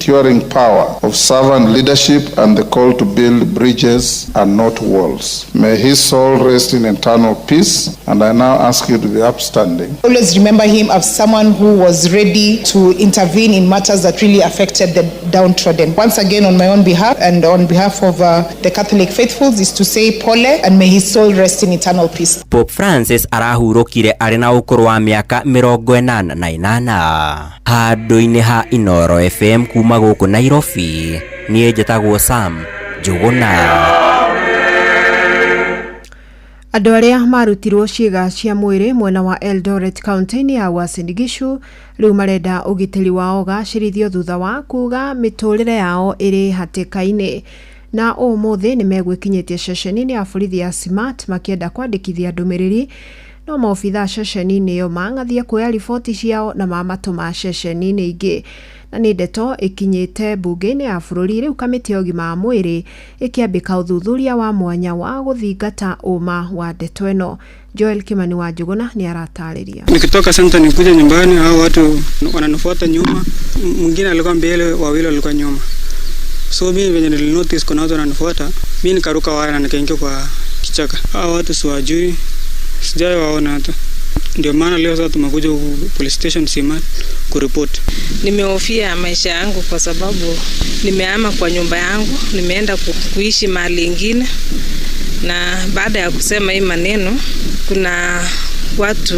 enduring power of servant leadership and the call to build bridges and not walls. May his soul rest in eternal peace, and I now ask you to be upstanding. Always remember him as someone who was ready to intervene in matters that really affected the downtrodden. Once again, on my own behalf and on behalf of the Catholic faithfuls, is to say pole, and may his soul rest in eternal peace. Pope Francis arahurukire arina ukuru wa miaka 88 handu-ini ha Inoro FM kuma guku Nairobi. Nie njĩtagwo Sam Njuguna. Andũ arĩa marutirwo ciĩga cia mwĩrĩ mwena wa Eldoret County ya Uasin Gishu rĩu marenda ũgitĩri wao gacĩrithio thutha wa kuga mĩtũrĩre yao ĩrĩ hatĩka-inĩ. Na ũmũthĩ nĩ megwĩkinyĩtie ceceni-inĩ ya borithi ya Smart makĩenda kwandĩkithia ndũmĩrĩri, no maobitha ceceni-inĩ ĩyo mangathia kuoya riboti ciao na mamatũma ceceni-inĩ ingĩ. Na nĩ ndeto ikinyĩte bunge-inĩ ya bũrũri rĩu kamĩtĩ ya ũgima wa mwĩrĩ ĩkĩambĩka ũthuthuria wa mwanya wa gũthingata ũma wa ndeto ĩno. Joel Kimani wa Njuguna ni aratarĩria. Nikitoka center nikuja nyumbani, hao watu wananifuata nyuma, mwingine alikuwa mbele, wawili walikuwa nyuma. So mimi venye nilinotice kuna watu wananifuata, mimi nikaruka waya na nikaingia kwa kichaka. Hao watu siwajui, sijai waona hata. Ndio maana leo sasa tumekuja police station Smart kuripoti. Nimehofia maisha yangu kwa sababu nimehama kwa nyumba yangu, nimeenda kuishi mahali ingine, na baada ya kusema hii maneno kuna watu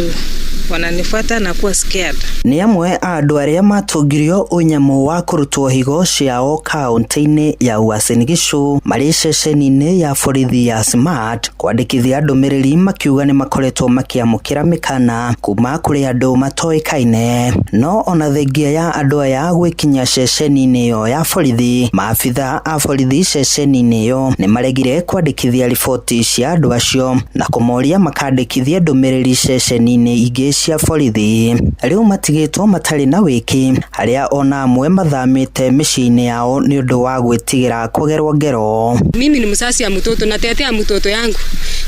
wananifuata na kuwa scared. Ni amwe andũ arĩa matungirio ũnyamũ wa kũrutwo higo ciao kaunti-inĩ ya Uasin Gishu marĩ ceceni-inĩ ya borithi ya Smart kwandĩkithia ndũmĩrĩri makiuga nĩ makoretwo makĩamũkĩra mĩkana kuma kũrĩ andũ matoĩkaine. No ona thengia ya andũ aya gwĩkinya ceceni-inĩ ĩyo ya borithi, maabitha a borithi ceceni-inĩ ĩyo nĩ maregire kwandĩkithia riboti cia andũ acio na kũmoria makandĩkithia ndũmĩrĩri ceceni-inĩ ingĩ cia borithi. Rĩu matigĩtwo matarĩ na wĩki, harĩa ona amwe mathamĩte mĩciĩ-inĩ yao nĩ ũndũ wa gwĩtigĩra kũgerwo ngero. Mimi ni msasi ya mtoto, natetea mtoto yangu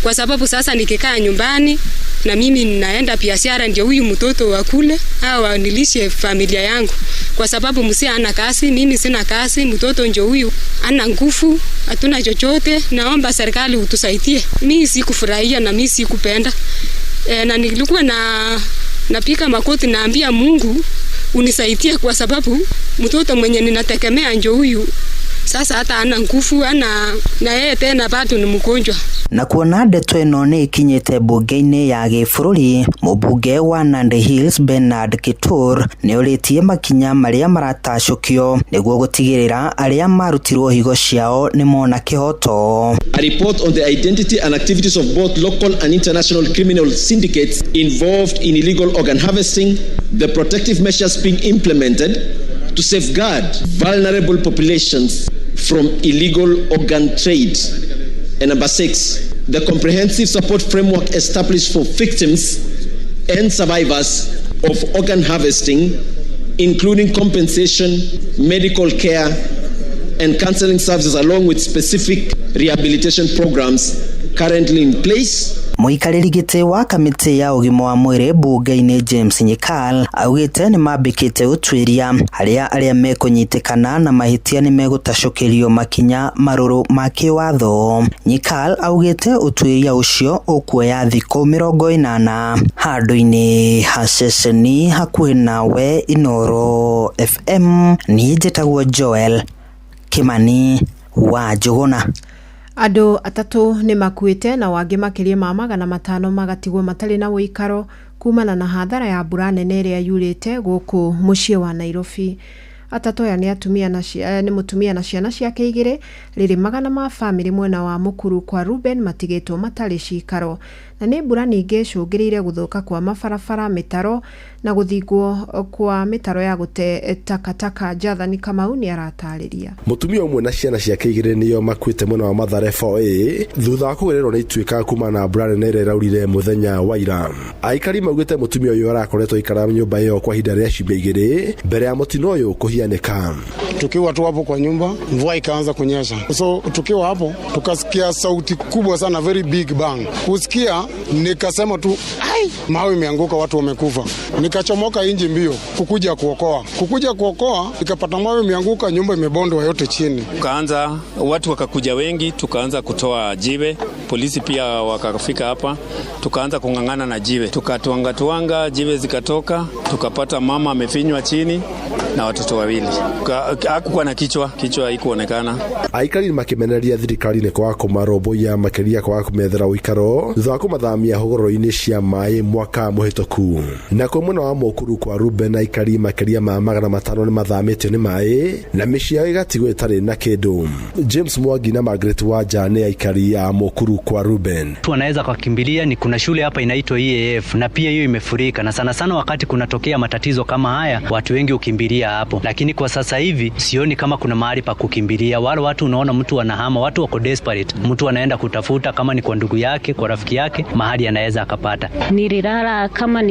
kwa sababu sasa nikikaa nyumbani na mimi ninaenda biashara, ndio huyu mtoto wa kule au nilishe familia yangu, kwa sababu msi ana kazi, mimi sina kazi, mtoto ndio huyu ana nguvu, hatuna chochote. Naomba serikali utusaidie. Mimi sikufurahia na mimi sikupenda. Na nilikuwa napika makoti, naambia Mungu unisaidie kwa sababu mtoto mwenye ninategemea ndio huyu. Sasa hata ana nguvu, na yeye tena bado ni mgonjwa. Na kuona ndeto ĩno nĩ ikinyĩte bunge-inĩ ya gĩbũrũri, mũmbunge wa Nandi Hills Bernard Kitur nĩ ũrĩtie makinya marĩa maratacũkio nĩguo gũtigĩrĩra arĩa marutirwo higo ciao nĩ mona kĩhoto. A report on the identity and activities of both local and international criminal syndicates involved in illegal organ harvesting, the protective measures being implemented to safeguard vulnerable populations from illegal organ trade. And number 6, the comprehensive support framework established for victims and survivors of organ harvesting, including compensation, medical care, and counseling services, along with specific rehabilitation programs currently in place. Mũikarĩri gĩtĩ wa kamĩtĩ ya ũgima wa mwĩrĩ bunge-inĩ James Nyikal augĩte nĩ mambĩkĩte ũtuĩria harĩa arĩa mekũnyitĩkana na mahĩtia nĩ megũtacũkĩrio makinya marũrũ ma kĩwatho. Nyikal augĩte ũtuĩria ũcio ũkuoya thikũ 80 handũ-inĩ ha ceceni hakuhĩ nawe Inoro FM. Niĩ njĩtagwo Joel Kimani wa Njuguna. Andũ atatũ nĩ makuĩte na wangĩ makĩria ma 500 magatigwo matarĩ na ũikaro kumana na hathara ya mbura nene ĩrĩa yurĩte gũkũ mũciĩ wa Nairobi. Atatũ aya nĩ mũtumia na ciana ciake 2 rĩrĩmaga na ma family mwena wa Mũkuru kwa Ruben matigĩtwo matarĩ cikaro. Na nĩ mbura ningĩ cũngĩrĩire gũthũka kwa mabarabara, mĩtaro na gũthingwo kwa mĩtaro ya gũte takataka. Jathani Kamau nĩ aratarĩria. Mũtumia ũmwe na ciana ciake 2 nĩo makuĩte mwena wa Mathare FOA thutha wa kũgererwo nĩ ituĩka kuma na mbura nene ĩrĩa ĩraurire mũthenya wa ira. Aikari maugĩte mũtumia ũyũ arakoretwo ikara nyũmba ĩyo kwa ihinda rĩa ciumia 2 mbere ya mũtino ũyũ kũhianĩka. Tukiwa tu hapo kwa nyumba, mvua ikaanza kunyesha. So tukiwa hapo tukasikia sauti kubwa sana, very big bang. Kusikia nikasema tu, ai, mawe imeanguka, watu wamekufa. nikachomoka inji mbio kukuja kuokoa, nikapata mawe imeanguka, nyumba imebondwa yote chini. Tukaanza, watu wakakuja wengi, tukaanza kutoa jiwe, polisi pia wakafika hapa, tukaanza kung'ang'ana na jiwe, tukatuanga jiwe zikatoka, tukapata mama amefinywa chini na watoto wawili. Hakukuwa na kichwa haikuonekana. Aikari makimeneria thirikari ni kwa kumaroboya makiria kwa kumethera uikaro thutha wa kumathamia hogoro-ini cia mai mwaka muhituku. Na kwa mwena wa Mukuru kwa Ruben, aikari makiria ma 500 ni mathamitio ni mai na mĩciĩ yao igatigwo itarĩ na kĩndũ. James Mwangi na Margaret Wanja ni aikari ya Mukuru kwa Ruben. Wanaweza kukimbilia ni kuna shule hapa inaitwa EAF na pia hiyo imefurika, na sana wakati kunatokea matatizo kama haya watu wengi ukimbilia hapo, lakini kwa sasa hivi sioni kama kuna mahali pa kukimbilia. Wale watu unaona mtu anahama, watu wako desperate, mtu anaenda kutafuta kama ni kwa ndugu yake, kwa rafiki yake, mahali anaweza akapata. Nililala kama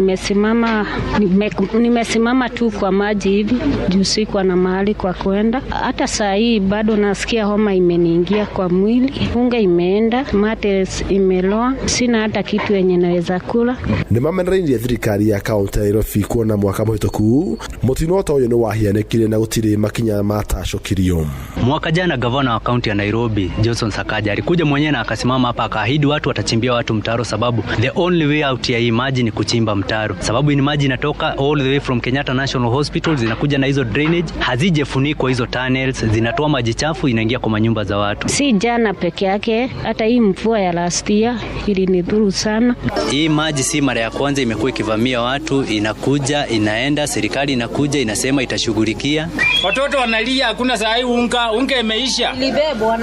nimesimama tu kwa maji hivi juu sikuwa na mahali kwa kwenda. Hata saa hii bado nasikia homa imeniingia kwa mwili, unga imeenda, mate imeloa, sina hata kitu yenye naweza kula. Ni mamenereirie thirikari ya kaunti ya Nairobi kuona mwaka muhituku mutino ta uyu ni wahianĩkire na gutire makinya matacokirio. Mwaka jana gavana wa kaunti ya Nairobi Johnson Sakaja alikuja mwenyewe na akasimama hapa akaahidi watu watachimbia watu mtaro, sababu the only way out ya hii maji ni kuchimba mtaro, sababu hii maji inatoka all the way from Kenyatta National Hospital, zinakuja na hizo drainage, hazijefunikwa hizo tunnels, zinatoa maji chafu inaingia kwa manyumba za watu. Si jana peke yake, hata hii mvua ya last year ilinidhuru sana. Hii maji si mara ya kwanza imekuwa ikivamia watu, inakuja inaenda, serikali inakuja inasema itashughulikia. Watoto wanalia, hakuna saa hii unga imeisha.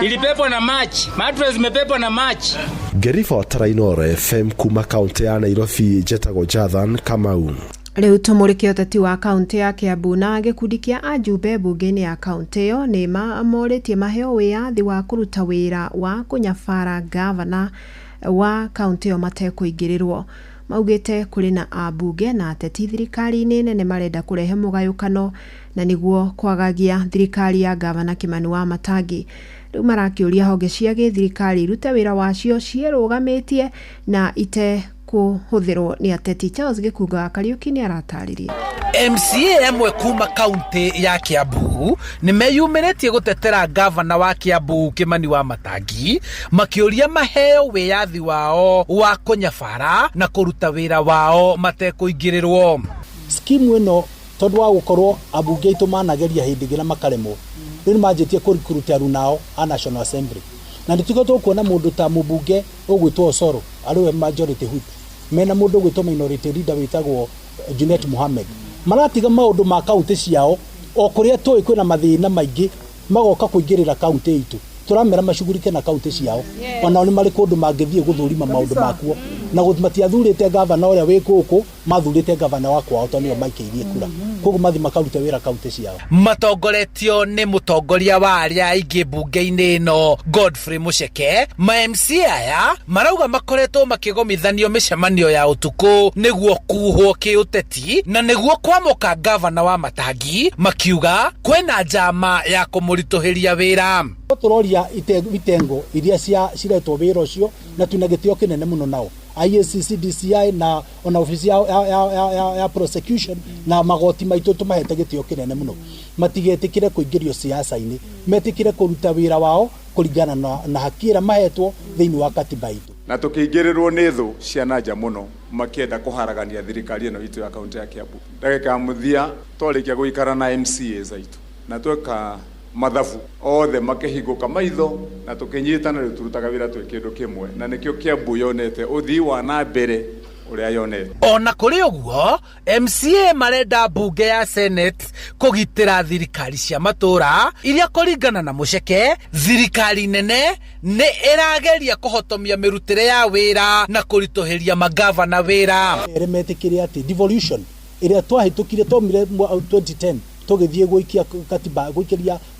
Ilibebwa na maji. Mattress imebebwa na maji. Gerifa Tarainore FM kuma kaunti ya Nairobi, Jetago Jathan Kamau. Riu tumurikia uteti wa kaunti ya Kiambu na gikundi kia ajumbe bunge-ini ya kaunti iyo ni mamoritie maheo wiathi wa kuruta wira wa kunyabara gavana wa kaunti iyo matekuingirirwo. Maugite kuri na abunge na ateti thirikari-ini nene marenda kurehe mugayukano na niguo kwagagia thirikari ya gavana Kimani Wamatangi. Riu marakiuria honge cia githirikari irute wira wacio ciirugamitie na ite kuhuthirwo ni ateti. Charles Gikuga Kariuki ni arataririe. MCA amwe kuma kaunti ya Kiambu ni meyumiretie gutetera gavana wa Kiambu Kimani Wamatangi makiuria maheo wiathi wao wa kunyabara na kuruta wira wao matekuingirirwo. Skimu ino tondu wa gukorwo abunge itu manageria hindigira makaremo ni majitie kurikurutia runao a National Assembly na ndituko kuona mundu ta mubunge ogwitwo Osoro ariwe majority whip mena mundu ogwitwo minority leader witagwo Junet Mohamed maratiga maundu ma kaunti ciao o kuria toi kwina mathina maingi magoka kuingirira kaunti itu turamera mashugurike na kaunti ciao ona ni mari kundu mangithie guthurima maundu makuo na matiathurite gavana uria wi guku mathurite gavana wa kwao tonio maikeirie kura koguo mathi makarute wira kaunti ciao. Matongoretio ni mutongoria wa aria aingi bunge-ini ino Godfrey Mucheke. Ma MCA aya marauga makoretwo makigomithanio micemanio ya utuku niguo kuhwo kiuteti na niguo kwamuka gavana Wamatangi, makiuga kwena njama ya kumurituhiria wira. Turoria itengo iria ciretwo wira ucio na tunagitio kinene muno nao ISCC, DCI na ona ofisi ya prosecution na magoti maitu tumahete gitio kinene muno matigetikire kuingirio siasa-ini, metikire kuruta wira wao kuringana na hakira mahetwo thiini wa katiba itu na tukiingirirwo ni thu cia nanja muno makienda kuharagania thirikari ino itu ya kaunti ya Kiambu. Ndagika muthia twarikia guikara na MCAs aitu na tweka mathabu othe makihinguka maitho na tukinyitana riu turutaga wira twi kindu kimwe na nikio Kiambu yonete uthii wa na mbere uria yonete. Ona kuri uguo MCA marenda bunge ya Senate kugitira thirikari cia matura iria kuringana na Mucheke thirikari nene ni irageria kuhotomia mirutire ya wira na kurituhiria magavana wira. Remetikire ati devolution iria twahitukire tomire 2010 tugithie guikia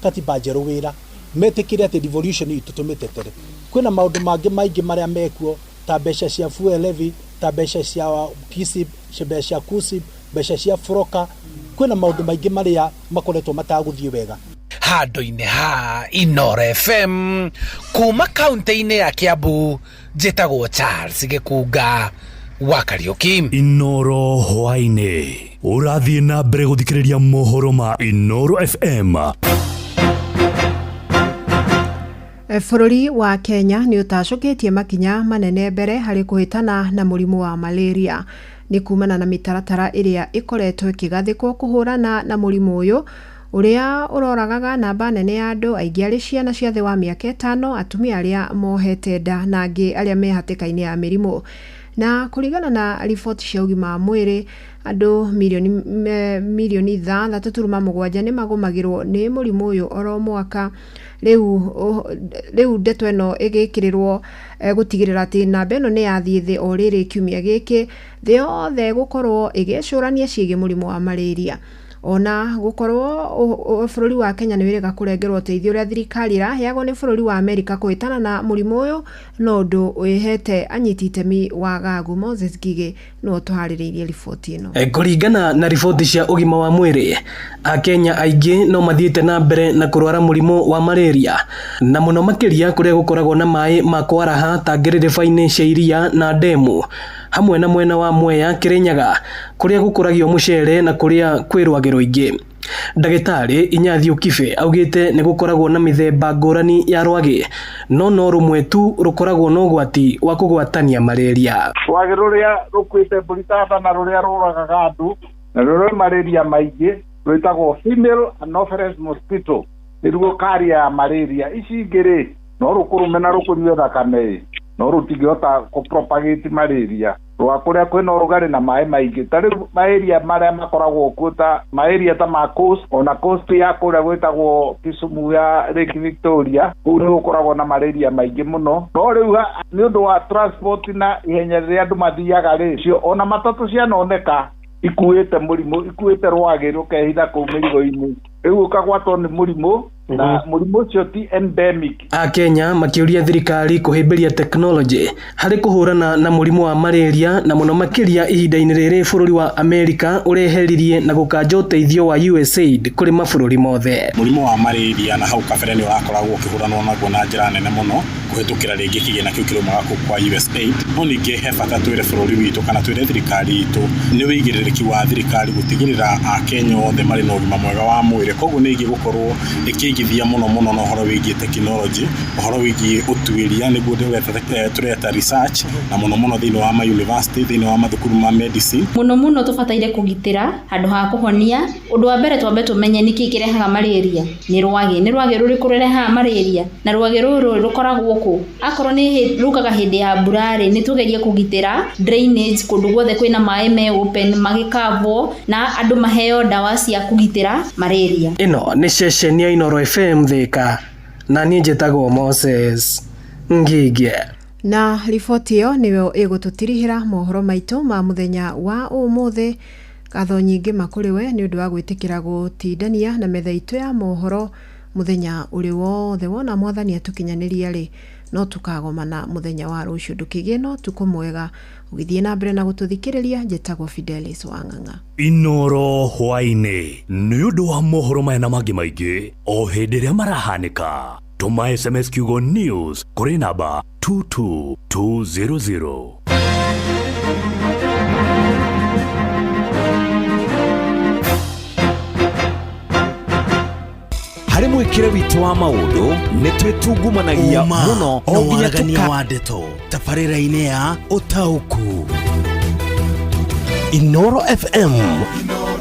katiba njeru wira metikire ati devolution itutumitetere kwina maundu mangi maingi maria mekuo ta besha cia fuel levy, ta besha cia KISIP, besha cia KUSIP, besha cia Froka, kwina maundu maingi maria makoretwo mataguthie wega. Handu-ini ha Inoro FM kuma kaunti-ini ya Kiambu, Jetago Charles Gikuga wa Kariuki. Inoro hwaine urathie na mbere guthikiriria mohoro ma Inoro FM. Bũrũri wa Kenya nĩ ũtacoketie makinya manene mbere harĩ kũhĩtana na mũrimũ wa malaria. Nĩ kumana na mĩtaratara ĩrĩa ĩkoretwo ĩkĩgathĩkwo kũhũrana na mũrimũ ũyũ ũrĩa ũroragaga namba nene ya andũ aingĩ arĩ ciana cia thĩ wa mĩaka 5, atumia arĩa mohete nda na angĩ arĩa me hatĩka-inĩ ya mĩrimũ. Na kũringana na riboti cia ũgima wa mwĩrĩ, andũ milioni 3.7 nĩ magũmagĩrwo nĩ mũrimũ ũyũ oro mwaka. Rĩu ndeto ĩno ĩgĩkĩrĩrwo gũtigĩrĩra atĩ namba ĩno nĩ yathiĩ thĩ o rĩrĩ kiumia gĩkĩ, thĩ yothe gũkorwo ĩgĩcũrania ciĩgiĩ mũrimũ wa malaria. Ona gũkorwo bũrũri wa Kenya nĩ wĩrĩga kũrengerwo ũteithio ũrĩa thirikari ĩraheagwo nĩ bũrũri wa Amerika kũhĩtana na mũrimũ ũyũ, no ũndũ wĩhete anyiti itemi wagagu. Moses Gige no tũharĩrĩirie riboti ĩno. Kũringana na riboti cia ũgima wa mwĩrĩ, Akenya aingĩ no mathiĩte na mbere na kũrwara mũrimũ wa malaria, na mũno makĩria kũrĩa gũkoragwo na maĩ ma kwaraha ta ngĩrĩrĩba-inĩ cia iria na ndemu, hamwe na mwena wa Mwea, Kirinyaga kũrĩa gũkũragio mũcere na kũrĩa kwĩ rwagĩ rũingĩ. Ndagĩtarĩ Inyathi Okibe augĩte nĩ gũkoragwo na mĩthemba ngũrani ya rwagĩ, no rũmwe tu rũkoragwo na ũgwati wa kũgwatania malaria. Rwagĩ rũrĩa rũkwĩte mbũrĩtatha na rũrĩa rũragaga andũ na rũrĩa malaria maingĩ rwĩtagwo female anopheles mosquito, nĩruo karia ya malaria. Ici ingĩ no rũkũrũme na rũkũnyue thakame, no rũtingĩhota kũpropagate malaria. Rwa kũrĩa kwĩna ũrugarĩ na maĩ maingĩ, ta rĩu maeria marĩa makoragwo kuo ta maeria ta ma coast, ona coast ya kũrĩa gwĩtagwo Kisumu ya Lake Victoria, kũu nĩ gũkoragwo na malaria maingĩ mũno. No rĩu nĩ ũndũ wa transport na ihenya rĩrĩa andũ mathiaga rĩcio, ona matatũ cianoneka ikuĩte mũrimũ, ikuĩte rwagĩ rũkehitha kũu mĩrigo-inĩ, rĩu ũkagwatwo nĩ mũrimũ na mũrimũ ũcio ti endemic. Akenya makĩũria thirikari kũhĩmbĩria teknolojĩ harĩ kũhũrana na mũrimũ wa malaria, na mũno makĩria ihinda-inĩ rĩrĩ bũrũri wa Amerika ũreheririe na gũkanja ũteithio wa USAID kũrĩ mabũrũri mothe. Mũrimũ wa malaria na hau kabere nĩ ũrakoragwo ũkĩhũranwo naguo na njĩra nene mũno kũhĩtũkĩra rĩngĩ kĩgĩna kĩu kĩrũmaga kwa USAID. No ningĩ he bata twĩre bũrũri witũ kana twĩre thirikari itũ nĩ wĩigĩrĩrĩki wa thirikari gũtigĩrĩra Akenya othe marĩ na ũgima mwega wa mwĩrĩ. Koguo nĩ gũkorwo ĩkĩigithia mũno na ũhoro wĩgiĩ tekinoronjĩ, ũhoro wĩgiĩ ũtuĩria, nĩguo tũreta research, na mũno thĩinĩ wa ma university, thĩinĩ wa mathukuru ma medicine. Mũno tũbataire kũgitĩra handũ ha kũhonia. Ũndũ wa mbere twambe tũmenye nĩkĩ kĩrehaga malaria. Nĩ rwagĩ rũrĩkũ rũrehaga malaria, na rwagĩ rũrũ rũkoragwo kũ? Akorwo nĩ rũkaga hĩndĩ ya mbura rĩ, nĩ tũgerie kũgitĩra drainage, kũndũ guothe kwĩna maĩ me open magĩkavwo, na andũ maheo ndawa cia kũgitĩra malaria. Ĩno nĩ ceceni ya Inoro FM Thika, na niĩ njĩtagwo Moses Ngige. Na riboti ĩyo nĩyo ĩgũtũtirihĩra mohoro maitũ ma mũthenya wa ũmũthĩ. Ngatho nyingĩ makũrĩwe nĩ ũndũ wa gwĩtĩkĩra gũtindania na metha itũ ya mohoro mũthenya ũrĩ wothe. Wona mwathani atũkinyanĩria rĩ, no tukagomana mũthenya wa rũciũ. Ndũkĩgĩe no tukũ mwega, ũgĩthiĩ na mbere na gũtũthikĩrĩria. Njĩtagwo Fidelis Wang'ang'a. Inoro hwainĩ nĩ ũndũ wa mohoro maya na mangĩ maingĩ o hĩndĩ ĩrĩa marahanĩka. Tũma SMS kiugo news kũrĩ namba 22200. harĩ mwĩkĩre witũ wa maũndũ nĩ twĩtungumanagia mũno na waragania wa ndeto tabarĩra-inĩ ya ũtaũku. Inoro FM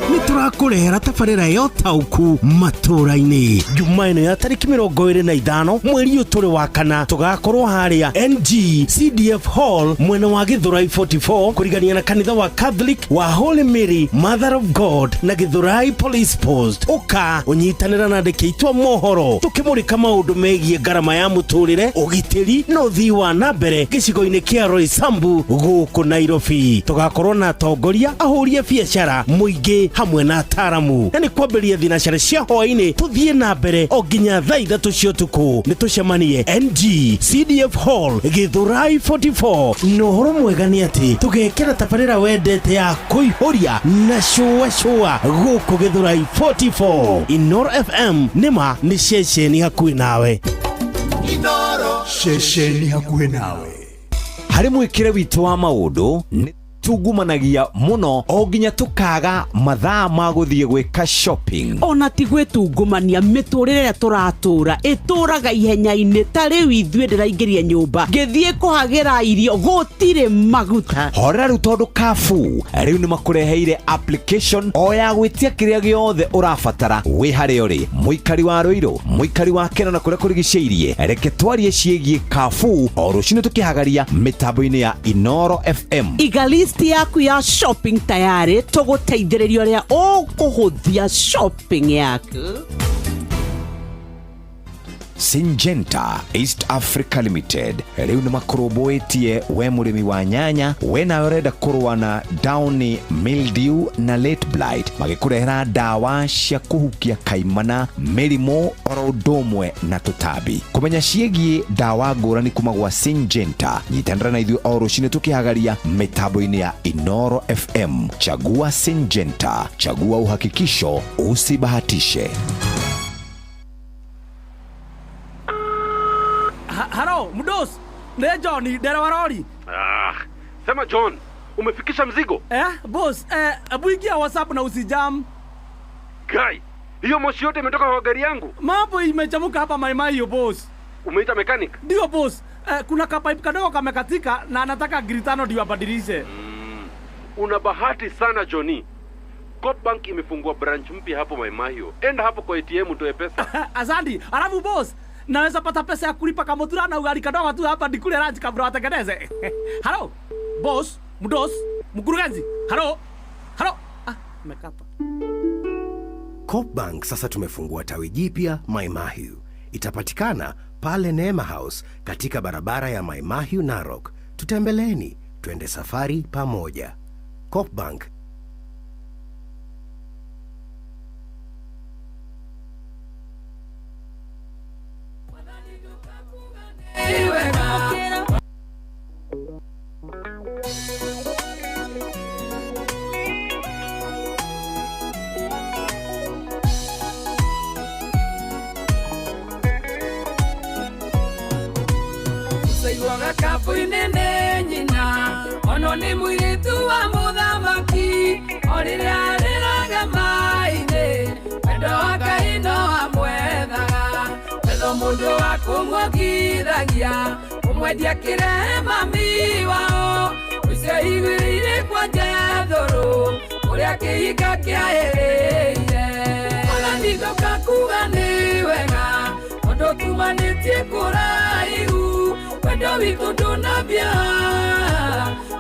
nĩ tũrakũrehera tabarĩra ya ũtaũku matũra-inĩ. Juma ĩno ya tarĩki 25 mweri ũyũ tũrĩ wa kana, tũgakorwo harĩa NG CDF Hall mwena wa Githurai 44 kũrigania na kanitha wa Catholic wa Holy Mary Mother of God na Githurai Police Post. Ũka ũnyitanĩra na andĩki aitũ a mohoro tũkĩmũrĩka maũndũ megiĩ ngarama ya mũtũrĩre, ũgitĩri na ũthii wa na mbere gĩcigo-inĩ kĩa Roysambu gũkũ Nairobi. Tũgakorwo na atongoria, ahũri a biacara, mũingĩ hamwe na ataramu, na nĩ kwambĩrĩria thinacara cia hwainĩ tũthiĩ na mbere o nginya thaa 3 cia ũtukũ. Nĩ tũcemanie NG CDF Hall Githurai 44. Na ũhoro mwega nĩ atĩ tũgekĩra tabarĩra wendete ya kũihũria na shua gũkũ Githurai 44. Inoro FM nĩma nĩ ceceni hakuhĩ nawe. Inoro ceceni hakuhĩ nawe. Harĩ mwĩkĩre witũ wa maũndũ twĩtungumanagia mũno o nginya tũkaga mathaa ma gũthiĩ gwĩka shopping. Ona ti gwĩtungumania, mĩtũrĩre tũratũra ĩtũraga ihenya-inĩ. Ta rĩu ithuĩ ndĩraingĩria nyũmba ngĩthiĩ kũhagĩra irio gũtirĩ maguta. Hora rĩu tondũ Carrefour rĩu nĩ makũreheire application o ya gwĩtia kĩrĩa gĩothe ũrabatara wĩ harĩa ũrĩ. Mũikari wa Rũirũ, mũikari wa Keno na kũrĩa kũrigicĩirie, reke twarie ciĩgiĩ Carrefour o rũcinĩ tũkĩhagaria mĩtambo-inĩ ya Inoro FM. Iga list yaku ya shopping tayari, tũgũteithĩrĩria ũrĩa ũkũhũthia shopping yaku. Syngenta East Africa Limited rĩu nĩ makũrũmbũĩtie we mũrĩmi wa nyanya, we nawe ũrenda kũrũa na downy, mildew na late blight, magĩkũrehera ndawa cia kũhukia kaimana, mĩrimũ oro ũndũ ũmwe na tũtambi. Kũmenya ciĩgiĩ ndawa ngũrani kuma gwa Syngenta, nyitanĩra na ithuĩ o rũcinĩ tũkĩhagaria mĩtambo-inĩ ya Inoro FM. Chagua Syngenta, chagua uhakikisho, usibahatishe. Halo, Mdos, ne Johnny, dera warori. Sema John, umefikisha mzigo? Boss, abu ingia WhatsApp na usijam. Guy, hiyo moshi yote imetoka kwa gari yangu. Mambo imechamuka hapa Mai hiyo boss. Umeita mechanic? Ndio boss, kuna kapipe kadogo kamekatika na anataka gritano ndio abadilishe. Una bahati sana Johnny. Copbank imefungua branch mpya hapo Mai hiyo. Enda hapo kwa ATM utoe pesa. Asante. Alafu boss, naweza pata pesa ya kulipa kamutura na ugali kadogo tu hapa nikule lunch kabla watengeneze. Halo, boss, Mdos, mkurugenzi. Halo. Mekapa. Copbank sasa tumefungua tawi jipya Mai Mahiu. Itapatikana pale Neema House katika barabara ya Mai Mahiu Narok. Tutembeleni, twende safari pamoja. Copbank. Saiwaga kapu inene nyina, ono ni mwiritu wa muthamaki, orire ariraga maine, wendo waka ino amwethaga, wendo mundu wa kumwogithagia, umwendia kirehe mami wao, ucio igwirire kwa njethuru, uria kihinga kiahereire. Ona nithoka kuga ni wega, ondo tumanitie kuraihu, wendo witũ ndũnambia,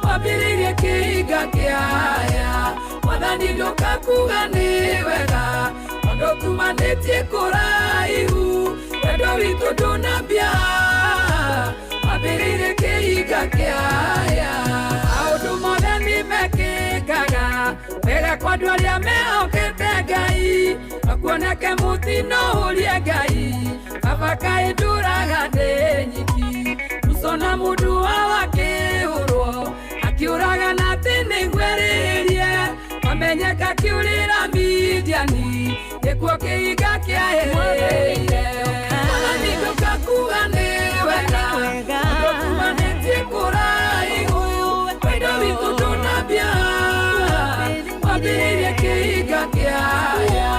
wambĩrĩirie kĩhinga kĩaya, mwathani ndoka kuga nĩ wega, tondũ tumanĩtie kũraihu, wendo witũ ndũnambia, wambĩrĩirie kĩhinga kĩaya. Maũndũ mothe nĩmekĩkaga wega kwa andũ arĩa mehokete Ngai, nakuoneke mũtino ũrie Ngai, kaba kaĩ ndũraga ndĩ nyiki, sona mundu wake hurwo akiuraga na tene ngweririe, wamenyeka kiurira Midiani, nikuo kihinga kiahereire. Mwathani ndoka kuga nĩ wega, tumanĩtie kũraihu, wendo witũ ndũnambia, wambĩrĩirie kĩhinga kĩaya.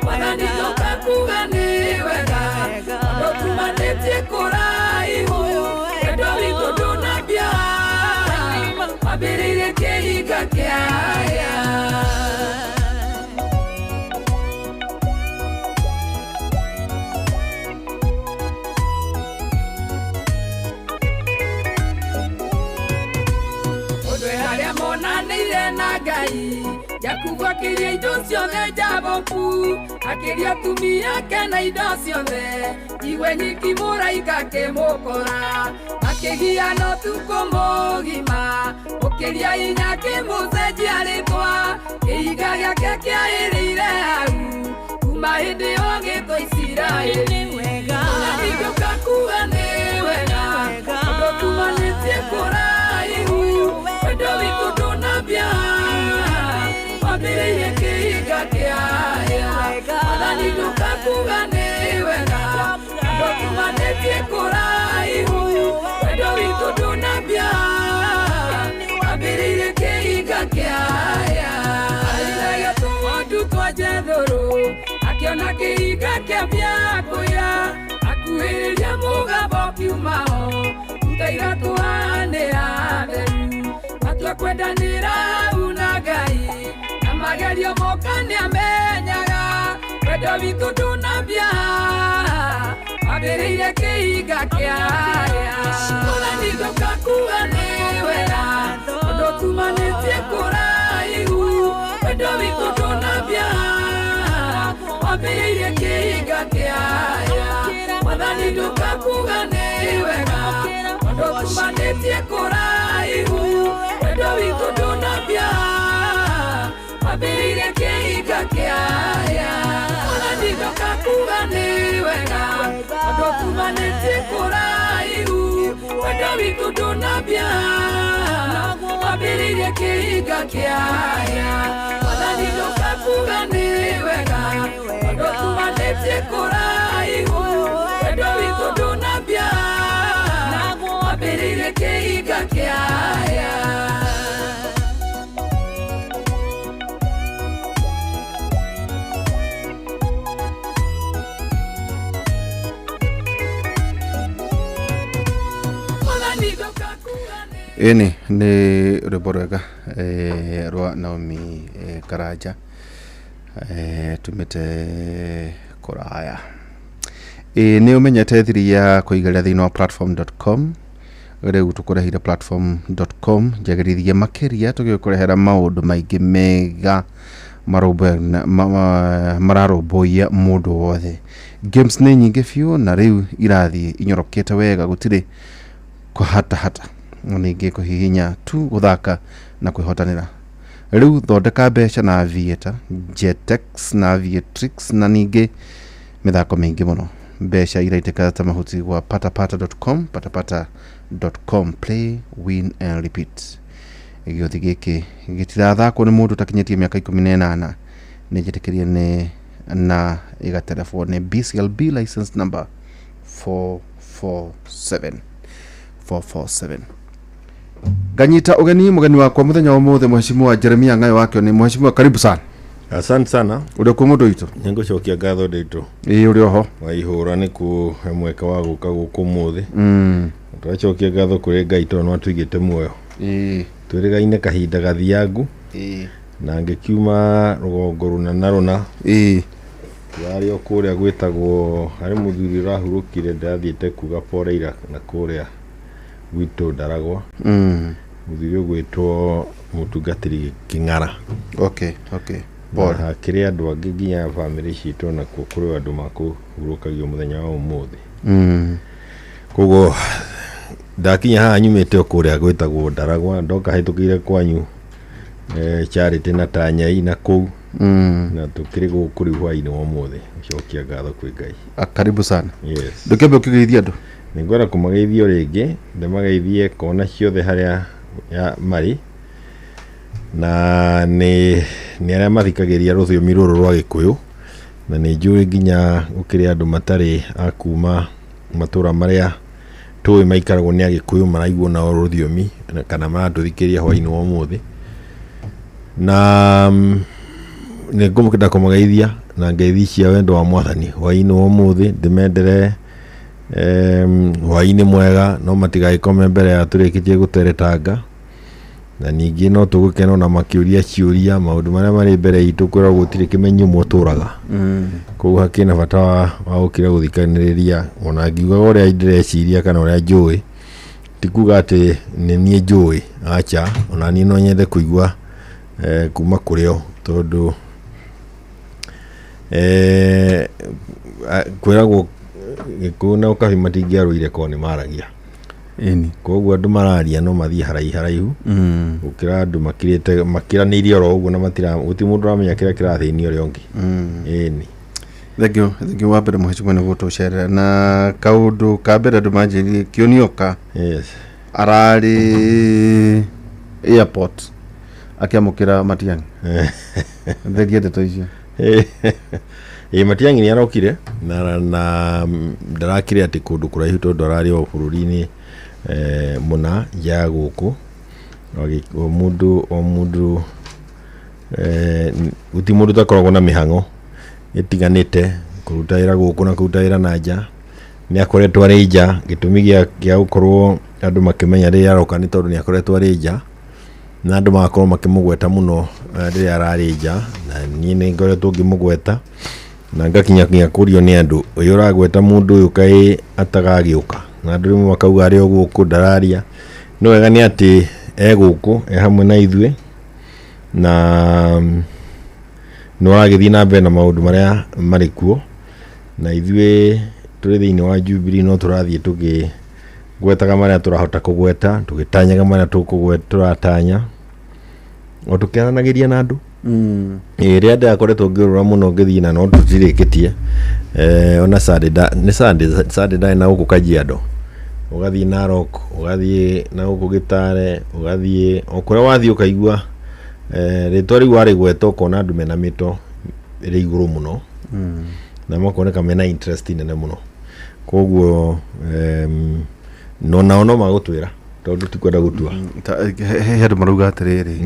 Mwathani ndoka kuga nĩ wega, tumanĩtie kũraihu, wendo witũ ndũnambia, wambĩrĩirie kĩhinga kĩaya. Harĩa monanĩire na Ngai, Jakubu akĩria indo ciothe njaboku, akĩria atumia ake na indo ciothe, igwe nyiki mũraika akĩmũkora, akĩgia no tukũ mũgima, ũkĩria hinya akĩmũcenjia rĩtwa, kĩhinga gĩake kĩahĩrĩire hau, kuma hĩndĩ ĩyo gĩtwo Isiraeli. Mwathani ndoka kuga nĩ wega, tondũ tumanĩtie kũraihu, wendo witũ ndũnambia, wambĩrĩirie kĩhinga kĩaya. Mwathani ndoka kuga nĩ wega, tondũ tumanĩtie kũraihu, wendo witũ ndũnambia, wambĩrĩirie kĩhinga kĩhinga kĩa bĩakuya akuhĩrĩria mũgambo kiumao ruta iratũ hanĩra theru matua kwendanĩra hau na Ngai na magerio moka nĩamenyaga wendo witũ ndũnambia wambĩrĩire kĩhinga kĩaya ũthani ndũkakuga nĩ wega ũndũ tumanĩtie kũraihu wendo witũ ndũnambia wambĩrĩire kĩhinga kĩaya ũthani ndũkakuga nĩ wega ũndũ tumanĩtie kũraihu wendo witũ ndũnambia wambĩrĩire kĩhinga kĩaya ũthani ndũkakuga nĩ wega ũndũ tumanĩtie kũraihu wendo witũ ndũnambia wambĩrĩire kĩhinga kĩaya ũthani ndũkakuga nĩ wega ũndũ tumanĩtie kũraihu wendo witũ ndũnambia wambĩrĩire kĩhinga kĩaya. Ĩni nĩ rwĩmbo rwega rwa Naomi Karanja tumĩte kũraya. Nĩ ũmenyete thiri ya kũigaria thĩinĩ wa platform.com rĩu tũkũrehire platform.com njagĩrithie makĩria tũgĩkũrehera maũndũ maingĩ mega mararũmbũiya mũndũ wothe. Games nĩ nyingĩ biũ na rĩu irathiĩ inyorokete wega gũtirĩ kũhatahata ningĩ kũhihinya tu gũthaka na kwĩhotanĩra. Rĩu thondeka mbeca na Aviator, Jetex na Aviatrix na ningĩ mĩthako mĩingĩ mũno. Mbeca iraitĩka ta mahuti gwa patapata.com, patapata.com, play, win and repeat. Gĩothi gĩkĩ gĩtirathakwo nĩ mũndũ takinyĩtie mĩaka 18 nĩ njĩtĩkĩrie nĩ na ĩgaterefwo nĩ BCLB license number 447. Ganyita ugeni mugeni wakwa muthenya wa muthe mheshimiwa Jeremia Ngayo wake ni mheshimiwa, karibu sana. Asante sana. Uri ku mundu itu nyengucokia ngatho nditu uri oho waihura ni ku mweka wa guka guku muthi twacokia ngatho kuri Ngai tondu atwigite muoyo twirigaine kahinda gathiangu na ngikiuma rugongo runa runa yari okuria gwitagwo hari muthuri rahurukire ndathiite kuga poreira na kuria gwito Ndaragwa muthuri gwitwo mutungatiri King'ara. Okay bora kiria andu angi nginya family citũ na kuri andu makuhurukagio muthenya wa umuthi koguo ndakinya haha nyumite okuria gwitagwo Ndaragwa ndoka hitukire kwanyu Charity na Tanyai na kuu na tukiri gukuri hwaini wa umuthi cokia ngatho kwi Ngai. Karibu sana. Yes. Ndukembe ukigeithia andu ningwenda kumageithio ringi ndemageithie kona ciothe haria ya mari na ni aria mathikagiria ruthiomi ruru rwa Gikuyu na ni njuri nginya ukiri andu matari akuma matura maria tuwi maikaragwo ni Agikuyu maraigwo na ruthiomi kana maratuthikiria hwaini wa umuthi na ni ngumukenda kumageithia na ngeithi cia wendo wa Mwathani hwaini wa umuthi ndimendere hwaini mwega no matigagikome mbere ya turikitie guteretanga na ningi no tugukena na makiuria ciuria maundu maria mari mbere itu kwira gutire kimenyu muturaga koguo hakina bata wa ukira guthikaniriria ona ngiuga uria ndireciria kana uria njui tikuga ati ni nie njui acha ona ni no nyende kuigua kuma kurio tondu kwiragwo Gikuyu na ukabi matingiaruire ko ni maragia koguo andu mararia no mathie haraihu ukira andu makiranirie oro uguo na matira uti mundu ramenya kira kirathini ore ongi Thank you wa mbere mheshimiwa ni gutucerera na kaundu ka mbere andu manjiri kionioka arari airport akiamukira Matiang'i thegie ndeto icio Matiang'i ni arokire na ndarakire ati kundu kuraihu tondu arari o bururi-ini muna ya guku o mundu uti mundu takoragwo na mihango itiganite kurutaira guku na kurutaira nanja ni akoretwo ari nja gitumi gia gukorwo andu makimenya ri aroka ni tondu ni akoretwo ari nja na andu magakorwo makimugweta muno ri arari nja na ni ni ngoretwo ngimugweta na ngakinya kurio ni andu uyu uragweta mundu uyu kai atagagiuka na andu rimwe makauga ari guku ndararia no wega ni ati guku hamwe na ithue na no agithii na mbere na maundu maria mari kuo na ithue turi thiini wa Jubilee no turathie gwetaga maria turahota kugweta tugitanyaga maria tukugweta turatanya o tukiananagiria na andu ria ndakoretwo ngiurura muno ngithii na no tutirikitie ona Saturday na guku Kajiado ugathie Narok ugathie na guku Gitare ugathie okuria wathie ukaigua ritwa riu wari gweta ukona andu mena mito iri iguru muno na makoneka mena interest nene muno koguo no magutwira tondu tikwenda gutua he andu marauga atiriri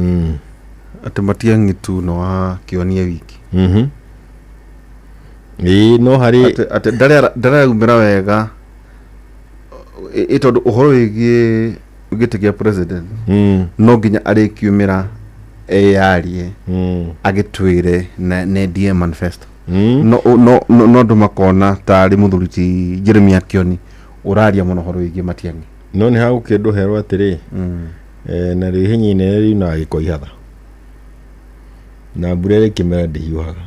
ati Matiang'i tu no akionia wiki no hari ati ndararumira wega tondu uhoro wigie giti gia president no nginya arikiumira yarie agitwire na NDM manifesto no ndu makona tari muthuriti Jeremiah Kioni uraria muno horo wigie Matiang'i no ni hau kindu herwa atiri na rihinyi ne ri na gikoihatha na mbura kimera ndihiuhaga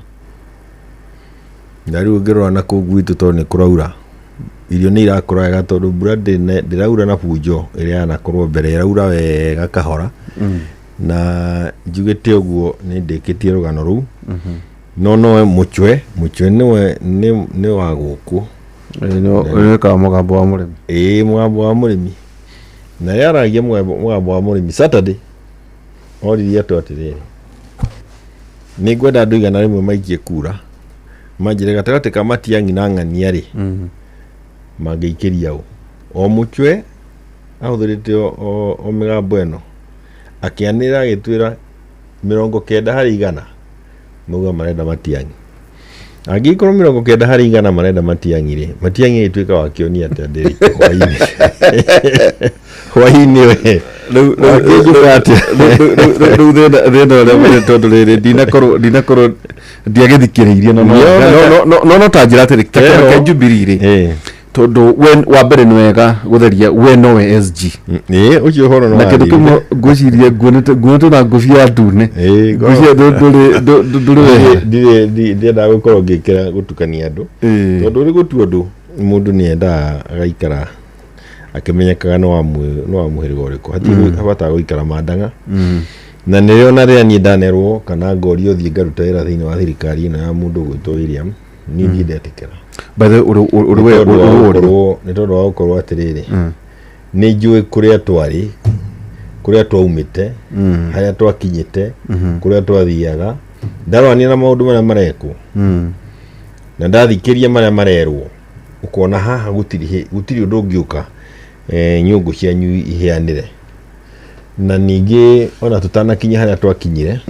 na riu ngirora na kuu gwitu tondu ni kuraura irio ni irakura wega tondu mbura ndiraura na bunjo iria yanakorwo mbere iraura wega kahora na njugite uguo ni ndikitie rugano ru no muchwe ni wa guku no ka mugambo wa murimi mugambo wa murimi na yaragia mugambo wa murimi Saturday oriria tu atiriri ni gwenda andu igana rimwe maikie kura manjire gatagati ka Matiang'i na Ng'ania ri mageikiria o muchwe ahuthirite o migambo eno akianira agitwira 90 hari igana muga marenda Matiang'i agikorwo 90 hari igana marenda Matiang'i ri Matiang'i itwika wa Kionia ati ndiri hwaini we thina ria tondu riri ndinakorwo ndiagithikiriirie no tanjira atiri ke Jubilee ri tondu wa mbere ni wega gutheria we nowe SG ucio horo no na kindu kimwe ngwiciria nguonete na ngufia ndune ngufia ndire gukorwo ngikira gutukania andu tondu ri gutu andu mundu ni enda agaikara akimenyekaga no amuhiriga uriku habata guikara mandanga na nirio na ria ni ndanerwo kana ngorio thie ngaruta ira thiini wa thirikari ino ya mundu gwitwo William ni ndidetikira by the ni tondu wa gukorwo atiriri ni njui kuria twari kuria twaumite haria twakinyite kuria twathiaga ndarwania na maundu maria mareku na ndathikiria maria marerwo ukona haha gutiri undu ungiuka nyungu cianyu iheanire na ningi ona tutanakinya haria twakinyire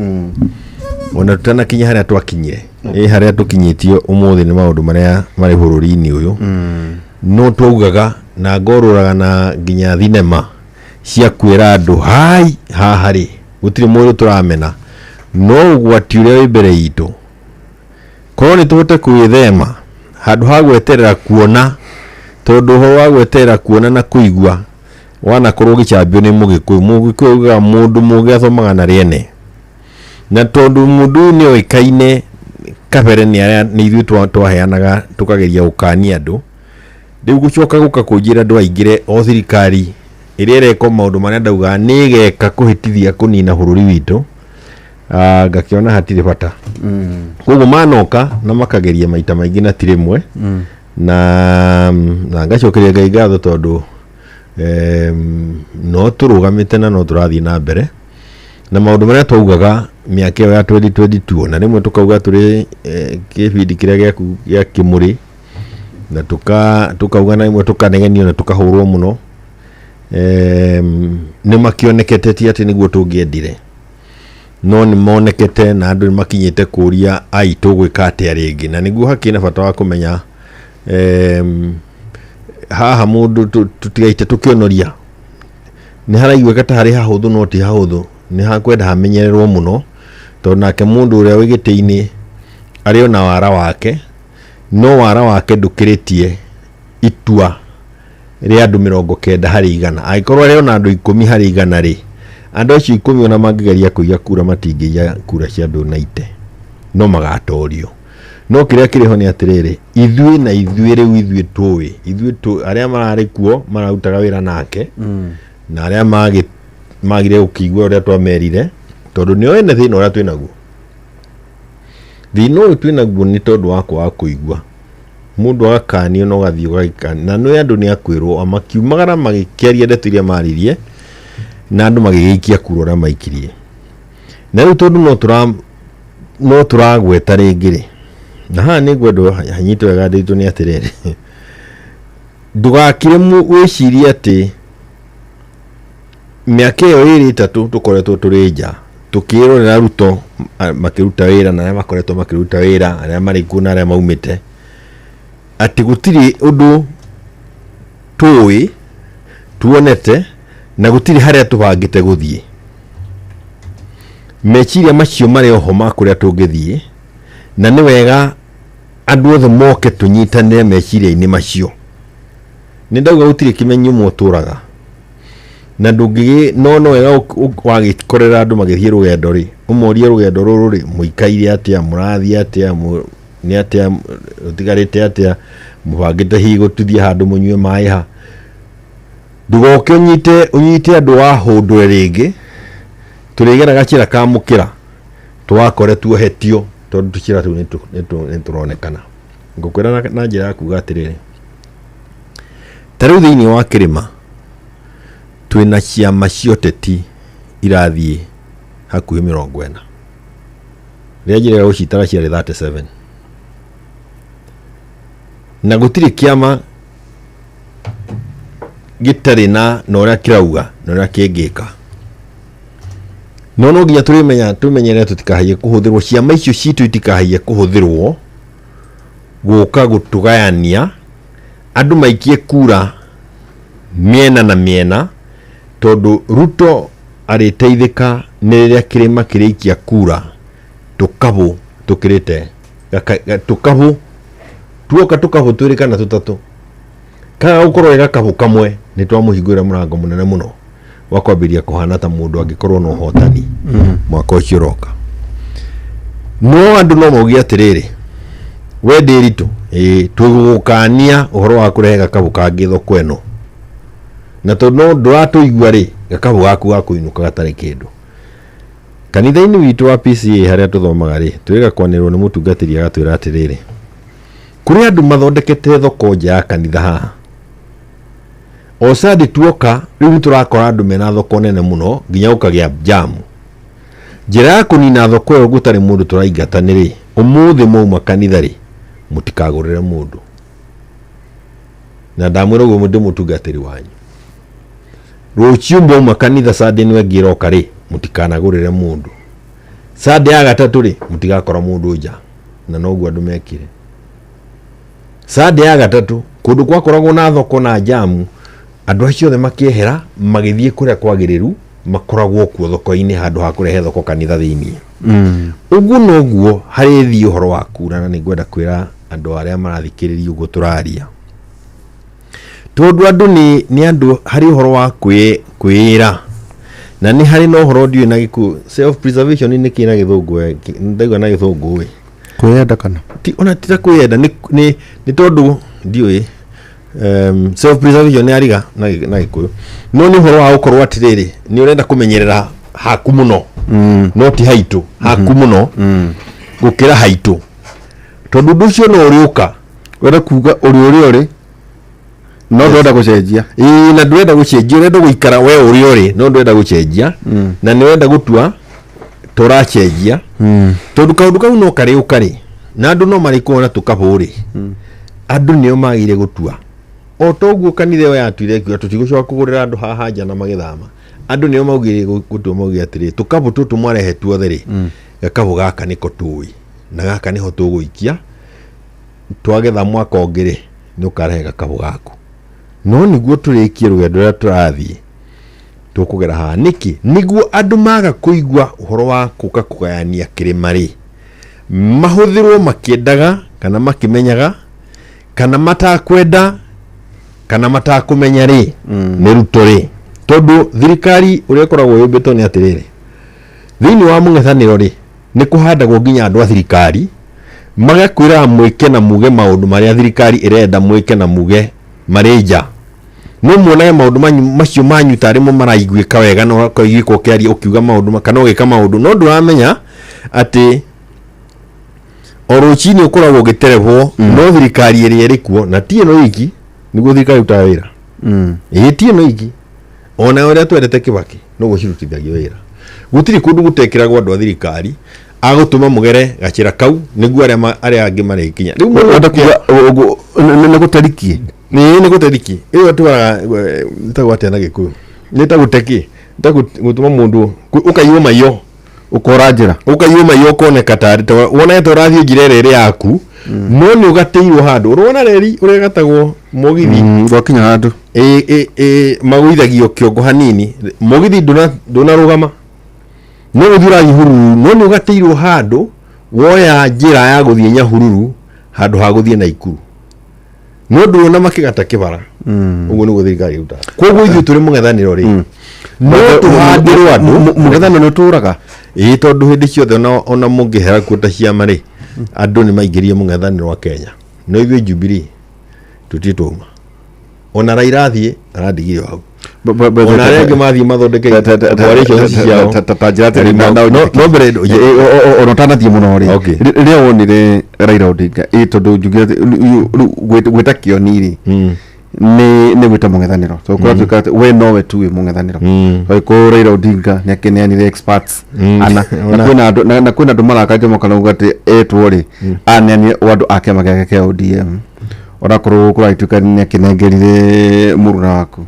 haria tukinyitio umuthi ni maundu maria mari bururi-ini uyu no twaugaga na ngoruraga na nginya thinema cia kwira andu hai haha ri gutiri mundu turamena no ugwati uria wi mbere itu korwo ni tuhote kwithema handu ha gweterera kuona tondu ho wa gweterera kuona na kuigua wanakorwo gicambio ni mugikuyu ga mundu mugi athomaga na riene na tondu mundu ni oikaine kabere ni ithu twaheanaga tukageria gukania andu riu gucoka guka kunjira andu aingire o thirikari iria ireko maundu maria ndauga ni geka kuhitithia kunina bururi witu ngakiona hatire bata koguo manoka na makageria maita maingi na tirimwe na ngacokeria Ngai ngatho tondu no turugamite na no turathie na mbere na maundu maria twaugaga miaka ya 2022 na rimwe tukauga turi kibindi kiria gia kimuri na tukauga na rimwe tukanegenio na tukahurwo muno ni makionekete ti ati niguo tungiendire no nĩ monekete na andũ nĩ makinyĩte kũria ai tũgwĩka atĩa rĩngĩ, na nĩguo hakĩna bata wa kũmenya haha mũndũ tũtigaite tũkĩonoria nĩ haraiguĩka ta harĩ hahũthũ no ti hahũthũ, nĩ hakwenda hamenyererwo mũno, tondũ nake mũndũ ũrĩa wĩ gĩtĩ-inĩ arĩ ona wara wake, no wara wake ndũkĩrĩtie itua rĩa andũ 90 harĩ 100. Angĩkorwo arĩ ona andũ 10 harĩ 100 rĩ, andũ acio 10 ona mangĩgeria kũiga kura matingĩiya kura cia andũ 90, no magatorio. No kĩrĩa kĩrĩho nĩ atĩrĩrĩ, ithuĩ na ithuĩ rĩu ithuĩ tũĩ, arĩa mararĩ kuo mararutaga wĩra nake na arĩa magire gũkĩigua ũrĩa twamerire, tondũ nĩo ene thĩna ũrĩa twĩnaguo. Thĩna ũyũ twĩnaguo nĩ tondũ wa kwaga kũigua. Mũndũ agakanio no gathiĩ ũgagĩkania, na nĩ andũ nĩ akwĩrwo makiumagara magĩkĩaria ndeto iria maririe na andũ magĩgĩikia kura ũrĩa maikirie. Na rĩu tondũ no tũragweta rĩngĩ rĩ, na haha nĩ ngwenda hanyitwo wega ndĩtwo nĩ atĩrĩrĩ, ndũgakire wĩcirie atĩ mĩaka ĩyo 2-3 tũkoretwo tũrĩ nja tũkĩrorera Ruto makĩruta wĩra na arĩa makoretwo makĩruta wĩra, arĩa marĩ kuo na arĩa maumĩte, atĩ gũtirĩ ũndũ tũĩ tuonete na gũtirĩ harĩa tũbangĩte gũthiĩ. Meciria macio marĩ oho ma kũrĩa tũngĩthiĩ, na nĩ wega andũ othe moke tũnyitanĩre meciria-inĩ macio. Nĩ ndauga gũtirĩ kĩmenyi ũmwe ũtũraga, na ndũngĩgĩ no wega wagĩkorera andũ magĩthiĩ rũgendo rĩ, ũmorie rũgendo rũrũ rĩ, mũikaire atĩa, mũrathiĩ atĩa, nĩ atĩa, ũtigarĩte atĩa, mũbangĩte hihi gũtũthiĩ handũ mũnyue maĩ ha. Ndũgoke ũnyite andũ wa hũndwe rĩngĩ, tũrĩgera gacĩra ka mũkĩra twakore tuohetio, tondũ tũcĩra tũu nĩ tũronekana. Ngũkwĩra na njĩra ya kuga atĩrĩrĩ, ta rĩu thĩinĩ wa kĩrĩma twĩna ciama cia ũteti irathiĩ hakuhĩ 40, rĩrĩa njĩrĩga gũcitara ciarĩ 37, na gũtirĩ kĩama gĩtarĩ na ũrĩa kĩrauga na ũrĩa kĩngĩka. No nginya tũmenyerere tũtikahaie kũhũthĩrwo, ciama icio citũ itikahaie kũhũthĩrwo gũka gũtũgayania, andũ maikie kura mĩena na mĩena, tondũ Ruto arĩteithĩka nĩ rĩrĩa kĩrĩma kĩrĩikia kura tũkabũ tũkĩrĩte tũkabũ tuoka tũkabũ twĩrĩ kana tũtatũ, kana gũkorwo gakabũ kamwe nĩ twamũhingũrĩra mũrango mũnene mũno wa kwambĩrĩria kũhana ta mũndũ angĩkorwo na ũhotani mwaka ũcio ũroka. No andũ no mauge atĩrĩrĩ, we Ndĩritũ, tũgũkania ũhoro wa kũrehe gakabũ kangĩ thoko ĩno, na tondũ ndũratũigua rĩ, gakabũ gaku gakũinũka gatarĩ kĩndũ. Kanitha-inĩ witũ wa PCA harĩa tũthomaga rĩ, twĩgakwanĩrwo nĩ mũtungatĩri agatwĩra atĩrĩrĩ, kũrĩ andũ mathondekete thoko nja ya kanitha haha, o Sunday tuoka rĩu tũrakora andũ mena thoko nene mũno nginya gũkagĩa jamu. Njĩra ya kũnina thoko ĩyo gũtarĩ mũndũ tũraingata nĩ rĩ, ũmũthĩ mauma kanitha rĩ, mũtikagũrĩre mũndũ. Na ndamwĩra ũguo ndĩ mũtungatĩri wanyu, rũciũ mauma kanitha Sunday nĩ wengĩ roka rĩ, mũtikanagũrĩre mũndũ. Sunday ya gatatũ rĩ, mũtigakora mũndũ nja, na noguo andũ mekire. Sunday ya gatatũ kũndũ kwakoragwo na thoko na jamu, andũ acio othe makĩehera magĩthiĩ kũrĩa kwagĩrĩru, makoragwo kuo thoko-inĩ handũ ha kũrehe thoko kanitha thĩinĩ. Ũguo noguo harĩ thiĩ ũhoro wa kura, na nĩngwenda kwĩra andũ arĩa marathikĩrĩria ũguo tũraria, tondũ andũ nĩ andũ harĩ ũhoro wa kwĩĩra, na nĩ harĩ na ũhoro ndiũĩ na gĩkũyũ, self preservation nĩ kĩ na gĩthũngũ, ndauga na gĩthũngũ ĩ, kwĩenda kana ona ti ta kwĩenda, nĩ tondũ ndiũĩ self preservation nĩ ariga na gĩkũyũ, no nĩ ũhoro wa gũkorwo atĩrĩrĩ, nĩ ũrenda kũmenyerera haku mũno, no ti haitũ, haku mũno gũkĩra haitũ, tondũ ũndũ ũcio no ũrĩũka wenda kuga ũrĩ ũrĩ no ndwenda gũcenjia. Na ndwenda gũcenjia, ũrenda gũikara we ũrĩ ũrĩ, no ndwenda gũcenjia, na nĩ wenda gũtua tũracenjia, tondũ kaũndũ kau no karĩũka rĩ, na andũ no marĩkuo na tũkabũ rĩ, andũ nĩo magĩrĩire gũtua. O toguo kanitha ĩyo yatuire kiuga tũtigũcoka kũgũrĩra andũ haha nja na magĩthama, andu nio maugire gutu maugi atiri tukabu tutu mwarehe tuothe ri gakabu gaka niko tui na gaka niho tuguikia twagetha mwaka ongire ni ukarehe gakabu gaku no niguo turikie rugendo rwa turathie tukugera ha niki niguo andu maga kuigwa uhoro wa kuka kugayania kirima ri mahuthirwo makiendaga kana makimenyaga kana matakwenda kana matakumenya ri ni ruto ri tondu thirikari uria koragwo yumbitwo ni atiriri thiini wa mung'ethaniro ri ni kuhandagwo nginya andu a thirikari magakwira mwike na muge maundu maria thirikari irenda mwike na muge marija no muonage maundu macio manyu tari mo maraiguika wega no koigiko kiari ukiuga maundu kana ugika maundu no nduramenya ati orochini ukoragwo giterehwo no thirikari iria irikuo na tie no iki niguo thirikari utawira tie no iki ona uria twendete Kibaki no gucirutithagio wira gutiri kundu gutekiragwo andu a thirikari agutuma mugere gachira kau niguo aria angi marikinya riu watakuga ne gutarikie ni gutarikie iyo atwara ntagwate na gikuyu ni taguteki gutuma mundu ukaiyo mayo ukorajira ukaiyo mayo kone katari wona etorathie njire iri yaku no ni ugateirwo handu urona reri uria gatagwo mugithi gwakinya handu maguithagio kiongo hanini mugithi nduna rugama no uthira Nyahururu no ni ugateirwo handu woya njira ya guthie Nyahururu handu ha guthie Naikuru no ndurona makigata kibara uguo niguo thirikari uta koguo ithu turi mung'ethaniro ri no tuhandirwo andu mung'ethaniro ni turaga tondu hindi ciothe ona mungihera kuota ciama ri andu ni maingirie mung'ethaniro wa Kenya no ithuĩ Jubilee tutituma ona Raila athie aradigire hau ona rege mathie mathondeke coalition ciao tatajirate no mbere ona tanathie muno ri riria wonire Raila Odinga tondu njugire gwita kioniri ni gwita mung'ethaniro so kwa tukate we nowe tu mung'ethaniro ko Raila Odinga ni akeneanire experts ana na kwina andu marakaje mokana ugate etwo ri aneani wandu ake mageke ODM orakorwo kuraituka ni akenengerire muruna waku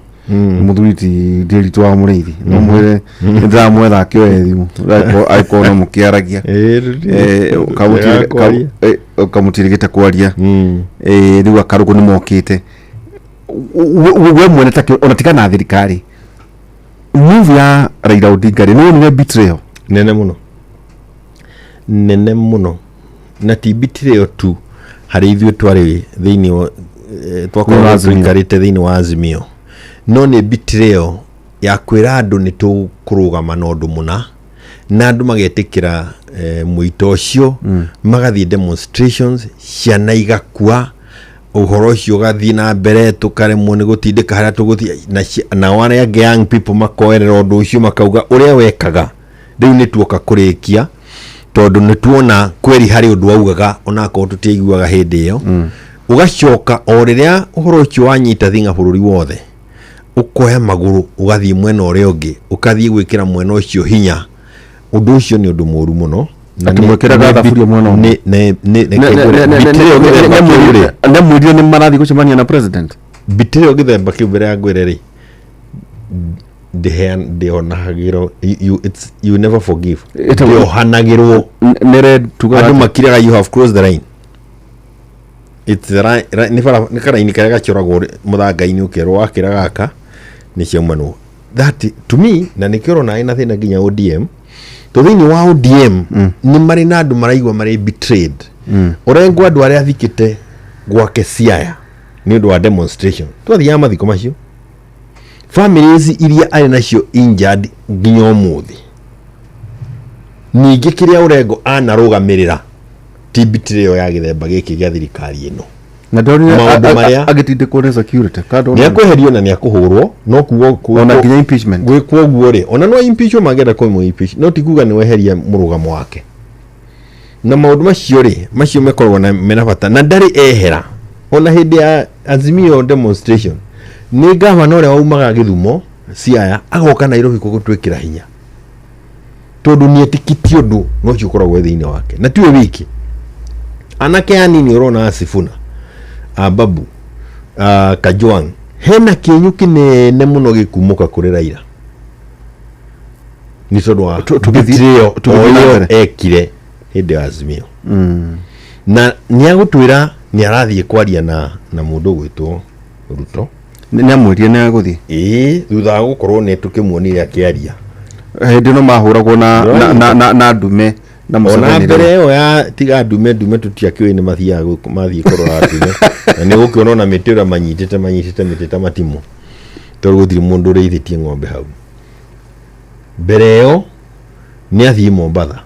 muthuriti ndiritu wa murithi no mwire ndra mwetha kioe thimu aiko no mukiaragia ukamutirigite kwaria riu akarugo ni mokite we mwene take onatika na thirikari move ya Raila Odinga no ni betrayal nene muno na ti betrayal tu hari ithuĩ twari thiini twakorwo tũikarĩte thiini wa Azimio no nĩ betrayal ya kwĩra andũ nĩ tũkũrũgama na ũndũ mũna na andũ magetĩkĩra mũito ũcio magathiĩ demonstrations ciana igakua uhoro ũcio ũgathiĩ na mbere tũkaremwo nĩ gũtindĩka harĩa tũgũthiĩ na wale angĩ young people makoerera ũndũ ũcio makauga ũrĩa wekaga rĩu nĩ tuoka kũrĩkia tondu nĩ tuona kweri hari ũndũ augaga onakorwo tũtiaiguaga hĩndĩ ĩyo ugacoka o rĩrĩa ũhoro ũcio wanyita thing'a bũrũri wothe ukoya magũrũ ugathiĩ mwena ũrĩa ũngĩ ukathiĩ gwĩkĩra mwena ũcio hinya ũndũ ũcio nĩ ũndũ mũru mũno na tumwekeraga thaburia mwana nĩ mwĩrire nĩ marathi gũcemania na president bitirĩ gĩthemba kĩu mbere ya ngwĩre rĩ ndĩonagĩrwo you never forgive ndĩohanagĩrwo andũ makiraga you have crossed the line it's the right nĩ karaini karĩa gacoragwo mũthanga-inĩ ũkerwo wakĩra gaka nĩ ciaumanwo that to me na nĩkĩo ũrona ĩna thĩna nginya ODM to thĩinĩ wa ODM nĩ marĩ na andũ maraigua marĩ betrayed ũrengwo andũ arĩa athikĩte gwake Siaya nĩ ũndũ wa demonstration twathiaga mathiko macio families iria arĩ nacio injured nginya ũmũthĩ ningĩ kĩrĩa ũrengo anarũgamĩrĩra ti betrayal ya gĩthemba gĩkĩ gĩa thirikari ĩno na ndonire agitindĩkwo nĩ security nĩ akweherio na nĩ akũhũrwo no kuo ona nginya impeachment gwĩkwo ũguo rĩ ona no impeachment mangĩenda kũimwo impeach no ti kuga nĩ weheria mũrũgamo wake na maũndũ macio rĩ macio makoragwo na mena bata na ndarĩ ehera ona hĩndĩ ya Azimio demonstration nĩ gavana ũrĩa waumaga Gĩthumo Siaya agoka Nairobi gũtwĩkĩra hinya tondu nĩ etĩkĩtie ũndũ no ũcio ũkoragwo thĩinĩ wake na tiwe wiki anake anini ũrona Sifuna Babu Kajwang hena kĩenyũ kĩnene mũno gĩkumũka kũrĩ Raila ni tondu wa tugithio ekire hindi ya Azimio na ni agutwira ni arathie kwaria na mundu gwitwo Ruto ni amwirie na guthi thutha gukorwo ne tukimuonire akiaria hindi no mahuragwo na ndume na ona mbere yo ya tiga ndume tutiakiwe ni mathia korora ndume na ni gukiona na mitira manyitite mitita matimu tondu gutiri mundu reithitie ng'ombe hau mbere yo ni athii Mombatha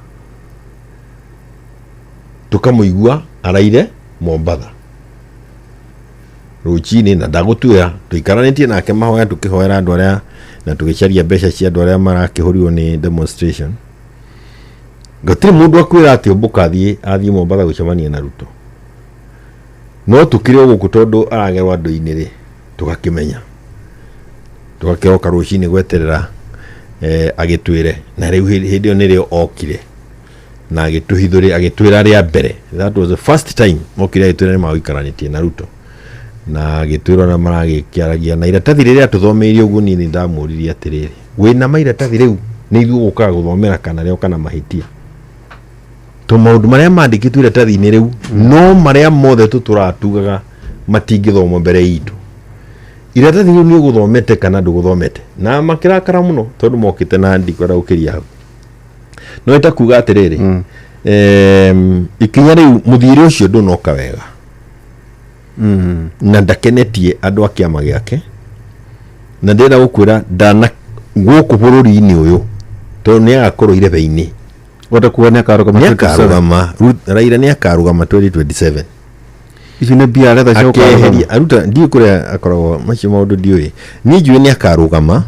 tukamuigua araire Mombatha ruchini na ndagutwira tuikaranitie nake mahoya tukihoera andu aria na tugicaria mbeca cia andu aria marakihurio ni demonstration gatiri mundu akwira ati ombuka athii Mombatha gucemania na Ruto no tukire guku tondu aragerwa ndu-ini ri tugakimenya tugakeroka ruchini gweterera agitwire na riu hindi yo nirio okire na agituhithuri agitwira ria mbere. That was the first time okire agitwira ni mauikaranitie na Ruto na agitwira na maragikiaragia na iratathi riria tuthomeirie uguo ni ndamuririe atiriri wina mairatathi riu ni ithu gukaga guthomera kana rio kana mahitia to maundu maria mandikitwe iratathi-ini riu no maria mothe tuturatugaga matingithomwo mbere itu iratathi riu ni uguthomete kana nduguthomete na makirakara muno tondu mokite na ndiko raukiria hau no itakuga atiriri ikinya riu muthiri ucio ndunoka wega na ndakenetie andu akiama giake na ndenda gukwira ndana guku bururi-ini uyu tondu ni agakorwo irebe-ini watakuwa ni akarugama Raila ni akarugama 2027 ici ni bia retha cio akeheria aruta ndi kuria akoragwo macio maundu ndiui ni njui ni akarugama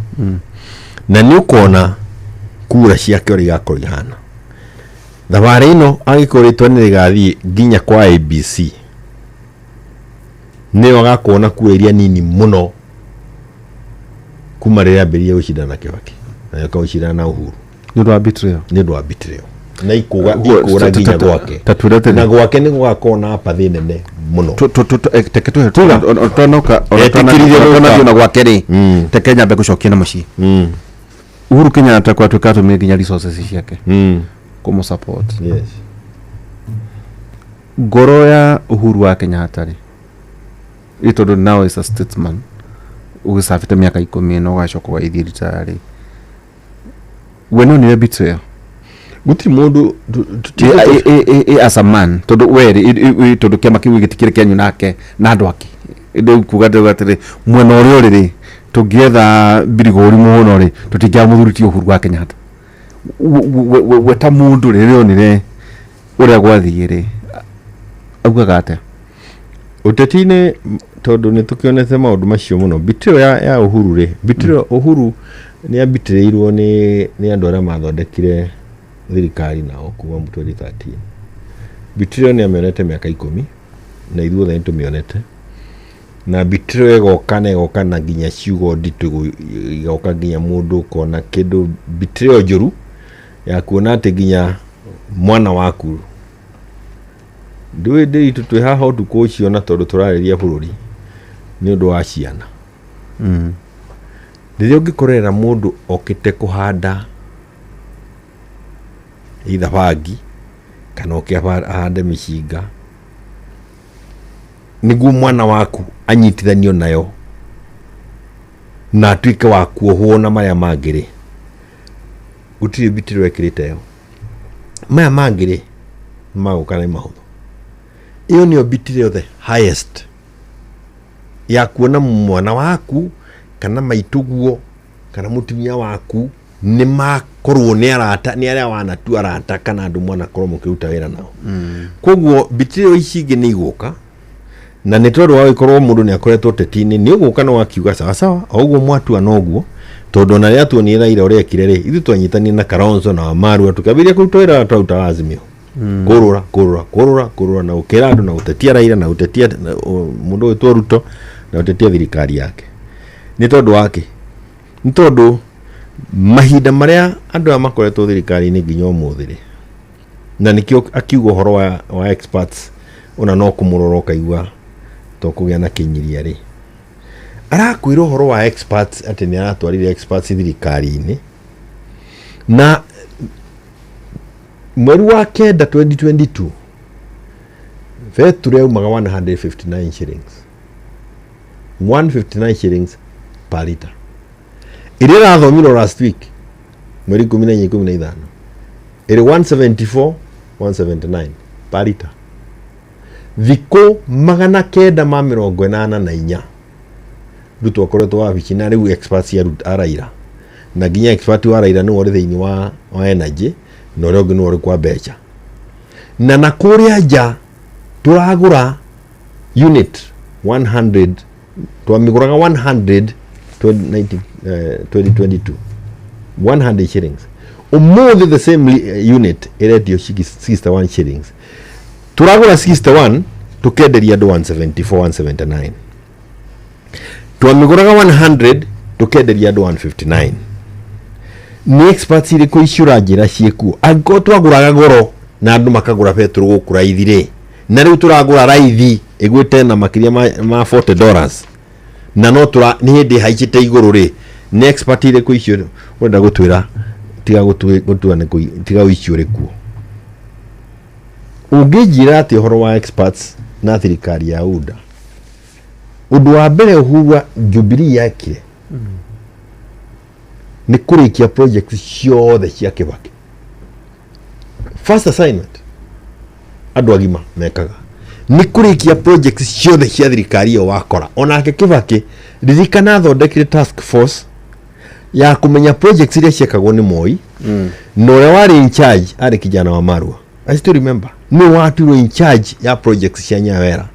na ni ukona kura ciake uri gakorwo ihana thabari ino agikoritwo ni rigathie nginya kwa ABC ni wagakuona kura iria nini muno kuma riria ambirie gucindana Kibaki na akaucindana na Uhuru ni ndo betrayal na ikuga nginya gwake na gwake ni gwakona pathi nene muno teke tonoka ona gwake ri teke nyambe gucokia na mucii Uhuru Kenyatta kwa tukatumia nginya resources ciake kumu support yes ngoro ya Uhuru wa Kenyatta ri itondo now is a statesman ugisafite miaka 10 no gacoka wa ithiri tayari weno ni betrayal guti mundu as a man tondu weri tondu kiama kiu gitikire kenyu nake na andu aki ndu kuga ndugatire mwena uria uriri tungietha birigori muno ri tutingia muthuriti Uhuru wa Kenyatta weta mundu riri onire uria gwathie ri augaga ate uteti-ini tondu ni tukionete maundu macio muno bitiro ya Uhuru ri bitiro Uhuru ni abitireirwo ni andu aria mathondekire thirikari nao kuma 2013 bitiro ni amerete miaka 10 na ithuothe nitumionete na bitiro egoka na nginya ciugo nditu igoka nginya mundu kona kindu bitiro njuru ya kuona ati nginya mwana waku ndui itu twi haha utuku ucio na tondu turariria bururi ni undu wa ciana riria ungikorera mundu okite kuhanda itha bangi kana ukihande micinga niguo mwana waku anyitithanio nayo na atuike wa kuohwo na maya mangiri gutiri bitiro ekirite yo maya mangiri magukana mahutho iyo ni bitiro the highest ya kuona mwana waku kana maituguo kana mutumia waku ni makorwo ni arata ni aria wana tu arata kana andu mwana korwo mukiruta wira nao koguo bitiro ici ingi ni iguka na ni tondu wa ikorwo mundu ni akoretwo teti-ini ni uguka no akiuga sawa sawa oguo mwatua noguo tondu na ria tuonire Raila uria ekire ri ithu twanyitani na Kalonzo na Wamaru tukabiria kuruta wira twauta Azimio kurura na ukira andu na utetia Raila na utetia mundu witwo Ruto na utetia thirikari yake ni tondu wake ni tondu mahinda maria andu amakoretwo thirikari-ini nginya umuthiri na nikio akiuga horo wa experts ona no kumurora ukaigua to kugia na kinyiria ri arakwira horo wa experts ati ni aratwarire experts thirikari-ini na mweri wa kenda 2022 petrol yaumaga 159 shillings 159 shillings per liter. Ile rathomirwo last week mweri 14-15 ile 174 per liter. Thikũ 984 rutwo akoretwo wabici na rĩu experts ya Raila na nginya expert wa Raila nĩ wori thĩinĩ wa energy na ũrĩa ũngĩ nĩ wori kwa mbeca na kũrĩa nja tũragũra unit 100 twamĩgũraga 100 2022 100 shillings. Umuthi the same unit irendio 61 shillings. Turagura 61 tukenderia andu 174 179. Twamiguraga 100 tukenderia andu 159. Ni experts iri kuishura njira cieku. Angiko twaguraga goro na andu makagura petrol gukura ithire. Na riu turagura raithi igwite na makiria ma $40. Na no tura ni hindi haicite iguru ri. Ni expert iri kuishura wenda gutwira tiga gutuane tiga uiciure kuo. Ungijira ati horo wa experts na thirikari ya UDA undu wa mbere Uhuru Jubilee yake ni kurikia projects ciothe cia Kibaki. First assignment andu agima mekaga ni kurikia projects ciothe cia thirikari yo wakora. Onake Kibaki ririkana thondekire task force ya kumenya projects iria ciekagwo ni Moi no ũrĩa wari in charge ari kijana wa Marua. I still remember ni watu in charge ya projects cia Nyawera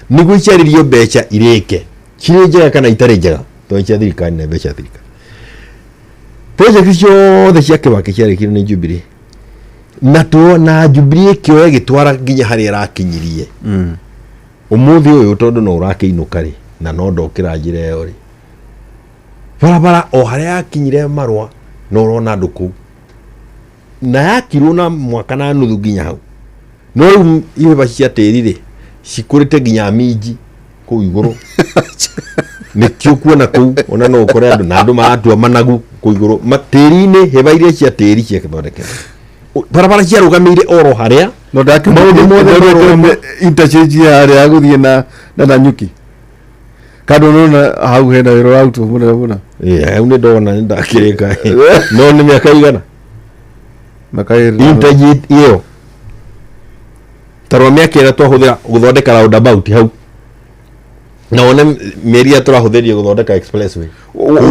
ni gwicaririo mbeca ireke kire njega kana itare njega to cia thirikari na mbeca thirikari. Projects ciothe cia Kibaki ciarĩkire ni Jubilee na Jubilee kĩoya gĩtwara nginya harĩa arakinyirie umuthi ũyũ tondu no ũrakĩinũka rĩ na no ndokĩra njĩra ĩyo rĩ barabara o harĩa yakinyire Marua no ũrona andũ kũu na yakirwo na mwaka na nuthu nginya hau no rĩu ihĩba cia tĩri rĩ cikũrĩte nginya minji kũu igũrũ nĩkĩo kuona kũu ona no ũkore andũ na andũ maratua managu kũu igũrũ matĩri-inĩ hĩba iria cia tĩri ciakĩthondekera barabara ciarũgamĩire oro harĩa no maũndũ mothe interchange ya harĩa gũthiĩ na Nanyuki kado nona hau hena wĩra wa auto mũna hau nĩ ndona nĩ ndakĩrĩka no nĩ mĩaka igana interchange iyo tarwa mĩaka ĩrĩa twahũthĩra gũthondeka roundabout hau na wone mĩeri ya tũrahũthĩrie gũthondeka expressway wa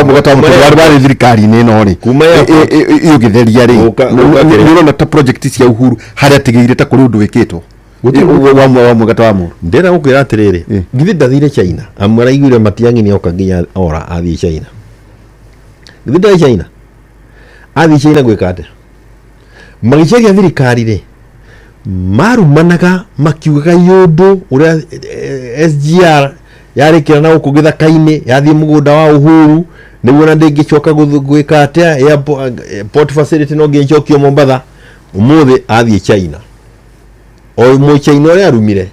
mũgata mũtũrĩ bari thirikari-inĩ ĩno rĩ kuma iyo gĩtheria rĩ nĩũrona ta project cia Uhuru harĩa tigĩire ta kũrĩ ũndũ wĩkĩtwo wa mũgata wa mũndũ ndĩra gũkwĩra atĩrĩrĩ githĩ ndathire China amwara igwire Matiang'i nĩ oka nginya ora athiĩ China githĩ ndathire China athiĩ China gwĩka atĩa magĩcaria thirikari rĩ marumanaga makiugaga yũndũ ũrĩa SGR yarĩkĩra na gũkũ gĩthaka-inĩ yathiĩ mũgũnda wa Uhuru nĩguo na ndĩngĩcoka gwĩka atĩa airport facility no ngĩcokio Mombasa ũmũthĩ athiĩ China o Mũchina ũrĩa arumire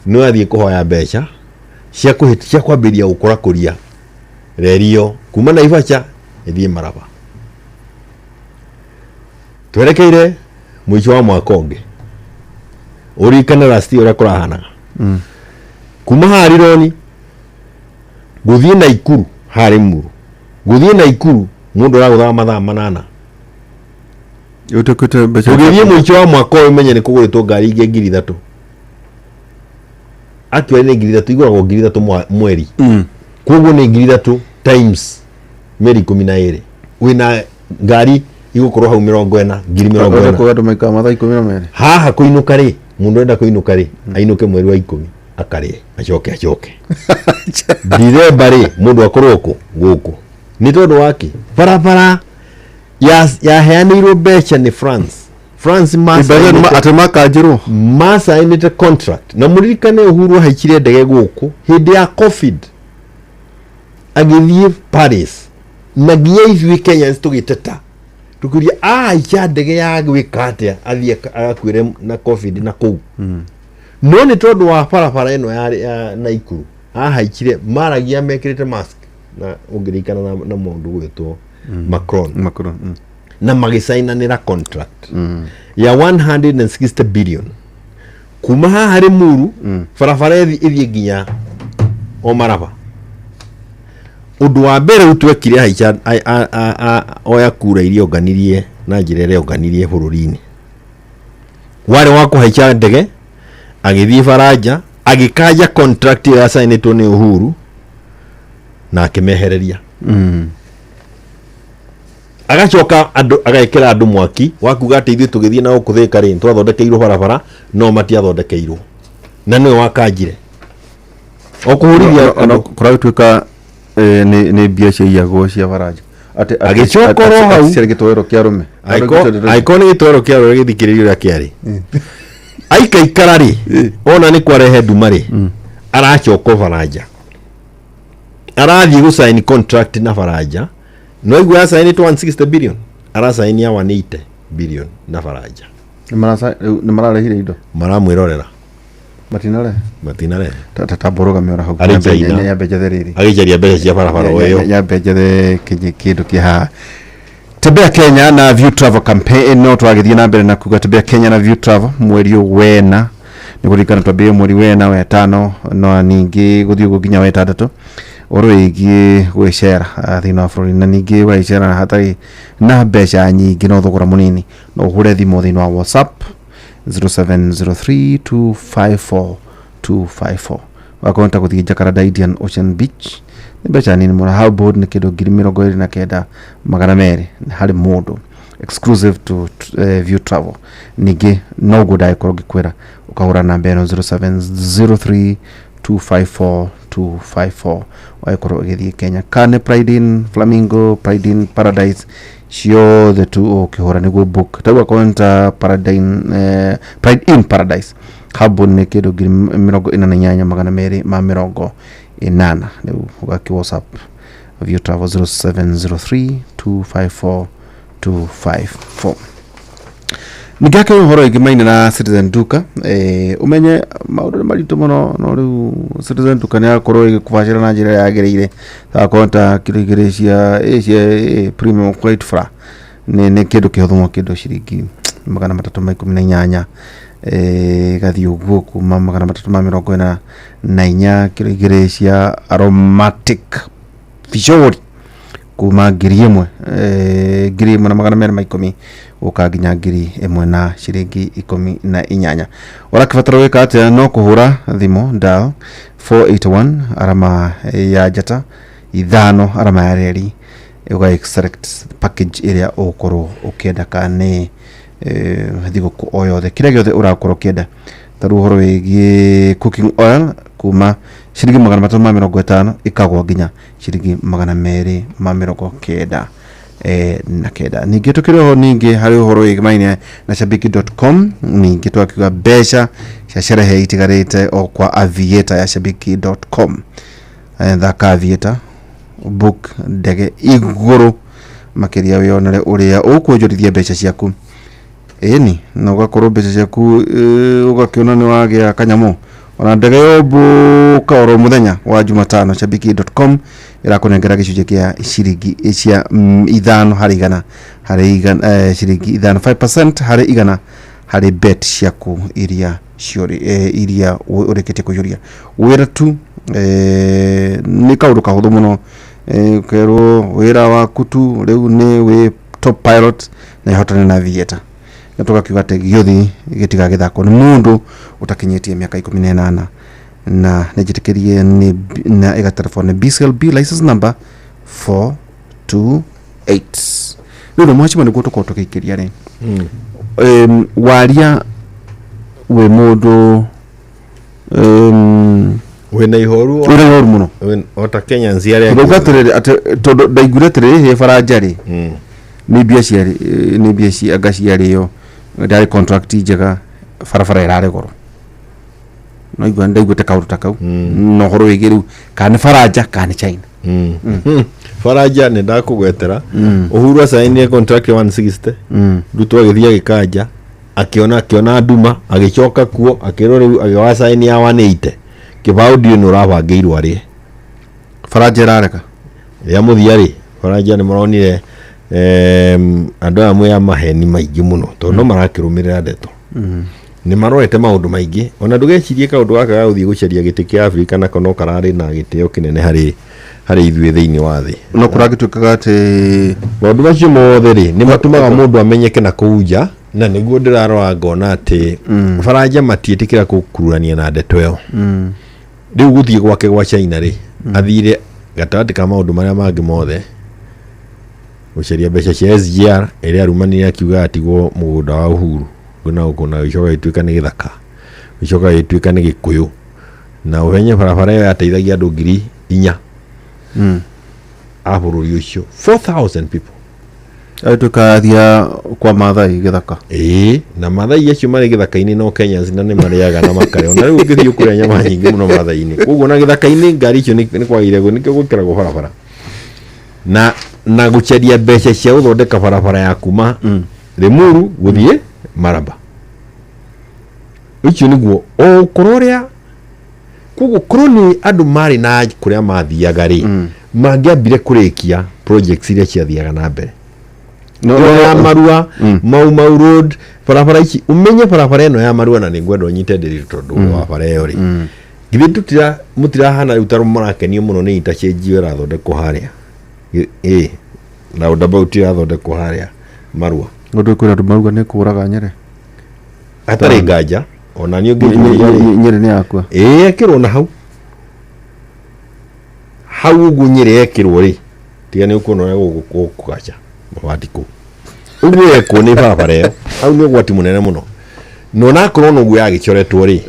no athiĩ kũhoya mbeca cia kwambĩria gũkũrakũria rerio kuma Naivasha ĩthiĩ Maraba. Twerekeire mũico wa mwaka ũngĩ ũrikana rasti ũrĩa kũrahanaga kuma Harironi gũthiĩ Naikuru harĩ Muru gũthiĩ Naikuru mũndũ aragũthaga mathaa 8 ũtukũte mbeca ũgĩthiĩ mũico wa mwaka ũyũ menye nĩ kũgũrĩtwo ngari ingĩ 3,000 akĩoya nĩ 3,000 igũragwo 3,000 mweri koguo nĩ 3,000 times mĩeri 12 wĩna ngari igũkorwo hau 40,000 20,000 andũ maikara mathaa 12 haha kũinũka rĩ mũndũ enda kũinũka rĩ ainũke mweri wa 10 akarĩe acoke Dithemba rĩ mũndũ akorwo gũkũ nĩ tondũ wake barabara yaheanĩirwo mbeca nĩ France makanjĩrwo masainĩte contract na mũririkane Uhuru haicire ndege gũkũ hĩndĩ ya COVID agĩthiĩ Paris na nginya ithuĩ Kenya tũgĩteta tukiria aicha ndege ya gwĩka atĩa athiĩ agakuĩre na COVID na kũu no nĩ tondũ wa barabara ĩno ya Naikuru haicire maragia mekĩrĩte mask na ũngĩrikana na mũndũ gwĩtwo Macron na magisainanira contract ya 160 billion kuma hari muru farafara ithie nginya Omaraba. Undu wa mbere utwekire haicha oya kura iria oganirie na njira iria oganirie bururi-ini wale wako haicha ndege agithie Faraja agikaja contract ya sainetwo ni Uhuru na akimehereria agacoka agekera andu mwaki wakuga ati ithuĩ tũgĩthiĩ na ũkũthĩka rĩ twathondekeirwo barabara no matiathondekeirwo na nĩwe wakanjire okũhũrithia kũragĩtuĩka nĩ mbia ciaiyagwo cia Faraja agĩcokorwo hau ciarĩ gĩtowero kĩa arũme aiko nĩ gĩtowero kĩa arũme gĩthikĩrĩrio ũrĩa kĩarĩ aikaikara rĩ ona nĩ kwarehe nduma rĩ aracoka Faraja arathiĩ gũsaini contract na Faraja no igwe ya saini 160 billion ara saini ya 180 billion na Faraja nĩ mararehire indo maramwĩrorera matinare tataboroga miora hau ya bejetheriri agijaria mbeca cia barabara oyo ya bejethe kindu kiha Tembea Kenya na View Travel campaign no twagithie na mbere na kuga Tembea Kenya na View Travel mweri wena ni kurikana twambie mweri wena wa 5 no ningi guthio gukinya wa 6 orwegi gwicera thina bũrũri na ningi waicera hatari na mbeca nyingi no thogora munini no hure thimo thina wa WhatsApp 0703254254 wakonta kuthie Jakarta Indian Ocean Beach mbeca nini mona how board ni kido 29 magana mere hari modo exclusive to View Travel nigi no goda ikoro gikwera ukahura namba 0703254254 waikoro githie Kenya Kane Pride in Flamingo Pride in Paradise sio the two ukihura niguo book tawa konta Pride in Paradise habo ni kido 28 magana mere ma mirongo inana ni ugaki WhatsApp View Travel 0703254254 nigake uhoro igimaine na Citizen Duka umenye maundu marito muno no riu Citizen Duka ni akorwo igikubashira na njira yagereire ta konta kirigirecia premium quite fra ni kindu kihuthumo kindu ciringi 318 gathi uguo kuma 344 kirigirecia aromatic visual kuma ngiri imwe na magana mere maikumi ukaginya ngiri imwe na ciringi 18 warakibatara weka atia no kuhura thimo dial 481 arama ya jata ithano arama ya reri uga extract package area okoro ukenda kane thiguku oyothe kira giothe urakoro kenda taru horo wigi cooking oil kuma ciringi 350 ikagwa nginya ciringi 290 na kenda ningi tukiriho ningi hari horo wigi maine na shabiki.com ningi twakiga besha cia sherehe itigarite o kwa aviator ya shabiki.com thaka aviator book ndege iguru makiria wionere uria ukunjurithia besha ciaku ni no gakorwo mbeca ciaku ugakiona ni wagia kanyamo ona ndege yobu kaoro muthenya wa Jumatano shabiki.com irakunengera gicunje kia ciringi cia 5 hari igana ciringi 5% hari igana hari bet ciaku iria ciori iria urekete kujuria wira tu ni kaundu kahuthu muno kero wira wa kutu riu ni we top pilot na ihotane na aviator natoka kiwate giothi gitiga githako ni mundu utakinyetie miaka 18 na nejitekerie ni na ega telefone BCLB license number 428 ndio mwachi mwe goto koto kikiria ni waria we mundu we na ihoru muno ota Kenya nziare ndogatere todo daiguretere he Faraja ri ni biaci agaciari yo ndari contract njega farafara irare goro no igwa ndaigute kaundu takau no horo wigiru kana Faraja kana China Faraja ni ndakugwetera Uhuru asaini contract 160 rutu agithia gikanja akiona nduma agicoka kuo akiro riu agiwasaini ya 180 kibao dio no rabangeirwo ari Faraja irareka ya muthia ri Faraja ni moronire andå amwe ya maheni maingĩ mũno tondũ no marakĩrũmĩrĩra ndeto nĩ marorete maũndũ maingĩ ona ndũgecirie kaũndũ gaka ga gũthiĩ gũcaria gĩtĩ kĩa Afrika nako no kararĩ na gĩtĩo kĩnene harĩ ithuĩ thĩinĩ wa thĩ no kũragĩtuĩkaga atĩ maũndũ macio mothe rĩ nĩ matũmaga mũndũ amenyeke na kũu nja na nĩguo ndĩrarora ngona atĩ Faranja matiĩtĩkĩra gũkurania na ndeto ĩyo rĩu gũthiĩ gwake gwa China rĩ athire gatagatĩ ka maũndũ marĩa mangĩ mothe gũcaria mbeca cia SGR ĩrĩa arumanire akiuga atigwo mũgũnda wa Uhuru na gũkona gĩcoka gĩtuĩka nĩ gĩthaka gĩcoka gĩtuĩka nĩ gĩkũyũ na ũhenye barabara ĩyo yateithagia andũ 4,000 a bũrũri ũcio 4,000 people tukathia kwa Maathai gĩthaka na Maathai acio marĩ gĩthaka-inĩ no Kenyans na nĩ marĩaga na makarĩa ona rĩu ũngĩthiĩ kũrĩa nyama nyingĩ mũno Maathai-inĩ koguo na gĩthaka-inĩ ngari icio nĩ kwagĩrĩire nĩkĩo gwĩkĩragwo barabara na gũcaria mbeca cia gũthondeka barabara ya kuma Limuru gũthiĩ Maraba icio nĩguo ũkorwo ũrĩa koguo korwo nĩ andũ marĩ na kũrĩa mathiaga rĩ mangĩambire kũrĩkia projects iria ciathiaga na mbere ya Marua Mau Road barabara ici umenye barabara ĩno ya Marua na nĩ ngwenda ũnyite ndĩrĩ tondũ wa bara ĩyo rĩ githĩ mũtirahana rĩu tarũ mũrakenio mũno nĩ interchange ĩrathondekwo harĩa roundabout ĩrathondekwo harĩa Marua ngũndũ kwĩra andũ maruga nĩ kũraga Nyere atarĩ nganja ona niĩ Nyere nĩ yakwa ekĩrwo na hau ũguo Nyere ekĩrwo rĩ tiga nĩ ũkuona ũrĩa gũkũgaca mabati kũu ũguo ekwo nĩ barabara ĩyo hau nĩ ũgwati mũnene mũno no nakorwo noguo yagĩcoretwo rĩ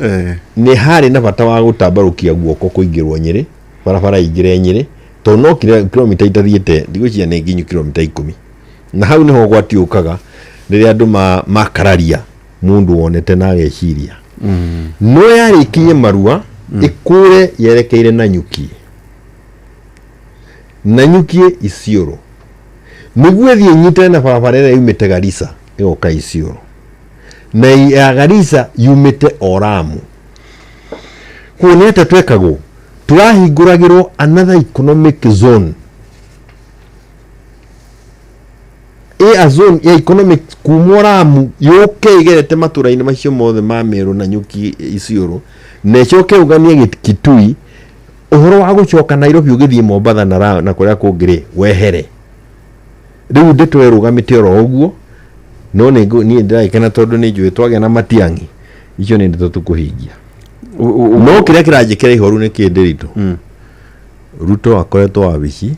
nĩ harĩ na bata wa gũtambarũkia guoko kũingĩrwo Nyeri barabara ingĩre Nyeri tondũ no kilomita itathiĩte ndigũciria nĩ nginyu kilomita 10 na hau nĩho ũgwati ũkaga rĩrĩa andũ makararia mundu wonete na ageciria no yarĩkinyie Marua ĩkũre yerekeire na nyukie Isiolo nĩguo thiĩ nyitane na barabara ĩrĩa yumĩte Garissa ĩgoka Isiolo na ya Garissa yumĩte Oramu kuonete twekagwo turahingũragĩrwo another economic zone a zone ya economic kuma Oramu yoke igerete matũra-inĩ macio mothe ma Meru na nyuki Isiolo na icoke uganie Kitui uhoro wa gucoka Nairobi ugithie Mombasa na kuria kungire wehere riu ndeto erugamite oro uguo no ni ndiraikana tondu ni njui twagĩa na Matiang'i icio ni ndeto tukuhingia no kiria kiranjikira ihoru ni kindirito Ruto akoretwo wabici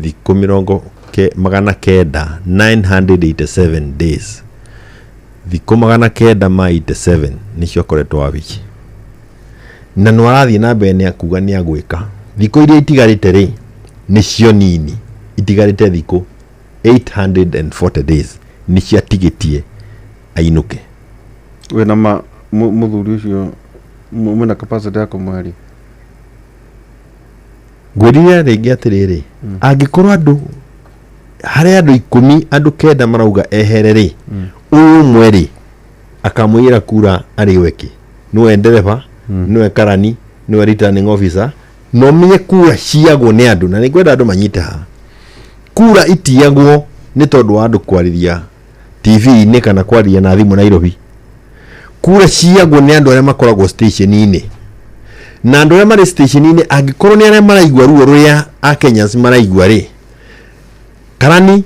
thikũ 987 days thikũ 987 nicio akoretwo wabici na no arathie na mbere ni akuga ni agwika thikũ iria itigarite ri nicio nini itigarite thikũ 840 days nicio atigitie ainuke wena muthuri ucio mwena capacity ya kumwari ngwĩrire rĩngĩ atĩrĩrĩ angĩkorwo andũ harĩ andũ 10 andũ 9 marauga ehere rĩ ũyũ mweri akamwĩra kura arĩ weki niwe ndereba niwe karani niwe returning officer no menye kura ciagwo nĩ andũ na nĩngwenda andũ manyite ha kura itiagwo nĩ tondũ wa andũ kwarĩria TV-inĩ kana kwarĩria na thimũ Nairobi kura ciagwo nĩ andũ arĩa makoragwo station-inĩ na andũ arĩa marĩ station-inĩ angĩkorwo nĩ arĩa maraigua ruo rũrĩa a Kenyans maraigua rĩ karani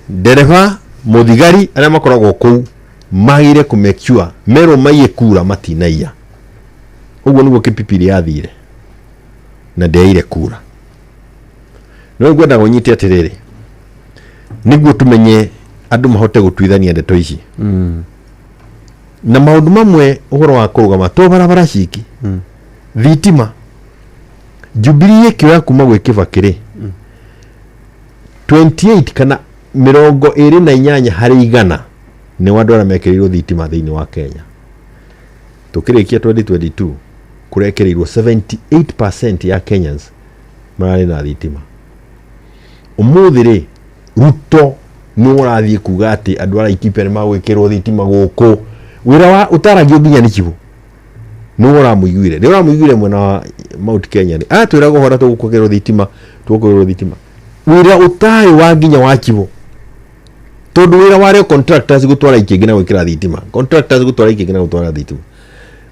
ndereba muthigari arĩa makoragwo kũu magire kũ make sure Meru maiye kura matinaiya ũguo nĩguo Kipipiri yathire na ndeire kura no ngwenda gũnyite atĩrĩrĩ nĩguo tumenye andũ mahote gũtuithania ndeto ici na maũndũ mamwe ũhoro wa kũrũgama to barabara ciki thitima Jubilee kĩoya kuma gwĩ Kibaki 28 kana 28 harĩ igana nĩ andũ arĩa mekĩrĩirwo thitima thĩinĩ wa Kenya tukĩrĩkia 2022 kurekereirwo 78% ya Kenyans mararĩ na thitima umuthi rĩ Ruto nĩ ũrathiĩ kuga atĩ andũ arĩa Laikipia nĩ magwĩkĩrwo thitima gũkũ wĩra wa ũtaragio nginya nĩ kibo nĩ ũramũiguire mwena wa Mount Kenya nĩ twĩragwo hora tũgũkĩrwo thitima wĩra ũtarĩ wa nginya wa kibo tondu wira wario contractors gutwara ikingi na gwikira thitima contractors gutwara ikingi na gutwara thitima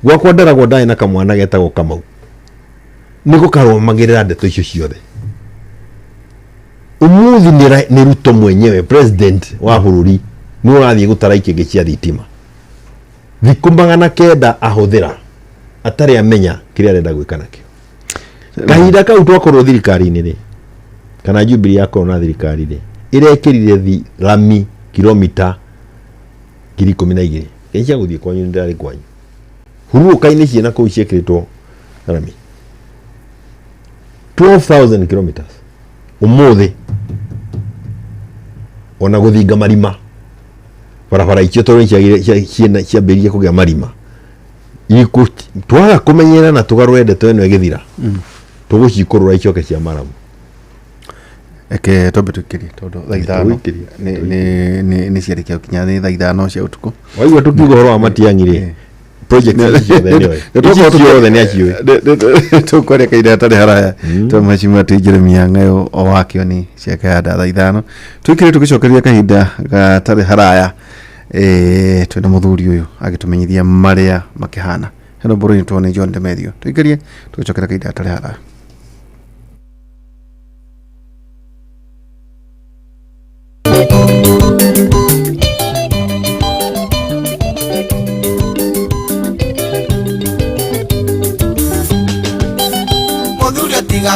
gwakwa ndaragwo ndae na kamwana getagwo Kamau niko karomagirira ndeto icio ciothe umuthi ni Ruto mwenyewe president wa bururi ni urathie gutara ikingi cia thitima thikumagana kenda ahuthira atari amenya kiria arenda gwika nakio kahinda kau twakorwo thirikari-inĩ rĩ kana Jubilee yakorwo na thirikari rĩ irekirire lami kilomita 12,000 kenja guthie kwanyu ndari kwanyu huruka-inĩ ciena kuu ciekĩrĩtwo lami 12,000 kilometers umuthi ona guthinga marima barabara icio toro ciambĩrĩrie kũgĩa marima twaga kũmenyera na tugarũre ndeto ĩno ĩgĩthira tũgũcikorora icoke cia maramu eke tobe tukirie tondu thaa ithano ni ciarĩkia gũkinya thaa ithano cia ũtukũ waigua tukiuga ũhoro wa Matiang'i rĩ project ciothe nĩ aciũĩ tũkwaria kahinda gatarĩ haraya tũmacimua tĩ Jeremia Ng'ayo o wakĩo nĩ ciake ya thaa ithano twĩkĩrĩ tũgĩcokeria kahinda gatarĩ haraya twĩna mũthuri ũyũ agĩtũmenyithia marĩa makĩhana heno bũrũri tuone John Demethio twĩkĩrie tũgĩcokeria kahinda gatarĩ haraya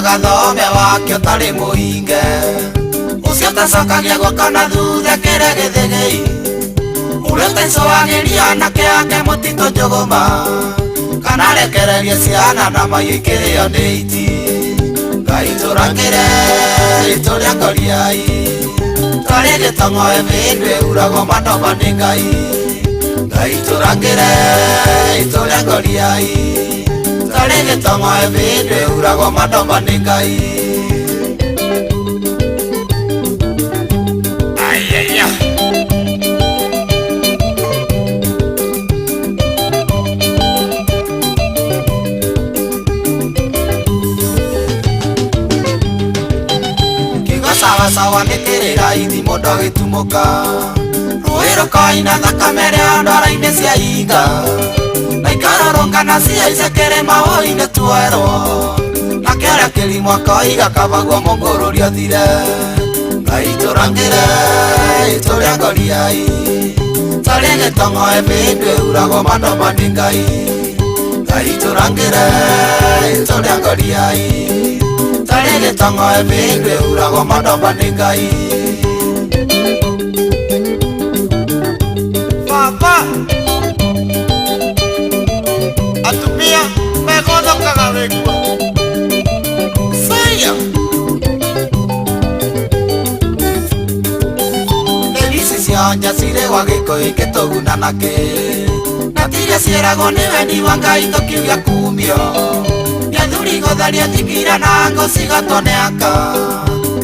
gathome wakio tari muhinge ucio tacokagia gwakana thutha kĩrĩa gĩthĩgĩ ũrĩa taicũagĩria anake ake mũtitũ njũgũma kana rekererie ciana na mahiũ ikĩrĩo nĩ iti Ngai tũrangĩre itũrĩa ngoriai twarĩ gĩtong'oe mĩndũ ĩuragwo manoma nĩ Ngai Ngai tũrangĩre itũrĩa ngoriai twarĩ gĩtong'oe mĩndũ ĩuragwo manoma nĩ Ngai sawa nikirira ithimo ndagitumuka rũĩ rũkoina thakame rĩa ndwara-inĩ cia inga na ikarorongana ciaice kĩrĩma hũĩ-inĩ twerwo na kĩarĩa kĩrimũ koiga kabagwo mũngũrũrio thire Ngai tũrangĩre itũrĩa ngoriai tarĩ gĩtong'oe mĩndũ ĩuragwo manoma nĩ Ngai Ngai tũrangĩre itũrĩa ngoriai tarĩ gĩtong'oe mĩndũ ĩuragwo manoma nĩ Ngai Baba atumia megothokaga wĩkua Saya Nĩgĩci cia nja cirĩgwa gĩkũyũ gĩtũguna nakĩ na tiria ciĩragwo nĩ wendi wa Ngai tũkiuga kumio Nĩathuri gũtharia thingira na ngũci gatoneaka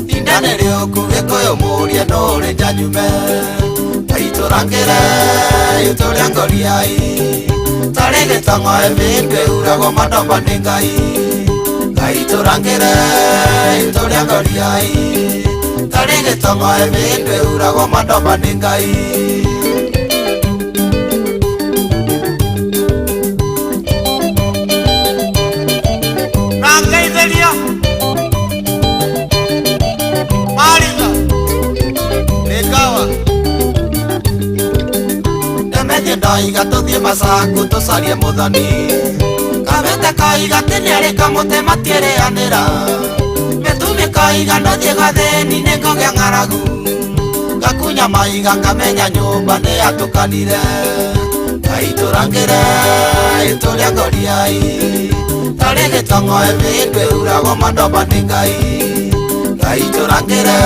Indane rĩũku gĩkũyũ mũria ndũrĩ njanyume Ngai tũrangĩre itũrĩa ngoriai tarĩ gĩtong'oe mĩndũ ĩuragwo manoma nĩ Ngai Ngai tũrangĩre itũrĩa ngoriai tarĩ gĩtong'oe mĩndũ ĩuragwo manoma nĩ Ngai Ndaiga tũthiĩ macaku tũcarie mũthoni Kabete koiga atĩ nĩarĩ kamũtĩ matiĩrĩanĩra Mĩtumi koiga ndũthiĩ gathĩni nĩngũgĩa ng'aragu Gakunya maiga ngamenya nyũmba nĩyatũkanire Ngai tũrangĩre itũrĩa ngoriai tarĩ gĩtong'oe mĩndũ ĩuragwo manoma nĩ Ngai Ngai tũrangĩre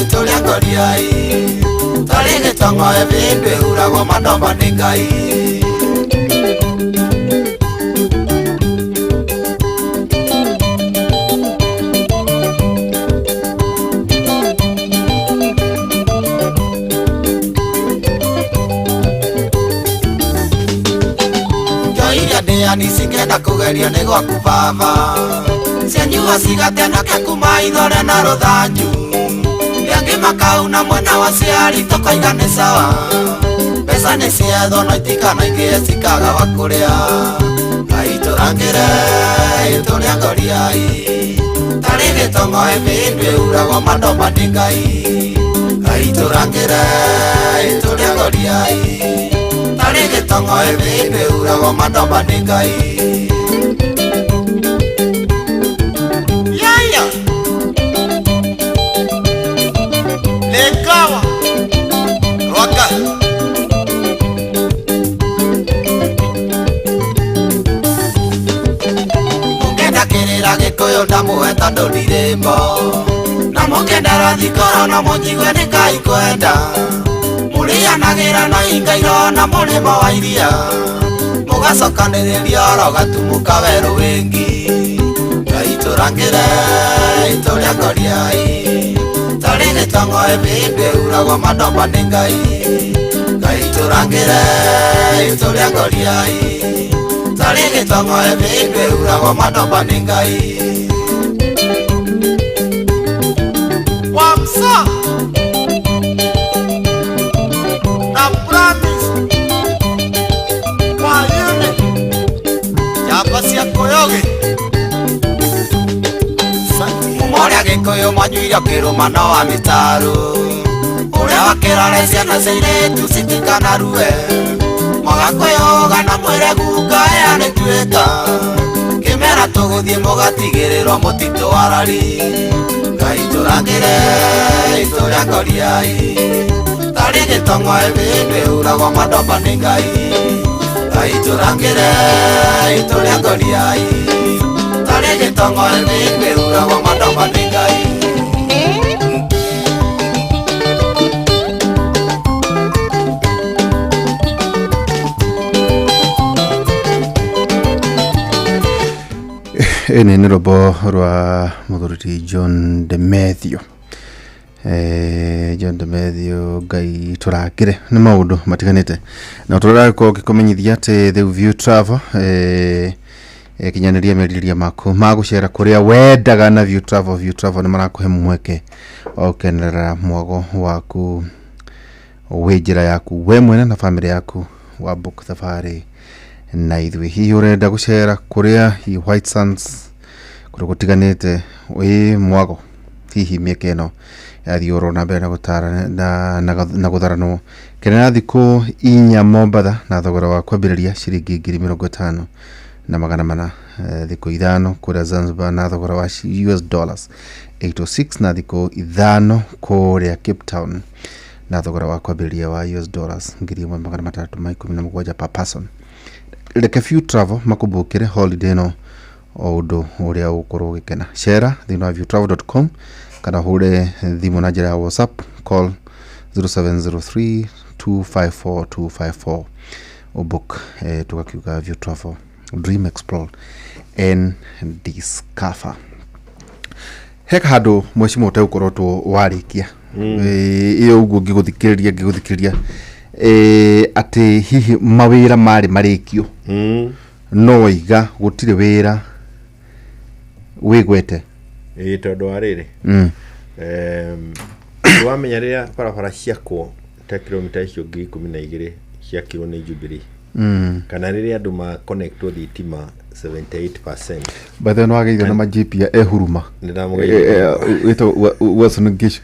itũrĩa ngoriai tarĩ gĩtong'oe mĩndũ ĩuragwo manoma nĩ Ngai Njoiria ndĩani cingĩenda kũgerio nĩ gwaku baba cianyua cigatenoke kuma ithore na rũthanju Rĩangĩ makauna mwena wa ciari tukoiga nĩ sawa mbeca nĩ ciethwo no itikana ingĩ cikaga wa kũrĩa Ngai tũrangĩre tũrĩa ngoriai tarĩ gĩtongoe mĩndũ ĩuragwo mandomba nĩ Ngai Ngai tũrangĩre tũrĩa ngoriai tarĩ gĩtongoe mĩndũ ĩuragwo mandomba nĩ Ngai Yaya Lekawa Rwaka Mungenda kĩrĩra gĩkũyũ ndamũheta ndũrirĩmbo na mũkendera thikoro na mũnjigwe nĩ Ngai kwenda mũrĩanagĩra na ingairo na mũrĩmo wa iria mũgacokanĩrĩria oro gatumuka werũ wĩngi Ngai tũrangĩre tũrĩa ngoriai tarĩ gĩtongoe mĩndũ ĩuragwo mandomba nĩ Ngai Ngai tũrangĩre tũrĩa ngoriai tarĩ gĩtongoe mĩndũ ĩuragwo mandomba nĩ Ngai Wamsa na Promise kwa yune yapa cia Koyoge Mumorĩa Gĩkũyũ manyuire kĩrũmano wa mĩtaro ũrĩa wakĩrore ciana cia airĩtu citikanarue mũgakwĩhũga na mwĩre guka ĩya nĩtuĩka kĩmera tũgũthiĩ mũgatigĩrĩrwo mũtitũ wa rari Ngai tũrangĩre tũrĩa ngoriai tarĩ gĩtongoe mĩndũ ĩuragwo mandomba nĩ Ngai Ngai tũrangĩre tũrĩa ngoriai tarĩ gĩtongoe mĩndũ ĩuragwo mandomba nĩ Ngai Ĩnĩ nĩ rwĩmbo rwa mũthuri John Demethio John Demethio Ngai tũrangĩre nĩ maũndũ matiganĩte na tũragĩkorwo gĩkũmenyithia atĩ The View Travel kinyanĩria merirĩria maku ma gũcera kũrĩa wendaga na View Travel nĩ marakũhe mweke wa gũkenerera mwago waku wĩ njĩra yaku we mwene na famĩlĩ yaku wa book thabarĩ na ithuĩ hihi ũrenda gũcera kũrĩa White Sands kũrĩa gũtiganĩte wĩ mwago hihi mĩeke ĩno yathiĩ na mbere na gũtara na gũtharanwo kenera thikũ 4 Mombatha na thogora wa kwambĩrĩria ciringi 50,000 na 400 thikũ 5 kũrĩa Zanzibar na thogora wa $806 na thikũ 5 kũrĩa Cape Town na thogora wa kwambĩrĩria wa $1,317 per person Reke View Travel makũmbũkĩre holiday no o ũndũ ũrĩa ũkorwo gĩkena share thĩinĩ wa viewtravel.com kana hũre thimũ na njĩra ya WhatsApp call 0703254254 book tugakiuga View Travel dream explore and discover heka handũ mwecimu ũtegũkorwo warĩkia iyo ũguo ngĩgũthikĩrĩria atĩ hihi mawĩra marĩ marĩkio no iga gũtirĩ wĩra wĩgwete tondũ wa rĩrĩ wamenya rĩrĩa barabara ciakwo ta kilomita icio 12,000 ciakirwo nĩ Jubilee kana rĩrĩa andũ ma connectwo thitima 78% bathe no ageithio na majipi ya ehuruma wito wasunu ngisho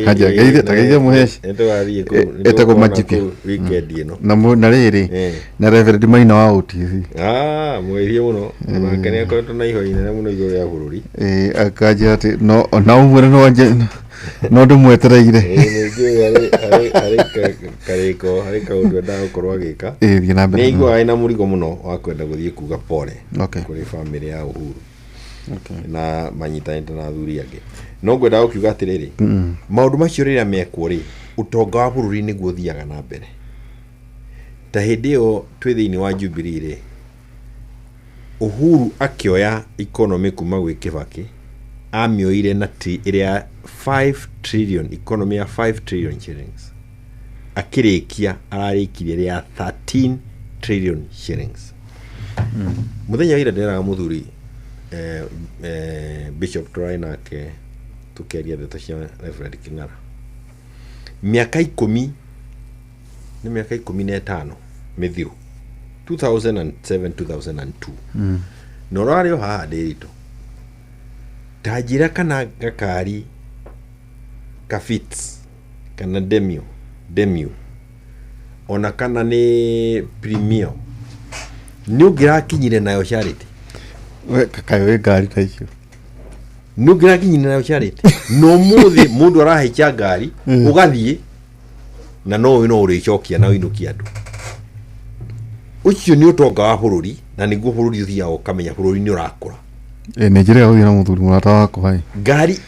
haja geithia muheshi etako majipi weekend ino na rĩrĩ na Reverend Maina wa OTV mwĩrie muno makene akoretwo na iho inene muno igũrũ rĩa bũrũri akaja ati no umwere no anje no ndumwetereire kariko kaundu nda gukorwo agika nĩ igua ina mũrigo muno wa kwenda gũthiĩ kuga pole kũrĩ family ya Uhuru na manyitanĩte na athuri angĩ no ngwenda gũkiuga atĩrĩrĩ maũndũ macio rĩrĩa mekwo rĩ ũtonga wa bũrũri nĩguo thiaga na mbere ta hĩndĩ ĩyo twĩ thĩinĩ wa Jubilee rĩ Uhuru akĩoya economy kuma gwĩ Kibaki amioire na ĩrĩa 5 trillion economy ya 5 trillion shillings akĩrĩkia ararĩkirie rĩa 13 trillion shillings muthenya ira nderaga muthuri Bishop Troy nake tukeria ndeto cia Reverend King'ara miaka 10 ni miaka 15 mithiru 2007 2002 no rario haha ndirito tajira kana gakari kafits kana demio ona kana ni premium ni ungirakinyire nayo Charity we kakayo ngari ta icio ni ungirakinyire nayo Charity no muthi mundu arahikia ngari ugathie na no uricokia na winukia andu ucio ni utonga wa bururi na niguo bururi uthia ukamenya bururi ni urakura ni njira ya na muthuri murata wako hai ngari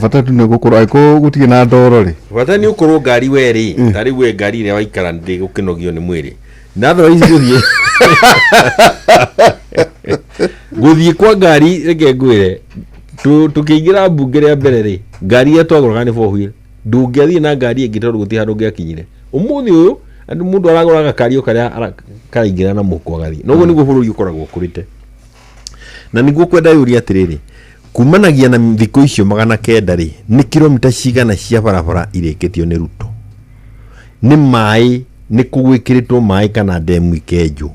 fata tu negukura ko gutie na ndoro ri fata ni ukorwo ngari weri tari we ngari ire waikara ndi gukinogio ni mwiri na thoro ici guthie guthie kwa ngari reke ngwire tukiingira mbunge ria mbere ri ngari ya twaguraga ni four wheel ndungiathie na ngari ingi tondu gutie handu ngiakinyire umuthi uyu andu mundu araguraga kario karia karaingira na muko gathi noguo niguo bururi ukoragwo kurite na niguo kwenda yuria atiriri kumanagia na thiko icio 900 ri ni kilomita cigana cia barabara irikitio ni Ruto ni mai ni kugwikiritwo mai kana demu ikenjo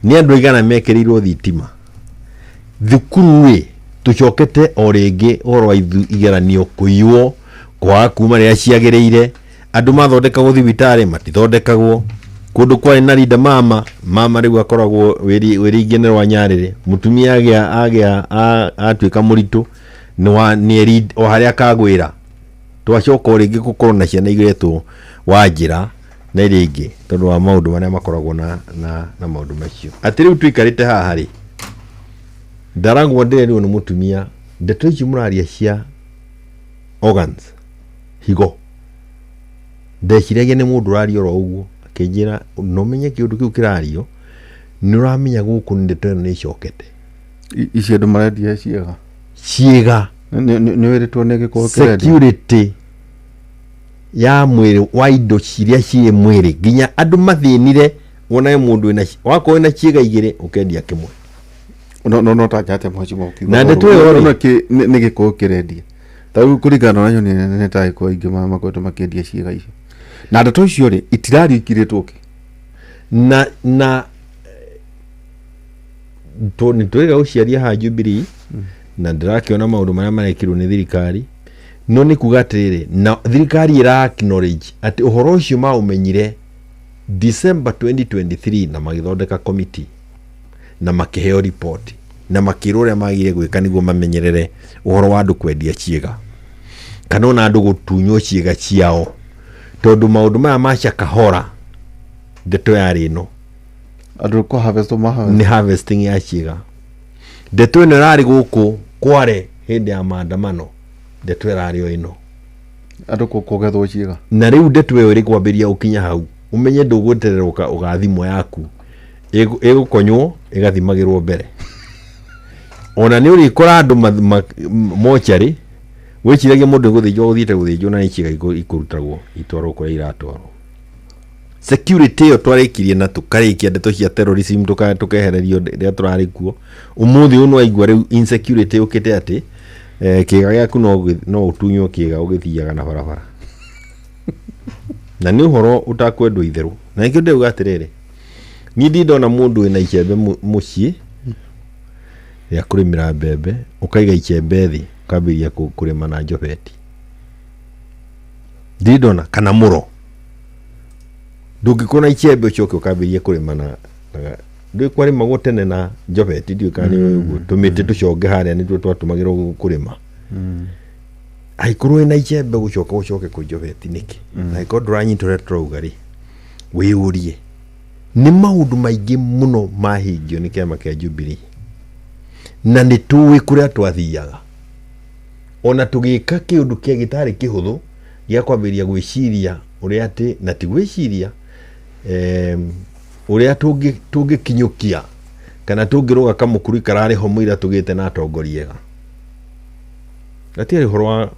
ni andu igana mekirirwo thitima thukuru ri tucokete o ringi oro igeranio kuiwo kwa kuma ria ciagiriire andu mathondekagwo thibitari matithondekagwo kundu kwari na rinda mama riu akoragwo wiri igenerwa Nyarire mutumia agia atuika muritu ni o haria kagwira twacoka ringi gukorwo na ciana igiretwo Wanjira na ringi tondu wa maundu maria makoragwo na maundu macio ati riu twikarite haha ri ndarangwo ndire ni mutumia ndeto ici muraria cia organs higo ndeciragia ni mundu rario ro uguo akinjira no menye kiundu kiu kirario ni uramenya guku ndeto ni icokete icio andu marendia ciega ni wiritwo ni giko security ya mwiri wa indo ciria cie mwiri ginya andu mathinire wona mundu ina wako ina ciega igire ukendia kimwe no tajate mwachi moki na ndeto yo ni giko kirendia tau kurigana nayo ni tai ko ingi mama kwetu makendia ciega icio na ndeto icio ri itirari ikiretwo ki na to ni twega uciaria ha Jubilee na ndirakiona maundu maria marekirwo ni thirikari no ni kugatirire na thirikari ira acknowledge ati uhoro ucio maumenyire December 2023 na magithondeka committee na makiheo report na makirwo ria magire gwika niguo mamenyerere uhoro wa andu kwendia ciega kana ona andu gutunywo ciega ciao tondu maundu maya macha kahora ndeto yari no andu ko harvest ni harvesting ya ciega ndeto ino rari guku kware hindi ya maandamano ndeto yari o ino andu ko kugethwo ciega na riu ndeto yo iri kwambiria ukinya hau umenye ndugweterera ugathimo yaku igukonywo igathimagirwo mbere ona ni uri kora andu mochari wiciragia mundu guthinjwo na ikiga ikurutagwo itwarwo kuria iratwarwo security yo twarikirie na tukarikia ndeto cia terrorism tukehererio ria turari kuo umuthi uno aigua riu insecurity ukite ati kiga giaku no utunywo kiga ugithiaga na barabara na ni uhoro utakwendwo itheru na ikio ndeuga atiriri ni ndona mundu ina icembe mucii ya kurimira mbembe ukaiga icembe thi ukambiria kurima na njobeti ndidona kana muro ndungikona icembe ucoke ukambiria kurima na ndi kwarima gutene na njobeti ndi ukani uguo tumite tuconge haria ni twatumagirwo kurima aikorwo ina icembe ucoke ku njobeti niki na ikorwo nduranyitwo retrauga ri wiurie ni maundu maingi muno mahingio ni kiama kia Jubilee na ni tuwi kuria twathiaga ona tugika kiundu kia gitari kihuthu gia kwambiria gwiciria uria ati na ti gwiciria uria tungikinyukia kana tungiruga kamukuru karari ho muira tugite na atongoriega ati horo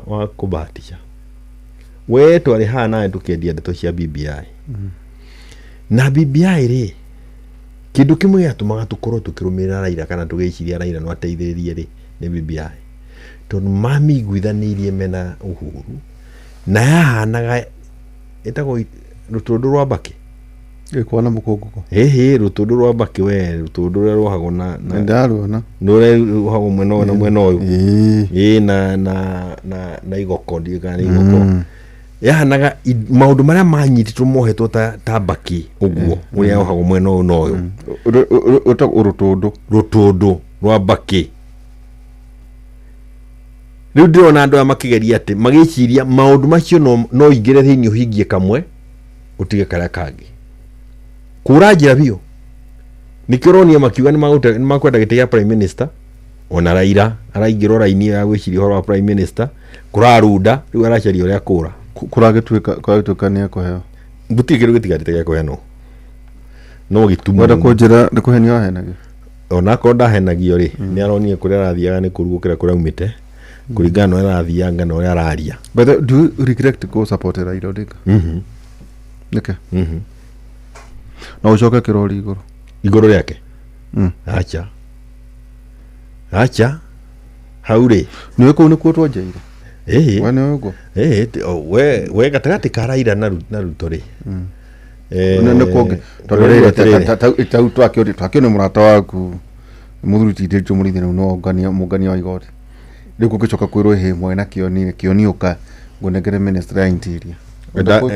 wa kubatisha we twari hana tukendia ndeto cia BBI na BBI ri kindu kimwe yatumaga tukorwo tukirumira Raila kana tugiciria Raila no ateithiririe ri ni BBI tondu mamiguithanirie mena Uhuru na yahanaga etago rutundu rwa mbaki gikwana mukunguko rutundu rwa mbaki we rutundu rwa ruhago na ndaruona nure ruhago mwena na mwena uyu na igoko ndigana igoko yahanaga maundu maria manyititwo mohetwo ta mbaki uguo uria ruhago mwena uyu no uyu rutundu rwa mbaki riu ndirona andu makigeria ati magiciria maundu macio no ingire thiini uhingie kamwe utige karia kangi kura njira bio nikironia makiuga ni makwenda gite ya prime minister ona Raila araingirwo raini ya gwiciria horo wa prime minister kurarunda riu aracaria uria kura kuragituika ni akuheo butigiro gitigarite gya kuheno no gitumu wenda kunjira ni kuhenio henagio ona ko ndahenagio ri ni aronie kuria rathiaga ni kurugukira kuria umite kuringana na rathianga no ria araria but do you regret go support Raila Odinga okay na ucoke kirori iguru riake acha haure niwe kuu nikuo twanjaire wane ugo we gatagati ka Raila na Ruto ri ne konge tondu tau twakio ni murata waku muthuri tindiritu murithi no mungania wa igoti riu kugicoka kwirwo he mwena kioni uka ngunengere minister ya interior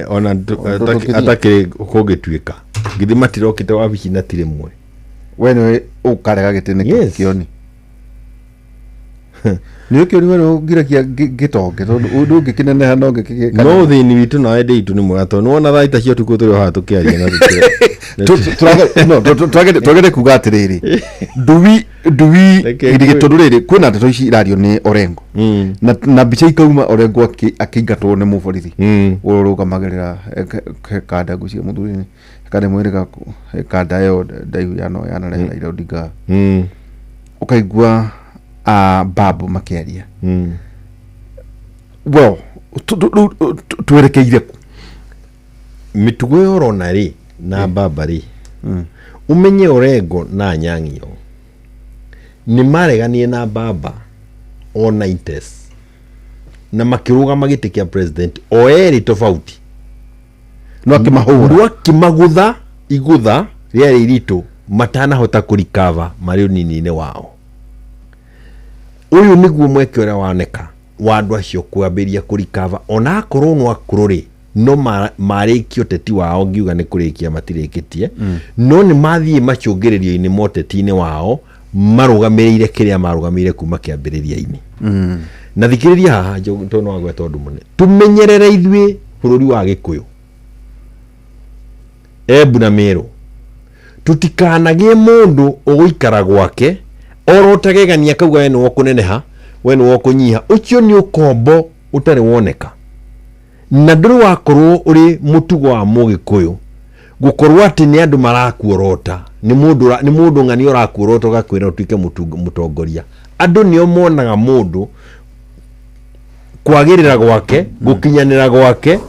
ona atake kugituika ngithi matirokite wabici na tire mwe wene ukarega gitene kioni niyo kioni wene ngirakia gitonge tondu undu ngikineneha no ngikika no thini witu na ende itu ni mwato no ona thaita cio tuko turi ha tukiaria na turagete kuga atiriri nduwi tondu riri kwina ndeto ici irario ni Orengo na mbica ikauma Orengo akiingatwo ni muborithi urugamagirira kanda gucia muthuri kande mwirika kanda yo ndaihu yano yana Raila Odinga ukaigua babu makiaria well twerekeire ku mitugo yorona ri na baba ri umenye Orengo na Nyang'io ni mareganie na baba o 90s na makiruga magiti kia president o eri tofauti no akimahura akimagutha igutha ria iritu matana hota kurikava mari unini-ini wao uyu niguo mweke uria waneka wandu acio kwambiria kurikava ona akorwo no akururi no marikio teti wao ngiuga ni kurikia matirikitie no ni mathie macungiririo-ini moteti-ini wao marugamirire kiria marugamirire kuma kiambiriria-ini na thikiriria haha tono wagwe tondu mune tumenyerere ithwe bururi wa Gikuyu Embu na Meru tutikanagie mundu uguikara gwake orotegegania kauga we niwo kuneneha we niwo kunyiha ucio ni ukombo utari woneka na nduri wakorwo uri mutugo wa Mugikuyu gukorwo ati ni andu marakuorota ni mundu ng'ani orakuorota gakwira utuike mutongoria andu nio monaga mundu kwagirira gwake gukinyanira gwake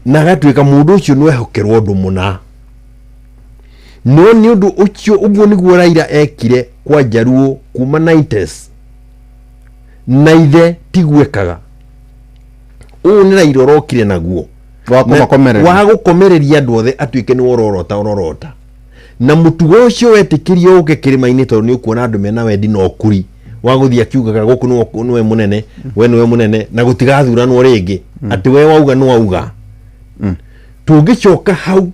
na gatuika mundu ucio nwehokerwo undu muna no ni undu ucio uguo niguo Raila ekire kwa Jaruo kuma 90s na ithe tigwekaga u ni Raila orokire naguo wa gukomereria andu othe atuike ni ororota na mutugo ucio wetikirio uke kirima-ini tondu ni ukuona andu mena wendi no kuri wa guthia kiugaga guku niwe munene we niwe munene na gutigathuranwo ringi ati we wauga no auga tungicoka hau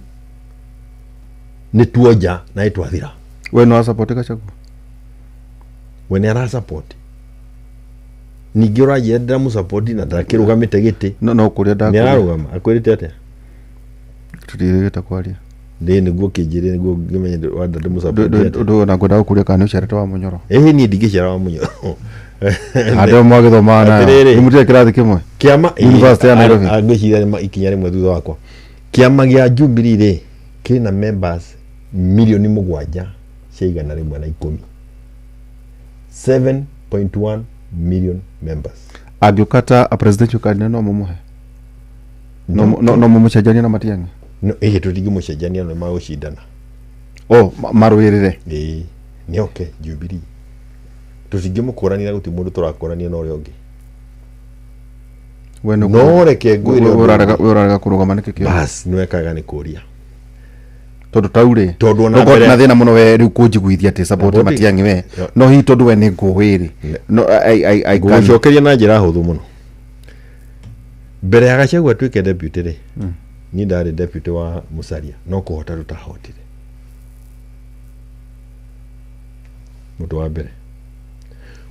ni tuoja na itwathira we no support Gachagua we ni ara support ningi uraje ndira mu support na ndakirugamite giti no kuria ndakuri ni ararugama akwirite atia tutirigita kwaria ndi niguo kinjire niguo ngimenye wanda ndi mu support ndo na ngoda kuria kana ucerete wa Munyoro ni ndigicera wa Munyoro ando mwagithoma na ni mutia kirathi kimwe kiama University ya Nairobi agicira ikinya rimwe thutha wakwa kiama gia Jubilee ri kina members milioni 7 cia igana rimwe na 10 7.1 million members agiukata a presidential candidate no mumuhe no mumucenjania na Matiang'i no tutingimucenjania no magucindana marwirire ni okay Jubilee tutingimukũrania guti mundu turakũrania na ũrĩa ũngĩ no reke ngwĩre ũrarega kũrũgama nĩkĩ kĩo bas nĩwekaga nĩ kũria tondu taurĩ ona mbere na thĩna mũno we rĩu kũnjiguithia atĩ support Matiang'i we no hihi tondu we nĩ ngũĩ no ngũcokeria na njĩra hũthũ mũno mbere ya Gachagua atuĩke deputy rĩ niĩ ndarĩ deputy wa Musalia no kũhota tutahotire mũndũ wa mbere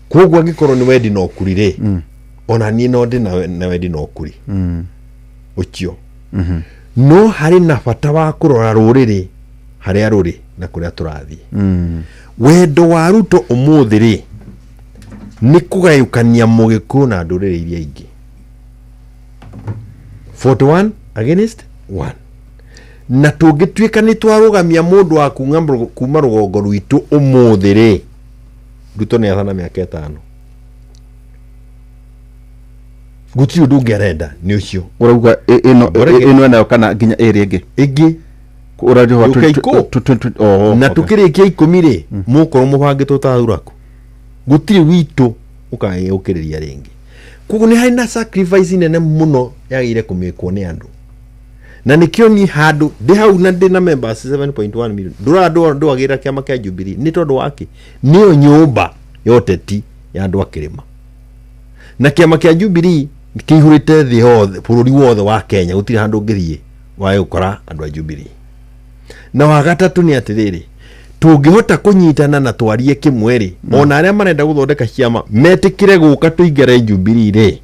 koguo angĩkorwo nĩ wendi no kuri rĩ ona niĩ no ndĩ na wendi no kuri ũcio no harĩ na bata wa kũrora rũrĩrĩ harĩa rũrĩ na kũrĩa tũrathiĩ wendo wa Ruto ũmũthĩ rĩ nĩ kũgayũkania Mũgĩkũyũ na ndũrĩrĩ iria ingĩ 41 against 1 na tũngĩtuĩka nĩ twarũgamia mũndũ wa kuma rũgongo rwitũ ũmũthĩ rĩ Ruto nĩ athana mĩaka 5 guti ũndũ ũngĩarenda nĩ ũcio ũrauga ĩno nayo kana nginya ĩrĩ ĩngĩ na tukĩrĩkia 10 rĩ mũkorwo mũbangĩtwo ta Thuraku gũtirĩ witũ ũkagĩũkĩrĩria rĩngĩ koguo nĩ harĩ na sacrifice nene mũno yagĩrĩire kũmĩkwo nĩ andũ na nĩkĩo niĩ handũ ndĩ hau na ndĩ na members 7.1 million ndwagĩra kĩama kĩa Jubilee nĩ tondũ wake nĩyo nyũmba ya ũteti ya andũ a Kĩrĩma na kĩama kĩa Jubilee kĩihũrĩte thĩ yothe bũrũri wothe wa Kenya gũtirĩ handũ ũngĩthiĩ wae gũkora andũ a Jubilee na wa gatatũ nĩ atĩrĩrĩ tũngĩhota kũnyitana na twarie kĩmwe rĩ ona arĩa marenda gũthondeka ciama metĩkĩre gũka tũingĩre Jubilee rĩ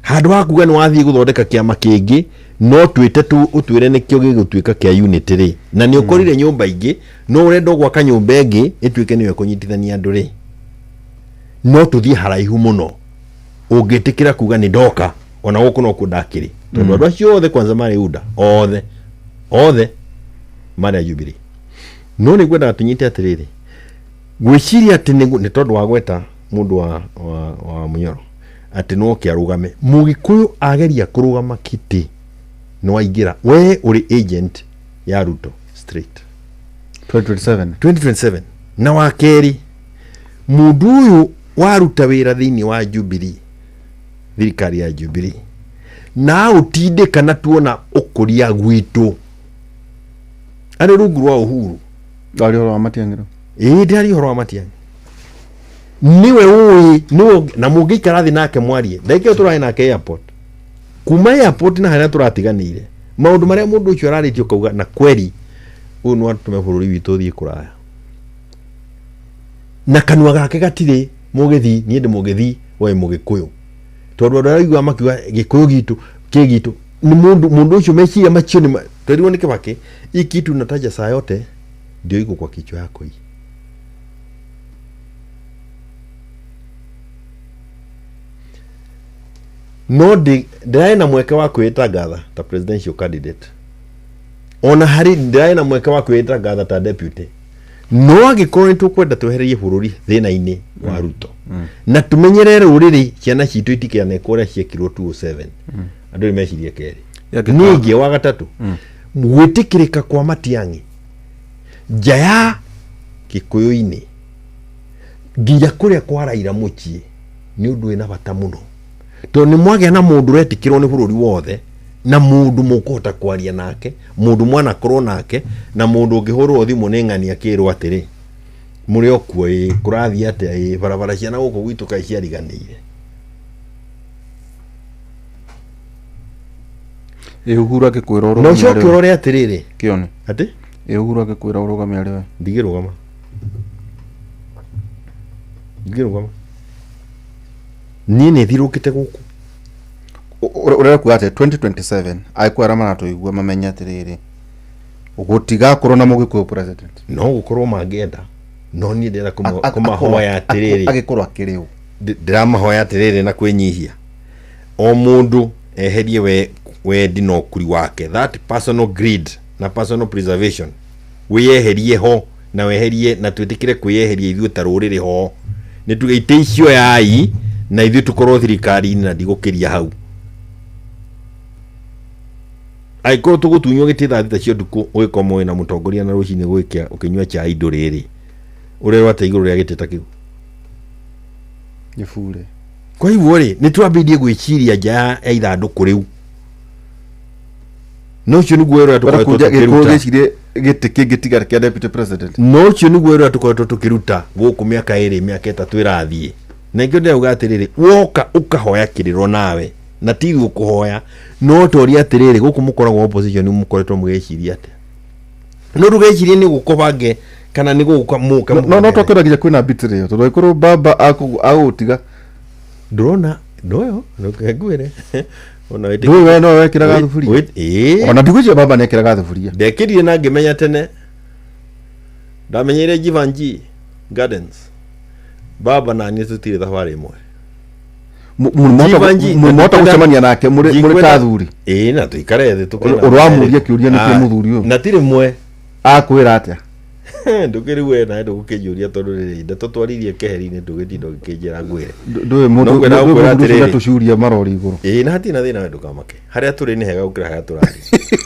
handũ wa kuga nĩ wathiĩ gũthondeka kĩama kĩngĩ no twĩte ũtwĩre nĩkĩo gĩgũtuĩka kĩa unity rĩ na nĩ ũkorire nyũmba ingĩ no ũrenda gwaka nyũmba ĩngĩ ĩtuĩke nĩyo kũnyitithania andũ rĩ no tũthiĩ haraihu mũno ũngĩtĩkĩra kuga nĩ ndoka ona gũkũ no kũndakĩrĩ tondũ andũ acio othe kwanza marĩ UDA othe marĩ Jubilee no nĩ gwenda tunyite atĩrĩrĩ gwĩciria atĩ nĩ tondũ wa gweta mũndũ wa Munyoro atĩ no kĩarũgame Mũgĩkũyũ ageria kũrũgama kiti no aingĩra we ũrĩ agent ya Ruto straight 2027 na wa kerĩ mũndũ ũyũ waruta wĩra thĩinĩ wa Jubilee thirikari ya Jubilee na ũtindĩka na tuona ũkũria gwitũ arĩ rungu rwa Uhuru ndarĩ ũhoro wa Matiang'i ndarĩ ũhoro wa Matiang'i niwe ũĩ na mũngĩikara thĩ nake mwarie ndagĩka tũraĩ nake airport kuma airport na harĩa tũratiganĩire maũndũ marĩa mũndũ ũcio ararĩtio kauga na kweri ũyũ no atũme bũrũri witũ thiĩ kũraya na kanua gake gatirĩ mũgĩthi niĩ ndĩ mũgĩthi we Mũgĩkũyũ tondũ andũ araigua makiuga Gĩkũyũ gitu kĩgitũ ni mundu ucio meciria macio ni tari woneke wake hii kitu nataja saa yote ndio iko kwa kichwa yako hii. No ndirai na mweke wa kwĩtangatha ta presidential candidate, ona hari ndirai na mweke wa kwĩtangatha ta deputy, no angĩkorwo nĩ tũkwenda twehererie bũrũri thĩna-inĩ wa Ruto na tumenyerere ũrĩrĩ ciana citũ itikĩane kũrĩa ciekirwo 207 andũ nĩ mecirie kerĩ ningĩ wa gatatũ gwĩtĩkĩrĩka kwa Matiang'i nja ya Gĩkũyũ-inĩ nginya kũrĩa kwa Raila mũciĩ nĩ ũndũ wĩna bata mũno, tondũ nĩ mwagĩa na mũndũ ũretĩkĩrwo nĩ bũrũri wothe na mũndũ mũkũhota kwaria nake, mũndũ mwana korwo nake, na mũndũ ũngĩhũrwo thimũ nĩ ng'ania kĩrwo atĩrĩ mũrĩ okuo kũrathiĩ atĩa barabara ciana gũkũ gwitũ kaĩ ciariganĩire. Uhuru agĩkwĩra ũrũgamia no coke ũrore atĩrĩrĩ kĩone atĩ Uhuru agĩkwĩra ũrũgamia rĩwe ndigĩrũgama niĩ nĩ thirũkĩte gũkũ ũrĩa kuga atĩ 2027 aikwara mana tũigua mamenya atĩrĩrĩ gũtigakorwo na Mũgĩkũyũ president, no gũkorwo mangĩenda, no niĩ ndĩra kũmahoya atĩrĩrĩ agĩkorwo akĩrĩ ũ ndĩramahoya atĩrĩrĩ na kwĩnyihia o mũndũ eherie wendi na ũkuri wake, that personal greed na personal preservation wĩyeherie ho na weherie na twĩtĩkĩre kwĩyeheria ithuĩ ta rũrĩrĩ ho, nĩ tũgeite icio yai na ithuĩ tũkorwo thirikari-inĩ na ndigũkĩria hau. Aikorwo tũgũtunywo gĩtĩ thaa thita cia ũtukũ ũgĩkorwo mwĩ na mũtongoria na rũcinĩ gwĩkia ũkĩnyua chai ndũrĩrĩ ũrĩa rwate igũrũ rĩa gĩtĩ ta kĩu Gifure. Kwa hivyo rĩ nĩ twambĩtie gwĩciria nja ya ithandũkũ rĩu. No ũcio nĩguo wĩra tũkoretwo tũkĩruta. Gĩtĩ kĩngĩ tiga kĩa deputy president. No ũcio nĩguo wĩra tũkoretwo tũkĩruta gũkũ mĩaka 2 mĩaka 3 ĩrathiĩ. Na ingĩ ndĩrauga atĩrĩrĩ woka ũkahoya kĩrĩro nawe na ti gũkũhoya no toria atĩrĩrĩ gũkũ mũkoragwo opposition mũkoretwo mũgĩciria atĩ. No ndũgecirie nĩ gũkobange kana nĩ gũka mũka. No tokeragia kwĩna bitirĩyo tondũ ikorwo baba agũtiga ndrona ndoyo ngwĩre ona wewe no wekĩraga thuburia. Ona ndigũjia baba nekĩraga thuburia. Ndekĩrire na ngĩmenya tene. Ndamenyeire Jivanji Gardens. Baba na niĩ tũtirĩ thabarĩ ĩmwe. Mũmota gũcemania nake mũrĩ kathuri. Na tũikare thĩ tũkĩra. Ũramũria kĩũria nĩkĩo mũthuri ũyũ. Na tirĩ mwe akwĩra atĩa. Ndũkĩrĩ we na ndũgũkĩnjũria tondũ rĩrĩ nda tũtwaririe keheri-inĩ ndũgĩtinda ũgĩkĩnjĩra ngwĩre. Ndũĩ mũndũ tũcuria marori igũrũ. Na hatirĩ na thĩna we ndũkamake. Harĩa tũrĩ nĩ hega gũkĩra harĩa tũrathiĩ.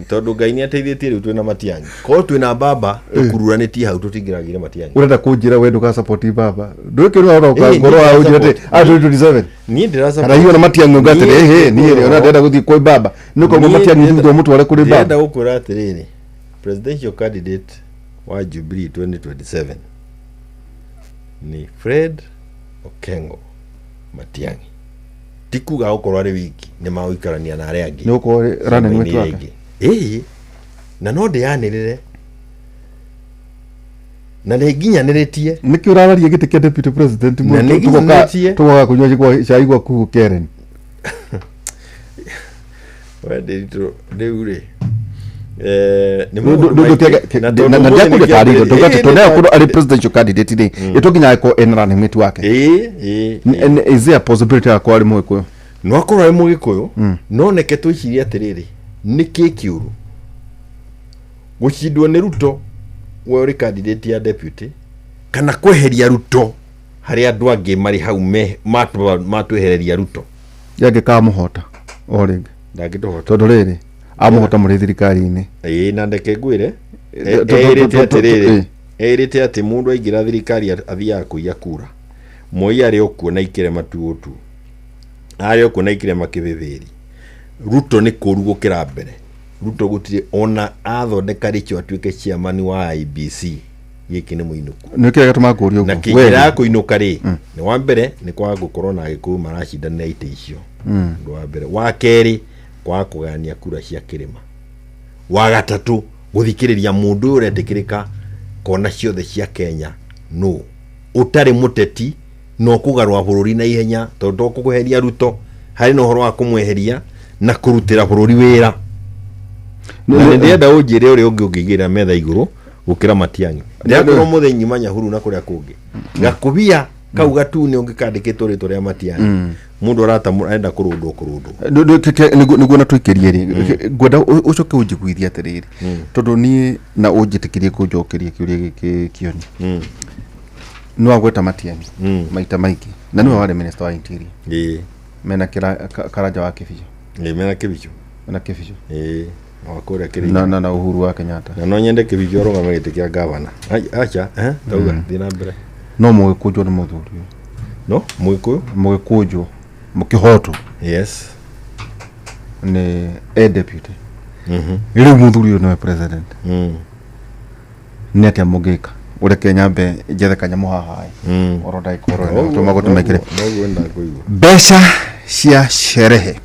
Tondũ Ngai nĩ ateithĩtie rĩu twĩna Matiang'i. Korwo twĩna baba tũkururanĩtie hau tũtingĩragire Matiang'i. Ũrenda kũnjĩra we ndũka support baba. Ndũkĩrwo ũroka ngoro wa ũnjĩra atĩ 2027. Niĩ ndĩra kana hiyo na Matiang'i ũgatĩrĩ niĩ ona ndĩrenda gũthiĩ kwĩ baba. Nĩko Matiang'i ndũthwo mũtware kũrĩ baba. Ndĩrenda gũkwĩra atĩrĩrĩ presidential candidate wa Jubilee 2027 ni Fred Okengo Matiang'i. Tikuga gũkorwo arĩ wiki nĩ magũikarania na arĩa angĩ. Nĩ gũkorwo running mate wake. Na no ndĩyanĩrĩre na nĩ nginyanĩrĩtie. Nĩkĩ ũrararia gĩtĩ kĩa deputy president tũgoka kũnyua cai gwaku Karen. Ndĩritũ rĩu rĩ presidential candidate ni itokinya ko running mate wake. Is there a possibility ya kwa rimwe kuyo no akorwo ari mugikuyu no neke twiciria atiriri niki kiuru gucindwo ni Ruto we uri candidate ya deputy kana kweheria Ruto hari andu angi mari hau matwehereria Ruto yake ka muhota oringi ndangituhota tondu riri amuhota muri thirikari-ini. Na ndeke ngwire erite ati mundu aingira thirikari athiaga kuiya kura Moi ari okuo na ikire matuotu ari okuo na ikire makibithiri. Ruto ni kuru gukira mbere. Ruto gutire ona athondeka richo atuike chairman wa IBC giki ni muinuku nikire gatuma kurio na kira kuinuka ri ni wa mbere ni kwa gukorwo na gikuyu marashindana ite icio ndo wa mbere. Wa keri kwa kugania kura cia kirima. Wa gatatu guthikiriria mundu uretikirika kona ciothe cia Kenya no utari muteti no kugarwa bururi na ihenya tondu kuguheria Ruto hari no horo wa kumweheria na kurutira bururi wira. Na ndenda ujire uri ungigira metha iguru gukira Matiang'i. Ndiakorwo muthenyi manya huru na kuria kungi gakubia kau gatune ungikandikitwo ritwa ria Matiang'i mundu arenda kurundwo niguo na twikirie ri ngwenda ucoke unjiguithia atiriri tondu ni na unjitikirie kunjokeria kiuria giki kioni no agweta Matiang'i maita maiki na niwe wari minister wa interior mena Karanja wa Kibicho mena Kibicho wakora kiri na Uhuru wa Kenyatta na no nyende Kibicho rogame gite kia governor acha tauga thina mbere no mugikujo ni muthuri no mugikujo mukihoto yes ni deputy ile muthuri no president ni atia mugika ure Kenya mbe jethe kanyamu haha orodai korona tumago tumekire besha cia sherehe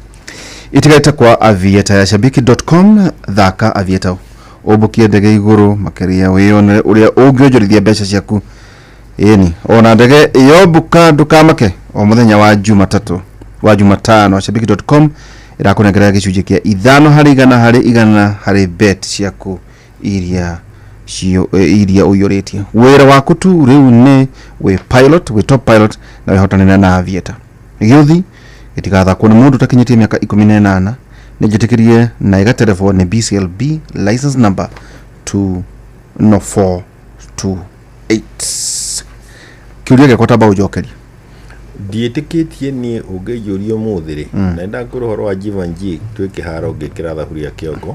itigaita kwa avieta ya shabiki.com thaka avieta obukie ndege iguru makeria wiyone uria ungionjorithia besha ciaku ini ona ndege yobuka ndukamake o muthenya wa Jumatatu wa Jumatano shabiki.com irakunengerera gicunjĩ kia 5% harĩ bet ciaku iria uyoritie wira waku tu riu ni we pilot we top pilot na wehotanira na avieta gĩuthi gĩtigathakwo nĩ mũndũ takinyitie mĩaka 18 nĩ njĩtĩkĩrie na telefone BCLB license number 20428 kiuria gĩakwa tamba ũnjokerie ndiĩtĩkĩtie niĩ ũngĩnjũria mũthĩrĩ na ndakũrwo horo wa Jivanji twĩke haro ngĩkĩra thaburia kĩongo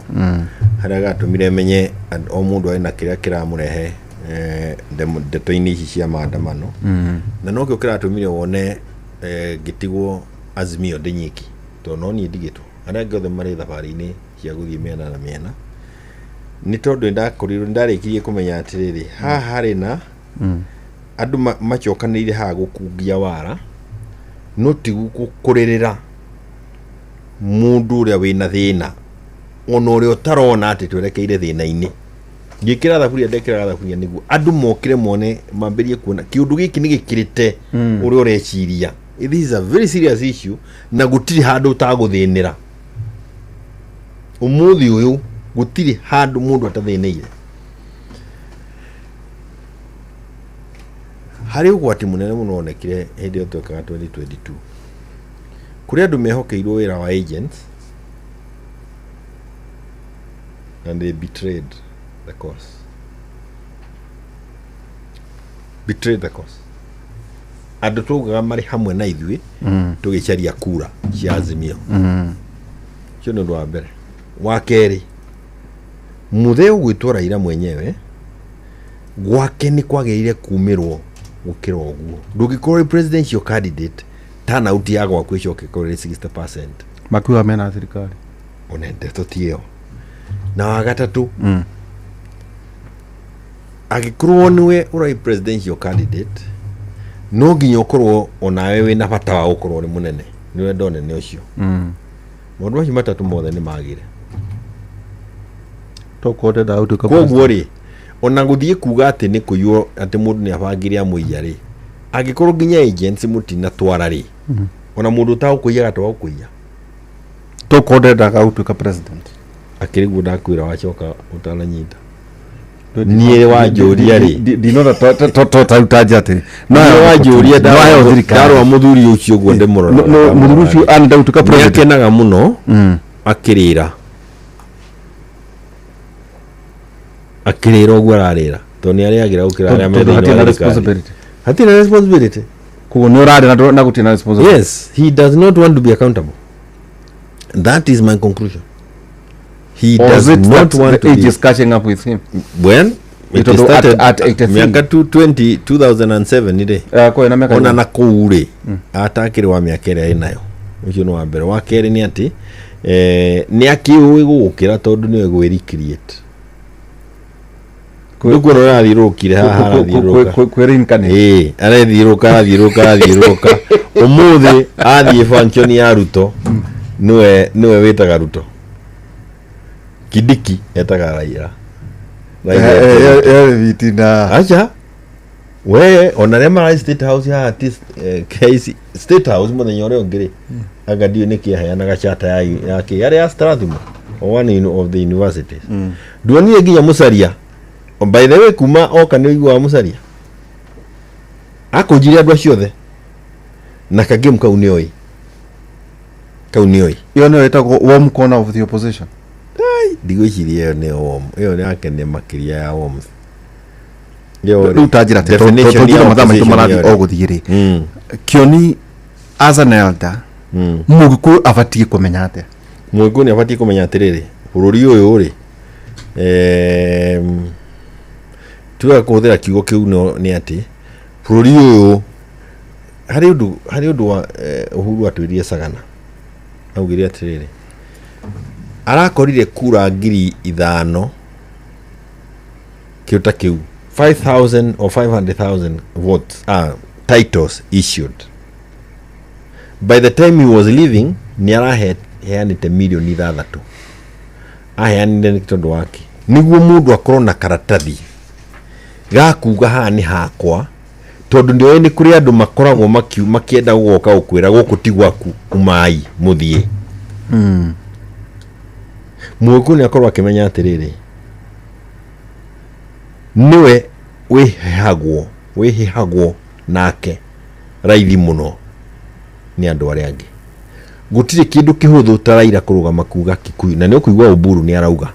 harĩa gatũmire menye o mũndũ arĩ na kĩrĩa kĩramũrehe ndeto-inĩ ici cia maandamano na no kĩo kĩratũmire wone ngĩtigwo Azimio ndĩ nyiki tondũ no niĩ ndigĩtwo arĩa angĩ othe marĩ thabarĩ-inĩ cia gũthiĩ mĩena na mĩena nĩ tondũ ndarĩkirie kũmenya atĩrĩrĩ haha harĩ na andũ macokanĩire haha gũkungia wara no ti kũrĩrĩra mũndũ ũrĩa wĩna thĩna ona ũrĩa ũtarona atĩ twerekeire thĩna-inĩ ngĩkĩra thaburia ndekĩraga thaburia nĩguo andũ mokĩre mone mambĩrie kuona kĩũndũ gĩkĩ nĩ gĩkĩrĩte ũrĩa ũreciria. This is a very serious issue na gũtirĩ handũ ũtagũthĩnĩra ũmũthĩ ũyũ gũtirĩ handũ mũndũ atathĩnĩire. Harĩ ũgwati mũnene mũno wonekire hĩndĩ ĩyo twekaga 2022 kũrĩ andũ mehokeirwo wĩra wa agents and they betrayed the cause. Betrayed the cause. Andũ tũgaga marĩ hamwe na ithuĩ tũgĩcaria kura cia Azimio. Cio nĩ ũndũ wa mbere. Wa kerĩ mũthee ũgwĩtwo Raila mwenyewe gwake nĩ kwagĩrĩire kumĩrwo gũkĩra ũguo. Ndũngĩkorwo presidential candidate turnout ya gwaku ĩcoke kũrĩ 60%. Makiuga mena thirikari. Ona ndeto tiyo. Na wa gatatũ agĩkorwo nĩwe ũrĩ presidential candidate no nginya ũkorwo onawe wĩna bata wa gũkorwo ũrĩ mũnene nĩwe ndonene ũcio. Maũndũ macio matatũ mothe nĩ magĩre. Koguo rĩ ona gũthiĩ kuga atĩ nĩ kũiywo atĩ mũndũ nĩ abangire amũiya rĩ angĩkorwo nginya agents mũtinatwara rĩ ona mũndũ ũtagũkũiya gatwa gũkũiya tũkondendaga gũtuĩka president akĩrĩguo ndakwĩra wacoka ũtananyita niĩ wanjũria rĩ ndinona tutaruta njatĩ no wanjũria ndarwa mũthuri ũcio guo ndĩmũrora mũthuri ũcio anda gũtuĩka president nĩakenaga mũno akĩrĩra ũguo ararĩra tondũ nĩ arĩagĩra gũkĩra arĩa methĩinĩ hatirĩ responsibility koguo nĩ ũrarĩ na gũtirĩ na responsibility. Yes, he does not want to be accountable. That is my conclusion. He does not want to be. Age is catching up with him. When it started at 83. Miaka 2007 ide. Ona na kũurĩ atakĩrĩ wa mĩaka ĩrĩa ĩnayo. Ũcio nĩ wa mbere. Wa kerĩ nĩ atĩ nĩ akĩũĩ gũkĩra tondũ nĩwe gwĩrecreate. Nĩguo arathiũrũkire haha arathiũrũka. Kwĩrinkane. Arathiũrũka. Ũmũthĩ athiĩ function ya Ruto. Nĩwe wĩtaga Ruto. Kidiki etaga Raila. Vitina. Acha. We onarema State House ya artist case State House mũthenya ũrĩa ũngĩ agadio nĩ kĩaheanaga chata yake yare ya Strathmore one of the universities. Duonire nginya Musaria. By the way kuma oka nĩ ũigua Musaria. Akũnjire andũ acio othe. Na kagame kau nĩoĩ. Iyo nĩ wetagwo warm corner of the opposition. Ndigwĩciria nĩ warm. Iyo nĩ akene makĩria ya warm. Rĩu tanjĩra tondũ mathaa maitũ marathiĩ o gũthiĩ rĩ. Kioni as an elder Mũgĩkũyũ abatiĩ kũmenya atĩa? Mũgĩkũyũ nĩ abatiĩ kũmenya atĩrĩrĩ bũrũri ũyũ rĩ tuga kũhũthĩra kiugo kĩu nĩ atĩ bũrũri ũyũ harĩ ũndũ wa Uhuru atwĩrire Sagana augire atĩrĩrĩ arakorire kura 5,000 kĩuta kĩu 5,000 or 500,000 votes titles issued. By the time he was leaving ni araheanĩte milioni 6 aheanire nĩ tondũ wake nĩguo mũndũ akorwo na karatathi gakuga haha nĩ hakwa tondũ ndio nĩ kũrĩ andũ makoragwo makĩenda gũgoka gũkwĩra gũkũ ti gwaku umai mũthiĩ. Mũgĩkũyũ nĩ akorwo akĩmenya atĩrĩrĩ niwe wĩhĩhagwo nake raithi mũno nĩ andũ arĩa angĩ. Gũtirĩ kĩndũ kĩhũthũ ta Raila kũrũgama kuga Kikuyu na nĩ ũkũigua Oburu nĩ arauga.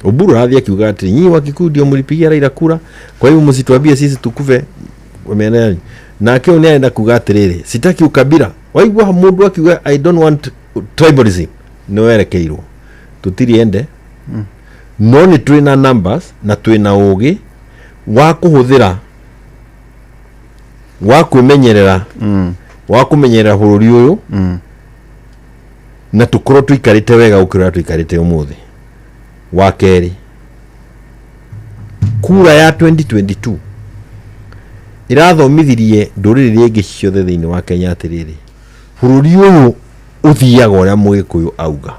Oburu arathiĩ akiuga atĩ nyinyi wa Kikuyu ndio mlipigia Raila kura kwa hivyo msituambie sisi tukufe wamenea. Na kĩo nĩ arenda kuga atĩrĩrĩ sitaki ukabira. Waigua mũndũ akiuga I don't want tribalism nĩ werekeirwo tutiri ende no nĩ twĩ na numbers na twĩ na ũgĩ wa kuhuthira wa kwimenyerera wa kumenyerera bururi uyu na tukorwo tuikarite wega gukira tuikarite umuthi. Wa keri, kura ya 2022 irathomithirie nduriri ringi ciothe thiini wa Kenya atiriri bururi uyu uthiaga uria Mugikuyu auga.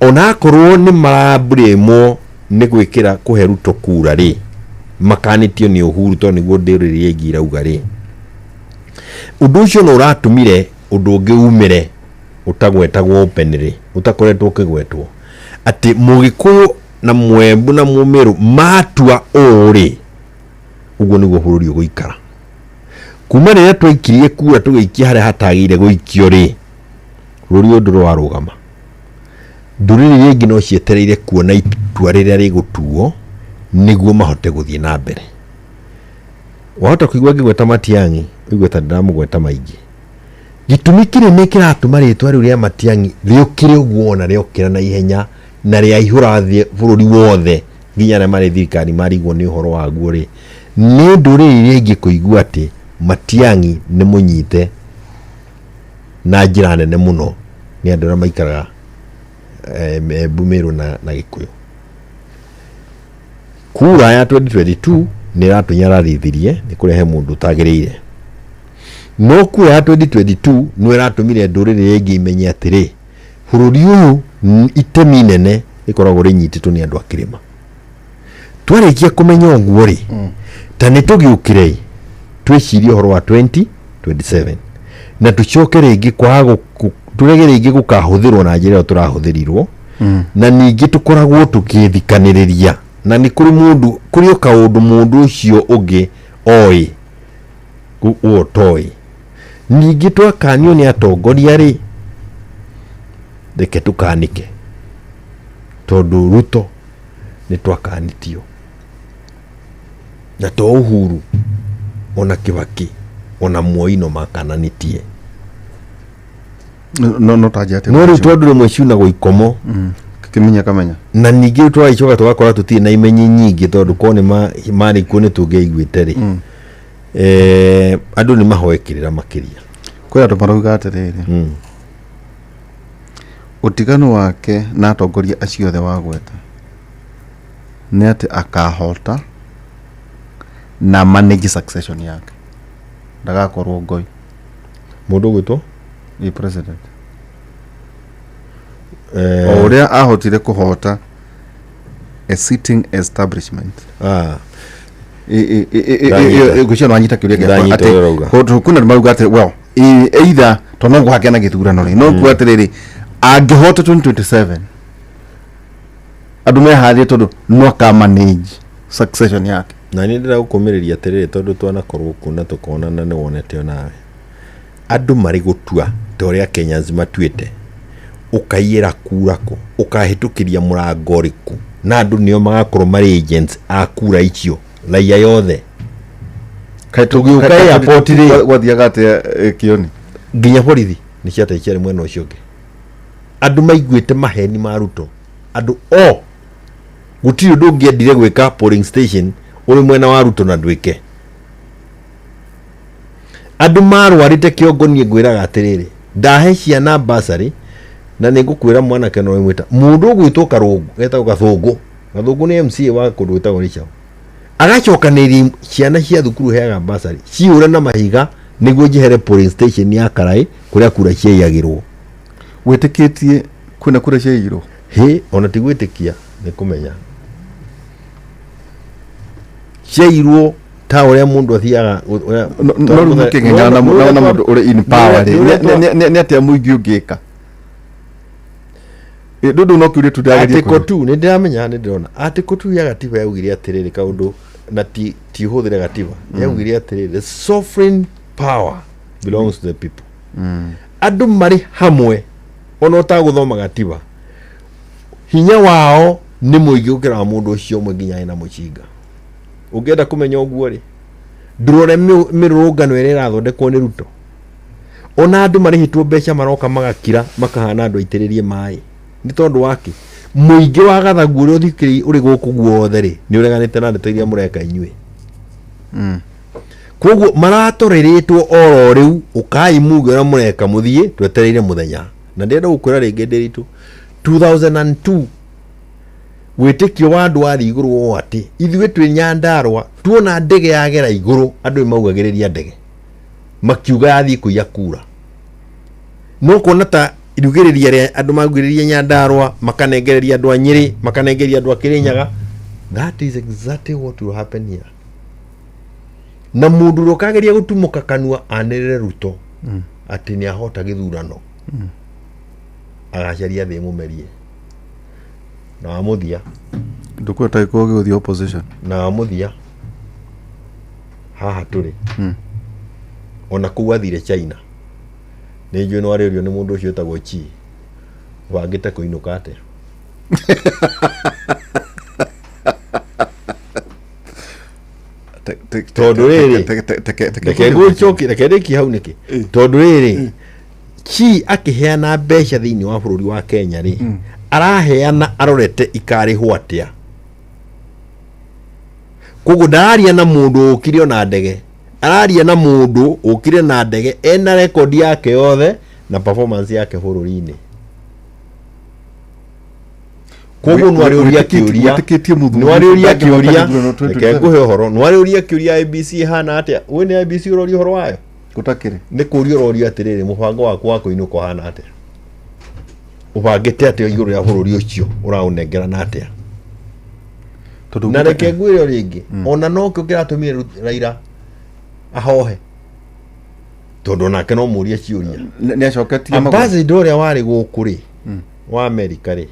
Ona akorwo ni marabrimwo ni gwikira kuhe Ruto kura ri makanitio ni Uhuru to niguo nduriri ringi irauga ri. Undu ucio no uratumire undu ungi umire utagwetagwo openly utakoretwo ukigwetwo ati Mugikuyu na Mwembu na Mumiru matua uri uguo niguo bururi uguikara. Kuma riria twaikirie kura tugiikia haria hatagire guikio ri bururi undu rwarugama. Nduriri ringi no cietereire kuona itua riria rigutuo niguo mahote guthie na mbere. Wahota kuigua ngigweta Matiang'i igweta ndiramugweta maingi. Gitumi kinene kiratuma ritwa riu ria Matiang'i riukire uguo na riokira na ihenya na ria ihura thie bururi wothe nginya na mari thirikari marigwo ni uhoro waguo ri ni nduriri ringi kuigua ati Matiang'i ni munyite na njira nene muno ni andu aria maikaraga Bumiru na Gikuyu. Kura ya 2022 ni ratunyararithirie ni kurehe mundu tagiriire. No kura ya 2022 no iratumire nduriri ringi imenye atiri bururi uyu itemi nene ikoragwo rinyititwo ni andu akirima. Twarikia kumenya uguo ri ta ni tugiukire twicirie horo wa 2027 na tucoke ringi kwaga turege ringi gukahuthirwo na njira turahuthirirwo na ningi tukoragwo tukithikaniria na ni kuri mundu kuri okaundu mundu ucio ungi oi guo toi ningi twakanio ni atongoria ri reke tukanike tondu Ruto ni twakanitio na to Uhuru ona Kibaki ona Moi no makananitie no tajate no Ruto ndure mwiciuna go ikomo kimenya kamenya na ningi twaicoka tugakora tutie na imenyi nyingi tondu kone mari kune tungeiguite ri andu ni mahoekirira makiria kwira tumarauga atiriri utigano wake na atongoria acio othe wagweta ni ati akahota na manage succession yake ndagakorwo ngoi mundu gwitwo ni president oria ahotire kuhota a sitting establishment gucio no anyita kiuria gya ati kuna maruga ati well either tonongo hake na githurano ri no ku atiriri angihota 2027 andu meharie tondu no ka manage succession yake na ni ndira gukumiriria atiriri tondu twana korwo kuna tukona na ni wonete nawe andu mari gutua toria Kenyans matuite ukaiyera kura ko ukahitukiria murango riku na andu nio magakorwo mari agents a kura icio raia yothe kaitugiuka airport ri gwathiaga ate kioni nginya borithi ni ciata iciari mwena ucio ngi andu maiguite maheni ma Ruto andu gutiri undu ngiendire gwika polling station uri mwena wa Ruto na ndwike andu marwarite kiongonie ngwiraga atiriri ndahe ciana basari na ningukwira mwana keno imwita mundu gwitwo Karungu etagwo Gathungu ni MCA wa kundu witagwo Richao agacokaniri ciana cia thukuru heaga basari ciure na mahiga niguo jihere polling station ya Karai kuria kura ciaiyagirwo witikitie kuna kura ciaiyirwo ona tigwitikia ni kumenya ciairwo ta uria mundu athiaga no rumukengenya na mundu uri in power ni atia muingi ungika ndu no kiure tudageria atiko tu ni ndiramenya ni ndirona atiko tu ya gatiba yaugire atiriri kaundu na ti huthire gatiba yaugire atiriri the sovereign power belongs to the people andu mari hamwe ona utaguthoma gatiba hinya wao ni muingi ukira mundu ucio mwe nginya ina mucinga ungenda kumenya uguo ri ndurore mirurungano ira irathondekwo ni Ruto ona andu marihitwo mbeca maroka magakira makahana andu aitiririe mai ni tondu wake muingi wa gathagu uri uthikiri uri guku guothe ri ni ureganite na ndeto iria mureka inyue koguo maratoreretwo oro riu ukai muge na mureka muthie twetereire muthenya na ndenda gukwira ringi ndiritu 2002 witikio wa andu athi iguru ati ithuĩ twĩ Nyandarua tuona ndege yagera iguru andu maugagiriria ndege makiuga yathi kuya kura no kuona ta irugiriria ria andu maugiriria Nyandarua makanengereria andu a Nyeri makanengereria andu a Kirinyaga. That is exactly what will happen here. Na mundu rokageria gutumuka kanua anirire Ruto ati ni ahota githurano agacaria thi mumerie na amuthia ndukweta ikoge with the opposition na amuthia haha turi ona kuwa thire China ni njui no aririo ni mundu ucio tagwo Chi wangite kuinuka ate tondu riri reke hau niki tondu riri Chi akiheana mbeca thiini wa bururi wa Kenya ri araheana arorete ikari hwatia koguo ndaria na mundu ukire na ndege araria na mundu ukire na ndege ena record yake yothe na performance yake bururi-ini koguo nwariuria kiuria reke nguhe uhoro nwariuria kiuria ABC hana atia we ni ABC urori uhoro wayo gutakire ni kuria urori atiriri mubango waku wa kuinuka hana atia ubangite atia iguru ya bururi ucio uraunengera na atia na reke ngwire ringi ona no kio kiratumire Raila ahohe tondu nake no muria ciuria ni acoketie ambassador ya wari guku ri wa America ri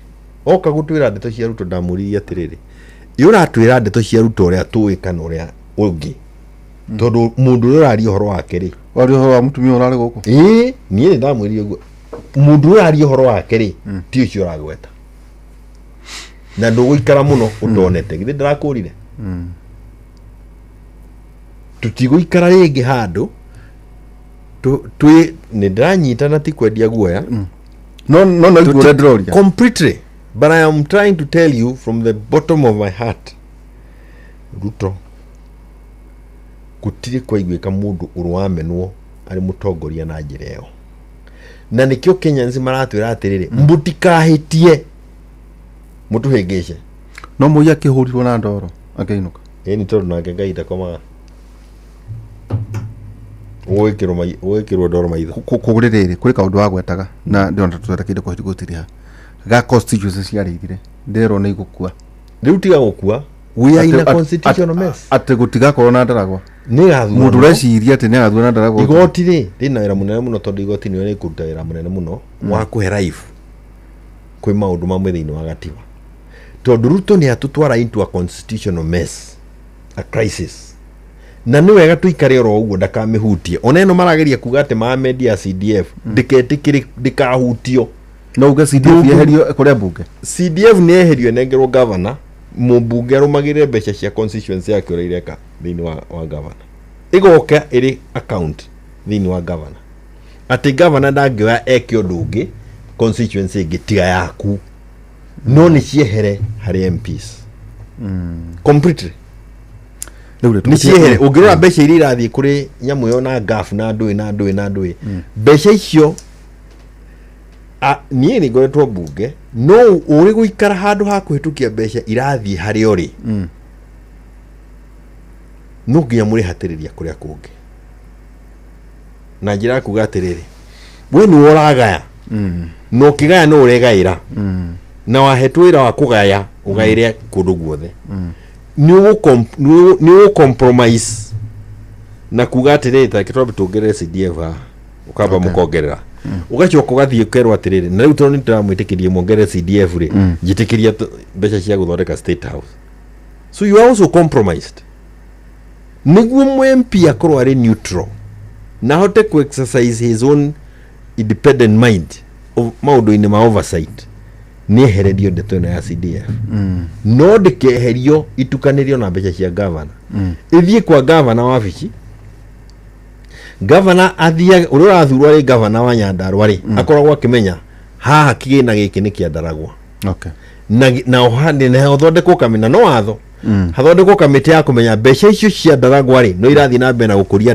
oka gutwira ndeto cia Ruto ndamuriria atiriri yuratwira ndeto cia Ruto uria tuikana uria ungi tondu mundu urari uhoro wake ri wari uhoro wa mutumia urari guku nie ndamuriria guo mundu urari uhoro wake ri ti ucio uragweta na nduguikara muno utonete githe ndirakurire tutiguikara ringi handu twi ni ndiranyita na ti kwendia guoya no igure droria completely, but I am trying to tell you from the bottom of my heart Ruto gutiri kwa igwika mundu urwamenwo ari mutongoria na njira iyo na nikio Kenyans maratwira atiriri mbutikahitie mutuhengeshe no muya kihurirwo na ndoro akainuka ni tondu nake Ngai ndakomaga wekirwo ndoro maitho kuguririri kuri kaundu wa gwetaga na ndona tutakinde kuhitugutiria ga constitution ciarithire ndero ni igukua riu tiga gukua we are in a constitutional mess ate gutiga korona ndaragwa ni gathura mundu reciria ati ni gathura na ndaragwa igoti ri rina wira munene muno tondu igoti ni rikuruta wira munene muno wa kuhe life kwi maundu mamwe thiini wa gatiba tondu Ruto ni atutwara into a constitutional mess, a crisis na ni wega tuikare oro uguo ndakamihutie ona eno marageria kuga ati maamedia CDF ndiketikiri ndikahutio no uga CDF yeherio kuria bunge CDF ni eherio nengerwo governor mubunge arumagire mbeca cia constituency yake urireka thiini wa governor igoka iri account thiini wa governor ati governor ndangioya eke undu ungi constituency gitiga yaku no ni ciehere hari MPs completely ni ciehere ungirora mbeca iria irathii kuri nyamu yo na gaf na ndui mbeca icio nie ni ngoretwo bunge no uri guikara handu ha kuhitukia mbeca irathii hari ori no nginya muri hatiriria kuria kungi na njira kuga atiriri we ni uragaya no kigaya no uregaira na wahetwo wira wa kugaya ugaire kundu guothe ni compromise na kuga atiriri ta kitwa bitungere CDF ukamba mukongerera ugachoka ugathie kerwa atiriri na riu tondu nitiramwitikirie muongere CDF ri njitikiria mbeca cia guthondeka State House, so you are also compromised niguo MP akorwo ari neutral na hote ku exercise his own independent mind of maundu-ini ma oversight ni ehererio ndeto ino ya CDF no ndikeherio itukanirio na mbeca cia governor ithie kwa governor wa wabici governor athia urura athurwa ri governor wa Nyandarua ri akoragwo akimenya haha kigina giki ni kiandaragwa okay na ohande na othondekwo kamena no watho hathondekwo kamĩtĩ ya kũmenya mbeca icio cia Ndaragwa rĩ no irathiĩ na mbere na gũkũria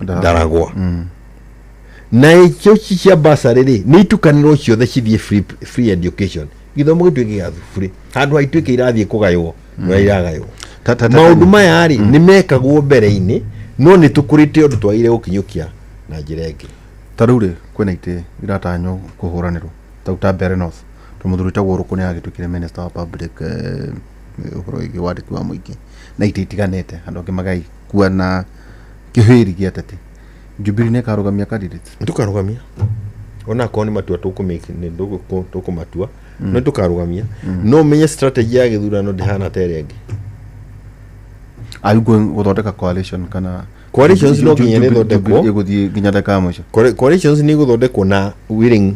Ndaragwa na icio cia basarĩ rĩ nĩ itukanĩrwo ciothe cithiĩ free education gĩthomo gĩtuĩke gĩa free handũ haituĩke irathiĩ kũgaywo na iragaywo maũndũ maya rĩ nĩ mekagwo mbere-inĩ no nĩ tũkũrĩte ũndũ twagire gũkinyũkia na njĩra ĩngĩ ta rĩu rĩ kwĩna itĩ iratanywo kũhũranĩrwo ta Mbere North tũmũthuri tagwo Rũkũ nĩ agĩtuĩkire minister wa public ũhoro wĩgiĩ wandĩki wa mũingĩ na itĩ itiganĩte andũ angĩ magaikua na kĩhĩri gĩa tete Jubilee nĩ ĩkarũgamia candidates tũkarũgamia ona korwo nĩ matua tũkũmatua no tũkarũgamia no menye strategy ya gĩthurano ndĩhana ta ĩrĩa ĩngĩ ayugo gũthondeka coalition kana coalitions no nginya nĩ thondekwo ĩgũthiĩ nginya dakika ya mũico coalitions nĩ gũthondekwo na willing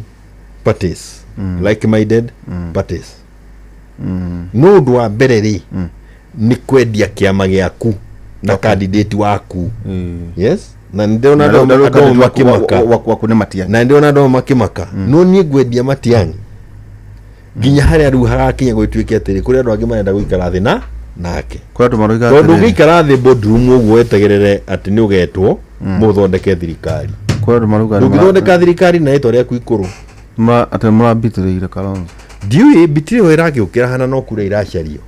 parties like-minded parties no ũndũ wa mbere rĩ nĩ kwendia kĩama gĩaku na candidate waku yes na ndĩrona andũ makĩmaka wakune Matiang'i na ndĩrona andũ makĩmaka no niĩ ngwendia Matiang'i nginya harĩa rĩu hagakinya gũtuĩke atĩrĩ kũrĩa andũ angĩ marenda gũikara thĩ nake tondũ ũgĩikara thĩ boardroom ũguo wetegerere atĩ nĩ ũgetwo mũthondeke thirikari ndũngĩthondeka thirikari na rĩtwa rĩaku ikũrũ atĩ mũrambitĩrĩire Kalonzo ndiũĩ mbitĩrĩo ĩragĩũkĩra hana no kura iracario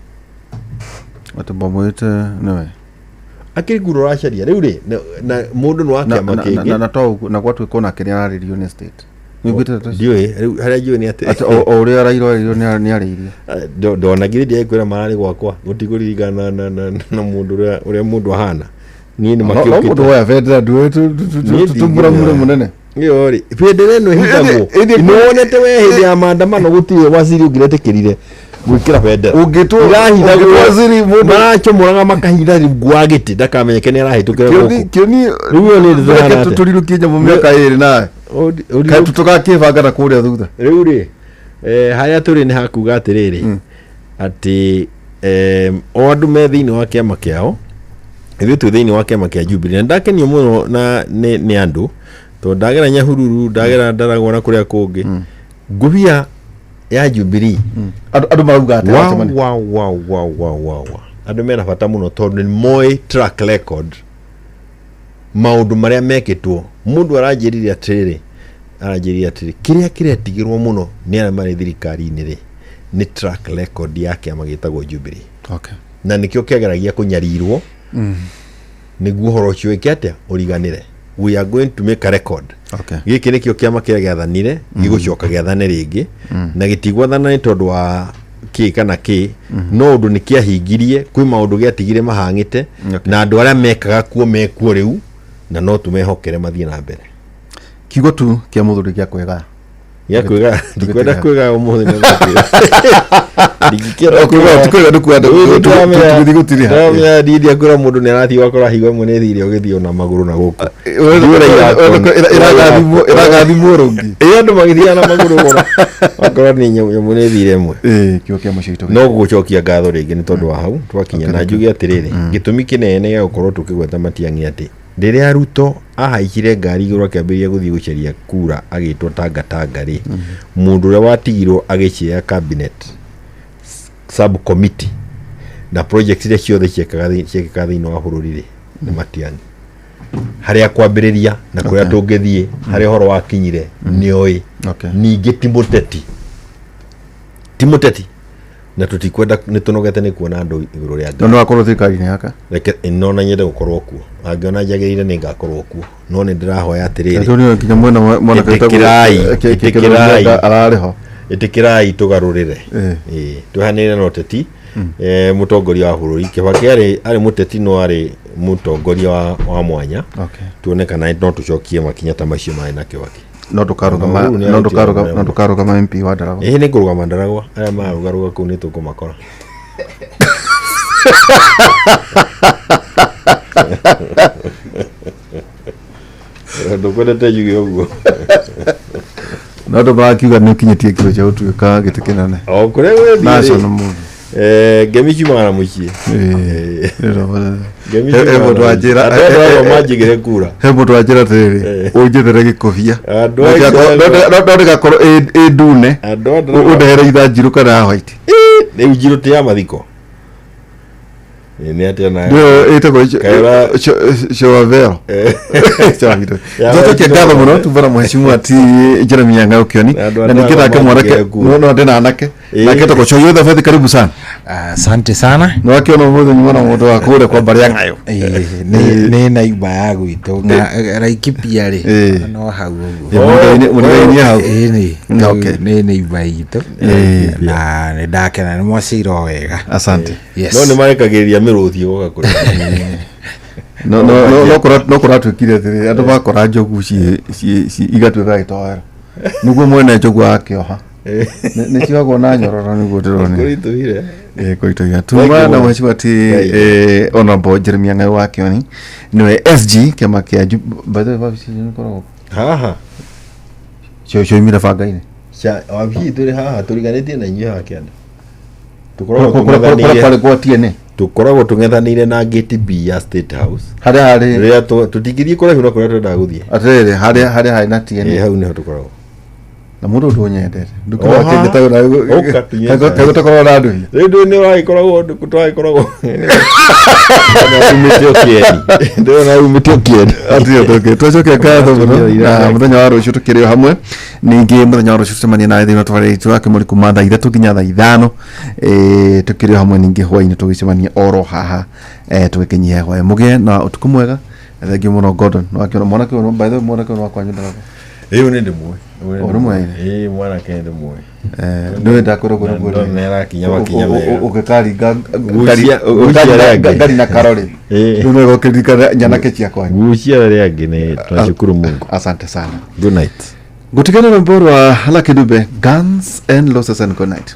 atĩ mbomwĩte nĩwe akĩgũrwo racaria rĩu rĩ na mũndũ nĩ wakĩama kĩngĩ na to na gwatuĩka na kĩrĩa ararĩrio nĩ state ndiũĩ rĩu harĩa njũĩ nĩ atĩ o ũrĩa arairwo nĩ arĩirie ndona ngirĩndĩ kwĩra mararĩ gwakwa gũtigũririkana na mũndũ ũrĩa mũndũ ahana niĩ nĩ makĩũkĩte mũndũ wa bendera tũmbũramure mũnene iyo rĩ bendera ĩno ĩhithagwo nĩwonete we hĩndĩ ya maandamano gũtirĩ waziri ũngĩretĩkĩrire gwĩkĩra bendera ũngĩtwo waziri marachomũraga makahitha ngwa gĩtĩ ndakamenyeke nĩ arahĩtũkĩra gũkũ rĩu nĩ ndĩrona tũtũrirũkie nyamũ mĩaka ĩrĩ nawe kaĩ tũtũgakĩbanga na kũrĩa thutha rĩu rĩ harĩa tũrĩ nĩ hakuga atĩrĩrĩ atĩ o andũ me thĩinĩ wa kĩama kĩao ithuĩ twĩ thĩinĩ wa kĩama kĩa Jubilee na ndakenio mũno nĩ andũ tondũ ndagera Nyahururu ndagera Ndaragwa na kũrĩa kũngĩ ngũbia ya Jubilee andũ marauga atĩ andũ mena bata mũno tondũ nĩ moĩ track record maũndũ marĩa mekĩtwo mũndũ aranjĩrire atĩrĩrĩ kĩrĩa kĩretigĩrwo mũno nĩ arĩa marĩ thirikari-inĩ rĩ nĩ track record ya kĩama gĩtagwo Jubilee na nĩkĩo kĩageragia kũnyarirwo nĩguo ũhoro ũcio wĩke atĩa ũriganĩre we are going to make a record gĩkĩ nĩkĩo kĩama kĩrĩa gĩathanire gĩgũcoka gĩathane rĩngĩ na gĩtigwathana nĩ tondũ wa kĩ kana kĩ no ũndũ nĩ kĩahingirie kwĩ maũndũ gĩatigire mahangĩte na andũ arĩa mekaga kuo mekuo rĩu na no tũmehokere mathiĩ na mbere kiugo tu kĩa mũthuri gĩa kwega ndikwenda kwega ũmũthĩ nĩ ndidia kwĩra mũndũ nĩ arathiĩ wakora higo ĩmwe nĩ thire ũgĩthiĩ na magũrũ na gũkũ ĩragathimwo rũngĩ andũ magĩthiaga na magũrũ goro wakora nĩ nyamũ nĩ thire ĩmwe kiugo kĩa mũcio no gũgũcokia ngatho rĩngĩ nĩ tondũ wa hau twakinya na njuge atĩrĩrĩ gĩtũmi kĩnene gĩa gũkorwo tũkĩgweta Matiang'i atĩ rĩrĩa Ruto ahaicire ngari igũrũ akĩambĩrĩria gũthiĩ gũcaria kura agĩtwo Tanga rĩ mũndũ ũrĩa watigirwo agĩcia cabinet subcommittee na project iria ciothe ciekaga thĩinĩ wa bũrũri rĩ nĩ Matiang'i harĩa kwambĩrĩria na kũrĩa tũngĩthiĩ harĩa ũhoro wakinyire nĩoĩ ningĩ ti mũteti na tutikwenda nĩ tũnogete nĩ kuona andũ igũrũ rĩa Ngai no akorwo thirikari-inĩ yaka reke no na nyende gũkorwo kuo angĩona njagĩrĩire nĩ ngakorwo kuo no nĩ ndĩrahoya atĩrĩrĩ tũrĩ nginya mwena ĩtĩkĩrai tũgarũrĩre tũhanĩre na ũteti mũtongoria wa bũrũri Kibaki arĩ mũteti no arĩ mũtongoria wa mwanya tuone kana no tũcokie makinya ta macio marĩ na Kibaki no ndũkarũgama MP wa Ndaragwa nĩ ngũrũgama Ndaragwa arĩa marũgarũga kũu nĩ tũkũmakora ndũkwendete njuge ũguo no ndũmakiuga nĩ ũkinyĩtie kiro cia gũtuĩka gĩtĩ kĩnene o kũrĩa wĩthiĩ Ngemi kiumagara muciĩ. he mũndũ wanjĩra manjigire kura. He mũndũ wanjĩra atĩrĩrĩ ũnjĩthere gĩkũbia no ndĩgakorwo ĩ ndune ũndehere itha njirũ kana white. Rĩu njirũ ti ya mathiko. Nĩ atĩa na ĩtagwo Shoavero. Njoke ngatho mũno tubara mheshimiwa ati Jeremia Ngaukioni na ningĩ nake mwanake no ndĩna anake nake toko cho yothe fedhi karibu sana. Asante sana. No akiona mũthĩ nyuma na mũndũ wa kũrĩa kwa mbari ya Ng'ayo. Nĩ naiba ya gwitũ na Laikipia rĩ no hau ũguo. Mũnene hau. Nĩ naiba itũ na nĩ ndakena nĩ mwacira wega. Asante. No nĩ marekagĩrĩria mĩrũthi goka kũrĩ. No kũratwĩkire atĩrĩ andũ bakora njogu ci igatuĩka gĩtowero nĩguo mwene njogu akĩoha nĩ ciagwo na nyororo nĩguo ndĩrona kũritũhire tuma na mheshimiwa ati honorable Jeremia Ng'ayo wa Kioni niwe SG kĩama kĩa bathe wabici nĩkoragwo haha cio imira banga-inĩ wabici tũrĩ haha tũriganĩtie na inyuĩ haha kĩanda tukoragwo tung'ethanĩire na gate B ya State House harĩa rĩrĩa tũtingĩthiĩ kũrĩa huna kũrĩa twendaga gũthiĩ atĩrĩrĩ harĩa harĩ na TNA hau nĩho tũkoragwo na mũndũ ũndũ nyendete ndukora kĩngĩtago na kagũtakorwo na andũ rĩu nĩ wagĩkoragwo tũtagĩkoragwo ndĩrona umĩtio kĩeni atĩ twacokia ngatho mũno na mũthenya wa rũciũ tũkĩrĩ o hamwe ningĩ mũthenya wa rũciũ tũcemania na thĩinĩ wa twarĩ wa kĩmũri kuma thaa 3 nginya thaa 5 tũkĩrĩ o hamwe ningĩ hwainĩ tũgĩcemania oro haha tũgĩkĩnyia hwaĩ mũgĩe na ũtukũ mwega thengi mũno Gordon no akiona mwanake ũno by the way mwanake ũno wakwanyu ndaga rĩu nĩ ndĩmwe mwanake nĩ ndĩmwe nĩwe ndakoragwo naguo nerakinya makinya mega ũgĩkaringa ngari na karori rĩu nĩ gũkĩririkana nyanake ciakwa gucia rĩrĩa angĩ nĩ tunashukuru Mungu. Asante sana, good night. Gutigana na mboro wa Lucky Dube, Guns and Losses and good night.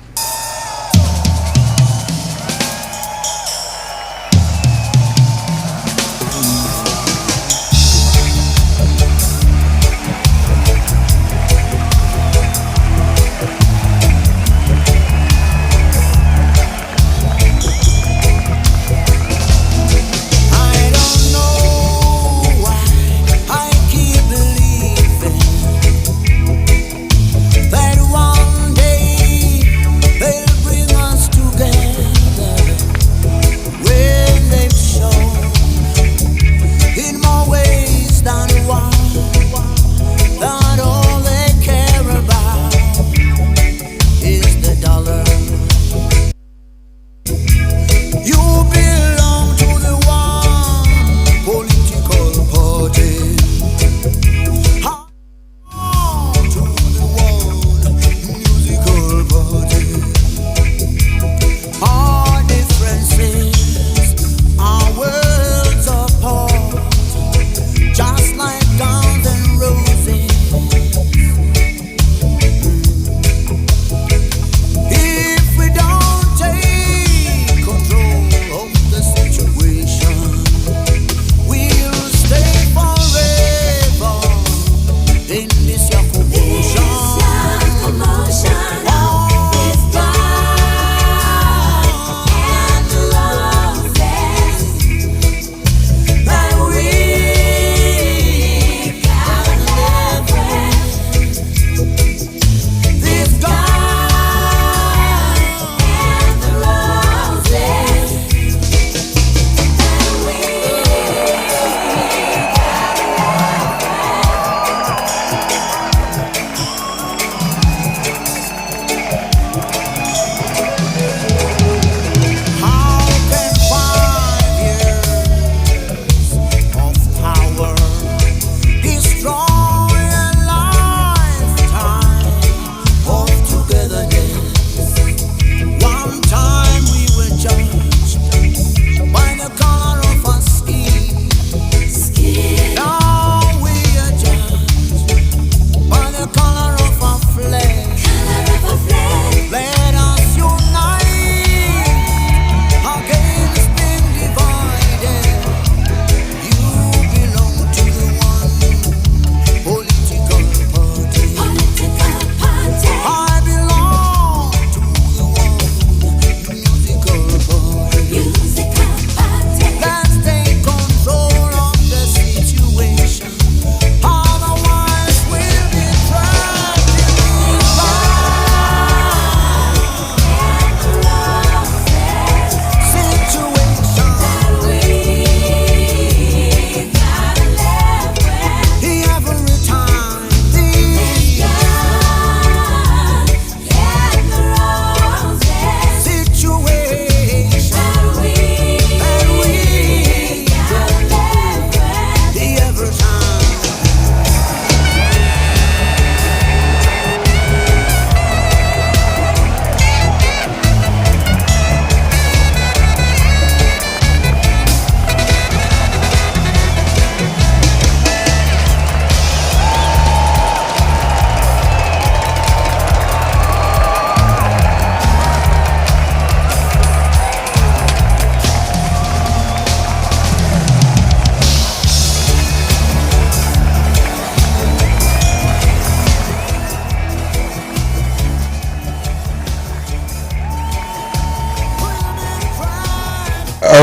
They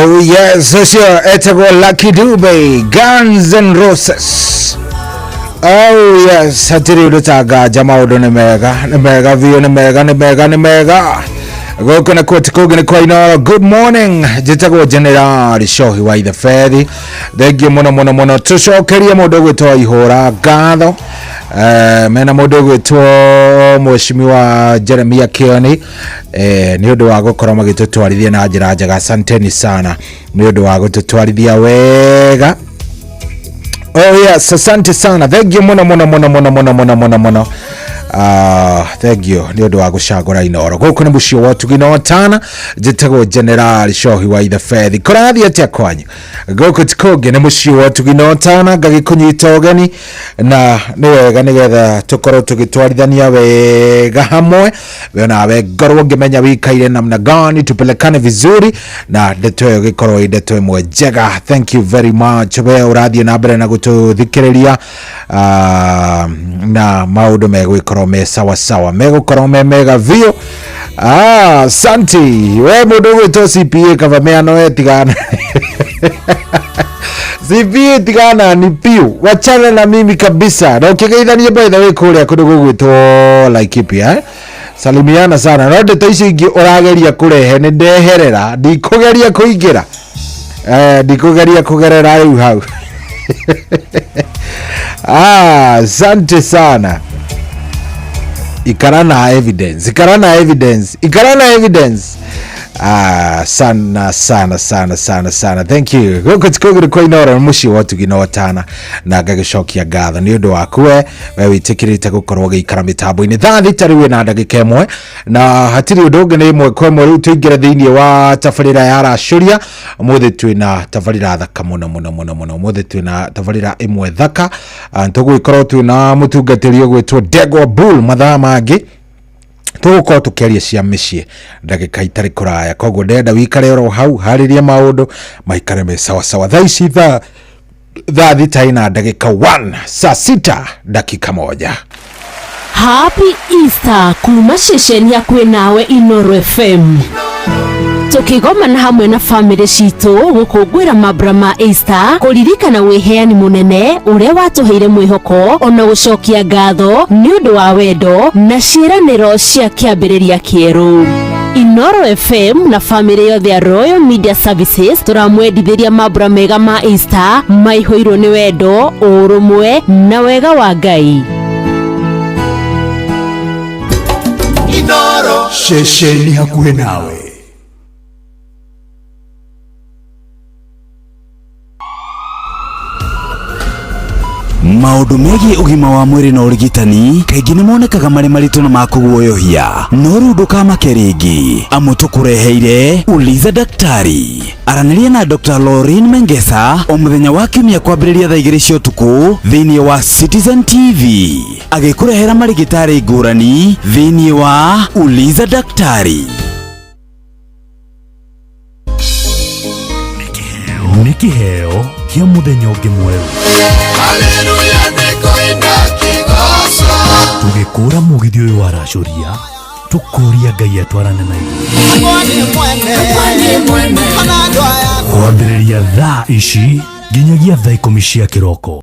Oh yes, sure. Etego Lucky Dube, Guns N' Roses. Oh yes, hatiri udutaga jamaa udo ni mega view ni mega. Goko na kote ni kwa ino. Good morning. Jitago General Shohi wa Ithe Fethi. Thegi mono tushokeria mudogo to ihora gatho. Mena mudogo to Mheshimiwa Jeremiah Kioni ni undu wa gukora magitutwarithia na njira njega. Asanteni sana ni undu wa gututwarithia wega. Oh yes, asante sana. Thank you mono. Thank you. Ni undu wa gucagura Inoro. Guku ni mucio wa tuginotana jitagwo General Shohi wa Ithe Fethi. Kurathi atia kwanyu. Guku tikoge ni mucio wa tuginotana gagikunyita ogeni na ni wega nigetha tukorwo tugitwarithania wega hamwe. We nawe ngorwo ngimenya wikaire namna gani tupelekane vizuri na ndeto yo gikorwo ndeto imwe njega. Thank you very much. We urathie na mbere na gututhikiriria na maundu megwikorwo me sawa megũkorwo me mega view. Santi we mundu gwitwo CPA kavameano etigana CPA tigana ni piu wachana na mimi kabisa na ukigeithania by the way kuria kundu gwitwo Laikipia salimiana sana no ndeto ici ingi urageria kurehe ni ndeherera ndikugeria kuingira ndikugeria kugerera riu hau asante sana. Ikarana evidence. Sana. Thank you. Gukutikogira kwa Inoro mushi watu ginotana na gagishokia gatha ni undu wakwe we witikirite gukorwo gikara mitambo-ini thathi tariwe na ndagika imwe na hatiri undu ungi ni imwe kwa imwe riu tuingire thiini wa tabarira ya racuria umuthi twina tabarira thaka muno umuthi twina tabarira imwe thaka tuguikorwo twina mutungatiri ugwitwo Degwa Bull mathaa mangi tuko tukeria cia micii ndagika itari kuraya koguo ndenda wikare oro hau hariria maundu maikare me sawa thaa ici thaa thita ina ndagika 1 saa 6 dakika 1. Happy Easter kuma ceceni yakwe nawe Inoro FM. Tukigomana hamwe na family citu gukungwira mabra ma Easter kuririkana wiheani munene uria watuheire mwihoko ona gucokia ngatho ni undu wa wendo na ciiraniro cia kiambiriria kieru. Inoro FM na family yothe ya Royal Media Services turamwendithiria mabra mega ma Easter maihoirwo ni wendo urumwe na wega wa Ngai. Inoro ceceni hakuhe nawe. Maundu megie ugima wa mwiri na urigitani kaingĩ nĩ monekaga marĩ maritũ na makuguoyohia no rĩu ndũkamake rĩngĩ amu tũkũreheire Uliza Daktari. Aranĩria na Dr. Lauren Mengesa o mũthenya wa kiumia kwambĩrĩria thaa 2 cia ũtukũ thĩinĩ wa Citizen TV agĩkũrehera marigitari ngũrani thĩinĩ wa Uliza Daktari. Nĩ kĩheo kia mũthenya ũngĩ mwerũ. Haleluya nĩkũina kĩgoco Tũgĩkũra mũgithi ũyũ wa racuria tũkũria Ngai atwarane na ithuĩ. Kwambĩrĩria thaa ici nginyagia thaa 10 cia kĩroko.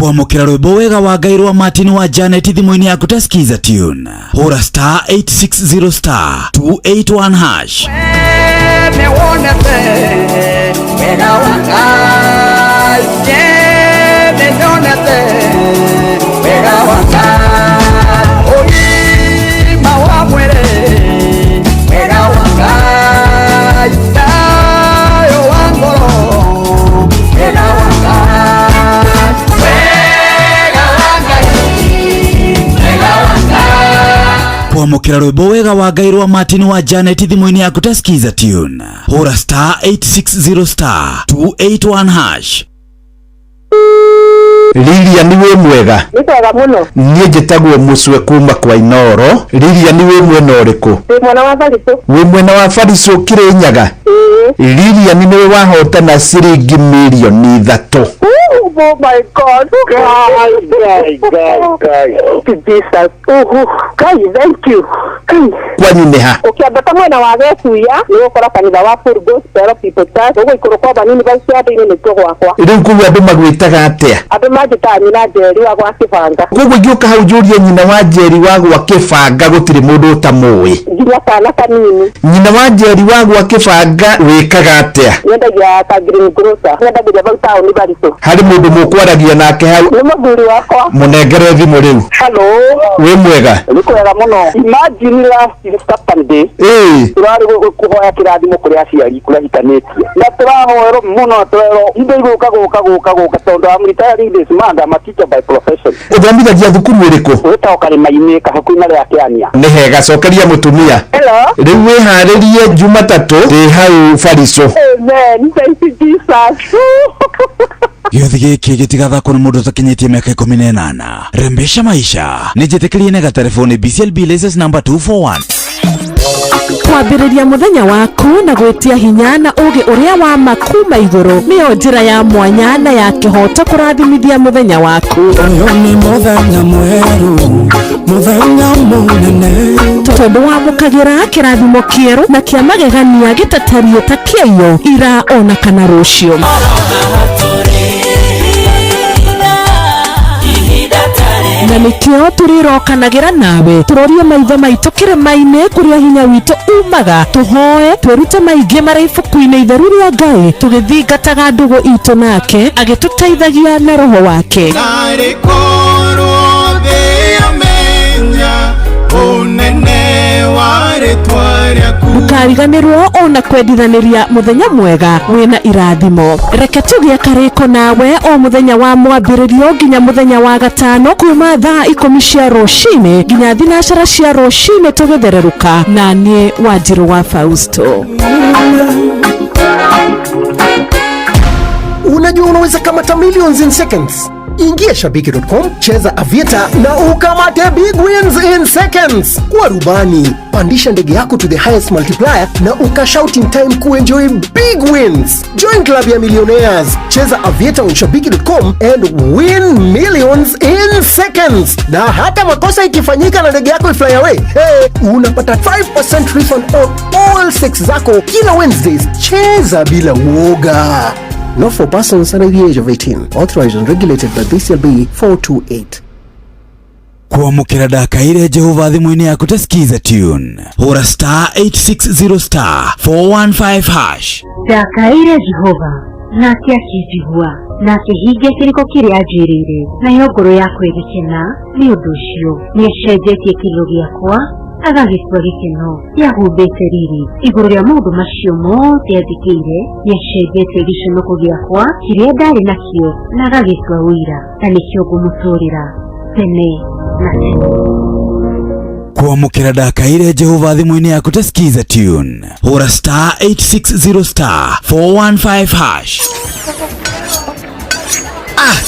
Kwamũkĩra rwĩmbo wega wa Ngai rwa Martin wa Janet thimũ-inĩ yaku ta skiza tune hũra star 860 star 281 hash. Wega wa Ngai, nĩnyonete wega wa Ngai, ũgima wa mwĩrĩ wega wa Ngai, thayũ wa ngoro wega wa Ngai, wega wa Ngai, wega wa Ngai. Kwamũkĩra rwĩmbo wega wa Ngai rwa Martin wa Janet thimũ-inĩ yaku ta skiza tune hũra star 860 star 281 hash. Lilia niwe mwega. Ni kwega muno. Niĩ njĩtagwo Mũcwe kuma kwa Inoro. Lilia niwe mwena ũrĩkũ? Ndĩ mwena wa Bariso. Wĩ mwena wa Bariso Kĩrĩnyaga? Lilia niwe wahotana ciringi milioni 3. Oh my God. Guy. Jesus. Guy, thank you. Kwanyu nĩ ha? Ukiambata mwena wa Gesuya ni gukora kanitha wa Full Gospel People Church ugo ikuru kwa banini basiade ni nitwo gwakwa. Rĩu kuga andũ magwĩtaga atĩa? Andũ manjĩtaga nyina Njeri wa gwa Kĩbanga. Koguo ngĩũka hau njũrie nyina wa Njeri wa gwa Kĩbanga gũtirĩ mũndũ ũtamũĩ. Nginya kana kanini. Nyina wa Njeri wa gwa Kĩbanga wĩkaga atĩa? Nyendagia ka green grocer. Nyendagia bau taũni Baritũ. Harĩ mũndũ mũkwaragia nake hau? Nĩ mũthuri wakwa. Mũnengere thimũ rĩu. Hello. Wĩ mwega? Nĩ kwega mũno. Imagine last Saturday. Turarĩ kuhoya kĩrathimo kũrĩ aciari kũrahitanĩtie. Na tũrahoerwo mũno tũrerwo indo igũka tondũ I'm retiring this month. I'm a teacher by profession. Ũthomithagia thukuru ĩrĩkũ? Wĩtagwo Karĩma-inĩ hakuhĩ na rĩa Kĩania. Nĩ hega, cokeria mũtumia. Hello. Rĩu wĩharĩrie Jumatatũ ndĩ hau Barico. Amen. Thank you, Jesus. gĩothi gĩkĩ gĩtigathakwo nĩ mũndũ ũtakinyĩtie mĩaka 18. Rembesha maisha nĩ njĩtĩkĩrie na gatelefoni BCLB license number 241. Kwambĩrĩria mũthenya waku na gwĩtia hinya na ũgĩ ũrĩa wa makuma igũrũ nĩyo njĩra ya mwanya na ya kĩhoto kũrathimithia mũthenya waku. Ũyũ nĩ mũthenya mwerũ, mũthenya mũnene, tondũ wamũkagĩra kĩrathimo kĩerũ na kĩa magegania gĩtatario ta kĩayo ira ona kana rũciũ. Na nĩkĩo tũrĩrokanagĩra nawe tũrorie maitho maitũ kĩrĩma-inĩ kũrĩa hinya witũ umaga tũhoe twĩrute maingĩ marĩ ibuku-inĩ itheru rĩa Ngai tũgĩthingataga ndũgũ itũ nake agĩtũteithagia na roho wake. Ndũkariganĩrwo ona kwendithanĩria mũthenya mwega wĩna irathimo. Reke tũgĩe karĩko nawe o mũthenya wa mwambĩrĩrio nginya mũthenya wa gatano kuma thaa 10 cia rũcinĩ nginya thinacara cia rũcinĩ tũgĩthererũka na niĩ Wanjirũ wa Fausto. Unajua unaweza kamata millions in seconds. Ingia shabiki.com, cheza Aviator na ukamate big wins in seconds. Kwa rubani, pandisha ndege yako to the highest multiplier na ukashout in time kuenjoy big wins. Join club ya millionaires. Cheza Aviator on shabiki.com and win millions in seconds. Na hata makosa ikifanyika na ndege yako ifly away, unapata 5% refund on all 6 zako kila Wednesdays. Cheza bila uoga. Not for persons under the age of 18. Authorized and regulated by BCLB 428. Kuamukira ndakaire Jehova thimũ-inĩ yaku ta skiza tune. Hũra *860*415#. Ndakaire Jehova nake akĩnjigua na akĩhingia kĩrĩko kĩrĩa anjĩrĩire nayo ngoro yakwa ĩgĩkena nĩ ũndũ ũcio nĩacenjetie kĩrĩro gĩakwa agagĩtua gĩkeno yahumbĩte riri igũrũ rĩa maũndũ macio mothe athikĩire nĩacenjetie gĩconoko gĩakwa kĩrĩa ndarĩ nakĩo na agagĩtua ũira na nĩkĩo ngũmũtũũrĩra tene na tene. Kuamukira ndakaire Jehova thimũ-inĩ yaku ta skiza tune. Hũra *860*415#.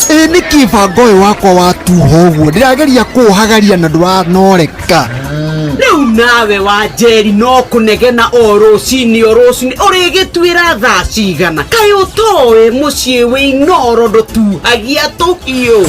Nĩ kĩbango ũyũ wakwa wa tuho ũguo ndĩrageria kũũhagaria na ndũranoreka. Rĩu nawe Wanjeri no kũnegena o rũcinĩ ũrĩgĩtuĩra thaa cigana kaĩ ũtoĩ mũciĩ wĩ Inoro ndũtuhagia tũhiũ.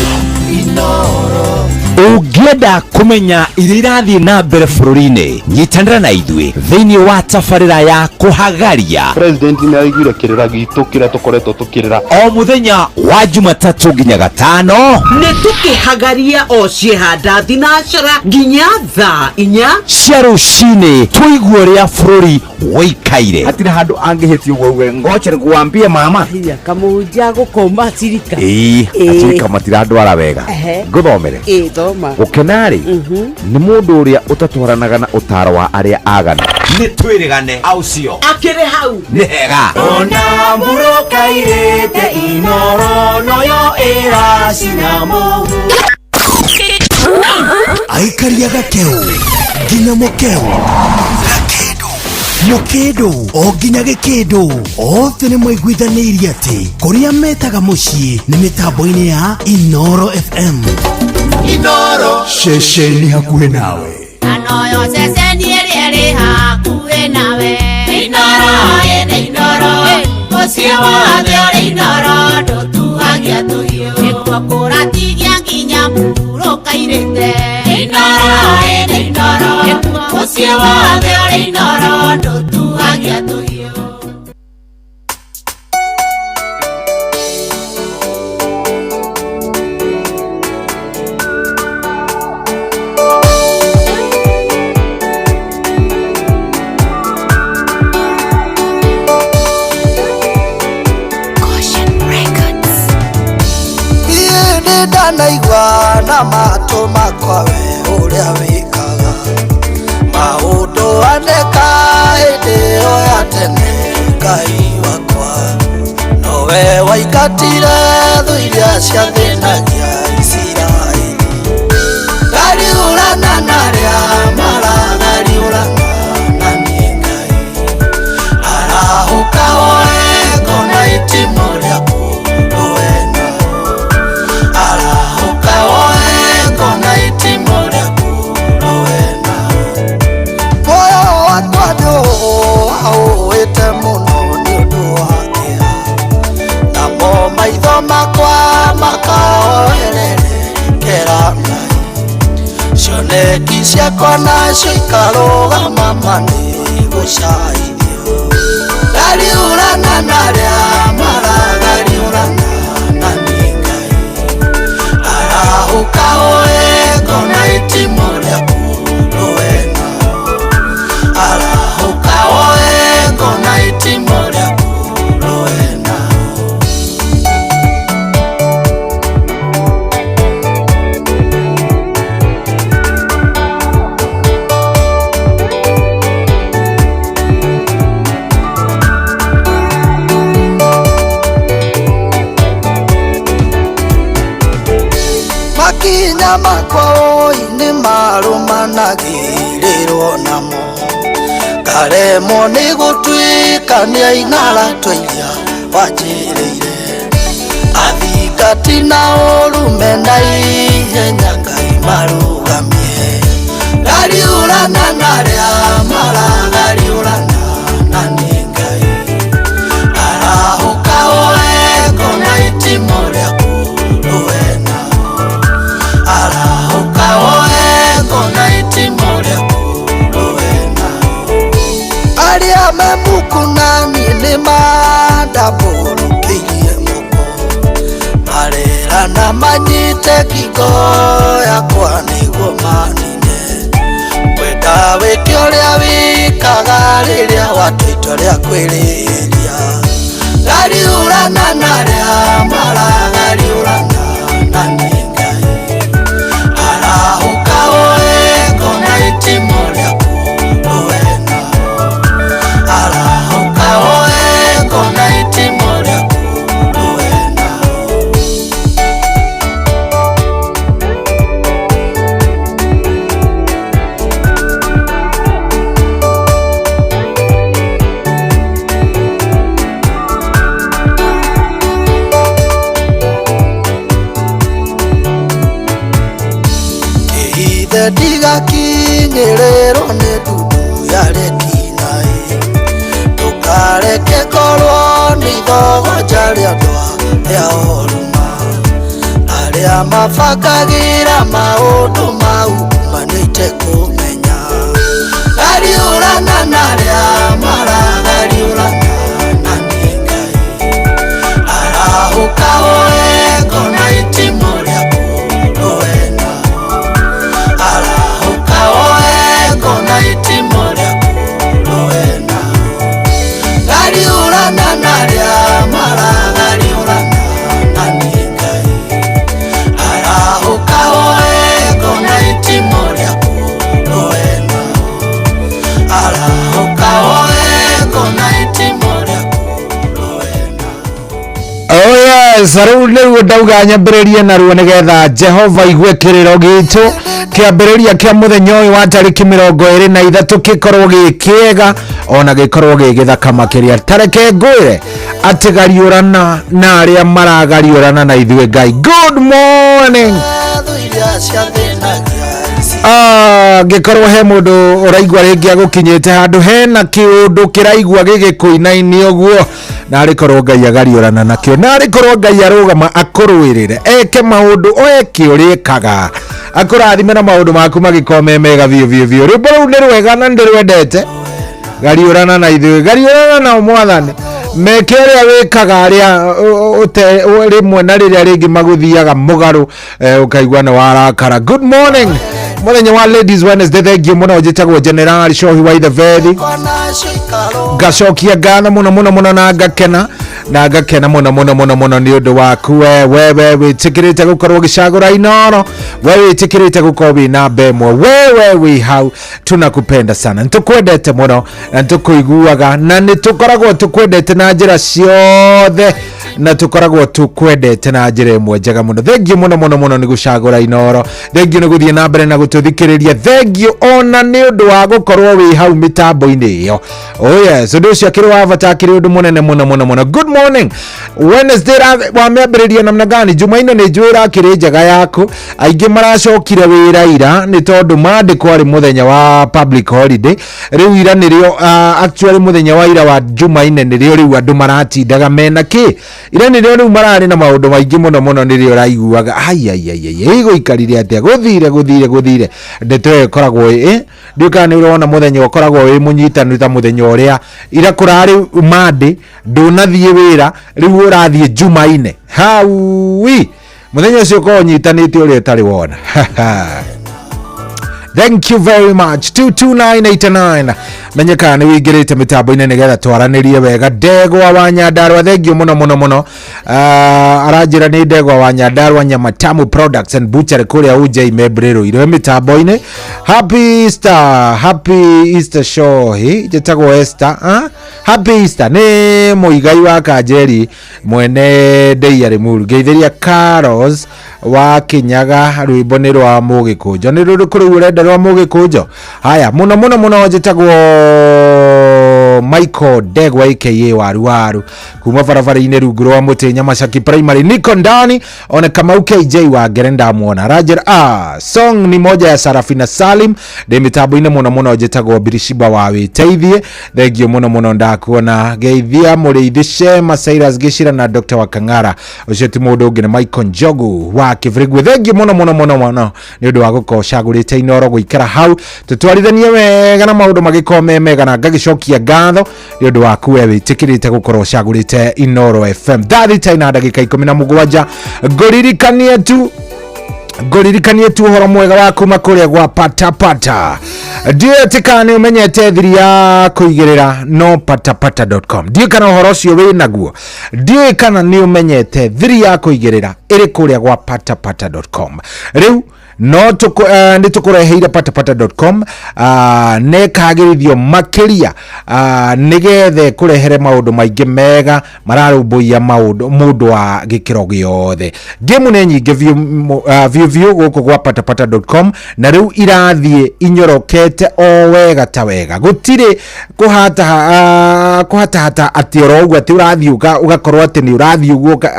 Inoro ũngĩenda kũmenya iria irathiĩ na mbere bũrũri-inĩ nyitanĩra na ithuĩ thĩinĩ wa tabarĩra ya kũhagaria. President nĩ araiguire kĩrĩra gitũ kĩrĩa tũkoretwo tũkĩrĩra o mũthenya wa Jumatatũ nginya Gatano. Nĩ tũkĩhagaria o ciĩhanda thinacara nginya thaa 4 cia rũcinĩ tũigue ũrĩa bũrũri woikaire. Hatirĩ handũ angĩhĩtio gwe ngoche nĩguambie mama hiya kamũnja gũkoma cirika acirika matirandwara wega ngũthomere gũkenarĩ nĩ mũndũ ũrĩa ũtatwaranaga na ũtaro wa arĩa agana. Nĩ twĩrĩgane aucio akĩrĩ hau nĩ hega ona mburũka irĩte Inoro noyo ĩracina mũhu. Aikaria gakeu nginya mũkeu mũkĩndũ o nginya gĩkĩndũ othe nĩ maiguithanĩirie atĩ kũrĩa metaga mũciĩ nĩ mĩtambo-inĩ ya Inoro FM. Inoro ceceni hakuhĩ nawe. Anoyo ceceni ĩrĩa ĩrĩ hakuhĩ nawe. Inoro ĩnĩ Inoro mũciĩ wothe ũrĩ Inoro ndũtuhagia tũhiũ. ndanaigua na matũ makwa we ũrĩa wĩkaga maũndũ andĩka hĩndĩ ĩyo ya tene Ngai wakwa nowe waingatire thũ iria ciathĩnagia Isiraeli ngariũrana narĩa maragariũrana na niĩ Ngai arahũka woe ngona itimũ rĩaku rũwena arahũka woe ngona itimũ rĩaku rũwena muoyo wakwa nĩũũĩte mũno nĩ ũndũ wa kĩeha namo maitho makwa makaoererekera Ngai cioneki ciakwa nacio ikarũgama manĩ gũcaithio ngariũrana narĩa maragariũrana na niĩ Ngai arahũka woe ngona itimũ rĩaku rũwena arahũka woe ngona itimũ rĩaku rũwena makinya makwa oi nĩ marũmanagĩrĩrwo namo ngaremwo nĩ gũtuĩkania ing'ara tũiria wanjĩrĩire athingati na ũrũme na ihenya Ngai marũgamie ngariũrana narĩa maragariũrana na niĩ Ngai arahũka woe ngona itimũ rĩaku rũwena arahũka woe ngona itimũ rĩaku rũwena arĩa me muku nani nĩ mandambũrũkĩirie moko marerana manyite ngingo yakwa nĩguo manine kwenda wĩke ũrĩa wĩkaga rĩrĩa watu itua rĩa kwĩrĩria ngariũrana narĩa maragariũrana na niĩ Ngai arahũka woe ngona itimũ rĩaku rũwena arahũka woe ngona itimũ rĩaku rũwena ihithe ndigakinyĩrĩrwo nĩ ndundu ya rekinaĩ ndũkareke korwo nĩ ithogonja rĩa ndwa rĩa oruma arĩa mabangagĩra maũndũ mau manĩte kũmenya ngariũrana narĩa maragariũrana na niĩ Ngai arahũka woe ngona itimũ rĩaku rũwena arahũka woe ngona itimũ rĩaku rũwena ngariũrana narĩa maragariũrana na niĩ Ngai arahũka woe ngona itimũ rĩaku rũwena arahũka woe ngona itimũ rĩaku rũwena. Oh yes, rĩu nĩguo ndauga nyambĩrĩrie naruo nĩgetha Jehova igue kĩrĩro gitũ kĩambĩrĩria kĩa mũthenya ũyũ wa tarĩki 23 gĩkorwo gĩ kĩega ona gĩkorwo gĩ gĩthaka makĩria. Tareke ngwĩre atĩ gariũrana na arĩa maragariũrana na ithuĩ Ngai. Good morning. Gĩkorwo he mũndũ ũraigua rĩngĩ agũkinyĩte handũ hena kĩũndũ kĩraigua gĩgĩkũinainio ũguo na arĩkorwo Ngai agariũrana nakĩo na arĩkorwo Ngai arũgama akũrũĩrĩre eke maũndũ oeke ũrĩkaga akũrathime na maũndũ maku magĩkorwo me mega biũ biũ biũ. Rwĩmbo rũu nĩ rwega na ndĩrwendete. Gariũrana na ithuĩ, gariũrana na Mwathani meke ũrĩa wĩkaga arĩa rĩmwe na rĩrĩa rĩngĩ magũthiaga mũgarũ ũkaigua nĩ warakara. Good morning muthenya wa Ladies Wednesday thengiũ mũno njĩtagwo General Shohi wa Ithavethi ngacokia ngatho mũno na ngakena mũno nĩ ũndũ waku we wĩtĩkĩrĩte gũkorwo gĩcagũra Inoro, we wĩtĩkĩrĩte gũkorwo wĩ namba ĩmwe, we wĩ hau, tunakupenda sana, nĩtũkwendete mũno na nĩtũkũiguaga na nĩtũkoragwo tũkwendete na njĩra ciothe na tukoragwo tukwendete na njĩra ĩmwe njega mũno. Thengiũ mũno nĩ gũcagũra Inoro, thengiũ nĩ gũthiĩ na mbere na gũtũthikĩrĩria, thengiũ ona nĩ ũndũ wa gũkorwo wĩ hau mĩtambo-inĩ ĩyo. Oh yes, ũndũ ũcio akĩrĩ wa bata, akĩrĩ ũndũ mũnene mũno. Good morning. Wednesday wamĩambĩrĩria namna gani? Jumaine nĩ njũĩra akĩrĩ njega yaku, aingĩ maracokire wĩra ira nĩ tondũ mandĩkwo arĩ mũthenya wa public holiday. Rĩu ira nĩrĩo actually mũthenya wa ira wa Jumaine nĩrĩo rĩu andũ maratindaga mena kĩ ira nĩrĩo rĩu mararĩ na maũndũ maingĩ mũno nĩrĩo raiguaga gũikarire atĩa gũthire ndeto ĩyo ĩkoragwo ndĩũka nĩ ũrona mũthenya ũkoragwo wĩ mũnyitanu ta mũthenya ũrĩa ira kũrarĩ Monday ndũnathiĩ wĩra, rĩu ũrathiĩ Jumaine haui mũthenya ũcio ũkorwo ũnyitanĩte ũrĩa ũtarĩ wona. Thank you very much. 22989 menyeka nĩ wĩingĩrĩte mĩtambo-inĩ nĩgetha twaranĩrie wega. Ndegwa wa Nyandarua, thengiũ mũno. Aranjĩra nĩ Ndegwa wa Nyandarua, Nyamatamu Products and Butchery kũrĩa UJ Mebrero ire mĩtambo-inĩ. Happy Easter Shohi njĩtagwo Esther. Happy Easter nĩ mũigai wa Kanjeri mwene Ndeia Rĩmuru. Ngeithĩria Carlos wa Kinyaga, rwĩmbo nĩ rwa Mũgĩkũnjo. Nĩ rũrĩkũ rĩu ũrenda rwa Mũgĩkũnjo? Haya mũno njĩtagwo Michael Ndegwa aka Waru kuma barabara-inĩ rungu rwa Mũtĩ Nyamacaki Primary. Niko ndani ona Kamau KJ wa Gerenda muona Roger. Song ni moja ya Sarafina Salim de mĩtambo-inĩ mũno njĩtagwo Birishiba wa Wĩteithie. Thengiũ mũno ndakuona. Geithia Mũrĩithi Cyrus Gĩcira na Dr. Wakang'ara. Ũcio ti mũndũ ũngĩ nĩ Michael Njogu wa Kĩbirigwe. Thengiũ mũno nĩ ũndũ wa gũkorwo cagũrĩte Inoro gũikara hau tũtwarithanie wega na maũndũ magĩkorwo mega na ngagĩcokia ngatho nĩ ũndũ waku we wĩtĩkĩrĩte gũkorwo cagũrĩte Inoro FM. Ndathita ina ndagĩka 17 ngũririkanie tu ũhoro mwega wa kuma kũrĩa gwa patapata. Ndiĩtĩka nĩ ũmenyete thiri ya kũigĩrĩra no patapata.com. Ndiĩ kana ũhoro ũcio wĩ naguo. Ndiĩ kana nĩ ũmenyete thiri ya kũigĩrĩra ĩrĩ kũrĩa gwa patapata.com. Rĩu no nĩtũkũreheire patapata.com nekagĩrithio makĩria nĩgethe kũrehere maũndũ maingĩ mega mararũmbũiya mũndũ wa gĩkĩro gĩothe. Ngemu nĩ nyingĩ view gũkũ gwa patapata.com na rĩu irathiĩ inyorokete o wega ta wega. Gũtirĩ kũhatahata atĩ ũroigua atĩ ũrathiĩ ũgakorwo atĩ nĩ ũrathiĩ ũguo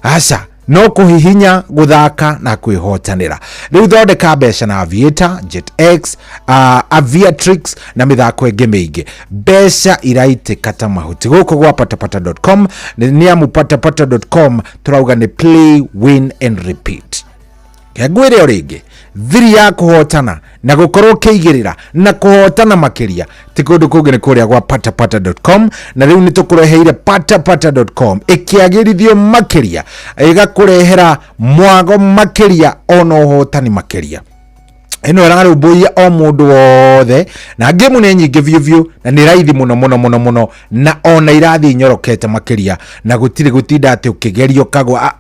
aca no kũhihinya gũthaka na kwĩhotanĩra. Rĩu thondeka mbeca na Aviator, JetX, Aviatrix na mĩthako ĩngĩ mĩingĩ. Mbeca iraitĩka ta mahuti gũkũ gwa patapata.com. Nĩ amu patapata.com tũrauga nĩ play, win and repeat. Ngwĩre o rĩngĩ thiri ya kũhotana na gũkorwo kĩigĩrĩra na kũhotana makĩria ti kũndũ kũngĩ nĩ kũrĩa gwa patapata.com. na rĩu nĩ tũkũreheire patapata.com ĩkĩagĩrithio makĩria, ĩgakũrehera mwago makĩria ona ũhotani makĩria. Ino ĩrarũmbũiya o mũndũ wothe na ngemu nĩ nyingĩ view na nĩ raithi mũno na ona irathiĩ nyorokete makĩria na gũtinda atĩ ũkĩgerio kagwa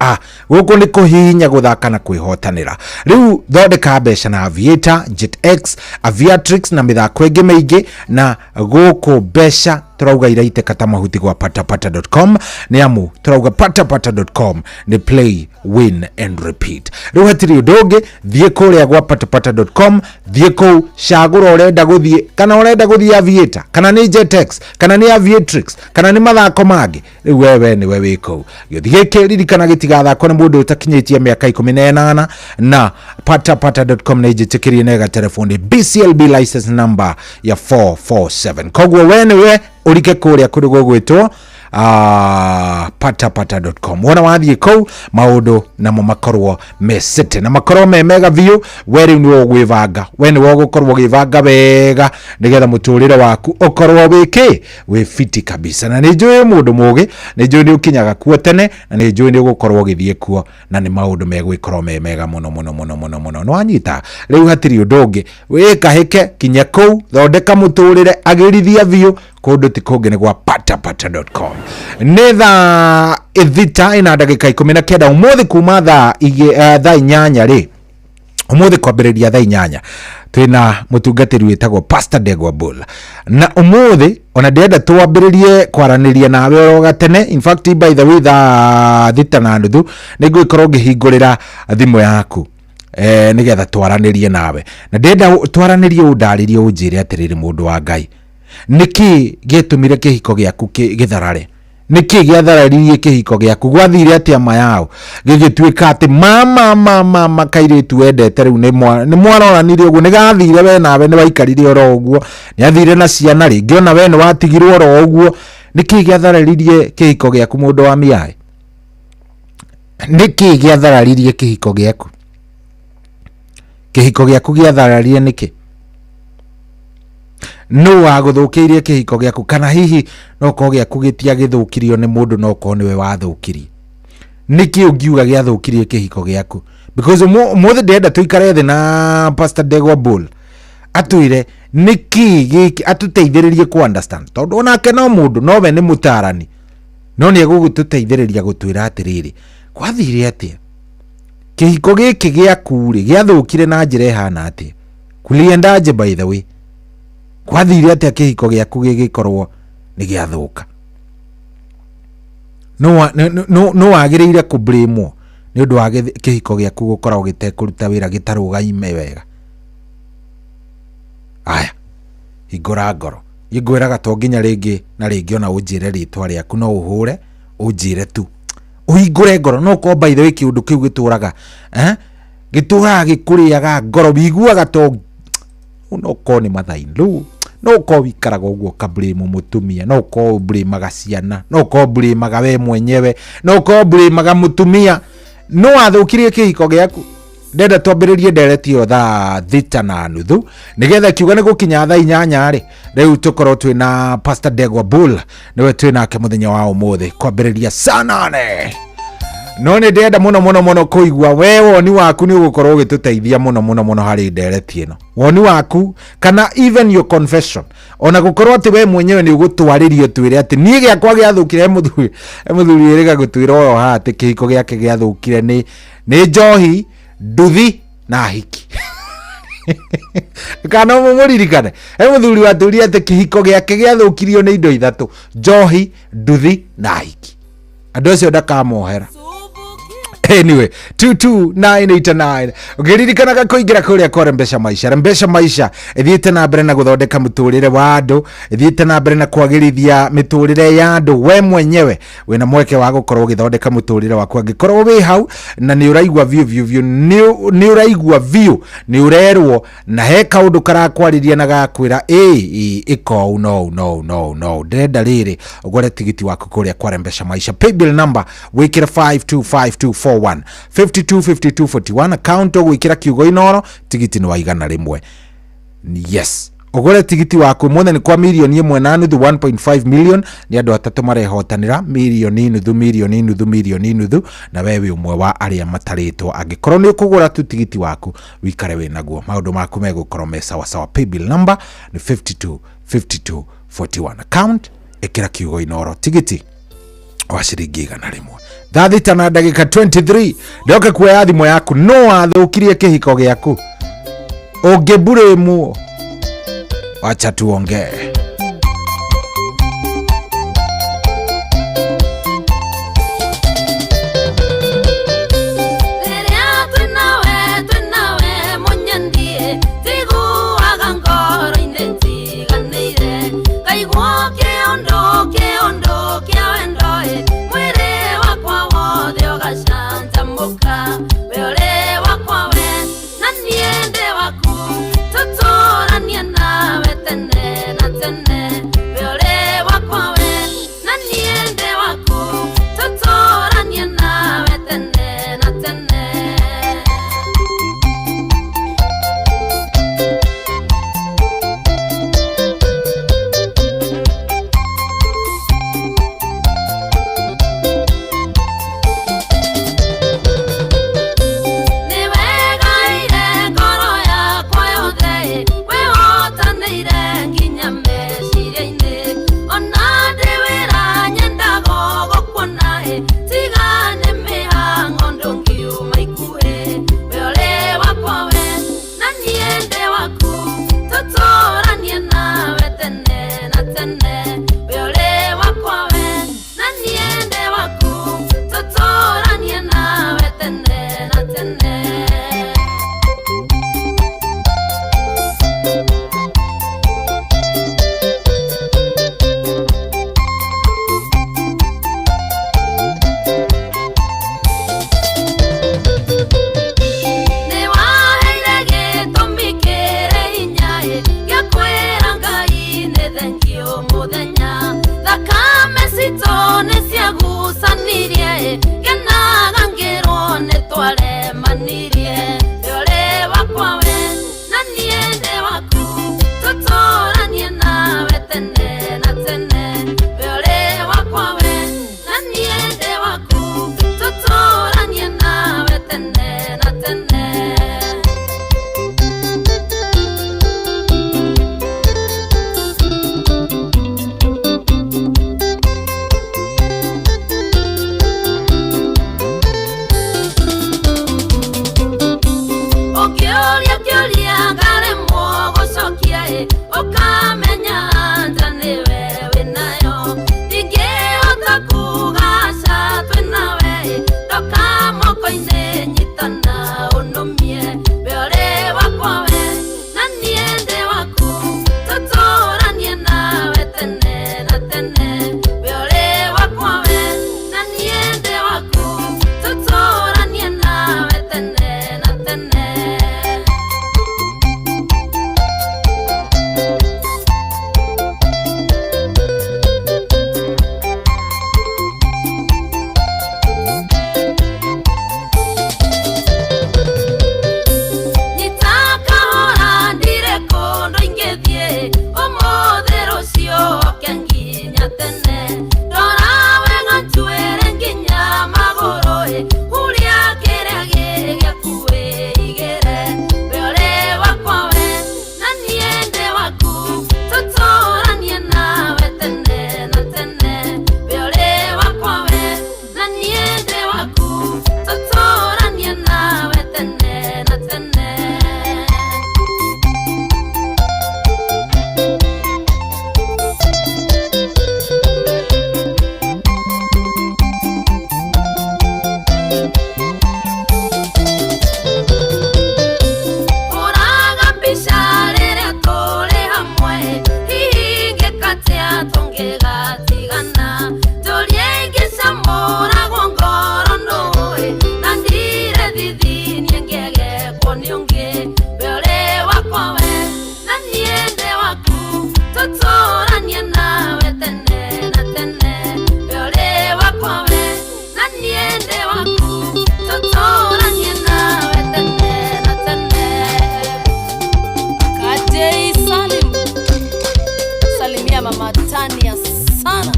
gũkũ nĩ kũhihinya gũthaka na kwĩhotanĩra. Rĩu thondeka mbeca na Aviator, JetX, Aviatrix na mĩthako ĩngĩ mĩingĩ na gũkũ mbeca tũrauga iraitĩka ta mahuti gwa patapata.com. nĩ amu tũrauga patapata.com nĩ play, win and repeat. Rĩu hatirĩ ũndũ ũngĩ, thiĩ kũrĩa gwa patapata.com, thiĩ kũu cagũra ũrenda gũthiĩ, kana ũrenda gũthiĩ Aviator, kana nĩ JetX, kana nĩ Aviatrix, kana nĩ mathako mangĩ. Rĩu wewe nĩ wĩ kũu. Gĩothi gĩkĩ ririkana gĩtigathakwo nĩ mũndũ ũtakinyĩtie mĩaka 18 na patapata.com nĩ njĩtĩkĩrie na telefoni BCLB license number ya 447. Koguo we nĩ we ũrike kũrĩa kũrĩ gũgwĩtwo patapata.com. Wona wathie kou maundu namo makorwo mesete na makorwo me mega view weri ni ogwivanga we ni wogukorwo givanga wega nigetha muturire waku ukorwo wiki we fiti kabisa na ni njui mundu mugi ni njui ni ukinyaga kuo tene na ni njui ni ugukorwo githie kuo na ni maundu megwikorwo me mega muno no anyita riu hatiri undungi wika hike kinya kou thondeka muturire agirithia view kundu ti kungi ni gwa patapata.com. Ni thaa ithita ina ndagika 19 umuthi kuma thaa 8 ri umuthi kwambiriria thaa 8 twina mutungatiri witagwo Pastor Degwa Bull na umuthi ona ndenda twambiririe kwaraniria nawe oroga tene. In fact by the way thaa 6:30 niguikorwo ngihingurira thimu yaku nigetha twaranirie nawe na ndenda twaranirie undaririe unjire atiriri mundu wa Ngai niki getumire kihiko giaku githarare niki giathararirie kihiko giaku gwathire atia mayao gigituika ati mama kairitu wendete riu ni mwaronanirie uguo nigathire we nawe ni waikarire oro uguo ni athire na ciana ringi ona we ni watigirwo oro uguo niki giathararirie kihiko giaku mundu wa miai niki giathararirie kihiko giaku giathararirie niki no aguthukirie kihiko giaku kana hihi no ko giaku gitia githukirio ni mundu no ko niwe wathukirie niki ungiuga giathukirie kihiko giaku because mothe ndenda tuikare thi na Pastor Degwa Bull atwire niki giki atuteithiririe ku understand tondu onake no mundu no we ni mutarani no ni egugututeithiriria gutwira atiriri kwathire atia kihiko giki giaku ri giathukire na njira ihana atia kuliendaje by the way kwathire atia kihiko giaku gigikorwo ni giathuka no agiriire ku blame ni undu wa kihiko giaku gukorwo gitekuruta wira gitarugaime wega aya igora ngoro igwiraga to nginya ringi na ringi ona unjire ritwa riaku no uhure unjire tu uigure ngoro no ko by the way kiundu kiu gituraga gituraga gikuriaga ngoro biguaga to no ko ni mathaindu no ko wikaraga uguo blame mutumia no ko blame gaciana no ko blame we mwenyewe no ko blame mutumia no athukirie kihiko giaku ndenda twambiririe nderetio thaa 6:30 nigetha kiuga ni gukinya thaa 8 ri riu tukorwo twina Pastor Degwa Bull niwe twinake muthenya wa umuthi kwambiriria sana ne no ni ndenda muno kuigua we woni waku ni ugukorwo gituteithia muno hari ndereti ino woni waku kana even your confession ona gukorwo ati we mwenyewe ni ugutwaririo twire ati nie giakwa giathukire muthuri iriga gutwira o ha ati kihiko giake giathukire ni njohi nduthi na hiki kana muririkane muthuri waturia ati kihiko giake giathukirio ni indo ithatu njohi nduthi na hiki andu acio ndakamohera. Anyway 22989 ugiririkanaga kuingira kuria kwa Mpesa Maisha ithiite na mbere na guthondeka muturire wa andu ithiite na mbere na kwagirithia miturire ya andu we mwenyewe wina mweke wa gukorwo githondeka muturire waku angikorwo wi hau na ni uraigwa view ni uraigwa view ni urerwo na he kaundu karakwariria na gakwira iko no ndenda riri ugore tigiti waku kuria kwa Mpesa Maisha paybill number wikira 525241 525241 account ogwikira kiugo inoro tigiti ni waigana rimwe. Yes ugore tigiti waku mone ni kwa milioni 1.5 million ni andu atatu marehotanira milioni nuthu na wewe umwe wa aria mataritwo angikorwo ni ukugura tu tigiti waku wikare we naguo maundu maku megukorwo me sawa paybill number ni 525241 account ikira kiugo inoro tigiti wa ciringi 100 rimwe. Thathita na ndagika 23 ndoka kuoya thimo yaku no athukirie kihiko giaku ungiburemu acha tuongee. Nawe tene na wende waku tutoranie nawe tene na tene. Kajei Salim, salimia mama Tania sana.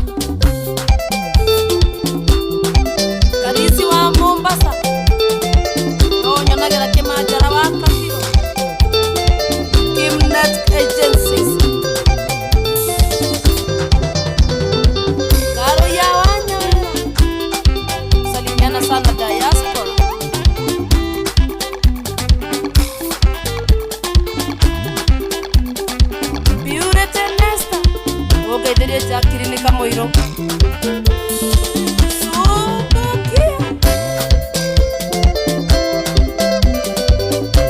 Kalisi wa Mombasa, donyo nagera kimajara wakafio. Kimnet Agencies, Karo ya Wanyawera, salimiana sana diaspora. Purity Nesta, ogedere jakiri ni kamoiro.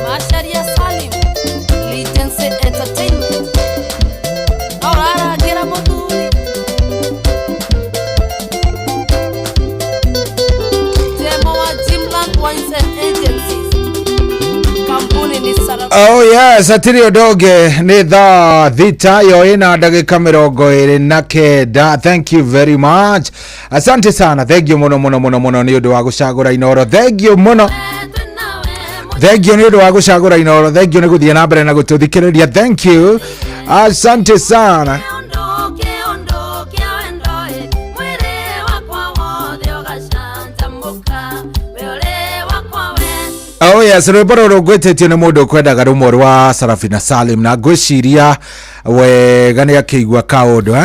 Masharia Salim, Legency Entertainment. Norara Gira Moduli, Demo wa Jimland Wines and Agencies. Kampuni ni Sarah. Oh yes, Atirio Doge ni thaa thita yo ina ndagika 29. Thank you very much. Asante sana. Thank you muno ni undu wa gucagura Inoro. Thank you muno. Thank you ni undu wa gucagura Inoro. Thank you ni guthie na mbere na gututhikiriria. Thank you. Asante sana. Oh yes, rwimbo rugwetetio ni mundu kwendaga rumwe rwa Sarafina Salim na ngwiciria wega ni akigua kaundu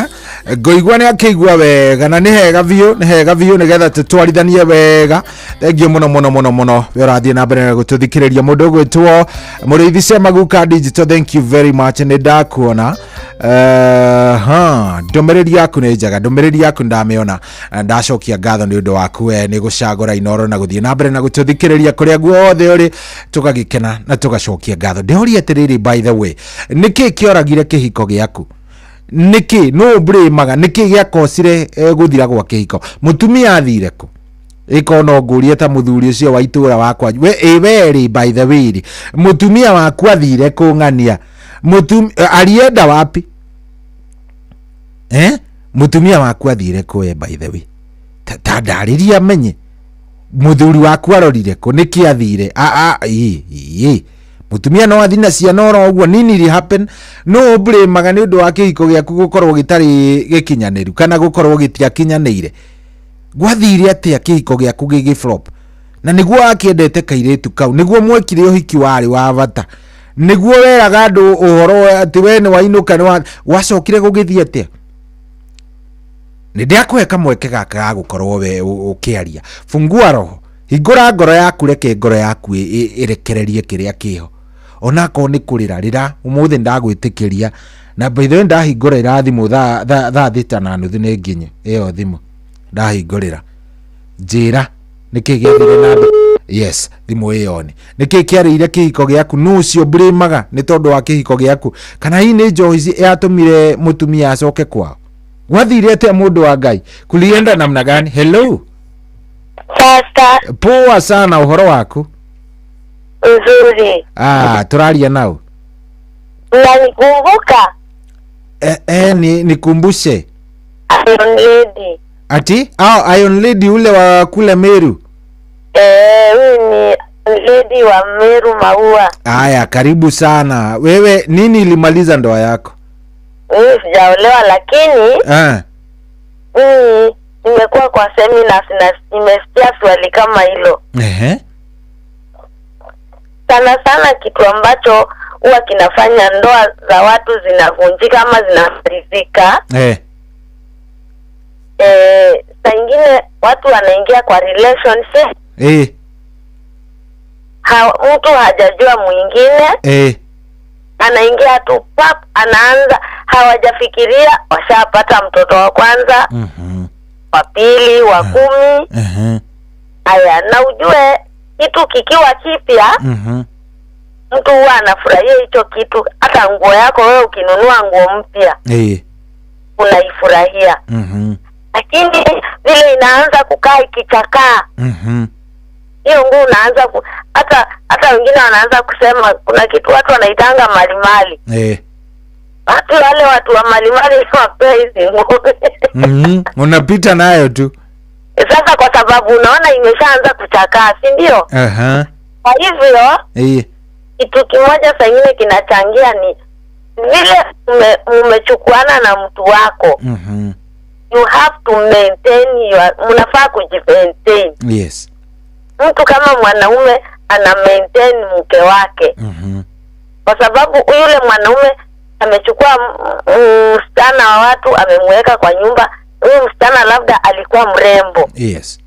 ngoigua ni akigua wega na ni hega biu nigetha tutwarithanie wega. Thank you muno we rathie na mbere na gututhikiriria mundu gwitwo Muriithi Semaguka Digital. Thank you very much. Ni ndakuona ndumiriri yaku ni njaga, ndumiriri yaku ndamiona, ndacokia ngatho ni undu waku we ni gucagura Inoro na guthie na mbere na gututhikiriria kuria guothe uri tugagikena na tugacokia ngatho. Ndihori atiriri, by the way, niki kioragire kihiko giaku? Niki no blamaga niki giakosire guthira gwa kihiko? Mutumia athire ku iko no ngurie ta muthuri ucio wa itura wakwa we weri, by the way, mutumia waku athire ku ngania alienda wapi? Mutumia waku athire ku by the way, tandariria menye muthuri waku arorire ku niki athire? Mutumia no athina ciana oro uguo. Nini ri happen? No blamaga ni undu wa kihiko giaku gukorwo gitari gikinyaniru kana gukorwo gitiakinyanire. Gwathire atia kihiko giaku gigiflop? Na niguo akiendete kairetu kau, niguo mwekire uhiki wari wa bata, niguo weraga andu uhoro ati we ni wainuka ni wacokire gugithia atia? Ni ndiakweka mweke gaka ga gukorwo we ukiaria. Fungua roho, hingura ngoro yaku, reke ngoro yaku irekererie kiria kiho. Onako ni kurira rira umuthi ndagwitikiria na by the way ndahingura irathimo thaa thita na nuthu ni nginye iyo thimu ndahingurira. Njira niki giathire na yes thimu iyo ni niki kiarire kihiko giaku? Nucio blamaga ni tondu wa kihiko giaku kana hii ni njohi yatumire mutumia acoke kwao? Gwathire atia mundu wa Ngai? Kulienda namna gani? Hello Sasa poa sana, uhoro waku? Nzuri. Turaria nao. Unanikumbuka? Nikumbushe. Iron Lady. Ati? Iron Lady ule wa kule Meru. Huyu ni Lady wa Meru Maua. Aya, karibu sana. Wewe nini ilimaliza ndoa yako? Mimi sijaolewa lakini nimekuwa kwa seminars na nimesikia swali kama hilo. Sana kitu ambacho huwa kinafanya ndoa za watu zinavunjika ama zinamalizika. Saa ingine watu wanaingia kwa relationship. Mtu hajajua mwingine. Anaingia tu pap, anaanza, hawajafikiria, washapata mtoto wa kwanza, wa pili, wa 10. Aya, na ujue kitu kikiwa kipya, mtu huwa anafurahia hicho kitu. Hata nguo yako wewe ukinunua nguo mpya, unaifurahia. Lakini vile inaanza kukaa ikichakaa, hiyo nguo unaanza hata wengine wanaanza kusema kuna kitu watu wanaitanga malimali. Watu wale watu wa malimali wapea hizi nguo. Unapita nayo tu. Sasa kwa sababu unaona imeshaanza kuchakaa, si ndio? Kwa hivyo kitu kimoja saa ingine kinachangia ni vile umechukuana na mtu wako. You have to maintain mnafaa kujimaintain. Yes. Mtu kama mwanaume ana maintain mke wake. Kwa sababu yule mwanaume amechukua msichana wa watu amemweka kwa nyumba. Huyu msichana labda alikuwa mrembo. Yes.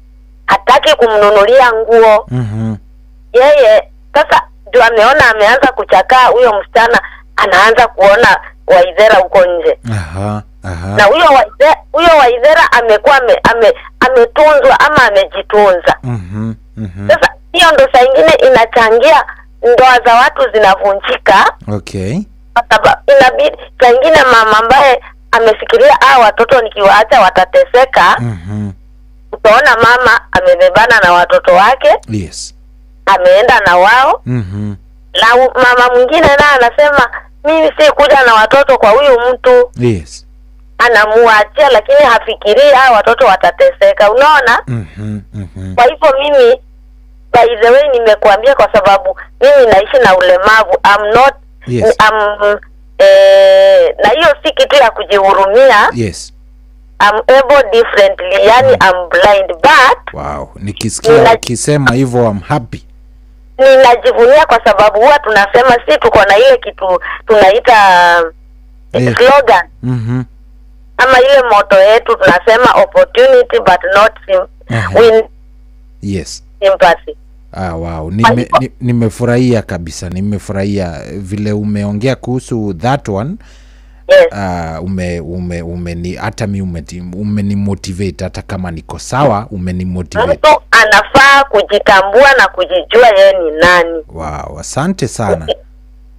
Hataki kumnunulia nguo. Yeye sasa ndio ameona ameanza kuchakaa, huyo msichana anaanza kuona waidhera huko nje. Na huyo waidhera amekuwa ametunzwa ama amejitunza. Sasa hiyo ndo saa ingine inachangia ndoa za watu zinavunjika. Kwa sababu inabidi saa ingine mama ambaye amefikiria watoto nikiwaacha watateseka. Utaona mama amebebana na watoto wake. Yes. Ameenda na wao. Na mama mwingine naye anasema mimi si kuja na watoto kwa huyu mtu. Yes. Anamuachia lakini hafikiria watoto watateseka, unaona? Kwa hivyo mimi by the way nimekuambia kwa sababu mimi naishi na ulemavu. I'm not na hiyo si kitu ya kujihurumia. Yes. I'm able differently, yani I'm blind but nikisikia ukisema hivyo I'm happy. Ninajivunia kwa sababu huwa tunasema si tuko na ile kitu tunaita slogan. Ama ile motto yetu tunasema opportunity but not win. Yes. Sympathy. Nimefurahia kabisa, nimefurahia vile umeongea kuhusu that one. Yes. Hata mimi umenimotivate, hata kama niko sawa umenimotivate. Mtu anafaa kujitambua na kujijua yeye ni nani. Asante sana.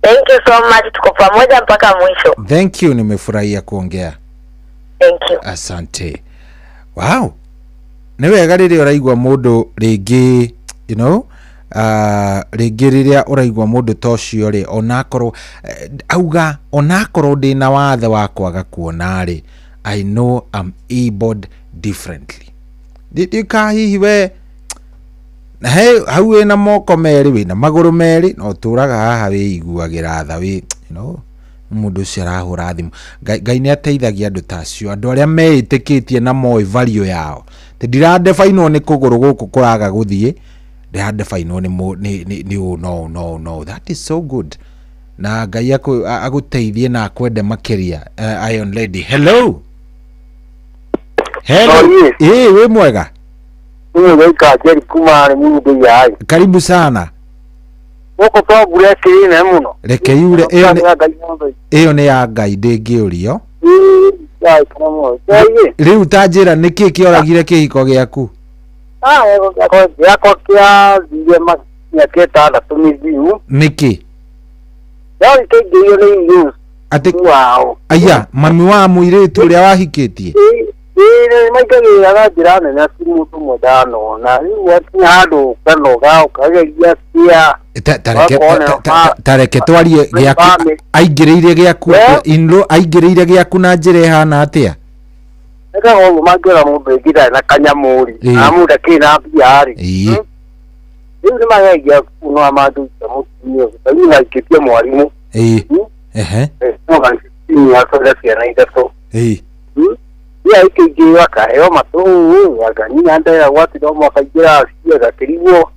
Thank you so much, tuko pamoja mpaka mwisho. Thank you, nimefurahia kuongea. Thank you. Asante. Ni wega riria uraigwa mundu ringi, you know, ringi riria uraigwa mundu tocio ri onakorwo auga onakorwo ndina wathe wa kwaga kuona ri, I know I'm abled differently. Ndika hihi we hau wina moko meri wina maguru meri no turaga haha wiguagira tha wi, you know, mundu cio arahura thimu. Ngai ni ateithagia andu tacio, andu aria meitikitie na moi value yao. Ndirande faino ni kuguru guku kuraga guthie, ndirande faino ni no, that is so good. Na Ngai aguteithie na akwende makiria. Iron Lady, hello. We mwega? Karibu sana. Reke yure iyo ni ya Ngai ndingiurio. Riu tanjira niki kioragire kihiko giaku? Giako kia thire makieta na tumiziu. Niki? Yari kingio ni news. Ati aya mami wa muiritu uria wahikitie. Maikagira na njira nene si mutu mudano na wati handu kanoga ukagegia cia tareke twarie giaku aingiriire giaku inlo aingiriire giaku na njire hana atia eka ngo magera mundu ngira na kanyamuri na muda kina biari ni magagia kuno amadu mutumio bali na kitia mwalimu no asoda cia itato ya ikigiwa kaheo matu wagania ndaya watu ndo makagira cia gakiriwo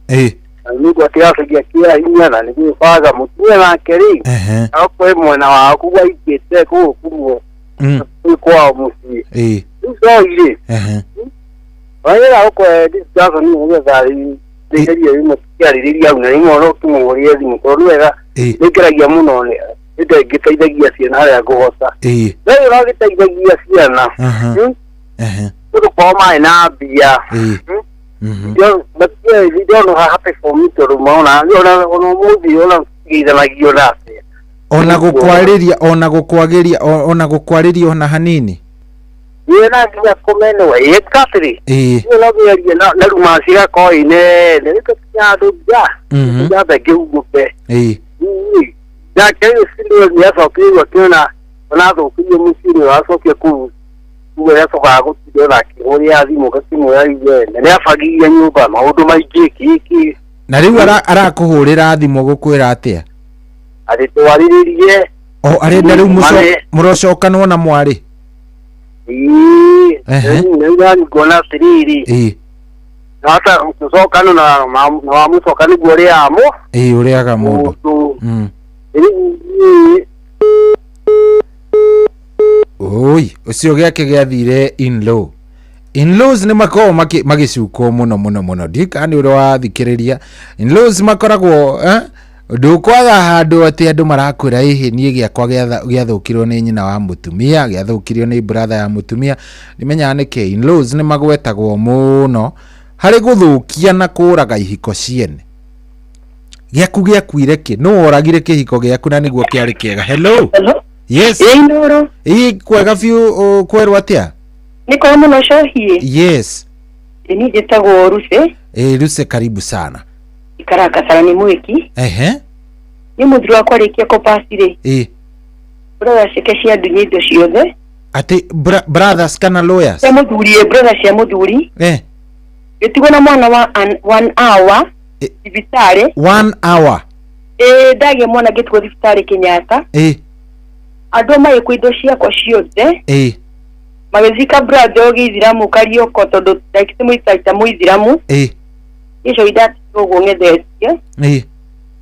nuko kiafikia kia hinya na nifaga mutumia na keri hapo mwana wako waikete kuwa kwa musi so ile wala huko discuss ni ngo zali ngeria imo kiaririria una ngoro tumuriye mukoroega nikiragia muno ne ite giteithagia ciana ya guhosa leo no giteithagia ciana kwa na bia yo no happy for me to rumona ona muthi ona githanagia nase ona gukwariria ona hanini yena ngia komene we ekatri yo bia na rumashira ko ine ne kanya dubya ya bege ugupe ya kile sindio ya sokiwa tena ona do kiyo musiri wa sokia ku Uwe ya soka gutire na kihuri ya thimu gasimu ya ije. Nene afagiria nyumba maundu maingi kiki. Na riu arakuhurira thimu gukwira atia? Ari twariririe. Arenda riu murocokanwo na mwari. Nenda ngona siriri. Hata kusokana na musokani gore amo. Uriaga mundu. Oi, ucio giake giathire in-law. In-laws ni makoo magicuko muno ndikani uri wathikiriria. In-laws makoragwo ndukwaga handu ati andu marakwira ihi nie giakwa giathukirwo ni nyina wa mutumia, giathukirio ni brother ya mutumia. Nimenya niki in-laws ni magwetagwo muno hari guthukia na kuraga ihiko ciene. Giaku giakwire ki? No oragire kihiko giaku na niguo kiari kiega. Hello. Yes. Inoro. Kwega biu kwerwa atia? Niko muno shohie. Yes. Ni jetagwo Ruse. Ruse, karibu sana. Ikaraka sana ni mwiki. Ni mudru wakwa rikia ko pasire. Brother shekeshia dunia indo ciothe. Ati brothers kana lawyers? Ya mudhuri brother cia mudhuri. Getigo na mwana wa 1 hour. Thibitare. 1 hour. Ndage mwana getigo thibitare Kenyatta. Andũ maĩ kwindo ciakwa ciothe magĩthika brother ogithiramu Karioko tondũ ndakĩte mũitaita mũithiramu icio idatigwo ũguo ng'ethetie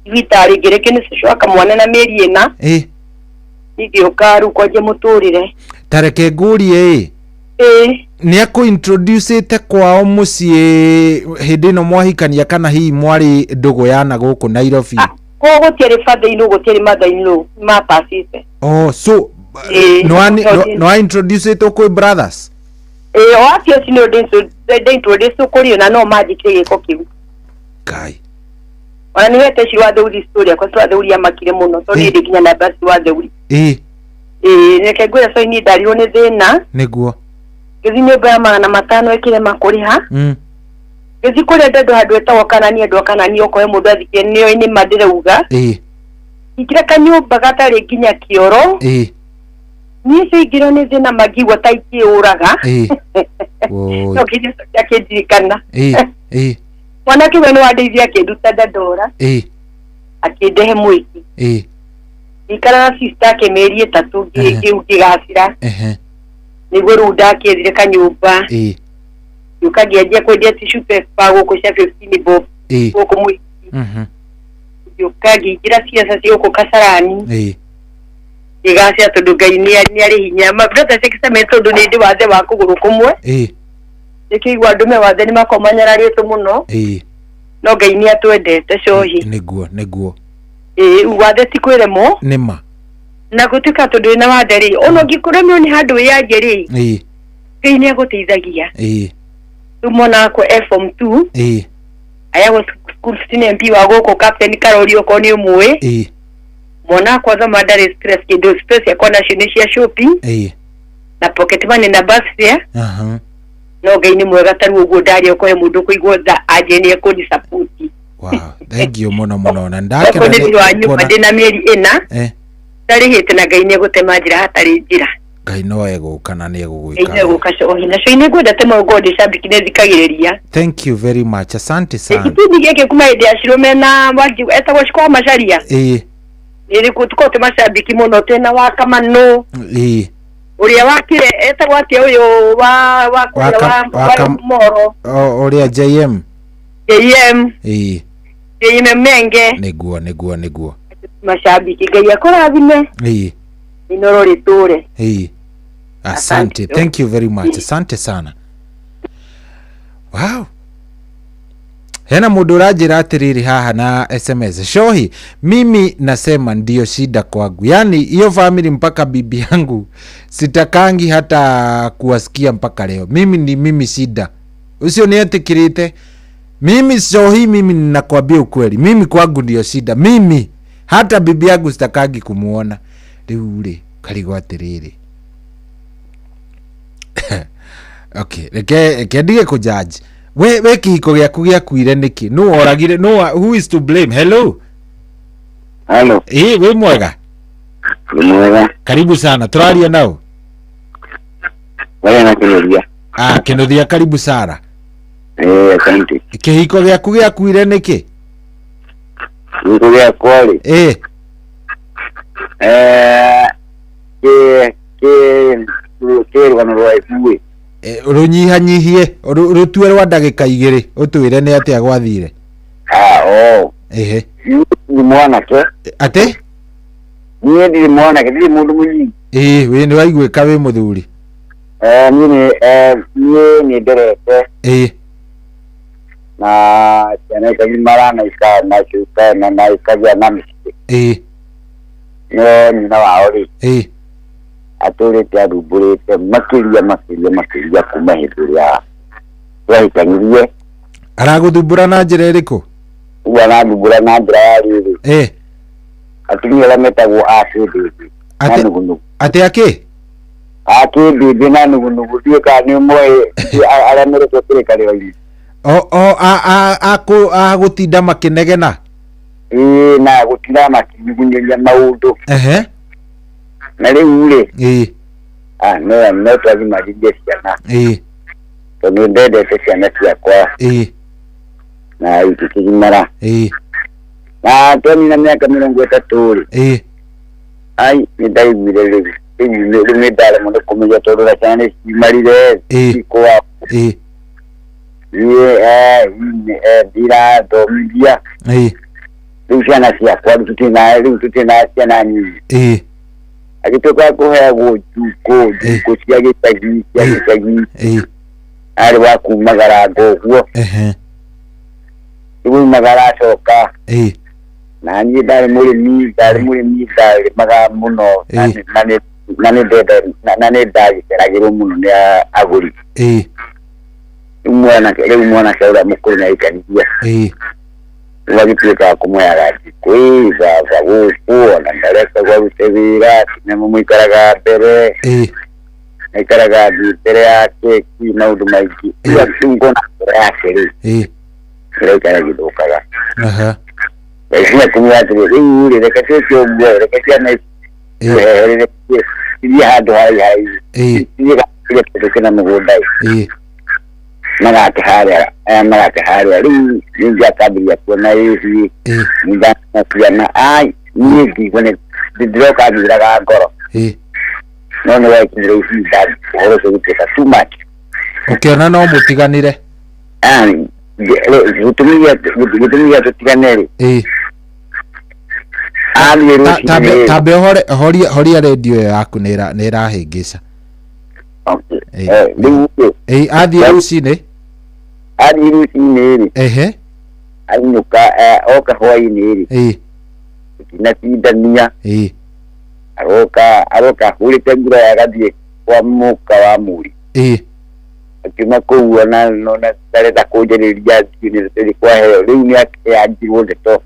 thibitarĩ ngĩrĩke nĩcicwaka mwana na mĩeri ĩna nĩngĩũka rĩu kwanje mũtũrĩre tareke ngũrie nĩ akũintroducĩte kwao mũciĩ hĩndĩ ĩno mwahikania kana hihi mwarĩ ndũgũ yana gũkũ Nairobi? Gũtiarĩ father-in-law gũtiarĩ mother-in-law mapacĩte. So no introduce to kwi brothers? Wacio sino de introduce kuri na no majikire giko kiu. Kai. Ona ni wete shi wa theuri story kwa sababu theuri ya makire muno so ni ndikinya na basi wa theuri. Neke gwira so ni dario ne thina. Niguo. Githine baya magana matano ekire makuriha. Githikore ndedo handu etagwo Kanani andu Kanani okoe mundu athikie nio ini madire uga. Ikira kanyumba gatari nginya kioro. Nise igiro ne thina magigwa taiki uraga. No kije yakejikana. Mwana kiwe no adeithia keduta dadora. Akedehe mwiki. Ikara na sister ke meri 3 gigacira. Niguo ruda akethire kanyumba. Yukagiaje kwendia tissue paper guko cia 15 bob. Guko mwiki. Yukagira ciaca cioko Kasarani. Igacia tondu Ngai ni ari hinya mabrother sekisa tondu ni ndi wathe wa kuguru kumwe. Nikigwa andume wathe ni makomanyararĩtwo muno. No Ngai ni atwendete cohi. Niguo. Wathe ti kwiremo. Nima. Na gutuka tondu na wathe ono ngikuremio ni handu yaje Ngai ni aguteithagia. Tumona ko form 2. Ayago school student MP wa goko captain Karori oko ni umwe. Mona kwa za madare stress kido space ya kona shinisha shopping. Na pocket money na bus fare. No Ngai ni mwega taru ugo ndari oko he mundu kuigwa aje ni ko ni support. Wow, thank you muno na ndake na ni wa nyumba ndina mieri ina. Tari hite na Ngai ni gutema njira hatari njira. Ngai no eguka na ni egugwika. Egukasho ohina so ine gwenda tema God shabiki nezikagiriria. Thank you very much. Asante sana. Kipindi gike kuma ide ashirome na waji etagwo shikwa masharia. Nili kutukote mashabiki muno tena wa kama no. Uria wakire etagwo atia uyo wa moro. Uria JM. JM menge. Niguo. Mashabiki Ngai akorathime. Inoro riture. Asante. Thank you very much. Asante sana. Wow. Hena mundu rajira atiriri haha na SMS. Shohi, mimi nasema ndio shida kwangu. Yani hiyo family mpaka bibi yangu sitakangi hata kuwasikia mpaka leo. Mimi shida. Usio nietikirite. Mimi Shohi, mimi ninakwambia ukweli. Mimi kwangu ndio shida. Mimi hata bibi yangu sitakangi kumuona. Riu karigo atiriri. Okay, reke ndige kujudge. We kihiko giaku giakuire niki? No oragire, no who is to blame? Hello. We mwega? Mwega. Karibu sana. Turaria nao. Wewe na Kinuthia. Kinuthia, karibu sana. Asante. Kihiko gĩaku gĩakuire nĩkĩ? Kihiko gĩakwa rĩ? Rũgano rwa ikuĩ. Rũnyihanyihie rũtue rwa ndagĩka 2 ũtwĩre nĩ atĩa gwathire. Ni mwanake. Ate? Niĩ ndirĩ mwanake, ndirĩ mũndũ mũnini. We nĩ waiguĩka wĩ mũthuri. Niĩ nĩ nderete. Na ciana ikagimara na ikagĩa na mĩciĩ. No nyina wao rĩ, atũrĩte arũmbũrĩte makĩria kuma hĩndĩ ĩrĩa twahikanirie. Aragũthumbũra na njĩra ĩrĩkũ? Arathumbũra na njĩra ya rĩrĩ, atumia arĩa metagwo akĩndĩndĩ na nũgũnũgũ. Atĩ akĩ? Akĩndĩndĩ na nũgũnũgũ, ndiũĩ kana nĩ ũmoĩ arĩa meretwo kĩrĩkanĩro-inĩ. Agũtinda makĩnegena. Na gũtinda makĩnyugunyeria maũndũ. Na rĩu rĩ, no twagimarithie ciana, tondũ ndendete ciana ciakwa na itikigimara. Na twanina mĩaka 30 rĩ, nĩ ndaiguire rĩu nĩ ndaremwo nĩ kũmenya tondũ na ciana nĩ ciumarire cikwao. Ndirathomithia rĩu ciana ciakwa, rĩu tũtina ciana nyingi. Agĩtuĩka kũheagwo njukũ cia gĩcagi arĩ wa kumagara ũguo. Rĩu umagara acoka, na niĩ ndarĩ mũrĩmi ndarĩmaga mũno, na nĩ ndagĩceragĩrwo mũno nĩ agũri. Rĩu mwanake ũrĩa mũkũrũ nĩ aikarithia, rĩu agĩtuĩka wa kũmũheaga njukũ baba gũkũ, ona ndarekagwo arute wĩra, nyamũ mũikaraga mbere, aikaraga mbere ya keki, maũndũ maingĩ. Rĩu ngona mbere yake rĩ, ĩraikara gĩthũkaga. Cia kumia atĩrĩ, rĩu rĩ, reke twĩke ũguo, reke ciana ici ithiĩ handũ haraihu, ithiĩ na mũgũnda magake harĩa, rĩu ningĩ akambĩrĩria kuona hihi ningana ciana, niĩ ngigua ndĩroka ngiraga ngoro, no nĩ wakinyire ihinda ũhoro ũcio gũtuĩka too much. Ũkĩona no mũtiganire? Gĩtũmi gĩa tũtigane rĩ, tambe horia redio ĩyo yaku nĩ ĩrahĩngĩca. Athiĩ rũcinĩ rĩ, ainũka oka hwainĩ rĩ, tinatindania, aroka ahũrĩte ngura agathiĩ kwa mũka wa mũri, akiuma kũu ona ndarenda kũnjarĩria nĩ kwaheo. Rĩu nĩ akĩanjirwo ndeto,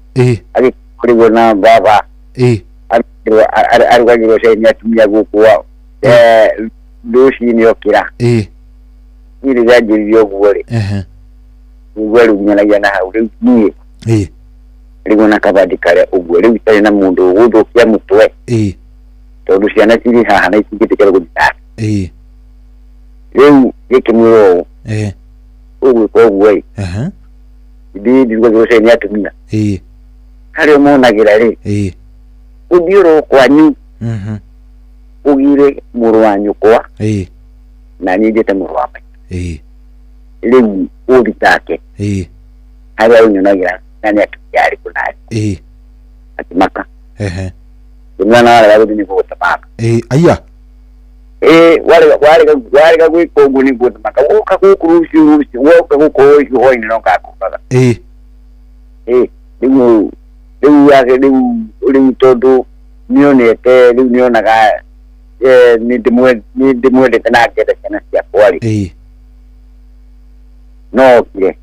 agĩkorĩrwo na baba, arugagĩrwo cai nĩ atumia gũkũ rũcinĩ okĩra. Niĩ rĩrĩa njĩrire ũguo rĩ, ũguo rĩu nyanagia na hau, rĩu niĩ rĩu ona kabandi karĩa ũguo, rĩu itarĩ na mũndũ ũgũthũkia mũtwe, tondũ ciana cirĩ haha na itingĩtĩkĩra gũthitanga. Rĩu gĩkĩmwĩra ũũ, ũgwĩka ũguo ndirugagĩrwo cai nĩ atumia, harĩa ũmonagĩra rĩ, ũthiũrwo kwanyu ũgire mũrũ wa nyũkwa, na niĩ ndĩte mũrũ wa maitũ. Rĩu ũthitake harĩa ũnyonagĩra na nĩ atumia arĩkũ narĩ, akĩmaka. Mwana warega gũthiĩ nĩ gũgũtamaka. Aya, warega gwĩka ũguo nĩ gũgũtamaka, woka gũkũ rũciũ, woka gũkũ rũciũ hwainĩ no ngakũraga. Rĩu tondũ nĩonete, rĩu nĩonaga nĩ ndĩmwendete na ngenda ciana ciakwa rĩ, no okire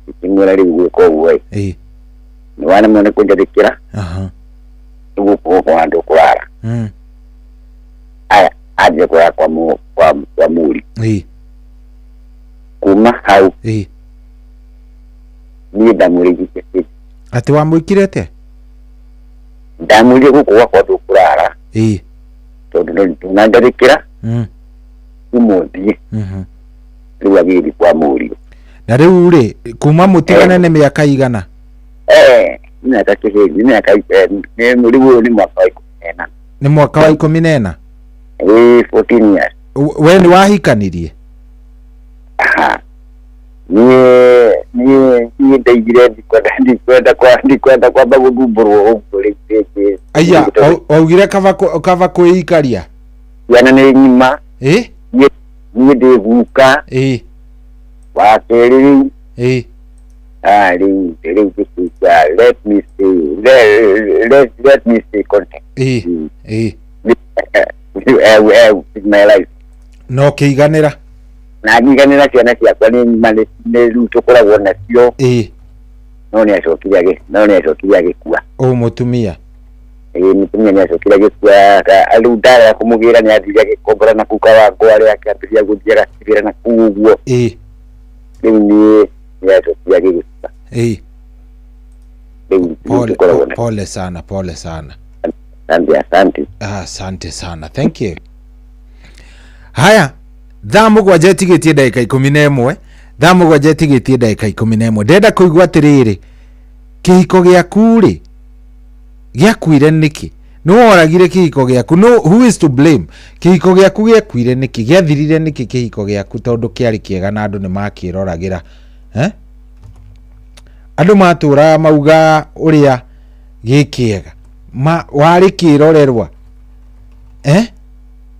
ikĩmwĩra rĩu gwĩka ũguo nĩ wanemwo nĩ kũnjathĩkĩra, gũkũ handũ kũrara. Aya anjia kũrara kwa mũri. Kuma hau niĩ ndamwĩrĩgĩte atĩ wamwĩkire atĩa? Ndamwĩrire gũkũ gwakwa ndũkũrara, tondũ nĩnanjathĩkĩra umuthi riu agiri kwa murio na riu ri kuma mutigane ni miaka igana miaka kihindi miaka ni riu ni mwaka wa 14 ni mwaka wa 14 14 years we ni wahikanirie ni ndeigire ndikwenda kwamba guthumbũrwo ũguo rĩngĩ aya waugire kava kwĩikaria ciana nĩ ng'ima niĩ ndĩ guka wa kerĩ rĩu gĩcuka let me stay contact my life no kĩiganĩra na ngiganĩra ciana ciakwa nĩ rĩu tũkoragwo nacio no nĩ acokire agĩkua mũtumia mũtumia nĩ acokire agĩkua rĩu ndawa ya kũmũgĩra nĩ athire agĩkombora na kuka wa ngware akĩambĩrĩria gũthiĩ agacibĩra na kuu ũguo rĩu nĩ acokire agĩgĩkua rĩu pole sana asante sana thank you. Haya thaa mũgwanja ĩtigĩtie ndagĩka 11 thaa mũgwanja ĩtigĩtie ndagĩka 11 ndenda kũigua atĩrĩrĩ kĩhiko gĩaku rĩ gĩakuire nĩkĩ nĩ woragire kĩhiko gĩaku no who is to blame kĩhiko gĩaku gĩakuire nĩkĩ gĩathirire nĩkĩ kĩhiko gĩaku tondũ kĩarĩ kĩega na andũ nĩ makĩroragĩra andũ matũra mauga ũrĩa gĩkĩega warĩ kĩrorerwa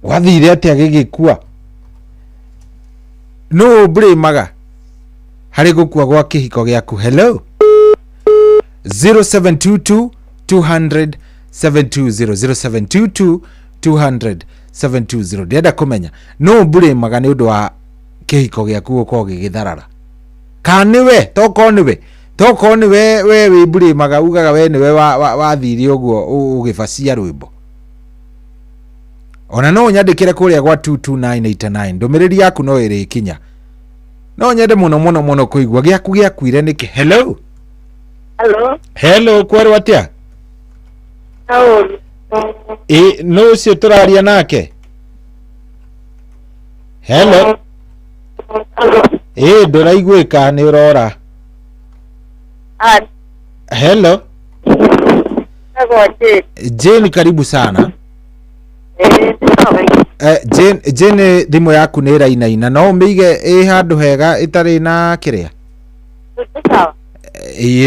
wathire atĩa gĩgĩkua no blamaga harĩ gũkua gwa kĩhiko gĩaku hello 0722 200 720 0722 200 720 ndĩrenda kũmenya no blamaga nĩ ũndũ wa kĩhiko gĩaku gũkorwo gĩgĩtharara ka nĩwe toko nĩwe we wĩ blamaga ugaga we nĩwe wathire ũguo ũgĩbacia rwĩmbo ona no nyandĩkĩre kũrĩa gwa 22989 ndũmĩrĩri yaku no ĩrĩ kinya no nyende mũno kũigua gĩaku gĩakuire nĩkĩ hello kwerwo atĩa no ũcio tũraria nake hello ndũraiguĩka nĩ ũrora hello Jane karibu sana Jane thimũ yaku nĩ ĩrainaina no ũmĩige handũ hega ĩtarĩ na kĩrĩa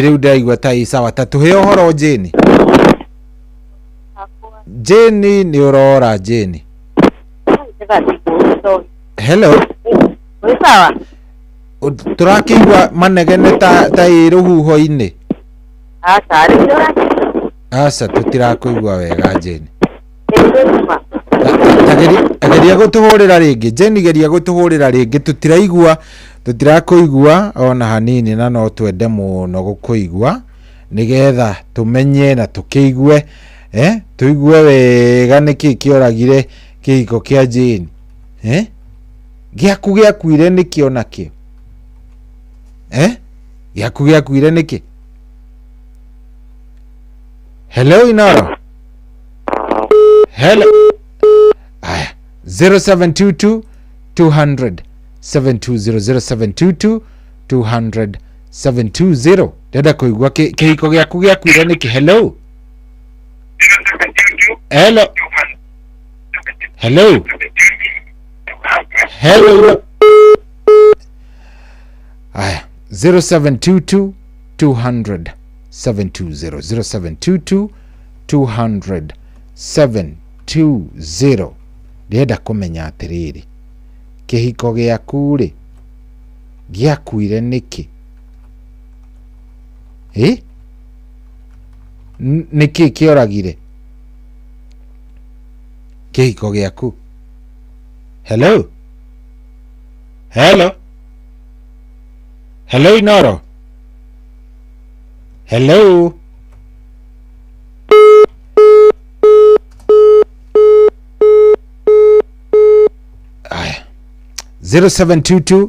rĩu ndaigua ta sawa ta tũhe ũhoro Jane nĩ ũrora Jane hello tũrakĩigua manegene ta ĩ rũhuho-inĩ aca tũtirakũigua wega Jane geria gũtũhũrĩra rĩngĩ Jane geria gũtũhũrĩra rĩngĩ tũtirakũigua ona hanini na no twende mũno gũkũigua nĩgetha tũmenye na tũkĩigue tũigue wega nĩkĩ kĩoragire kĩhiko kĩa Jane gĩaku gĩakuire nĩkĩ onakĩo gĩaku gĩakuire nĩkĩ hello Inoro hello 0722 200 720 0722 200 720 ndenda kũigua kĩhiko gĩaku gĩakuire nĩkĩ hello hello 0722 200 720 0722 200 720 ndĩrenda kũmenya atĩrĩrĩ kĩhiko gĩaku rĩ gĩakuire nĩkĩ nĩkĩ kĩoragire kĩhiko gĩaku hello Inoro hello 0722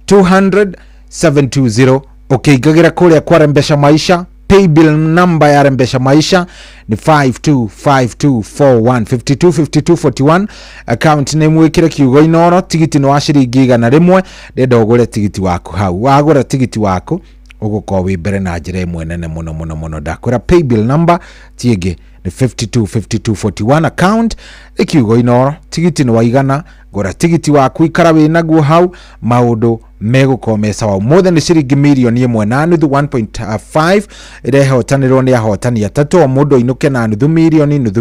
200 720 ukĩingagĩra kũrĩa kwa Mpesa Maisha paybill number ya Rembesha Maisha ni 525241 525241. Account name wikira kiugo inoro. Tigiti no ciringi 100 ndenda ugure tigiti waku hau. Wagura tigiti waku uguko wibere na njira imwe nene muno ndakwira paybill number tiege ni 525241. Account ikiugo inoro. Tigiti no waigana gura tigiti waku ikara winaguo hau maundu megukomesa wa more than ciringi milioni 1.5 irehotanirwo ni ahotani atatu o mundu inuke na nuthu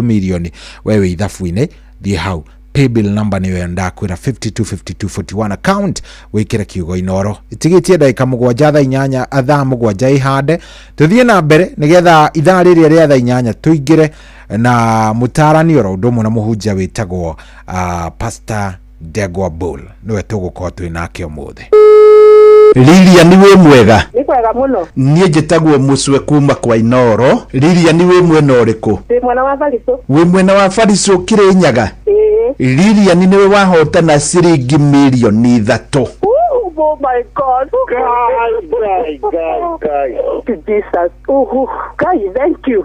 milioni wewe ithafu-ine thie hau paybill number ni wenda kwira 525241. Account wikira kiugo inoro itigitie ndaika 7 inyanya athaa 7 ihande tuthie na mbere nigetha ithaa riria ria thaa inyanya tuingire na mutarani oro ndomo na muhunjia witagwo Pastor Degwa Bull niwe tugukorwo twi nake omuthe. Lilia niwe mwega. Ni kwega muno. Nie njitagwo Muswe kuma kwa Inoro. Lilia niwe mwena uriku? Ndi mwena wa Fariso. We mwena wa Fariso Kirinyaga? Lilia niwe wahotana ciringi milioni 3. Oh my God. Jesus. Guys, thank you.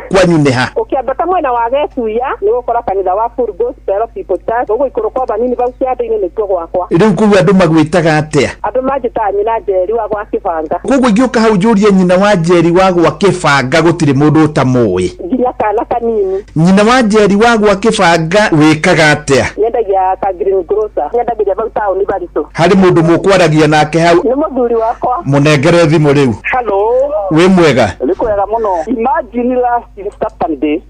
Kwanyu ni ha? Ukiambata mwena wa Getuya ni gukora kanitha wa Full Gospel People Church. Ugo ikoro kwa banini ba uciande-ini ni tuo gwakwa. Riu kuwa andu magwitaga atia? Andu manjita nyina Njeri wa gwa Kibanga. Kugo ngioka hau njurie nyina wa Njeri wa gwa Kibanga gutire mundu utamui. Nginya kana kanini. Nyina wa Njeri wa gwa Kibanga wikaga atia? Nyendagia ka Green Grocer. Nyendagia ba town Bariso. Hari mundu mukwaragia nake hau? Ni muthuri wakwa. Munengere thimu riu. Hello. We mwega? Ni kwega muno. Imagine last Saturday.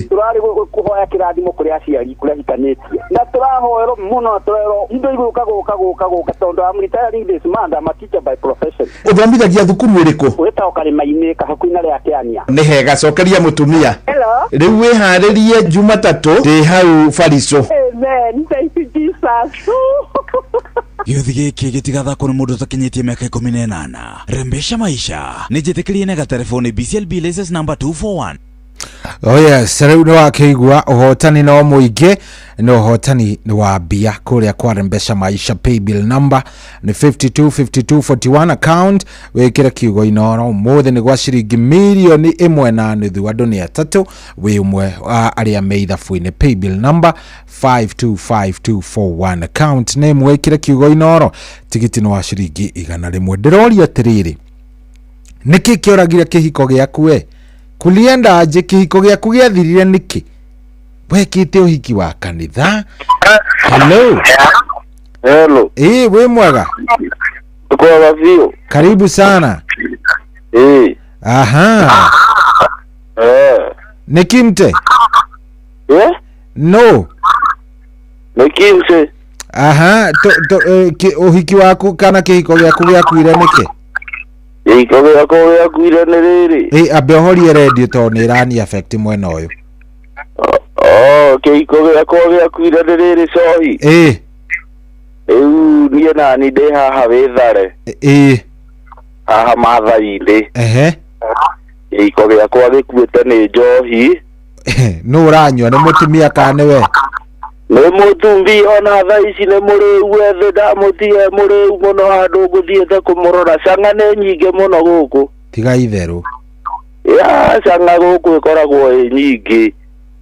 Turari kuhoya kirathimo kuri aciari kuri hitanetie. Na turahoero muno turero indo iguka tondu am retiring this month. I'm a teacher by profession. Uthomithagia thukuru uriku? Weta ukarimaine kahakuina ria Kiania. Ni hega cokeria mutumia. Hello. Riu wiharirie Jumatatu ndi hau Fariso. Amen. Thank you Jesus. Gĩuthi gĩkĩ gĩtigathakwo nĩ mũndũ ũtakinyĩtie mĩaka 18. Rembesha Maisha nĩ njĩtĩkĩrie na telefoni BCLB license number 241. Oh yes, riu ni wakĩigua ũhotani no mũingĩ no ũhotani ni wa mbia kũrĩa kwa Rembesha Maisha. Paybill number ni 525241. Account wĩkĩre kiugo inoro mũthĩ nĩ gwa ciringi milioni 1.5 andũ nĩ atatũ wĩ ũmwe arĩa me ithabu-inĩ. Paybill number 525241. Account name wĩkĩre kiugo inoro tigiti ni wa ciringi 100. Ndĩroria atĩrĩrĩ, nĩkĩ kĩoragire kĩhiko gĩaku we? Kulienda aje kihiko gĩaku gĩathirire niki? Wekite uhiki wa kanitha? Hello. Hello. We mwega? Tuko vio. Karibu sana. Aha. Nikimte? No. Nikimte. Aha, uhiki wako kana kihiko gĩaku gĩakuire niki? Kihiko gĩaku gĩakuire nĩ rĩrĩ? Ambe ũhorie radio to nĩ irani affect mwena ũyũ. Kihiko gĩaku gĩakuire nĩ rĩrĩ cohi? Rĩu niĩ nani ndĩ haha wĩthare. Haha Mathai-inĩ. Kihiko gĩakwa gĩkuĩte nĩ njohi. Nũ ũranyua nĩ mũtumia kana nĩ we? Nĩ mũtumia ona thaa ici nĩ mũrĩu wethe ndamũtige mũrĩu mũno handũ ngũthiĩte kũmũrora. Canga nĩ nyingĩ mũno gũkũ. Tiga itherũ. Canga gũkũ ĩkoragwo ĩ nyingĩ.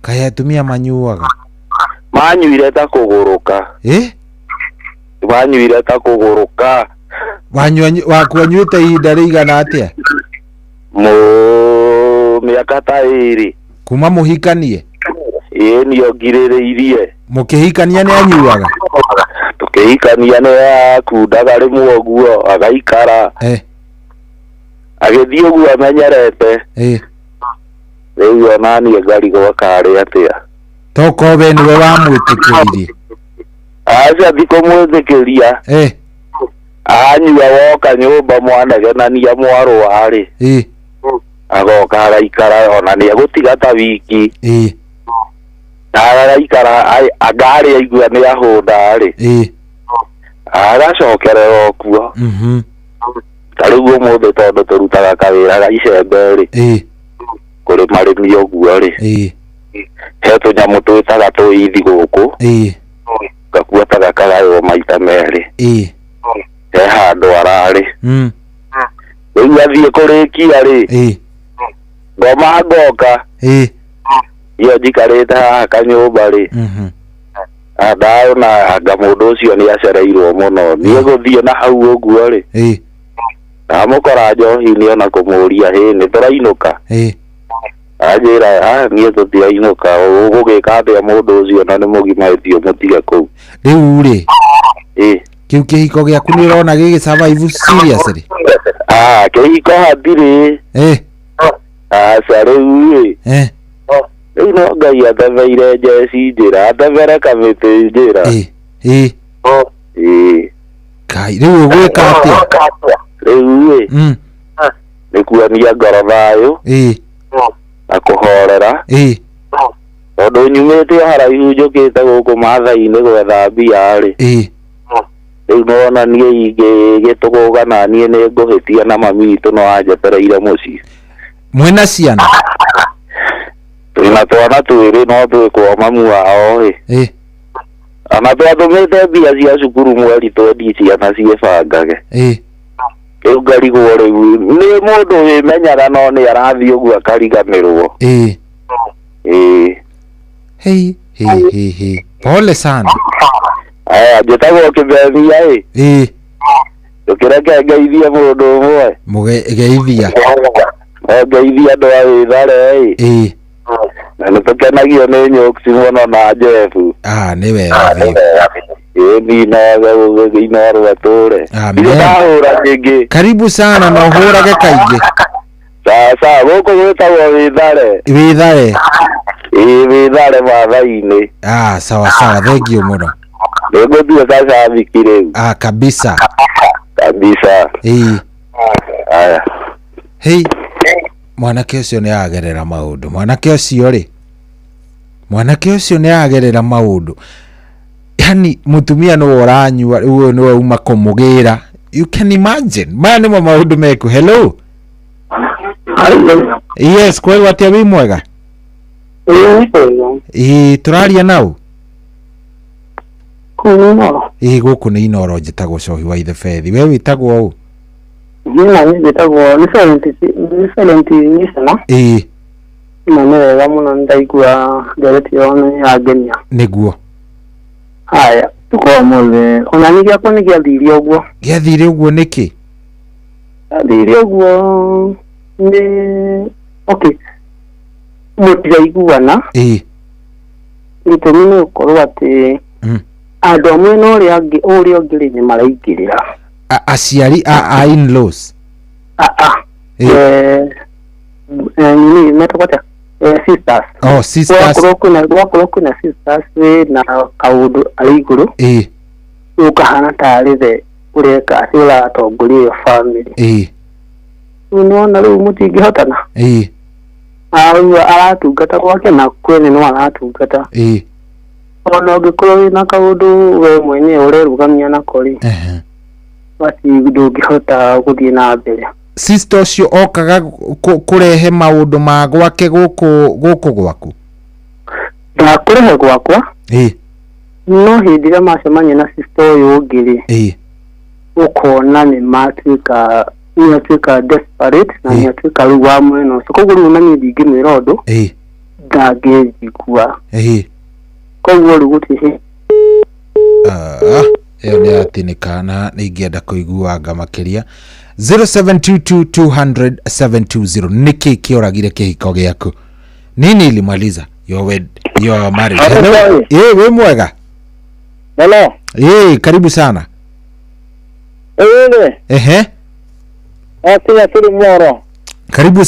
Kaĩ atumia manyuaga? Manyuire ta kũgũrũka. Manyuire ta kũgũrũka. Waku anyuĩte ihinda rĩigana atĩa? Mĩaka ta 2. Kuma mũhikanie? Nĩo ngirĩrĩirie. Mũkĩhikania nĩ anyuaga? Tukĩhikania nĩ akundaga rĩmwe ũguo agaikara. Agĩthiĩ ũguo amenyerete. Rĩu ona niĩ ngarigwo karĩ atĩa. Toko we nĩwe wamwĩtĩkĩririe? Aca ndikũmwĩtĩkĩria. Anyua woka nyũmba mwanegenania mwarũa-rĩ. Agoka agaikara ona nĩ egũtiga ta wiki. Na agaikara angarĩ aigua nĩ ahũnda-rĩ. Agacokerera okuo. Ta rĩu ũmũthĩ tondũ tũrutaga kawĩra ga icembe-rĩ. Kũrĩ marĩmi ũguo-rĩ. He tũnyamũ twĩtaga tũithi gũkũ. Gakuataga kagaywo maita merĩ. He handũ ararĩ. Ngathiĩ kũrĩkia rĩ ngoma ngoka iyo njikarĩte haha kanyũmba rĩ ndaona anga mũndũ ũcio nĩ acereirwo mũno niĩ gũthiĩ na hau ũguo rĩ ndamũkora njohi-inĩ ona kũmũria nĩ tũrainũka anjĩra niĩ tũtirainũka ũgũgĩka atĩa mũndũ ũcio na nĩ mũgima ũthiũ mũtige kũu rĩu rĩ kĩu kĩhiko gĩaku nĩ ũrona gĩgĩ survive seriously kĩhiko hatirĩ aca rĩu rĩu no Ngai atebeire njeci njĩra atebere kamĩtĩ njĩra Kai rĩu ũgwĩka atĩa rĩu nĩ kuonia ngoro thayũ na kũhorera tondũ nyumĩte haraihu njũkĩte gũkũ Maathai-inĩ gwetha mbia rĩ rĩu nona niĩ ingĩgĩtũgũga na niĩ nĩ ngũhĩtia na mami witũ no anjetereire mũciĩ mwĩna ciana twĩna twana twĩrĩ no twĩkwo mamu wao ona twatũmĩte mbia cia cukuru mweri twendi ciana ciĩbangage rĩu ngarigwo rĩu nĩ mũndũ wĩmenyaga no nĩ arathiĩ ũguo akariganĩrwo pole sana njĩtagwo Kĩmethia tũkĩreke ngeithie mũndũ ũmwe mũgeithia ngeithia andũ a Wĩthare na nĩ tũkenagio nĩ Nyũkci mũno na Jefu nĩ wega Inorwo tũre ndahũra rĩngĩ karibu sana na ũhũrage kaingĩ sasa gũkũ gwĩtagwo Wĩthare Wĩthare Maathai-inĩ sawa sawa thengio mũno nĩngũtuĩka cabiki rĩu kabisa aya mwanake ũcio nĩ agerera maũndũ mwanake ũcio nĩ agerera maũndũ yani mũtumia nĩ ũranyua rĩu nĩ uma kũmũgĩra you can imagine maya nĩmo maũndũ meku hello yes kweli atĩa wĩ mwega tũraria nau gũkũ nĩ Inoro njĩtagwo Cohi wa ithe Bethi we wĩtagwo ũ njĩtagwo nĩ Silent Nisana na nĩ wega mũno nĩndaigua ndereti yao nĩ yangenia nĩguo haya tuko mũthĩ ona nĩ gĩakwa nĩ gĩathire ũguo nĩkĩ gĩathire ũguo nĩ mũtiraiguana gĩtũmi nĩ gũkorwo atĩ andũ amwe na ũrĩa ũngĩ nĩ maraingĩrĩra aciari a in-laws metagwo sisters gwakorwo kwĩna sisters na kaũndũ arĩ igũrũ ũkahana tarĩ the ũreka atĩ ũratongoria ĩyo family rĩu nĩwona rĩu mũtingĩhotana rĩu aratungata gwake na kwene no aratungata ona ũngĩkorwo wĩna kaũndũ we mwenyewe ũrerũgamia nako rĩ basi ndũngĩhota gũthiĩ na mbere sister ũcio okaga kũrehe maũndũ ma gwake gũkũ gwaku ndakũrehe gwakwa no hĩndĩ ĩrĩa macemania na sister ũyũ ũngĩ rĩ ũkona nĩ matuĩka desperate na nĩ atuĩka rĩu wa mwena ũcio koguo rĩu na niĩ ndingĩmwĩra ũndũ ndangĩnjigua koguo rĩu gũtirĩ ĩyo nĩ yatinĩka na nĩ ingĩenda kũiguanga makĩria 0722200720 nĩkĩ kĩoragire kĩhiko gĩaku nini ilimaliza your marriage wĩ mwega karibu sana karibu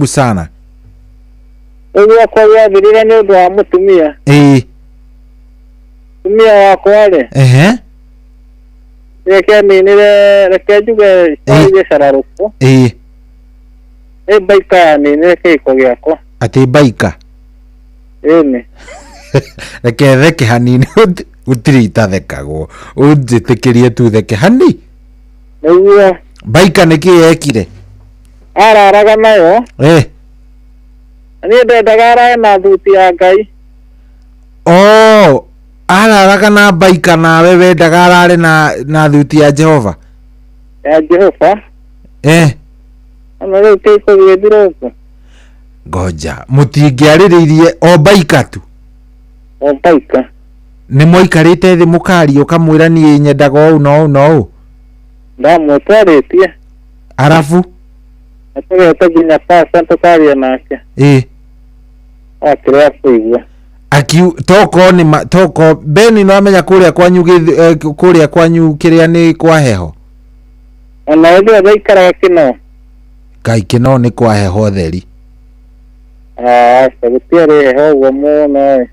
sana ũguo kwa gĩathirire nĩ ũndũ wa mũtumia mũtumia wakwa rĩ reke njuge cararũkũ nĩ baika yanĩnire kĩhiko gĩakwa atĩ baika reke theke hanini gũtirĩ itathekagwo ũnjĩtĩkĩrie tu theke hani nĩguo baika nĩkĩ yekire araraga nayo niĩ ndendaga arae na thuti ya Ngai araraga na baika nawe wendaga arare na thuti ya Jehova Amalo teko yedroko. Goja, mutingiariririe o baika tu. O baika. Ni moikarite thi mukari ukamwira nie nyendaga ou no. Ndamutwaretie. Arafu atageta ginya pasa ntokaria nake. Akira kuigua. Akiu toko ni toko Beni no amenya kuria kwanyu kiria ni kwa heho. Ona ndio baikara kino. Kai kino ni kwa heho theri. Sabutiare heho muno.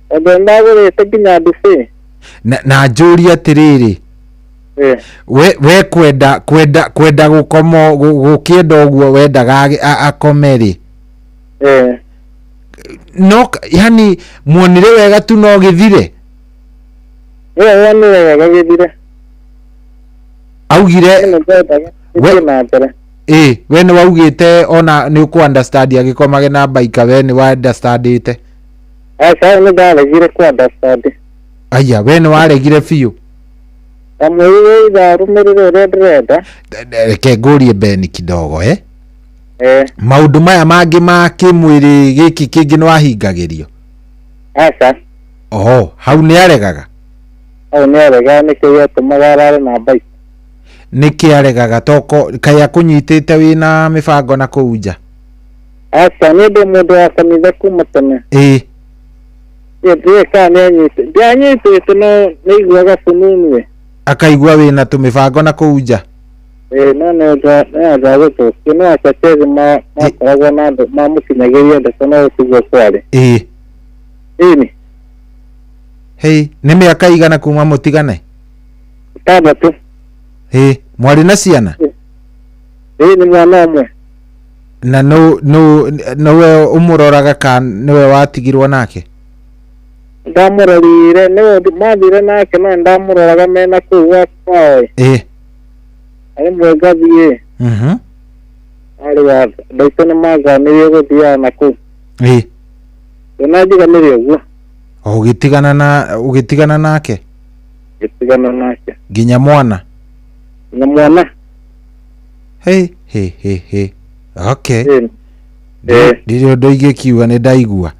Odo ndagure teginya dufe. Na njuri atiriri. We kwenda gukomo gukienda uguo wendaga akomeri. No yani muonire wega tu no githire. Wonire wega githire. Augire we ni waugite ona ni ku understand agikomage na baika we ni wa understandite. Asa ni ndaregire ku understand. Aya we ni waregire fiu. Amwe ida rumerere red. Reke ngurie Beni kidogo maundu maya mangi ma kimwiri giki kingi no ahingagirio. Asa. Hau ni aregaga. Hau ni aregaga ni kiyo tumagarare na baika. Niki aregaga toko kaya kunyitite wina mibango na kuuja. Asa ni ndo mundu wa kanitha kumatene. Ye kana nyite no niguaga fununwe. Akaigua wina tumibango na kuuja. No gutu kino achateze ma koragwo na andu mamukinyagiria ndakona utigwo kwari. Ini. Ni miaka igana kuma mutigane? 6. Mwari na ciana? Ni mwana umwe. Na no umuroraga ka niwe watigirwo nake? Ndamurorire niwe mathire nake no ndamuroraga mena kuwa kwao. Ari mwegathie. Ari wa ndaitone maganire guthia naku. Na ndiganire uguo. Ugitigana nake? Gitigana nake. Ginya mwana? Na mwana. Okay. Ndirio ndoige kiuga ni ndaigua.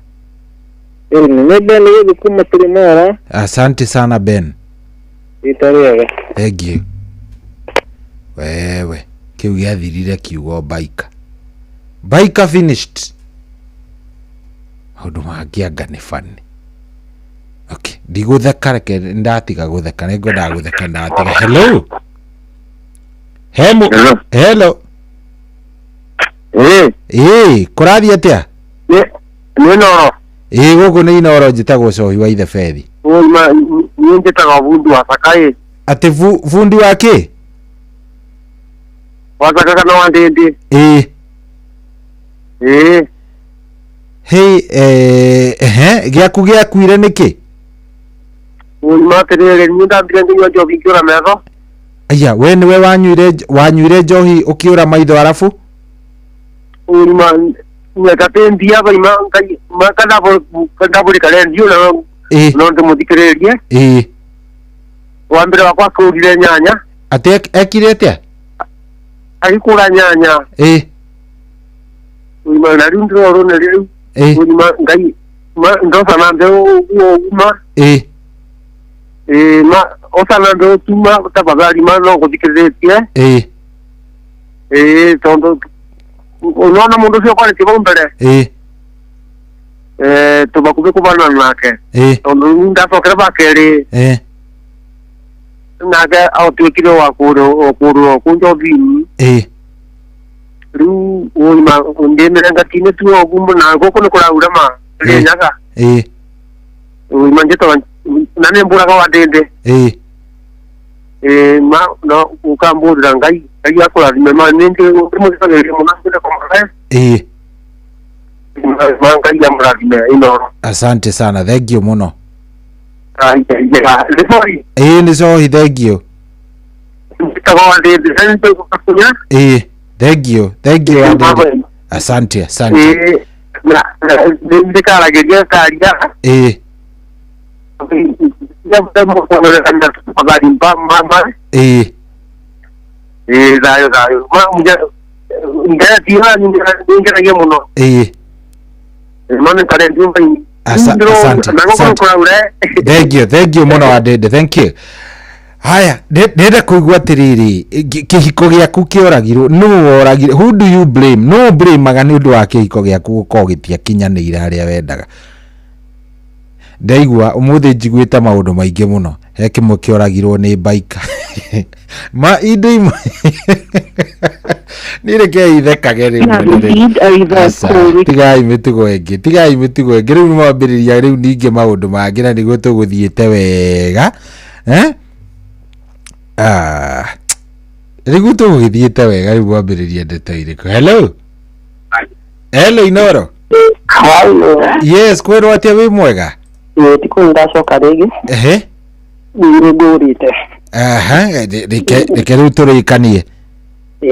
Ni Ben yedi kuma tulimora. Asante sana Ben. Itariaga. Thank you. Wewe kiu giathirire kiugo baika finished. Hundu magianga ni funny. Okay, ndigutheka reke ndatiga gutheka nego ndagutheka ndatiga. Hello. Kurathi atia? Ni guku ni inoro njitagwo Cohi wa ithe Fethi. Ni njitagwo Bundi wa Sakai. Ati fundi wa ki? Wasaka na wandindi. Giaku giakuire niki? Matirire ni ndambire nginya njohi ngiura metho. Aya we niwe wanyuire njohi ukiura maitho arafu? Nekatendia baima makadaburi kalendio no ndimuthikirerie. Wambere wakwa kurire nyanya. Ati ekire atia? Agikura nyanya. Na riu ndiro na riu. Ngai ndosa na ndeo uma. Osana ndeo tuma tabagari no guthikiretie. Tondo unaona mundu cio kwari kiba mbere. Tubakubi kubana nake. Tondo ndacokera bakeri. Nake autwikire wakuru kunjovini. Riu uima ndemera ngatine tu ogumbu na goko ni kuraura ma nyaga. Uima njito nane mburaga wa dende. Ma no ukambura ngai akora ma nindi umukagere munasinde komara. Ngai ya muradime inoro. Asante sana, thank you muno. Sorry. Ni Cohi, thank you. Thank you. Asante. Ndikarageria karia. Dayo. ngati hani ngeragia muno mane kale ndumba asante thank you muno wa Dede, thank you. Haya, ndenda kuigua tiriri kihiko giaku kioragirwo no oragire, who do you blame? No blame magani undu wa kihiko giaku gukorwo gitia kinyanira haria wendaga. Ndaigua umuthi njiguite maundu maingi muno, he kimwe kioragirwo ni baika ma indo imwe nireke ithekage ri tigai mitugo ingi riu mwambiriria riu ninge maundu mangi na niguo tuguthiite wega riu tuguthiite wega riu mwambiriria ndeto iriku. Hello Inoro. Yes, kwero atia wi mwega? Tiko ndacoka rigi ngurite reke riu turikanie ni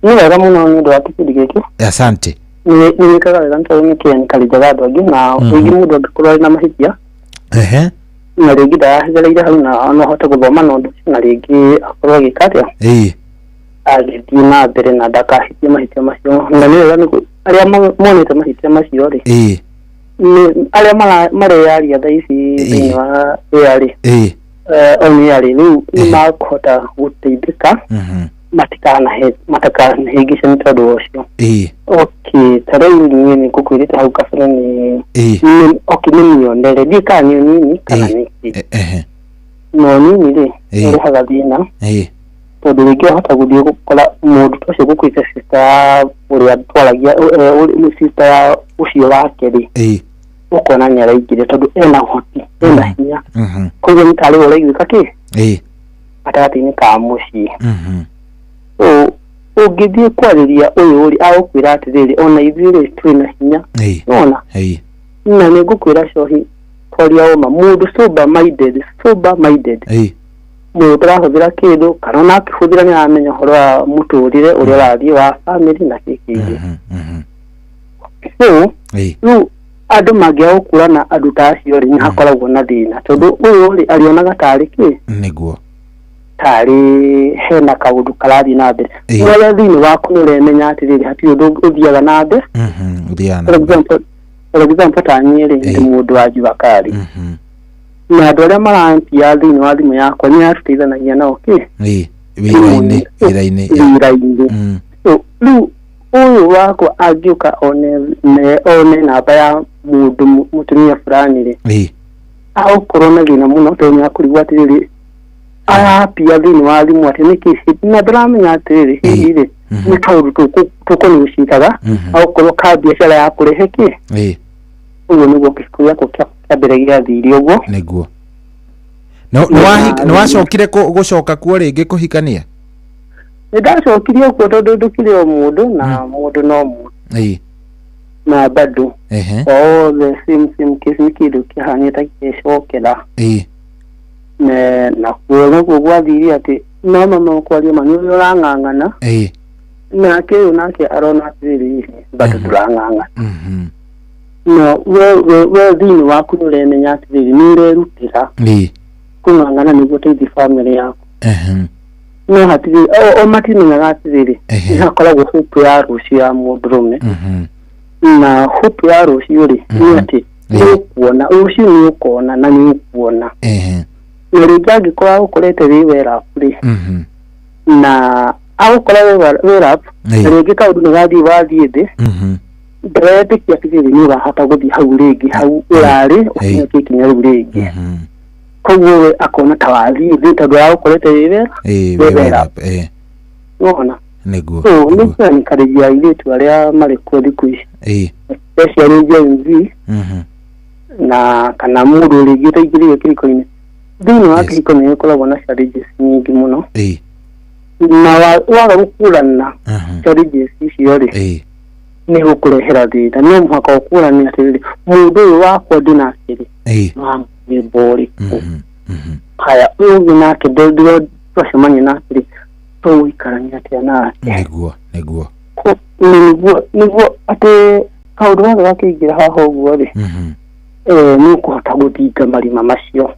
wega muno ni ndo atikiri giki. Asante. Ni kaga wega ntonya kiani kalijaga andu na ugi mundu angikorwo na mahitia na rigi ndahereire hau na no hote guthoma no ndu na rigi akorwo gikatia agithii na mbere na ndakahitie mahitia macio na ni wega ni aria monete mahitia macio ri ni aria mareyaria thaa ici thĩinĩ wa yari oni yari riu ni makuhota guteithika matakanahingice nĩ tondũ ũcio. Okay, tarĩu niĩ nĩ ngũkwĩrĩte hau kabere nĩ nĩmĩonere ndiĩ kana nĩ nini kana nĩkĩ no nini rĩ ũrehaga thĩna tondũ rĩngĩ wahota gũthiĩ gũkora mũndũ ta ũcio gũkwĩte sister ũrĩa twaragia sister ũcio wake rĩ ukona nĩ araingire tondũ ena ũhoti ena hinya koguo nĩ tarĩ ũraiguĩka kĩ gatagatĩ-inĩ ka mũciĩ ũngĩthiĩ kwarĩria ũyũ ũrĩ agũkwĩra atĩrĩrĩ ona ithuĩ twĩna hinya nona na nĩ ngũkwĩra cohi kwaria ũma mũndũ sober minded mũndũ ũtarahũthĩra kĩndũ kana ona akĩhũthĩra nĩ aramenya ũhoro wa mũtũrĩre ũrĩa ũrathiĩ wa family na kĩngĩ rĩu andũ mangĩaga gũkũrana andũ ta acio rĩ nĩ hakoragwo na thĩna tondũ ũyũ rĩ arĩonaga tarĩ kĩ nĩguo tarĩ hena kaũndũ karathiĩ na mbere ũrĩa thĩinĩ waku nĩ ũremenya atĩrĩrĩ hatirĩ ũndũ ũthiaga na mbere for example ta niĩ rĩ ndĩ mũndũ wa jua kari na andũ arĩa marampia thĩinĩ wa thimũ yakwa nĩ atũteithanagia nao kĩ wĩra-inĩ rĩu ũyũ wakwa angĩũka one namba ya mũndũ mũtumia fulani rĩ agũkorwo na thĩna mũno tondũ nĩ akũrigwo atĩrĩrĩ arapia thĩinĩ wa thimũ atĩ nĩkĩ na ndĩramenya atĩrĩrĩ hihi rĩ nĩ kaũndũ tũkũnĩgũcikaga agũkorwo ka biacara ya kũrehe kĩ ũguo nĩguo kĩhiko gĩakwa kĩa mbere gĩathire ũguo nĩguo nĩ wacokire gũcoka kuo rĩngĩ kũhikania? Nĩ ndacokirie kuo tondũ ndũkire o mũndũ na mũndũ no mũndũ na bado othe same case nĩ kĩndũ kĩhanĩte gĩcokera na kuo nĩguo gwathirie atĩ no mama kwaria mani ũrĩa ũrang'ang'ana nake ũyũ nake arona atĩrĩrĩ bado tũrang'ang'ana no we thĩinĩ waku nĩ ũremenya atĩrĩrĩ nĩ ũrerutĩra kũng'ang'ana nĩguo ũteithie family yaku no hatirĩ o matimenyaga atĩrĩrĩ nĩ hakoragwo hope ya rũciũ ya mũndũrũme na hope ya rũciũ rĩ nĩ atĩ nĩ ũkuona rũciũ nĩ ũkuona na nĩ ũkuona na rĩngĩ angĩkorwo agũkorete wĩ werapu rĩ na agũkora werapu na rĩngĩ kaũndũ nĩ wathiĩ thĩ ndĩretĩkia atĩrĩrĩ nĩ ũrahota gũthiĩ hau rĩngĩ hau ũrarĩ ũkinyũkie ikinya rĩu rĩngĩ koguo we akona ta wathiĩ thĩ tondũ agũkorete wĩ werapu nona nĩguo nĩ karĩgia airĩtu arĩa marĩ kuo thikũ ici especially Gen Z na kana mũndũ rĩngĩ ũtaingĩrĩire kĩhiko-inĩ thĩinĩ wa kĩhiko nĩ gĩkoragwo na challenges nyingĩ mũno na waga gũkũrana challenges icio rĩ nĩ gũkũrehera thĩna nĩ mũhaka ũkũrane atĩrĩrĩ mũndũ ũyũ wakwa ndĩnake rĩ nĩ mborĩkũ haya ũyũ nake twacemania nake rĩ tũgũikarania atĩa nake nĩguo atĩ kaũndũ gaka gakĩingĩra haha ũguo rĩ nĩ ũkũhota gũthinga marima macio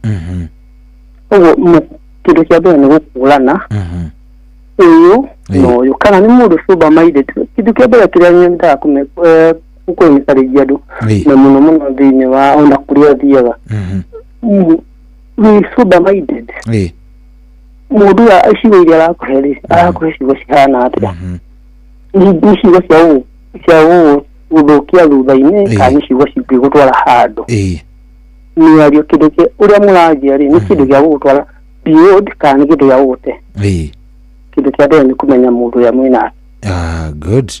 ũguo kĩndũ kĩa mbere nĩ gũkũrana ũyũ no yukana ni mundu sober minded kidu kebera kiria nyenda kuko misarejia ndu na muno thini wa ona kuria thiaga ni sober minded mundu acigo iria arakuheri cigo cihana atia ni cigo cia guthukia thutha-ini kana cigo cingigutwara handu ni ario kindu uria muragia ri ni kindu gia gutwara beyond kana kindu gia gute kindu kia mbere ni kumenya mundu ya mwina good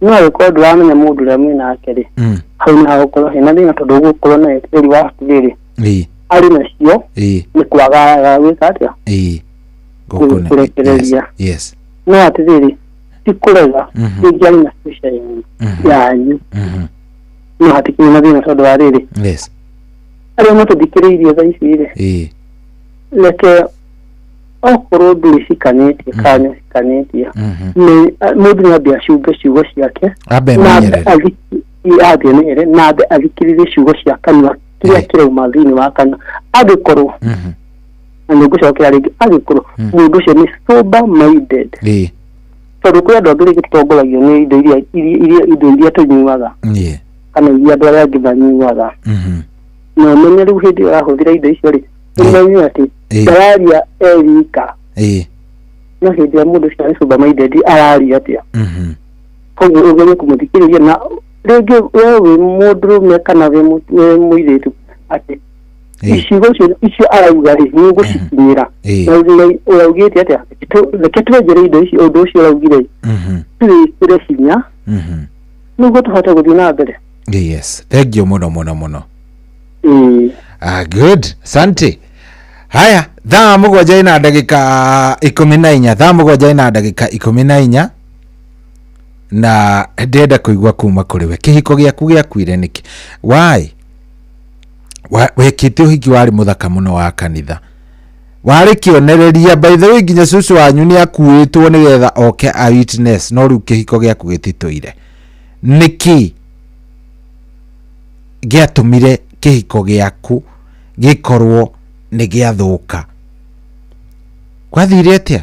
no alikuwa ndamenya mundu ya mwina ake ri hau ni hagũkorwo hena thina tondu gũkorwo na etiri wa riri ari nacio ni kwaga gwika atia kurekereria no atiriri tikurega ngiari na spisha yanyu no hatikiri na thina tondu wa riri aria matũthikĩrĩirie thaa ici rĩ reke okorwo ndũrĩ cikanitie kana cikanitie mũndũ nĩambia acunge ciugo ciake athienyere na athikĩrĩrie ciugo cia kanua kĩrĩa kĩrauma thĩinĩ wa kanua angĩkorwo na nĩngũcokera rĩngĩ angĩkorwo mũndũ ũcio nĩ sober minded tondũ kwĩ andũ angĩ gĩtongoragio nĩ indo iria tũnyuaga kana iria andũ arĩa angĩ manyuaga na menye rĩu hĩndĩ ũrahũthĩra indo icio rĩ umenye atĩ ndararia erika no hĩndĩ ĩrĩa mũndũ ũcio nĩ sober minded araria atĩa koguo ũgerie kũmũthikĩrĩria na rĩngĩ we wĩ mũndũrũme kana wĩ mũirĩtu atĩ icigo icio arauga rĩ nĩ ũgũcikinyĩra na ũraugĩte atĩa reke twenjere indo ici ũndũ ũcio ũraugire twĩkĩre hinya nĩguo tũhote gũthiĩ na mbere. Yes, thank you mũno good, asante. Haya, thaa mũgwanja ina ndagĩka 14, thaa mũgwanja ina ndagĩka 14 na ndenda kũigua kuma kũrĩ we. Kĩhiko gĩaku gĩakuire nĩkĩ? Why? Wekĩte ũhiki warĩ mũthaka mũno wa kanitha, warĩ kĩonereria. By the way, nginya cucu wanyu nĩ akuĩtwo nĩgetha oke a witness, no rĩu kĩhiko gĩaku gĩtitũire. Nĩkĩ gĩatũmire kĩhiko gĩaku gĩkorwo nĩ gĩathũka? Kwathire atĩa?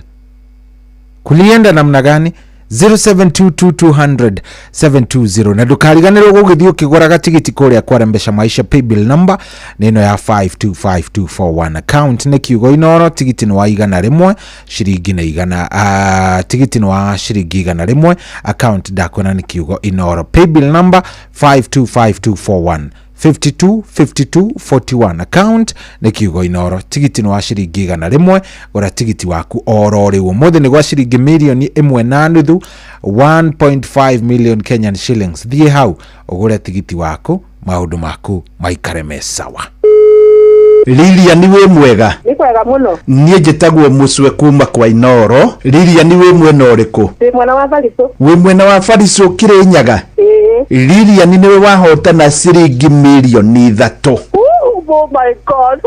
Kulienda namna gani? 0722200720 na ndukariganĩrwo gũgĩthiĩ ũkĩgũraga tigiti kũrĩa kwa Rembesha Maisha. Paybill number nĩno ya 525241. Account nĩ kiugo Inoro. Tigiti nĩ wa igana rĩmwe, ciringi nĩ igana, tigiti nĩ wa ciringi igana rĩmwe. Account ndakwona nĩ kiugo Inoro. Paybill number 525241 525241. Account nĩ kiugo Inoro. Tigiti nĩ wa ciringi igana rĩmwe. Gũra tigiti waku oro rĩu. Ũmũthĩ nĩ gwa ciringi mirioni 1.5, 1.5 million Kenyan shillings. Thiĩ hau ũgũre tigiti waku, maũndũ maku maikare me sawa. Lilia ni we mwega? Ni kwega muno. Niĩ njĩtagwo Mũcwe kuma kwa Inoro. Lilia ni we mwena ũrĩkũ? Ndĩ mwena wa Bariso. We mwena wa Bariso Kĩrĩnyaga? Lilia ni we wahotana ciringi mirioni 3. Oh my God.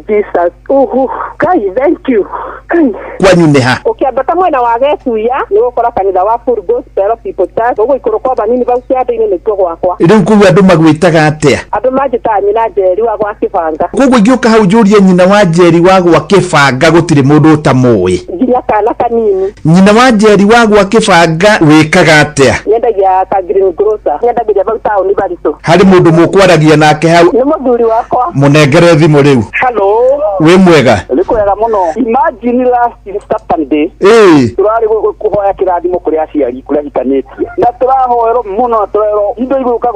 Jesus. Guys, thank you. Kwanyu nĩ ha? Ũkĩambata mwena wa Getuya nĩ gũkora kanitha wa Full Gospel People Church. Ũguo ikũrũ kwa banini bau ciande-inĩ nĩkuo gwakwa. Rĩu kugu andũ magwĩtaga atĩa? Andũ manjĩtaga nyina Njeri wa gwa Kĩbanga. Koguo ingĩũka hau njũrie nyina wa Njeri wa gwa Kĩbanga gũtirĩ mũndũ ũtamũĩ? Nginya kana kanini. Nyina wa Njeri wa gwa Kĩbanga wĩkaga atĩa? Nyendagia ka Green Grocer. Nyendagĩria bau taũni Bariso. Harĩ mũndũ mũkwaragia nake hau? Nĩ mũthuri wakwa. Mũnengere thimũ rĩu. Hello. Wĩ mwega? Nĩ kwega mũno. Imagine last Saturday. Turarĩ kũhoya kĩrathimo kũrĩ aciari kũrĩa hikanĩtie. Na tũrahoerwo mũno tũrerwo indo igũka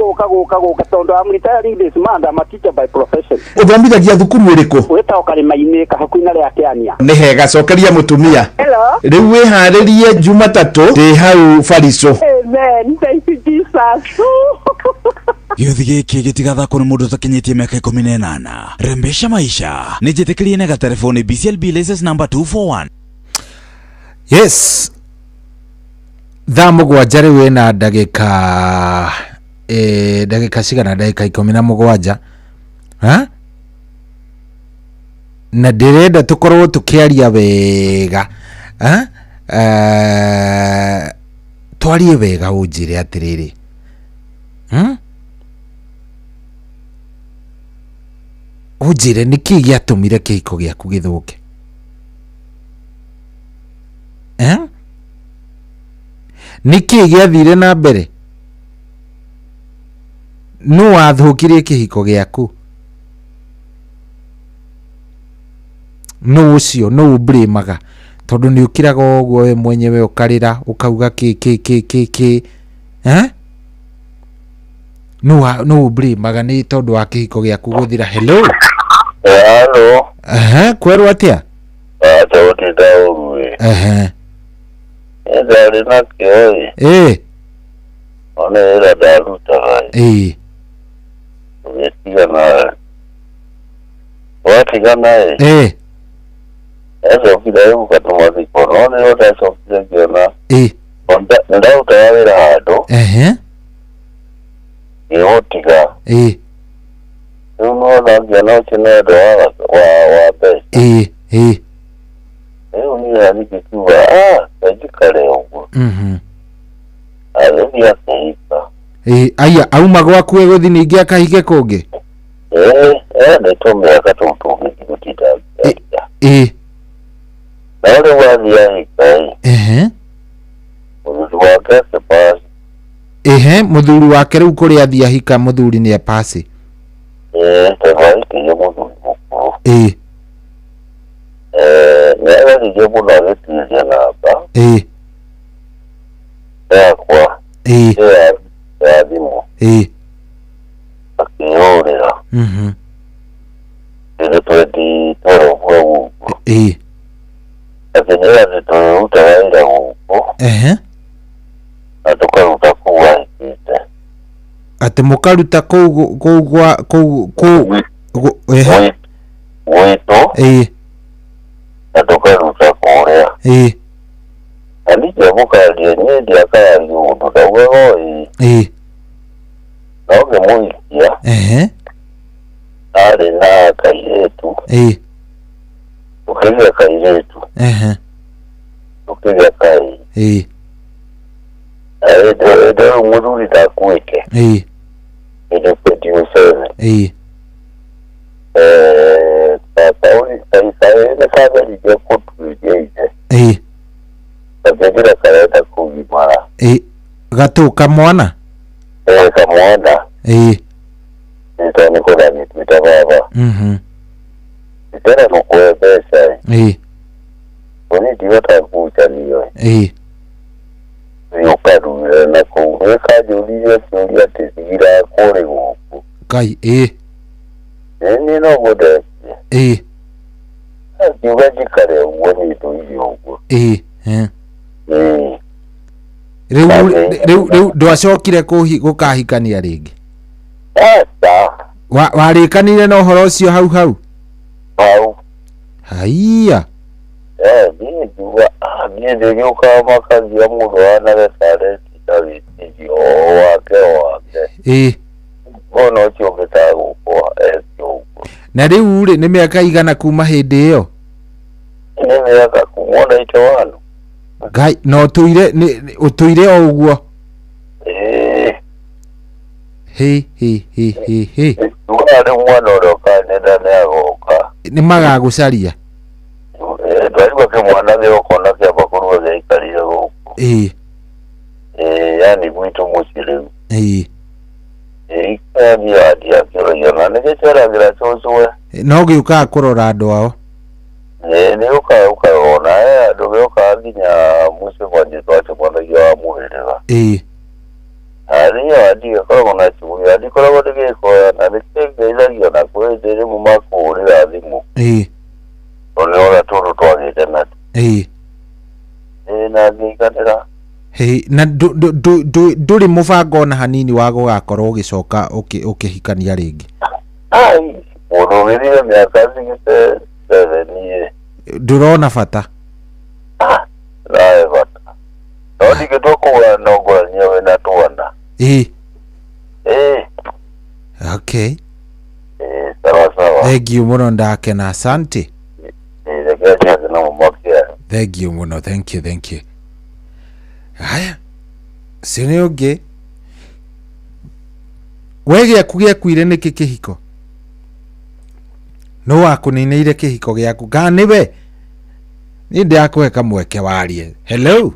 tondũ I'm retiring this month. I'm a teacher by profession. Ũthomithagia thukuru ĩrĩkũ? Wĩtagwo Karĩma-inĩ hakuhĩ na rĩa Kĩania. Nĩ hega, cokeria mũtumia. Hello. Rĩu wĩharĩrie Jumatatũ ndĩ hau Bariso. Amen. Thank you Jesus. Gĩothi gĩkĩ gĩtigathakwo nĩ mũndũ ũtakinyĩtie mĩaka 18. Rembesha Maisha nĩ njĩtĩkĩrie na gatelefoni BCLB license number 241. Yes, thaa mũgwanja rĩu ĩna ndagĩka cigana? Ndagĩka 17 na ndĩrenda tũkorwo tũkĩaria wega, twarie wega. Ũnjĩre atĩrĩrĩ, ũnjĩre nĩkĩ gĩatũmire kĩhiko gĩaku gĩthũke? niki giathire na mbere no wathukirie kihiko giaku no ucio no blamaga tondu ni ukiraga ogwo we mwenyewe ukarira ukauga ki no blamaga ni tondu wa kihiko giaku guthira. Hello kwerwo atia tawti dawe ndari na kioi ona era daruta vai umetia na wati gana eso kidayo katuma dikono ne ota so kidayo onda ndau tawira hado yotiga uno na gana chene do wa be ni ani kitu ajikale ugo ya kaika aya auma gwaku egothi ningi akahige kungi ne tome akatumtume kutita na ule wazi ya ikai muthuri wake sepasi muthuri wake riu kuri athia hika muthuri ni apasi tevaiki ye muthuri mukuru newe nije muno agitithia namba yakwa ya thimu akĩhũrĩra nĩ twenditoro guo guku akĩnĩra nĩ tũrutaga wĩra guku na tũkaruta kũu ahikĩte atĩ mũkaruta kũu gwitũ na tũkaruta kũrĩa na ningĩ mũkaria niĩ ndiakayaria ũndũ ndaugaga no ngĩmũhikia arĩ na kairĩtu tũkĩgĩa kairĩtu tũkĩgĩa kai rĩu mũthuri ndakuĩte ĩndĩ 27 kaĩ nĩ katheririe kũtuĩria ithe kakĩngira karenda kũgimara gatũ kamwana kamwana nĩtondũ nĩ kũranyitĩte baba tena tũkũhe mbeca ũni ndigota ngucanio ũkarumĩra na kũu nĩkanjũririe kĩũria atĩ thigira kũrĩ gũkũ Ngai niĩ no mũndetie akiuga njikare ũguo nĩ ndũire ũguo rĩu ndwacokire gũkahikania rĩngĩ warĩkanire na ũhoro ũcio hau haiya niĩ ngiuga niĩ ndĩgĩũkaga makagia mũndũ wanagetareti na wĩtĩrio wake ona ũcio ũngĩtaga gũkwa ekio ũguo. Na rĩu rĩ nĩ mĩaka igana kuma hĩndĩ ĩyo? Nĩ mĩaka kuma 91. Ngai no ũtũire o ũguo? Rĩu mwana ũrĩa ũkanenda nĩ agoka. Nĩ magagũcaria? Twarigwo kĩmwana gĩgũkona kĩamba kũruga gĩaikarire gũkũ. Yani gwitũ mũciĩ rĩu. Ikambia akĩroria na nĩgĩceragĩra cũcũwe. No gĩũkaga kũrora andũ ao? Nĩ ũkaga ũkaona andũ gĩũkaga nginya mũciĩ kwanjĩ twacemanagia wa mũhĩrĩga. Niĩ ndigĩkoragwo na cuguri, ndikoragwo ndĩgĩkoya na nĩkĩngeithagia na kwĩ rĩmwe makũhũrĩra thimũ. Tondũ nĩona tũndũ twagĩte natuo. Na ngĩiganĩra. Na ndũrĩ mũbango ona hanini wa gũgakorwo ũgĩcoka ũkĩhikania rĩngĩ? Mũndũ ũgĩthire mĩaka 67 ndũrona bata? Nawe bata no ndingĩtua kũgũra nongorania wĩna twana. Okay. Sawa sawa. Thank you mũno, ndakena. Asante. Thank you mũno. Thank you. Haya, sini ũngĩ we gĩaku gĩakuire nĩkĩ kĩhiko? No wakũnĩneire kĩhiko gĩaku? Gaa nĩwe Ni ndakweka mweke warie. Hello.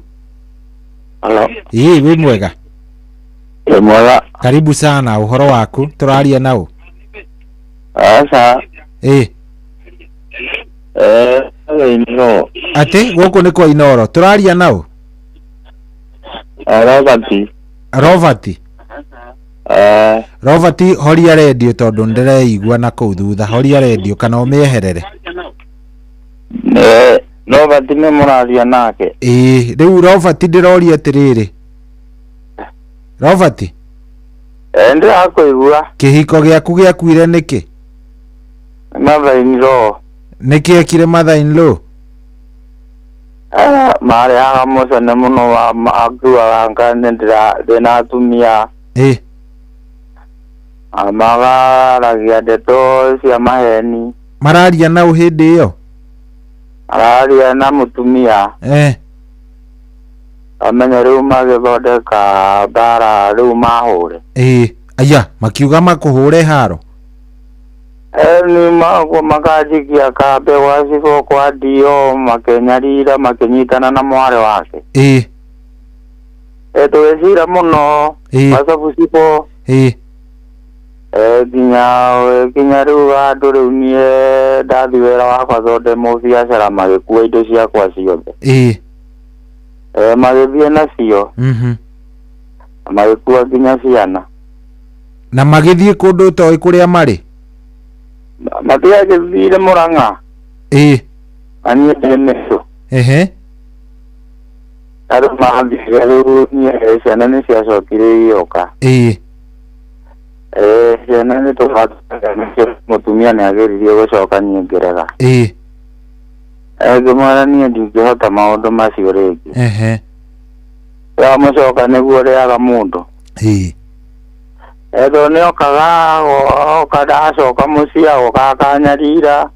Hello. Wi mwega. Mwega. Karibu sana, uhoro waku turaria nao. Asa. Inoro. Ate goko ni kwa Inoro turaria nao. Robert. Robert, horia radio tondu ndireigua na kuu thutha. Horia radio kana umieherere. Robert ni muraria nake. Riu Robert ndiroria atiriri. Robert. Ndi akuigua. Kihiko giaku giakuire niki? Mother-in-law. Niki ekire mother-in-law? Mari aga musane muno wa akua ngane ndina atumia. Amagaragia ndeto cia maheni. Mararia na uhindi iyo? Araria na mutumia. Amenya riu magithondeka bara riu mahure. Aya makiuga makuhure haro. Ni makajikia kabe wasifo kwa dio makenyarira makenyitana na mware wake. Tuwecira muno masabu sipo. Kinya riu andu riu nie ndathi wira wakwa thonde mubiacara magikua indo ciakwa ciothe. Magithie nacio. Magikua kinya ciana. Na magithie kundu toi kuria mari? Matiagithire Murang'a. Ani ndemeso. Aro mathire riu nie ciana ni ciacokire ioka. Ciana ni tũbataraga mutumia ni agiririe gucoka nie ngerega. Ngimwĩra nie ndingĩhota maũndũ macio rĩngĩ. Ya mucoka nĩguo rĩaga mũndũ. Edo ni okaga okadacoka mucia okakanyarira.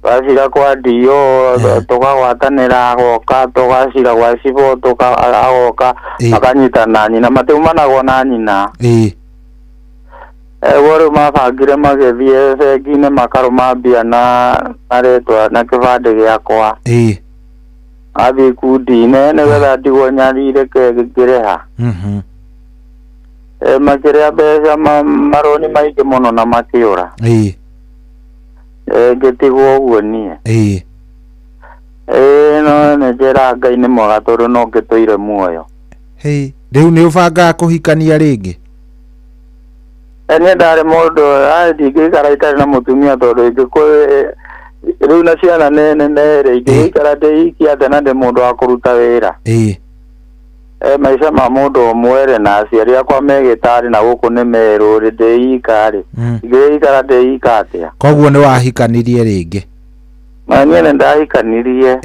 Bashira kwa dio tukagwatanira agoka tugashira gwa cibo tukagoka akanyitana nyina matumanagwo na nyina. Woro mabangire magethie bengi-inĩ makarũma mbia na aretwa na kĩbandĩ gĩakwa. Athiĩ ikundi-inĩ nĩgetha ndigwo nyarire ngĩrĩha. Makĩrĩa mbeca marũni maingĩ mũno na makĩũra. Ngĩtigwo ũguo niĩ. No nĩ njĩra Ngai nĩ mwega tondũ no ngĩtũire muoyo. Rĩu nĩ ũbangaga kũhikania rĩngĩ? Niĩ ndarĩ mũndũ ndingĩikara itarĩ na mũtumia tondũ rĩu na ciana nene ingĩikara ndĩikia atĩ na ndĩ mũndũ wa kũruta wĩra. Maica ma mũndũ ũmwe na aciari akwa megĩtarĩ na gũkũ nĩ merũ ndĩika-rĩ, ingĩikara ndĩika atĩa? Koguo nĩ wahikanirie rĩngĩ? Niĩ nĩ ndahikanirie.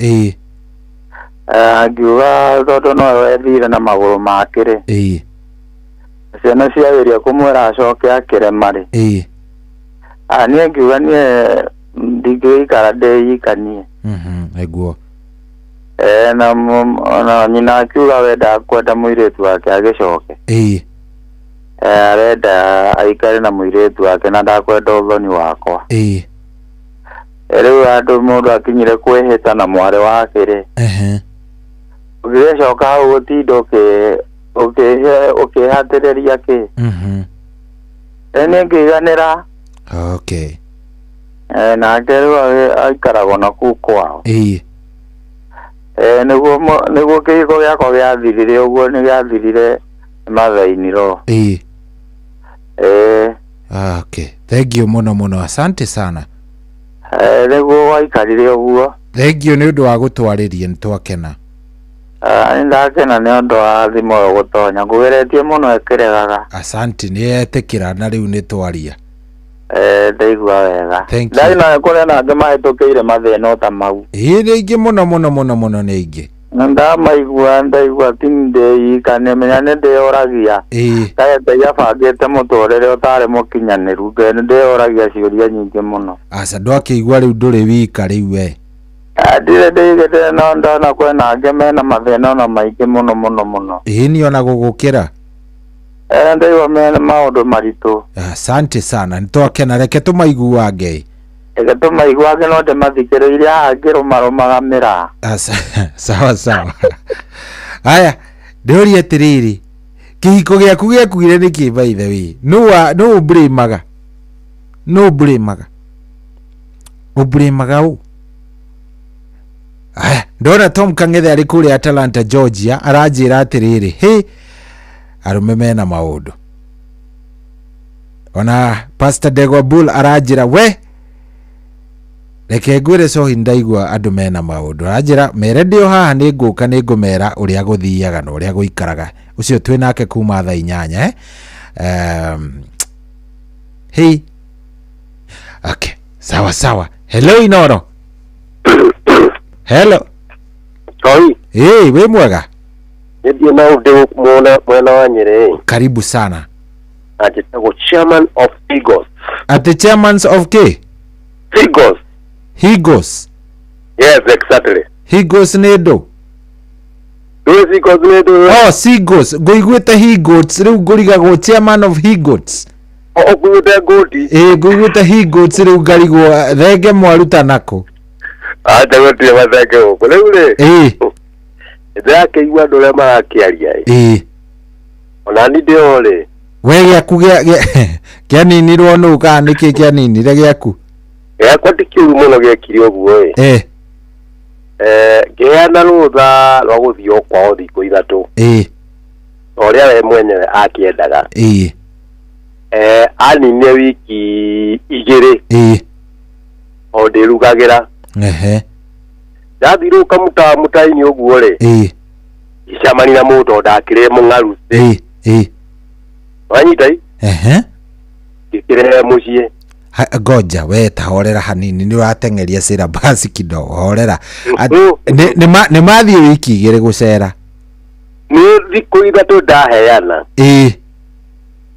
Ngiuga tondũ nowe ethire na magũrũ make-rĩ, ciana ciagĩria kũmwĩra acoke akĩrema-rĩ, niĩ ngiuga niĩ ndingĩikara ndĩikanie. Eguo. Na nyina akiuga wendaga kwenda mũirĩtu wake agĩcoke. Arenda aikare na mũirĩtu wake na ndakwenda ũthoni wakwa. Rĩu andũ mũndũ akinyire kwĩhĩta na mwarĩ wake-rĩ, ũgĩcoka hau gũtinda ũkĩhatĩrĩria kĩ? Niĩ ngĩiganĩra. Nake rĩu aikaragwo na kũu kwao. Nĩguo kĩhiko gĩakwa gĩathirire ũguo nĩ gĩathirire mother-in-law. Thank you mũno mũno, asante sana. Nĩguo waikarire ũguo. Thank you nĩ ũndũ wa gũtwarĩria, nĩ twakena. Ndakena nĩ ũndũ wa thimũ ĩyo gũtonya, ngũgeretie mũno ĩkĩregaga. Asante, nĩ etĩkĩra na rĩu nĩ twaria. Ndaigua wega. Ndari na kũrĩa nangĩ mahĩtũkĩire mathĩna ta mau. Nĩ aingĩ mũno mũno mũno mũno, nĩ aingĩ. Ndamaigua ndaigua ti ndĩika nĩmenya nĩ ndĩyoragia. Ngai abangĩte mũtũrĩre ũtarĩ mũkinyanĩru, nĩ ndĩyoragia ciũria nyingĩ mũno. Aca ndwakĩigua rĩu ndũrĩ wika rĩu we? Ndirĩ ndĩigĩte no ndona kwĩna angĩ mena mathĩna ona maingĩ mũno mũno mũno. Nĩ ona gũgũkĩra? Ndaigua mena maũndũ maritũ. Asante sana, nĩ twakena, reke tũmaiguange. egatuma igwage no te mathikiriria hangiro maromagamira sawa sawa aya ndori atiriri kihiko giaku giakuire niki by the way no blamaga u aya ndona Tom Kang'ethe ari kuri Atlanta Georgia arajira atiriri he arume mena maundu ona Pastor Degwa Bull arajira we reke ngwire so hindaigwa andu mena maundu arajira mere ndio haha ni nguka ni ngumera uria guthiaga no uria guikaraga ucio twi nake kuma thaa 8 hey okay sawa hello Inoro hello Oi we mwega ndio na ude mwana wa Nyeri karibu sana atitago chairman of Higos at chairman of K Higos yes exactly Higos nedo Sigos goigwete Higots riu ngurigago chairman of Higots okuite goti goigwete Higots riu ngarigwo thenge mwaruta nako atagotie matheke uko riu ndake igwa ndore marakiaria ona ni ndio we giaku gia ninirwo nu ka niki kia ninire giaku giakwa tikiuru muno giekire uguo geana rutha rwa guthio kwao thikũ ithatũ oria we mwenyewe akiendaga anine wiki igĩrĩ o ndĩrugagira ndathiruka mutaini ũguo rĩ icamani na mũndũ ndakĩrĩ mũng'aru wanyita gĩkĩrehe mũciĩ goja we tahorera hanini ni uratengeria sira basi kidogo horera ni mathi wiki igire gucera ni thikũ ithatũ ndaheana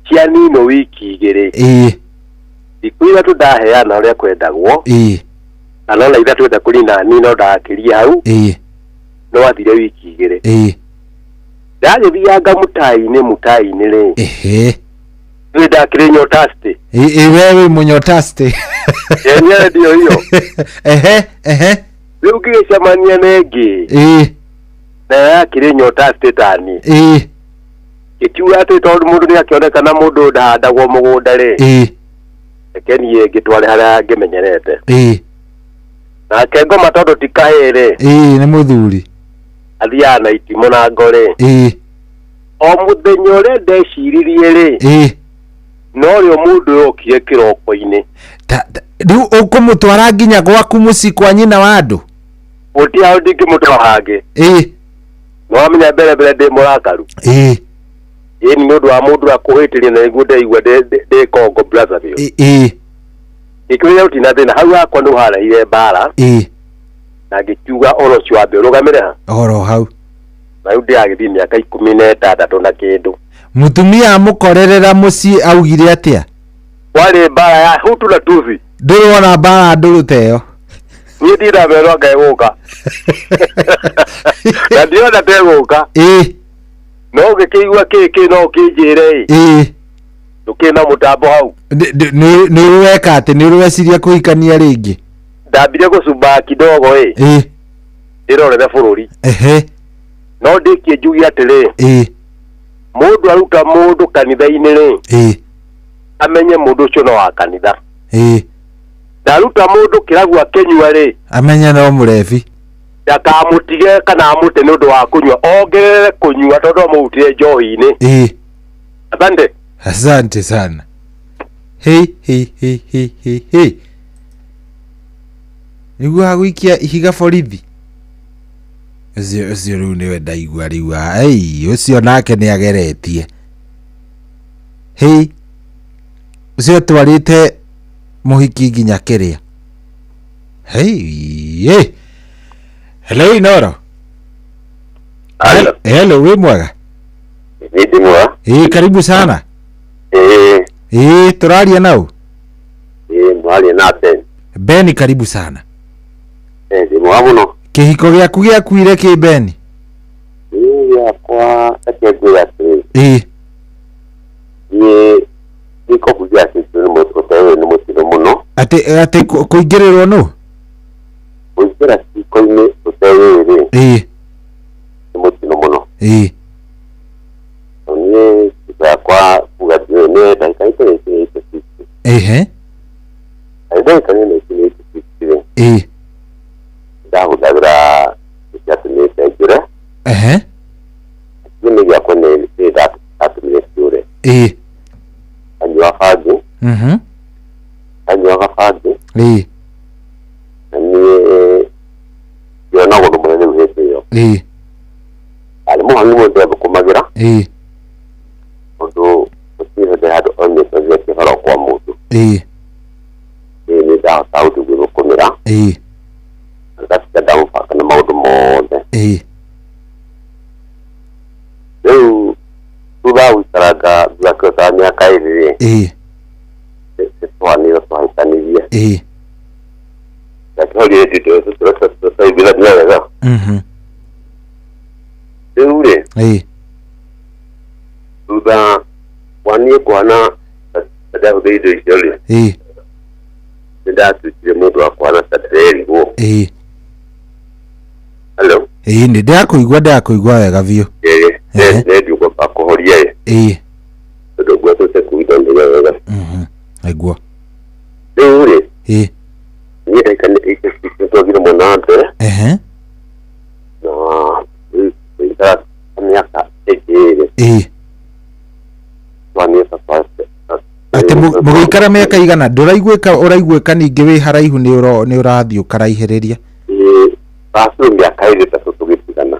cia nino wiki igĩrĩ thikũ ithatũ ndaheana ũrĩa kwendagwo kana na ithatũ enda kũrina nino ndakĩria hau no athire wiki igĩrĩ ndagĩthianga mutaini rĩ ndakĩrĩ nyotaste wewe munyotaste yenyewe ndio hiyo rĩu ngĩgĩcemania nengĩ na yakĩrĩ nyotaste tani gĩkiuga atĩ tondũ mũndũ nĩ akĩonekana mũndũ ndahandagwo mũgũnda rĩ reke niĩ ngĩtware harĩa ngĩmenyerete nake ngoma tondũ ti kahĩĩ nĩ mũthuri athiaga na itimũ na ngore o mũthenya ũrĩa ndeciririe rĩ no rĩo mũndũ yokire kĩroko-inĩ rĩu ũkũmũtwara nginya gwaku mũciĩ kwa nyina wa andũ ũtia ndingĩmũtwara hangĩ no amenya mbere ndĩ mũrakaru nĩ mũndũ wa mũndũ akũhĩtĩria na nĩguo ndaigua ndĩ Congo Brazzaville gĩkĩrĩa ũtina thĩna hau hakwa nĩ ũharahire mbara na ngĩkiuga oro ũcio wambe ũrũgamĩre ha oro hau na rĩu ndĩragĩthiĩ mĩaka 16 na kĩndũ mutumia amukorerera muciĩ augire atia wale mbara ya hutu na tuzi ndurona mbara nduruteyo niĩ ndiramerwo ngaiguka na ndiona teguka no gĩkĩigua kĩkĩ no kĩnjĩre ndũkĩna mũtambo hau nĩ ũreka atĩ nĩ ũreciria kũhikania rĩngĩ ndambire gũcumba kidogo ndĩrorere bũrũri no ndĩkie njugi atĩrĩ mũndũ aruta mũndũ kanitha-inĩ rĩ amenye mũndũ ũcio no wa kanitha ndaruta mũndũ kĩragu akĩnyua rĩ amenye no mũrebi ndakamũtige kana amũte nĩ ũndũ wa kũnyua ongerere kũnyua tondũ amũrutire njohi-inĩ asante sana nĩguo hagũikia ihiga borithi ũcio rĩu nĩwe ndaigua rĩu ũcio nake nĩ ageretie ũcio twarĩte mũhiki nginya kĩrĩa hello Inoro hello wĩ mwega karibu sana tũraria nau mwaria na Ben karibu sana ndĩ mwega mũno kĩhiko gĩaku gĩakuire kĩ Ben gĩakwa akĩngwĩra atĩrĩ nĩ kũbujia nĩ mũtino mũno ate kuingirirwo no kuingira ciko-inĩ ũtewĩrĩ mutino muno niĩ yakwa kuga nĩ ndagĩka itarĩte ndagĩka nĩ itarĩte ndahũthagĩra gĩciatũmĩte njĩre nĩ gĩakwa nĩ ndatũmire ciũre anyua bangi anyua bangi na niĩ ngĩona ũndũ mũnene rĩu hĩndĩ ĩyo arĩ mũhangi mũndũ agũkũmagĩra ũndũ ũciĩhete handũ onyetagia kĩhoro kwa mũndũ nĩ ndahota gũthiĩ gũkũmĩra ngatiga ndamũbanga na maũndũ mothe rĩu thutha wa gũikaranga thutha mĩaka ĩrĩ twanĩrwo twahĩtanirie ngakĩhoria ndĩndũ tũtaiguithania wega rĩu rĩ thutha wa niĩ kwana ndahũthĩra indo icio rĩ nĩ ndatuĩkire mũndũ wa kwana ta ndĩrerigwo hello nĩ ndakũigua wega biũ nĩndiuga akũhoria tondũ gwetũte kuithania wega aigua rĩu rĩ niĩ ndaika nĩtwagire mũno mbere na gũikara mĩaka ĩngĩ ati mũgĩikara mĩaka igana ũraiguĩka ningĩ wĩ haraihu nĩ ũrathiĩ ũkaraihĩrĩria basi mĩaka ĩrĩ tatũ tũgĩtigana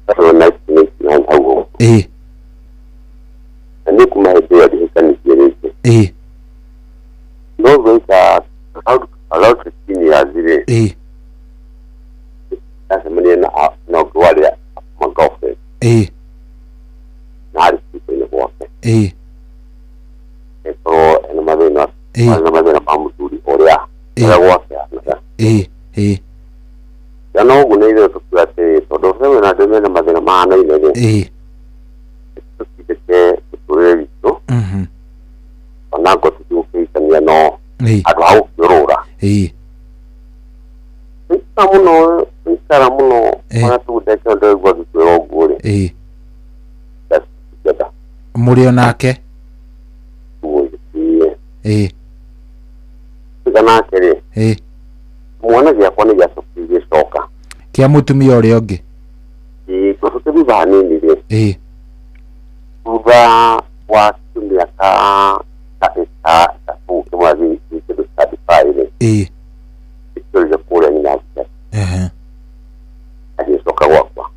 tatũ na hau na nĩ kuma hĩndĩ ĩyo ndĩhĩkanirie rĩngĩ no gũika about 15 years rĩ ndacemania na ũngĩ warĩa magofre na harĩ ciko-inĩ gwake ĩkorwo ena mathĩna ma mũthuri ũrĩa gwake na ũguo nĩ ithuĩ tũkiuga atĩ tondũ ũcio wĩna andũ mena mathĩna mahanaine rĩ tũtindĩke mũtũrĩre witũ ona ngo tũtigũkĩhikania no andũ a gũkĩũrũra ikara mũno ona tũgũteke ũndũ ũguo agĩkwĩra ũguo rĩ mũrĩ onake tiga nake rĩ mwana gĩakwa nĩ gĩacokire gĩcoka kĩa mũtumia ũrĩa ũngĩ tũcoke thutha hanini rĩ thutha wa mĩaka ĩtatũ kĩmwe kĩndũ thirty-five rĩ gĩtũrire kũrĩa nyina agĩcoka gwakwa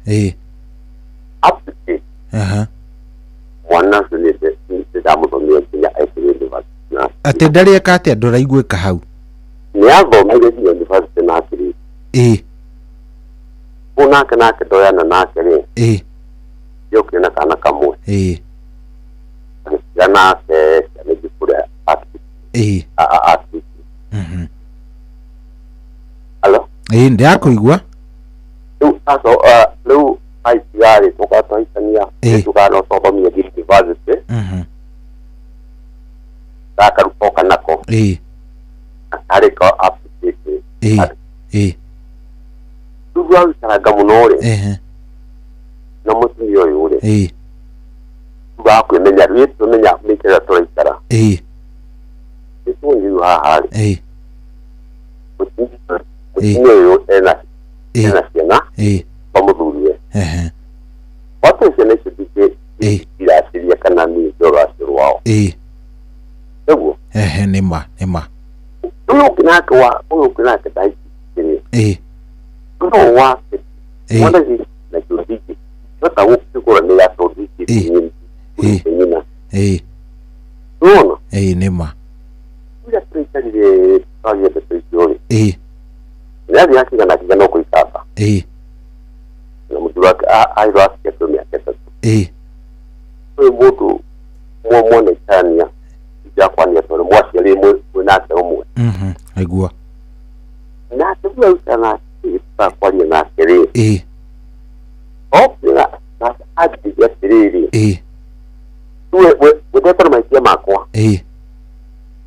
mwana ũcio nĩ ndamũthomire nginya ekĩrĩ university atĩ ndarĩeka atĩa ndũraiguĩka hau nĩ athomeire nginya university na akĩrĩkia kũu nake ndoyana nake rĩ yũkire na kana kamwe agĩtiga nake cianĩngĩ kũrĩa alo ndĩrakũigua rĩu aitigarĩ tũka twahikania tũkana ũtothomia university ndakarutoka nako arĩko application thutha wa gũikaranga mũno rĩ na mũtumia ũyũ rĩ thutha wa kwĩmenya rĩu tũmenya mĩikĩrĩra tũraikara nĩtuonirwo haha rĩ mũtumia ũyũ ena ciana kwa mũthuriwe watu ciana icio ndingĩ iraciria kana nĩ rũracio rwao ũguo nĩma ũyũ ũngĩ nake ndahikire no wake mwana na kĩũndingĩ nota gũkĩgũra nĩ yatondingĩ nyina nona nĩma ũrĩa tũikarire twagĩa ndeto icio rĩ nĩathiĩ akigana ũkũikamba na mũthuri wake airwo aciatwo mĩaka ĩtatũ ũyũ mũndũ mwoneitania njakwania tondũ mwaciarĩ mwĩnake ũmwe aigua nake thutha ũikara tũtakwaria nake rĩ okĩra nake anjĩria atĩrĩrĩ wendete na maitia makwa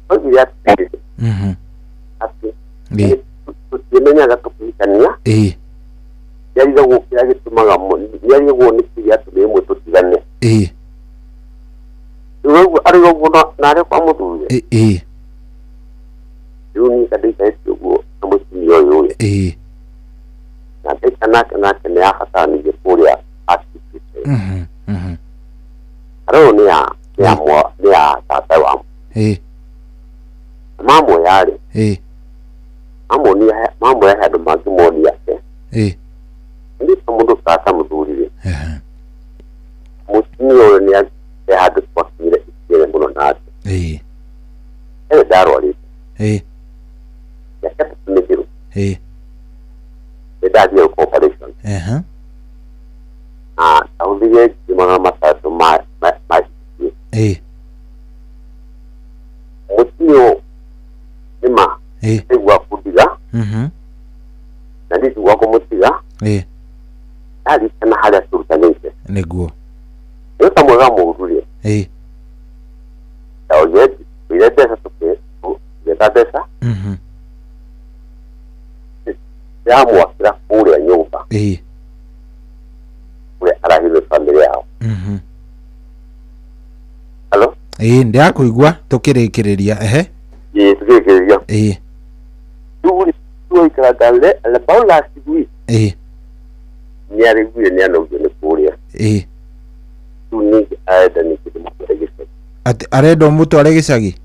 oigire atĩrĩrĩ ati tukimenyaga tukihikania yariga gukira gitumaga yariga guonikia tulimwe tutigane arigo guno nare kwa muthuri yuni kadika etugo amutini yoyo na teka ne afatani ge kuria activity aro ni ya tata wa mambo yale mambo ya hado magimoni yake ndi mundu tata muthuri mutini yoyo ni ya hado kwa kile ikire muno nate daro ali ya kata tumejiru daddy corporation audige jimana matatu ma mutio nima egwa kudiga na ndi wako mutiga ali kana hala sultanite neguo yoka mwaga murulie tawje ile pesa tuke ya pesa ya mwakira kule ya nyumba kule arahile familia yao Hello ndia kuigua tukirikireria tukirikireria tu ikagale la paula sigui ni ariguye ni anogene kule tu ni aida ni kitu mwaregisa ati aredo mutu aregicagi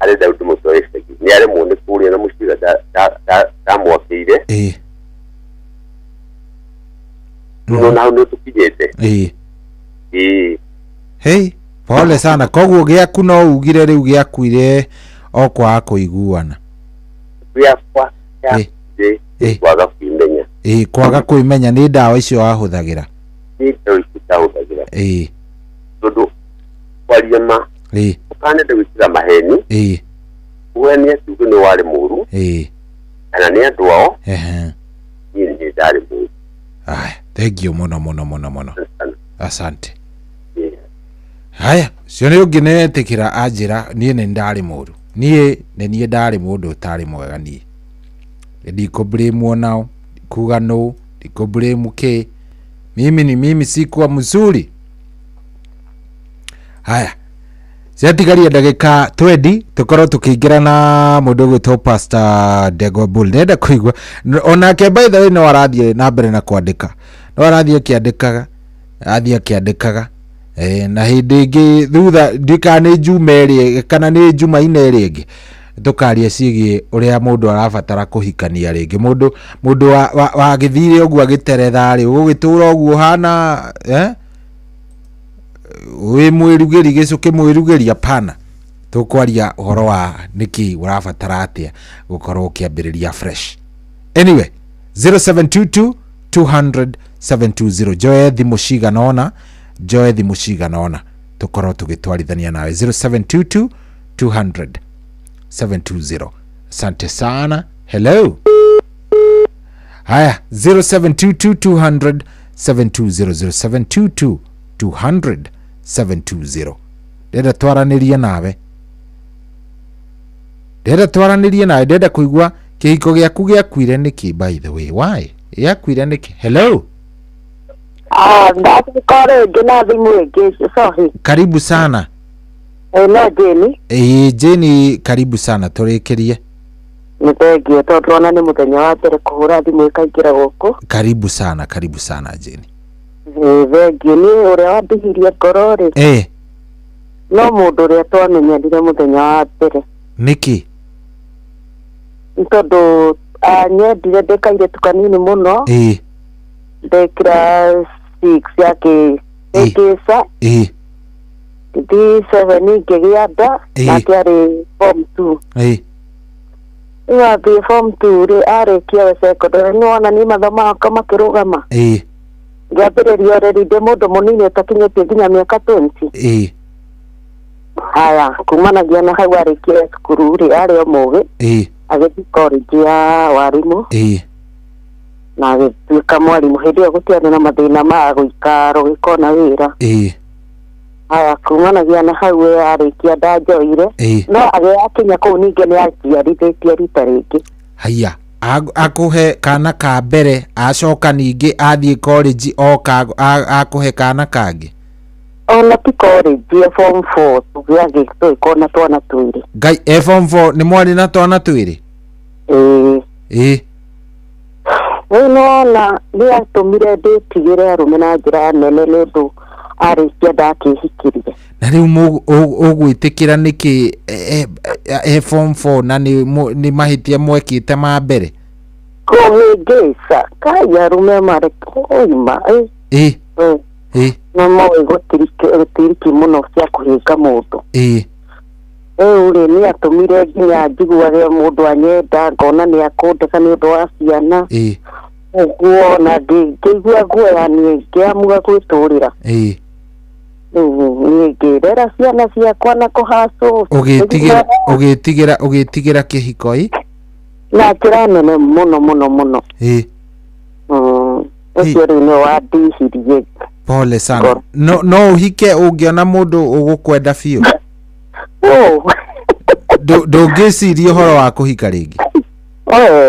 areda utu mutu aregicagi ni are muone kule na mushiga da mwakire na ndo tukijete hey pole sana koguo giaku no ugire riu giakuire okwa kuiguana giakwa kwaga kuimenya kwaga kuimenya ni ndawa icio wahuthagira ni ndawa icio wahuthagira tondu kwariama ukane de wikira maheni uweni atugo ni wari muru kana ni andu ao ni ndari muru thank you muno asante haya cio ni unginetikira anjira nie ni ndari muru nie ndari mundu utari mwega nie ndiko blame onao kuga no ndiko blame ke mimi sikuwa mzuri. Haya ciatigaria ndagika 20 tukorwo tukiingira na mundu gwitwo Pastor Dego Bull. Nenda kuigua onake by the way no arathie na mbere na kwandika, no arathie akiandikaga na hindi ingi thutha ndika ni jumeri kana ni jumaine ringi tukaria cigie uria mundu arabatara kuhikania ringi mundu wa githire ogua giteretha ri ugitura ogua hana we mwirugeri gicuke mwirugeri apana tukwaria uhoro wa niki urabatara atia gukorwo kiambiriria fresh. Anyway 0722 200 720 Joe Thimushiga nona tukorwo tugitwarithania nawe 0722 200 720. Asante sana. Hello. Haya 0722 200 720 0722 200 Deda twaranirie nawe. Deda kuigua kihiko giaku giakwire niki by the way. Why? Yakwire niki? Hello. Ndakore gina thimu ingi sorry. Karibu sana. No Jenny. Jenny karibu sana turekerie. Nitengio tondona ni muthenya wa mbere kuhura thimu ikaingira guku. Karibu sana Jenny. Thengio ni uria wandihirie ngorori. No mundu uria twamenyanire muthenya wa mbere. Niki? Tondu anyendire ndekaire tukanini muno. Ndekira 6 yake ekisa. Ndi 7 ngigianda na tiari form 2. Iwa bi form 2 ri arekia secondary no ona ni mathoma kama kirugama. Ngambiriria already de mundu munini utakinyete nginya miaka 20. Haya kumanagia na hau arekia skuru ri ari omugi. Agethi college ya warimu. Na agituika mwarimu hindi gutiana na mathina ma guikaro gikona wira. aya kumanagia na hau arikia ndajoire no age akinya kuu ninge ni aciarithitie rita ringi haya akuhe kana ka mbere acoka ningi athie college oka akuhe kana kangi ona ti college form 4 tugiage twikona twana twiri ngai form 4 ni mwari na twana twiri no na ni atumire nditigire arume na njira nene ndu arikia ndakihikirie na riu ugwitikira niki form 4 na ni mahitia mwekite ma mbere komegesa kaya rume mare koima no moe gutiriki muno cia kuhinga mundu uri ni atumire nginya njiguage mundu anyenda ngona ni akundeka ni undu wa ciana uguo na ngigua guoya ni ngiamuga gwiturira ngirera ciana ciakwa na kuhacu ugitigira kihiko na njira nene muno ucio riu ni wandihirie pole sana no uhike ungiona mundu ugukwenda biu ndungiciria uhoro wa kuhika ringi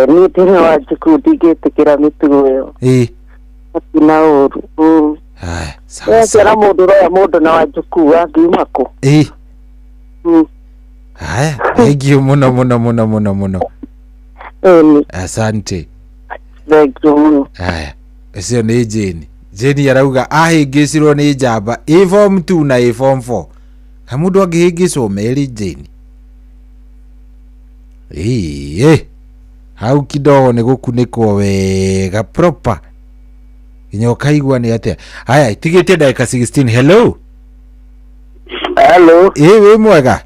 ni ndiri wa njukuru ndingitikira mitugo iyo na uru Sasa mundu roya mundu na wajuku angiuma ku haya thank you muno asante thank you muno haya cio ni Jane arauga ahingicirwo ni njamba form 2 na form 4 ka mundu angihingicwo meri Jane hau kidogo ni gukunikwo wega proper inyoka igwa ni atia haya itigite dakika 16 hello we mwega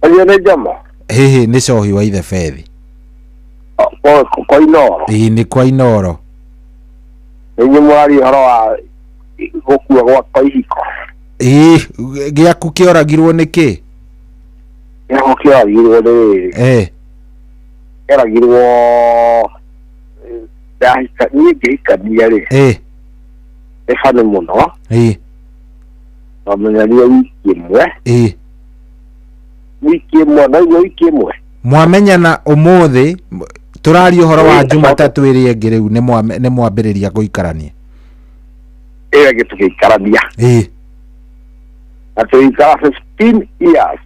ayo ne jama ni cohi wa ithe fethi kwa inoro ni kwa inoro ni mwari horo wa gukua gwa kwa ihiko giaku kioragirwo niki giaku kioragirwo ni eragirwo dahika nigikania ri efane muno wamenyaria wiki imwe na wiki imwe mwamenyana umuthi turaria uhoro wa Jumatatu iri ingi riu ni mwambiriria guikarania tugiikarania atuikara 15 years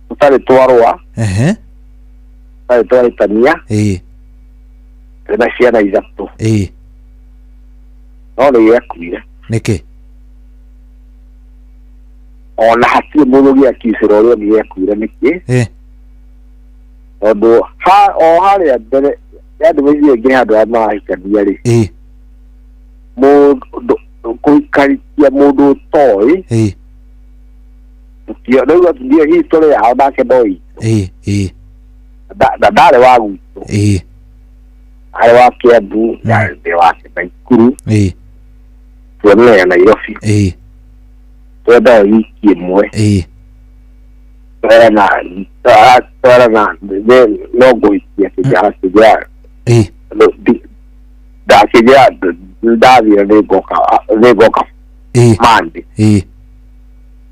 tutari twarwa tutari twaritania na ciana ithatu no ni yakuire niki ona hatirĩ mũndũ gĩakicĩra ũrĩa ũngĩ gĩakuire nĩkĩ tondũ o harĩa mbere yandĩmĩthire nginya andũ arĩa marahikania rĩ mũndũ gũikarikia mũndũ ũtoĩ rĩu ndio history yao nake ndoĩ ndarĩ wa gwitũ arĩ wa Kiambu ndarĩ wa Naikuru tuonere Nairobi twenda wiki imwe twara na no gũikia kĩjara ndakĩjara ndathire nĩngoka mande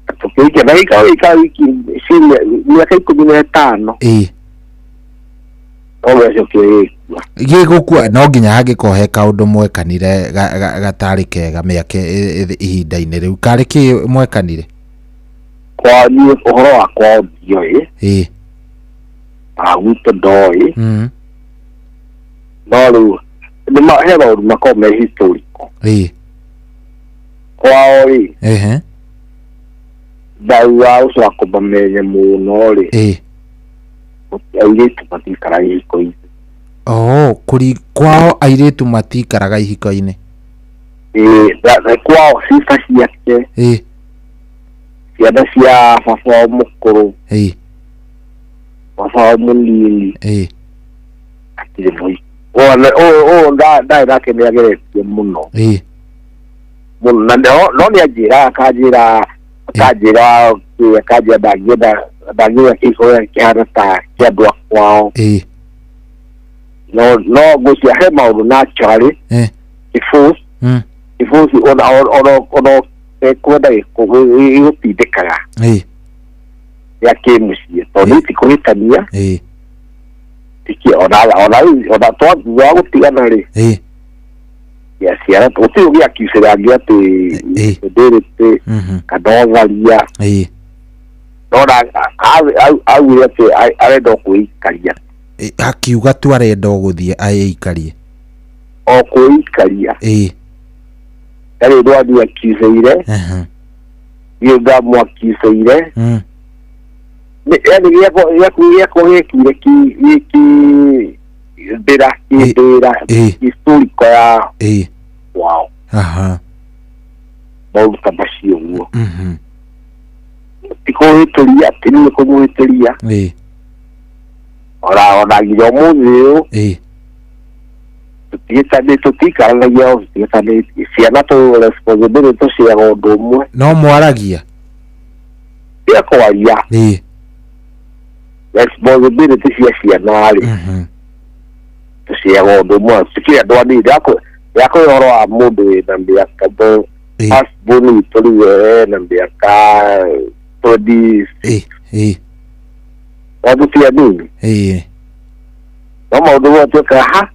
tũkĩikia na gĩka wiki mĩaka 15 gĩgũkua no nginya hangĩkohe kaũndũ mwekanire gatarĩ kega mĩaka ihinda-inĩ rĩu karĩ kĩ mwekanire kwa niĩ ũhoro wakwa ndioĩ gwitũ ndoĩ no rĩu he maũndũ makoragwo me historical kwao rĩ ndauga ũcio akũmamenye mũno rĩ airĩtu matikaraga ihiko-inĩ kwao airĩtu matikaraga ihiko-inĩ kwao cica ciake ciana cia baba wao mũkũrũ baba wao mũnini atirĩ mũhiki ũũ ndarĩ nake nĩ ageretie mũno na no nĩ anjĩra akanjĩra ndangĩenda kĩhiko gĩake kĩhana ta kĩa andũ a kwao no ngũcia he maũndũ naturally kĩbũci ona kwenda gutindikaga ya kimuciĩ tondũ itikũhĩtania ona twa gũtigana rĩ ciana gũtirĩ gĩakiucĩrangia atĩ ndĩrĩte kana otharia nona augire atĩ arenda kwĩikaria akiuga tu arenda gũthiĩ aĩikarie o kwĩikaria tarĩ ndwani akiucĩire niĩ ngamwakiucĩire yani gĩakwo gĩkire ndĩra historiko ya wao maũndũ ta macio guo tikũhĩtĩria tĩni kũmũhĩtĩria ona nginya ũmũthĩ ũyũ tũtikaranagia tũtiĩtanĩtie ciana responsibility tũciaga ũndũ ũmwe no mwaragia cia kwaria responsibility cia ciana rĩ tũciaga ũndũ ũmwe tikĩrĩa andũ anini yakũ ũhoro wa mũndũ wĩna mĩaka husband witũ rĩu ena mĩaka 26 watu tia nini no maũndũ matuĩkaga ha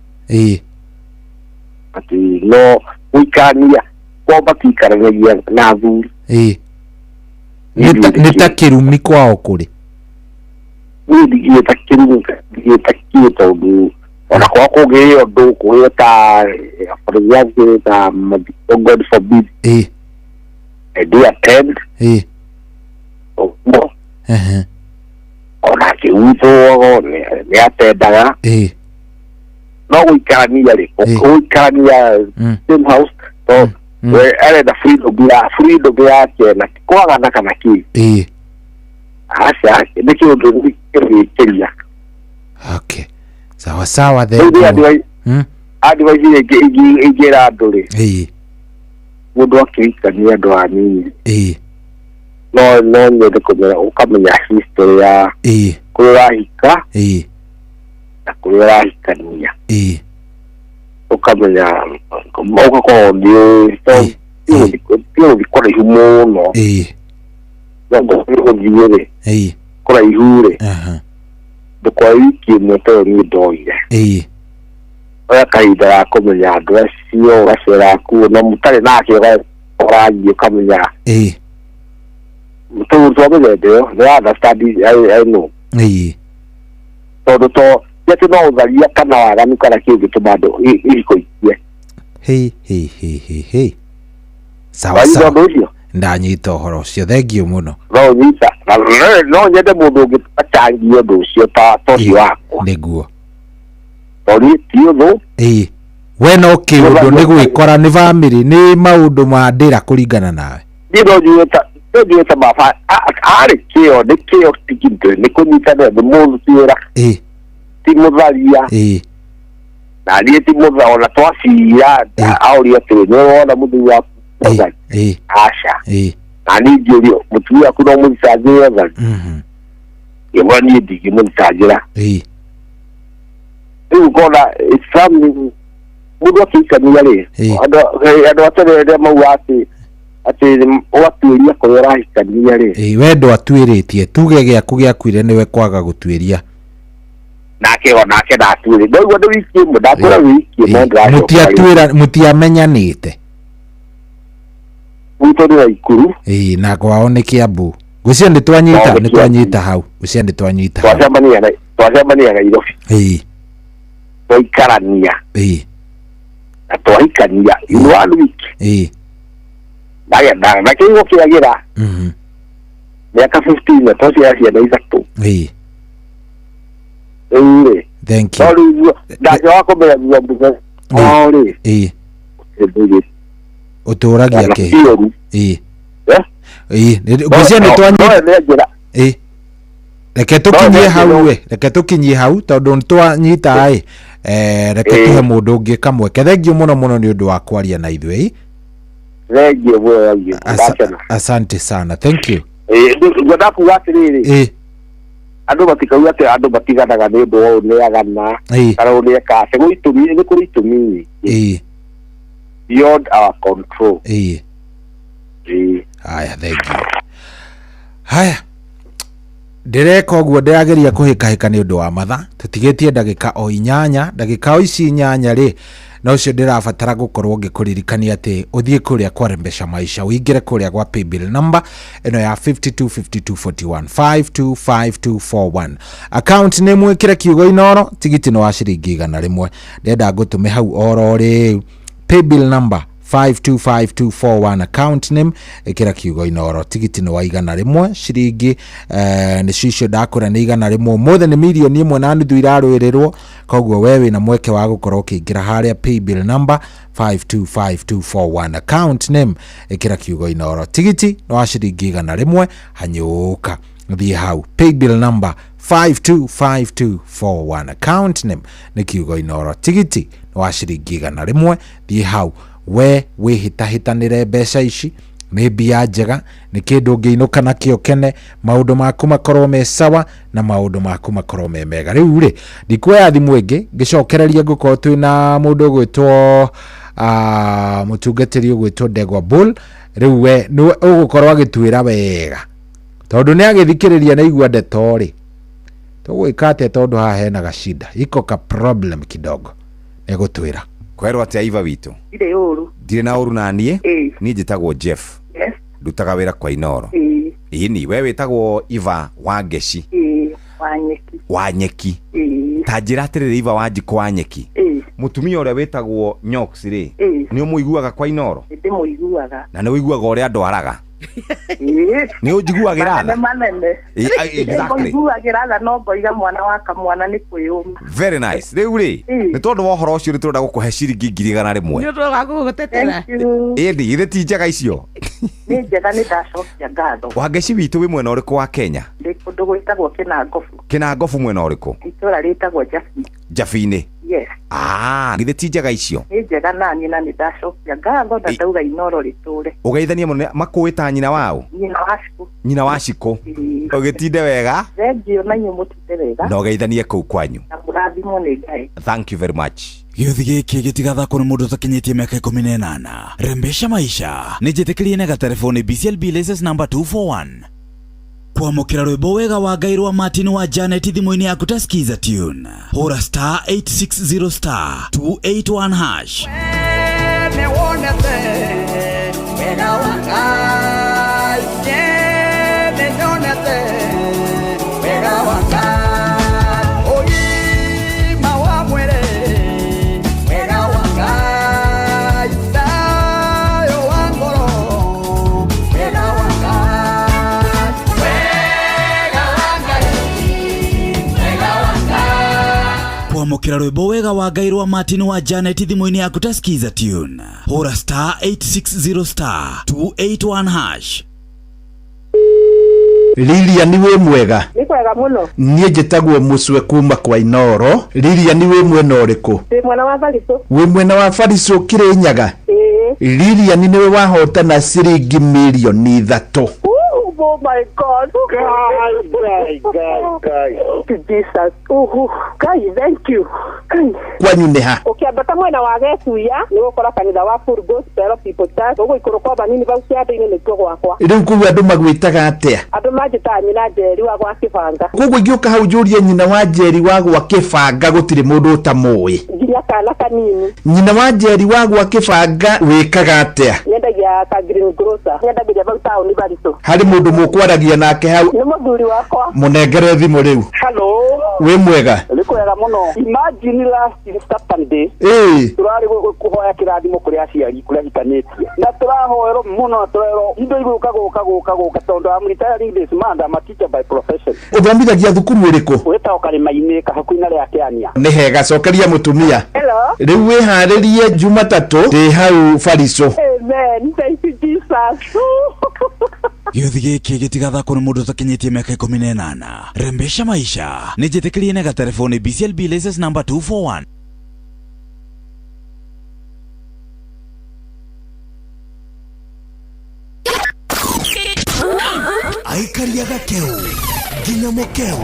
ati no gũikania kwamba tikaranagia na athuri nĩ ta kĩrumi kwao kũrĩ niĩ ta kĩrumi gĩtakiĩ tondũ ona kwa kũgĩe ũndũ kũgĩe ta for example ta God forbid I do attend ona kĩutwo nĩ atendaga no gũikarania rĩ gũikarania same house to arenda freedom yake na kwagana kana kĩ aca nĩ kĩũndũ gĩkĩria okay sawa advice ingĩra andũ rĩ mũndũ akĩikania andũ anini no nyende kũmenya ũkamenya history ya kũrĩa ũrahika na kũrĩa ũrahikania ũkamenya ũgakorwo nĩ gũthiĩ kũraihu mũno gũthiĩ rĩ kũraihu rĩ ndũkoe wiki ĩmwe tondũ niĩ ndoire oya kahinda ga kũmenya andũ acio ũgacera kuo na mũtarĩ nake ũrathiĩ ũkamenya tũmĩthembe ĩyo nĩ understand I know tondũ to yatĩ no ũtharia kana waganu kana kĩu gĩtũma andũ ihikoikie sawa ndanyita ũhoro ũcio thengio mũno no nyende mũndũ ũngĩ atangie ũndũ ũcio ta toci wakwa nĩguo tondũ ti ũthũ we no kĩũndũ nĩ gwĩkora nĩ bamĩrĩ nĩ maũndũ ma ndĩra kũringana nawe niĩ njuĩte baba arĩ kĩo nĩ kĩo tikindũ nĩ kũnyitanĩra nĩ mũrutĩra ti mũtharia na niĩ ti mũtharia ona twacira aũria atĩrĩ nĩ wona mũthuri waku mũthari aca na niĩ ngĩũrio mũtumia waku no mũthicangĩre thari ngĩmwĩra niĩ ndingĩmũthicangĩra rĩu ngona mũndũ akĩikania rĩ andũ atarĩ rĩrĩa mauga atĩ ũgatuĩria kũrĩa ũrahikania rĩ we ndwatuĩrĩtie tuge gĩaku gĩakuire nĩwe kwaga gũtuĩria nake ndatuĩrĩ ndaigua ndĩ wiki ĩmwe ndakwĩra wiki ĩmwe mũtiamenyanĩte gwitũ nĩ Waikuru na kwao nĩ Kĩambu gũcio nĩ twanyita hau gũcio nĩ twanyita hau twacemania Nairobi twaikarania na twahikania in one week na kĩgo kĩagĩra mĩaka 15 na twaciara ciana ithatũ thank you ndaja wa kũmenya thutha rĩ ũtũragia kĩ gũcio nĩ twanyita reke tũkinyie hau tondũ nĩ twanyita reke tuhe mũndũ ũngĩ kamweke thengio mũno nĩ ũndũ wa kwaria na ithuĩ asante sana thank you ngwenda kuga atĩrĩrĩ andũ matikauga atĩ andũ matiganaga nĩ ũndũ wa ũneagana kana ũneka nĩ kũrĩ itũmi nyingĩ beyond our control Haya, thank you. Haya, ndireka ũguo ndĩrageria kũhĩkahĩka nĩ ũndũ wa matha tũtigĩtie ndagĩka o 8 ndagĩka o ici 8 rĩ na ũcio ndĩrabatara gũkorwo ngĩkũririkania atĩ ũthiĩ kũrĩa kwa Rembesha Maisha ũingĩre kũrĩa gwa paybill number ĩno ya 525241 525241 account name wĩkĩre kiugo Inoro tigiti no wa ciringi 100 ndenda ngũtũme hau oro rĩu paybill number 525241 account name ekira kiugo Inoro tigiti no wa 100 ciringi ni cicio ndakura ni 100 more than million imwe na nuthu irarwĩrĩrwo koguo wewe na mweke wa gukorwo kĩingira haria paybill number 525241 account name ekira kiugo Inoro tigiti no wa ciringi 100 hanyuka thie hau paybill number 525241 account name ni kiugo Inoro tigiti no wa ciringi 100 thie hau we wihitahitanire mbeca ici nĩ mbia njega nĩ kĩndũ ngĩinũka nakĩo kene maũndũ maku makorwo me sawa na maũndũ maku makorwo me mega rĩu rĩ ndikuoya thimũ ĩngĩ ngĩcokereria ngũkorwo twĩna mũndũ ũgwĩtwo mũtungatĩri ũgwĩtwo Ndegwa Bull rĩu we nĩ ũgũkorwo agĩtwĩra wega tondũ nĩ agĩthikĩrĩria na igua ndeto rĩ tũgwĩka atĩa tondũ haha hena gacida iko ka problem kidogo egũtwĩra kwerwo atia Iva witũ ire uru ndire na uru na niĩ njĩtagwo Jeff ndutaga wĩra kwa Inoro ini we wĩtagwo Iva Wangeci Wanyeki ta njĩra atĩrĩrĩ Iva Wanjikũ Wanyeki mũtumia ũrĩa wĩtagwo Nyox rĩ nĩ ũmũiguaga kwa Inoro ndĩmũiguaga na nĩ ũiguaga ũrĩa ndwaraga nĩ ũnjiguagĩra tha exactly ũnjiguagĩra tha no ngoiga mwana wa kamwana nĩ kwĩyũma very nice rĩu rĩ nĩ tondũ wa ũhoro ũcio nĩtũrenda gũkũhe ciringi 100 nĩ ũndũ wa gũgũtetera ĩndĩ githĩ ti njega icio nĩ njega nĩ ndacokia ngatho Wangeci witũ wĩ mwena ũrĩkũ wa Kenya ndĩ kũndũ gwĩtagwo Kĩnangobu mwena ũrĩkũ itũra rĩtagwo Jabi-inĩ yes githĩ ti njega icio nĩ njega nani na nĩ ndacokia ngatho ndauga Inoro rĩtũre ũgeithania mũno makũĩta nyina wao nyina wa Cikũ ũgĩtinde wega thengio na inyuĩ mũtinde wega na ũgeithanie kũu kwanyu na mũrathimwo nĩ Ngai thank you very much gĩothi gĩkĩ gĩtigathakwo nĩ mũndũ ũtakinyĩtie mĩaka 18 Rembesha Maisha nĩ njĩtĩkĩrie na gatelefoni BCLB license number 241 kwamũkĩra rwĩmbo wega wa Ngai rwa Martin wa Janet thimũ-inĩ yaku ta skiza tune hũra star 860 star 281 hash wega wa Ngai nĩnyonete wega wa Ngai ũgima wa mwĩrĩ wega wa Ngai thayũ wa ngoro wega wa Ngai wega wa Ngai wega wa Ngai kwamũkĩra rwĩmbo wega wa Ngai rwa Martin wa Janet thimũ-inĩ yaku ta skiza tune hũra star 860 star 281 hash Lilian wĩ mwega nĩ kwega mũno niĩ njĩtagwo Mũcwe kuma kwa Inoro Lilian wĩ mwena ũrĩkũ ndĩ mwena wa Bariso wĩ mwena wa Bariso Kĩrĩnyaga Lilian nĩwe wahotana ciringi milioni 3 oh my God guy Jesus guy thank you kwanyu nĩ ha ũkĩambata mwena wa Getuya nĩ gũkora kanitha wa Full Gospel People Church ũgũikũrũ kwa banini bau ciande-inĩ nĩkuo gwakwa rĩu kũu andũ magwĩtaga atĩa andũ manjĩtaga nyina Njeri wa gwa Kĩbanga koguo ingĩũka hau njũrie nyina wa Njeri wa gwa Kĩbanga gũtirĩ mũndũ ũtamũĩ nginya kana kanini nyina wa Njeri wa gwa Kĩbanga wĩkaga atĩa nyendagia ka green grocer nyendagĩria bau taũni Bariso harĩ mũndũ mũkwaragia nake hau nĩ mũthuri wakwa mũnengere thimũ rĩu hello wĩ mwega nĩ kwega mũno imagine last Saturday turari kuhoya kĩrathimo kũrĩ aciari kũrĩa hitanĩtie na tũrahoerwo mũno tũrerwo indo igũka tondũ am retiring this man I'm a teacher by profession ũthomithagia thukuru ũrĩkũ wĩtagwo Karĩma-inĩ hakuhĩ na rĩa Kĩania nĩ hega cokeria mũtumia hello rĩu wĩharĩrie Jumatatũ ndĩ hau Bariso amen thank you Jesus gĩothi gĩkĩ gĩtigathakwo nĩ mũndũ ũtakinyĩtie mĩaka 18 Rembesha Maisha nĩ njĩtĩkĩrie na gatelefoni BCLB license number 241 aikaria gakeu nginya mũkeu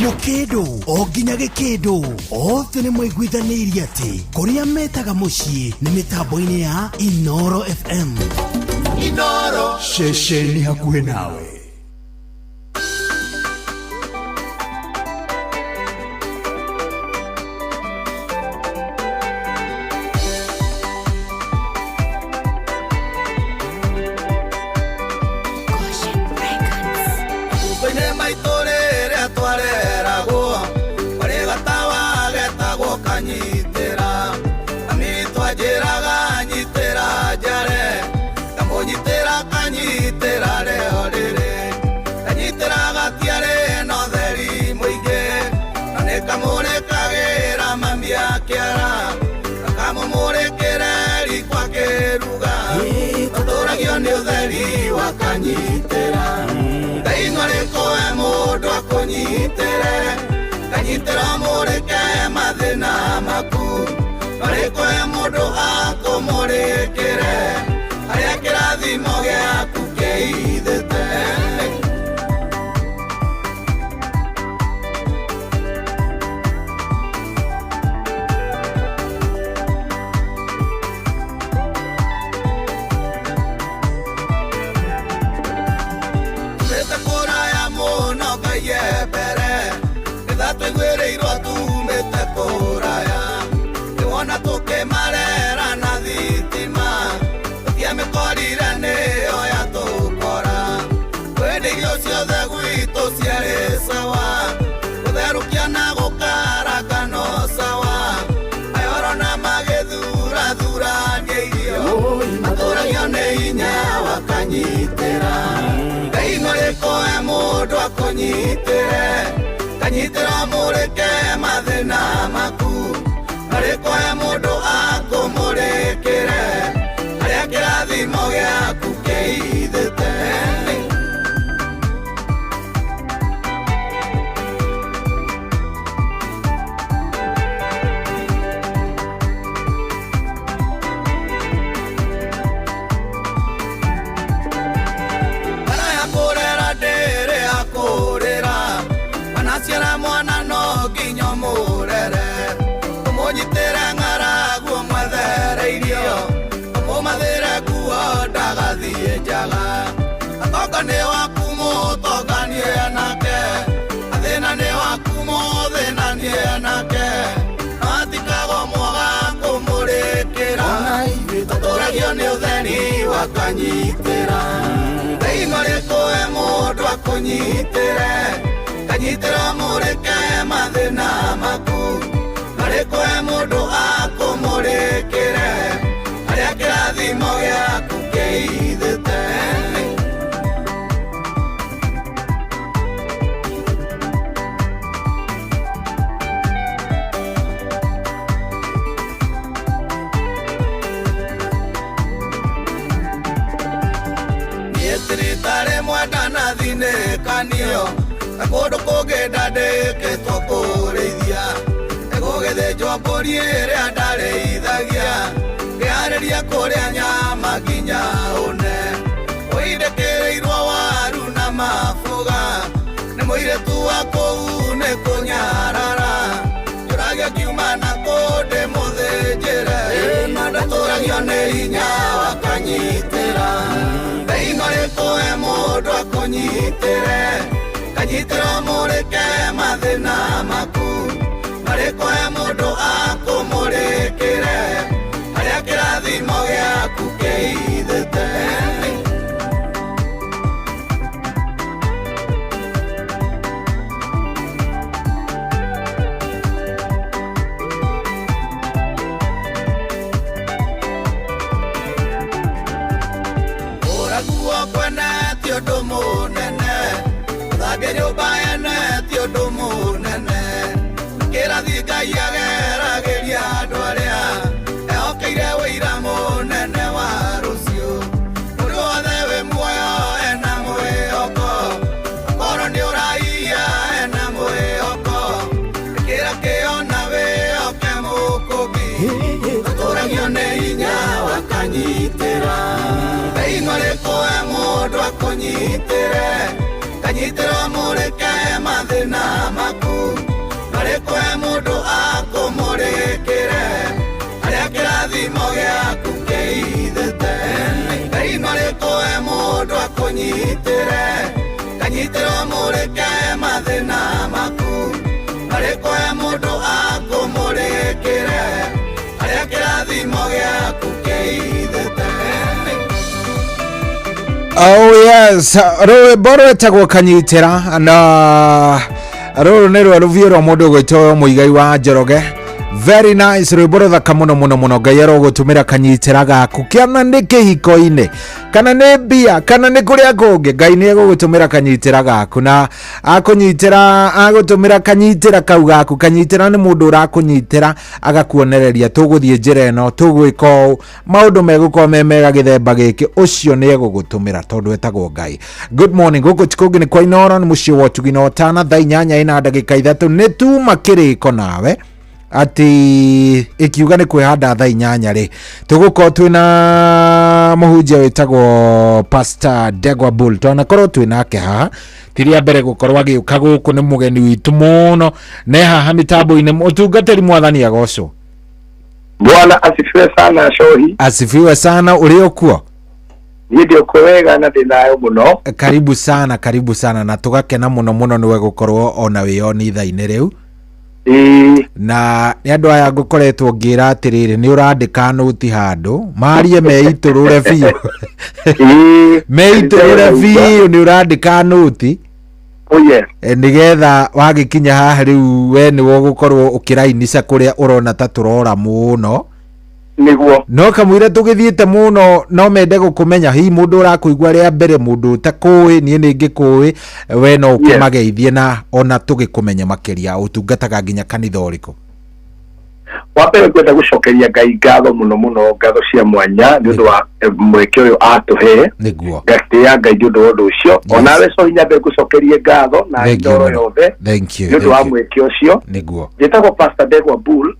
mũkĩndũ o nginya gĩkĩndũ othe nĩ maiguithanĩirie atĩ kũrĩa metaga mũciĩ nĩ mĩtambo-inĩ ya Inoro FM Inoro shesheni hakuhe nawe. Wakanyitera Dainareko emodo akonyitera Kanyitera moreke madena maku Nareko emodo akomorekere Ariakera dimoge akukeidete Wakanyitera Dainareko emodo akonyitera Kanyitera moreke madena maku Nareko emodo akomorekere Ariakera dimoge akukeidete Atoka ne wakumo toka nie nake Adena ne wakumo dena nie nake Atikago moga komorekera Tatoragio ne udeni wakanyitera Dainareko emodo akonyitera Kanyitera moreke madena maku Nareko emodo akomorekera Ariakera dimoge akukeidete Nietritare mwadana dhine kanio Akodo koge dade ke toko reidhia Egoge de jopori ere adare idhagia Keareria korea nyama ginya one Oide kere irwa waru na mafuga Nemoire tuwa koune konyarara Yoragia kiuma na kode mode jere Nadatoragio ne inya wakanyitera Dainareko emodo akonyitera Kanyitera moreke madena maku Nareko emodo akomorekere Ariakera dimoge akukeidete Oraguo kwene tiodo munene Thage nyumba ene tiodo munene Kera thika iagerageria andu aria Ehokeire wĩira mũnene wa rũciũ Mũndũ wothe wĩ muoyo ena mwĩhoko Akorwo nĩ ũraiya ena mwĩhoko Ĩkĩra kĩo na wĩhoke mũkũmbi Atũragio nĩ hinya wakanyitĩra Dainareko mũndũ akũnyitĩre Kanyitĩra mũreke mathĩna maku Nareko mũndũ akũmũrĩkĩre Aria kĩrathimo gĩaku kĩithĩte Dainareko Oh yes, boro etagwo kanyitira na roro nero ruvio rwa mundu gwito muigai wa Njoroge. Very nice, rwiboro thaka muno muno muno. Ngai arogutumira kanyitira gaku kiana ni kihiko-ine kana ni bia kana ni kuria kungi, Ngai ni egugutumira kanyitira gaku na akunyitira agutumira kanyitira kau gaku. Kanyitira ni mundu urakunyitira agakuonereria tuguthie njira ino tugwika maundu megukorwo memega githemba giki, ucio ni egugutumira tondu etagwo Ngai. Good morning, guku tikungi ni kwa Inoro, ni mucio wa Tugino Tana, thaa 8:03 ni tu makiriko nawe ati ikiuga ni kwihanda thaa 8 ri tugukorwo twina muhunjia witagwo Pastor Degwa Bull, tona korwo twinake haha tiria mbere gukorwo agiuka guku ni mugeni witu muno ne haha mitambo-ine utungatiri mwathani agocwo. Bwana asifiwe sana Shohi. Asifiwe sana, uri okuo? Ndio kwega na ndinayo muno. Karibu sana na tugakena muno muno niwe gukorwo ona wiyoni thaa-ine riu. Na ni andu aya ngukoretwo ngira atiriri ni urandika noti handu marie meiturure biu meiturure biu ni urandika noti. Oh yes. Nigetha wagikinya haha riu we ni wo gukorwo ukirainisha kuria urona ta turora muno niguo no kamwire tugithiite muno no mende gukumenya hi mundu urakuigwa ria mbere mundu takui nie ningikui we no ukimageithie na ona tugikumenya makiria utungataga nginya kanitha uriko. Wapere kwenda gucokeria Ngai ngatho muno muno, ngatho cia mwanya ni undu wa mweke uyu atuhe niguo ngatia Ngai ni undu wa undu ucio onawe so hinya be gucokeria ngatho na ndoro yothe ni undu wa mweke ucio niguo. Njitagwo Pastor Degwa Bull,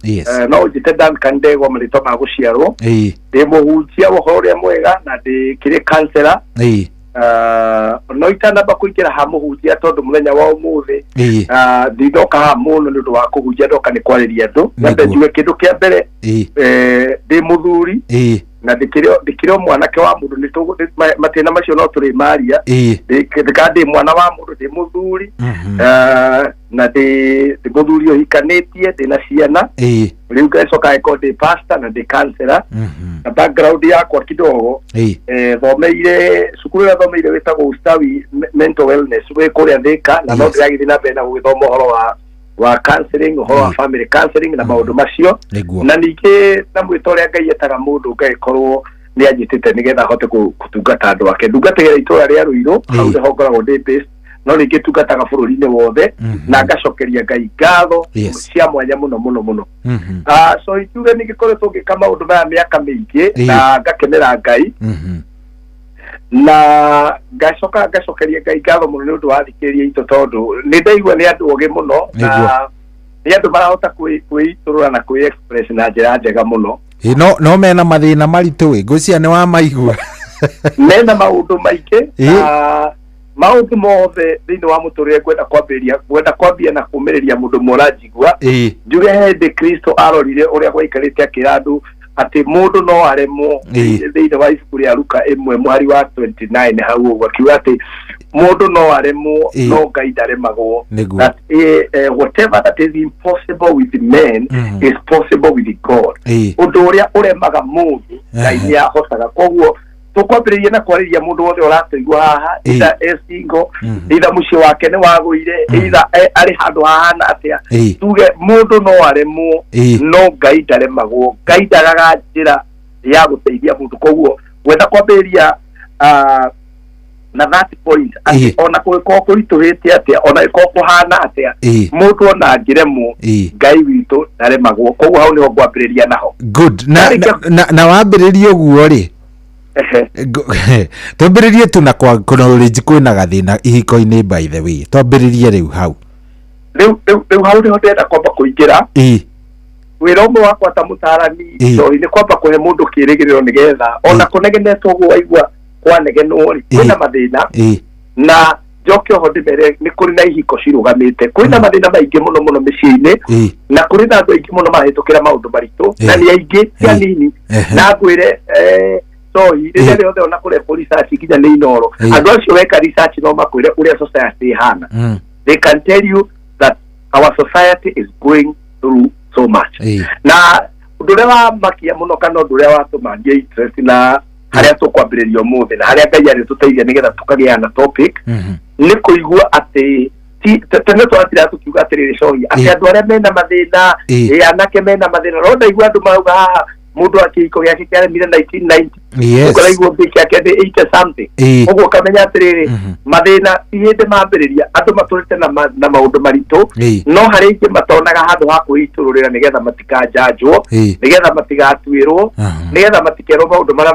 no njite Duncan Degwa marito ma guciarwo ndi muhunjia uhoro uria mwega na ndi kiri counselor no itanamba kuingira ha muhunjia tondu muthenya wa umuthi ndindoka ha muno ni undu wa kuhunjia ndoka ni kwariria andu na njuge kindu kia mbere ndi muthuri na ndikirio mwanake wa mundu ni matina macio no turi maria ndikandi mwana wa mundu ndi muthuri na ndi muthuri ohikanitie ndina ciana riu ngacoka eko ndi pastor na ndi counselor na background yakwa kidogo thomeire cukuru ya thomeire witagwo Ustawi Mental Wellness we kuria Thika na no ndiragithi na mbere na gugithoma uhoro wa counseling, uhoro wa family counseling na maundu macio na ningi na mwito uria Ngai etaga mundu ngaikorwo ni anyitite nigetha hote kutungata andu ake ndungatigera itura ria Ruiru hau ndio ngoragwo ndi based no ningi tungataga bururi-ini wothe na ngacokeria Ngai ngatho cia mwanya muno muno so ituge ningikoretwo ngika maundu maya miaka mingi na ngakenera Ngai na ngacokeria Ngai ngatho muno ni undu wa thikiria itu tondu ni ndaigua ni andu oge muno na ni andu marahota kwiturura na kwi express na njira njega muno. No mena mathina maritu ngucia ni wa maigua mena maundu maingi maundu mothe thiini wa muturire kwenda kwambia na kumiriria mundu muranjigua njuge hindi Kristo arorire uria gwaikarite akira andu ati mundu no aremwo thiini wa ibuku ria Luka 1 mwari wa 29 hau uguo akiuga ati mundu no aremwo no Ngai ndaremagwo that whatever that is impossible with man is possible with God. Undu uria uremaga mundu Ngai ni ahotaga. Koguo tukwambiriria na kwariria mundu wothe uratuigua haha ida single ida muci wake ni wagwire ida ari handu hahana atia tuge mundu no aremwo no Ngai ndaremagwo. Ngai ndaraga njira ya guteithia mundu. Koguo wenda kwambiriria na that point ona kwiko kurituhite atia ona iko kuhana atia mundu ona ngiremwo Ngai witu ndaremagwo. Koguo hau niho ngwambiriria naho. Good na wambiriria uguo ri twambiririe tu na chronology kwina gathina ihiko-ini by the way twambiririe riu hau hau niho ndenda kwamba kuingira wira umwe wakwa ta mutarani ni kwamba kuhe mundu kirigiriro nigetha ona kunegenetwo guo waigua kwanegenwo ri kwina mathina na njoke ho ndimere ni kuri na ihiko cirugamite kwina mathina maingi muno micii-ini na kuri na andu aingi muno mahitukira maundu maritu na ni aingi cia nini na ngwire so iriria riothe ona kure research nginya ni Inoro andu acio weka research no makwire uria society ihana they can tell you that our society is going through so much na undu uria wa makia muno kana undu uria watuma ngie interest na haria tukwambiriria umuthi na haria Ngai ari tuteithia nigetha tukagĩa na topic ni kuigua ati tene twatira tukiuga atiriri cohi ati andu aria mena mathina anake mena mathina ronda igua andu mauga haha mundu akiko giake kiaremire 1990 ukaraigua mbiki yake 80 something uguo kamenya atiriri mathina ihinde mambiriria andu maturite na maundu maritu no hari ingi matonaga handu ha kuitururira nigetha matikajanjwo nigetha matigatuirwo nigetha matikerwo maundu maria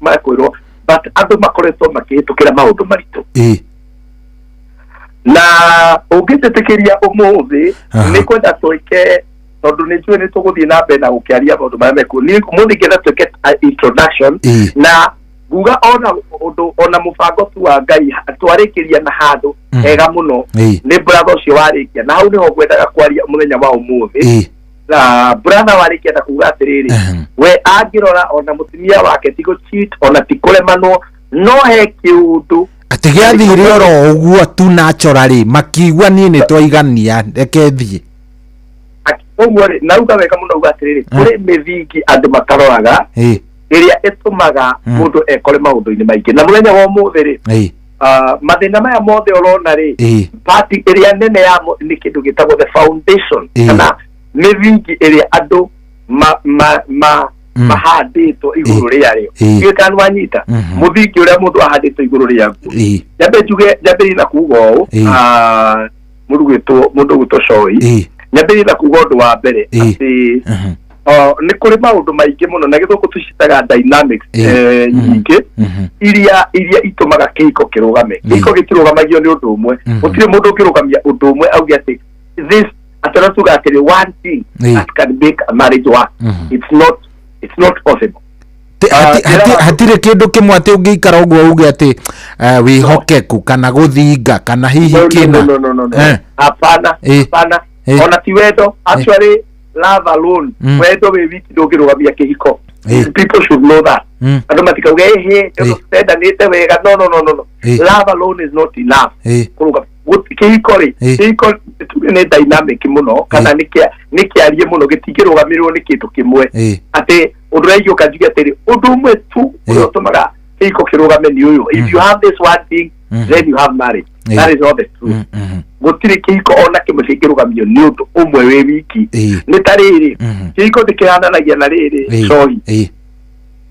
makwirwo but andu makoretwo makihitukira maundu maritu na ungititikiria umuthi ni kwenda twike tondu ni njue ni tuguthie na mbere na gukiaria maundu maria meku ni umuthi ngetha twike introduction na nguga ona mubango tu wa Ngai twarikiria na handu hega muno ni brother ucio warikia na hau niho ngwendaga kwaria muthenya wa umuthi na brother warikia na kuga atiriri we angirora ona mutumia wake tigo cheat ona tikuremanwo no he kiundu ati giathire oro uguo tu naturally makiigua ni ni twaigania reke thie uguo nauga wega muno uga atiriri kuri mithingi andu mataroraga iria itumaga mundu ekore maundu-ini maingi na muthenya wa umuthi ri mathina maya mothe urona ri party iria nene ya ni kindu gitagwo the foundation kana mithingi iria andu mahanditwo iguru riario gikanu wanyita muthingi uria mundu ahanditwo iguru riagu nyambe na kuga u mundu gwitwo Coi nyambe na kuga undu wa mbere ati ni kuri maundu maingi muno na githuku tucitaga dynamics nyingi iria itumaga kihiko kirugame kihiko gikirugamagio ni undu umwe gutire mundu ukirugamia undu umwe auge ati this atara tuga ati one thing that can make a marriage work it's not possible hatire kindu kimwe ati ungiikara uguo uge ati wihokeku kana guthinga kana hihi kina hapana ona ti wendo actually love alone wendo we wiki ndugirugamia kihiko people should know that andu matikauga tenda nite wega no love alone is not enough kuruga kihiko ni dynamic muno kana nikiarie muno gitingirugamirwo ni kindu kimwe ati undu aigio kanjuge atiri undu umwe tu utumaga kihiko kirugame ni uyu if you have this one thing then you have marriage that is not the truth gutire kihiko ona kimwe kirugamio ni undu umwe we wiki ni tariri kihiko dikihandanagia na riri Coi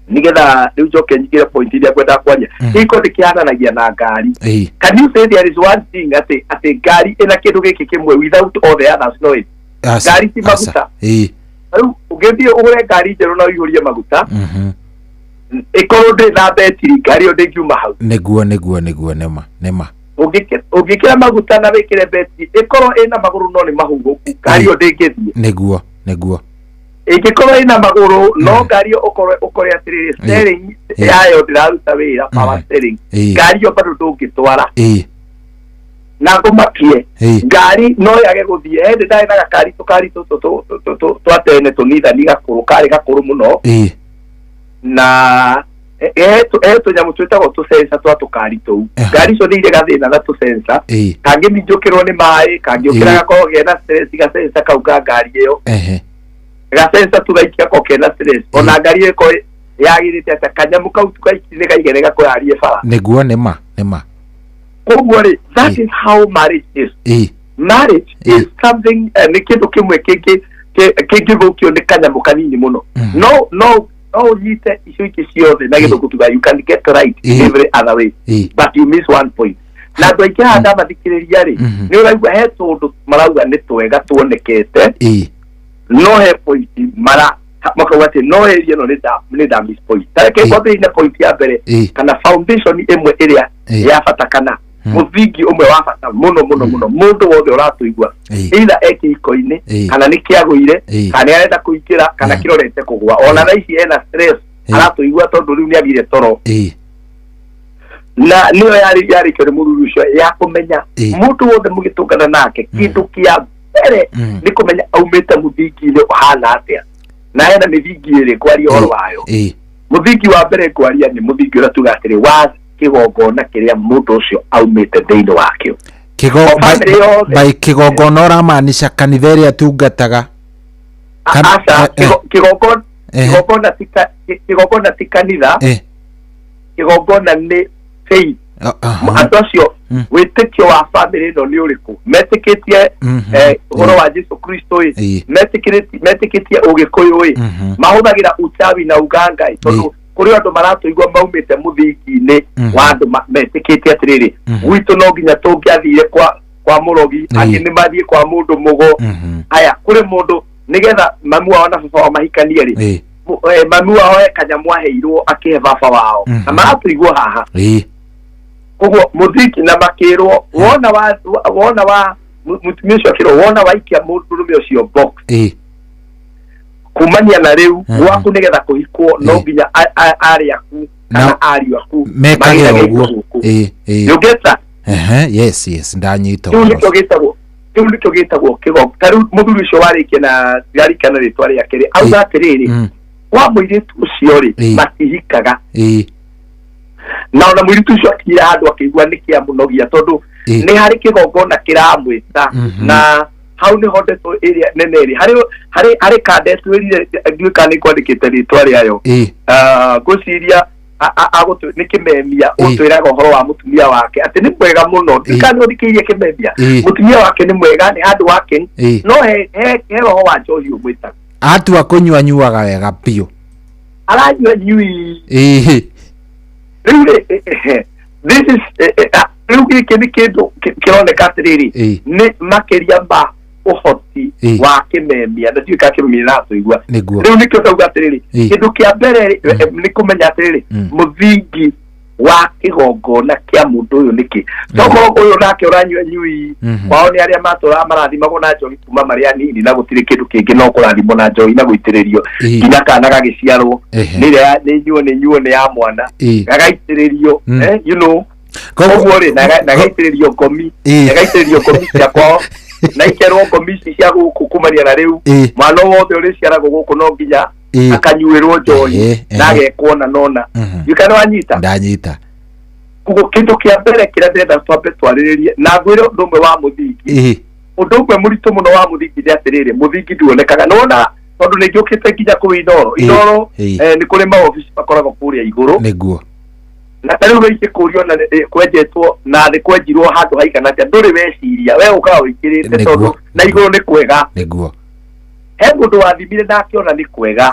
nigetha riu njoke nyigire point iria kwenda kwanya kihiko dikihandanagia na ngari can you say there is one thing ati ngari ina kindu giki kimwe without all the others no ngari ti maguta riu ungithie ugure ngari njeru na uihurie maguta ikorwo ndi na betiri ngari yo ndingiuma hau niguo nema ungikira maguta na wikire betiri ikorwo ina maguru no ni mahugu ngari yo ndingithie niguo igikorwo ina maguru no ngari yo ukore atiriri steering yayo ndiraruta wira power steering ngari yo bado ndungitwara na ngumakie ngari no yage guthie hende ndai na gakari twatene tunithani gakuru kari gakuru muno na eto nyamu twetagwo tusensa twa tukari tou ngari icio nĩirĩ gathĩna na tusensa kangĩ minjũkĩrwo nĩ maĩ kangĩũkĩra gakorwo gena stress gasensa kau ka ngari ĩyo gasensa tu gaikia ko kena stress ona ngari ĩyo ĩkorwo yagĩrĩte atĩ kanyamu kau tu gaikire gaigere gakwararie bara nĩguo nĩma koguo rĩ that is how marriage is marriage is something nĩ kĩndũ kĩmwe kĩngĩthũkio nĩ kanyamu kanini mũno no unyite icio ingĩ ciothe na gĩthũku tuga you can get right every other way but you miss one point na andũ aingĩ haha ndamathikĩrĩria rĩ nĩ ũraigua he tũndũ marauga nĩ twega tuonekete no he point makauga atĩ no area ĩno nĩ nda miss point tareke kwambĩrĩria point ya mbere kana foundation ĩmwe ĩrĩa ya bata kana muthingi umwe wa bata muno mundu wothe uratuigua either ekihiko-ini kana ni kiagũire kana arenda kũingĩra kana kirorete kũgwa ona na ici ena stress aratuigua tondu riu niagire toro na niyo yari kĩrĩ mũthuri ũcio ya kũmenya mũndũ wothe mũgĩtũngana nake kĩndũ kĩa mbere nĩ kũmenya aumĩte mũthingi-inĩ ũhana atĩa na hena mĩthingi ĩrĩ kwaria ũhoro wayo mũthingi wa mbere kwaria nĩ mũthingi ũrĩa tuga atĩrĩ wa kigongona kiria mundu ucio aumite thiini wakio kigongona uramaanisha kanitha iria tungataga kigongona ti kanitha kigongona ni faith andu acio witikio wa family no ni uriku metikitie horo wa Jesu Kristo metikitie ugikuyu mahuthagira uchawi na uganga tondu kuri andu maratuigwa maumite muthingi-ini wa andu metikitie atiriri gwitu no nginya tungiathire kwa murogi angi ni mathie kwa mundu mugo aya kuri mundu nigetha mamu wao na baba wao mahikanie ri mamu wao kanyamu aheirwo akihe baba wao na maratuigwa haha koguo muthiki na makirwo wona wa mutumia ucio akirwo wona waikia mundurume ucio box kumania na riu gwaku nigetha kuhikwo no nginya ari aku kana ari aku mekage uguo yogeta yes ndanyita tu nikyo gitagwo kigo taru muthuri ucio warikia na gari kana ritwa ria kiri auga atiriri wa muiritu ucio ri matihikaga na ona muiritu ucio akira handu akigwa nikia munogia tondu ni hari kigongona kiramwita na hau ni hondeto area nene ri hari kandetu iri nduka ni kwandikite ritwa riayo guciria agutu nikimemia utwiraga horo wa mutumia wake ati ni mwega muno ndikani uthikirie kimemia mutumia wake ni mwega ni handu wake no he roho wa njohi umwita atu akunywa nyuaga wega pio aranywa nyui this is riu giki ni kindu kironeka atiriri ni makiria ma uhoti wa kimemia na tuika kimemia na tuigwa riu nikyo tauga atiriri kindu kia mbere ni kumenya atiriri muthingi wa kigongona kia mundu uyu niki toko uyu nake uranywa nyui kwao ni aria matura marathimagwo na njohi kuma maria nini na gutire kindu kingi no kurathimwo na njohi na guitiririo nginya kana gagiciarwo ni nyuo ni ya mwana gagaitiririo you know koguo ri na gaitiririo ngomi cia kwao na ikerwo ngomi cia kumania na riu mwana wothe uri ciaragwo guku no nginya akanyuirwo njohi na agekuona nona yukana wanyita ndanyita kugo kindu kia mbere kira ndenda twambe twariririe na ngwire undu umwe wa muthingi undu umwe muritu muno wa muthingi ndi atiriri muthingi nduonekaga nona tondu ni ngiukite nginya kuri inoro ni kuri maofici bakoragwo kuria iguru niguo na tariu riki kurio na kwenjetwo na thi kwenjirwo handu haigana atia nduri weciria we ukaga wikirite tondu na iguru ni kwega niguo he mundu wathimire na akiona ni kwega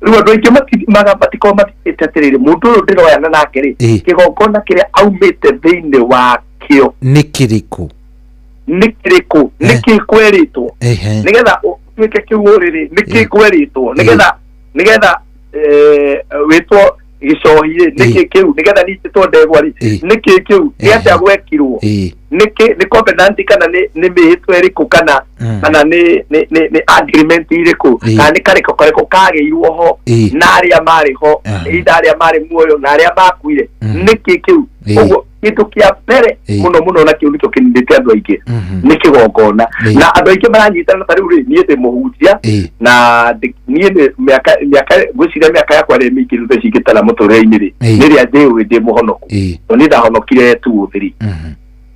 riu andu aingi matiko matite atiriri mundu uyu ndiroyana nake ri kigongona kiria aumite thiini wakio ni kiriku nikikweritwo nigetha tuike kiuriri nikikweritwo nigetha witwo gicohire niki kiu nigetha nititwo ndegwa ri niki kiu giatia gwekirwo niki covenant kana ni mihitwe riku kana ni agreement iriku kana ni kariko kageirwo ho na aria mari ho aria mari muoyo na aria makuire niki kiu uguo kindu kia mbere muno na kiu nikyo kinindite andu aingi ni kigongona na andu aingi maranyitana tariu ri nie ndi muhunjia na nie miaka gwiciria miaka yakwa ri mingi rute cingitara muturire-ini ri ni ria ndi muhonoku to ni ndahonokire tu thiri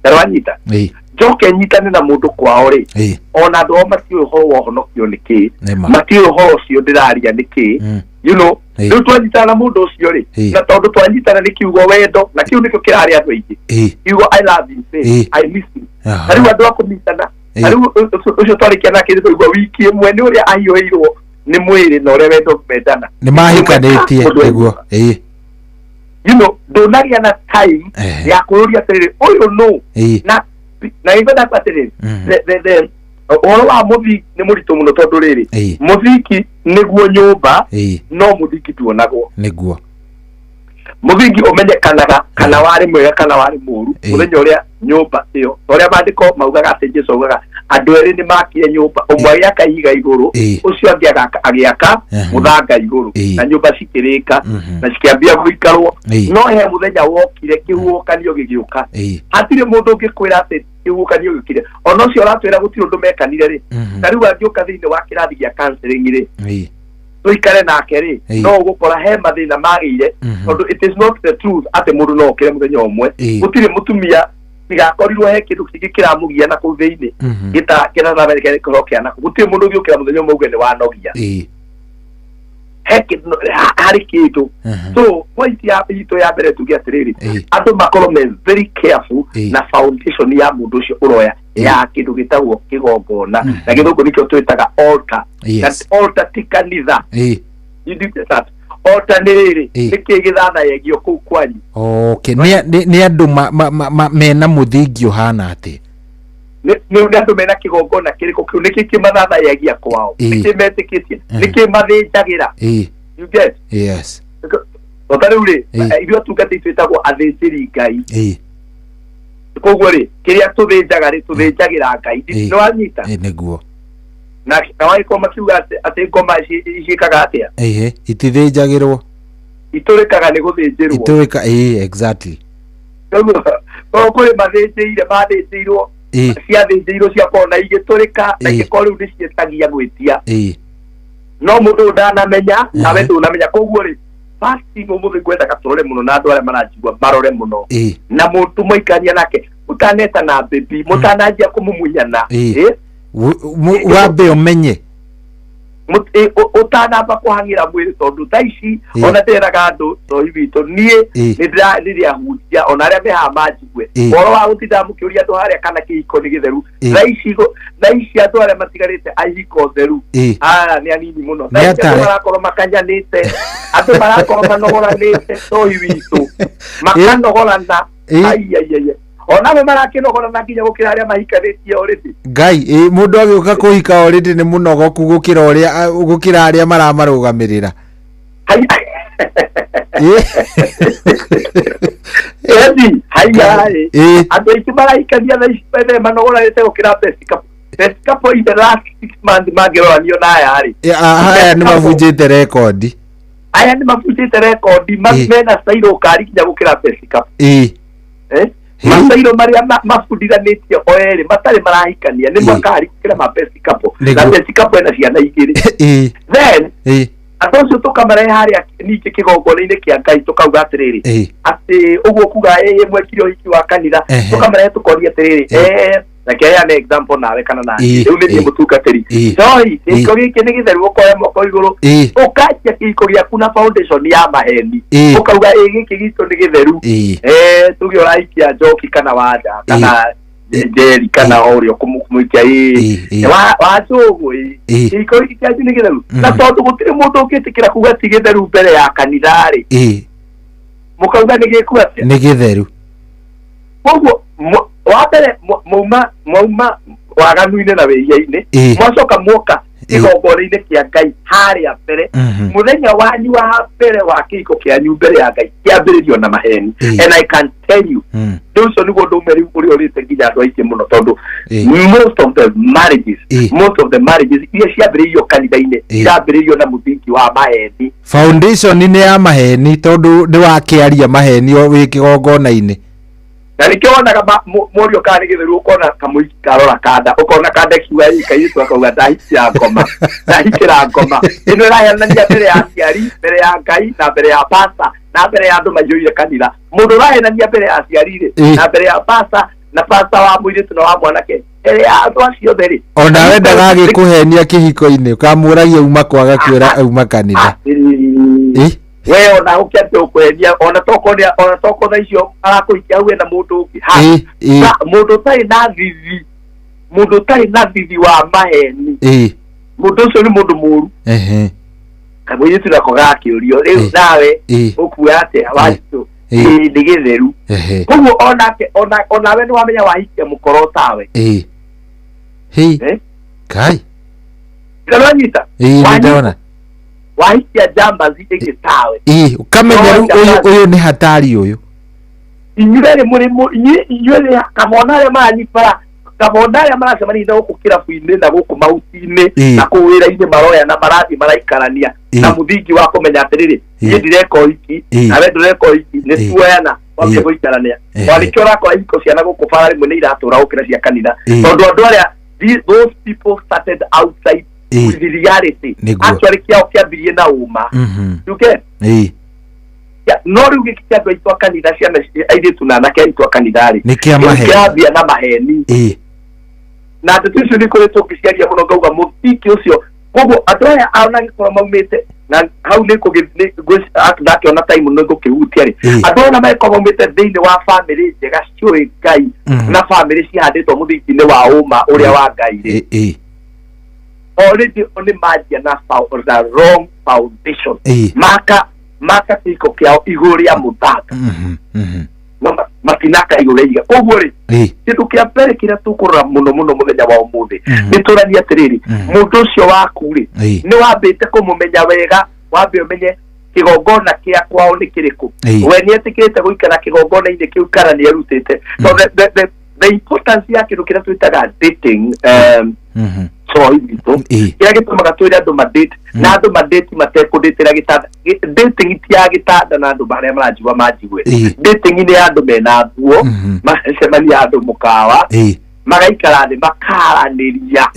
tarwanyita njoke nyitane na mundu kwao ri ona andu o matiũĩ ũhoro wa ũhonokio nĩkĩ matiũĩ ũhoro ũcio ndĩraria nĩkĩ you know rĩu twanyitana na mũndũ ũcio ri na tondũ twanyitana nĩ kiugo wendo na kiu nĩkĩo kĩrarĩ andũ aingĩ kiugo I love you say I miss you na rĩu andũ akũnyitana na rĩu ũcio twarĩkia nake twaigua wiki ĩmwe nĩ ũrĩa ahiũhĩirwo nĩ mwĩrĩ na ũrĩa wendo mendana nĩ mahikanĩtie nĩguo you know ndonagia na time ya kururia atiriri uyu no na ibada atiriri the oro wa muthingi ni muritu muno tondu riri muthingi niguo nyumba no muthingi tuonagwo niguo muthingi umenyekanaga kana wari mwega kana wari muru muthenya uria nyumba iyo uria mandiko maugaga ati Jesu augaga andu eri ni makire nyumba umwe agiaka iga iguru ucio agiaka muthanga iguru na nyumba cikirika na cikiambia guikarwo no he muthenya wokire kihuokanio gigiuka hatire mundu ungikwira ati kihuokanio gikire ono cio ratwira gutiro ndu mekanire ri tariu angiuka thiini wa kirathi gia counseling ri tuikare nake ri no gukora he mathina magire tondu it is not the truth ati mundu no okire muthenya umwe gutire mutumia tigakorirwo he kindu kingi kiramugia na kuu thiini gita kira na Amerika korokia na gutire mundu giukira muthenya umwe uge ni wanogia heke hari kindu so point ya ito ya mbere tuge atiriri andu makorwo me very careful na foundation ya mundu ucio uroya ya kindu gitagwo kigongona na githungu nikio twitaga altar that altar ti kanitha you do that altar niri niki githana yegio ku kwanyu okay ni andu mena muthingi uhana ati ni andu mena kigongona kiriko kiu niki kimathana yegia kwao niki metikitie niki mathinjagira you get yes otariuri irio tungati twitagwo athĩnjĩri ngai koguo ri kiria tuthinjaga ri tuthinjagira ngai no anyita niguo na waiko makiuga ati ngoma icikaga atia itithinjagirwo iturikaga ni guthinjirwo iturika exactly koguo kuri mathinjĩire mathĩnjĩirwo ciathĩnjĩirwo ciakona igiturika na gĩko rĩu nĩcietagia gwĩtia no mũndũ ndanamenya nawe ndũnamenya koguo ri fasting umuthi ngwendaga turore muno na andu aria maranjigua marore muno na mundu moikania nake mutaneta na baby mutanajia kumumunyana wabe umenye utanamba kuhangira mwiri tondu taici ona teraga andu so hivito nie nidira hujia ona aria meha majigwe oro wa gutinda mukiuria andu haria kana kihiko ni githeru taici andu aria matigarite ahiko theru ni anini muno taici marakorwo makanyanite andu marakorwo manogoranite so hivito makanogorana ai ona marakinogora na nginya gukira aria mahikanitie already ngai mundu agiuka kuhika already ni munogoku gukira aria maramarugamirira andu aici marahikania tha ici bethe manogorarite gukira Pescapo in the last 6 months magiroranio na aya ni mabunjite rekodi mena sairo kari kinya gukira Pescapo masairo maria mafundithanĩtie oerĩ matarĩ marahikania nĩ makari gũkĩra ma Pescapo na Pescapo ena ciana igĩrĩ then andũ acio tũkamarehe harĩa ningĩ kĩgongona-inĩ kĩa Ngai tũkauga atĩrĩrĩ atĩ ũguo kuga mwekire ũhiki wa kanitha tũkamarehe tũkoria atĩrĩrĩ na kaya na example nawe kana na rĩu nĩ mũtungatĩri sorry kĩhiko gĩkĩ nĩ gĩtheru ũkoya moko igũrũ ũkanjia kĩhiko gĩaku na foundation ya maheni ũkauga gĩkĩ gitũ nĩ gĩtheru tuge ũrahikia Njoki kana Wanja kana Njeri kana Orio kũmũikia wa Njũgũ kĩhiko gĩkĩ kĩanyu nĩ gĩtheru na tondũ gũtirĩ mũndũ ũngĩtĩkĩra kuga ti gĩtheru mbere ya kanitha-rĩ mũkauga nĩ gĩkuga nĩ gĩtheru koguo wabere mauma waganu-inĩ na wĩia-inĩ mwacoka muoka kĩgongona-inĩ kĩa Ngai harĩa mbere mũthenya wanyu wa mbere wa kĩhiko kĩanyu mbere ya Ngai kĩambĩrĩrio na maheni and I can tell you rĩu ũcio nĩguo ũndũ ũmwe ũrĩa ũrĩte nginya andũ aingĩ mũno tondũ most of the marriages iria ciambĩrĩirio kanitha-inĩ ciambĩrĩirio na mũthingi wa maheni foundation nĩ ya maheni tondũ nĩ wakĩaria maheni wĩ kĩgongona-inĩ na nikio onaga morio kana gĩtheru ukona kamuiki karora kanda ukona kanda kiwa ikaitwa kauga ndahikira ngoma ino irahenania mbere ya aciari mbere ya Ngai na mbere ya pasta na mbere ya andu maiyũire kanitha mundu urahenania mbere ya aciari na mbere ya pasta na pasta wa mũirĩtu na wa mwanake mbere ya andu acio theri ona wendaga gĩkũhenia kĩhiko-inĩ ukamũragia uma kwaga kwĩra auma kanitha we ona ukiambia ukwenia ona toko tha icio arakuikia hau na mundu ungi mundu tari na thithi wa maheni mundu ucio ni mundu mũru kamũirĩtu nako gakĩũrio rĩu nawe ũkuoya atĩa waitũ nĩ gĩtheru koguo onawe nĩ wamenya wahikia mũkoro tawe kai ndĩranyita ndĩrona wahikia jambazi ĩngĩ tawe ukamenya ũyũ nĩ hatari ũyũ inyuĩ kamona arĩa maranyibara kamona arĩa maracemania na gũkũ kĩrabu-inĩ na gũkũ mahuti-inĩ na kũu wĩra-inĩ maroya na marathiĩ maraikarania na mũthingi wa kũmenya atĩrĩrĩ niĩ ndireka ũhiki nawe ndũreka ũhiki nĩ tuoyana wambia gũikarania wanĩkĩo ũrakora ihiko ciana gũkũ bara rĩmwe nĩ iratũra gũkĩra cia kanitha tondũ andũ arĩa those people started outside with the reality actually kiao kiambirie na uma you get no rĩu gĩkĩ kĩa andũ aitũ a kanitha ciana airĩtu na anake aitũ a kanitha-rĩ kĩambia na maheni na ndeto icio nĩ kũrĩ tũngĩciaria mũno ngauga mũthingi ũcio koguo andũ aya ona gĩkorwo maumĩte na hau niko ndakiona time no gukihutia ri andu na mekomomite thiini wa family njega cioi Ngai na family cihanditwo muthingi-ini wa uma uria wa Ngai ri already only magia na the wrong foundation maka kiko kiao iguri ya muthaka matinaka iguriga koguo ri kindu kia mbere kiria tukurora muno muthenya wa umuthi ni turania atiriri mundu ucio waku ri ni wambite kumumenya wega wambe umenye kigongona kia kwao ni kiriku we ni etikirite guikara kigongona-ini kiu kana ni erutite so the importance ya kindu kiria twitaga dating so hivyo kila kitu magatoira ndo madate na ndo madate matekuditira gitanda dating ya gitanda na ndo bare marajiwa majiwe dating ni ando mena guo macemania ando mukawa magaikara ndi makaraniria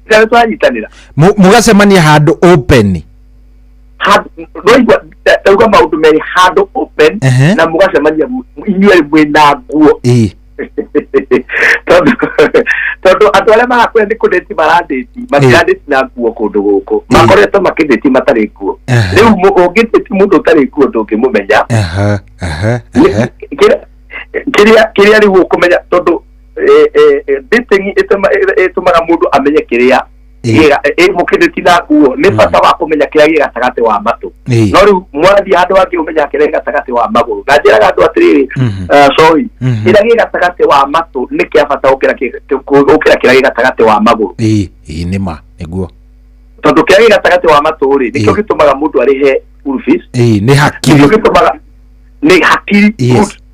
ndio twanyitanira mugacemania handu open roigwa maundu meri handu open na mugacemania inyuĩ mwina guo tondu andu aria marakwenda ni kudeti maradeti matirandeti na nguo kundu guku makoretwo makideti matari nguo riu ungideti mundu utari nguo ndungimumenya kiria riu ukumenya tondu dating itumaga mundu amenye kiria mukideti na nguo ni bata wa kumenya kiria gi gatagati wa matu no riu mwathi handu angi umenya kiria gatagati wa maguru na njiraga andu atiriri sorry kiria gi gatagati wa matu ni kia bata ukira kiria gi gatagati wa maguru ni ma niguo tondu kiria gi gatagati wa matu ri nikio gitumaga mundu arihe urufis ni hakiri ni hakiri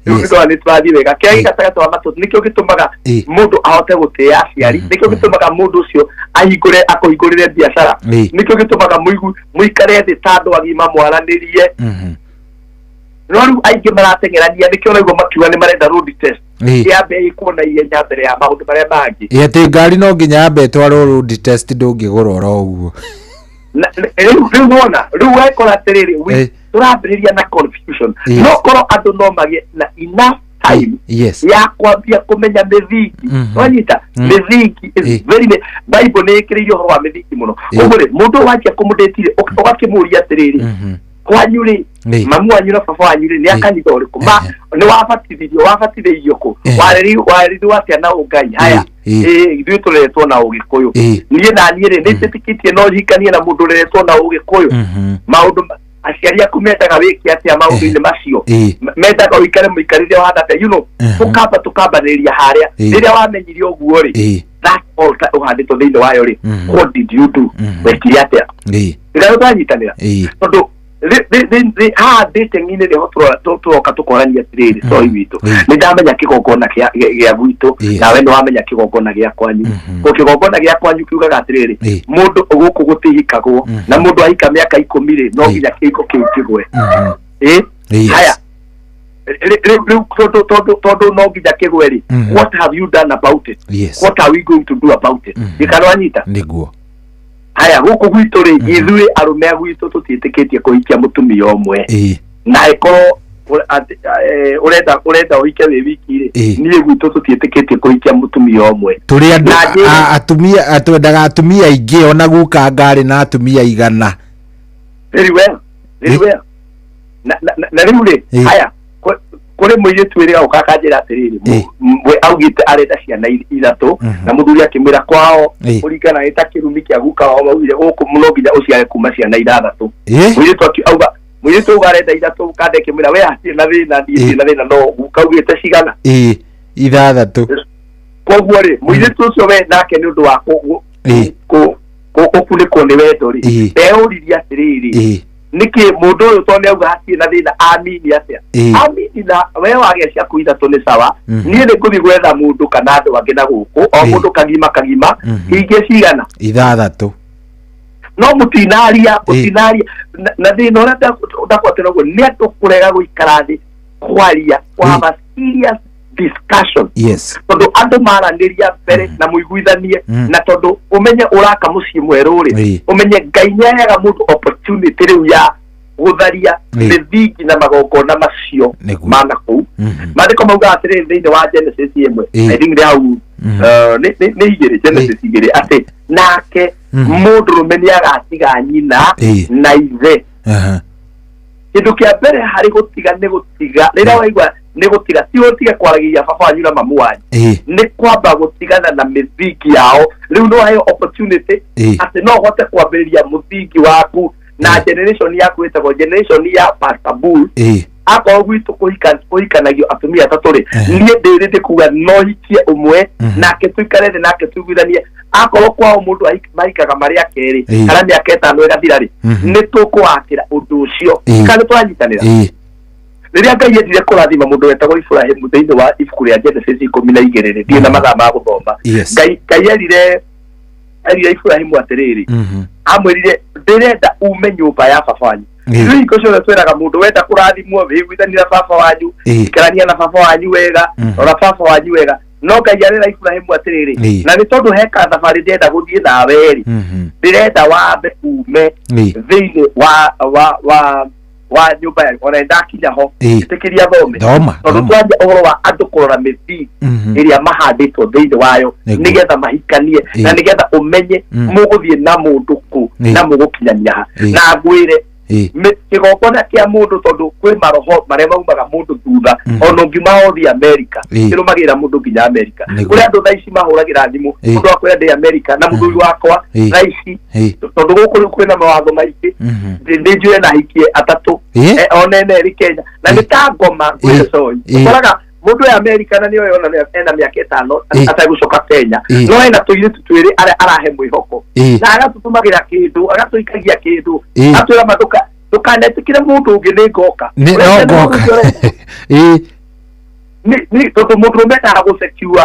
ndo ni twathi wega kiria gi gatagati wa matu nikio gitumaga mundu ahote gutia aciari nikio gitumaga mundu ucio akuhingurire biashara nikio gitumaga muikare thi tandu agima mwaranirie no riu aingi maratengerania nikio naiguo makiuga ni marenda road test yambe ikuona ihenya mbere ya maundu maria mangi ati ngari no nginya yambe twarwo road test ndungigura oro uguo riu nona riu waikora atiriri turambiriria na confusion no korwo andu no magie na enough time ya kwambia kumenya mithingi wanyita mithingi is very Bible ni ikiririo ho wa mithingi muno ugure mundu wakia kumudetire ugakimuria atiriri kwanyu ri mamu wanyu na baba wanyu ri ni akanyitha uriku ni wabatithirio ku wareri watia na Ngai haya ithuĩ turetwo na Ũgĩkũyũ niĩ na niĩ ri nĩtĩtĩkĩtie no hikanie na mũndũ uretwo na Ũgĩkũyũ maundu aciari aku mendaga wiki atia maundu-inĩ macio mendaga uikare muikarire wathate tukambaniria haria riria wamenyire uguo ri that all uhanditwo thiini wayo ri what did you do wekire atia ira utanyitanira tondu dating-inĩ nĩho turoka tukorania atiriri soi witũ nĩ ndamenya kĩgongona gĩa gwitũ nawe nĩ wamenya kĩgongona gĩa kwanyu kĩgongona gĩa kwanyu kiugaga atiriri mũndũ gũkũ gũtihikagwo na mũndũ ahika mĩaka 10 rĩ no nginya kĩhiko kĩu kĩgwe haya tondu no nginya kĩgwe rĩ what have you done about it what are we going to do about it gĩkanwanyita nĩguo haya guku gwitu ri ithuĩ arume agwitu tutitikitie kuhikia mutumia umwe na ikorwo urenda uhike wi wiki ri niĩ gwitu tutitikitie kuhikia mutumia umwe turi andu atumia atwendaga atumia aingĩ ona guka ngari na atumia igana very well na riu ri haya kuri muiritu ĩrĩa ukakanjĩra atiriri we augite arenda ciana ithatu na muthuri akimwira kwao uringana nĩ ta kĩrumi kĩa guka wao maugire gũkũ muno nginya uciare kuma ciana ithathatu muiritu auga arenda ithatu kande akimwira we hatirĩ na thĩna thiĩ na thĩna no guka augite cigana ithathatu koguo rĩ muiritu ũcio we nake nĩ ũndũ wa gũkunĩkwo nĩ wendo rĩ eũririe atiriri niki mundu uyu to ni auga hatirĩ na thĩna amini atia amini na we wagĩa ciaku ithatũ nĩ sawa niĩ nĩ ngũthiĩ gwetha mundu kana andũ angĩ na gũkũ o mũndũ kagima ingĩ cigana ithathatũ no mũtinaria na thĩna ũrĩa ndakwatĩra ũguo nĩ andũ kũrega gũikara thĩ kwaria kwa serious discussion tondu andu maranĩria mbere na muiguithanie na tondu umenye uraka muciĩ mwerũ ri umenye Ngai nĩaheaga mundu opportunity riu ya gutharia mithingi na magongona macio mana kuu maandĩko mauga atĩrĩ thĩinĩ wa Genesis 1 I think hau nĩ igĩrĩ Genesis igĩrĩ atĩ nake mundurume ni agatiga nyina na ithe kindu kia mbere hari gutiga ni gutiga rira waigwa ni gutiga ti gutiga kwaragia baba wanyu na mamu wanyu ni kwamba gutigana na mithingi yao riu no hayo opportunity ati no hote kwambiriria muthingi waku na generation yaku etagwo generation ya Pastor Bull ako gwitu kuhikanagio atumia taturi nie ndirinde kuga no hikie umwe nake tuikare nake tugwithanie akorwo kwa mundu maikaga maria keri kana miaka 5 igathira ri ni tukwakira undu ucio kana twanyitanira riria Ngai endire kurathima mundu wetagwo Ibrahim thiini wa ibuku ria Genesis 12 ndie na mathaa ma guthoma Ngai erire Ibrahim atiriri amwirire ndirenda ume nyumba ya baba wanyu riu ikocio tweraga mundu wenda kurathimwo wigwithanira baba wanyu ikarania na baba wanyu wega ora baba wanyu wega no Ngai arera Ibrahim atiriri na ni tondu heka thabari ndenda guthie nawe ri ndirenda wambe ume thiini wa nyumba ya ona ndakinya ho itikiria thome tondu twanja uhoro wa andu kurora mithi iria mahanditwo thiini wayo nigetha mahikanie na nigetha umenye muguthie na mundu ku na mugukinyania na ngwire kigokona kia mundu tondu kwi maroho maria maumaga mundu thutha ona ngiuma othi America kirumagira mundu nginya America kuri andu thaici mahuragira thimu mundu akwira ndi America na mundu wakwa thaici tondu guku kuri na mawatho maingi ndinjue na hikie atatu ona ene Kenya na nitangoma kuri soi koraga mundu ya America na niyo ona ena miaka 5 atagucoka Kenya no ena tuiritu twiri arahe mwihoko na agatutumagira kindu agatuikagia kindu atwira maduka tukanetikire mundu ungi ni ngoka ni tondu mundu meta agusecure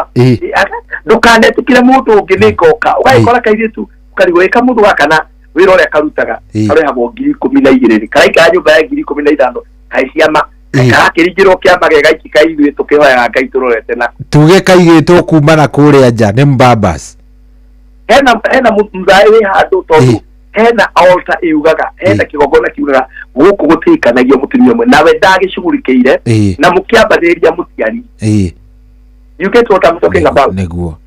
tukanetikire mundu ungi ni ngoka ugaikora kairitu ukarigwika mundu wakana wira uria karutaga arehagwo 12,000 karaika nyumba ya 15,000 kaiciama kakiringirwo kiamba gegaiki kaithwe tukihoya Ngai turorete na tuge kaigitwo kuma na kuria nja ni mbabas hena muzai we handu tondu hena altar iugaga hena kigogona kiugaga guku gutikanagio mutumia mwe nawe ndagicugurikiire na mukiambariria mutiari you get what I'm talking about neguo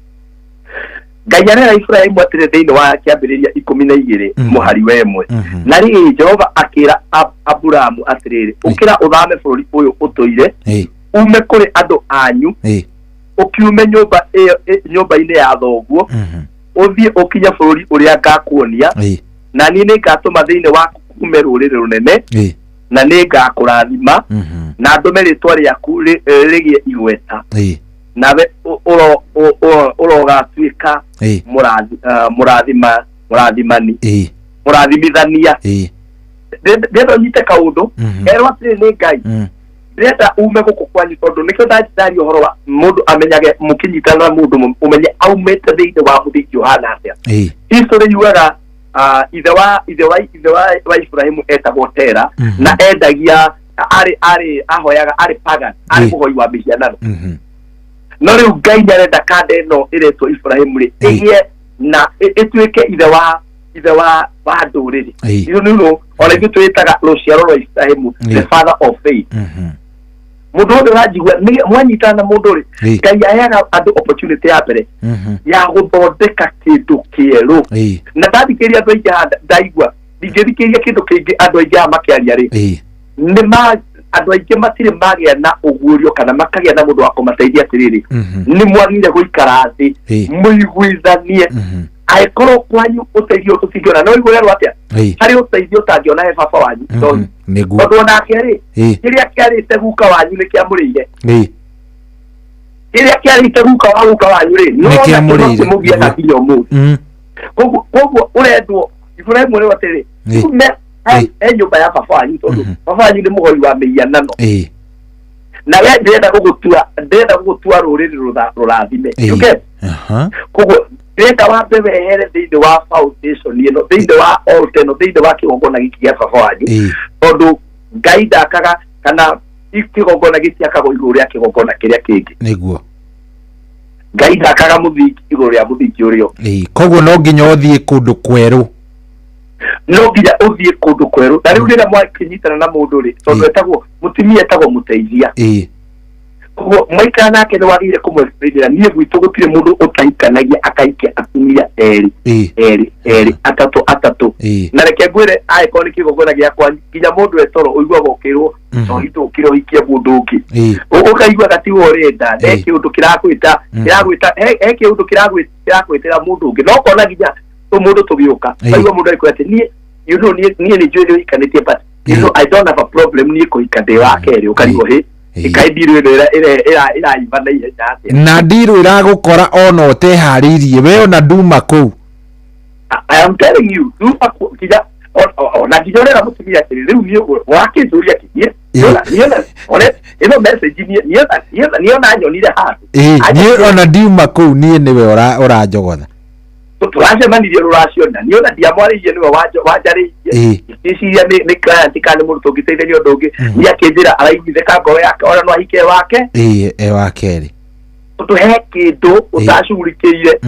Ngai arera Ibrahim atire thiini wa kiambiriria 12 muhari wemwe na ri Jehova akira Aburamu atiriri ukira uthame bururi uyu utoire ume kuri andu anyu ukiume nyumba nyumba-ini ya thoguo uthie ukinya bururi uria ngakuonia na ni ngatuma thiini waku kume ruriri runene na ni ngakurathima na ndume ritwa riaku rigie igweta nawe urogatuika murathimani murathimithania ndendo nyite kaundu erwa atiri ni Ngai ndenda ume guku kwanyu tondu nikio ndari uhoro wa mundu amenyage mukinyitana na mundu umenye aumete thiini wa muthingi uhana atia history yugaga ithe wa Ibrahim etagwo Tera na endagia ari ahoyaga ari pagan ari muhoi wa mihianano no riu Ngai ndarenda kande no iretwo Ibrahim ri igie na ituike ithe wa nduriri iyo nino ona ithu twitaga ruciaro rwa Ibrahim the father of faith mundu ndu rajigwa mwanyitana mundu ri Ngai aheaga andu opportunity ya mbere ya guthondeka kindu kieru na ndathikiria andu aingi ndaigua ndingithikiria kindu kingi andu aingi makiaria ri ni andu aingi matire magia na ugurio kana makagia na mundu wa kumateithia atiriri ni mwagire guikara thi muiguithanie aikorwo kwanyu uteithio tutingiona no igurerwo atia hari uteithio tangiona he baba wanyu tondu nake ri kiria kiarite guka wanyu ni kiamurire kiria kiarite guka wanyu ri no kiamurire mugia na kirio mu koguo urendwo Ibrahim ri atiri kume nyumba ya baba wanyu tondu baba wanyu ni muhoi wa mihianano na we ndenda gugutua ruriri rurathime yuke koguo ndenda wambe wehere thiini wa foundation ino thiini wa altar ino thiini wa kigongona giki gia baba wanyu tondu Ngai ndakaga kana kigongona gitiakagwo iguru ria kigongona kiria kingi niguo Ngai ndakaga muthingi iguru ria muthingi urio koguo no nginya uthie kundu kweru no nginya uthie kundu kweru na riu rira mwakinyitana na mundu ri tondu etagwo mutimia etagwo muteithia Mwaika nake ni wagire kumwethirira nie gwitu gutire mundu utaikanagia akaikia atumia eri atatu na reke ngwire aiko ni kigogona giakwa nginya mundu etoro uigwa gokirwo no itu kiro ikia mundu ungi ukaigwa gati worenda ndeki undu kiragwita heke undu kiragwitira mundu ungi no kona nginya mundu tugiuka aigwa mundu ariko ati nie you know nie ni jwe ikanitie but you know I don't have a problem nie ko ikande wakeri ukarigo he ikaidiru ira ibana ile yake na ndiru iragukora ona uteharirie we ona nduma ku I am telling you nduma kija ona kijorera mutumia riu ni wake zuria kiye yona ole ino message ni ona nyonire hapo ni ona nduma ku ni niwe urajogotha turacemanirie ruraciona ni ona ndiamwaririe niwe wajaririe iciria ni client kana mundu tungiteithania undu ungi ni akinjira araigithe ngoro yake ona no ahike wake wakeri tuhe kindu utacurikiire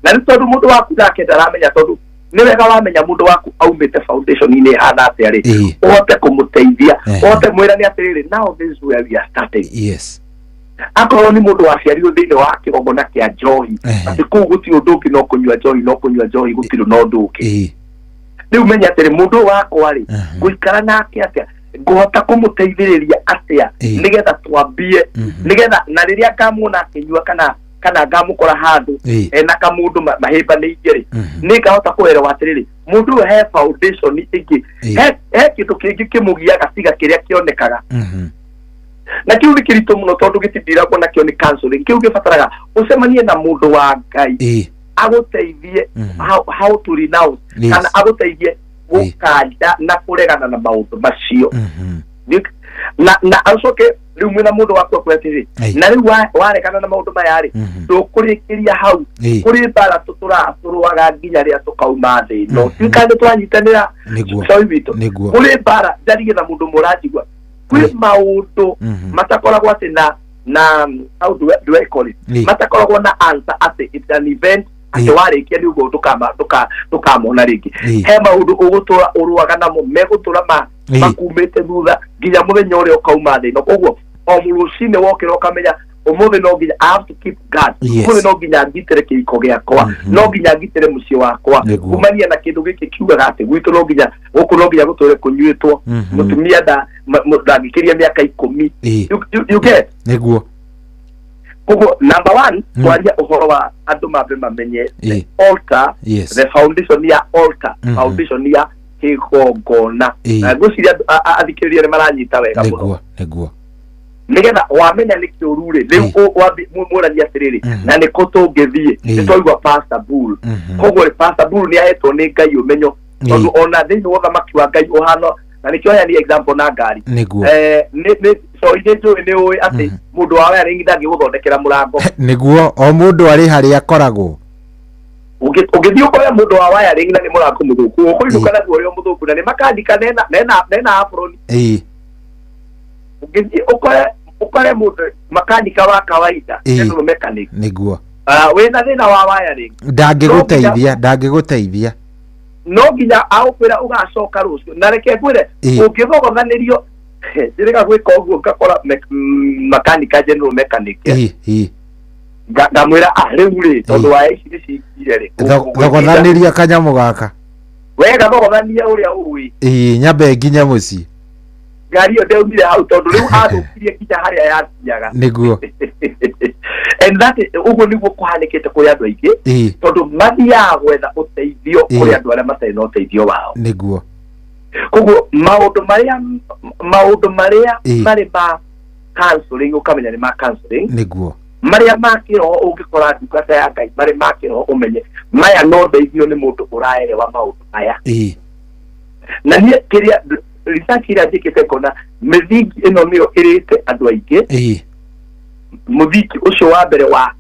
na ni tondu mundu waku nake ndaramenya tondu ni wega wamenya mundu waku aumite foundation ine hana atari uhote kumuteithia uhote mwira ni atiri now this where we are starting yes akoro ni mundu waciarirwo thiini wa kigogona kia njohi ati kuu guti undu ungi no kunyua njohi gutiri no undu ungi riu menya atiri mundu wakwa ri guikara nake atia nguhota kumuteithiriria atia nigetha twambie nigetha na riria ngamuna akinyua kana ngamukora handu na kamundu mahimba ni igiri ni ngahota kuelewa atiriri mundu he foundation ingi he kindu kingi kimugiaga tiga kiria kionekaga na kiu nikirito muno tondu gitindira ko nakio ni counseling kiu gifataraga ucemanie na mundu wa Ngai aguteithie how to renounce kana aguteithie gukanja na kuregana na maundu macio na acoke riu mwina mundu wakwa kwetiri na riu warekana na maundu mayari ndukurikiria hau kuri bara tuturwaga nginya ria tukauma thi no tikande twanyitanira kuri bara ndarige na mundu murajigwa kuri maundu matakoragwo ati na how do I call it matakoragwo na answer ati it's an event ati warikia ni ugo tukamona ringi he maundu ugutura uruaga namo megutura makumite thutha nginya muthenya uria ukauma thi no koguo o murucine wokira ukamenya umuthi no nginya I have to keep guard umuthi no nginya ngitire kiiko giakwa no nginya ngitire mucio wakwa kumania na kindu giki kiugaga ati gwitu no nginya guku no nginya guture kunyuitwo mutumia ndagikiria miaka 10 you get niguo koguo number 1 twaria uhoro wa andu mambe mamenye altar the foundation ya altar foundation ya kigogona guciria athikiriria ni maranyita wega muno niguo nigetha wamenya ni kiurure riu murania atiriri na ni ko tungithie ni twaigua Pastor Bull koguo Pastor Bull ni ahetwo ni Ngai umenyo tondu ona thiini wa thamaki wa Ngai uhano na nikio ya ni example na ngari ni so inejo ni oi ati mundu wa wari ngidangi guthondekera murango niguo o mundu ari hari akoragwo ugithio kwa mundu wa wiring na ni murango muthuku ukuriruka na guoyo muthuku na ni makandika nena aproni ugithio ukore mundu makandika wa kawaida ndio mechanic niguo wena thina wa wiring ndangiguteithia no nginya aukwira ugacoka rucio na reke ngwire ungithogothanĩrio ndĩrĩga gwĩka ũguo ngakora makanika general mechanic ngamwĩra rĩu rĩ tondũ wa ici nĩcikire rĩ thogothanĩria kanyamũ gaka wega thogothania ũrĩa ũĩ nyambe nginya mũciĩ ngari ĩyo ndeumire hau tondũ rĩu athũkirie nginya harĩa yathiaga nĩguo and that uguo niguo kuhanikite kuri andu aingi tondu mathiaga gwetha uteithio kuri andu aria matarĩ na uteithio wao niguo koguo maundu maria mari ma counseling ukamenya ni ma counseling niguo maria makiro ungikora ndukata ya Ngai mari makiro umenye maya no ndeithio ni mundu uraerewa maundu aya na nie kiria research ira njikite kona mithingi ino nio irite andu aingi muthiki ucio wa mbere wa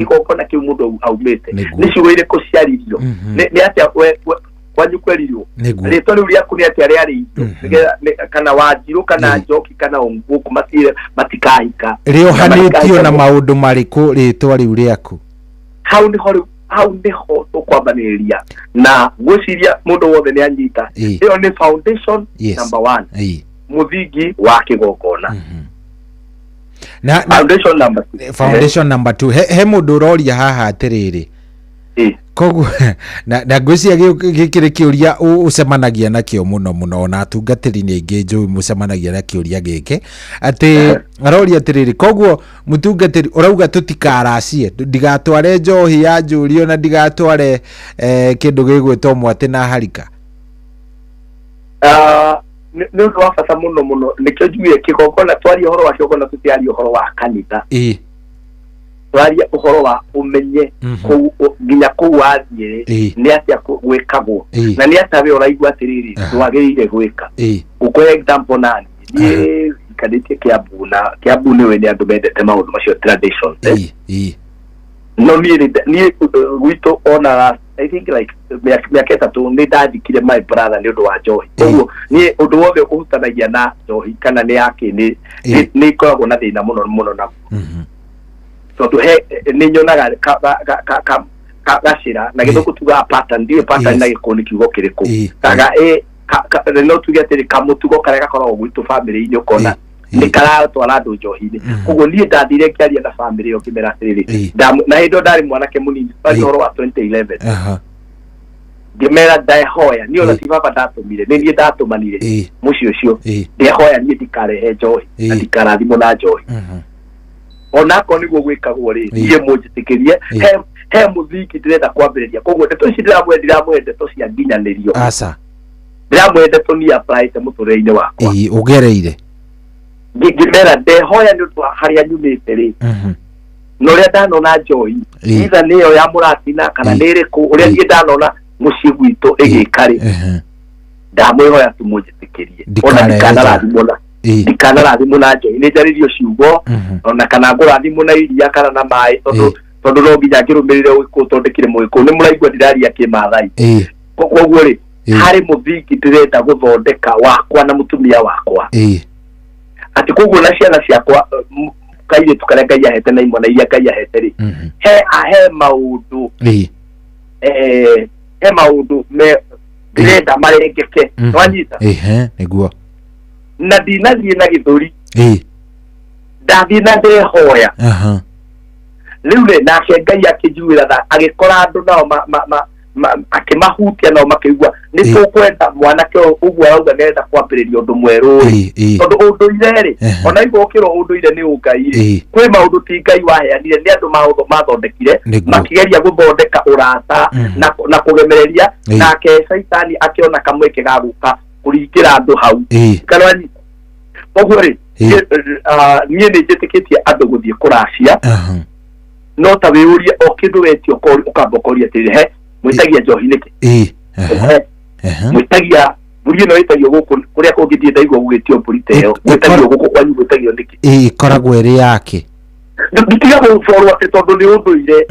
igokona kiu mundu aumite ni ciwire kuciaririo ni atia kwanyu kweririo rito riu riaku ni atia riari kana wajiru kana njoki kana unguku matire matikaika riohanitio na maundu mariku ritwa riu riaku hau niho tukwambaniria na gwiciria mundu wothe ni anyita iyo ni foundation number 1 muthingi wa kigogona foundation number 2 he mundu uroria haha atiriri koguo na ngwĩcia gĩkĩrĩ kĩũria ũcemanagia nakĩo mũno na atungatĩri nĩ aingĩ njũĩ mũcemanagia na kĩũria gĩkĩ atĩ aroria atĩrĩrĩ koguo mũtungatĩri ũrauga tũtikaracie ndigatware njohi ya njũrio na ndigatware kĩndũ gĩgwĩtwo mwatĩ na harika nĩ ũndũ wa bata mũno nĩkĩo njugire kĩgongona twaria ũhoro wa kĩgongona tũtiaria ũhoro wa kanitha twaria ũhoro wa ũmenye nginya kũu wathiĩ nĩ atĩa gwĩkagwo na nĩ atĩa we ũraigua atĩrĩrĩ twagĩrĩire gwĩka ũkũhe example nani niĩ ikanĩtie Kiambu nĩwe nĩ andũ mendete maũndũ macio tradition no niĩ gwitũ ona I think like mĩaka ĩtatũ nĩ ndathikire my brother nĩ ũndũ wa njohi koguo niĩ ũndũ wothe ũhutanagia na njohi kana nĩ yake nĩ ikoragwo na thĩna mũno naguo tondũ nĩ nyonaga gacĩra na gĩthũngũ tugaga pattern ndiĩ pattern na gĩkũũ nĩ kiugo kĩrĩkũ kaga no tuge atĩrĩ kamũtugo karĩa gakoragwo gwitũ bamĩrĩ-inĩ ũkona nĩ karatwara andũ njohi-inĩ koguo niĩ ndathire ngĩaria na bamĩrĩ ĩyo ngĩmera atĩrĩrĩ na hĩndĩ ĩyo ndarĩ mwanake mũnini twarĩ ũhoro wa 2011 ngĩmera ndahoya niĩ ona ti baba ndatũmire nĩ niĩ ndatũmanire mũciĩ ũcio ndahoya niĩ ndikarehe njohi na ndikarathimwo na njohi onako nĩguo gwĩkagwo rĩ niĩ mũnjĩtĩkĩrie he mũthingi ndĩrenda kwambĩrĩria koguo ndeto ici ndiramwenda ndeto cia nginyanĩrio ndiramwenda ndeto niĩ applyte mũtũrĩre-inĩ wakwa ũgereire ngĩmera ndehoya nĩ ũndũ wa harĩa nyumĩte rĩ na ũrĩa ndanona njohi either nĩyo ya mũratina kana nĩ ĩrĩkũ ũrĩa niĩ ndanona mũciĩ gwitũ ĩgĩka rĩ ndamwĩhoya tu mũnjĩtĩkĩrie ona ndikanarathimwo na njohi nĩ njarĩrio ciugo ona kana ngũrathimwo na iria kana na maĩ tondũ no nginya ngĩrũmĩrĩre ũthondekire mũgĩkũyũ nĩ mũraigua ndiraria kĩmathai koguo rĩ harĩ mũthingi ndĩrenda gũthondeka wakwa na mũtumia wakwa atĩ koguo na ciana ciakwa kairĩtu karĩa Ngai ahete na imwana iria Ngai ahete rĩ he maũndũ he maũndũ ndĩrenda marengeke wanyita nĩguo na ndinathiĩ na gĩthũri ndathiĩ na ndehoya rĩu rĩ nake Ngai akĩnjuĩra tha agĩkora andũ nao akĩmahutia nao makĩigua nĩ tũkwenda mwanake ũguo arauga nĩenda kwambĩrĩria ũndũ mwerũ tondũ ũndũire rĩ ona igũkĩrwo ũndũire nĩ ũngai rĩ kwĩ maũndũ ti Ngai waheanire nĩ andũ mathondekire makĩgeria gũthondeka ũrata na kũgemereria nake Saitani akĩona kamweke ga gũka kũringĩra andũ hau kana koguo rĩ niĩ nĩ njĩtĩkĩtie andũ gũthiĩ kũracia no ta wĩũrie o kĩndũ wetio ũkamba ũkoria atĩrĩ he mwĩtagia njohi nĩkĩ mwĩtagia mbũri ĩno ĩtagio gũkũ kũrĩa kũngĩthiĩ ndaigua gũgĩtio mbũri ta ĩyo mwĩtagio gũkũ kwanyu mwĩtagio nĩkĩ ĩkoragwo ĩrĩ yake tiga gũborwo atĩ tondũ nĩ ũndũire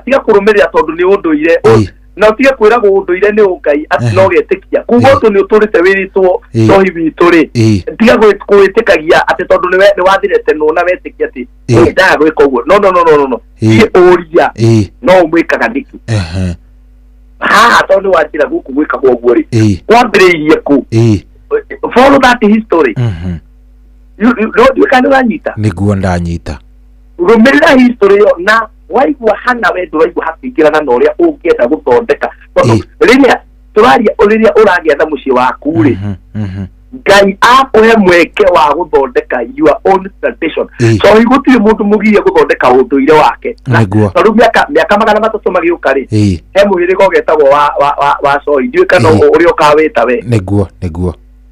tiga kũrũmĩrĩra tondũ nĩ ũndũire na tiga kwĩragwo ũndũire nĩ ũngai atĩ no getĩkia kuga ũtũ nĩ ũtũrĩte wĩrĩtwo njohi witũ rĩ tiga gwĩtĩkagia atĩ tondũ nĩ wathire tene na wetĩkia atĩ ndaga gwĩka ũguo no thiĩ ũria no ũmwĩkaga nĩkĩ haha tondũ nĩ wanjĩra gũkũ gwĩkagwo ũguo rĩ kwambĩrĩirie kũ follow that history kana ũranyita nĩguo ndanyita rũmĩrĩra history ĩyo na waigua hana we ndũraigua hakĩingĩrana na ũrĩa ũngĩenda gũthondeka tondũ rĩrĩa tũraria rĩrĩa ũragĩetha mũciĩ waku rĩ Ngai akũhe mweke wa gũthondeka your own tradition so gũtirĩ mũndũ mũgirie gũthondeka ũndũire wake tondũ mĩaka magana matatũ magĩũka rĩ he mũhĩrĩga ũgetagwo wa Soi ndiũĩ kana ũrĩa ũkawĩta we nĩguo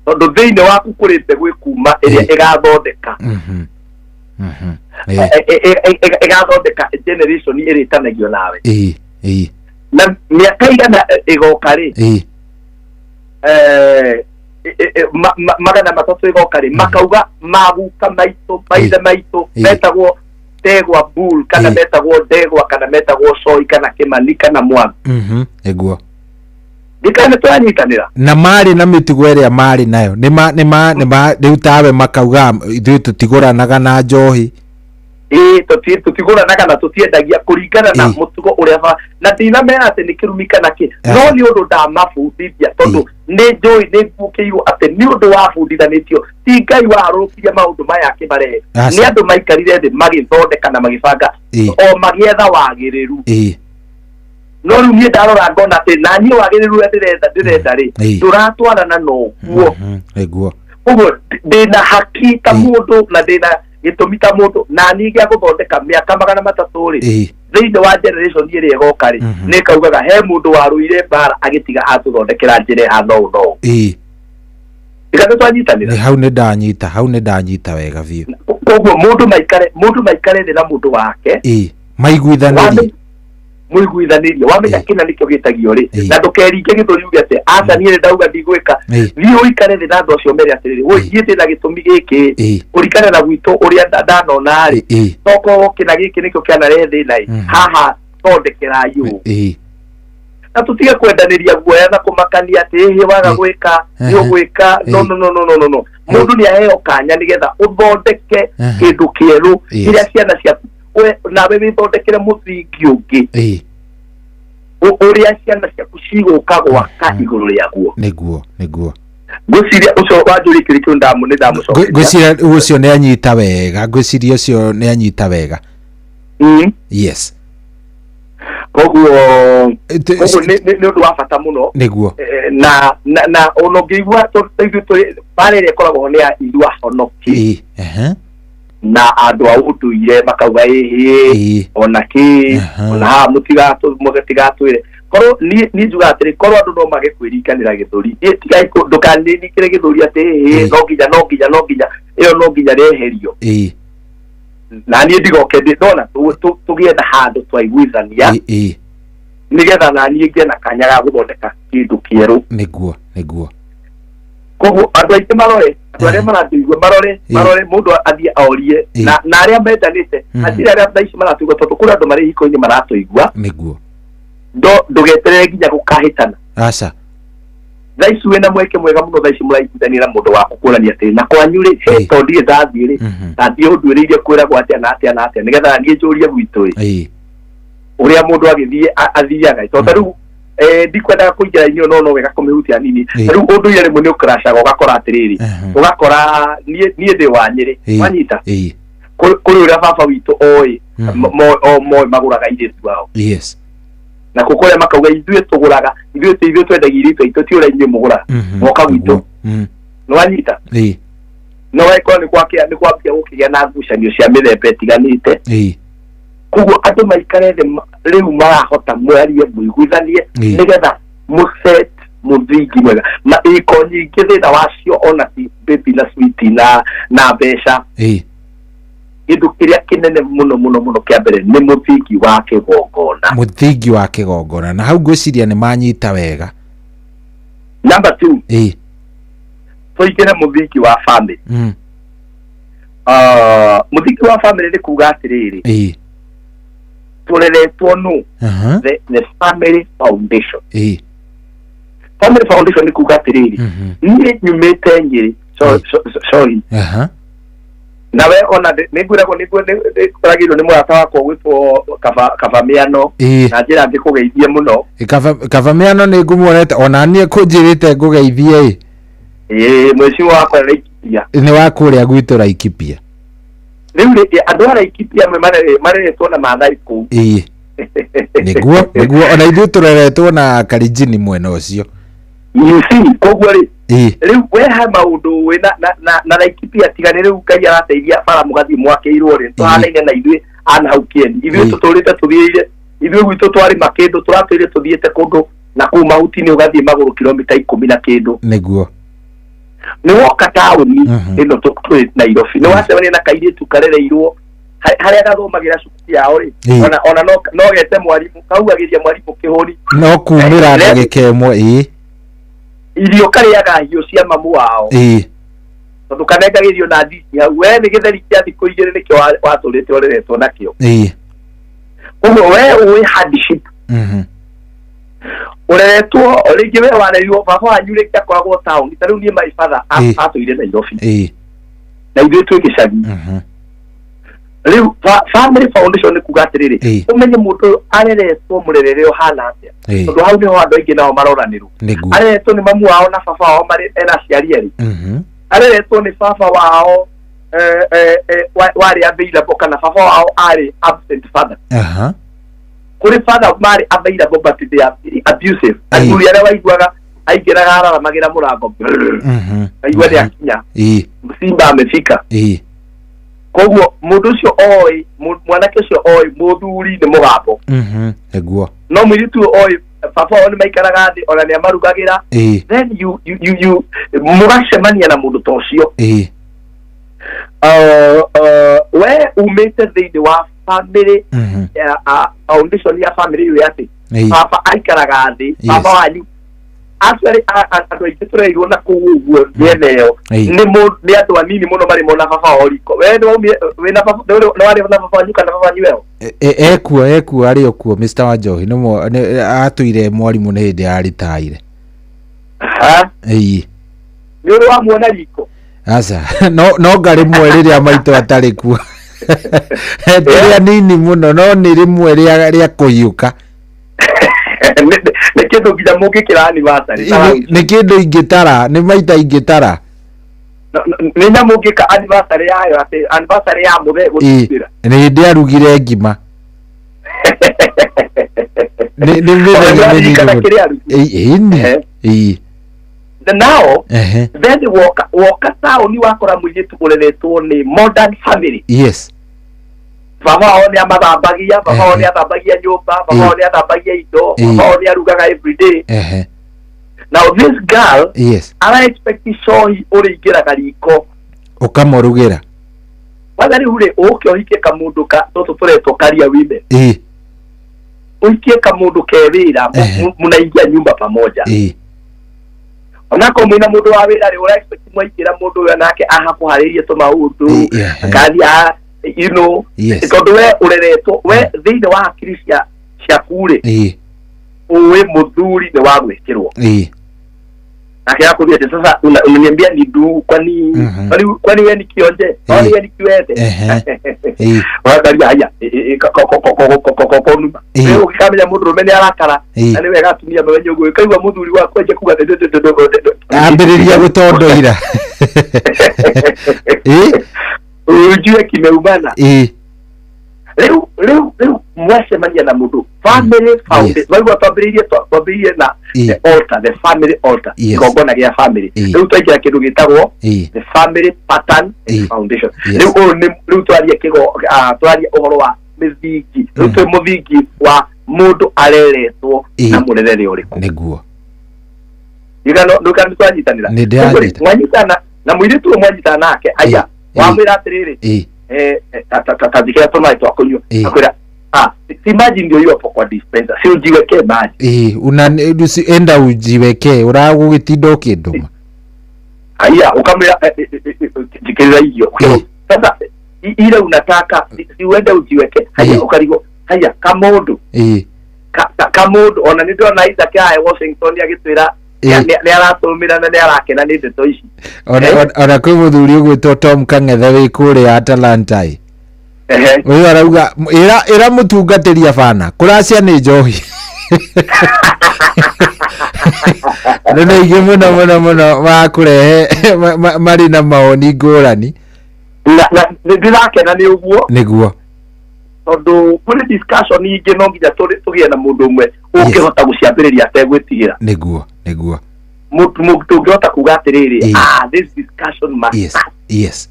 tondũ thĩinĩ waku kũrĩ mbegũ ĩkuma ĩrĩa ĩgathondeka ĩgathondeka generation ĩrĩtanagio nawe na mĩaka igana ĩgoka rĩ magana matatũ ĩgoka rĩ makauga maguka maitũ maithe maitũ metagwo Ndegwa Bull kana metagwo Ndegwa kana metagwo Soi kana Kĩmani kana Mwangi nĩguo ndikane twanyitanĩra na marĩ na mĩtugo ĩrĩa marĩ nayo rĩu tawe makauga ithuĩ tũtigũranaga na njohi tutiguranaga na tutiendagia kuringana na mutugo uria na ndinamera ati ni kirumika naki no ni undu ndamabundithia tondu ni njui ni ngukiirwo ati ni undu wabundithanitio ti Ngai warukia maundu maya kibare ni andu maikarire thi magithondeka na magibanga o magietha wagiriru no riu nie ndarora ngona ati na nie wagiriru ndirenda ri turatwarana no guo eguo uguo ndina haki ta mundu na ndina gitumi ta mundu na ningi aguthondeka miaka 300 ri thiini wa generation iri egoka ri ni kaugaga he mundu waruire bara agitiga atuthondekera njire hano no ikatho twanyitanira hau ni ndanyita wega biu koguo mundu maikare ni na mundu wake maiguithanirie muiguithanirie wamenya kina nikio gitagio ri na ndukeringe githuri uge ati aca nie ndauga ndigwika ni uikare thi na ndocio mere atiriri we yite na gitumi giki urikane na gwito uria ndanona ri toko kina giki nikio kiana rethi nai haha thondekera yu na tutige kwendaniria guoya na kumakania ati he waga gwika ni ugwika no mundu ni aheo kanya nigetha uthondeke kindu kieru iria ciana ciaku nawe withondekere muthingi ungi uria ciana ciaku ciguka gwaka iguru riaguo niguo ngwiciria ucio wanjurikiri tu ni ndamucokeria ngwiciria ucio ni anyita wega ngwiciria ucio ni anyita wega yes koguo ni undu wa bata muno niguo na onogigwa barere koragwo ni idua honoki na andu a utuire makauga ona ki ona mutigatwire korwo ni njuga atiri korwo andu no magekwiringanira githuri tigai ndukanikire githuri ati no nginya iyo no nginya reherio na ni ndigoke ndona tugie na handu twaiguithania nigetha na ni ngie na kanya ga guthondeka kindu kieru niguo koguo andu aingĩ marore andu arĩa maratũigua marore mũndũ athiĩ aorie na arĩa mendanĩte atire arĩa thaa ici maratũigua tondũ kũrĩ andũ marĩ hiko-inĩ maratũigua nĩguo ndũgeterere nginya gũkahĩtana aca thaa ici wĩna mweke mwega mũno thaa ici mũraiguithania na mũndũ waku kũrania atĩ na kwanyu rĩ tondũ ndirĩ ndathiĩ rĩ na ndirĩ ũnduĩrĩirie kwĩragwo atĩa na atĩa nĩgetha niĩ njũrie gwitũ rĩ ũrĩa mũndũ agĩthiĩ athiaga tondũ rĩu ndikwendaga kuingira inyo no wega kumihutia nini riu undu yele mune ukrashaga ugakora atiriri ugakora nie ndi wanyiri wanyita kuri ura baba witu oi mo maguraga ire twao yes na kukore makauga ithuĩ tuguraga ithuĩ twendagia irio itũ ti ũrĩa inyuĩ mũgũraga moka gwitũ nĩ wanyita no wekora nĩ kwambia gũkĩgĩa na ngucanio cia mĩthemba ĩtiganĩte koguo andũ maikare thĩ rĩu marahota mwarie mũiguithanie nĩgetha mũset mũthingi mwega na iko nyingĩ thĩna wacio ona ti baby na sweet na mbeca kĩndũ kĩrĩa kĩnene mũno kĩa mbere nĩ mũthingi wa kĩgongona na hau ngwĩciria nĩ manyita wega number 2 tũingĩre mũthingi wa family mũthingi wa family nĩ kuga atĩrĩrĩ tureretwo nu the family foundation family foundation ni kuga atiriri ni nyumite Nyeri sorry nawe ona niguragwo niguragirwo ni murata wakwa gwitwo Kavamiano na njira ngikugeithie muno Kavamiano ni ngumuonete ona nie kunjirite ngugeithie mweci wakwa Laikipia ni wakuria gwitũ Laikipia riu andu ara Laikipia mareretwo na Maathai kuu niguo ona ithuĩ tũreretwo na Kalenjin mwena ũcio koguo riu weha maundu we na Laikipia tigane riu Ngai arateithia bara mugathi mwakeirwo ri twahanaine na ithuĩ ana hau Kieni ithuĩ tũtũrĩte tũthiĩire ithuĩ gwitũ twari makindu turatwire tuthiĩte kundu na kuu mahuti-inĩ ugathii maguru kilomita 10 na kindu niguo ni woka tauni ino tũtwĩ Nairobi ni wacemania na kairĩtu karereirwo haria gathomagira cukuru yao ri ona no gete mwarimu kaugagiria mwarimu kihuri no kumira ndagĩka ĩmwe irio karĩaga hiũ cia mamu wao tondũ kanengagirio na ndisi hau we nĩ gĩtheri kĩa thikũ igĩrĩ nĩkĩo watũrĩte ũreretwo nakĩo ũguo we ũĩ hardship ureretwo rĩngĩ we warerirwo baba wanyu rĩngĩ akoragwo taũni ta rĩu niĩ my father atũire Nairobi na ithuĩ twĩ gĩcagi riu family foundation ni kugatiriri umenye mundu areretwo murerere ohana atia tondu hau niho andu aingi nao maroraniru areretwo ni mamu wao na baba wao mari ena ciari eri areretwo ni baba wao wari available kana baba wao ari absent father kuri father mari available but they are abusive aguri ara waiguaga aigiraga arara magira murango aigua ni akinya simba amefika koguo mundu ucio oi mwanake ucio oi muthuri ni mugambo eguo no mwiritu oi baba oni maikaraga thi ona ni amarugagira then you mugacemania na mundu tocio we umete thiini wa family foundation ya family yu yati baba aikaraga thi baba wanyu actually andu aingĩ tũreirwo na kũu ũguo mĩena ĩyo nĩ andũ anini mũno marĩ mona baba wao riko we wĩna baba nĩ warĩ na baba wanyu kana baba wanyu weo ekuo arĩ o kuo Mr. Wanjohi atũire mwarimũ nĩ hĩndĩ aritaire ĩĩ nĩ ũrĩ wamuona riko aca no ngarĩ mwe rĩrĩa maitũ atarĩ kuo tũrĩ anini mũno no nĩ rĩmwe rĩa kũhiũka nä kä ndå nginya må ngä kä ra nä kä ndå ingätara nä maita ingätara nä nyamå ngä ka yayo atä ya må the gå tumbä ra nä hä ndä arugire ngima nä nao then woka taåni wakora må irä tu å reretwo nä modern family yes baba wao ni amathambagia baba wao ni athambagia nyumba baba wao ni athambagia indo baba wao ni arugaga every day now this girl ara expect shohi uri ingiraga riko ukamurugira wala uri uke ohike kamundu ka toto turetwo karia wime uikie kamundu kewira munaingia nyumba pamoja onako mwina mundu wa wira ri ura expect mwaikira mundu uyo nake aha kuhariria tumaundu kathia you know tondu we ureretwo we thiini wa akiri ciaku ri uwe muthuri ni wa gwikirwo nake akuria ati sasa unaniambia ni du kwani we ni kionje kwani we ni kiwete wakari haya konuma we ukikamenya mundu rumene arakara na ni wega atumia mawenye uguo kaigua muthuri wakwa je kuga ambiriria gutondoira ujue kimeumana leo mwacemania na mundu family foundation waigua twambĩrĩirie na the altar the family altar igongona gĩa family rĩu twaingĩra kĩndũ gĩtagwo the family pattern foundation rĩu twarie ũhoro wa mĩthingi rĩu twĩ mũthingi wa mũndũ areretwo na mũrerere ũrĩkũ nĩguo nĩkanĩtwanyitanĩra mwanyitana na mũirĩtu mwanyitana nake aya wamwĩra atĩrĩrĩ tathikĩra tũmaĩ twa kũnyua akwĩra si maji ndio hiyo hapo kwa dispenser si ujiwekee maji enda ujiwekee uragũgĩtinda ũkĩndũma haya ukamwĩra jikĩrĩra hiyo sasa ile unataka si uende ujiweke haya ukarigo haya kamundu kamundu ona nĩ ndĩrona Isaac ya Washington agĩtwĩra nĩ aratũmĩra na nĩ arakena nĩ ndeto ici ona kwĩ mũthuri ũgwĩtwo Tom Kang'ethe wĩ kũrĩa Atlanta ũyũ arauga ĩra mũtungatĩria bana kũracia nĩ njohi nĩ ingĩ mũno wa kũrehe marĩ na maoni ngũrani na ndĩrakena nĩ ũguo nĩguo tondu kuri discussion ingĩ no nginya tũgĩe na mũndũ ũmwe ũngĩhota gũciambĩrĩria ategwĩtigĩra nĩguo mũndũ ũngĩhota kuga atĩrĩrĩ this discussion must yes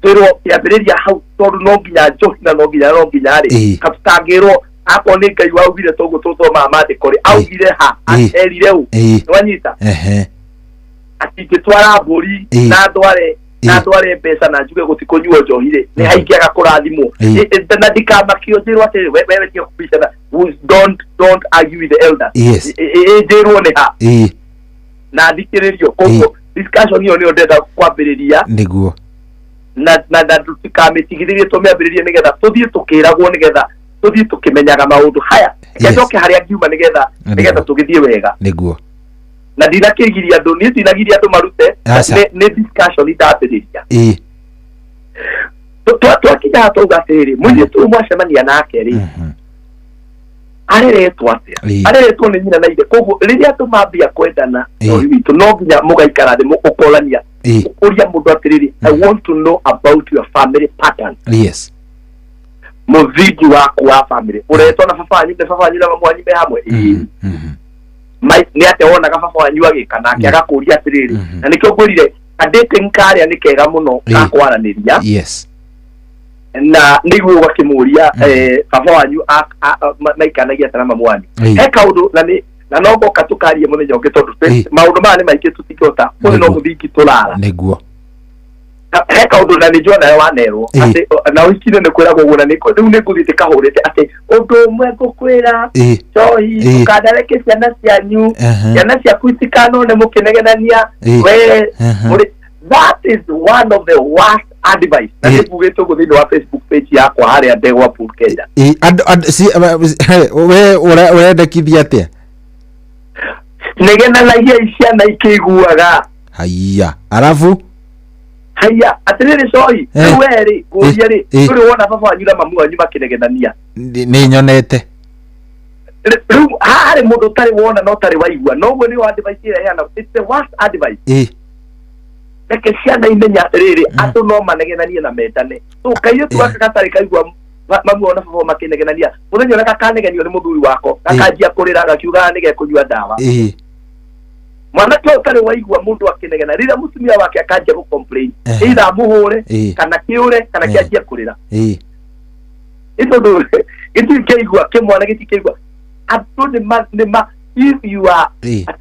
twĩrwo kĩambĩrĩria hau tondũ no nginya njohi na no nginya rĩ katutangĩrwo akorwo nĩ Ngai waugire toguo tũthoma mandĩko rĩ augire ha erire ũ nĩwanyita atingĩtwara mbũri na ndware mbeca na njuge gũtikũnyuo njohi rĩ nĩ haingĩaga kũrathimwo na ndikamakio njĩrwo atĩrĩ wewe tiga kubishana don't argue with the elders njĩrwo nĩ ha na thikĩrĩrio koguo discussion ĩyo nĩyo ndenda kwambĩrĩria nĩguo na tutikamĩtigithĩrie tũmĩambĩrĩrie nĩgetha tũthiĩ tũkĩragwo nĩgetha tũthiĩ tũkĩmenyaga maũndũ haya njoke harĩa ngiuma nĩgetha tũgĩthiĩ wega nĩguo na ndinakĩgiria andũ niĩ ndinagiria andũ marute nĩ discussion ndambĩrĩria twakinya tuga atiri munyitu mwacemania nake ri areretwo atia areretwo ni nyina na ide koguo riria tumambia kwendana witu no nginya mugaikara thi mukorania uria mundu atiriri I want to know about your family pattern. Yes, muziki wako wa family uretwo na baba wanyu na mwanyu me hamwe mai ni ateona ka baba wanyu agikana agakuria atiriri na nikyo ngurire dating karia ni kega muno akwaraniria. Yes, na niguo gakimuria baba wanyu maikanagia tana mamu wanyu he kaundu na no goka tukarie muthenya ungi tondu maundu maya ni maingi tutikota uyu no muthiki tulala niguo he kaundu na ni jona wanerwo ati na wikine ni kwira guguna niko riu ni nguthite kahurite ati undu umwe ngukwira cohi tukandareke ciana cianyu ciana ciaku itikanone mukinegenania we that is one of the worst advice. Nikugeto kuthini wa Facebook page yako haria Ndegwa Pool Kenya. We urendekithia atia? Negena nagia ciana ikiguaga. Haiya. Arafu haiya atiriri soi weri kuria ri turi wona baba wanyu na mamu wanyu makinegenania. Ni nyonete. Riu hari mundu tari wona no tari waigua no we ni wa advice ira yana. It's the worst advice. Eke ciana imenya atiriri andu no manegenanie na metane so kaire tu akatari kaigua mamu ona baba makinegenania muthenya ona kakanegenio ni muthuri wako akajia kurira agakiuga nige kunyua dawa mwana to tari waigua mundu akinegena rira mutumia wake akajia ku complain ira muhure kana kiure kana kiajia kurira ito ndo itu keigua kemwana gitikeigua andu ni ma if you are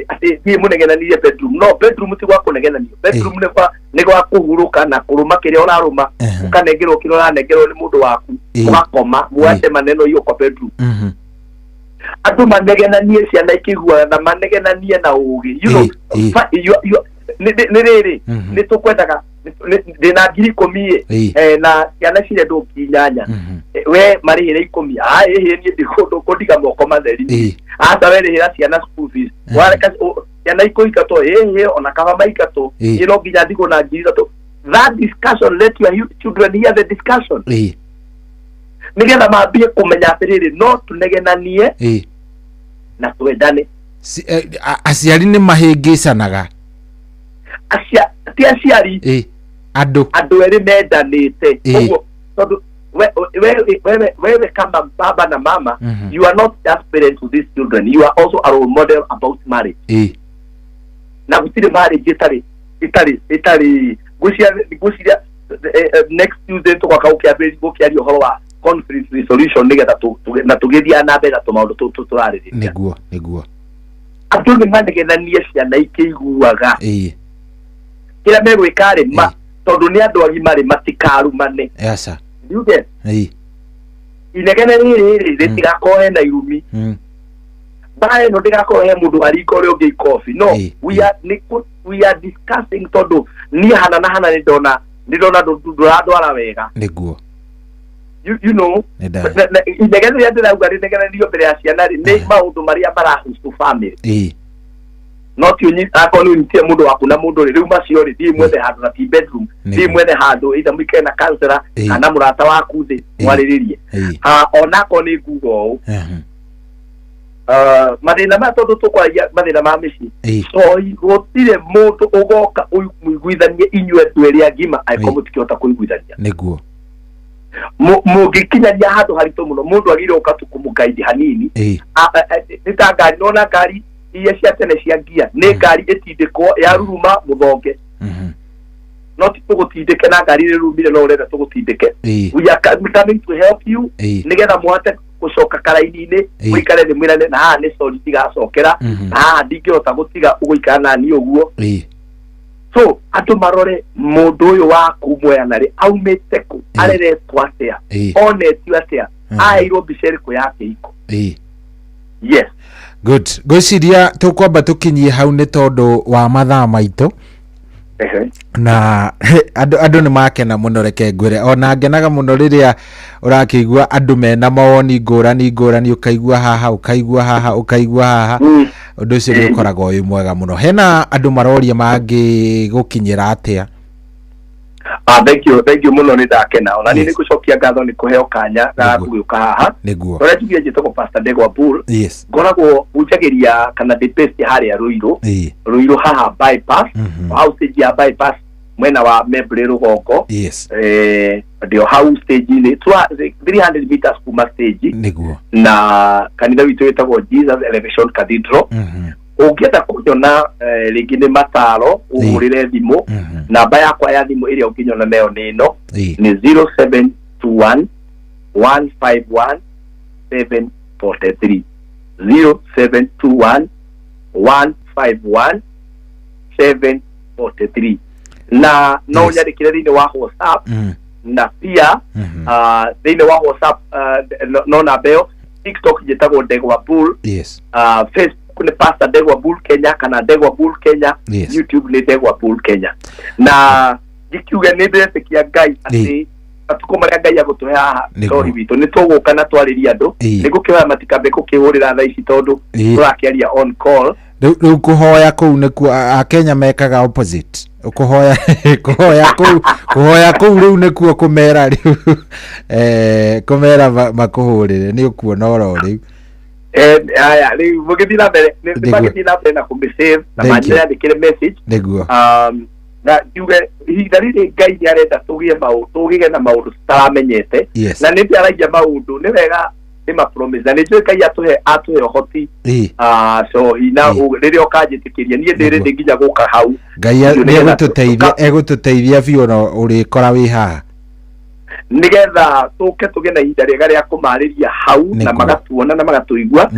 ati munegenania bedroom no bedroom ti gwa kunegenania bedroom ni gwa kuhuruka na kuruma kiria uraruma ukanengerwo kiro ranengerwo ni mundu waku wakoma muate maneno hiyo kwa bedroom andu manegenanie ciana ikigua na manegenanie na ugi you know ni riri ni tukwendaga ndina ngiri 10 na ciana ciria ndukinyanya we marihire 10 ni ndikundu kundiga moko matheri asa we rihira ciana school fees wareka ciana ikoikato ona kaba maikato ino nginya ndigo na ngiri to that discussion let your children hear the discussion nigetha mambie kumenya atiriri no tunegenanie na twendane aciari ni mahingicanaga aciari andu eri mendanite uguo tondu wewe kama baba na mama you are not just parents to these children, you are also a role model about marriage na gutire marriage itari gucia next Tuesday tukakaukia kiario horo wa conflict resolution nigetha na tugithia na mbere to maundu turaririria niguo andu ni manegethania ciana ikiguaga kira megwikare ma tondu ni andu agimari matikarumane yasa you get inegene riri ritigakohe na irumi bae no ndigakohe mundu ariko ri ungi coffee no we are discussing tondu ni hana na hana ni ndona ndura wega niguo you know inegene ya ndira inegene ndio mbere ya ciana ni maundu maria marahusu family not you need akonu nitie mundu waku na mundu riu macio ri thi mwethe handu na ti bedroom thi mwethe handu ida mwike na counselor kana murata waku thi mwariririe onako ni ngugo mathina ma tondu tukwaria mathina ma mici so gutire mundu ugoka muiguithanie inywe tweri agima aiko mutikihota kuiguithania niguo mugikinyaria handu harito muno mundu agire ukatukumguide hanini nita ngari nona ngari iria cia tene cia ngia ni ngari itindikwo ya ruruma muthonge no tugutindike na ngari rurumire no urenda tugutindike we are coming to help you nigetha muhate gucoka karaini-ini mwikare ni mwirane na ni sorry tigacokera ndingihota gutiga uguikara nani uguo so andu marore mundu uyu waku mweana ri aumite ku areretwo atia onetio atia airwo mbica yake iko yes good gwiciria tukwamba tukinyie hau ni tondu wa mathaa maitu na andu ni makena muno reke ngwire ona ngenaga muno riria urakigua andu mena mawoni ngurani ukaigua haha ukaigua haha undu ucio ni ukoraga uyu mwega muno hena andu maroria mangi gukinyira atia Thank you muno ni ndakena ona ni nikucokia ngatho ni kuheo kanya ga kugiuka haha niguo ora tugie jitoko Pastor Ndegwa Bull ngoragwo bunjagiria kana depesti haria Ruiru haha bypass house ya bypass mwena wa Mebre Rugongo ndio house stage ni 300 meters kuma stage niguo na kanitha witu wetagwo Jesus Elevation Cathedral ukienda kunyona rĩngĩ mataro ũhũrĩre thimũ namba yakwa ya thimũ ĩrĩa ũkinyona nayo nĩ ĩno nĩ 0721 151 743 0721 151 743 na no nyandĩkĩre thĩinĩ wa WhatsApp na pia thĩinĩ wa WhatsApp no namba ĩyo TikTok njĩtagwo Ndegwa Bull Facebook kuna Pastor Ndegwa Bull Kenya kana Ndegwa Bull Kenya YouTube ni Ndegwa Bull Kenya na gikiuga ni ndĩretĩkia Ngai atĩ atuko maria Ngai agũtũhe haha story witũ nĩ tũgũka na twarĩria andũ nĩgũkĩhoya matikambe kũkĩhũrĩra thaa ici tondũ tũrakĩaria on call rĩu kũhoya kũu nĩkuo Kenya mekaga opposite kũhoya kũu rĩu nĩkuo kũmera rĩu kũmera makũhũrĩre nĩ ũkuona oro rĩu aya rĩu mũgĩthiĩ na mbere nĩmagĩthiĩ na mbere na kũmĩsave na manjĩra ndĩkĩre message na yuge ihinda rĩrĩ Ngai nĩarenda tũgĩe na maũndũ tũtaramenyete na nĩ aragia maũndũ nĩ wega nĩ ma-promise na nĩnjũĩ Ngai atũhe ũhoti so hina rĩrĩa ũkanjĩtĩkĩria niĩ ndĩrĩ nginya gũka hau Ngai egũtũteithia biũ na ũrĩkora wĩ haha nigetha tuke tuge na ihinda rĩega rĩa kũmarĩria hau na magatuona na magatũigua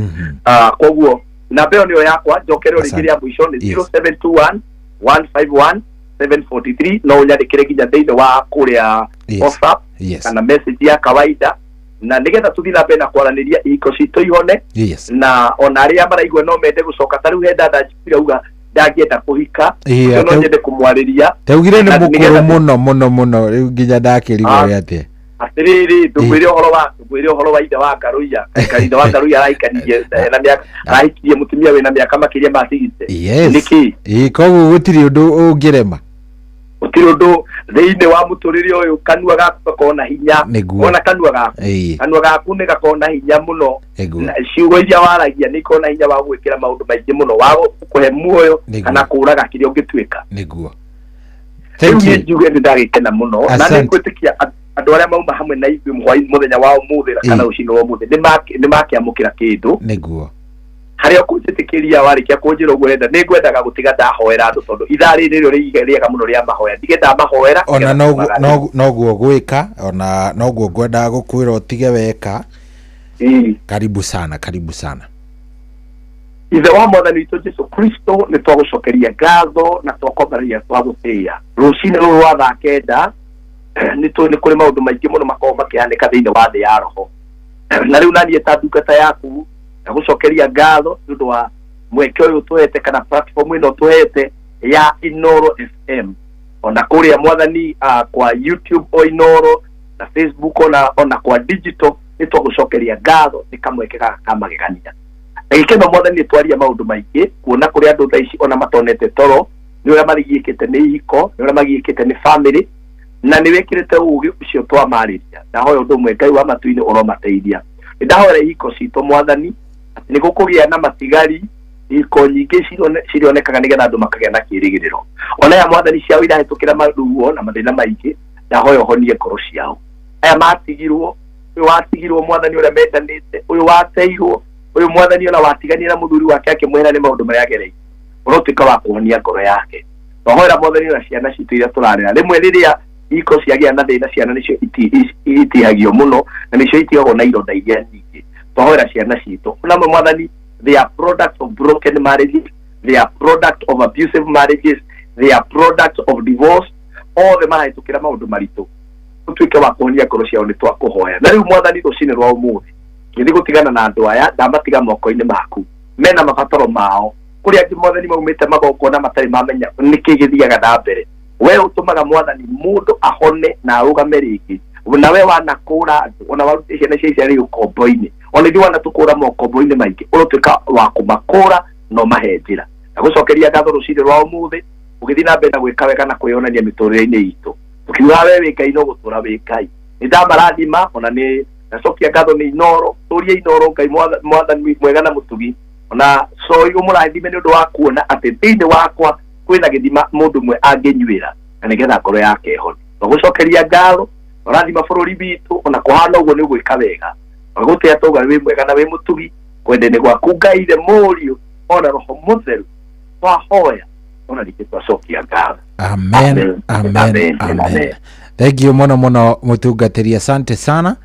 koguo namba ĩyo nĩyo yakwa njokerero rĩngĩ rĩa mũico nĩ 0721 151 743 no nyandĩkĩre nginya thĩinĩ wa kũrĩa WhatsApp kana message ya kawaida na nigetha tũthiĩ na mbere na kwaranĩria ihiko citũ ihone na ona arĩa maraigua no mende gũcoka ta rĩu henda ndanjirauga ndangĩenda kũhika no nyende kũmwarĩria teugire nĩ mũkũrũ mũno rĩu nginya ndakĩrigwo atĩa atĩrĩrĩ ndũkwĩre ũhoro wa ithe wa Ngaruiya ithe wa Ngaruiya arahikanirie na mĩaka arahikirie mũtumia wĩna mĩaka makĩria ma 60 nĩkĩ koguo gũtirĩ ũndũ ũngĩrema gũtirĩ ũndũ thĩinĩ wa mũtũrĩre ũyũ kanua gaku gakorwo na hinya ona kanua gaku nĩ gakorwo na hinya mũno ciugo iria waragia nĩ ikorwo na hinya wa gwĩkĩra maũndũ maingĩ mũno wa gũkũhe muoyo kana kũũraga kĩrĩa ũngĩtuĩka nĩguo rĩu nĩ njuge nĩ ndagĩkena mũno na nĩ ngwĩtĩkia andũ arĩa mauma hamwe na ithuĩ mũthenya wa ũmũthĩ kana rũciinĩ rwa ũmũthĩ nĩ makĩamũkĩra kĩndũ nĩguo harĩa ũkũnjĩtĩkĩria warĩkia kũnjĩra ũguo wenda nĩ ngwendaga gũtiga ndahoera andũ tondũ ithaa rĩrĩ nĩrĩo rĩega mũno rĩa mahoya ndigendaga mahoera ona noguo gwĩka ona noguo ngwendaga gũkwĩra ũtige weka karibu sana ithe wa mwathani witũ Jesũ Kristo nĩ twagũcokeria ngatho na twakombaria twagũtĩĩa rũciinĩ rũrũ rwa thaa kenda nĩ kũrĩ maũndũ maingĩ mũno makoragwo makĩhanĩka thĩinĩ wa thĩ ya roho na rĩu naniĩ ta ndungata yaku na gũcokeria ngatho nĩ ũndũ wa mweke ũyũ tũhete kana platform ĩno tũhete ya Inoro FM ona kũrĩa mwathani kwa YouTube o Inoro na Facebook ona kwa digital nĩ twagũcokeria ngatho nĩ kamweke ka magegania na gĩkeno mwathani twaria maũndũ maingĩ kuona kũrĩa andũ thaa ici ona matonete toro nĩ ũrĩa marigĩkĩte nĩ ihiko nĩ ũrĩa magĩkĩte nĩ family na nĩ wĩkĩrĩte ũgĩ ũcio twamarĩria ndahoya ũndũ ũmwe Ngai wa matu-inĩ ũromateithia ndahoya ihiko citũ mwathani nĩ gũkũgĩa na matigari ihiko nyingĩ cirionekaga nĩgetha andũ makagĩa na kĩĩrĩgĩrĩro ona ya mwathani ciao irahĩtũkĩra maruo na mathĩna maingĩ ndahoya ũhonie ngoro ciao aya matigirwo ũyũ watigirwo mwathani ũrĩa mendanĩte ũyũ wateirwo ũyũ mwathani ona watigania na mũthuri wake akĩmwĩra nĩ maũndũ marĩa agereire ũrotuĩka wa kũhonia ngoro yake twahoera mwathani na ciana citũ iria tũrarera rĩmwe rĩrĩa ihiko ciagĩa na thĩna ciana nĩcio itihagio mũno na nĩcio itigagwo na ironda iria nyingĩ twahoera ciana citũ namwe mwathani they are products of broken marriages they are product of abusive marriages they are products of divorce othe marahĩtũkĩra maũndũ maritũ ũtuĩke wa kũhonia ngoro ciao nĩ twakũhoya na rĩu mwathani rũciinĩ rwa ũmũthĩ gĩthiĩ gũtigana na andũ aya ndamatiga moko-inĩ maku mena mabataro mao kũrĩa angĩ mwathani maumĩte magongona matarĩ mamenya nĩkĩ gĩthiaga na mbere we ũtũmaga mwathani mũndũ ahone na arũgame rĩngĩ na we wanakũra andũ ona warute ciana cia Isiraeli ũkombo-inĩ ona ithuĩ wanatũkũra maũkombo-inĩ maingĩ ũrotuĩka wa kũmakũra no mahe njĩra na gũcokeria ngatho rũciinĩ rwa ũmũthĩ ũgĩthiĩ na mbere na gwĩka wega na kwĩyonania mĩtũrĩre-inĩ itũ tukiuga wewe Ngai no gutura we Ngai ndamarathima ona ni nacokia ngatho ni Inoro turie Inoro Ngai mwathani mwega na mutugi ona so umurathime ni undu wa kuona ati thini wakwa kwina githima mundu mwe angenyuira na nigetha ngoro yake honi gucokeria ngatho orathima bururi bitu ona kuhana uguo ni gwika wega gutia toga we mwega na we mutugi kwendene gwaku Ngai the morio ona roho mutheru twahoya ona nikitwacokia ngatho. Amen, amen, amen. Thank you muno mutungatiri, asante sana.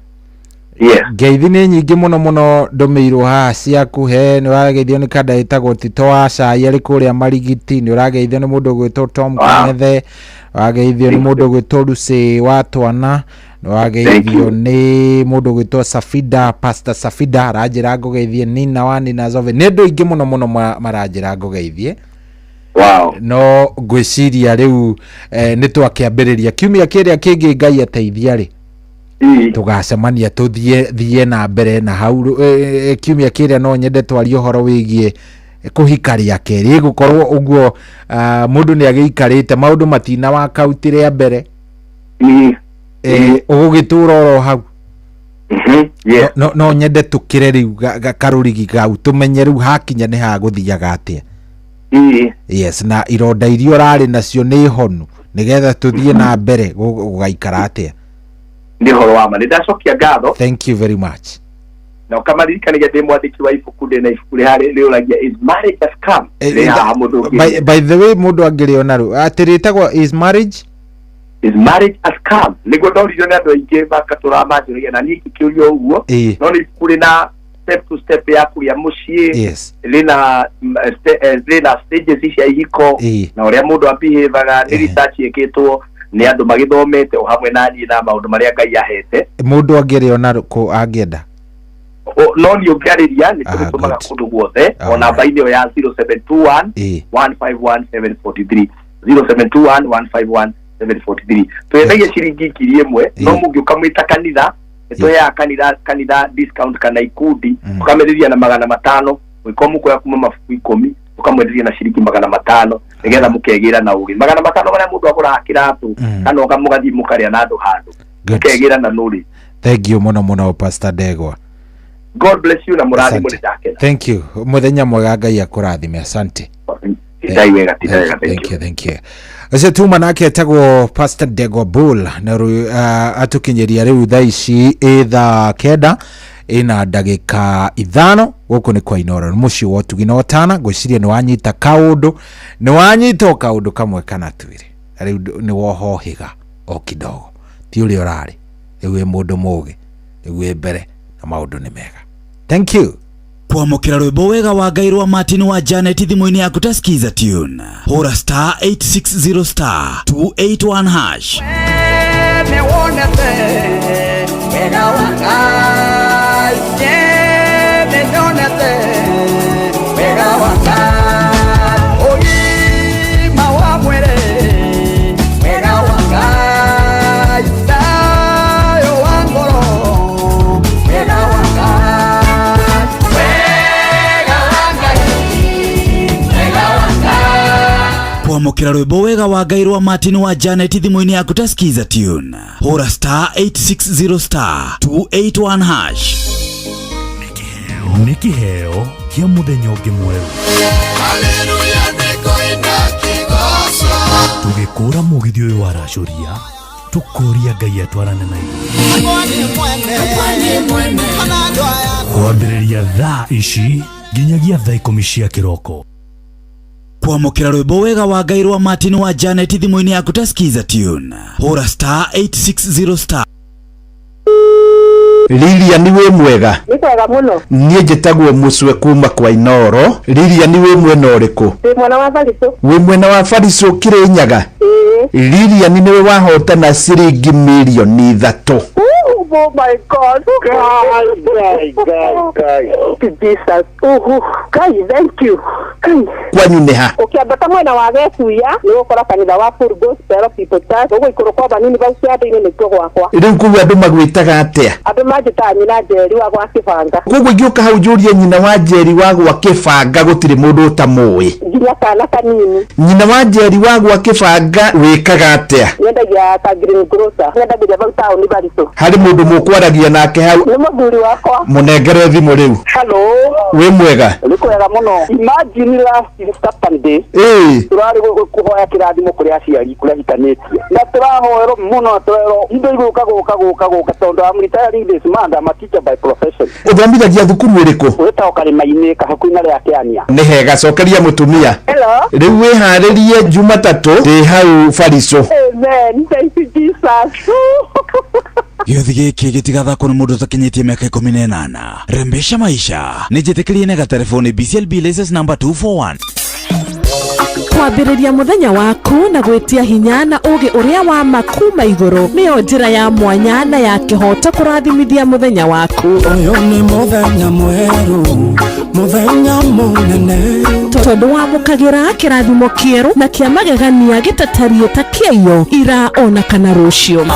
Yes. Ngeithi ni nyingi muno ndomeirwo haha ciakuhe ni wageithio ni kada itagwo Tito wa cai ari kuria Marigiti, ni urageithio ni mundu gwitwo Tom Kanethe, wageithio ni mundu gwitwo Lucy wa Twana, ni wageithio ni mundu gwitwo Safida, Pastor Safida aranjira ngugeithie Nina wa Nina Zove, ni ndu ingi muno maranjira ngugeithie. Wow. No gwiciria riu ni twakiambiriria kiumia kiria kingi Ngai ateithia ri tugacemania tuthie na mbere na hau kiumia kiria no nyende twari uhoro wigie kuhikaria keri gukorwo uguo mundu ni agiikarite maundu matina wa kauti ria mbere ugugitura oro hau no nyende tukire riu karurigi gau tumenye riu hakinya ni ha guthiaga atia. Yes, na ironda irio rari nacio ni honu nigetha tuthie na mbere gugaikara atia. Ndi horo wa mani ndacokia ngatho. Thank you very much. Na ukamarikanagia ndi mwandiki wa ibuku ndi na ibuku hari riuragia is marriage has come. By the way mundu angiriona ru atiritagwo is marriage has come. Niguo ndoririo ni andu aingi makaturamanjiragia na ni kiurio uguo no ni kuri na step to step ya kuria mucii rina stages cia ihiko na uria mundu abihevaga ni research ikitwo ni andu magithomete o hamwe na ni na maundu maria Ngai ahete mundu angiriona ko angienda no ni ungariria ni tutumaga kundu guothe ona baini ya 0721 151743 0721 151743 tuendagia ciringi ngiri imwe no mungiuka mwita kanitha ya kanitha discount kana ikundi ukamediria na 500 wikomu kwa kuma mafuku 10 ukamediria na shiringi 500 nigetha mukegira na ugi 500 bara mundu agura kiratu kana ukamugathi mukaria na andu handu mukegira na nuri. Thank you muno Pastor Degwa. God bless you na muradi muri dake. Thank you muthenya mwega Ngai akurathime, asante. Thank you. Ase tuma nake etagwo Pastor Degwa Bull na atukinyeria riu thaa ici ithaa kenda ina ndagika 5 guku ni kwa Inoro muci wa tugina otana gwiciria ni wanyita kaundu ni wanyita kaundu kamwe kana twiri riu ni wohohiga o kidogo ti uri orari riu mundu mugi riu mbere na maundu ni mega. Thank you. Kwamukira rwimbo wega wa Ngai rwa Martin wa Janet thimu-ini yaku ta skiza tune hora star 860 star 281 hash me wonete wega wa Ngai me wonete wega wa Ngai oi mawa mwere wega wa Ngai tayo wangoro wega wa kwamukira rwimbo wega wa Ngai rwa Martin wa Janet thimu-ini yaku ta skiza tune hora star 860 star 281 hash Niki heo kia muthenya ungi mweru. Haleluya niko ina kigoso tugikura mugithi uyu wa racuria tukuria Ngai atwarane na kwambiriria thaa ici nginyagia thaa 10 cia kiroko. Kwamukira rwimbo wega wa Ngai rwa Martin wa Janet thimu-ini yaku ta skiza tune hora star 860 star. Lilia niwe mwega. Nikwega muno. Nie njitagwo Mucwe kuma kwa Inoro. Lilia niwe mwena uriku? Ndi mwena wa Fariso. We mwena wa Fariso Kirinyaga? Lilia niwe wahotana ciringi milioni 3. Oh my God. Guy. Jesus. Guy, thank you. Kwanyu neha. Ukiambata mwena wa Gesuya ni ukora kanitha wa Full Gospel People Church ugo ikoro kwa banini ba ciande ine nitwo gwakwa. Riu kugu andu magwitaga atia? Andu majita nyina Njeri wa gwa Kibanga. Kugu ngioka hau njurie nyina wa Njeri wa gwa Kibanga gutire mundu utamui. Nginya kana kanini. Nyina wa Njeri wa gwa Kibanga wikaga atia? Nyendagia ka Green Grocer. Nyendagia ba town Bariso. Hari mundu mukwaragia nake hau. Ni muthuri wakwa. Munengere thimu riu. Hello. We mwega. Ni kwega muno. Imagine last Saturday. Turari kuhoya kirathimo kuri aciari kuri hitanetie. Na turahoero muno twero indo iguka tondu am retiring this month I'm a teacher by profession. Uthomithagia thukuru iriku? Weta Karima-ini kahakuina ria Kiania. Ni hega cokeria mutumia. Hello. Riu wiharirie Jumatatu ndi hau Bariso. Amen. Thank you Jesus. Gĩothi gĩkĩ gĩtigathakwo nĩ mũndũ ũtakinyĩtie mĩaka 18. Rembesha maisha nĩ njĩtĩkĩrie nega telefoni BCLB license number 241. Kwambĩrĩria mũthenya waku na gwĩtia hinya na ũgĩ ũrĩa wa makuma igũrũ nĩyo njĩra ya mwanya na ya kĩhoto kũrathimithia mũthenya waku. Ũyũ nĩ mũthenya mwerũ, mũthenya mũnene, tondũ wamũkagĩra kĩrathimo kĩerũ na kĩa magegania gĩtatarie ta kĩayo ira ona kana rũciũ.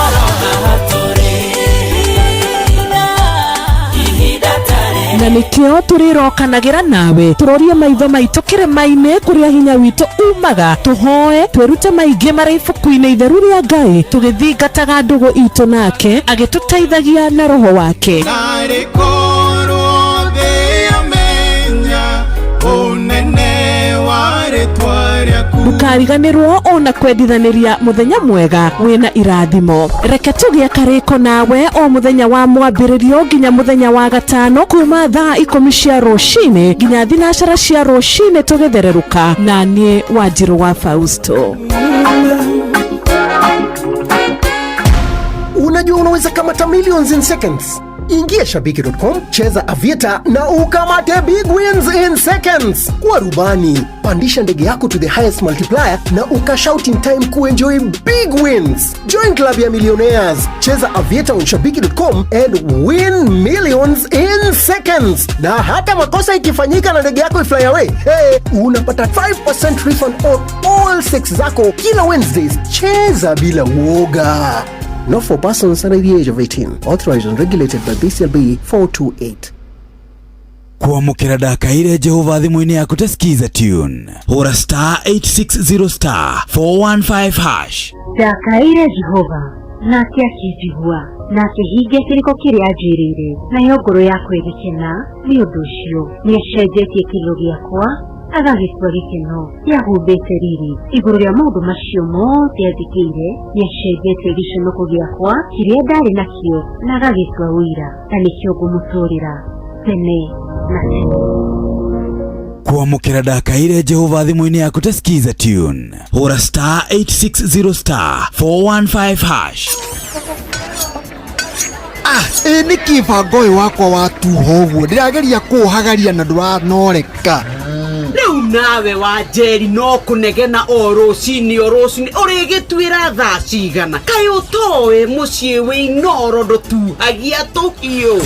Na nĩkĩo tũrĩrokanagĩra nawe tũrorie maitho maitũ kĩrĩma-inĩ kũrĩa hinya witũ umaga tũhoe twĩrute maingĩ marĩ ibuku-inĩ itheru rĩa Ngai tũgĩthingataga ndũgũ itũ nake agĩtũteithagia na roho wake. Ndukariganĩrwo ona kwendithanĩria mũthenya mwega wĩna irathimo. Reke tũgĩe karĩko nawe o mũthenya wa mwambĩrĩrio nginya mũthenya wa gatano kuma thaa 10 cia rũcinĩ nginya thinacara cia rũcinĩ tũgĩthererũka na niĩ Wanjirũ wa Fausto. Unajua unaweza kamata millions in seconds. Ingia shabiki.com, cheza Aviator na ukamate big wins in seconds. Kwa rubani, pandisha ndege yako to the highest multiplier na ukashout in time kuenjoy big wins. Join club ya millionaires. Cheza Aviator on shabiki.com and win millions in seconds. Na hata makosa ikifanyika na ndege yako ifly away, unapata 5% refund on all 6 zako kila Wednesdays. Cheza bila uoga. Not for persons under the age of 18. Authorized and regulated by BCLB 428. Kuamukira ndakaire Jehova thimũ-inĩ yaku ta skiza tune. Hũra *860*415#. Ndakaire Jehova nake akĩnjigua na akĩhingia kĩrĩko kĩrĩa anjĩrĩire nayo ngoro yakwa ĩgĩkena nĩ ũndũ ũcio nĩacenjetie kĩrĩro gĩakwa agagĩtua gĩkeno yahumbĩte riri igũrũ rĩa maũndũ macio mothe athikĩire nĩacenjetie gĩconoko gĩakwa kĩrĩa ndarĩ nakĩo na agagĩtua ũira na nĩkĩo ngũmũtũũrĩra tene na tene. Kuamukira ndakaire Jehova thimũ-inĩ yaku ta skiza tune. Hũra *860*415#. Nĩ kĩbango ũyũ wakwa wa tuho ũguo ndĩrageria kũũhagaria na ndũranoreka. Rĩu nawe Wanjeri no kũnegena o rũcinĩ ũrĩgĩtuĩra thaa cigana kaĩ ũtoĩ mũciĩ wĩ Inoro ndũtuhagia tũhiũ.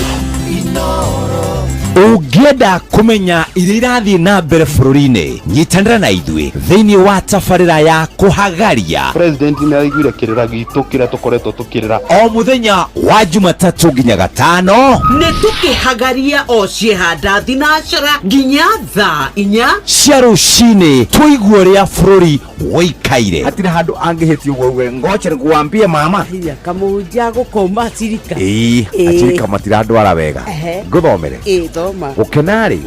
Ũngĩenda kũmenya iria irathiĩ na mbere bũrũri-inĩ nyitanĩra na ithuĩ thĩinĩ wa tabarĩra ya kũhagaria. President nĩ araiguire kĩrĩra gitũ kĩrĩa tũkoretwo tũkĩrĩra o mũthenya wa Jumatatũ nginya Gatano. Nĩ tũkĩhagaria o ciehanda thinacara nginya thaa 4 cia rũcinĩ tũigue ũrĩa bũrũri woikaire. Hatirĩ handũ angĩhĩtio ũguo ngoche nĩkuambia mama kamũnja gũkoma Acirika. Acirika matirandwara wega ngũthomere. Gũkenarĩ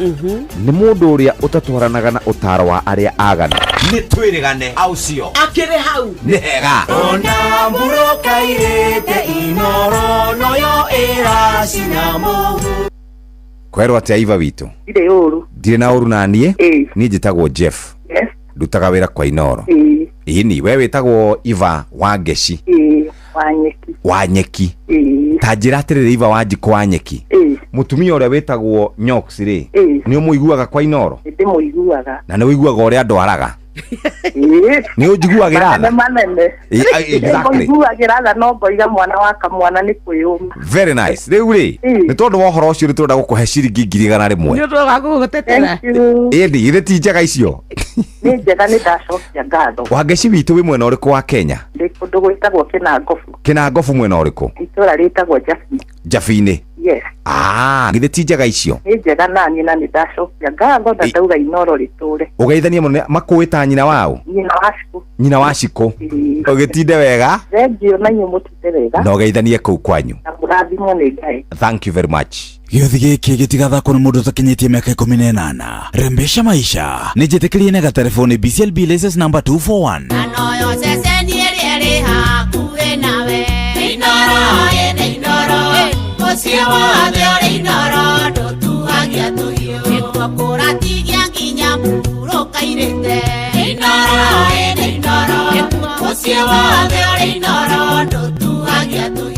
nĩ mũndũ ũrĩa ũtatwaranaga na ũtaro wa arĩa agana. Nĩ twĩrĩgane aucio akĩrĩ hau nĩ hega. Ona mũrokairĩte Inoro noyo ĩracina mũhu. Kwerwo atĩa Iva witũ? Ndirĩ ũru. Ndirĩ na ũru na niĩ? Niĩ njĩtagwo Jeff. Ndutaga wĩra kwa Inoro. Ĩni we wĩtagwo Iva Wangeci. Wanyeki. Ta njĩra atĩrĩrĩ Iva Wanjikũ Wanyeki. Mũtumia ũrĩa wĩtagwo Nyox rĩ nĩ ũmũiguaga kwa Inoro? Ndĩmũiguaga. Na nĩ ũiguaga ũrĩa andwaraga? Ni ujiguagira tha. Manene. Exactly. Ujiguagira tha no ngoiga mwana wa kamwana ni kwiyuma. Very nice. Riu ri ni tondu wa horo ucio nitunda gukuhe ciringi 100,000. Ni tondu wa gugutetera. Indi ile ti njega icio. Ni njega ni ndacokia ngatho. Wangeci witu wi mwena uriku wa Kenya? Ndi kundu gwitagwo Kinangofu. Kinangofu mwena uriku? Itura ritagwo Jafi. Jafine. Yes. Githe ti njega icio. Ni njega na nyina ni ndacokia ngatho na ndauga inoro riture. Ugeithania muno makuita nyina wao? Nyina waciku. Nyina waciku. Ugitinde wega? Thengio na nyu mutinde wega. Na ugeithanie kuu kwanyu. Na murathimwo ni Ngai. Thank you very much. Gĩothi gĩkĩ gĩtigathakwo nĩ mũndũ ũtakinyĩtie mĩaka 18. Rembesha maisha nĩ njĩtĩkĩrie na gatelefoni BCLB license number 241. Anoyo ceceni ĩrĩa ĩrĩ hakuhĩ nawe. Inoro yene inoro mũciĩ wothe ũrĩ inoro ndũtuhagia tũhiũ. Nĩguo kũratigia nginya mũhuro kairĩte. Inoro yene inoro mũciĩ wothe ũrĩ inoro ndũtuhagia tũhiũ.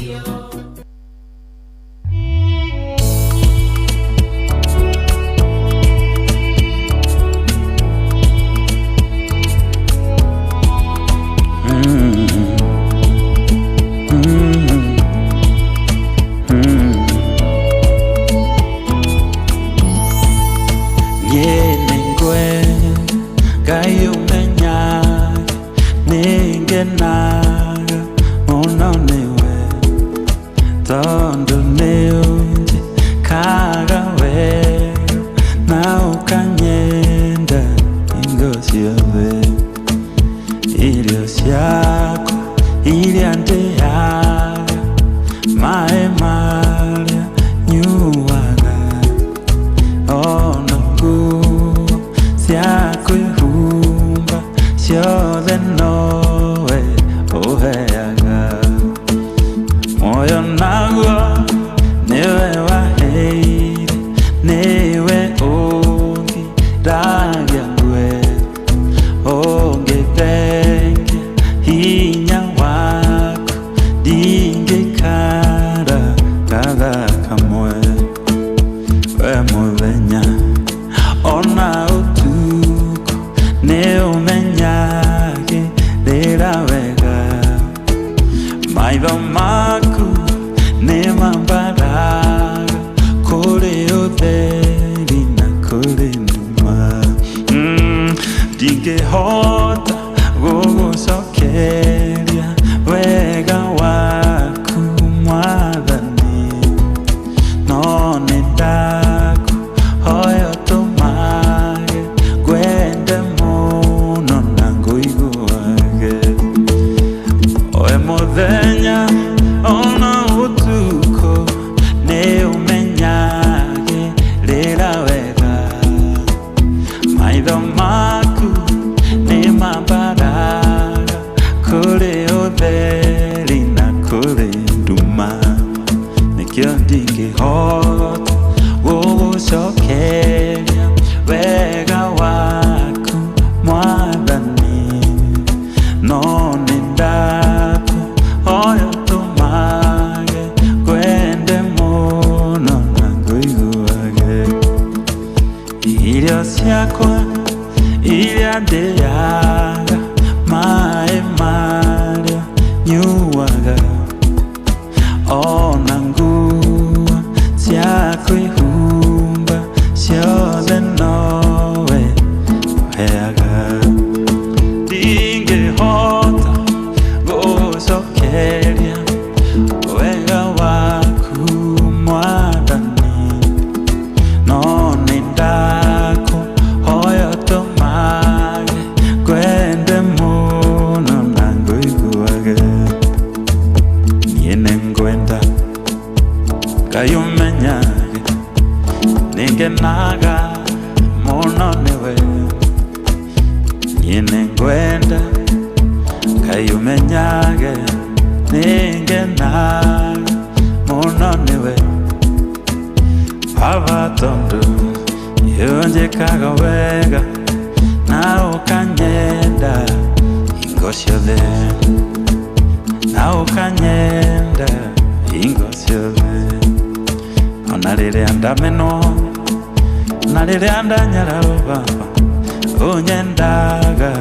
unyendaga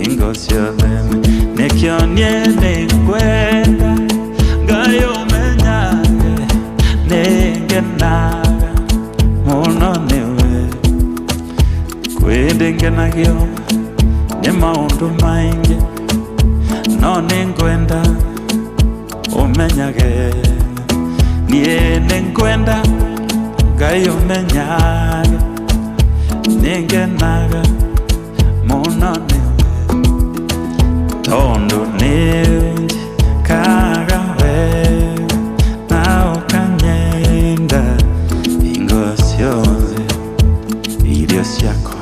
ingo ciothe nikionie nikwenda Ngai umenyage ningenaga muno niwe kwindengenagio ni maundu maingi no ningwenda umenyage nie ningwenda Ngai umenyage ningenaga muno niwe tondu kaga we na ukanyenda ingo ciothe irio ciakwa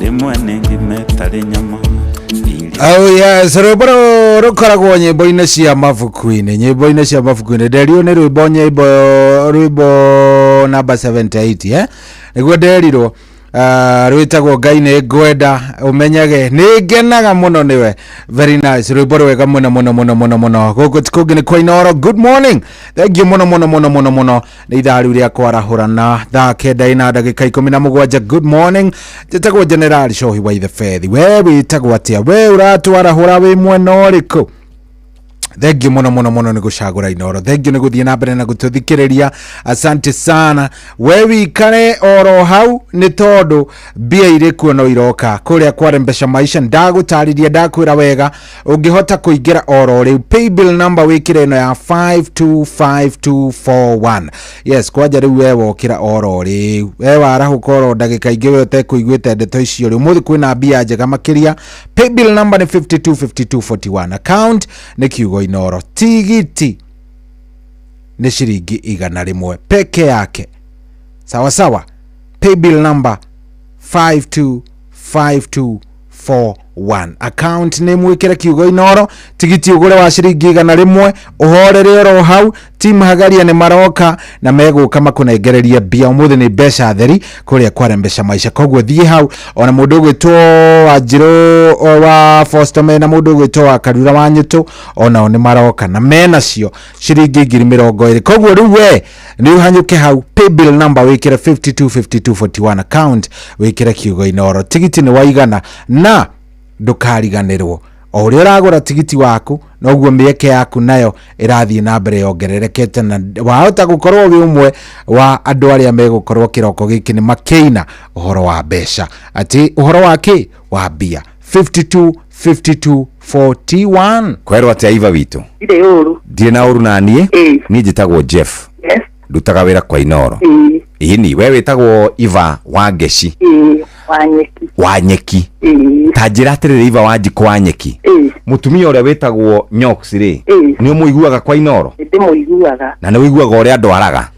rimwe ningimetari nyama. Oh yes, rwimbo rukoragwo nyimbo-inĩ cia mabuku-inĩ nderio nĩ rwimbo number 78 nĩguo nderirwo rwitagwo Ngai nĩ ngwenda umenyage nĩ ngenaga muno niwe. Very nice, rwimbo rwega muno gũkũ ti kũngĩ nĩ kwa Inooro. Good morning, thank you muno nĩ ithaa rĩu rĩa kwarahũrana thaa 9:17. Good morning, njĩtagwo General Shohi wa the Fethi. We wĩtagwo atĩa? We ũratwarahũra wĩ mwena ũrĩkũ? Thank you muno nĩ gucagura Inooro. Thank you nĩ guthie na mbere na gututhikiriria. Asante sana. We wikare oro hau ni tondu mbia iri kuo no iroka kuria kwarembesha maisha. Ndagutariria ndakwira wega ungihota kuingira oro riu. Paybill number wikire ino ya 525241. Yes, kwaja riu we wokira oro riu. We warahuka oro ndagika ingi we utekuiguite ndeto icio riu. Muthi kwina mbia njega makiria. Paybill number ni 525241. Account ni kiugo Inooro. Tigiti ni shiringi 100 peke yake. Sawa. Paybill number 525241. Account ni mwikire kiugo Inooro. Tigiti ugure wa shiringi 100. Uhorere oro hau. Team Hagaria ni maroka na meguka makunengereria mbia. Umuthi ni mbeca theri kuria kwarembesha maisha. Koguo thie hau ona mundu gwitwo Wanjiru wa Fostome na mundu gwitwo wa Karura wa Nyutu ona ni maroka na mena cio shiringi 20. Koguo riu we ni uhanyuke hau. Paybill number wikire 525241. Account wikire kiugo Inooro. Tigiti ni waigana na ndukariganirwo. O uria uragura tigiti waku noguo mieke yaku nayo irathie na mbere yongererekete na wahota gukorwo wi umwe wa andu aria megukorwo kiroko giki ni makeina uhoro wa mbeca ati uhoro wake wa mbia 525241. Kwerwo ati aiva witu ire uru ndire na uru nanie ni njitagwo Jeff. Yes, ndutaga wira kwa Inooro. Ini we witagwo Iva wa Ngeci. Wa Nyeki. Tajira atirire Iva wa Njiko wa Nyeki. Mutumia uria witagwo Nyox ri ni umuiguaga kwa Inooro. ndi muiguaga na ni wiguaga uria ndwaraga.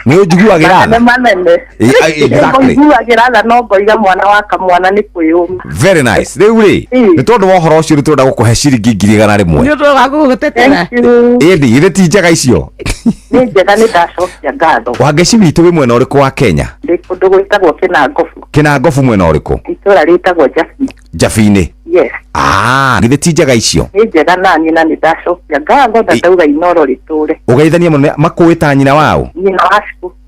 Ni ujiguagira na manene exactly muiguagira no ngoiga mwana wa kamwana ni kwiyuma. Very nice. Riu ri ni tondu wa horo ucio rutura gukuhe shiringi 100 ni undu wa gugutetera indi ire ti njega icio ni njega ni ndacokia ngatho. Wa Ngeci witu wi mwena uriku wa Kenya? ndi kundu gwitagwo Kinangofu mwena uriku? itura ritagwo Jafi-ini. Yes. Githe ti njega icio? ni njega nani na ni ndacokia ngatho ndauga Inooro riture. Ugeithania muno makuita nyina wao?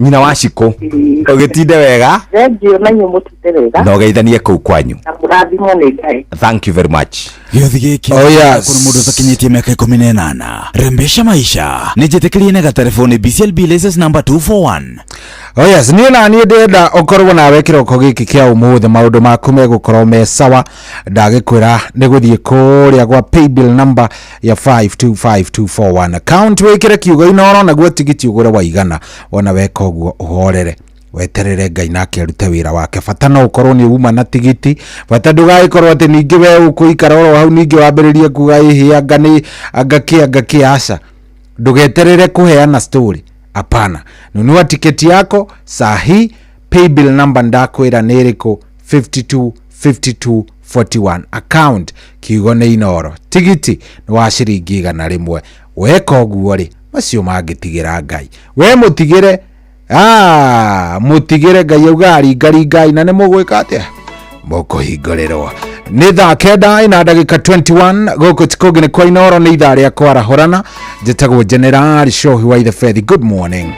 Nyina wa Ciku. Ugitinde wega? Thank you na nyumutite wega. Na ugeithanie kuu kwanyu. Na murathimwo ni Ngai. Thank you very much. Giothi giki kuna mundu utakinyitie miaka 18 rembesha maisha nijitikirie na telefoni BCLB license number 241. Oh yes, ni na ni ndenda ukorwo na wekira ko giki kia umuthi maundu maku megukorwo me sawa. Ndagikwira ni guthie kuria gwa paybill number ya 525241. Account wekire kiugo Inooro na gwa tigiti ugure waigana wona weka uguo uhorere weterere Ngai nake arute wira wake. Bata no ukorwo ni uma na tigiti, bata ndugaikorwo ati ningi we ukuikara oro hau ningi wambiririe kuga ihia ngani angaki aca ndugeterere kuheana story. Apana, nunua tiketi yako sahi. Paybill number ndakwira ni iriku 525241. Account kiugo ni Inooro. Tigiti ni wa shiringi 100. Weka uguo ri macio mangitigira Ngai. We mutigire mutigire Ngai ugari Ngai na ni mugwika atia mukuhingũrĩrwo nĩ thaa 9:21 gũkũ tikugi nĩ kwa Inooro nĩ ithaa rĩa kwarahũrana. Njĩtagwo General Shohi wa the Fethi. Good morning.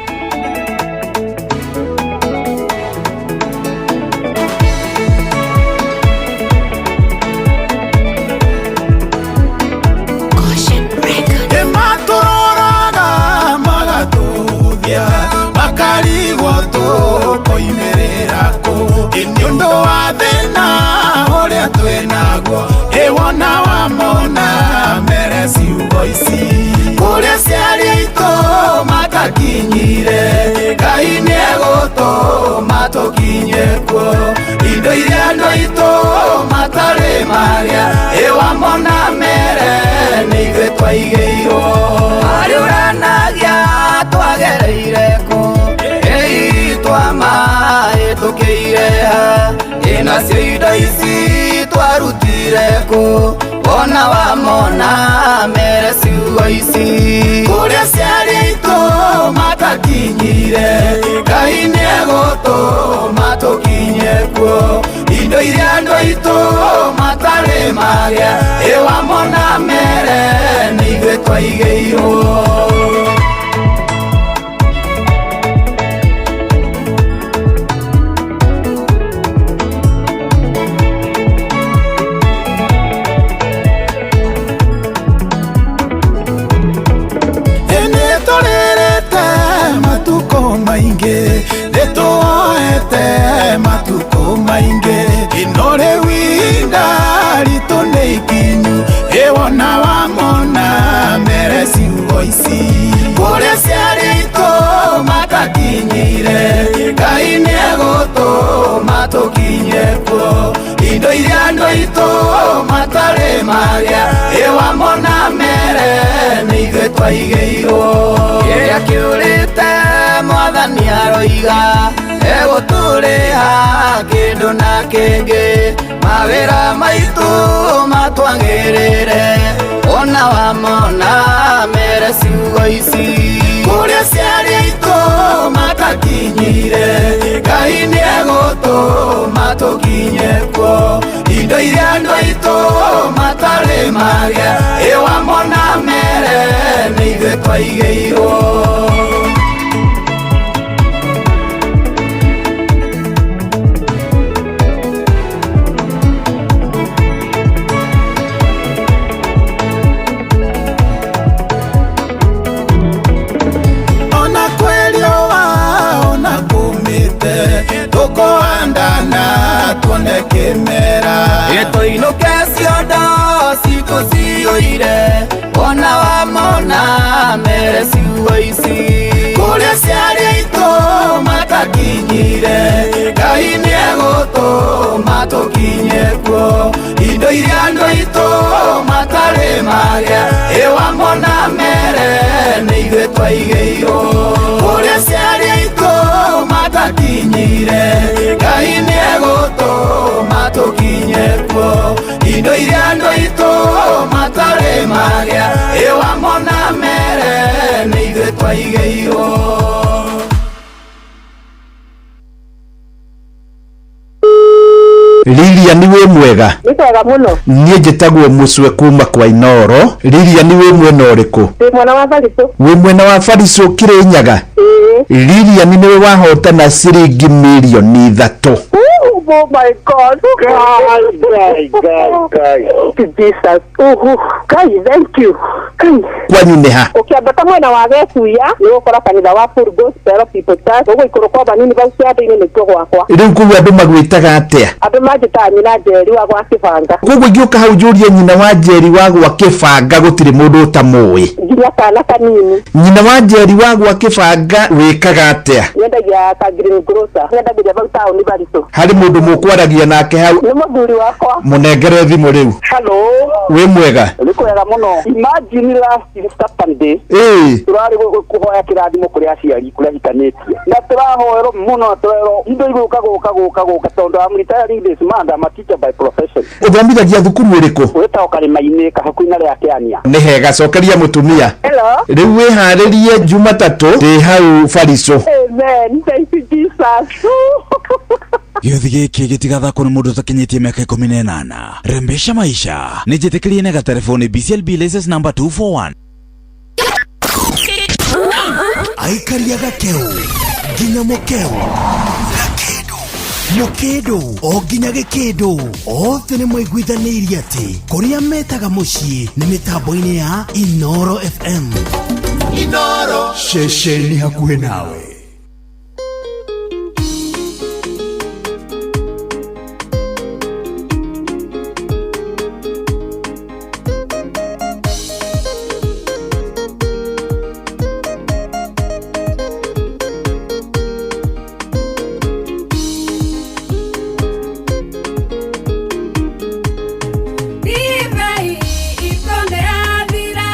twaigeirwo ari uranagia twagereire ku twamaĩ tũkĩireha nacio indo ici twarutire ku ona wamona mere ciugo ici kũrĩa ciarĩ itũ matakinyire Ngai nĩegũtũma tũkinye kuo indo iria andũ aitũ matarĩ magĩa wamona mere nĩ ithuĩ twaigĩirwo mainge nituoete matuko mainge inore winda ritone ikinyu ewona wamona mere ciugo ici kũrĩa ciarĩ itũ matakinyire Ngai nĩegũtũma tũkinye kuo indo iria andũ aitũ matarĩ magĩa wamona mere nĩ ithuĩ twaigĩirwo kĩrĩa kĩũrĩte Mwathani aroiga egũtũrĩha kĩndũ na kĩngĩ mawĩra maitũ matwagĩrĩre ona wamona mere ciugo ici kũrĩa ciarĩ itũ matakinyire Ngai nĩegũtũma tũkinye kuo indo iria andũ aitũ matarĩ magĩa wamona mere nĩ ithuĩ twaigĩirwo tuone kĩmera tũinũke ciondo citũ ciyũire ona wamona mere ciugo ici kũrĩa ciarĩ itũ matakinyire Ngai nĩegũtũma tũkinye kuo indo iria andũ aitũ matarĩ magĩa wamona mere nĩ ithuĩ twaigĩirwo kũrĩa ciarĩ itũ matakinyire Ngai nĩegũtũma tũkinye kuo indo iria andũ aitũ matarĩ magĩa wamona mere nĩ ithuĩ twaigĩirwo Lilia niwe mwega Nĩkwega muno niĩ njĩtagwo Mũcwe kuma kwa Inoro Lilia niwe mwena ũrĩkũ mwena wa Bariso wĩ mwena wa Bariso Kĩrĩnyaga Lilia niwe wahotana ciringi milioni 3 Oh my God. Guys. Jesus. Guys, thank you. Kwanyu nĩ ha? Ũkĩambata mwena wa Gĩkuya nĩ ũgũkora kanitha wa Full Gospel People Church ũgũikũrũka kwa banini bau ciande-inĩ nĩkuo gwakwa. Rĩu kuga andũ magwĩtaga atĩa? Andũ manjĩtaga nyina Njeri wa gwa Kĩbanga. Koguo ingĩũka hau njũrie nyina wa Njeri wa gwa Kĩbanga gũtirĩ mũndũ ũtamũĩ. Nginya kana kanini. Nyina wa Njeri wa gwa Kĩbanga wĩkaga atĩa? Nyendagia ka green grocer. Nyendagia bau taũni Bariso. Harĩ mũndũ mũkwaragia nake hau? Nĩ mũthuri wakwa. Mũnengere thimũ rĩu. Hello. Wĩ mwega? Nĩkwega mũno. Imagine last Saturday. Turarĩ kũhoya kĩrathimo kũrĩ aciari kũrĩa hitanĩtie. Na tũrahoerwo mũno tũrerwo indo igũka tondũ I'm retiring this month. I'm a teacher by profession. Ũthomithagia thukuru ĩrĩkũ? Wĩtagwo Karĩma-inĩ hakuhĩ rĩa Kĩania. Nĩ hega cokeria mũtumia. Hello. Rĩu wĩharĩrie Jumatatũ ndĩ hau Bariso. Amen. Thank you Jesus. Gĩothi gĩkĩ gĩtigathakwo nĩ mũndũ ũtakinyĩtie mĩaka 18. Rembesha maisha nĩ njĩtĩkĩrie nega telefoni BCLB license number 241. Aikaria gakeu nginya mũkeu Mũkĩndũ o nginya Gĩkĩndũ othe nĩ mwaiguithanĩirie atĩ kũrĩa metaga mũciĩ nĩ mĩtambo-inĩ ya Inoro FM. Inoro ceceni hakuhĩ nawe. Divai itonde adira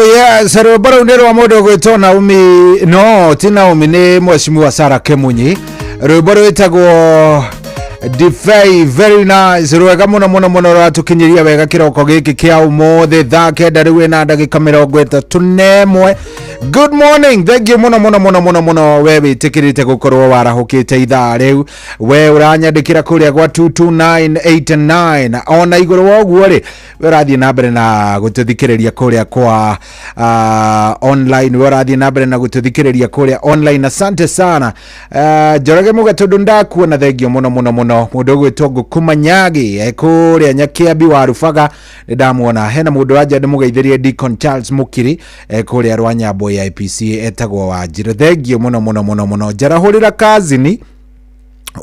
Oh yes, rwimbo ni rwa mundu gwitwo Naomi, no ti Naomi, ni Mheshimiwa Sarah Kemunyi. Rwimbo rwitagwo Defy, very nice. Rwega muno muno muno rwatukinyiria wega kiroko giki kia umuthi thaa kenda riu na ndagika 31. Good morning, thank you muno muno muno muno muno we witikirite gukorwo warahukite ithaa riu we uranyandikira kuria gwa 22989 ona iguru woguo ri urathie na mbere na gututhikiriria kuria kwa online, urathie na mbere na gututhikiriria kuria online. Asante sana Jorage muga tondu ndakuona, thank you muno muno muno mundu gwitwo Ngukumanyagi kuria Nyakiambi wa Rubaga ndamuona. Hena mundu aja ndimugeithirie Deacon Charles Mukiri kuria Rwanyambo ya IPC etagwo Wanjiru. Thank you muno muno muno muno. Jarahurira kazini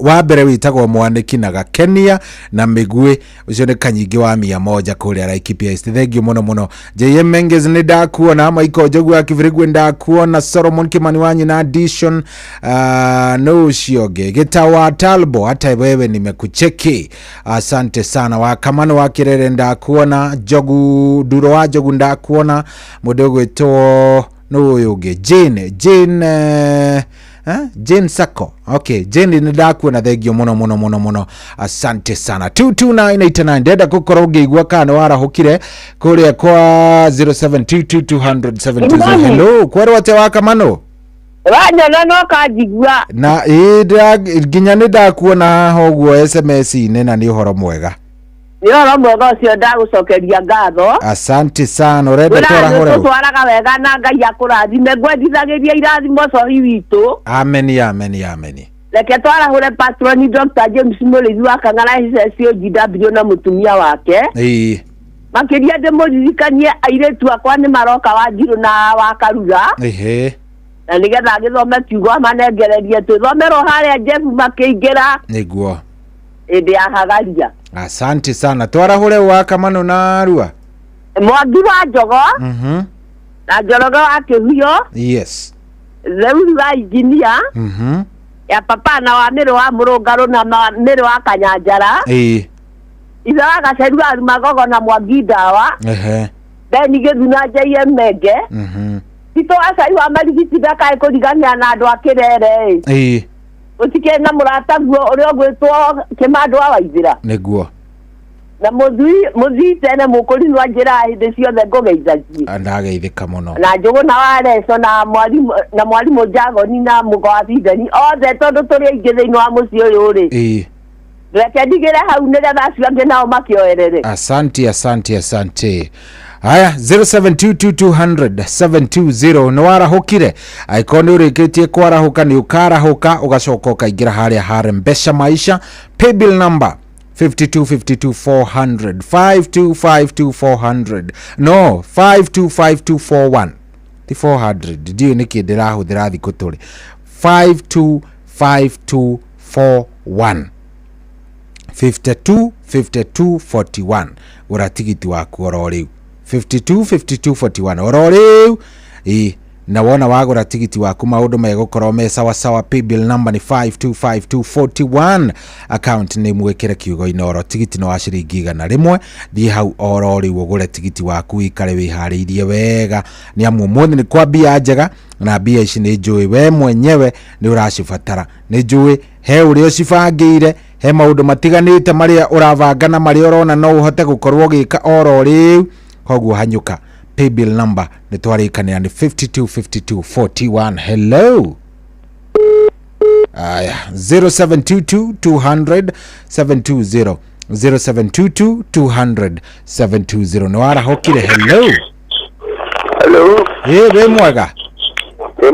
wa mbere witagwo Mwaniki na Gakenia na Migwe ucio ni Kanyingi wa 100 kuria Laikipia East. Thank you muno muno. JM Menges ni ndakuona, Maiko Jogu ya Kivurigwe ndakuona, Solomon Kimani wanyi na addition no shioge Getawa Talbo, hata wewe nimekucheki. Asante sana. Wa Kamano wa Kirere ndakuona, Jogu Duro wa Jogu ndakuona, mudogo eto no yoge Jane Sako. Okay, Jane ni ndakuona, thank you muno muno muno muno. Asante sana. 22989 ndenda gukorwo ngeigua kana warahukire kuria kwa 0722200720. Hello, kwero ate wa Kamano? Wanyona no kajigua. Na ginya ni ndakuona hoguo SMS ine na ni uhoro mwega. Ni uhoro mwega ucio ndagucokeria ngatho. Asante sana. Urenda twara hore. Twaraga wega na Ngai akurathime, ngwendithagiria irathimo cohi witu. Amen, amen, amen. Reke twarahũre patroni Dr. James Mũrĩithi wa Kang'ara CCOGW na mũtumia wake. Makĩria ndĩmũririkanie airĩtu akwa nĩ maroka Wanjiru na wa Karuga. Na nĩgetha agĩthome kiugo manengererie twĩthomerwo harĩa Jefu makĩingĩra. Nĩguo. Ĩndĩ ya Hagaria. Asante sana. Twarahũre wa Kamano na Arua. Mwangi wa Njogo. Na Njoroge wa Kĩhuyo. Yes. Zeuri wa Injinia. Ya papa na wa Mĩrũ wa Mũrũngarũ na Mĩrũ wa Kanyanjara. Ithe wa Gaceru wa Magogo na Mwangi Ndawa. Beni Gĩthuna JM Menge. Tito Acai wa Marigiti ndakae kũrigania na andũ a Kĩrere. Gũtikĩrĩ na mũrataguo ũrĩa ũgwĩtwo Kĩmandũ wa Waithĩra. Nĩguo. Na mũthii tene mũkũri nwa njĩra hĩndĩ ciothe ngũgeithagie. Ndageithĩka mũno. Na Njũgũ na Wareco na mwarimũ Njagoni na Mũgo wa Bindeni othe tondũ tũrĩ aingĩ thĩinĩ wa mũciĩ ũyũ rĩ. Reke ndigĩre hau nĩgetha acio angĩ nao makĩoerere. Asante. Haya 0722200720 no warahukire aikoni urikitie kwarahuka ni ukarahuka ugacoka ukaingira haria hare Mpesa Maisha paybill number 5252400 5252400 no 5252441 ti 400 ndio niki ndirahuthira thiku turi 5252441 525241 ura tigiti waku oro riu 525241 oro riu na wona wagura tigiti waku maundu megukorwo me sawa sawa. Paybill number ni 525241 account ni mwekere kiugo inoro tigiti no wa ciringi 100 thie hau oro riu ugure tigiti waku ikare wihariirie wega ni amu muthi ni kwa bia njega na bia ici ni njui we mwenyewe ni uracibatara ni njui he uri ucibangire he maundu matiganite maria uravanga na maria urona no uhote gukorwo gika oro riu koguo hanyuka. Paybill number ni twarikania ni 525241. Hello. Aya 0722200720 0722200720 no arahokire. Hello. We mwega.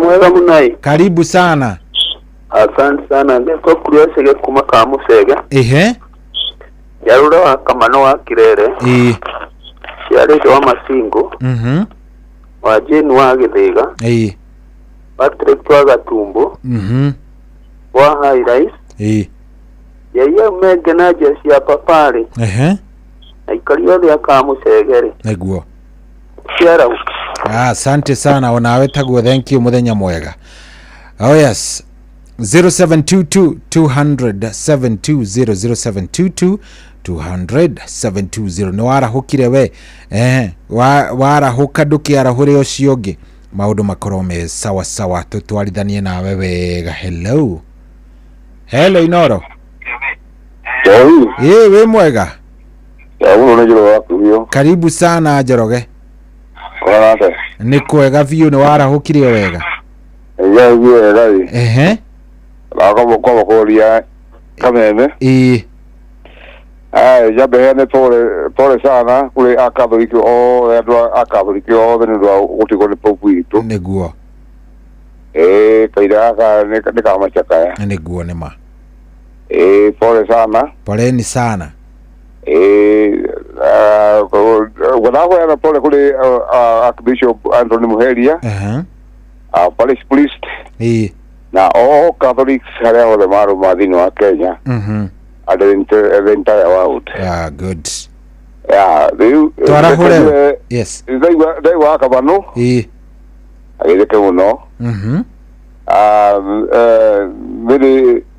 Mwega munai. Karibu sana. Asante sana. Ndiko kuriosege kuma Kamusege. Yarura wa Kamano wa Kirere. Ciarĩte wa Masingo. Wa Jane wa Gĩthĩga. Patrick wa Gatumbo. Wa High Rise. Yaya Menge na Jesse ya Papari. Aikari othe ya Kamusegere. Nĩguo. Ciara. Asante sana onawe taguo, thank you, muthenya mwega. Oh yes. 0722200720 720 ni warahukire we warahuka ndukiarahure ucio ungi maundu makorwo me sawa sawa tutwarithanie nawe wega. Hello Inoro. We mwega? Karibu sana Njoroge. Ni kwega biũ ni warahukire wega? Kameme. Jabe ne pole sana kule Akatholiki Akatholiki ni ndo gutigo ni popu itu. Niguo. Kaida aka ne kama chakaya. Niguo ni ma. Pole sana. Poleni sana. Wanako yana pole kule Archbishop Anthony Muheria. Parish priest. Na all Catholics haria wale maru madini wa Kenya. The entire world. Yeah, good. Yeah, yes. They work abano. Ageze uno.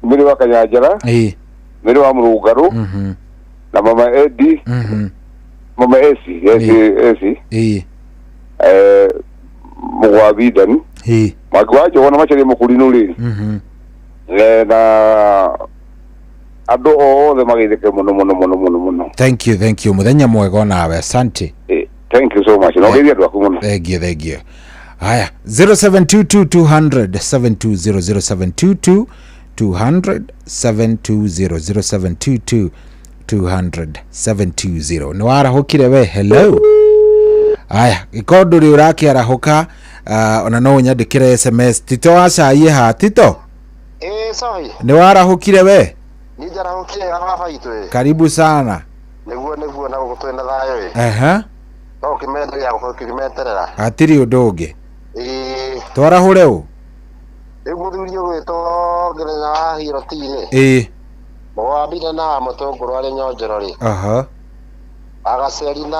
Miri wakanyajara. Miri wa Murugaru. Na mama Edi. Mama Esi. Mugwabidan. Magwaje wana machari mukulinuli. Na ado the magideke muno. Thank you muthenya mwega nawe, asante. Thank you so much. No geria dwa kumuno. Thank you. Haya 0722 200 ni warahukire we. Hello. Haya ikondo ri urakiarahuka ona no nyandikire SMS Tito wacaie ha Tito. Sahi. Ni warahukire we? Nijarahukie hapa itwe. Karibu sana. Niguo na gutwenda thayo we. No kimenda ya kukimeterera. Atiri undu ungi. Twarahure u. Muthuri gwitwo Ngeretha wa Hirotire. Mwabire na mutunguru ari Nyonjoro ri. Agaceri na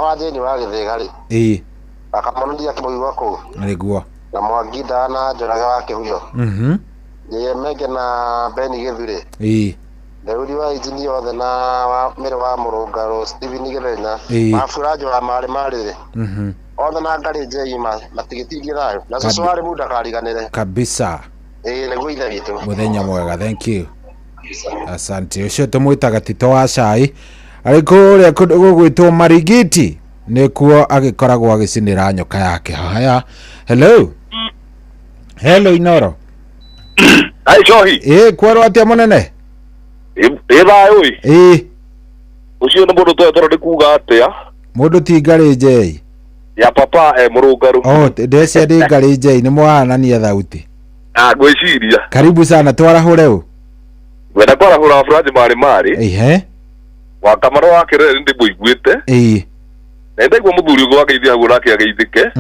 wathini wa Githiga ri. Akamunuria kimuigwa ku. Niguo. Na Mwanginda na Njoroge wa Kihuyo. Mege na Beni Githure. Deuri wa injini yothe na wa mere wa Murungaro Steven Githenya. Mafurajo wa mari ri. Othe na ngari njeima matigitigie thayo. Na coco wari muda kariganire. Kabisa. Niguo ithe gitu. Muthenya mwega, thank you. Asante. Ucio tumwitaga Tito wa cai ari kuria gugwitwo Marigiti nikuo agikoragwo agicinira nyoka yake. Haya. Hello Inoro. Ai Johi. Kwaro atia munene? Thayo ui. Ucio ni mundu twetoro ndikuga atia. Mundu ti ngari njei. Ya papa Murungaru. Ndece ndi ngari njei ni mwahanania thauti. Gwiciria. Karibu sana twarahure u. Wenda kwarahura Franji mari. Wakamaro wake rero ndi muiguite. Na ndegwa muthuri ugo wageithia guo nake ageithike.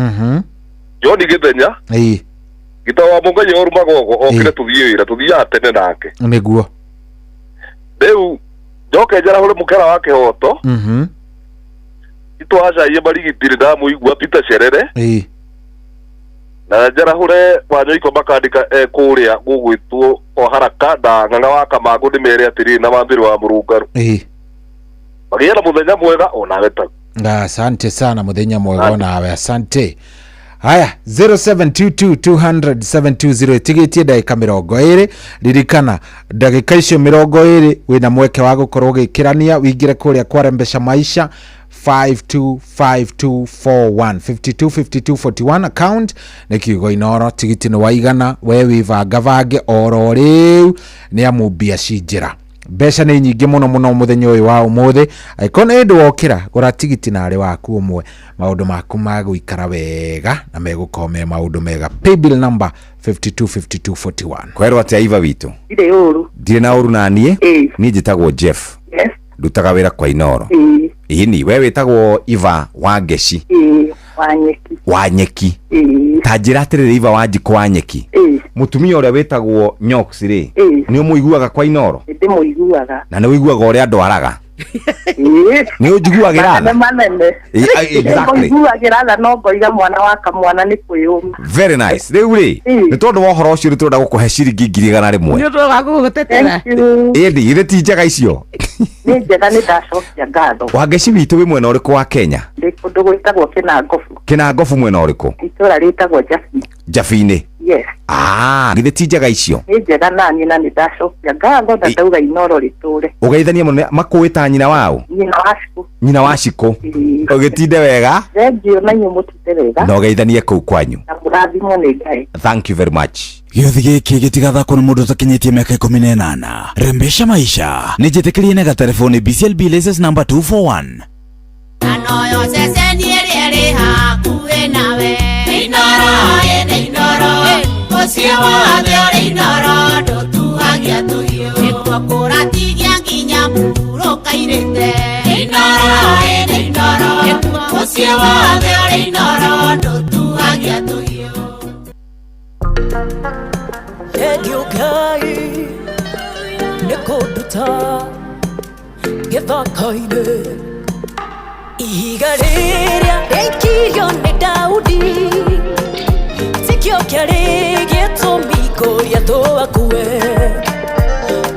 Joni Githenya. Gitawa munga yoru magogo okire tuthie wira tuthia tene nake. Niguo. Rĩu njoke njarahure mukera wake hoto. Itwaca iye marigitire ndamuigua Peter Cherere. Na njarahure wanyoiko makandika kuria gugwitwo o haraka da nganga wa Kamangu ndimere atiri na Wambiri wa Murungaru. Bagia na muthenya mwega onawe ta. Asante sana muthenya mwega onawe, asante. Haya 0722200720 tigitie ndagika 20 ririkana ndagika icio 20 wina mweke wa gukorwo gikirania wingire kuria kwa Mpesa Maisha 525241 525241 account ni kiugo Inoro tigiti ni waigana we wivangavange oro riu ni amubia cinjira mbeca ni nyingi muno muthenya uyu wa umuthi aikona ndu wokira gura tigiti na ari waku umwe maundu maku maguikara wega na megukome maundu mega. Paybill number 525241. Kwero atia iva witu ire uru ndire na uru nanie ni njitagwo Jeff. Ndutaga wira kwa Inoro. Ini we witagwo Iva wa Ngeci. Wanyeki. Tajira atirire Iva wa Njiko Wanyeki. Mutumia uria witagwo Nyox ri ni umuiguaga kwa Inoro. Ndimuiguaga. Na ni wiguaga uria andũ araga. Ni ujiguagira tha manene exactly ujiguagira tha no ngoiga mwana wa kamwana ni kwiyuma. Very nice. Riu ri ni tondu wa horo ucio tuenda gukuhe ciringi 100,000 ni tondu wa gugutetera indi ire ti njega icio ni njega ni ndacokia ngatho. Wangeci witu wi mwena uriku wa Kenya? Ndi kundu gwitagwo Kinangofu. Kinangofu mwena uriku? Itura ritagwo Jafi. Jafine? Yes. Githe ti njega icio? Ni njega na nyina ni ndacokia ngatho na ndauga Inoro riture. Ugeithania muno makuita nyina wao? Nyina wa Ciku. Ugitinde wega? Thengio na nyumu tinde wega. Na ugeithanie kuu kwanyu. Na murathimwo ni Ngai. Thank you very much. Gĩothi gĩkĩ gĩtigathakwo nĩ mũndũ ũtakinyĩtie mĩaka 18. Rembesha maisha nĩ njĩtĩkĩrie na gatelefoni BCLB license number 241. Anoyo ceceni ĩrĩa ĩrĩ hakuhĩ nawe. Inoro ĩnĩ Inoro mũciĩ wothe ũrĩ Inoro ndũtuhagia tũhiũ. Nĩkuo kũratigia nginya mũhurũka irĩte. Inoro ĩnĩ Inoro mũciĩ wothe ũrĩ Inoro ndũtuhagia tũhiũ. Ngai nĩ kũnduta gĩthaka-inĩ ihiga rĩrĩa rĩaikirio nĩ Daudi tikĩo kĩarĩ gĩtũmi kũria tũakue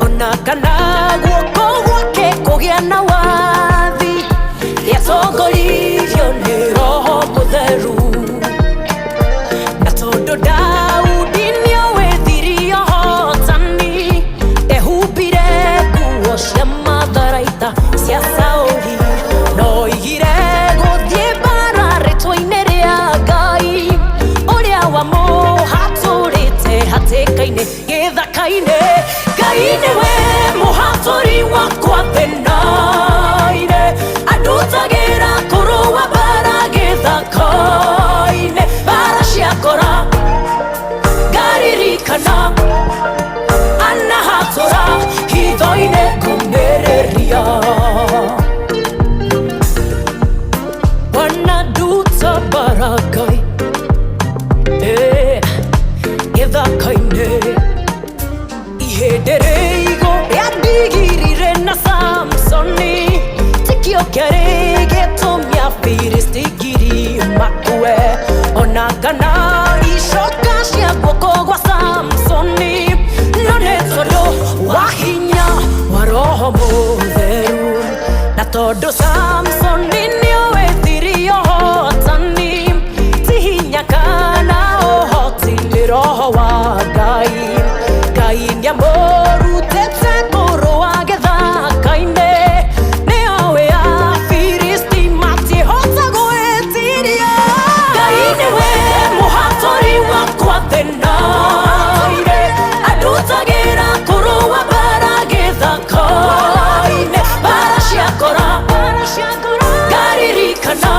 ona kana guoko gwake kũgĩa na wathi rĩatongoririo nĩ Roho Mũtheru na tondũ Daudi nĩowĩthirio hotani ehumbire nguo cia matharaita cia Saũli no igire gũthiĩ mbara rĩtwa-inĩ rĩa Ngai ũrĩa wamũhatũrĩte hatĩka-inĩ gĩthaka-inĩ. Ngai nĩwe mũhatũri wakwa thĩna-inĩ andutagĩra kũrũa mbara gĩthaka-inĩ mbara ciakora ngaririkana anahatũra hitho-inĩ kũmĩrĩria wanaduta mbara Ngai gĩthaka-inĩ ihĩndĩ rĩigo rĩa ndigirire na Samsoni tikĩo kĩarĩ gĩtũmi Afilisti ngiri makue ona kana icoka cia guoko gwa Samsoni no nĩ tondũ wa hinya wa Roho Mũtheru na tondũ Samsoni nĩowĩthirio hotani ti hinya kana ũhoti nĩ Roho wa Ngai. Ngai nĩamũrutĩte kũrũa gĩthaka-inĩ nĩoĩ Afilisti matiĩhota gwĩtiria. Ngai nĩwe mũhatũri wakwa thĩna-inĩ andutagĩra kũrũa mbara gĩthaka-inĩ mbara ciakora ngaririkana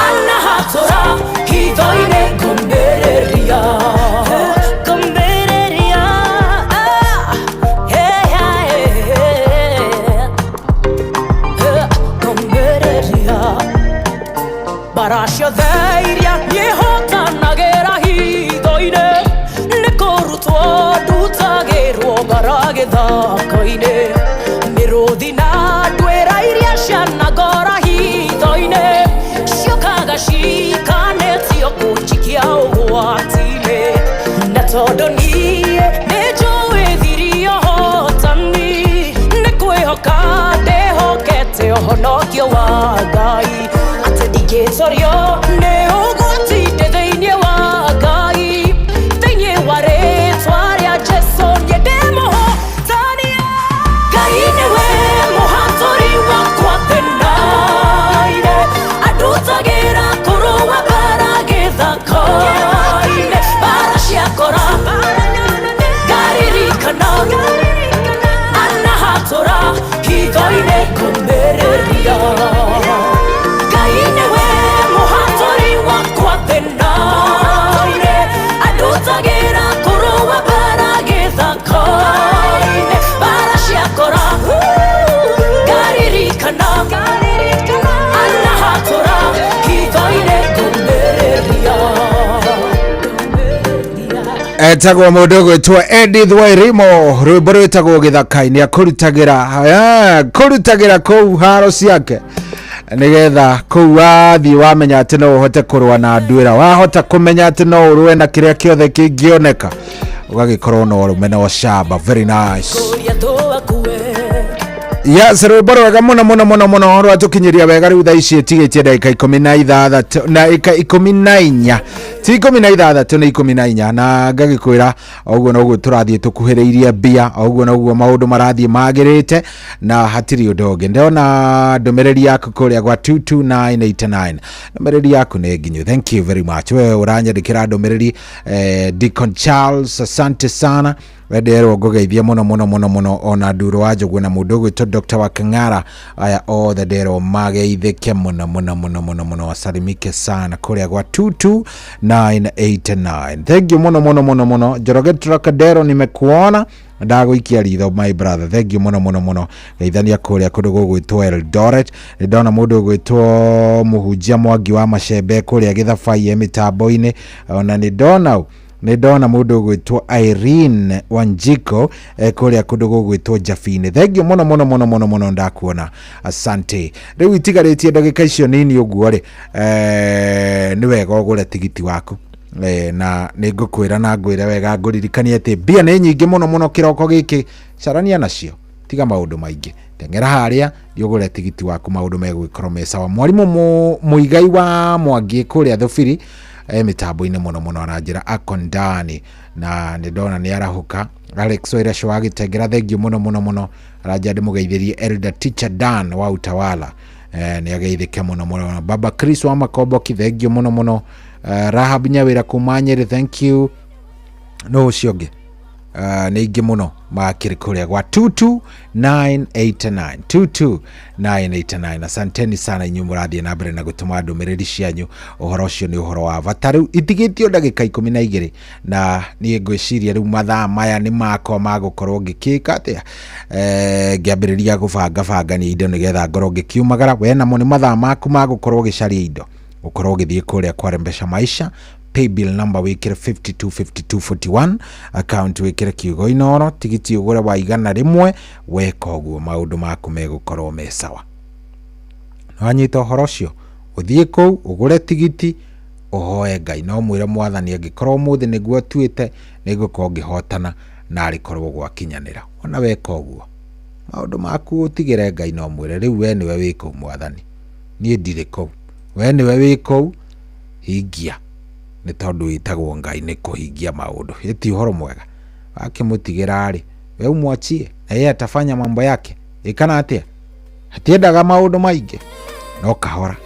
anahatũra hitho-inĩ kũmĩrĩria mbara ciothe iria niĩhotanagĩra hitho-inĩ nĩ kũrutwo ndutagĩrwo mbara gĩthaka-inĩ mĩrũthi na ndwĩra iria cianangora hitho-inĩ ciokaga cikanĩtio kũnjikia ũgwati-inĩ na tondũ niĩ nĩnjũĩthirio hotani nĩ kwĩhoka ndĩhokete ũhonokio wa Ngai atĩ ndingĩcorio nĩ ũgwati ndĩ thĩinĩ wa Ngai thĩinĩ wa rĩtwa rĩa Jesũ niĩ ndĩmũhotania. Ngai nĩwe mũhatũri wakwa thĩna-inĩ andutagĩra kũrũa mbara gĩthaka-inĩ mbara ciakora ngaririkana anahatũra hitho-inĩ kũmĩrĩria. Ngai nĩwe mũhatũri etagwo mundu gwitwa Edith Wairimo rwimbo rwitagwo githaka-ini kurutagira kou haro ciake nigetha kou wathii wamenya ati no uhote kurwa na ndwira wahota kumenya ati no urwe na kiria kiothe kingioneka ugagikorwo no rumena wa shaba. Very nice. Yes, rwimbo rwega muno rwatukinyiria wega riu thaa ici tigitie ndagika 16 na 14 ti 16 na 14 na ngagikwira oguo noguo turathie tukuhiriirie bia oguo noguo maundu marathie magirite na hatiri undoge ndona ndumiriri yaku kuria gwa 22989 ndumiriri yaku ni nginyu. Thank you very much. We uranyandikira ndumiriri Deacon Charles, asante sana wedero ngogeithia muno ona nduro wa Njogu na mundu gwitwo Dr. Wakang'ara aya othe ndero mageithike muno asalimike sana kuria gwa 22989. Thank you muno Njoroge Trakadero nimekuona ndaguikia ritho my brother. Thank you muno geithania kuria kundu gugwitwo Eldoret ndona mundu gwitwo Muhunjia Mwangi wa Macembe kuria Githabai mitambo-ini ona nidona mundu gwitwo Irene Wanjiko kuria kundu gugwitwo Jafine. Thank you muno ndakuona, asante. Riu itigaritie ndagika icio nini uguo ri ni wega ugure tigiti waku na ningukwira na ngwire wega nguririkanie ati bia ni nyingi muno kiroko giki carania nacio tiga maundu maingi tengera haria yugure tigiti waku maundu megwikorwo me sawa. Mwarimu muigai wa Mwangi kuria Thubiri mitambo-ini muno aranjira akondani na ndona ni arahuka. Alex Oira Shwagi tegera thank you muno aranja ndimugeithirie Elder Teacher Dan wa Utawala ni ageithike muno. Baba Chris wa Makomboki thank you muno. Rahab Nyawira kumanyire thank you no cionge ni ingi muno makiri kuria gwa 22989 asanteni sana inyu murathie na mbere na gutuma ndumiriri cianyu. Uhoro ucio ni uhoro wa bata. Riu itigitio ndagika 12 na nie ngwiciria riu mathaa maya ni makwa magukorwo ngikika atia ngiambiriria gubanga ni indo nigetha ngorwo ngikiumagara we namo ni mathaa maku magukorwo gicaria indo ukorwo githie kuria kwa Mpesa Maisha. Paybill number wikire 525241 account wikire kiugo inoro tigiti ugure wa igana rimwe weka uguo maundu maku megukorwo me sawa. Wanyita uhoro ucio uthie kou ugure tigiti uhoe Ngai no mwire Mwathani angikorwo muthi niguo tuite nigukorwo ngihotana na arikorwo gwakinyanira ona weka uguo maundu maku utigire Ngai no mwire riu we niwe wika Mwathani nie ndire kou we niwe wika hingia ni tondu itagwo Ngai ni kuhingia maundu iti uhoro mwega akimutigira ri we umwachie na yeye atafanya mambo yake ikana atia hatiendaga maundu maingi no kahora.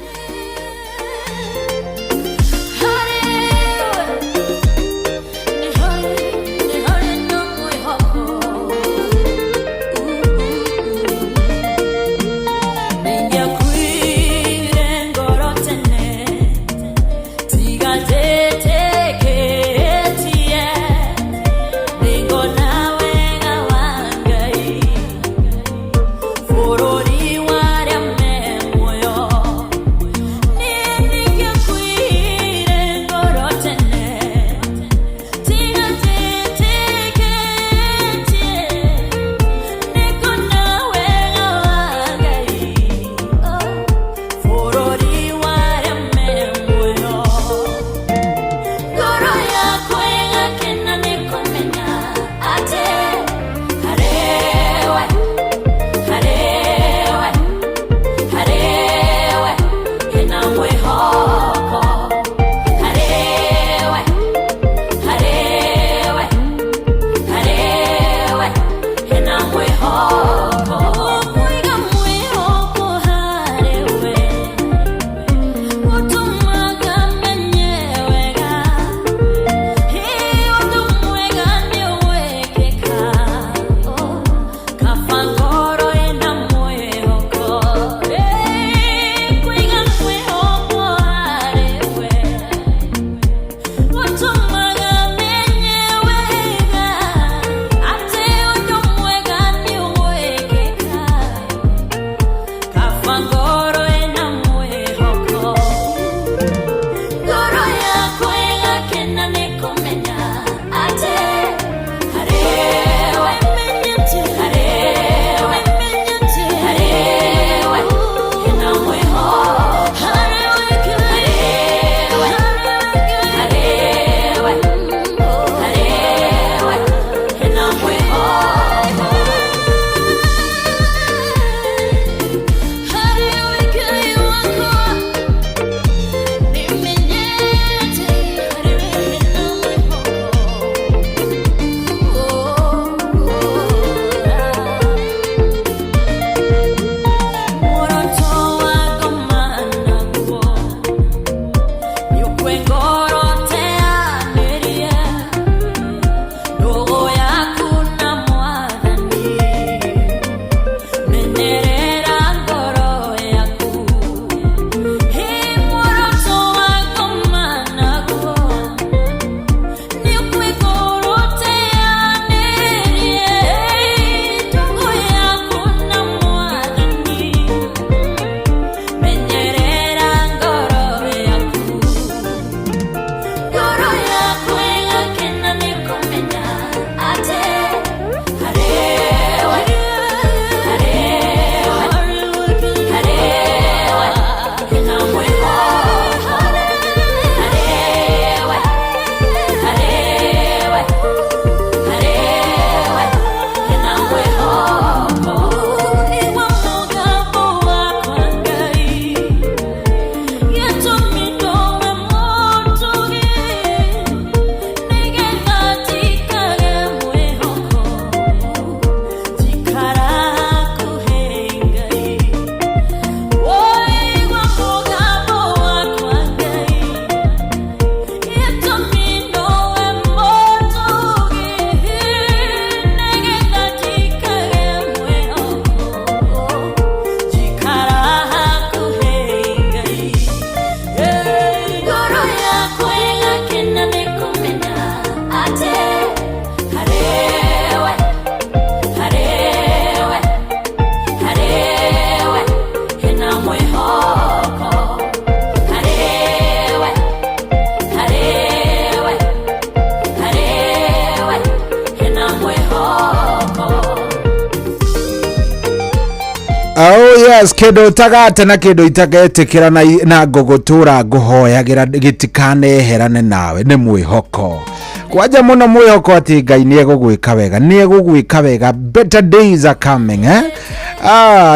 Oh yes, kido tagate na kido itagetekera na gogotura nguhoyagira gitikane herane nawe ni mwihoko kwaja muno mwihoko ati Ngai ni egugwika wega better days are coming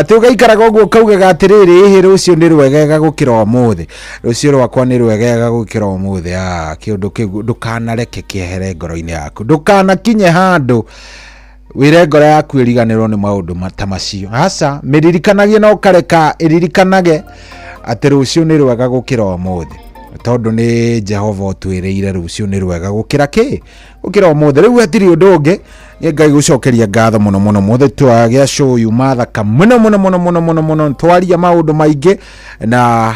tugaikara goguo kaugaga atiriri hi rucio ni rwegega gukira umuthi rucio rwakwa ni rwegega gukira umuthi kiundu kiu ndukanareke kiehere ngoro-ini yaku ndukanakinye handu wire ngoro yaku iriganirwo ni maundu matamacio hasa miririkanagie no kareka iririkanage ati rucio ni rwega gukira umuthi tondu ni Jehova utwiriire rucio ni rwega gukira gukira umuthi riu atiri undu ungi ni Ngai gucokeria ngatho muno muno mothe twagia show yu mathaka muno twaria maundu maingi na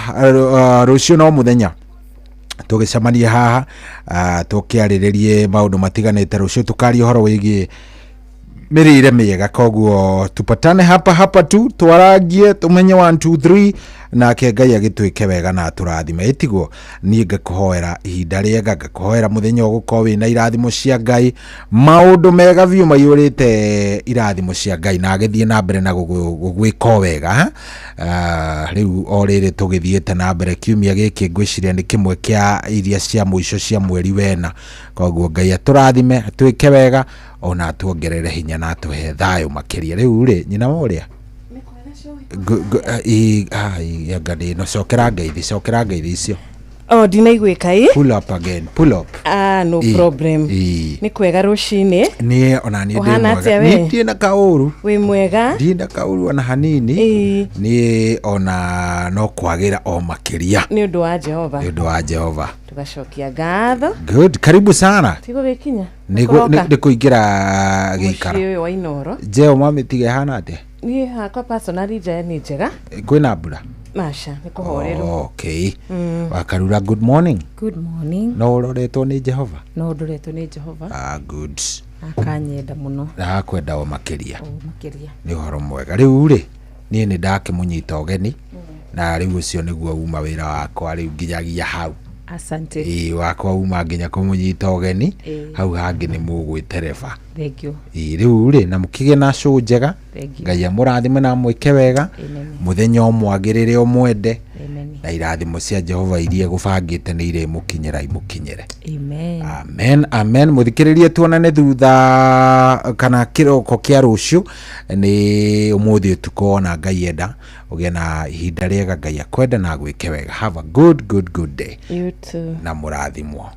rucio no muthenya tugicamania haha tukiariririe maundu matiganite rucio tukari horo wigi mirire miega koguo tupatane hapa tu twaragie tumenye 1 2 3 na ke Ngai agitwike wega na turathime itigo ni ngakuhoera ihinda riega ngakuhoera muthenya uguko wina irathimo cia Ngai maundu mega biu mayurite irathimo cia Ngai na agithie na mbere na gugwika wega riu orire tugithiete na mbere kiumia giki ngwiciria ni kimwe kia iria cia muico cia mweri wena koguo Ngai aturathime atwike wega ona tuongerere hinya na tuhe thayo makiria riu ri nyina woria yagadi no cokera ngeithi icio ndinaigwika pull up again no problem ni kwega rucini ni ona ni ndi na kauru wi mwega ndi na kauru ona hanini ni ona no kwagira o makiria ni undu wa Jehova tugacokia ngatho good karibu sana tigo gikinya ni kuingira gikara muciĩ wa Inoro jeo mamitige hana ate ni hakwa personally je ni njega kwina mbura masha ni kuhorerwo okay wakarura good morning no uroretwo ni Jehova good akanyenda muno akwenda o makiria ni horo mwega riu ri ni ndakimunyita ogeni na riu ucio niguo uma wira wakwa riu nginyagia hau asante wakwa uma nginya kumunyita ogeni hau hangi ni mugwitereba thank you riu ri na mukige na show njega Ngai amurathime na mwike wega muthenya omwagirire omwende na irathimo cia Jehova irie gubangite ni ire imukinyire amen muthikiririe tuonane thutha kana kiroko kia rucio ni umuthi utuko na Ngai enda ugie na ihinda riega Ngai akwenda na gwike wega have a good day you too na murathimwo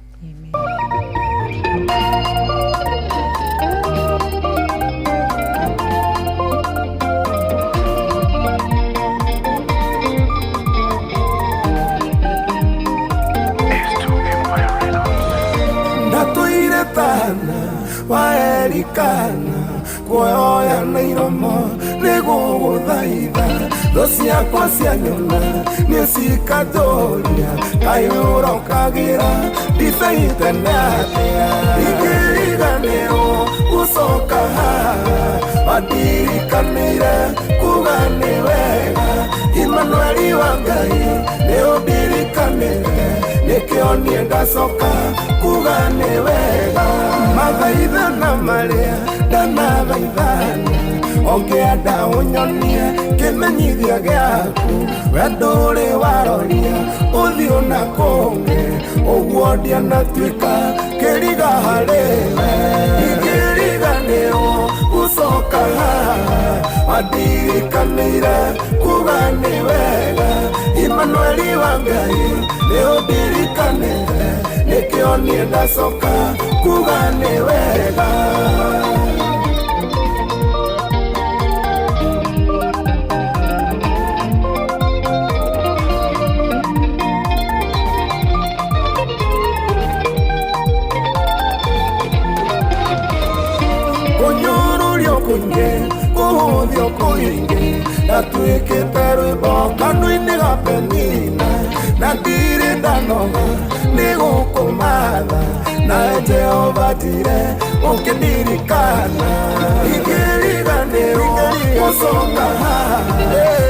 waerikana kuoya na iromo niguguthaitha tho ciakwa cia nyona nĩ cikatũria kayũra ũkagira ndicaite nathĩa ingĩriganĩrwo gũcoka haha wandirikaniire kuga nĩ wega Emmanueli wa Ngai nĩ ũndirikanĩre nĩkĩo niĩ ndacoka kuga nĩ wega mathaithana marĩa ndanathaithana ũngĩenda ũnyonie kĩmenyithia gĩaku we ndũrĩ waroria ũthiũ na kũngĩ ũguo ndianatuĩka kĩriga harĩwe ingĩriganĩrwo gũcoka haha wandirikaniire kuga nĩ wega Emmanueli wa Ngai nĩ ũndirikanĩre nĩkĩo niĩ ndacoka kuga nĩ wega kunyururio kũingĩ kũhũthio kũingĩ ndatuĩkĩte rwĩmbo kanua-inĩ ga Penina na ndirĩ ndanoga nĩ gũkũmatha nawe Jehova ndire ũkĩndirikana ingĩriganĩrwo gũcoka haha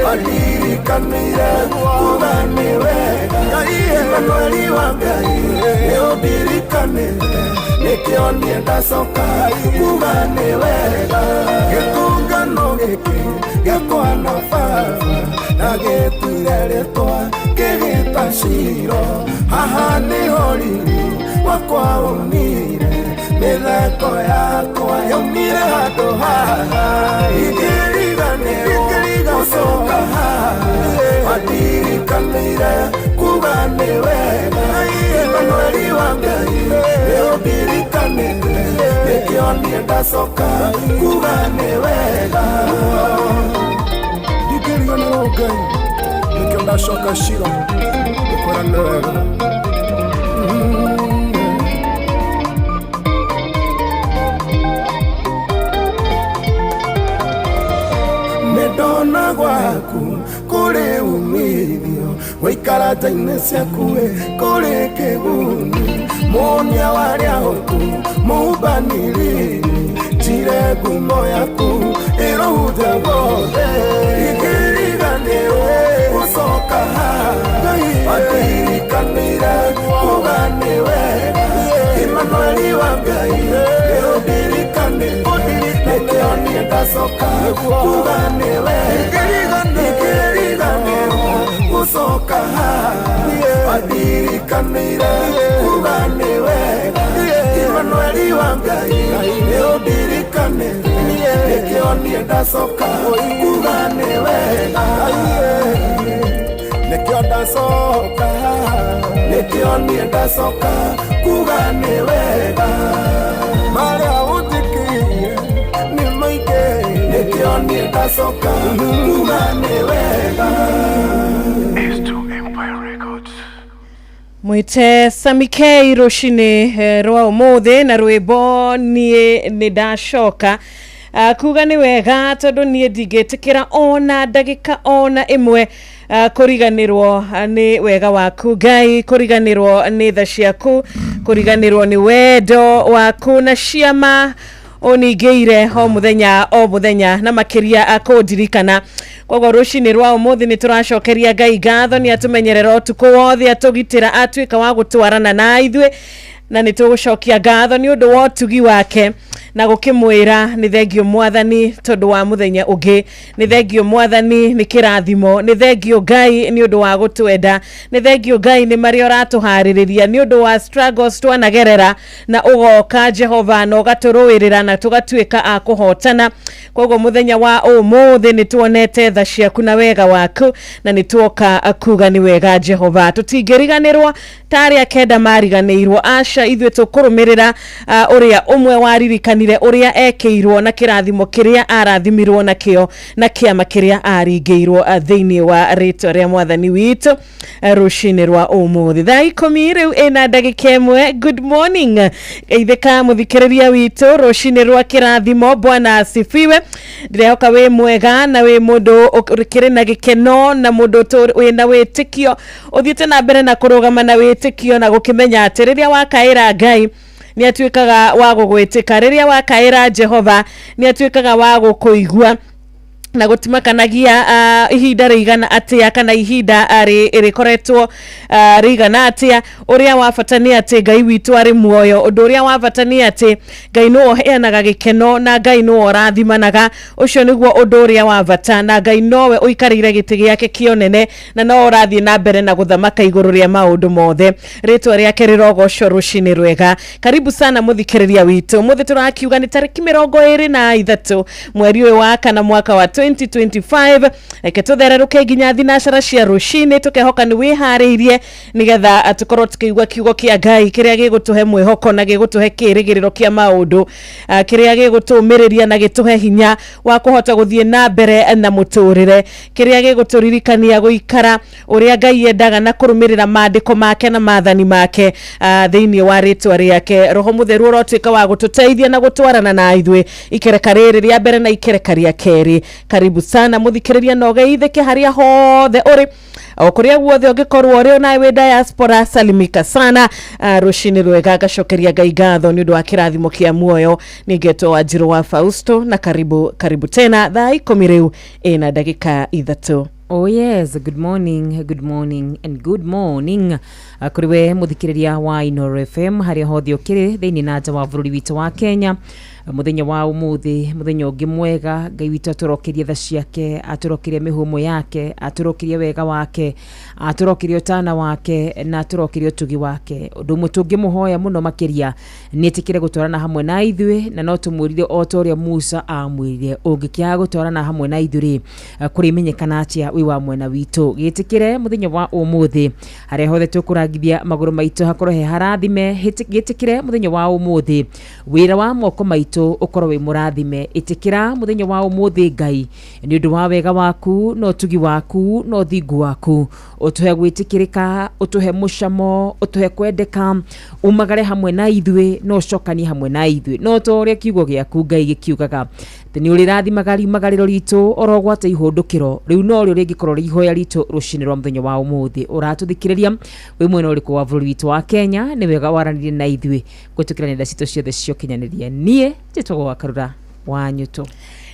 wandirikaniire kuga nĩ wega Emmanueli wa Ngai nĩ ũndirikanĩre nikio nienda soka kuga ni wega gĩtungano gĩkĩ gĩakwa na baba na gĩtuire rĩtwa kĩgĩta ciro haha nĩho riri wakwa ũmire mĩtheko yakwa yaumire handũ haha ingĩriganĩrwo gũcoka haha wandirikanĩire kuga nĩ wega Emmanueli wa Ngai nĩũndirikanĩire nĩkĩo niĩ ndacoka kuga nĩ wega ingĩriganĩrwo Ngai nĩkĩo ndacoka ciro gũkwĩra nĩ wega Medona gwaku kũrĩ umithio waikara nja-inĩ ciaku kũrĩ kĩguni mũnia warĩa hotu mũmbanĩrĩri njire ngumo yaku ĩrũhute guothe ingĩriganĩrwo gũcoka haha wandirikanĩire kuga nĩ wega Emmanueli wa Ngai nĩũndirikanĩire nĩkĩo niĩ ndacoka kuga nĩ wega ingĩriganĩrwo gũcoka haha wandirikanĩire kuga nĩ wega Emmanueli wa Ngai nĩũndirikanĩire nĩkĩo niĩ ndacoka kuga nĩ wega nĩkĩo ndacoka nĩkĩo niĩ ndacoka kuga nĩ wega marĩa ũnjikirie nĩ maingĩ nĩkĩo niĩ ndacoka kuga nĩ wega Mwite Samikei rucini rwa umuthi na rwimbo nie ni ndacoka kuga ni wega tondu nie ndingĩtĩkĩra ona ndagĩka ona imwe kuriganirwo ni wega waku Ngai kuriganirwo ni tha ciaku kuriganirwo ni wendo waku na ciama onigĩire o muthenya na makiria akundirikana koguo rucini rwa umuthi ni turacokeria Ngai ngatho ni atumenyerera utuku wothe atugitira atuika wa gutwarana na ithuĩ na ni tugucokia ngatho ni undu wa utugi wake na gukimwira ni thengio mwathani tondu wa muthenya ungi ni thengio mwathani ni kirathimo ni thengio Ngai ni undu wa gutwenda ni thengio Ngai ni mari oratuhaririria ni undu wa struggles twanagerera na ugoka Jehova no gaturuirira na tugatuika akuhotana koguo muthenya wa umuthi ni tuonete tha ciaku na wega waku na ni tuoka akuga ni wega Jehova tutingiriganirwo tari akenda mariganirwo aca ithuĩ tukurumirira uria umwe waririkanire uria ekeirwo na kirathimo kiria arathimirwo nakio na kiama kiria aringĩirwo thĩinĩ wa rĩtwa rĩa mwathani witũ rucini rwa umuthi thaa 10 rĩu ina ndagĩka ĩmwe. Good morning geithĩka mũthikĩrĩria witũ rucini rwa kirathimo Bwana asifiwe. Ndirehoka wĩ mwega na wĩ mũndũ ũkĩrĩ na gĩkeno na mũndũ wĩna wĩtĩkio ũthiĩte na mbere na kũrũgama na wĩtĩkio na gũkĩmenya atĩ rĩrĩa wakaĩra Ngai ni atuĩkaga wa gũgwĩtĩka rĩrĩa wakaĩra Jehova ni atuĩkaga wa gũkũigua na gutimakanagia ihinda rĩigana atia kana ihinda rĩkoretwo rĩigana atia uria wabatania ati Ngai witũ arĩ muoyo undu uria wabatania ati Ngai no heanaga gĩkeno na Ngai no rathimanaga ucio niguo undu uria wabata na Ngai nowe uikarĩire gĩtĩ gĩake kĩonene na no ũrathiĩ na mbere na gũthamaka igũrũ rĩa maũndũ mothe rĩtwa rĩake rĩrogocwo rucini rwega. Karibu sana mũthikĩrĩria witũ muthi turakiuga nĩ tarĩki 23 mweri ũyũ wa kana mwaka wa 2025 eke tuthererũke nginya thinacara cia rucini tukehoka ni wiharĩirie nigetha tukorwo tukĩigua kiugo kĩa Ngai kĩrĩa gĩgũtũhe mwĩhoko na gĩgũtũhe kĩrĩgĩrĩro kĩa maũndũ kĩrĩa gĩgũtũmĩrĩria na gĩtũhe hinya wa kũhota gũthiĩ na mbere na mũtũrĩre kĩrĩa gĩgũtũririkania gũikara ũrĩa Ngai endaga na kũrũmĩrĩra maandĩko make na maathani make thĩinĩ wa rĩtwa rĩake. Roho Mũtheru ũrotuĩka wa gũtũteithia na gũtwarana na ithuĩ ikereka rĩrĩ rĩa mbere na ikereka rĩa kerĩ. Karibu sana muthikĩrĩria no geithĩke harĩa hothe ũrĩ okuria guothe ũngĩkorwo ũrĩ na we diaspora salimika sana rucini rwega ngacokeria Ngai ngatho nĩ ũndũ wa kĩrathimo kĩa muoyo. Ningetwo Wanjiru wa Fausto na karibu tena thaa 10 rĩu ina ndagĩka 3. Oh yes, good morning and good morning. Kuriwe muthikiriria wa Inoro FM haria hothe ukiri thiini na nja wa bururi witu wa Kenya. Muthenya wa umuthi muthenya ungi mwega Ngai witu aturokirie tha ciake, aturokirie mihumo yake, aturokirie wega wake, aturokirie utana wake na aturokirie utugi wake. Undu mutungi muhoya muno makiria nietikire gutwarana hamwe na ithui na no tumurire otoria Musa amwirire ungikia gutwarana hamwe na ithuri kuri menyekana atia wi wa mwena witu gitikire muthenya wa umuthi haria hothe tukurangithia maguru maitu hakorwo he harathime gitikire muthenya wa umuthi wira wa moko maitu ukorwo wi murathime itikira muthenya wa umuthi Ngai ni undu wa wega waku no tugi waku no thingu waku utuhe gwitikirika utuhe mucamo utuhe kwendeka umagare hamwe na ithwe no cokani hamwe na ithwe no toria kiugo giaku Ngai gikiugaga ni urirathi magariro ritu orogwata ihundukiro riu no rio ringikorwo rihoya ritu rucini rwa muthenya wa umuthi uratuthikiriria wi mwena uriku wa bururi witu wa Kenya ni wega waranire na ithwe gwitukira nenda citu ciothe cio kinyaniria nie njitagwo wa Karura wa Nyuto.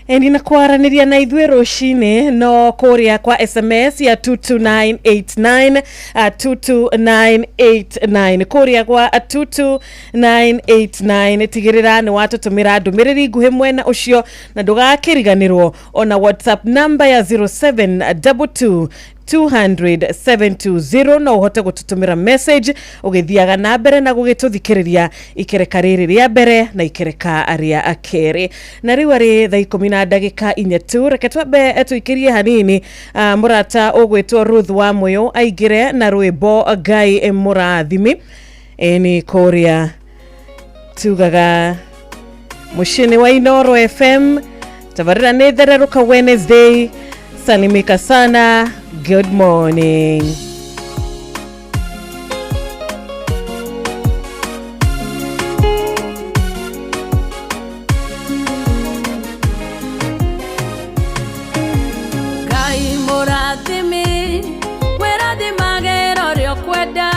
Endi na kuaraniria na ithwe rucini no kuria kwa SMS ya 22989 22989 kuria kwa 22989 tigirira ni watutumira ndumiriri nguhi mwena ucio na ndugakiriganirwo ona WhatsApp number ya 0722 200-720 no uhote gututumira message ugithiaga na mbere na gugituthikiriria ikereka riri ria mbere na ikereka ria akeri na riu ari thaa 10 na ndagika 4 tu reke twambe tuikirie hanini murata ugwitwo Ruth wa Moyo aigire na rwimbo Ngai murathimi ni koria tugaga mushini wa Inoro FM tabarira nethereruka Wednesday. Salimika sana. Good morning. Ngai murathimi wirathimagĩra ũrĩa ũkwenda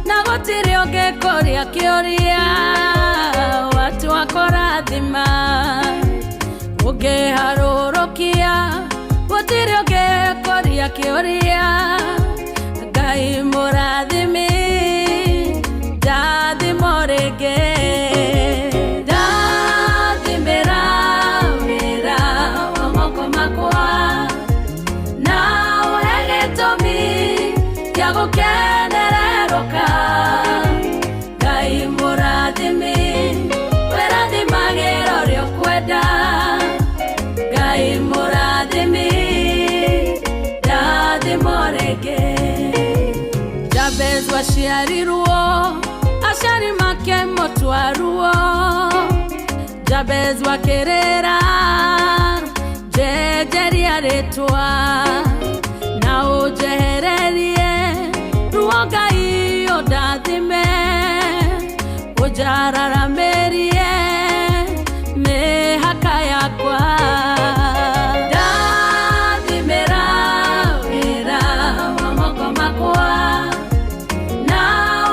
na gũtirĩ ũngĩkũria kĩũria watu wakũrathima ũngĩharũrũkia gũtirĩ ũngĩkũria kĩũria Ngai mũrathimi ndathimo rĩngĩ ndathimĩra wĩra wa moko makwa na ũhe gĩtũmi gĩa gũkenererũka Ngai mũrathimi wĩrathimagĩra ũrĩa ũkwenda Ngai mũrathimi ndathimo rĩngĩ Jabez waciarirwo aciari make mũtwaruo Jabez wakĩrĩra njenjeria rĩtwa na ũnjehererie ruo Ngai ũndathime ũnjararamĩrie mĩhaka yakwa ndathimĩra wĩra wa moko makwa na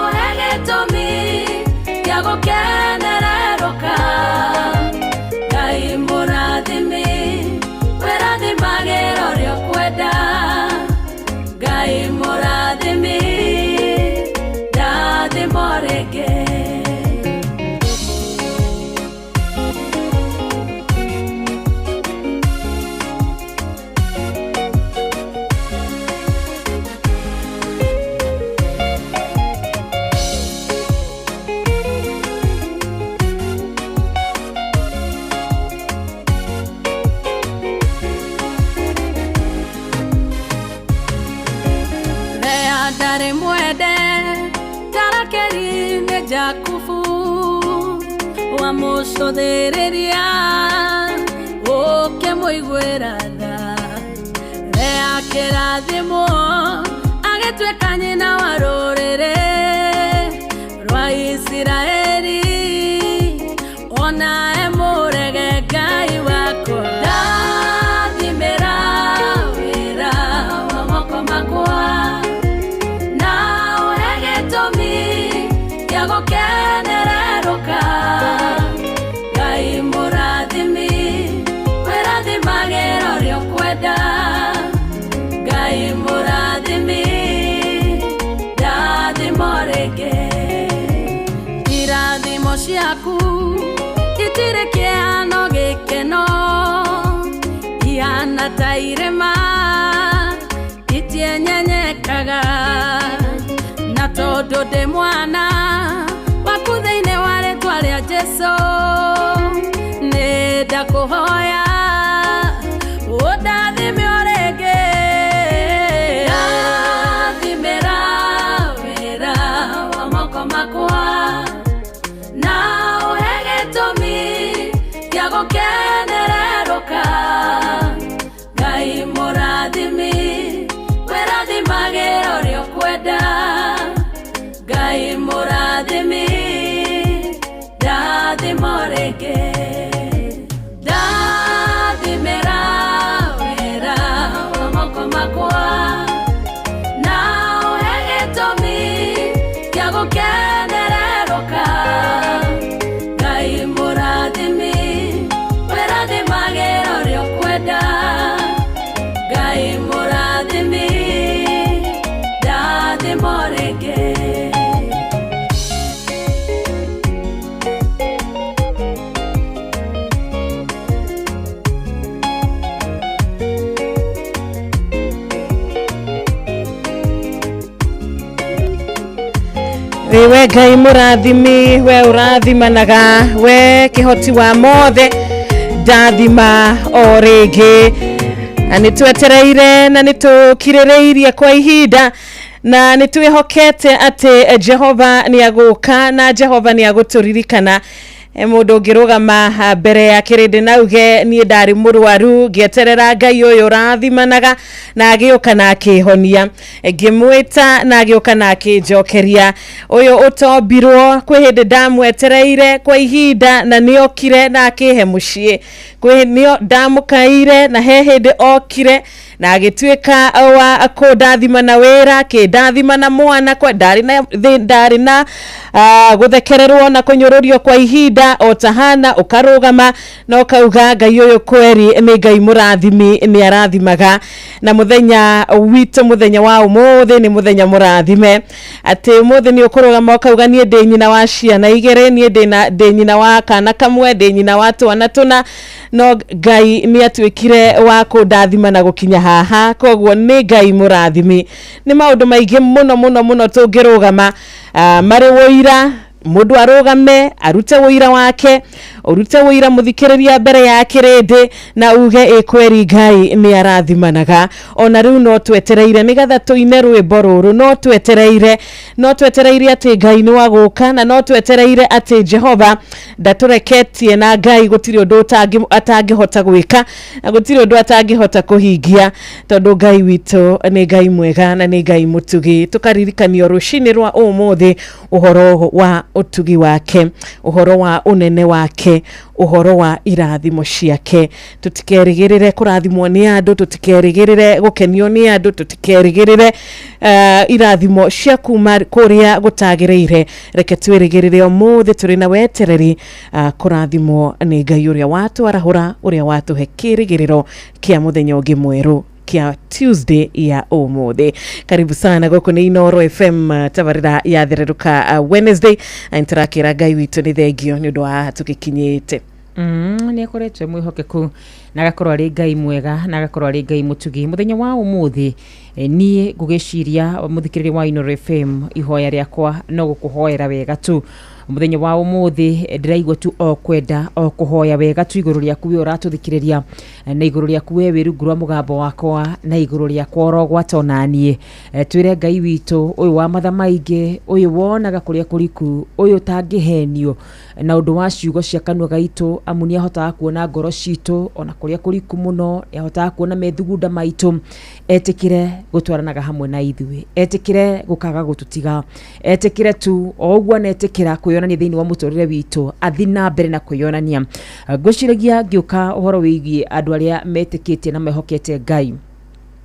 ũhe gĩtũmi gĩa gũkenererũka Ngai mũrathimi wĩrathimagĩra ũrĩa ũkwenda Ngai mũrathimi ndathimo rĩngĩ ndari mwende tarakeri nĩ Jakubu wa mũcũthĩrĩria ũkĩmũiguĩra tha rea kĩrathimo agĩtuĩka nyina wa rũrĩrĩ rwa Isiraeli ona emũrege Ngai wakwa ndathimĩra wĩra wa moko makwa gũkenererũka Ngai mũrathimi wĩrathimagĩra ũrĩa ũkwenda ciaku itire kĩano gĩkeno ihana ta irema itienyenyekaga na tondũ ndĩ mwana waku thĩinĩ wa rĩtwa rĩa Jesũ nĩ ndakũhoya ũndathime o rĩngĩ ndathimĩra wĩra wa moko makwa na ũhe gĩtũmi gĩa gũkenererũka Ngai mũrathimi wĩrathimagĩra ũrĩa ũkwenda Ngai mũrathimi ndathima o rĩngĩ ndathimĩra wĩra wa moko makwa na ũhe gĩtũmi gĩa gũkenererũka Ngai mũrathimi wĩrathimagĩra ũrĩa ũkwenda Ngai mũrathimi ndathima o rĩngĩ we Ngai mũrathimi we ũrathimanaga we kĩhoti wa mothe ndathima o rĩngĩ na nĩtwetereire na nĩtũkirĩrĩirie kwa ihinda na nĩtwĩhokete atĩ Jehova nĩagũka na Jehova nĩagũtũririkana mũndũ ũngĩrũgama mbere ya kĩrĩndĩ nauge niĩ ndarĩ mũrwaru ngĩeterera Ngai ũyũ ũrathimanaga na agĩũka na akĩhonia ngĩmwĩta na agĩũka na akĩnjokeria ũyũ ũtombirwo kwĩ hĩndĩ ndamwetereire kwa ihinda na nĩokire na akĩhe mũciĩ kwĩ ndamũkaire na he hĩndĩ okire na agĩtuĩka wa kũndathimana wĩra kĩndathimana mwana kwa ndarĩ na gũthekererwo na kũnyũrũrio kwa ihinda o tahana ũkarũgama na ũkauga Ngai ũyũ kweri nĩ Ngai mũrathimi nĩ arathimaga na mũthenya witũ mũthenya wa ũmũthĩ nĩ mũthenya mũrathime atĩ ũmũthĩ nĩ ũkũrũgama ũkauga niĩ ndĩ nyina wa ciana igĩrĩ niĩ ndĩ nyina wa kana kamwe ndĩ nyina wa twana tũna no Ngai nĩ atuĩkire wa kũndathima na gũkinya haha koguo nĩ Ngai mũrathimi nĩ maũndũ maingĩ mũno tũngĩrũgama marĩ wũira mũndũ arũgame arute wũira wake urute wũira mũthikĩrĩria mbere ya kĩrĩndĩ na uge kweri Ngai nĩ arathimanaga ona rĩu no twetereire nĩgetha tũine rwĩmbo rũrũ no twetereire atĩ Ngai nĩ wagũka na no twetereire atĩ Jehova ndatũreketie na Ngai gũtirĩ ũndũ atangĩhota gwĩka na gũtirĩ ũndũ atangĩhota kũhingia tondũ Ngai witũ nĩ Ngai mwega na nĩ Ngai mũtugi tũkaririkanio rũcinĩ rwa ũmũthĩ ũhoro wa ũtugi wake ũhoro wa ũnene wake ũhoro wa irathimo ciake tutikerigĩrĩre kũrathimwo nĩ andũ tutikerigĩrĩre gũkenio nĩ andũ tutikerigĩrĩre irathimo cia kuma kũrĩa gũtagĩrĩire reke twĩrĩgĩrĩre ũmũthĩ tũrĩ na wetereri kũrathimwo nĩ Ngai ũrĩa watwarahũra ũrĩa watũhe kĩrĩgĩrĩro kĩa mũthenya ũngĩ mwerũ kia Tuesday ya ũmũthĩ karibu sana gũkũ nĩ Inoro FM tabarĩra yathereruka Wednesday aintarakĩra Ngai witũ nĩ thengio nĩ ũndũ wa tũgĩkinyĩte nĩ akoretwo mwĩhokeku na agakorwo arĩ Ngai mwega na agakorwo arĩ Ngai mũtugi mũthenya wa ũmũthĩ niĩ ngũgĩciria mũthikĩrĩria wa Inoro FM ihoya rĩakwa no gũkũhoera wega tu mũthenya wa ũmũthĩ ndĩraigua tu o kwenda o kũhoya wega tu igũrũ rĩaku we ũratũthikĩrĩria na igũrũ rĩaku we wĩrungu rwa mũgambo wakwa na igũrũ rĩakwa orogwata onaniĩ twĩre Ngai witũ ũyũ wa matha maingĩ ũyũ wonaga kũrĩa kũriku ũyũ ũtangĩhenio na ũndũ wa ciugo cia kanua gaitũ amu nĩ ahotaga kuona ngoro citũ ona kũrĩa kũriku mũno nĩ ahotaga kuona methugunda maitũ etĩkĩre gũtwaranaga hamwe na ithuĩ etĩkĩre gũkaga gũtũtiga etĩkĩre tu o ũguo netĩkĩra kwĩyonania thĩinĩ wa mũtũrĩre witũ athi na mbere na kwĩyonania ngwĩciragia ngĩũka ũhoro wĩgiĩ andũ arĩa metĩkĩtie na mehokete Ngai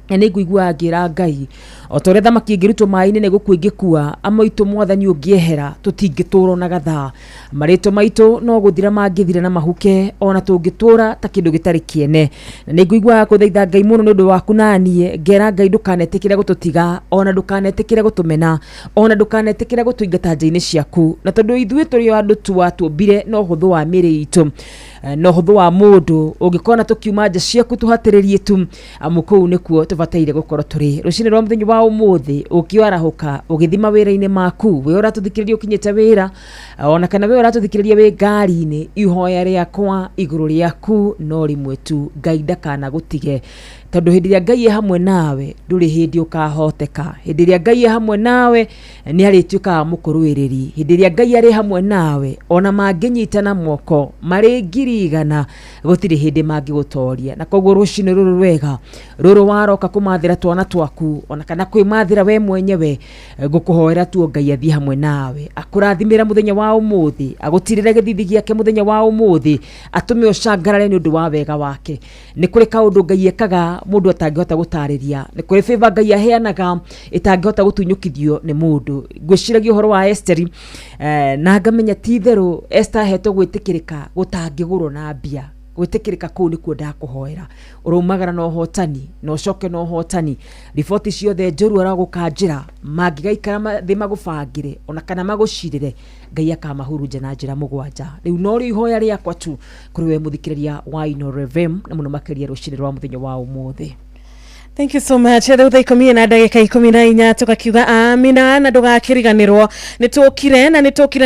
ene nguigua ngira Ngai otore thamaki ngirutwo mai-ini ne gukwingikua amoito mwathani ungiehera tutingitura na gatha marito maitu no guthira mangithira na mahuke ona tungitura ta kindu gitari kiene na ne nguigua kuthaitha Ngai muno nundu waku nanie ngera Ngai ndukanetikire gututiga ona ndukanetikire gutumena ona ndukanetikire gutuingata nja-ini ciaku na tondu ithuĩ turi andu tuatumbire no huthu wa mĩrĩ itu no huthu wa mundu ungikona tukiuma nja ciaku tuhatiririe tu amukou nikuo tubataire gukorwo turi rucini rwa muthenya wa umuthi ukiwarahuka ugithima wira-ini maku we uratuthikiriria ukinyite wira ona kana we uratuthikiriria we ngari-ini ihoya riakwa iguru riaku no rimwe tu Ngai ndakana gutige tondu hindi ria Ngai hamwe nawe nduri hindi ukahoteka hindi ria Ngai hamwe nawe ni arituika mukuruiriri hindi ria Ngai ari hamwe nawe ona manginyitana moko mari ngirigana gutiri hindi mangigutoria na koguo rucini ruru rwega ruru waroka kumathira twana twaku ona kana kwimathira we mwenyewe ngukuhoera tu Ngai athie hamwe nawe akurathimira muthenya wa umuthi agutirire githithi giake muthenya wa umuthi atume ucangarare ni undu wa wega wake ni kuri kaundu Ngai ekaga mundu atangihota gutariria ni kuri favor Ngai aheanaga itangihota gutunyukithio ni mundu ngwiciragia uhoro wa Esther na ngamenya ti theru Esther hetwo gwitikirika gutangigurwo na mbia gwitikirika kuu ni kuo ndakuhoera urumagara no hotani no coke no hotani riboti ciothe njuru aragukanjira mangigaikara thi magubangire ona kana magucirire Ngai akamahurunja na njira mugwanja riu no ri ihoya riakwa tu kuri we muthikiriria wa Inooro FM na muno makiria rucini rwa muthenya wa umuthi. Thank you so much. Thutha ikumia na ndagika 14 tukakiuga amina na ndugakiriganirwo nitukire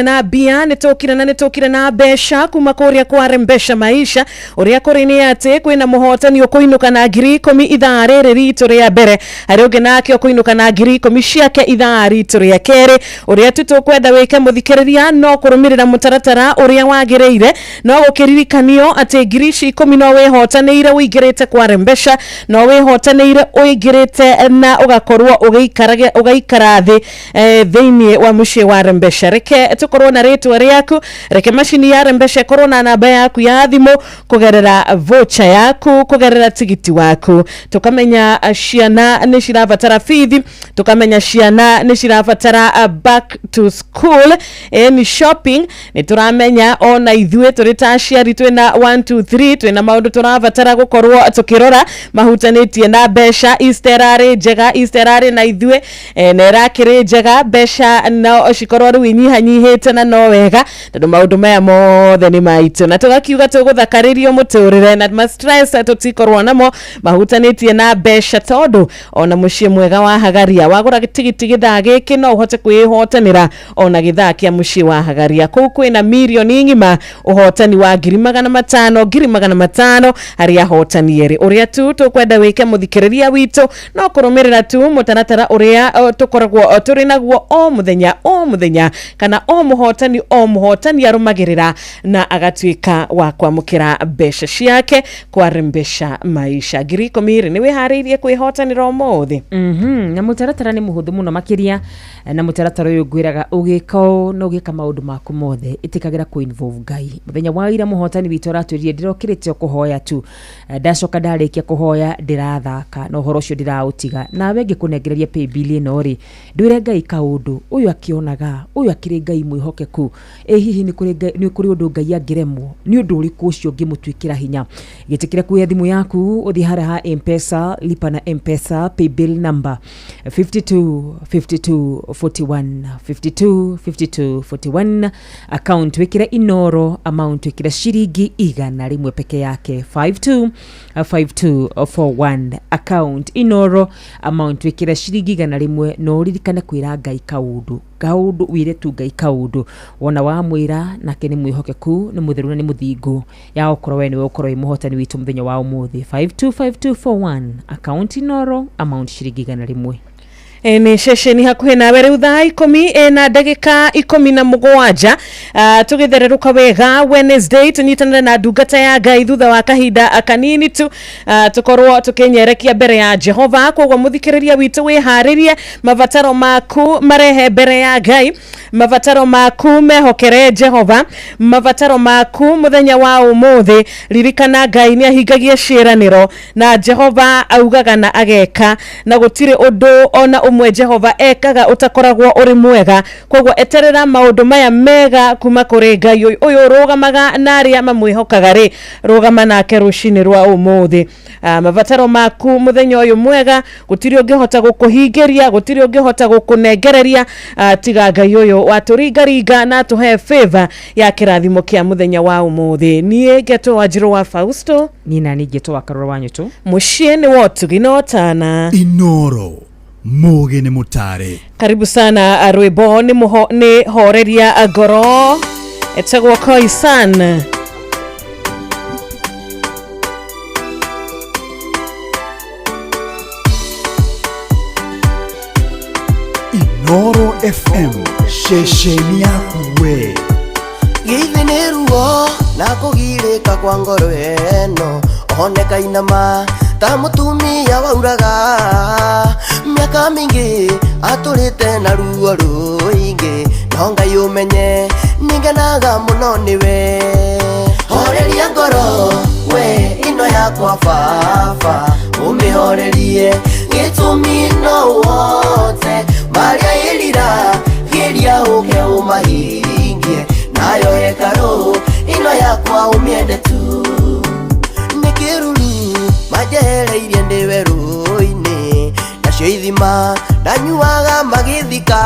na bia nitukire na besha kuma kuria kwa Rembesha Maisha uria kuri ni ati kwina muhotani ukuinuka na ngiri 10 ithaa riri ritu ria mbere ari ungi nake ukuinuka na ngiri 10 ciake ithaa ritu ria keri uria tutukwenda wike muthikiriria no kurumirira mutaratara uria wagiriire no gukiririkanio ati ngiri 10 no wihotanire uigirite kwa Rembesha no wihotanire uigirite na ugakorwo ugaikara thi thiini wa mucie wa Rembesha reke tukorwo na ritwa riaku reke machini ya Rembesha korwo na namba yaku ya thimu kugerera voucher yaku kugerera tigiti waku tukamenya ciana ni cirabatara fithi tukamenya ciana ni cirabatara back to school ni shopping ni turamenya ona ithuĩ turi ta ciari twina 1 2 3 twina maundu turabatara gukorwo tukirora mahutanitie na besha isterare njega isterare na ithuĩ na rakire njega besha no cikorwo ri winyihanyihite na no wega tondu maundu maya mothe ni maitu na tugakiuga tuguthakaririo muturire na ma stress tutikorwo namo mahutanitie na besha tondu ona mucie mwega wa Hagaria wagura tigiti githaa giki no uhote kwihotanira ona githaa kia mucie wa Hagaria kuu kwina milioni ngima uhotani wa 500,000 hari ahotaniere uria tu tukwenda wike muthikiriria witu no kurumirira tu mutaratara uria tukoragwo turi naguo o muthenya kana o muhotani arumagirira na agatuika wa kwamukira besha ciake kwa Rembesha Maisha ngiri 10 ni wihariirie kwihotanira umuthi na mutaratara ni muhuthu muno makiria na mutaratara uyu ngwiraga ugiko no gika maundu maku mothe itikagira ku involve Ngai muthenya wa ira muhotani witu raturirie ndirokirite kuhoya tu ndacoka ndarikia kuhoya ndirathaka no horo cio ndirautiga nawe ngikunengereria pay bill ino ri ndwire Ngai kaundu uyu akionaga uyu akiri Ngai mwihokeku hihi ni kuri undu Ngai angiremwo ni undu uriku ucio ngimutwikira hinya gitikire kuya thimu yaku uthi hara M-Pesa lipa na M-Pesa pay bill number 5241 account wikire Inooro amount wikire shiringi 100 peke yake 5241 account Inooro amount wikire shiringi 100 no ririkane kwira Ngai kaundu wire tu Ngai kaundu wona wa mwira nake ni mwihokeku ni mutheru na ni muthingu ya ukorwo we ni ukorwo imuhotani witu muthenya wa umuthi 525241 account Inooro amount shiringi 100 Ni ceceni hakuhe nawe riu thaa 10 na ndagika 17 tugithireruka wega Wednesday tunyitanire na ndungata ya Ngai thutha wa kahinda kanini tu tukorwo tukinyerekia mbere ya Jehova kogwo muthikiriria witu wiharirie mavataro maku marehe mbere ya Ngai mavataro maku mehokere Jehova mavataro maku muthenya wa umuthi ririkana Ngai ni ahingagie ciiraniro na Jehova augaga na ageka na gutire undu ona umwe Jehova ekaga utakoragwo uri mwega kogwo eterera maundu maya mega kuma kuri Ngai uyu rugamaga na aria mamwihokaga ri rugama nake rucini rwa umuthi mavataro maku muthenya uyu mwega gutiri ungihota gukuhingiria gutiri ungihota gukunengereria tiga Ngai uyu waturingaringa na tuhe favor ya kirathimo kia muthenya wa umuthi nie geto Wanjiru wa Fausto nina ni geto wa Karora Wanyoto mushie ni wotu ginotana Inoro Muge ni mutare. Karibu sana Rwimbo ni horeria agoro etagwo Koisan Inoro FM shesheni yaku we Githini ruo na kugirika kwa ngoro eno oneka inama ta mutumia wauraga miaka mingi aturite na ruo ruingi no Ngai umenye ningenaga muno niwe horeria ngoro we ino yakwa baba umihorerie gitumi no wote maria irira giria uke umahingie nayo hekaru ino yakwa umiende tu nikiruru majereirie ndiwe ruini nacio ithima ndanyuaga magithika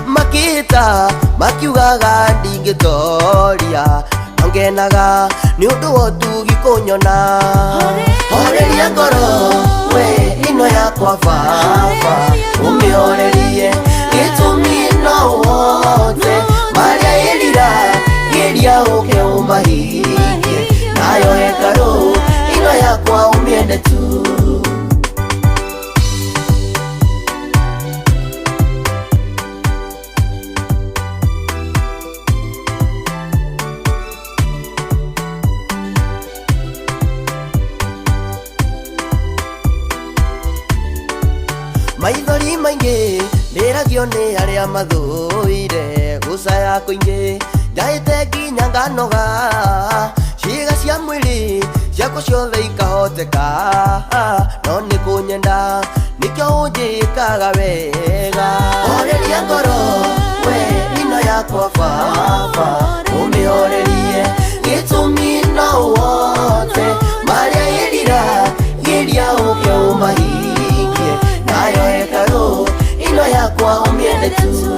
makita makiugaga ndingitoria ngenaga ni undu wotugi kunyona horeria ngoro we ino yakwa baba umihorerie gitumi no wote maria irira giria uke umahingie nayo hekaru ino yakwa umiende tu maithori maingi ndiragio ni aria mathuire gucaya kuingi njaite nginya nganoga ciiga cia mwiri ciakwa ciothe ikahoteka no ni kunyenda nikio unjikaga wega horeria ngoro we ino yakwa baba umihorerie gitumi no wote maria irira giria uke umahingie nayo hekaru ino yakwa umiende tu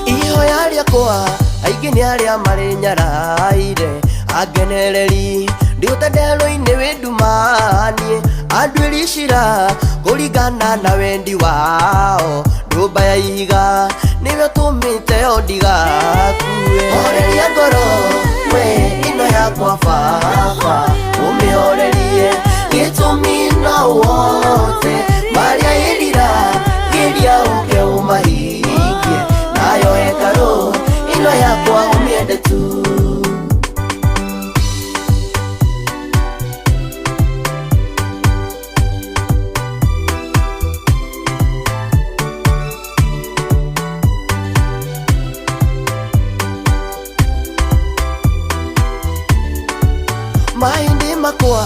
ihoya riakwa aingi ni aria mari nyaraire agenereri ndiutendero-ini windumanie andwiricira kuringana na wendi wao nyumba ya ihiga niwe tumite ondigakue horeria ngoro we ino yakwa baba umihorerie gitumi no wote maria irira giria uke umahingie nayo hekaru ino yakwa umiende tu mahindi makwa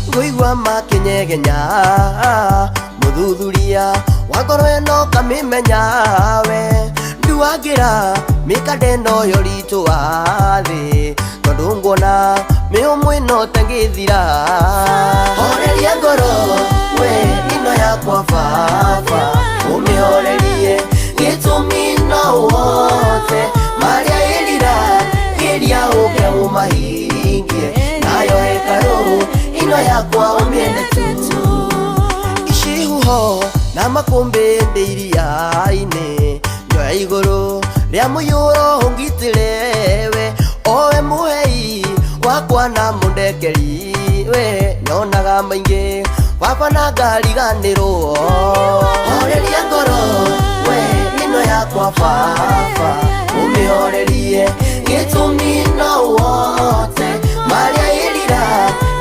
nguigua makinyegenya muthuthuria wa ngoro eno kamimenya we nduagira mikadeno yo ritu athi tondu nguona miumwe no tangithira horeria ngoro we ino yakwa baba umihorerie gitumi no wote maria irira giria uke umahingie nayo hekaru ino yakwa umiende tu ishihuho na makumbi ndiriaine nyoya iguru ria muyuro hungitirewe owe muhei wakwa na mundekeri we nyonaga maingi baba na ngariganĩrwo horeria ngoro we ĩno yakwa baba ũmĩhorerie gĩtũmi no wote marĩa ĩrira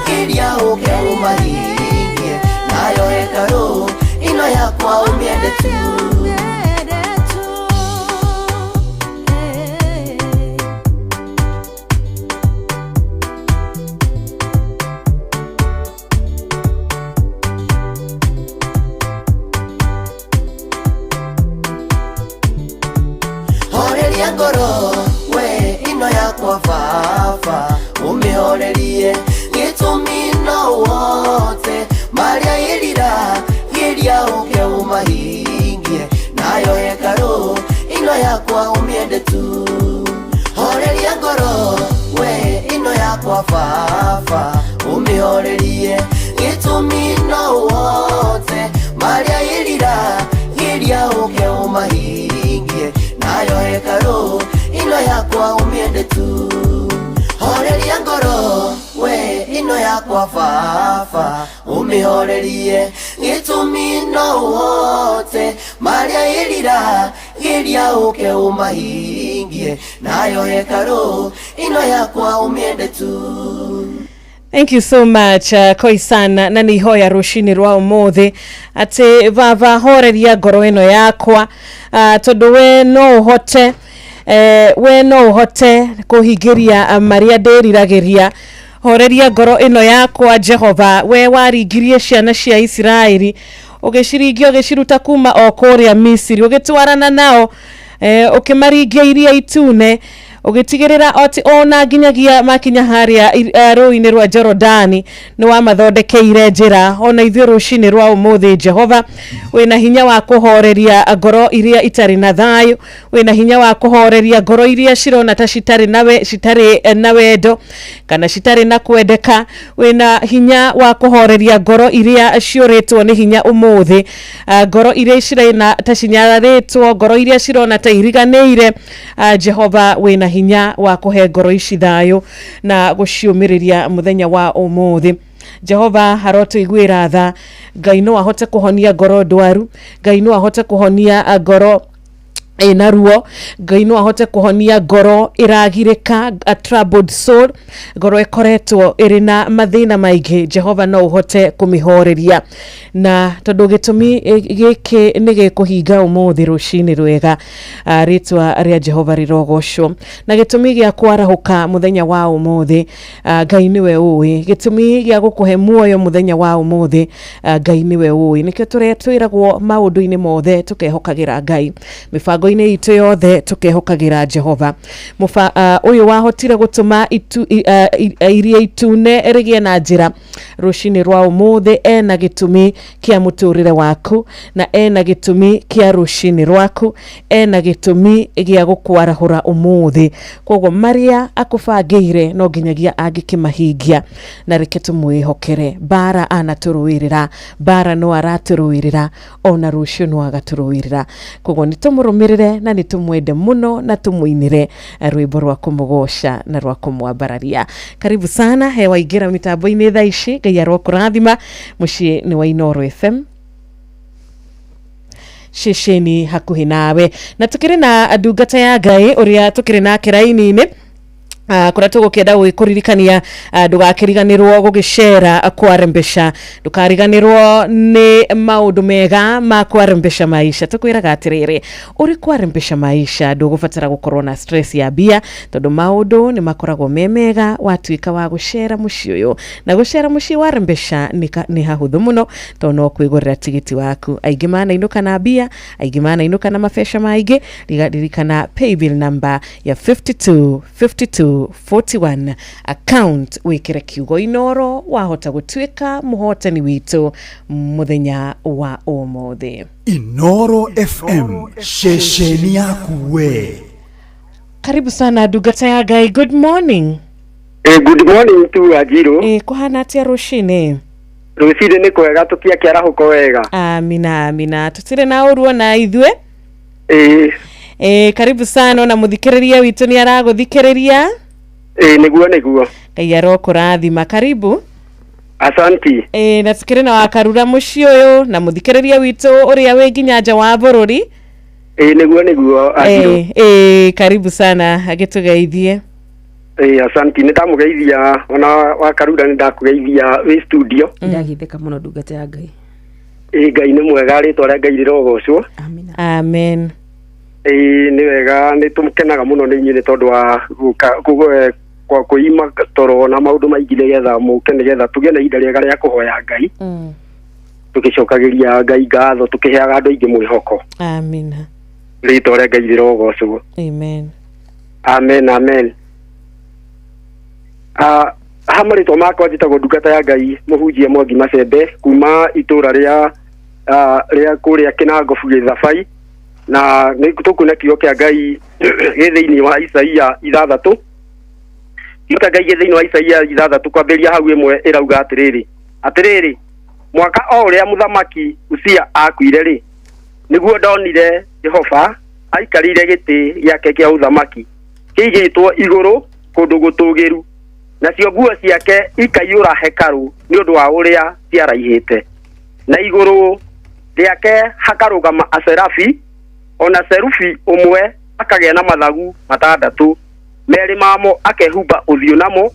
kĩria ũke ũmahingie nayo hekarũ ĩno yakwa ũmĩende tu. Ngoro we ino yakwa baba ũmĩhorerie gĩtũmi no wote marĩa ĩrira kĩria ũke ũmahingie nayo hekarũ ino yakwa ũmĩende tu. Horeria ngoro we ino yakwa baba ũmĩhorerie gĩtũmi no wote marĩa ĩrira kĩria ũke ũmahingie nayo hekarũ ino yakwa ũmĩende tu. Horeria ngoro we ino yakwa baba ũmĩhorerie gĩtũmi no wote marĩa ĩrira kĩria ũke ũmahingie nayo hekarũ ino yakwa ũmĩende tu. Thank you so much Koisana na nihoya rushini rwa umuthi ati baba horeria ngoro ino yakwa tondu we no uhote kuhingiria maria ndiriragiria horeria ngoro ino yakwa Jehova we waringirie ciana cia Israeli ugiciringia ugiciruta kuma o kuria Misiri ugitwarana nao ukimaringia iria itune ugitigirira oti ona nginyagia makinya haria rũĩ-inĩ rwa Jorodani ni wa mathondekeire njira ona ithuĩ rũcinĩ rwa ũmũthĩ Jehova wĩna hinya wa kuhoreria ngoro iria itari na thayũ wĩna hinya wa kuhoreria ngoro iria cirona ta citari na wendo kana citari na kwendeka wĩna hinya wa kuhoreria ngoro iria ciũrĩtwo nĩ hinya ũmũthĩ ngoro iria cirona ta cinyararĩtwo ngoro iria cirona ta iriganĩire Jehova wĩna hinya wa kuhe ngoro ici thayũ na guciũmĩrĩria muthenya wa ũmũthĩ Jehova haroto igwira tha Ngai no ahote kuhonia ngoro ndwaru Ngai no ahote kuhonia ngoro ina ruo Ngai no ahote kuhonia ngoro iragirika a troubled soul ngoro ikoretwo irina mathina maingĩ Jehova no uhote kumihoreria na tondu gitumi giki nige kuhinga ũmũthĩ rũcinĩ rwega ritwa ria Jehova rirogocwo na gitumi gia kwarahuka muthenya wa ũmũthĩ Ngai niwe ũĩ gitumi gia gukuhe muoyo muthenya wa ũmũthĩ Ngai niwe ũĩ nikio twiragwo maũndũ-inĩ mothe tukehokagira Ngai mifango ine itu yothe tukehokagira Jehova uyu wahotire gutuma iria itune rigie na njira rucinĩ rwa ũmũthĩ ena gitumi kia muturire waku na ena gitumi kia rucinĩ rwaku ena gitumi gia gukwarahura ũmũthĩ koguo maria akubangĩire no nginyagia angikimahingia na reke tumwĩhokere bara anaturuirira bara no araturuirira ona rucio no agaturuirira koguo nitumũrũmĩrĩre na nitumwende muno na tumuinire rwimbo rwa kumugosha na rwa kumwambararia. Karibu sana hewa igira mitambo-inĩ thaa ici Ngai arokũrathima muciĩ ni wa Inooro FM shesheni hakuhi nawe na tukiri na ndungata ya Ngai uria tukiri na kiraini-inĩ kura tugukienda gwikuririkania ndugakiriganirwo gugicera kwarembesha ndukariganirwo ni maundu mega ma kwarembesha maisha tukwiraga atiriri uri kwarembesha maisha ndugubatara gukorwo na stress ya bia tondu maundu ni makoragwo memega watuika wa gucera muci uyu na gucera muci warembesha ni hahuthu muno tondu no kwigurira tigiti waku aingi mana inuka na bia aingi mana inuka na mabesha maingi rigarikana paybill number ya 5241 account wikire kiugo Inooro wahota gutwika muhotani witu muthenya wa ũmũthĩ. Inooro FM shesheni yaku we. Karibu sana ndungata ya Ngai. Good morning. Good morning tu Ajiro. Kuhana atia rucinĩ? Rucinĩ nĩ kwega tukiakĩarahuko wega. Amina tutire na ũruo na ithuĩ. Karibu sana na muthikĩrĩria witũ ni araguthikĩrĩria. Niguo. Ngai arokũrathima. Karibu. Asanti. Na tukire na wakarura muci uyu na muthikiriria witu uria wi ginyanja wa bururi. Niguo Karibu sana agitugeithie. Asanti nitamugeithia ona wakarura ndakugeithia wi studio. Ndagitheka muno ndungata ya Ngai. Ngai ni mwega ritwa ria Ngai rirogocwo. Amen. Ni wega ni tumukenaga muno ni nyine tondu wa kwa kuima toro na maundu maingi nigetha muke nigetha tugie na ihinda riega ria kuhoya Ngai. Tugicokagiria Ngai ngatho tukiheaga andu aingi mwihoko. Amina. Ritwa ria Ngai rirogocwo. Amen. Amen. Hamarito makwa njitagwo ndungata ya Ngai muhunjia Mwangi Macembe kuma itura ria kuria Kinangobu Githabai na ni tukuna kiyo kia Ngai githiini wa Isaia 6 kiyo Ngai githiini wa Isaia 6 kwambiria hau imwe irauga atiriri mwaka o uria muthamaki Uzia akuire ri niguo ndonire Jehova aikarire giti giake kia uthamaki kiigitwo iguru kundu gutugiru nacio nguo ciake ikaiyura hekaru ni undu wa uria ciaraihite na iguru riake hakarugama aserafi ona serufi umwe akagea na mathagu 6 meri mamo akehumba uthio namo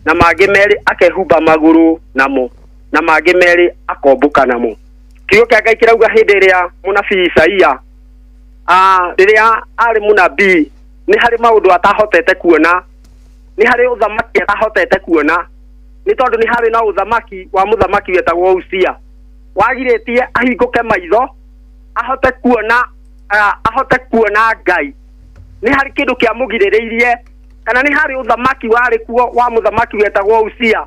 na mangi meri akehumba maguru namo na mangi meri akombuka namo kiyo kia Ngai kirauga hindi ria munabii Isaia riria ari munabii ni hari maundu atahotete kuona ni hari uthamaki atahotete kuona ni tondu ni hari na uthamaki wa muthamaki wetagwo Uzia wagiritie ahinguke maitho ahote kuona Ngai ni hari kindu kia mugiririirie kana ni hari uthamaki wari kuo wa muthamaki wetagwo Uzia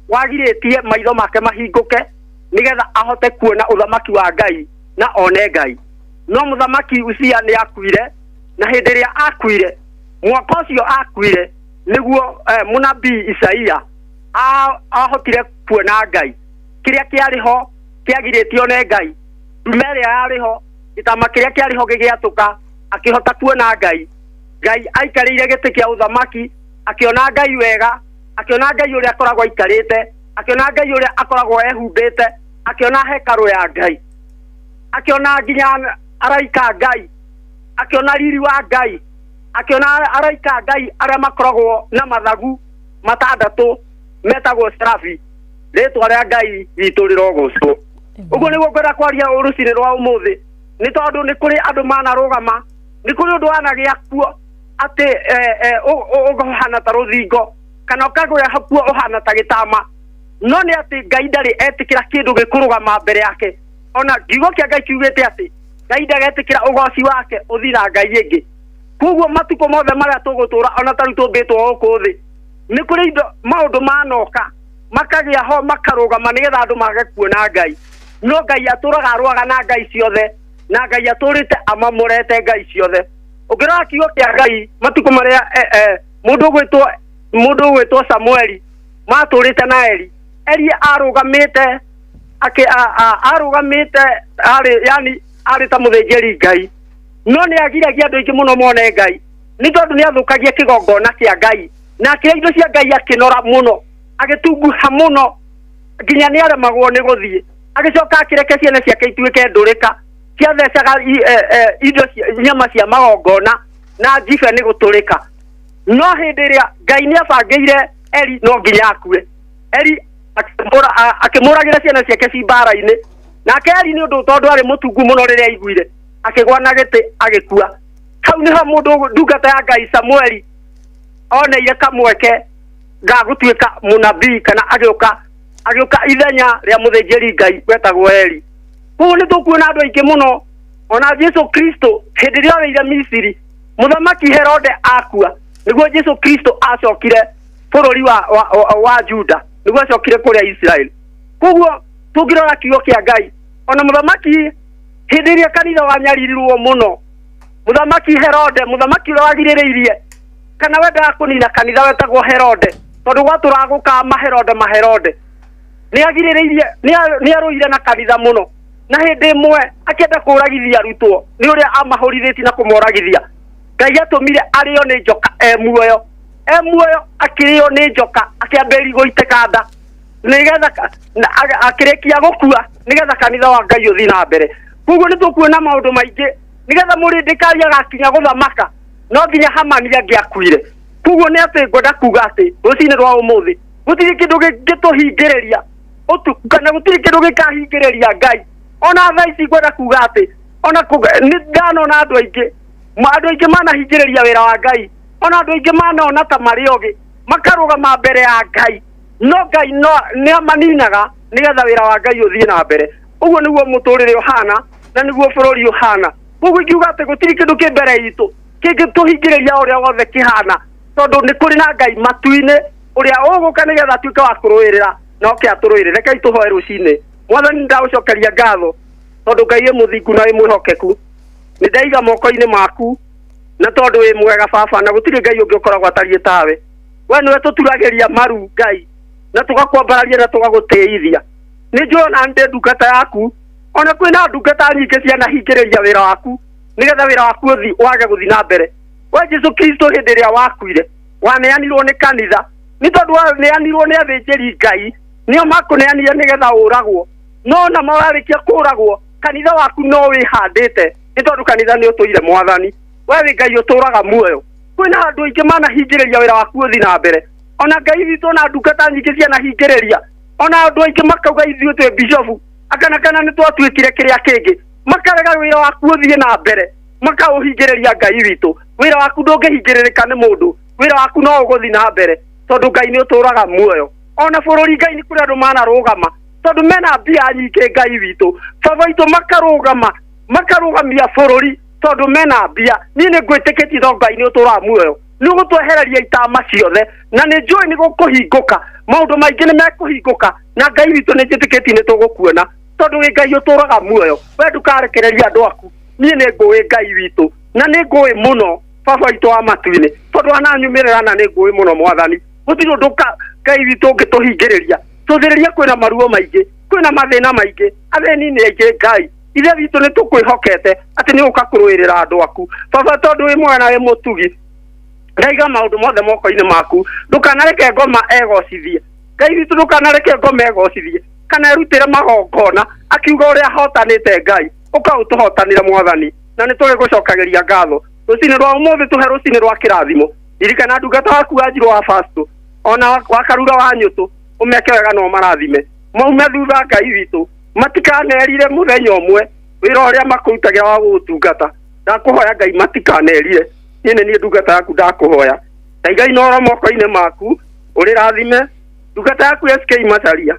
wagiritie maitho make mahinguke nigetha ahote kuona uthamaki wa Ngai na one Ngai no muthamaki Uzia ni akuire na hindi ria akuire mwaka ucio akuire niguo munabii Isaia ahotire kuona Ngai kiria kiariho kiagiritio ne Ngai ndume ria yariho itama kiria kiariho gigiatuka akihota kuona Ngai aikarire giti kia uthamaki akiona Ngai wega akiona Ngai uria akoragwo aikarite akiona Ngai uria akoragwo ehumbite akiona hekaru ya Ngai akiona nginya araika Ngai akiona riri wa Ngai akiona araika Ngai aria makoragwo na mathagu 6 metagwo serafi ritwa ria Ngai gitu rirogocwo uguo niguo ngwenda kwaria urucini rwa umuthi ni tondu ni kuri andu manarugama ni kuri undu wanagia kuo ati ugohana ta ruthingo kana ukagura hakuo uhana ta gitama no ni ati Ngai ndari etikira kindu gikurugama mbere yake ona ngigo kia Ngai kiugite ati Ngai ndagetikira ugoci wake uthira Ngai ingi kuguo matuko mothe maria tugutura ona taru tumbitwo guku thi ni kuri indo maundu manoka makagia ho makarugama nigetha andu mage kuona Ngai no Ngai aturaga arwaga na Ngai ciothe na Ngai aturite amamurete Ngai ciothe ugira kiyo kia Ngai matuko maria mundu gwitwo Samueli maturite na Eli arugamite arugamite ari ta muthenjeri Ngai no ni agiragia andu ingi muno mone Ngai ni tondu ni athukagia kigongona kia Ngai na kiria indo cia Ngai akinora muno agitunguha muno nginya ni aremagwo ni guthie agicoka akireke ciana ciake ituike ndurika ciathecaga indo nyama cia magongona na jibe ni guturika no hindi ria Ngai ni abangeire Eli no nginya akue Eli akimuragira ciana ciake cimbara-ini nake Eli ni undu tondu ari mutungu muno riria aiguire akigwa na giti agikua hau niho mundu ndungata ya Ngai Samueli oneire kamweke ga gutuika munabii kana agioka ithenya ria muthenjeri Ngai wetagwo Eli kuo ni tukuona andu aingi muno ona Jesu Kristo hindi ria oreire Misiri muthamaki Herode akua niguo Jesu Kristo acokire bururi wa Juda niguo acokire kuria Israeli kuo tungirora kiugo kia Ngai ona muthamaki hindi ria kanitha wanyarirwo muno muthamaki Herode muthamaki uria wagiririirie kana wenda kunina kanitha wetagwo Herode tondu gwaturaguka Maherode ni agiririirie ni aruire na kanitha muno na hindi imwe akienda kuragithia arutwo ni uria amahorithĩtie na kumoragithia Ngai atumire ario ni njoka muoyo akirio ni njoka akiamberi guitĩka nda nigetha akirekia gukua nigetha kanitha wa Ngai uthi na mbere kuguo ni tukuona maundu maingi nigetha murindikari agakinya guthamaka no nginya Hamani angiakuire kuguo ni ati ngoda kuga ati rucini rwa umuthi gutiri kindu gituhingiriria kana gutiri kindu gikahingiriria Ngai ona thaici ngoda kuga ati ona ni ngano na andu aingi manahingiriria wira wa Ngai ona andu aingi manona ta mariogi makarugama mbere ya Ngai no Ngai no ni amaninaga nigetha wira wa Ngai uthie na mbere uguo niguo muturire uhana na niguo bururi uhana uguo ngiuga ati gutiri kindu ki mbere itu kingituhingiriria uria wothe kihana tondu ni kuri na Ngai matuine uria uguka nigetha tuike wa kuruirira na oke aturuirire reke ituhoe rucini mwathani ndaucokeria ngatho tondu Ngai muthingu na imwihokeku ni ndaiga moko-ini maku na tondu wi mwega baba na gutiri Ngai ungi ukoragwo atariĩ tawe we niwe tuturagiria maru Ngai na tugakwambararia na tugagutiithia ni njona ndi ndungata yaku ona kwina ndungata nyingĩ cianahingĩrĩria wĩra waku nigetha wĩra waku wage guthi na mbere we Jesu Kristo hĩndĩ ĩrĩa wakuire waneanirwo nĩ kanitha ni tondu waneanirwo nĩ athĩnjĩri Ngai nĩo makũneanire nigetha ũragwo no na mawarĩkia kũragwo kanitha waku no wĩhandĩte ni tondu kanitha nĩ ũtũire mwathani we wĩ Ngai ũtũraga muoyo kwina andũ aingĩ manahingĩrĩria wĩra waku ũthi na mbere ona Ngai witũ na ndungata nyingĩ cianahingĩrĩria ona andũ aingĩ makauga ithuĩ twĩ bishofu kana nĩ twatuĩkire kĩrĩa kĩngĩ makarega wĩra waku ũthiĩ na mbere makaũhingĩrĩria Ngai witũ wĩra waku ndũngĩhingĩrĩrĩka nĩ mũndũ wĩra waku no ũgũthi na mbere tondu Ngai nĩ ũtũraga muoyo ona bũrũri Ngai nĩ kũrĩ andũ manarũgama tondu mena mbia nyingĩ Ngai witũ baba witũ makarũgamia bũrũri tondu mena mbia niĩ nĩ ngwĩtĩkĩtie no Ngai nĩ ũtũraga muoyo nĩ ũgũtwehereria itama ciothe na nĩ njũĩ nĩ gũkũhingũka maũndũ maingĩ nĩ mekũhingũka na Ngai witũ nĩ njĩtĩkĩtie nĩ tũgũkuona tondu wĩ Ngai ũtũraga muoyo we ndũkarekereria andũ aku niĩ nĩ ngũĩ Ngai witũ na nĩ ngũĩ mũno baba witũ wa matu-inĩ tondu ananyumĩrĩra na nĩ ngũĩ mũno mwathani gũtirĩ ũndũ Ngai witũ ũngĩtũhingĩrĩria tũthĩrĩria kwĩna maruo maingĩ kwĩna mathĩna maingĩ athĩni nĩ aingĩ Ngai ithe witũ nĩ tũkwĩhokete atĩ nĩ ũka kũrũĩrĩra andũ aku baba tondu wĩ mwega na wĩ mũtugi ngaiga maũndũ mothe moko-inĩ maku ndũkanareke ngoma egocithie Ngai witũ ndũkanareke ngoma egocithie kana erutĩre magongona akiuga ũrĩa ahotanĩte Ngai ũkaũtũhotanĩra mwathani na nĩ tũrĩ gũcokagĩria ngatho rũcinĩ rwa ũmũthĩ tũhe rũcinĩ rwa kĩrathimo ririkana ndungata waku Wanjirũ wa Fasto ona wakarura wa nyũtũ ũmeke wega no marathime maume thutha Ngai witũ matikanerire mũthenya ũmwe wĩra ũrĩa makũrutagĩra wa gũtungata ndakũhoya Ngai matikanerire niĩ ndungata yaku ndakũhoya Ngai Inoro moko-inĩ maku ũrĩ rathime ndungata yaku SK Macharia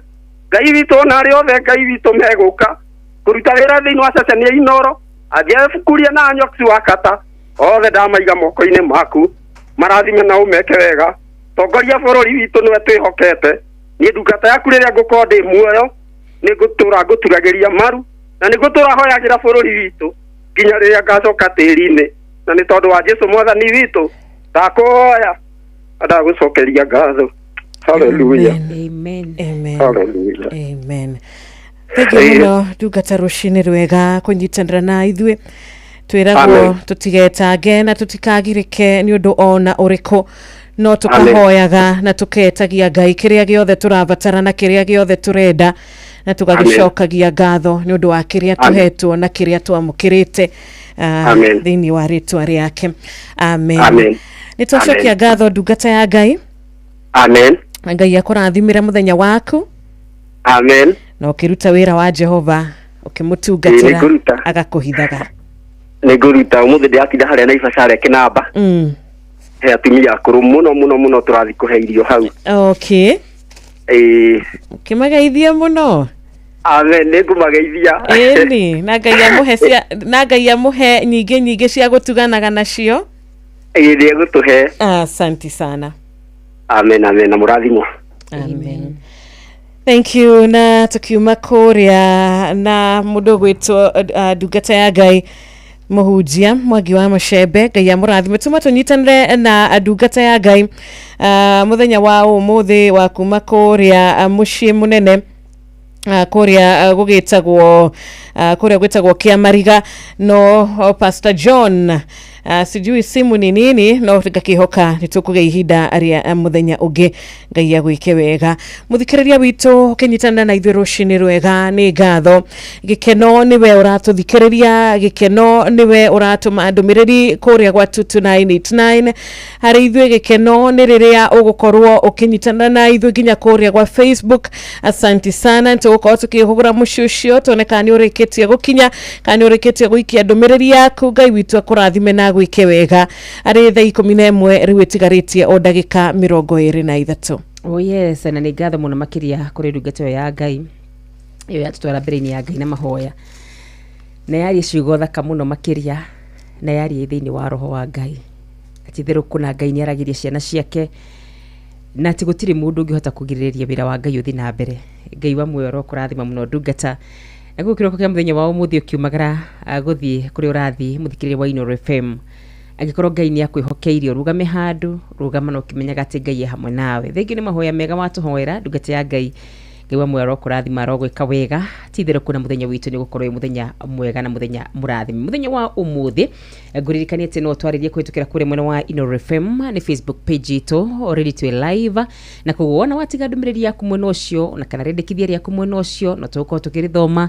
Ngai witũ na arĩa othe Ngai witũ megũka kũruta wĩra thĩinĩ wa ceceni ya Inoro angĩebukuria na Nyoksi wa Kata othe ndamaiga moko-inĩ maku marathime na ũmeke wega tongoria bũrũri witũ nĩwe twĩhokete niĩ ndungata yaku rĩrĩa ngũkorwo ndĩ muoyo nĩ ngũtũra ngũturagĩria maru na nĩ ngũtũra hoyagĩra bũrũri witũ nginya rĩrĩa ngacoka tĩri-inĩ na nĩ tondũ wa Jesu mwathani witũ ndakũhoya ndagũcokeria ngatho haleluya amen haleluya amen thengiũ mũno ndungata rũcinĩ rwega kũnyitanĩra na ithuĩ twĩragwo tũtigetange na tũtikagirĩke nĩ ũndũ ona ũrĩkũ no tũkahoyaga na tũketagia Ngai kĩrĩa gĩothe tũrabatara na kĩrĩa gĩothe tũrenda na tũgagĩcokagia ngatho nĩ ũndũ wa kĩrĩa tũhetwo na kĩrĩa twamũkĩrĩte thĩinĩ wa rĩtwa rĩake amen nĩ tũcokia ngatho ndungata ya Ngai amen Ngai akũrathimĩre mũthenya waku amen na ũkĩruta wĩra wa Jehova ũkĩmũtungatĩra agakũhithaga nĩ ngũruta ũmũthĩ ndĩratinda harĩa Naivasha Kinamba he atumia akũrũ mũno tũrathi kũhe irio hau okay ũkĩmageithia mũno amen nĩ ngũmageithia ĩni na Ngai amũhe nyingĩ cia gũtuganaga nacio nĩ egũtũhe asante sana amen na mũrathimwo amen thank you na tukiuma kũrĩa na mũndũ gwĩtwo ndungata ya Ngai Mũhunjia Mwangi wa Mũcembe Ngai amũrathime tuma tũnyitanĩre na ndungata ya Ngai mũthenya wa ũmũthĩ wa kuma kũrĩa mũciĩ mũnene kũrĩa gwĩtagwo Kĩamariga no Pastor John sijui simu ni nini no ngakihoka nitukuge ihinda aria muthenya ungi ngai agwike wega muthikiriria witu kinyitana na ithuĩ rũcinĩ rwega nĩ ngatho gikeno niwe uratuthikiriria gikeno niwe uratuma ndumiriri kuria gwa 2989 hari ithuĩ gikeno ni riria ugukorwo ukinyitana na ithuĩ ginya kuria gwa Facebook. Asante sana tugukorwo tukihugura muciucio toneka ni urikitie gukinya kana urikitie guikia ndumiriri yaku ngai witu akurathime na gwike wega ari thaa 11 riu tigaritie o ndagika 23. Oh yes, na nĩ ngatho mũno makĩria kũrĩ ndungata ya Ngai iyo yatutwara mbere-inĩ ya Ngai na mahoya na yari ciugo thaka mũno makĩria na yari thĩinĩ wa roho wa Ngai atitherũku na Ngai nĩaragiria ciana ciake na ati gũtirĩ mũndũ ũngĩhota kũgirĩrĩria wĩra wa Ngai ũthiĩ na mbere. Ngai wa muoyo rokũrathima mũno ndungata na gũkĩroko kĩa mũthenya wa ũmũthĩ ũkiumagara gũthiĩ kũrĩ ũrathi mũthikĩrĩria wa Ino FM agikorwo Ngai ni akwĩhokeirio rugame handu rugama no kimenyaga ati Ngai hamwe nawe. Thengi ni mahoya mega watuhoera ndungata ya Ngai Ngai wa muoyo rokũrathima rogwĩka wega tithero kuna muthenya witu ni gukorwo muthenya mwega na muthenya murathimi. Muthenya wa ũmũthĩ nguririkanie ati no twaririe kwitukira kure mwena wa Ino FM ni Facebook page itu already to live na kuona watiga ndumiriri yaku mwena ucio na kana rendekithia yaku mwena ucio no tuko tukirithoma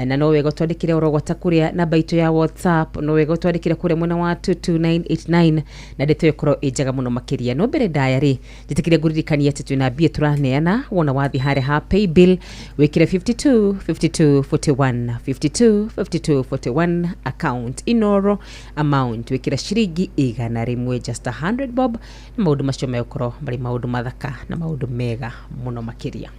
na no wega twandikire urogota kuria namba itu ya WhatsApp no wega twandikire kuria mwena wa 22989 na ndeto yokoro ejaga muno makiria no mbere diary jitikire nguririkanie ati twina bia turaneana wona wathi hare ha pay bill wekire 5251 account Inoro amount wekira shiringi 100 just 100 bob na maundu macio mekoro bari maundu mathaka na maundu mega muno makiria.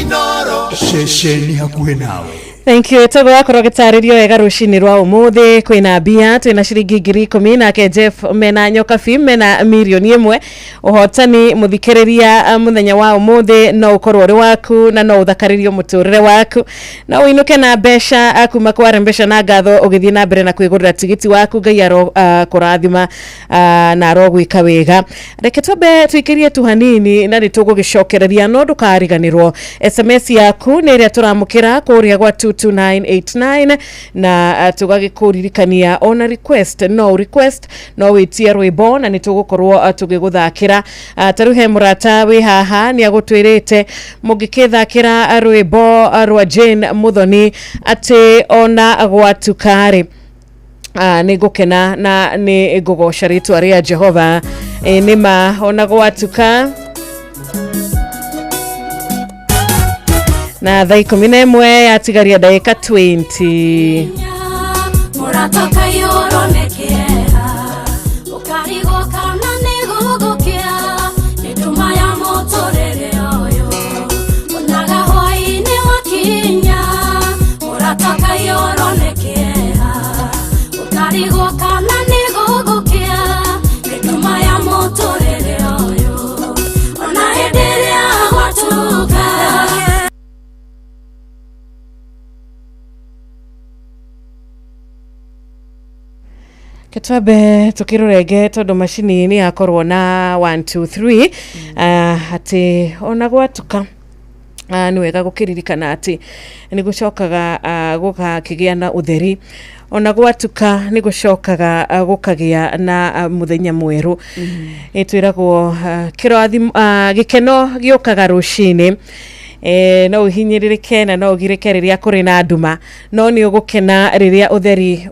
Inoro shesheni hakuhe nawe. Thank you. Togo akoro gitaririo wega rucinĩ rwa ũmũthĩ kwĩna bia twĩna ciringi 10,000 nake Jeff mena nyoka film mena milioni 1 ũhotani mũthikĩrĩria mũthenya wa ũmũthĩ no ũkorwo ũrĩ waku na no ũthakaririo mũtũrĩre waku na ũinũke na mbeca kuma kwa mbeca na ngatho ũgĩthiĩ na mbere na kwĩgũrĩra tigiti waku Ngai kũrathima na rogwĩka wega. Reke twambe tuikĩrie tu hanini na nĩtũgũgĩcokereria no ndũkariganĩrwo SMS yaku nĩ ĩrĩa tũramũkĩra kũrĩa gwa 22989 na tugagĩkũririkania ona request no wĩtie rwĩmbo na nĩtũgũkorwo tũgĩgũthakĩra. Tarĩu he mũrata wĩ haha nĩ agũtwĩrĩte mũngĩkĩthakĩra rwĩmbo rwa Jane Muthoni atĩ ona gwatukarĩ nĩ ngũkena na nĩ ngũgoca rĩtwa rĩa Jehova nĩma ona gwatuka na thaa 11 yatigaria ndagĩka 20. Muratoka yoronekera ukarigo kana nigugukia nituma ya motorere oyo unaga hoine wakinya muratoka yoronekera ukarigo kana nigugukia nituma ya motorere oyo ona endelea watuka. Ketwabe tukirorege tondu machini ni yakorwo na 1 2 3 ati ona gwatuka ni wega gukiririkana ati ni gucokaga gukagigia na utheri ona gwatuka ni gucokaga gukagia na muthenya mweru itwiragwo gikeno giokaga rucini no uhinyiririke na no ugirike riria kuri na nduma no ni ugukena riria utheri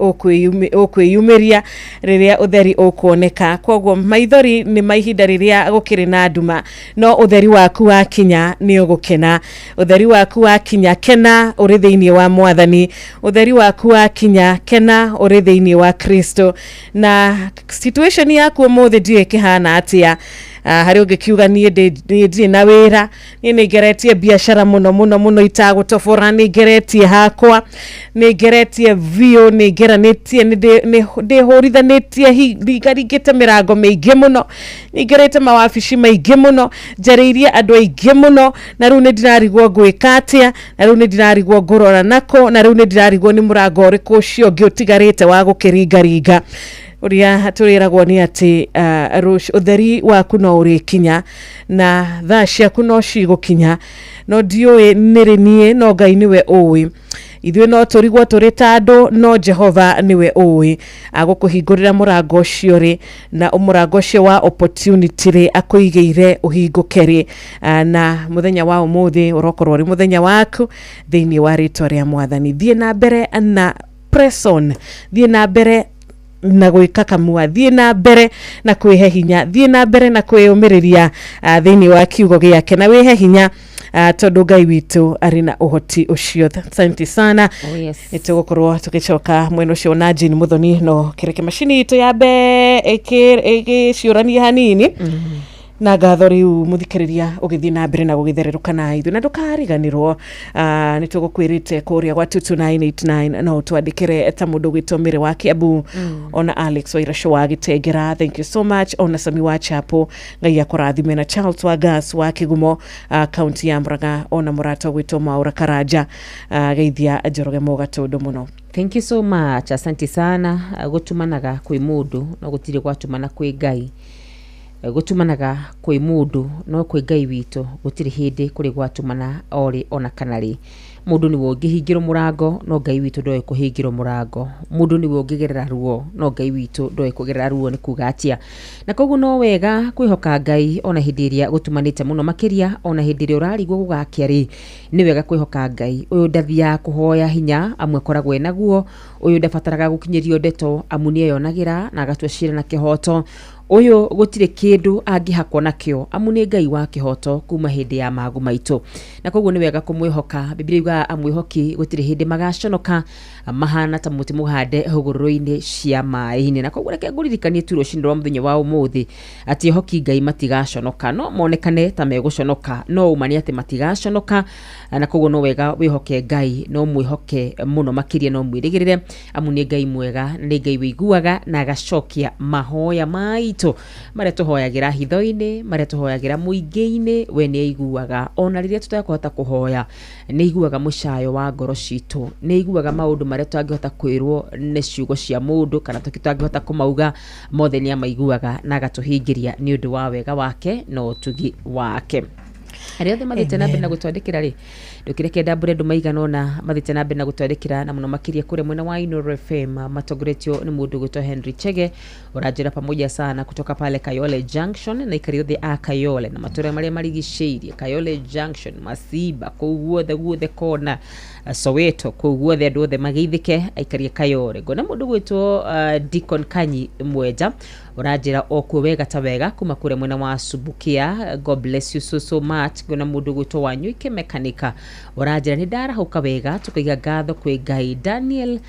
ukwiyumiria riria utheri ukuoneka kwoguo maithori ni maihinda riria gukiri na nduma no utheri waku wakinya ni ugukena utheri waku wakinya kena uri thiini wa Mwathani utheri waku wakinya kena uri thiini wa Kristo na situation yaku ũmũthĩ ndiye kihana atia hari ungikiuga ni ndi na wira ni ngeretie biashara muno itagutobora ni ngeretie hakwa ni ngeretie vio ni ngeranĩtie ni horithanĩtie hingaringĩte mĩrango mĩingĩ mũno ni ngerete mawabici maingĩ mũno njarĩirie andũ aingĩ mũno na rĩu nĩ ndirarigwo ngwĩka atĩa na rĩu nĩ ndirarigwo ngũrora nako na rĩu nĩ ndirarigwo nĩ mũrango ũrĩkũ ũcio ũngĩ ũtigarĩte wa gũkĩringaringa uria turiragwo ni ati utheri waku no urikinya na thaa ciaku no cigukinya no ndiũĩ nĩrĩ niĩ no Ngai niwe ũĩ Ithuĩ no tũrigwo tũrĩ ta andũ, no Jehova niwe ũĩ agũkũhingũrĩra mũrango ũcio rĩ, na mũrango ũcio wa opportunity rĩ akũigĩire ũhingũke rĩ, na mũthenya wa ũmũthĩ ũrokorwo rĩ mũthenya waku thĩinĩ wa rĩtwa rĩa Mwathani. Thiĩ na mbere na press on, thiĩ na mbere na gwĩka kamua, thiĩ na mbere na kwĩhe hinya, thiĩ na mbere na kwĩyũmĩrĩria thĩinĩ wa kiugo gĩake, na wĩhe hinya tondu Ngai witũ arĩ na ũhoti ũcio. Asante sana. Nĩtũgũkorwo tũgĩcoka mwena ũcio na Jane Muthoni, no kĩreke macini itũ ya mbe ĩgĩciũrania hanini. Na ngatho riu muthikiriria ugithii na mbere na gugithererũka na ithu na ndukariganirwo nitũgũkwĩrĩte kũrĩa gwa 22989 no twandĩkĩre ta mũndũ gwĩtomĩre wa Kiambu ona Alex Wairasho wa Gĩtengera. Thank you so much. Ona Sami wa Chapo, Ngai akũrathime, na Charles wa Gas wa Kigumo county ya Murang'a, ona mũrata gwĩtwo Mwaura Karanja geithia Njoroge Mũgatũndũ mũno. Thank you so much. Asante sana. Gutumanaga kwĩ mũndũ no gũtirĩ gwatumana kwĩ Ngai. Gutumanaga kwĩ mũndũ no kwĩ Ngai witũ gũtirĩ hĩndĩ kũrĩ gwatumana orĩ ona kanarĩ. Mũndũ nĩwe ũngĩhingĩrwo mũrango no Ngai witũ ndoĩ kũhingĩrwo mũrango. Mũndũ nĩwe ũngĩgerera ruo no Ngai witũ ndoĩ kũgerera ruo, nĩ kuga atĩa. Na koguo no wega kwĩhoka Ngai ona hĩndĩ ĩrĩa gũtumanĩte mũno makĩria, ona hĩndĩ ĩrĩa ũrarigwo gũgakĩa rĩ, nĩ wega kwĩhoka Ngai. Ũyũ ndathiaga kũhoya hinya amwe koragwo enaguo, ũyũ ndabataraga gũkinyĩrio ndeto amu nĩeyonagĩra na agatua ciira na kĩhoto. Ũyũ gũtirĩ kĩndũ angĩhakwo nakĩo amu nĩ Ngai wa kĩhoto kuma hĩndĩ ya magu maitũ. Na koguo nĩ wega kũmwĩhoka. Biblia yuga amwĩhoki gũtirĩ hĩndĩ magaconoka, mahana ta mũtĩ mũhande hũgũrũrũ-inĩ cia maĩ-inĩ. Na koguo reke ngũririkanie tu rũcinĩ rwa mũthenya wa ũmũthĩ atĩ ehoki Ngai matigaconoka, no monekane ta megũconoka, no uma nĩ atĩ matigaconoka. Na koguo no wega wĩhoke Ngai, no mwĩhoke mũno makĩria, no mwĩrĩgĩrĩre amu nĩ Ngai mwega, nĩ Ngai wĩiguaga na agacokia mahoya maitũ marĩa tũhoyagĩra hitho-inĩ, marĩa tũhoyagĩra mũingĩ-inĩ. We nĩ aiguaga ona rĩrĩa tũtakũhota kũhoya, nĩ aiguaga mũcayo wa ngoro citũ, nĩ aiguaga maũndũ marĩa tũngĩhota kwĩrwo nĩ ciugo cia mũndũ kana tũngĩhota kũmauga, mothe nĩ amaiguaga na agatũhingĩria nĩ ũndũ wa wega wake na ũtugi wake. Arĩa othe mathĩte na mbere na gũtwandĩkĩra rĩ, ndũkĩreke ndambũre andũ maigana ũna mathĩte na mbere na gũtwandĩkĩra, na mũno makĩria kũrĩa mwena wa Inooro FM matongoretio nĩ mũndũ gwĩtwo Henry Chege. Ũranjĩra pamoja sana kutoka pale Kayole Junction na ikari othe a Kayole na matũra marĩa marigicĩirie Kayole Junction, Masiba, kũu guothe kona Soweto, kũu guothe andũ othe mageithĩke aikarie Kayole. Ngona mũndũ gwĩtwo Deacon Kanyi Mwenja, ũranjĩra okuo wega ta wega kuma kũrĩa mwena wa Subukia. God bless you so much. Ngona mũndũ gwĩtwo Wanyuike Mekanika, ũranjĩra nĩ ndarahũka wega, tukaiga ngatho kwĩ Ngai. Daniel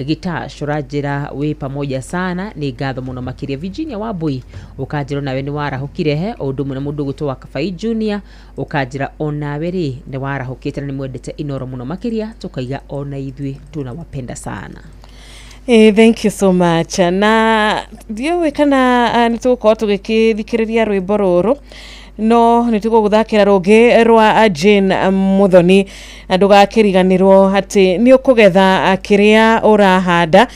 Gitash ũranjĩra wĩ pamoja sana, nĩ ngatho mũno makĩria. Virginia Wambui ũkanjĩra nawe nĩ warahũkire he o ũndũ ũmwe na mũndũ gwĩtwo wa Kabai Junior, ũkanjĩra onawe rĩ nĩ warahũkĩte na nĩ mwendete Inooro mũno makĩria, tukaiga ona ithuĩ tunawapenda sana. Thank you so much. Na ndiũĩ kana nĩtũgũkorwo tũgĩkĩthikĩrĩria rwĩmbo rũrũ, no nĩtũgũgũthakĩra rũngĩ rwa Jane Muthoni, na ndũgakĩriganĩrwo atĩ nĩ ũkũgetha kĩrĩa ũrahanda,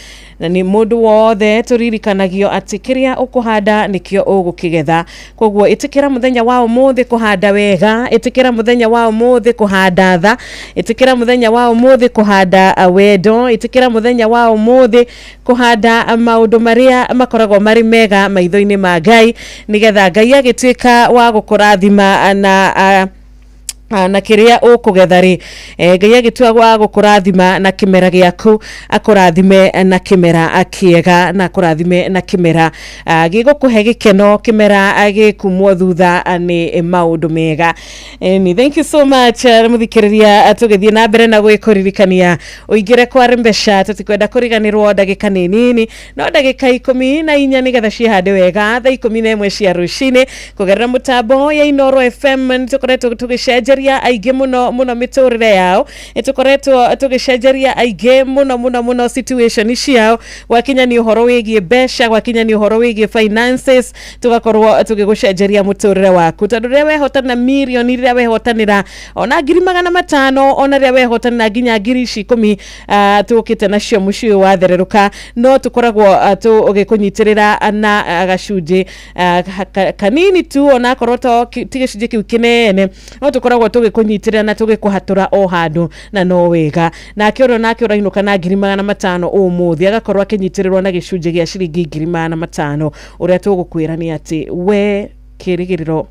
na nĩ mũndũ wothe tũririkanagio atĩ kĩrĩa ũkũhanda nĩkĩo ũgũkĩgetha. Koguo ĩtĩkĩra mũthenya wa ũmũthĩ kũhanda wega, ĩtĩkĩra mũthenya wa ũmũthĩ kũhanda tha, ĩtĩkĩra mũthenya wa ũmũthĩ kũhanda wendo, ĩtĩkĩra mũthenya wa ũmũthĩ kũhanda maũndũ marĩa makoragwo marĩ mega maitho-inĩ ma Ngai, nĩgetha Ngai agĩtuĩka wa gũkũrathima na kĩrĩa ũkũgetha rĩ, Ngai agĩtua wa gũkũrathima na kĩmera gĩaku, akũrathime na kĩmera kĩega, na akũrathime na kĩmera gĩgũkũhe gĩkeno, kĩmera gĩkumwo thutha nĩ maũndũ mega. Thank you so much mũthikĩrĩria, tũgĩthiĩ na mbere na gwĩkũririkania ũingĩre kwa mbeca, tũtikwenda kũriganĩrwo ndagĩka nĩ nini, no ndagĩka 14 nĩgetha cihande wega thaa 11 cia rũcinĩ kũgerera mũtambo ya Inooro FM. Nĩtũkoretwo tũgĩcenjeria aingĩ mũno mĩtũrĩre yao, nĩtũkoretwo tũgĩcenjeria aingĩ mũno situation ciao, gwakinya nĩ ũhoro wĩgiĩ mbeca, gwakinya nĩ ũhoro wĩgiĩ finances, tũgakorwo tũgĩgũcenjeria mũtũrĩre waku, tondũ rĩrĩa wehotanĩra mirioni, rĩrĩa wehotanĩra ona 500,000, ona rĩrĩa wehotanĩra nginya 10,000 tũkĩte nacio mũciĩ wathererũka, no tũkoragwo tũgĩkũnyitĩrĩra na gacunjĩ kanini tu, ona korwo ti gĩcunjĩ kĩu kĩnene, no tũkoragwo tuko tugikunyitirira na tugikuhatura o handu na no wega nake oro nake urainuka na 500 umuthi agakorwo akinyitirirwo na gicunje gia ciringi 500 uria tugukwira ni ati we kirigiriro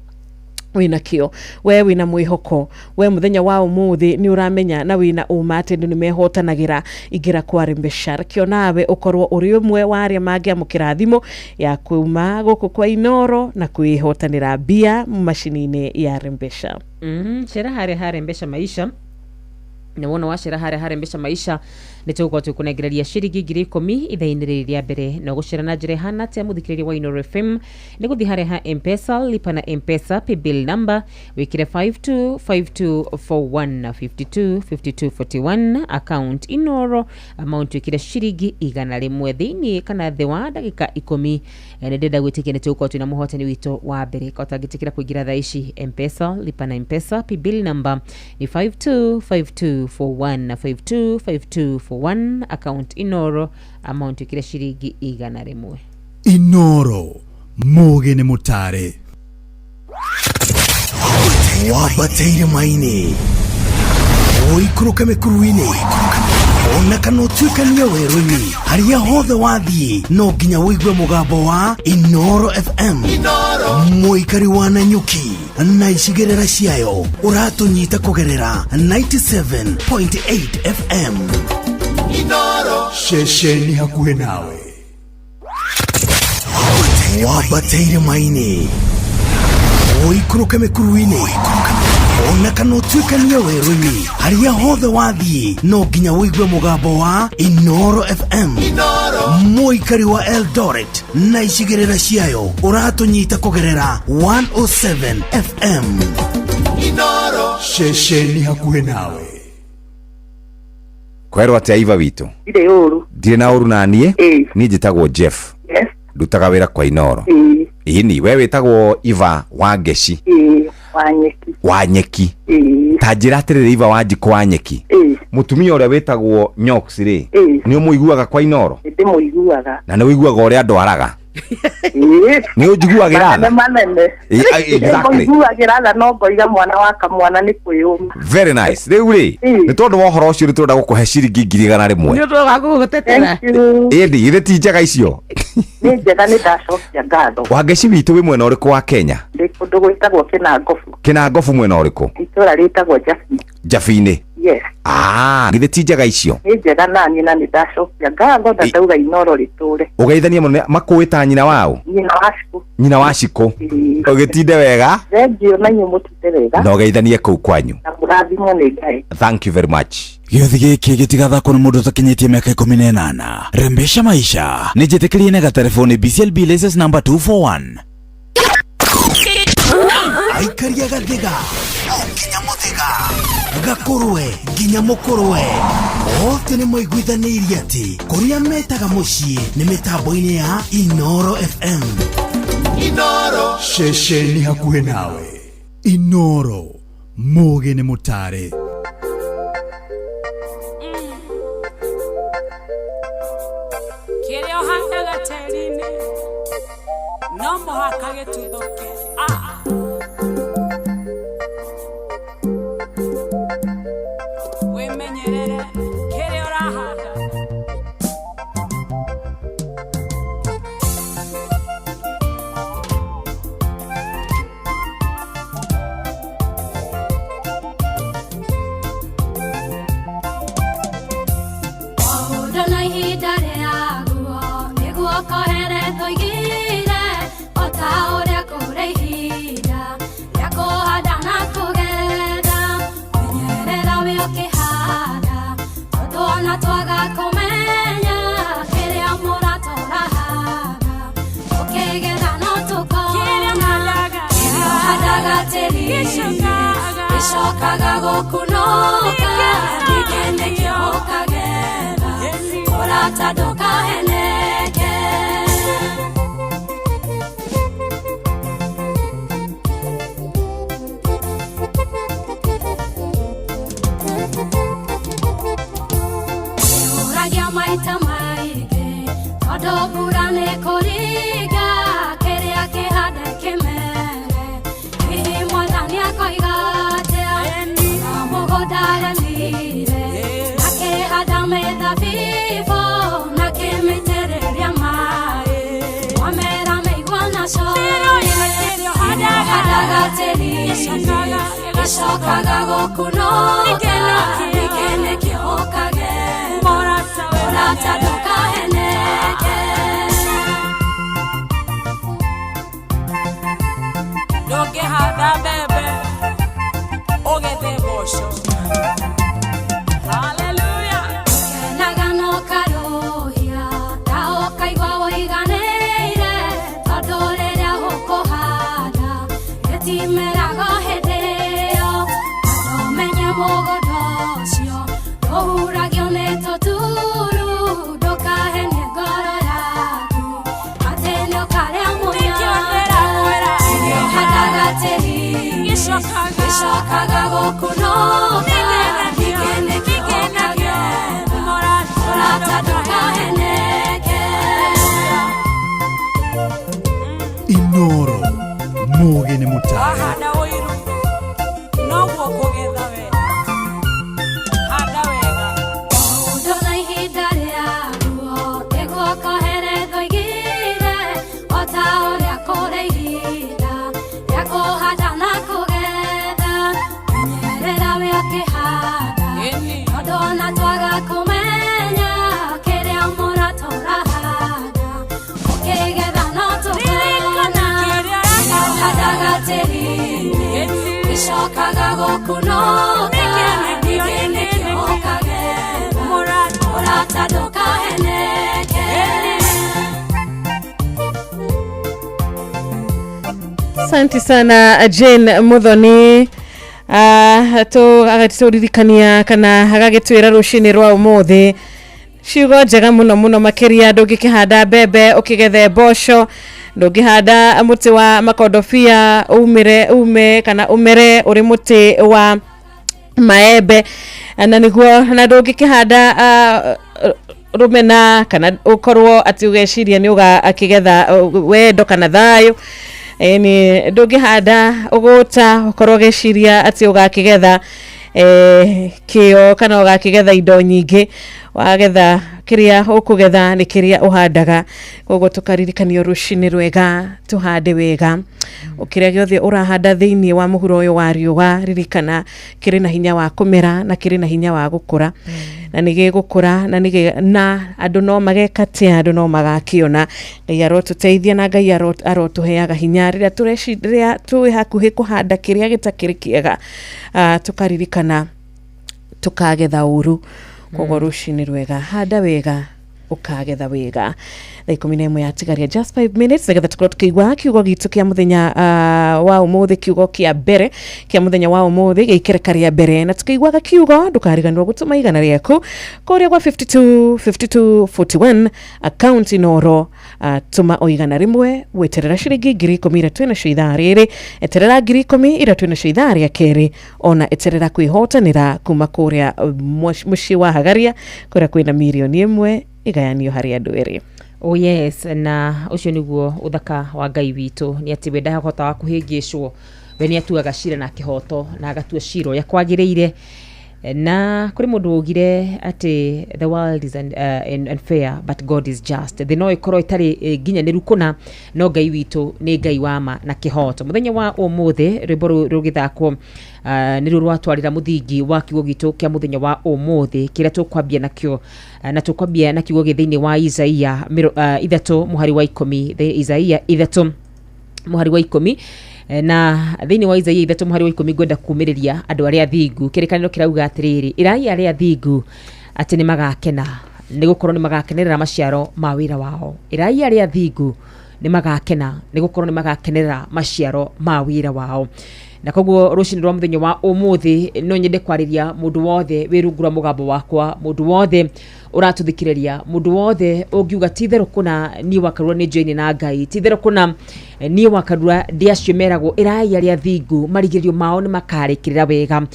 wina kio we wina mwihoko we muthenya wa umuthi ni uramenya na wina umate ni mehotanagira igira kwa Rembesha kio nawe ukorwo uri umwe wa aria magi amukirathimo ya kuma guku kwa Inoro na kwihotanira bia macini-ini ya Rembesha. Shera hare Rembesha maisha na wona washira hare Rembesha maisha nituko tukunegereria ciringi 10,000 ithaini rĩrĩa mbere na gucira na njĩra hana te muthikĩrĩria wa Inoro FM ni guthi hare ha M-Pesa lipa na M-Pesa pay bill number wikire 525241 525241 account Inoro amount wikire ciringi 100 thĩinĩ kana thĩ wa ndagĩka 10 nĩ ndenda gwĩtĩkia nituko twina muhotani witũ wa mbere kotangĩtĩkĩra kũingĩra thaa ici M-Pesa lipa na M-Pesa pay bill number ni 525241 525241 account Inoro amount ikira ciringi 100. Inoro Muge Mutare wabateire maini oikuruka mekuruine ona kanotuikania werũ-inĩ haria hothe wathiĩ no nginya wĩigue mũgambo wa Inoro FM mũikari wa Nanyuki na icigĩrĩra ciayo ũratũnyita kũgerera 97.8 FM Inoro shesheni hakuhĩ nawe wabateire maini oikuruka mekuruine ona kanotuikania werũ-inĩ haria hothe wathiĩ no nginya wĩigue mũgambo wa Inoro FM mũikari wa Eldoret na icigĩrĩra ciayo ũratũnyita kũgerera 107 FM Inoro shesheni hakuhĩ nawe kwerwo atia Iva witũ ire uru ndirĩ na uru naniĩ niĩ njĩtagwo Jeff ndutaga wĩra kwa Inoro ini we wĩtagwo Iva wa Ngeci Wanyeki tanjĩra atĩrĩrĩ Iva wa Njiko Wanyeki mutumia ũrĩa wĩtagwo Nyox rĩ nĩ ũmũiguaga kwa Inoro ndĩmũiguaga na nĩ ũiguaga ũrĩa ndwaraga nĩ ũnjiguagĩra tha exactly ũnjiguagĩra tha no ngoiga mwana wa kamwana nĩ kwĩyũma very nice rĩu rĩ nĩ tondũ wa ũhoro ũcio nĩtũrenda gũkũhe ciringi 100 nĩ ũndũ wa gũgũtetera ĩndĩ irĩ ti njega icio nĩ njega nĩ ndacokia ngatho wa Ngeci witũ wĩ mwena ũrĩkũ wa Kenya ndĩ kũndũ gwĩtagwo Kĩnangobu mwena ũrĩkũ itũra rĩtagwo Jabi-inĩ yes githĩ ti njega icio nĩ njega na niĩ na nĩ ndacokia ngatho na ndauga Inoro rĩtũre ũgeithania mũno makũĩta nyina wao nyina wa Ciko ũgĩtinde wega thengio na inyuĩ mũtinde wega na ũgeithanie kũu kwanyu na mũrathimwo nĩ Ngai thank you very much gĩothi gĩkĩ gĩtigathakwo nĩ mũndũ ũtakinyĩtie mĩaka 18 Rembesha maisha nĩ njĩtĩkĩrie na gatelefoni BCLB license number 241 aikaria gathiga nginya mũthiga gakorwe nginya mũkorwe othe nĩ maiguithanĩirie atĩ kũrĩa metaga mũciĩ nĩ mĩtambo-inĩ ya Inoro FM Inoro shesheni hakuhĩ nawe Inoro Muge nĩ Mutare kĩrĩa ũhandaga tĩri-inĩ no mũhaka gĩtuthũke wĩmenyerere kĩrĩa ũrahanda Waũndũ na ihinda rĩaguo nĩguo koheretwo igire o ta ũrĩa kũrĩ ihinda rĩa kũhanda na kũgetha menyerera wĩ ũkĩhanda tondũ ona twaga kũmenya kĩrĩa mũratũra handa ũkĩgetha no tũkona kĩrĩa ũhandaga tĩri-inĩ gĩcokaga gũkunũka ningĩ nĩkĩo ũkagetha ũrata ndũkaheneke ũragia maita maingĩ tondũ mbura nĩ kũringa kĩrĩa kĩhande kĩmere hihi mwathani akoiga atĩa Shokaga gokunoka Ikene kiokage Morata doka heneke Doge hada bebe Ogete bosho Hallelujah Nagano karohia Taoka iwa iganeire Tadorera hoko hada Etimera gohedeo Adomenya mogodosio Ohuragio neto turu Doka hene goro yaku Ateneo kare amoya Hadaga tehi Ishokaga gokunoka Ikene kiokage Morata doka heneke Inoro Mugi ni mutai Hada oiru Noguo kugetha we Hada wega Udona ihinda rĩaguo Nĩguo koheretho igire Ota ũrĩa kũrĩ ihinda Rĩa kũhanda na kũgetha Menyerera we ũkĩhanda Tondũ ona twaga kũmenya Kĩrĩa mũrata ũrahanda Ũkĩgetha no tũkona Hadaga tĩri-inĩ Ishokaga gokunoka Ikene kiokage Morata doka heneke Asante sana Jane Muthoni agaturirikania kana agagitwira rucini rwa umuthi ciugo njega muno makiria ndungikihanda mbembe ukigethe mboco ndungihanda muti wa makondobia ume kana umere uri muti wa maembe na niguo na ndungikihanda rumena kana ukorwo ati ugeciria ni ugakigetha wendo kana thayo ni ndungihanda uguta ukorwo geciria ati ugakigetha kio kana ugakigetha indo nyingi wagetha kiria ukugetha ni kiria uhandaga koguo tukaririkanio rucini rwega tuhande wega ukiria giothe urahanda thiini wa muhuro uyu wa riuga ririkana kiri na hinya wa kumera na kiri na hinya wa gukura na nige gukura na andu no magekate andu no magakiona Ngai arotuteithia na Ngai arotuheaga hinya riria tureciria twi hakuhi kuhanda kiria gitakiri kiega tukaririkana tukagetha uru koguo rucini rwega handa wega ukagetha wega thaa 11 yatigaria just 5 minutes nigetha tukorwo tukigwa kiugo gitu kia muthenya wa umuthi kiugo kia mbere kia muthenya wa umuthi giikereka ria mbere na tukigwaga kiugo ndukariganirwo gutuma igana riaku kuria gwa 5241 account inoro tuma oigana rimwe weterera ciringi 10,000 ira twina cio ithaa riri eterera 10,000 ira twina cio ithaa ria keri ona eterera kwihotanira kuma kuria mucii wa hagaria kuria kwina milioni 1 igayanio hari andu eri. Oh yes, na ucio niguo uthaka wa Ngai witu ni ati we ndahota wa kuhingicwo we ni atuaga cira na kihoto na agatua cira ya kwagiriire na kuri mundu ugire ati the world is unfair but God is just the no ikoro itari ginyaniru kuna no Ngai witu ni Ngai wa ma na kihoto muthenya wa umuthi rwimbo rugithakwo ni rwatwarira muthingi wa kiugo gitu kia muthenya wa umuthi kira tukwambia nakio na tukwambia na kiugo githiini wa Isaia 3 muhari wa 10 Isaia 3 muhari wa 10 na thiini wa Isaia 3 muhari wa 10 gwenda kumiriria andu aria thingu kirikaniro kirauga atiriri irai aria thingu ati ni magakena nigukorwo ni magakenerera maciaro ma wira wao irai aria thingu ni magakena nigukorwo ni magakenerera maciaro ma wira wao na koguo rucini rwa muthenya wa umuthi no nyende kwariria mundu wothe wirungura mugambo wakwa mundu wothe uratuthikiriria mundu wothe ungiuga titheru kuna ni wakarua ni join na Ngai titheru kuna ni wakarua ndiacio meragwo irai aria thingu marigirio mao ni makarikirira wega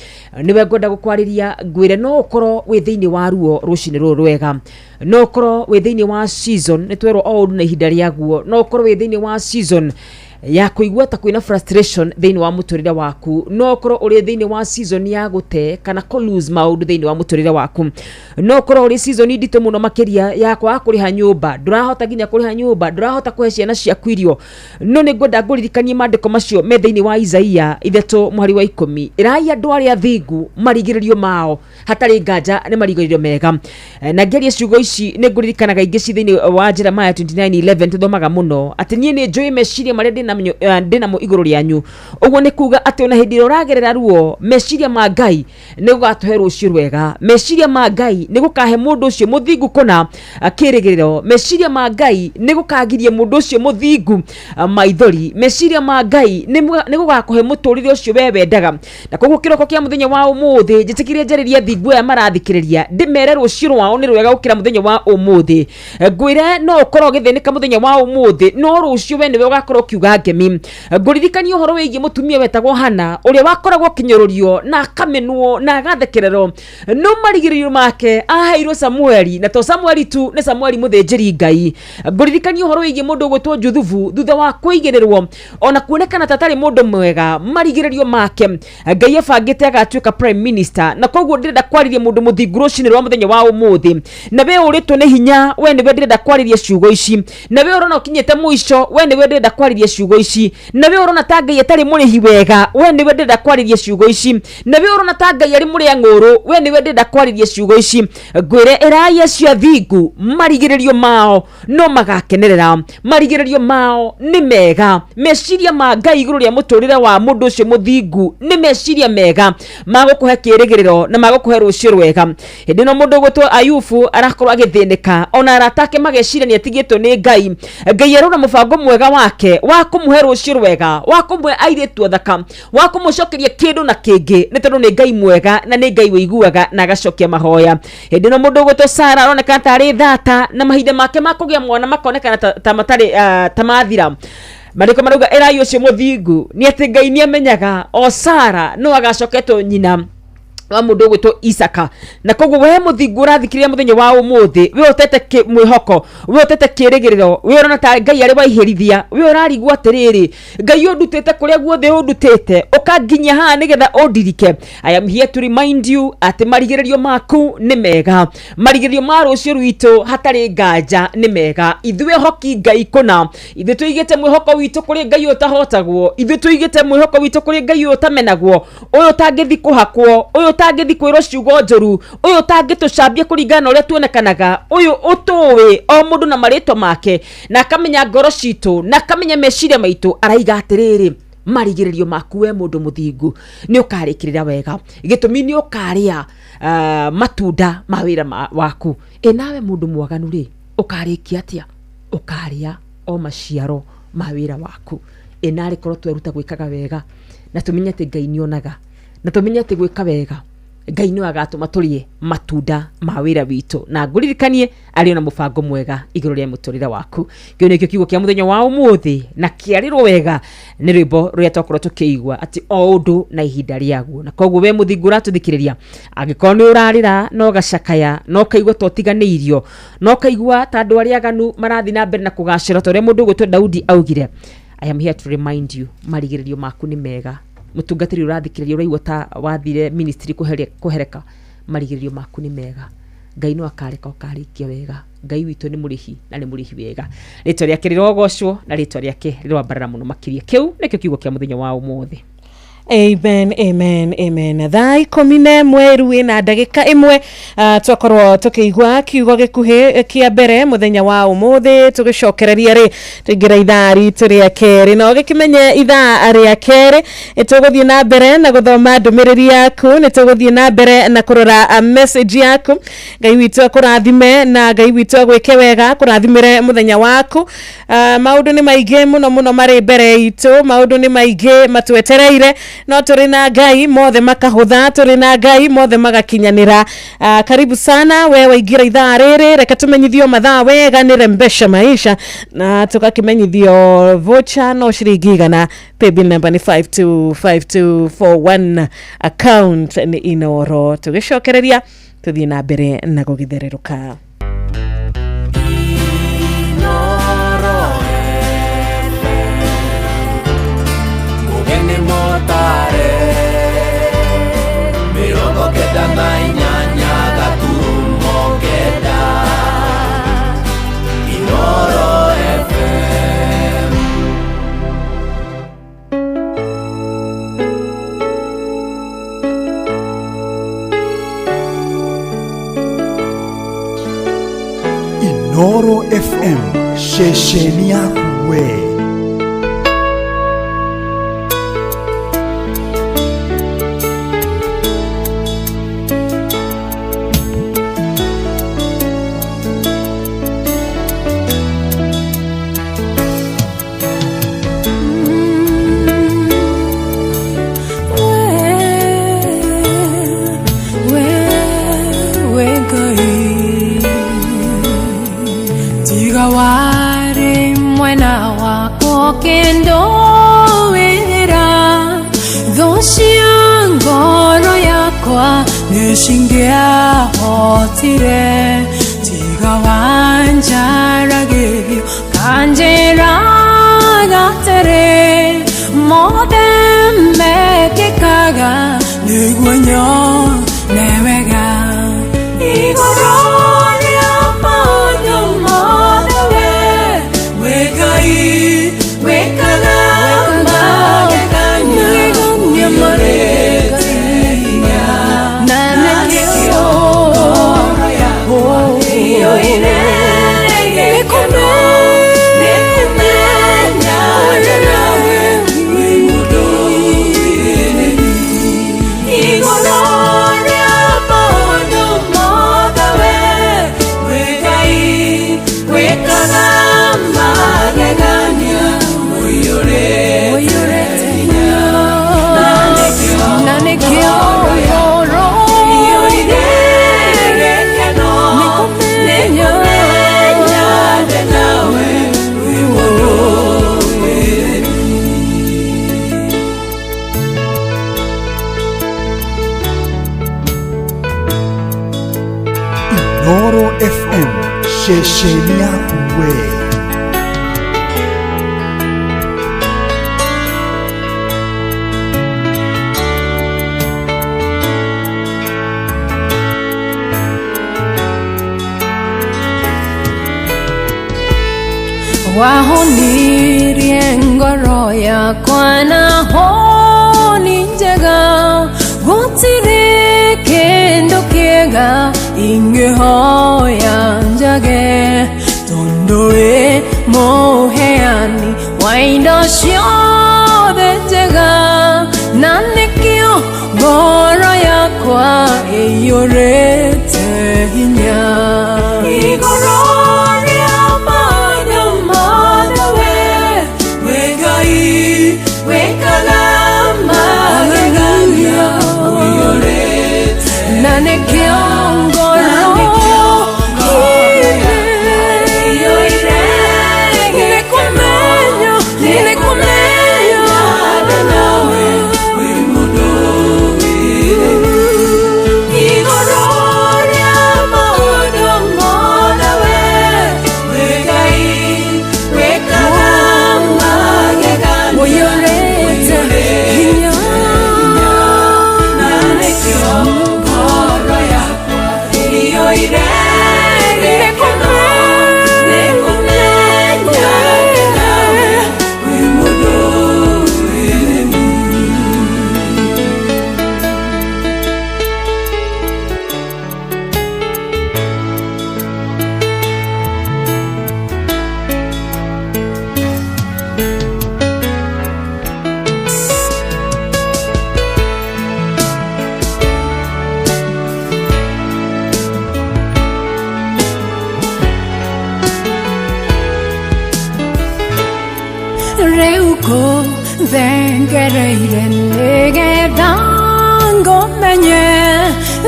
niwe ngwenda gukwariria ngwire no ukorwo wi thiini wa ruo rucini ruru rwega no ukorwo wi thiini wa season ni twerwo o na ihinda riaguo no ukorwo wi thiini wa season ya kuigua ta kwina frustration thiini wa muturire waku no korwo uri thiini wa season ya gute kana ko lose maundu thiini wa muturire waku no korwo uri season ndito muno makiria ya kwa kuriha nyumba ndurahota ginya kuriha nyumba ndurahota kuhe ciana ciaku irio no ni ngwenda nguririkanie mandiko macio me thiini wa Isaia 3:10 irai andu aria thingu marigiririo mao hatari nganja ni marigiririo mega na ngeria ciugo ici ni nguririkanaga ingi ci thiini wa Jeremiah 29:11 tuthomaga muno ati nie ni njui meciria maria ndina mo iguru rianyu uguo ni kuga ati ona hindi uragerera ruo meciria ma Ngai ni gugatuhe rucio rwega meciria ma Ngai ni gukahe mundu ucio muthingu kuna kirigiriro meciria ma Ngai ni gukagiria mundu ucio muthingu maithori meciria ma Ngai ni gugakuhe muturire ucio we wendaga na koguo kiroko kia muthenya wa umuthi njitikirie njariria thingu ya marathikiriria ndimere rucio rwao ni rwega gukira muthenya wa umuthi ngwire no ukorwo githinika muthenya wa umuthi no rucio we niwe ugakorwo kiuga ngemi nguririkania uhoro wigie mutumia wetagwo Hana uria wakoragwo kinyorurio na akamenwo na agathekerero no marigiririo make aheirwo Samueli na to Samueli tu ni Samueli muthinjiri Ngai nguririkania uhoro wigie mundu gwetwo Juthubu thutha wa kuigirirwo ona kuonekana tatari mundu mwega marigiririo make Ngai ebangite agatuika prime minister na koguo ndirenda kwariria mundu muthingu rucini rwa muthenya wa umuthi na we uritwo ni hinya we niwe ndirenda kwariria ciugo ici na we urona ukinyete muico we niwe ndirenda kwariria ciugo ici na we urona ta Ngai atari murihi wega we niwe ndirenda kwariria ciugo ici na we urona ta Ngai ari muri ang'uru we niwe ndirenda kwariria ciugo ici ngwire iraya cia thingu marigiririo mao no magakenerera marigiririo mao ni mega meciria ma Ngai iguru ria muturire wa mundu ucio muthingu ni meciria mega magukuhe kirigiriro na magukuhe rucio rwega hindi no mundu gwetwo Ayubu arakorwo agithinika ona aratake mageciria ni atigitwo ni Ngai Ngai arona mubango mwega wake wa kumuhe rucio rwega wa kumwe airitu thaka wa kumucokeria kindu na kingi ni tondu ni Ngai mwega na ni Ngai wiguaga na agacokia mahoya hindi no mundu gwetwo Sara aroneka tari thata na mahinda make makugia mwana makonekana ta matari tamathira mariko maruga era ucio muthingu ni ati Ngai ni amenyaga o Sara no agacoketwo nyina wa mundu gwetwo Isaka na koguo we muthingu urathikiria muthenya wa umuthi we utete mwihoko we utete kirigiriro we urona ta Ngai ari waihirithia we urarigwa atiriri Ngai undutete kuria guothe undutete ukanginya ha nigetha undirike I am here to remind you ati marigiririo maku ni mega marigiririo ma rucio rwito hatari nganja ni mega ithwe hoki Ngai kuna ithwe tuigite mwihoko wito kuri Ngai utahotagwo ithwe tuigite mwihoko wito kuri Ngai utamenagwo uyu tangithi kuhakwo uyu tangithi kwirwo ciugo njuru uyu tangitucambia kuringana uria tuonekanaga uyu utuwi o mundu na marito make na akamenya ngoro citu na akamenya meciria maitu araiga atiriri marigiririo maku we mundu muthingu ni ukarikirira wega gitumi ni ukaria matunda ma wira waku nawe mundu mwaganu ri ukarikia atia ukaria o maciaro ma wira waku nari korwo tweruta gwikaga wega na tumenye ati Ngai nionaga na tumenye ati gwika wega Ngai ni agatuma turie matunda ma wira witu na nguririkanie ari na mubango mwega iguru ria muturire waku kio nikio kiugo kia muthenya wa umuthi na kiarirwo wega ni rwimbo ruria twakorwo tukiigua ati o undu na ihinda riaguo na koguo we muthingu ratuthikiria agikorwo ni urarira no gacakaya no kaigua totiganiirio no kaigua ta andu aria aganu marathi na mbere na kugacira ta uria mundu gwetwo Daudi augire I am here to remind you marigiririo maku ni mega mutungatiri urathikiriria uraigua ta wathire ministry kuhereka marigiririo maku ni mega Ngai no akareka ukarikia wega Ngai witu ni murihi na ni murihi wega ritwa riake rirogocwo na ritwa riake rirwambarara muno makiria kiu nikio kiugo kia muthenya wa umuthi Amen, amen, amen. Thaa 11 rui na ndagika imwe twakorwo tukiigua kiugo gikuhi kia mbere muthenya wa umuthi tugicokereria ri tuingira ithaa ritu ria keri no gikimenye ithaa ria keri tuguthie na mbere na guthoma ndumiriri yaku ni tuguthie na mbere na kurora message yaku Ngai witu akurathime na Ngai witu agwike wega kurathimire muthenya waku maundu ni maige muno mari mbere itu maundu ni maige matwetereire no turi na Ngai mothe makahutha turi na Ngai mothe magakinyanira karibu sana we waingira ithaa riri reka tumenyithio mathaa wega ni Rembesha Maisha na tukakimenyithio vocha no shiringi igana paybill number ni 525241 account ni Inoro tugicokereria tuthie na mbere na gugithererũka Noro FM, shesheni yako we. Nishingia hotire tiga wanjara gebi kanjera gatere modem meke kaga niguanyo nevega igorori amanyo modewe wekai wekala mageganya nyamare Noro FM, shesheni yako we. Wahonirie ngoro yakwa na honi njega gutire kendo kiega ingehoya njage tondoe moheani waindo ciothe njega na nikio ngoro yakwa iyurite hinya igorori amanya madawe wegai wekala magegania uyurite na nikio Reuko vengereire negedango menye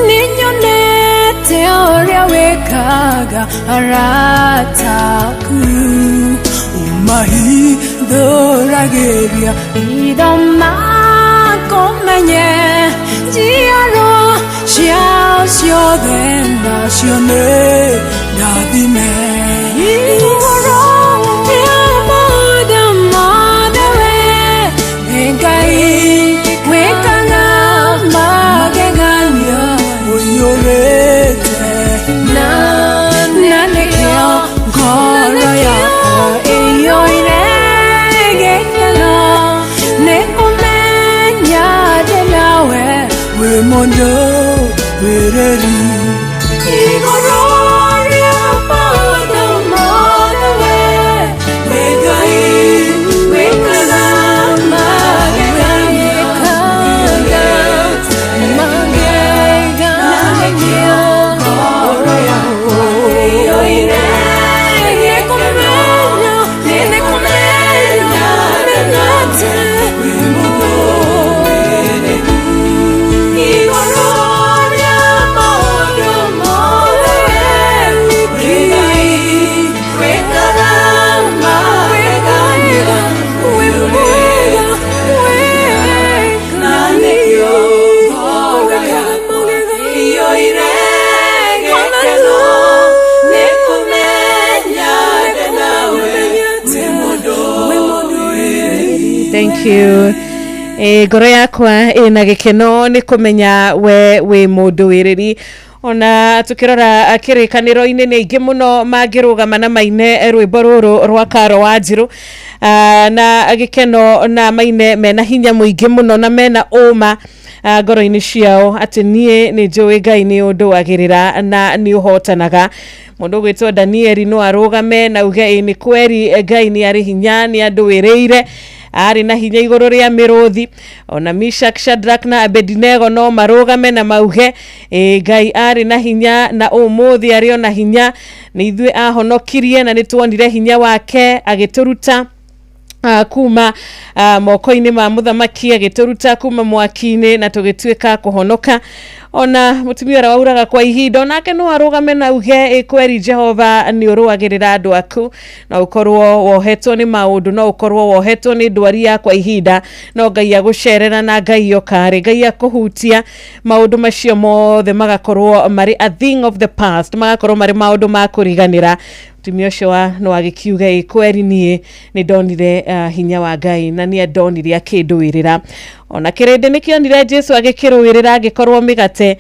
ninyonete oria wekaga arataku umahi dorageria idamako menye jiaro cia ciothe nacione nathime Mondo vereri igorori apado you. Ngoro yakwa ina gikeno ni kumenya we mundu wiriri ona tukirora kirikaniro-ini ni ingi muno magirugama na maine rwimbo ruru rwa Karo Wanjiru na gikeno na maine mena hinya muingi muno na mena uma ngoro-ini ciao ati nie ni njui Ngai ni undu wagirira na ni uhotanaga. Mundu gwitwo Danieli no arugame na uge ni kweri Ngai ni ari hinya ni andu wireire ari na hinya iguru ria miruthi ona Meshach, Shadrach na Abednego no marugame na mauge Ngai ari na hinya na umuthi ari ona hinya ni ithue ahonokirie na nituonire hinya wake agituruta kuma moko-ini ma muthamaki agituruta kuma mwaki-ini na tugituika kuhonoka. Ona mutumia rauraga kwa ihinda nake no arugame na uge kweri Jehova ni uruagirira andu aku na ukorwo wohetwo ni maundu no ukorwo wohetwo ni ndwari ya kwa ihinda no Ngai agucerera na Ngai yokare Ngai akuhutia maundu macio mothe magakorwo mari a thing of the past magakorwo mari maundu ma kuriganira. Mutumia ucio no agikiuga kweri nie ni ndonire hinya wa Ngai na ni ndonire akinduirira ona kirende nikionire Jesu agikirwirira agikorwo migate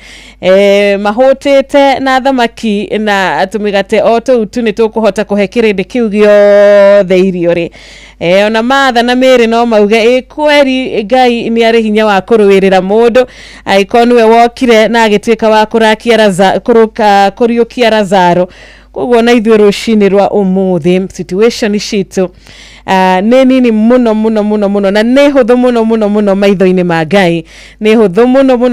mahotete na thamaki na tumigate oto tu nitukuhota kuhe kirende kiu giothe irio ri ona Martha na Mary no mauge kweri Ngai ni ari hinya wa kurwirira mundu aikonu we wokire na agitwika wa kurakia kuriukia Lazaro. Koguo na ithuĩ rũcinĩ rwa umuthi situation citu nini muno na nĩ hũthũ mũno maitho-inĩ ma Ngai nĩ hũthũ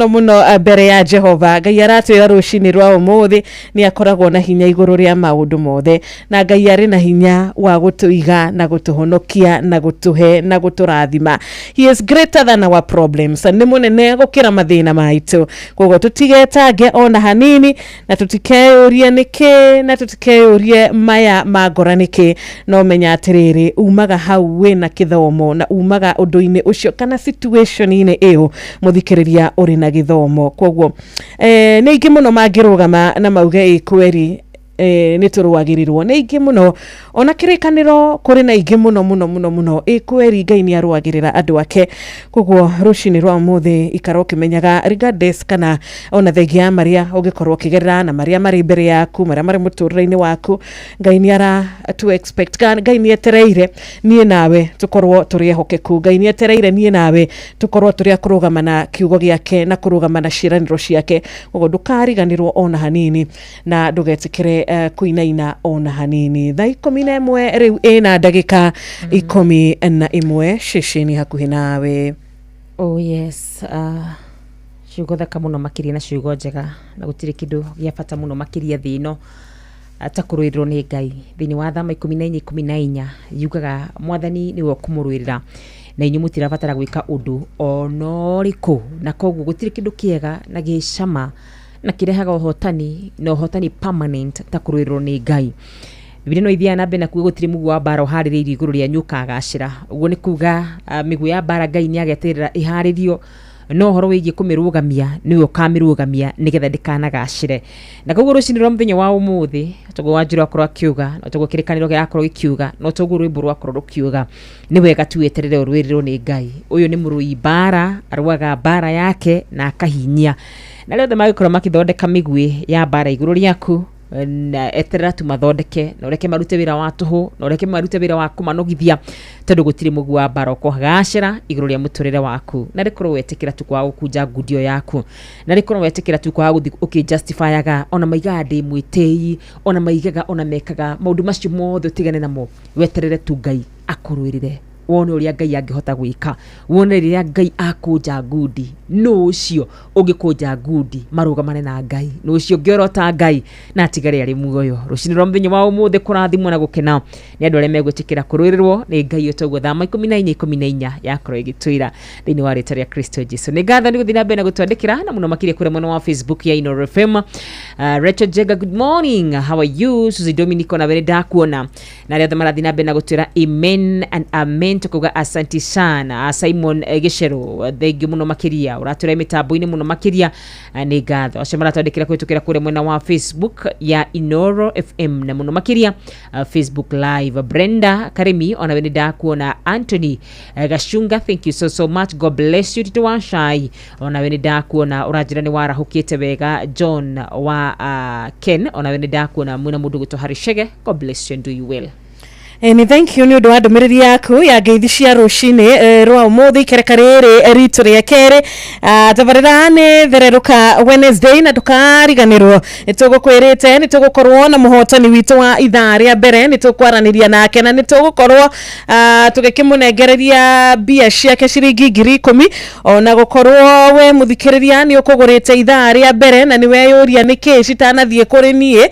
mũno mbere ya Jehova. Ngai aratwĩra rũcinĩ rwa umuthi nĩ akoragwo na hinya igũrũ rĩa maũndũ mothe na Ngai arĩ na hinya wa gũtũiga na gũtũhonokia na gũtũhe na gũtũrathima. He is greater than our problems. Nĩ mũnene gũkĩra mathĩna maitũ. Koguo tũtigetange ona hanini na tũtikeyũrie nĩkĩ na tũtikeyũrie maya ma ngora nĩkĩ no menya atĩrĩrĩ umaga hau wena kithomo na umaga undu-ini ucio kana situation-ini iyo muthikiriria uri na githomo. Koguo ni ingi muno mangirugama na mauge kweri ni turuagirirwo ni ingi muno ona kirikaniro kuri na ingi muno kweri Ngai ni aruagirira andu ake. Koguo rucini rwa muthi ikaro kimenyaga regardless kana ona thegia maria ugikorwo kigerera na maria mari mbere yaku maria mari muturire-ini waku Ngai ni ara to expect Ngai ni etereire nie nawe tukorwo turi hokeku. Ngai ni etereire nie nawe tukorwo turi kurugama na kiugo giake na kurugama na ciraniro ciake. Koguo ndukariganirwo ona hanini na ndugetikire kuinaina ona hanini. Thaa 11 riu ina ndagika 11 shishini hakuhi nawe. Oh yes, ciugo thaka muno makiria na ciugo njega na gutire kindu gia bata muno makiria thino atakurwirwo ni Ngai. Thini wa Thama 14:14 yugaga mwathani niwe kumurwirira na inyu mutirabatara gwika undu onoriku na koguo gutire kindu kiega na gicama na kirehaga uhotani na uhotani permanent takurwirwo ni Ngai. Biblia no ithia na bena kuwe gutiri mugu wa bara uhaririirio iguru ria nyuka agacira. Uguo ni kuga migu ya bara Ngai ni ageterera iharirio no horo wigie kumirugamia niwe ukamirugamia nigetha ndikanagacire. Na koguo rucini rwa muthenya wa umuthi tugo Wanjiru akorwo akiuga no tugo kirikaniro gia akorwo ikiuga no tugo rwimbo rwa akorwo rukiuga ni wega tueterere urwirirwo ni Ngai. Uyu ni murui bara arwaga bara yake na akahinyia na leo thamagikorwo makithondeka migwi ya bara iguru riaku na eterera tu mathondeke na ureke marute wira wa tuhu na ureke marute wira wa kumanogithia tondu gutiri mugu wa bara ko gacira iguru ria muturire waku na rikorwo wetikira tu kwa gukunja ngudio yaku na rikorwo wetikira tu kwa guthi ukijustifyaga ona maiga ndi mwitei ona maigaga ona mekaga maundu macio mothe tigane namo weterere tu Ngai akurwirire wone uria Ngai angihota gwika wone riria Ngai akunja ngundi no ucio ungikunja ngundi marugamane na Ngai no ucio ngiorota Ngai na tigare ari muoyo rucini rwa muthenya wa umuthi kurathimwo na gukena ni andu aria megwitikira kurwirirwo ni Ngai utoguo Thama 14:14 yakorwo igitwira thiini wa rita ria Kristo Jesu. Ni ngatho ni guthii na mbere na gutwandikira na muno makire kure mwena wa Facebook ya Inoro FM. Rachel Jega, good morning, how are you? Suzy Dominico na vere ndakuona na ria marathi na mbere na gutwira amen and amen tukuga asanti sana. Simon Gishero thengi muno makiria uratura mitambo-ini muno makiria ni ngatho acio maratwandikira kwitukira kure mwena wa Facebook ya Inoro FM na muno makiria Facebook live. Brenda Karimi ona we ndakuona. Anthony Gashunga, thank you so much, God bless you. Tito Wanshai ona we ndakuona urajira ni warahukite wega. John wa Ken ona we ndakuona muna mundu gutoharishege, God bless you and do you well. Ni thank you ni undu wa ndumiriri yaku ya ngeithi cia rucini rwa umuthi kerekariri ritu ria kere tabarira ni thereruka Wednesday na tukariganirwo nitugukwirite nitugukorwo na muhotani witu wa ithaa ria mbere nitukwaraniria nake na nitugukorwo tugikimunengereria bia ciake ciringi 10,000 ona gukorwo we muthikiriria ni ukugurite ithaa ria mbere na ni weyuria niki citanathie kuri nie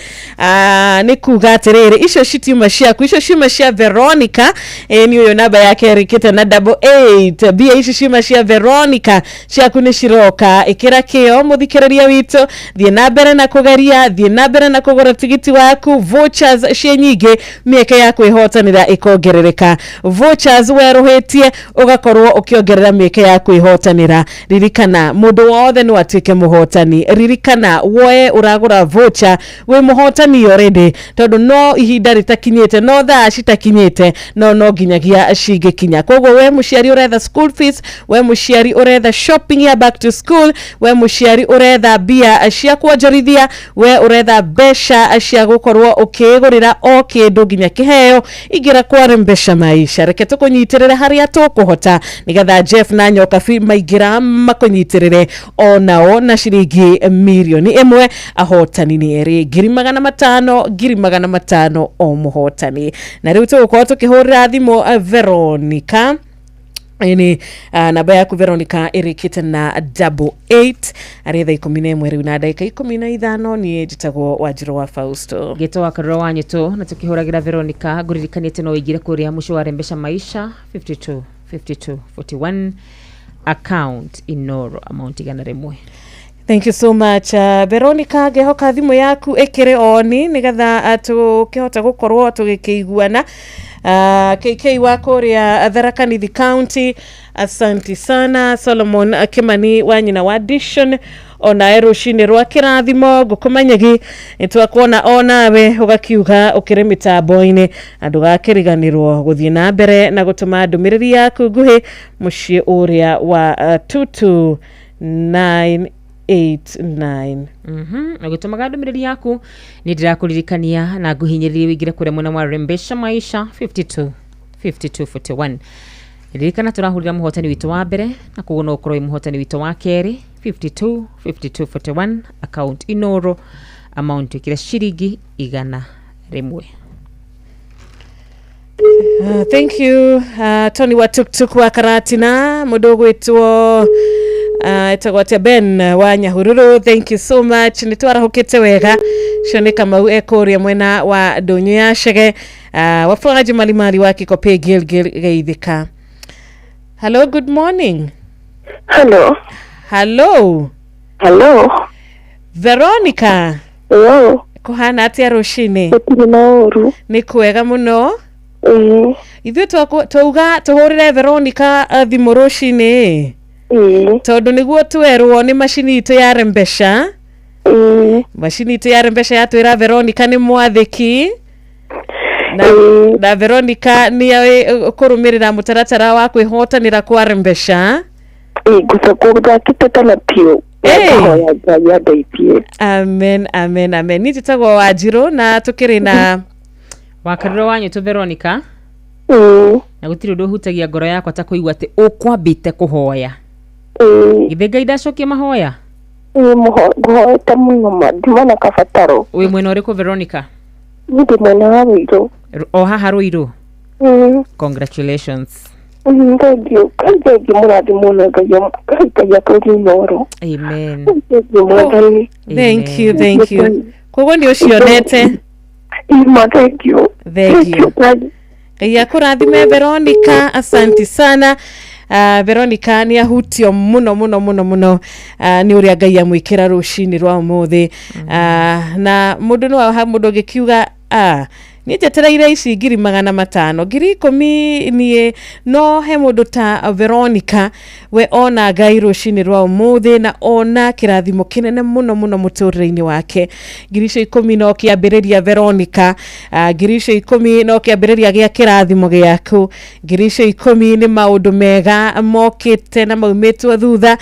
ni kuga atiriri icio citiuma ciaku icio ciuma cia Veronica ni uyo namba yake rikite na 88 bia ici ciuma cia Veronica ciaku ni ciroka ikira kio muthikiriria witu thie na mbere na kugeria thie na mbere na kugura tigiti waku vouchers cia nyingi mieke ya kwihotanira ikongerereka vouchers weruhitie ugakorwo ukiongerera mieke ya kwihotanira ririkana mundu wothe no atike muhotani ririkana woe uragura voucher we muhotani already tondu no ihinda ritakinyite no thaa citakinyite no ginyagia cigikinya koguo we muciari uretha school fees we muciari uretha shopping ya back to school we muciari uretha bia cia kuonjorithia we uretha besha cia gukorwo ukigurira o kindu ginya kiheo igira kwa Rembesha Maisha reke tukunyitirire haria tukuhota nigetha Jeff na Nyoka fi maigira makunyitirire onao na ciringi milioni 1 ahotani ni eri 500,000 o muhotani na riu tugukorwo tukihurira thimu Veronica ini namba yaku Veronica irikite na 88 aretha 11 riu na dakika 15 ni njitagwo Wanjiru wa Fausto gito wa karoro wanyu tu na tukihuragira Veronica nguririkanite no igire kuria musho wa Rembesha Maisha 5241 account Inoro amount igana rimwe. Thank you so much Veronica gehoka thimu yaku ekire oni nigetha tukihota gukorwo tugikiguana KK wako ria Tharaka Nithi County asante sana. Solomon Kimani wanyina wa Addition ona erushini rwa kirathimo gukumanyagi nitwakuona onawe ugakiuga ukire mitambo-ini andu gakiriganirwo guthie na mbere na gutuma ndumiriri yaku nguhi mucii uria wa 22989 na gutumaga ndumiriri yaku ni ndirakuririkania na nguhinyiririe wigire kure mwena wa Rembesha Maisha 5241 ririkana turahurira muhotani witu wa mbere na kuguno ukorwo muhotani witu wa keri 5241 account Inoro amount ikira ciringi 100 rimwe. Thank you Tony wa Tuktuk wa Karatina mudogo wetwo etagwatia Ben wa Nyahururu, thank you so much nitwarahukite wega shone kama ekoria mwena wa Donyo ya Shege wafungaji malimali wa Kikope Gilgil Geithika. Hello, good morning. Hello. Veronica. Hello. Kuhana atia rushini? Nauru. Ni kwega muno. Ithuĩ twauga tuhurire Veronica thimu rushini tondu niguo twerwo ni macini itu ya Rembesha. Macini itu ya Rembesha yatwira Veronica ni mwathiki na Veronica ni kurumirira mutaratara wa kwihotanira kwa Rembesha. Gusa kuga kitata pio. Amen. Ni titagwo Wanjiru na tukiri na wakariro wanyu tu Veronica. Na gutiri undu hutagia ngoro yakwa ta kuigua ati ukwambite kuhoya. Ithenga idacokia mahoya. Muhoeta muno ndimona kabataro. Wi mwena uriku Veronica? Ndi mwena wa Ruiru. O haha Ruiru? Congratulations. Thank you. Muradi muno kaya kuri Inoro. Amen. Thank you. Kogo ndio cionete. Thank you. Kaya kurathime Veronica, asante sana. Veronica ni ahutio muno ni uria Ngai amwikira rushini rwa umuthi na mundu no ha mundu gikiuga ni jetereire ici 500,000 10,000 nie no he mundu ta Veronica we ona Ngai rucini rwa umuthi na ona kirathimo kinene muno muturire-ini wake. 10,000 no kiambiriria Veronica, 10,000 no kiambiriria gia kirathimo giaku, 10,000 ni maundu mega mokite na maumitwo thutha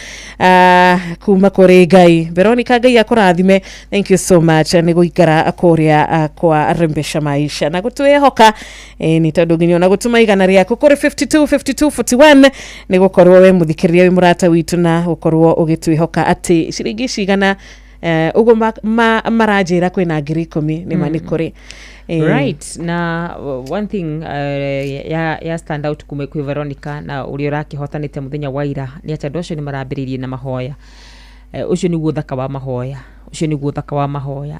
kuma kuri Ngai. Veronica, Ngai akurathime. Thank you so much ni guikara kuria kwa Rembesha Maisha na gutwehoka ni tondu nginya na gutuma igana riaku kuri 5241 ni gukorwo we muthikiriria wi murata witu na gukorwo ugitwehoka ati ciringi cigana ugo marajira kwina 10,000 ni mani kuri right. Na one thing ya stand out kume kwi Veronica na uri urakihotanite muthenya wa ira ni acha ndosho ni marambiririe na mahoya. Ucio ni guthaka wa mahoya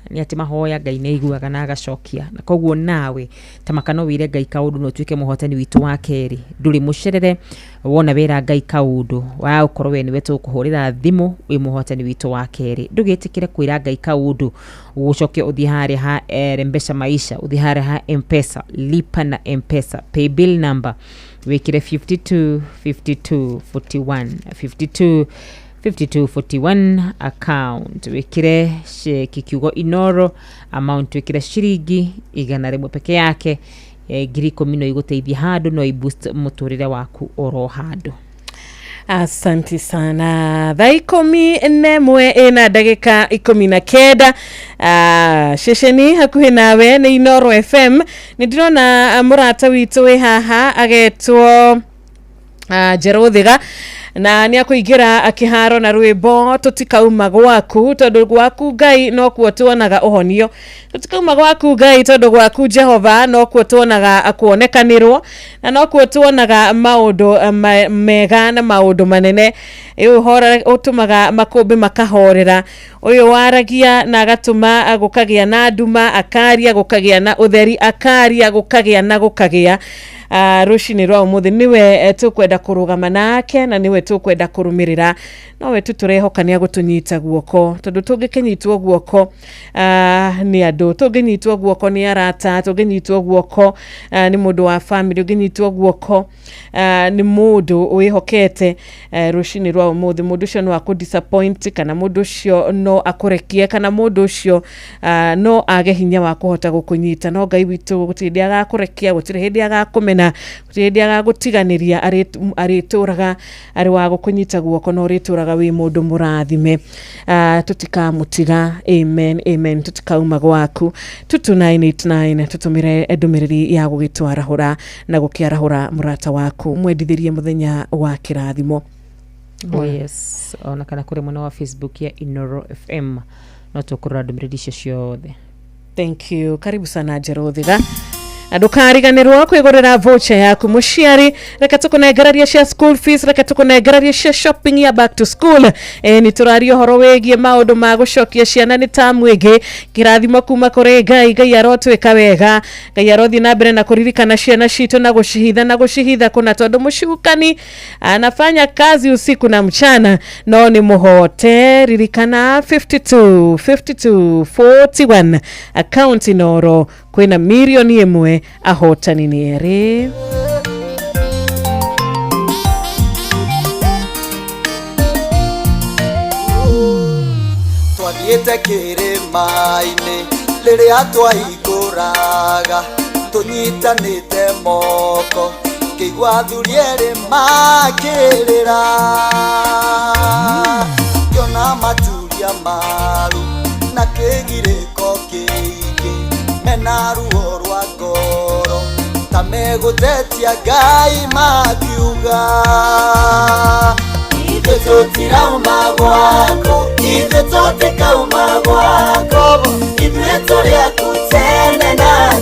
ni ati mahoya Ngai ne iguaga na agacokia na koguo nawe tamakano wire Ngai kaundu no twike muhotani witu wa keri nduri mucerere wona wera Ngai kaundu wa ukorwo we ni wetu kuhurira thimu wi muhotani witu wa keri ndugetikire kwira Ngai kaundu ucoke uthihare ha Rembesha Maisha uthihare ha M-Pesa lipa na M-Pesa pay bill number wikire 5241 account wikire kikiugo Inoro amount wikire shiringi 100 peke yake 10,000 iguteithia handu no iboost muturire waku oro handu. Asante sana. 11 ina dakika 19 shesheni hakuhi nawe ni Inoro FM. Ndirona murata witu we haha agetwo Jerothiga na ni akuigira akiharo na rwimbo tutikauma gwaku tondu gwaku Ngai no kuo tuonaga uhonio, tutikauma gwaku Ngai tondu gwaku Jehova no kuo tuonaga akuonekanirwo na no kuo tuonaga maundu mega na maundu manene. Uhora utumaga makumbi makahorera, uyu waragia na agatuma agukagia na nduma, akaria gukagia na utheri, akaria gukagia na gukagia. Rucini rwa umuthi niwe tukwenda kurugama nake na niwe tukwenda kurumirira, nowe tuturehokania gutunyita guoko tondu tungikinyitwo guoko ni andu, tunginyitwo guoko ni arata, tunginyitwo guoko ni mundu wa family, tunginyitwo guoko ni mundu wihokete. Rucini rwa umuthi mundu cio no akudisappoint kana mundu cio no akurekie kana mundu cio no age hinya wa kuhota gukunyita. No Ngai witu gutiri agakurekia, gutiri hindi agakumena, gutiri hindi agagutiganiria, arituraga ari wa gukunyita guoko no rituraga wi mundu murathime. Tutikamutiga. Amen, amen. Tutikauma gwaku. 2989 tutumire ndumiriri ya gugitwarahura na gukiarahura murata waku mwendithirie muthenya wa kirathimo. Oh yes, ona kana kuri mwana wa Facebook ya Inoro FM no tukurura ndumiriri ciothe. Thank you. Karibu sana Jerothiga. Ndukariganirwo kwigurira voucher yaku muciari, reka tukunengeraria cia school fees, reka tukunengeraria cia shopping ya back to school. Ni turario horo wegie maundu ma gucokia ciana ni tamu igi, kirathimo kuma kuri Ngai. Ngai arotwika wega, Ngai arothi na mbere na kuririkana ciana citu na gucihitha kuna tondu mucukani anafanya kazi usiku na mchana no ni muhote. Ririkana 5241 account Inoro kwina milioni 1 ahotani ni eri. Twathiete kirima-ini riria twaikuraga tunyitanite moko kigwa thuri eri makirira kiona maturia maru na kigiriko kiingi mena ruo rwa ngoro tamegutetia Ngai makiuga ithe tutirauma gwako, ithe tutikauma gwako, ithe turia kutene na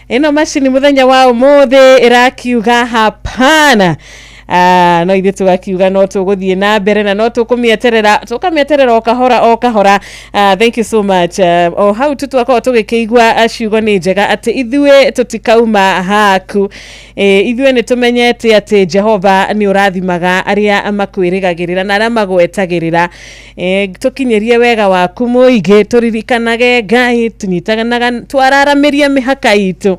ino mashini muthenya wa umuthi irakiuga hapana. no ithe tugakiuga no tuguthie na mbere na no tukamieterera o kahora. Thank you so much. How tutwakwa tugikigwa ciugo ni njega ati ithue tutikauma haku. Ithue ni tumenyete ati Jehova ni urathimaga aria makwirigagirira na aria magwetagirira. Tukinyerie wega waku muige turirikanage Ngai tunyitanaga twararamirie mihaka itu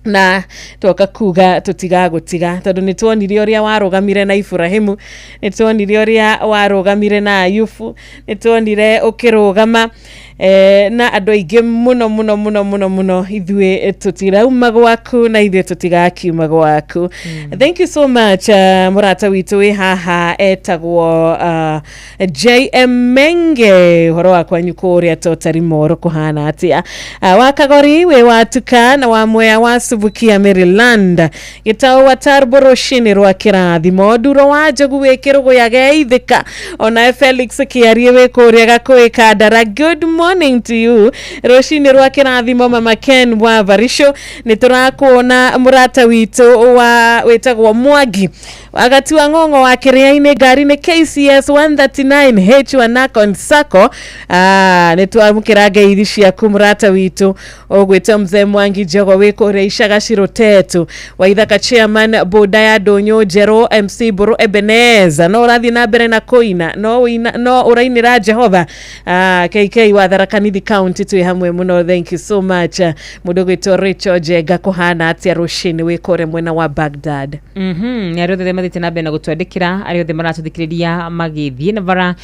na toka kuga tutigagutiga tondu ni tuonire uria warugamire na Ibrahimu, ni tuonire uria warugamire na Ayubu, ni tuonire ukirugama na andu aingi muno ithue tutirauma gwaku na ithue tutigakiuma gwaku. Thank you so much murata witu wi haha etagwo JM Menge horo wakwa nyuko uria totari moro kuhana atia wakagori we watuka na wa moya wa Subukia Maryland gitao watarboro shini rwa kirathimo duro wa jogu wekirugo yage ithika ona Felix kiarie we kuria gakwika dara. Good morning to you roshini rwa kirathimo mama Ken wa Varisho niturakuona murata witu wa wetagwo Mwagi wakati wa ngongo wa kiriaine gari ni KCS 139H Nakon Sako nitwamukirage ithishia kumurata witu ogweta mzee Mwangi jogo weko reishaga shirotetu wa ithaka chairman Bodaya Donyo Jero MC Buru Ebeneza no rathi na mbere na koina no urainira Jehova KK wa Tharaka-Nithi County tu hamwe muno. Thank you so much mudogo ito Richo Jega kuhana atia rushini wekore mwena wa Baghdad. Ariothe mathite na mbere na gutwandikira ariothe maratuthikiriria magithie na bara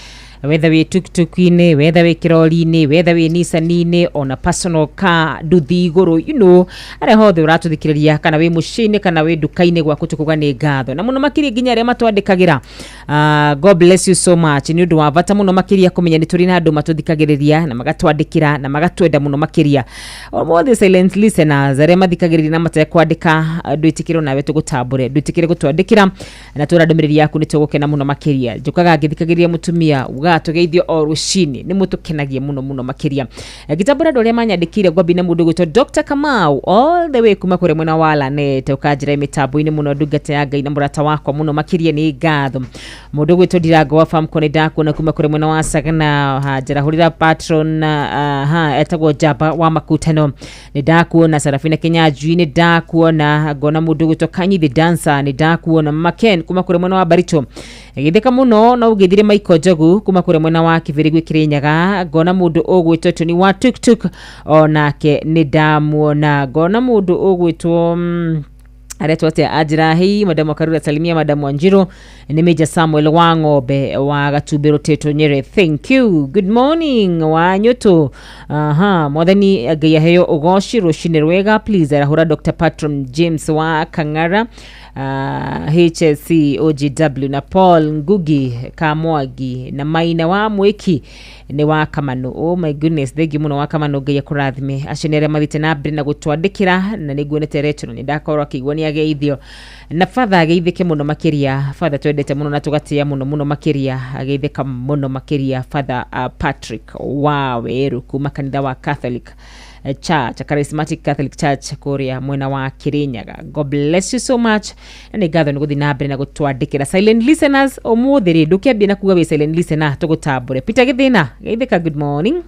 whether we tuk-tuk-ine, whether we kiroli-ine, whether we Nissan-ine, on a personal car, nduthi iguru, you know, are hothe uratuthikiriria kana we mushine kana we duka-ine gwaku tukugane ngatho na muno makiri nginya aria matwandikagira. God bless you so much. Ni undu wa bata muno makiria kumenya ni turi na andu matuthikagiriria na magatwandikira na magatwenda muno makiria. All silent listeners aria mathikagiriria na matekwandika ndwitikiro nawe tugutambure ndwitikire gutwandikira na tura ndumiriri yaku ni tugukena muno makiria. Njukaga ngithikagiriria mutumia tugeithio o rushini ni mutukenagie muno makiria. Gitambura ndore manyandikire gwabi na mundu gwitwo Dr. Kamau all the way kuma kure mwena wala ne tukajira mitambo-ini muno ndungate ya Ngai na murata wakwa muno makiria ni ngatho. Mundu gwitwo Ndirango wa farm kone ndaku na kuma kure mwena wa Sagana hajira hurira patron etagwo Jaba wa Makutano ni ndaku na Sarafina Kenyanjui ni ndaku na gona mundu gwitwo Kanyi the dancer ni ndaku na Maken kuma kure mwena wa Baricho. Githeka muno na ugithire Maiko Jogu kuma kure mwena wa Kiviri Kirinyaga gona mundu ogwitwo Tony wa tuk-tuk onake ni ndamuona gona mundu ogwitwo aretwote Ajirahi Madam Karura Salimia Madam Wanjiro ni Major Samuel Wangobe wa Gatubero Teto Nyere. Thank you. Good morning wa Nyoto. Mwathani gaya heyo ugoshi roshine rwega please arahura Dr. Patron James wa Kangara HSC OGW na Paul Ngugi Kamwagi na Maina wa Mweki ni wa Kamano. Oh my goodness, thegi muno wa Kamano gaya kurathime ashenere mathite na mbere na gutwandikira na niguonete retro ni ndakorwa kigwoni ageithio na father ageithike muno makiria. Father twendete muno na tugatia muno makiria ageithika muno makiria Father Patrick wa Weru kuma kanitha wa Catholic Church, Charismatic Catholic Church Korea mwena wa Kirinyaga. God bless you so much. Na nigatho nguthi na mbere na gutwandikira silent listeners omuthiri ndukiambia na kuga we silent listener tugutambure Peter Githina geithika. Good morning.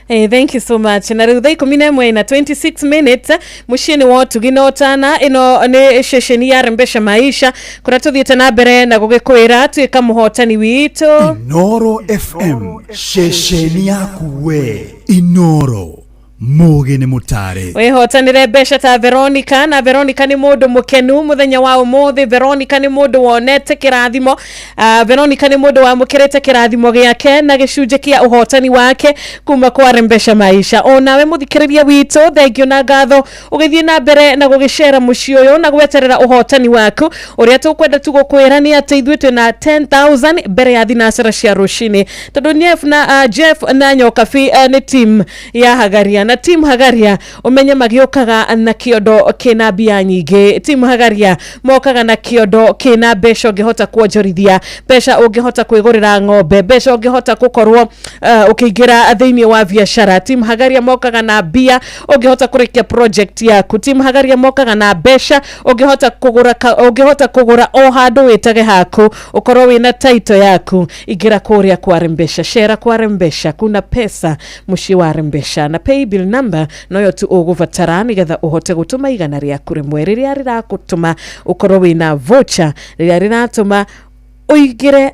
Hey, thank you so much. Na rutha 11 na 26 minutes mushini wotu ginotana ino ni shesheni ya Rembesha Maisha kuna tuthiete na mbere na gugikwira twika muhotani witu Inoro FM shesheni yaku we Inoro Mugene Mutare. Wehotanire besha ta Veronica na Veronica ni mundu mukenu muthenya wa umuthi. Veronica ni mundu wonete kirathimo. Veronica ni mundu wa mukirete kirathimo giake na gicunje kia uhotani wake kuma kwa Rembesha Maisha. Onawe muthikiriria witu thengio na ngatho ugithie na mbere na gugicera muci uyu na gweterera uhotani waku uria tukwenda tugukwira ni ati ithue twina 10,000 mbere ya thinacera cia rucini tondu ni Jeff na Nyokabi ni team ya Hagaria na team Hagaria umenye magiokaga na kiodo kina bia nyingi. Team Hagaria mokaga na kiodo kina besho ungehota kuonjorithia, besha ungehota kwigurira ng'ombe, besha ungehota gukorwo ukiingira thiini wa biashara. Team Hagaria mokaga na bia ungehota kurikia project yaku. Team Hagaria mokaga na besha ungehota kugura o handu witage haku ukorwo wina title yaku. Igira kuria kwa Rembesha, share kwa Rembesha, kuna pesa mushi wa Rembesha na pay bill number noyo tu uguvatara nigetha uhote gutuma igana ryaku rimwe riria rirakutuma ukorwo wina voucher riria riratuma uigire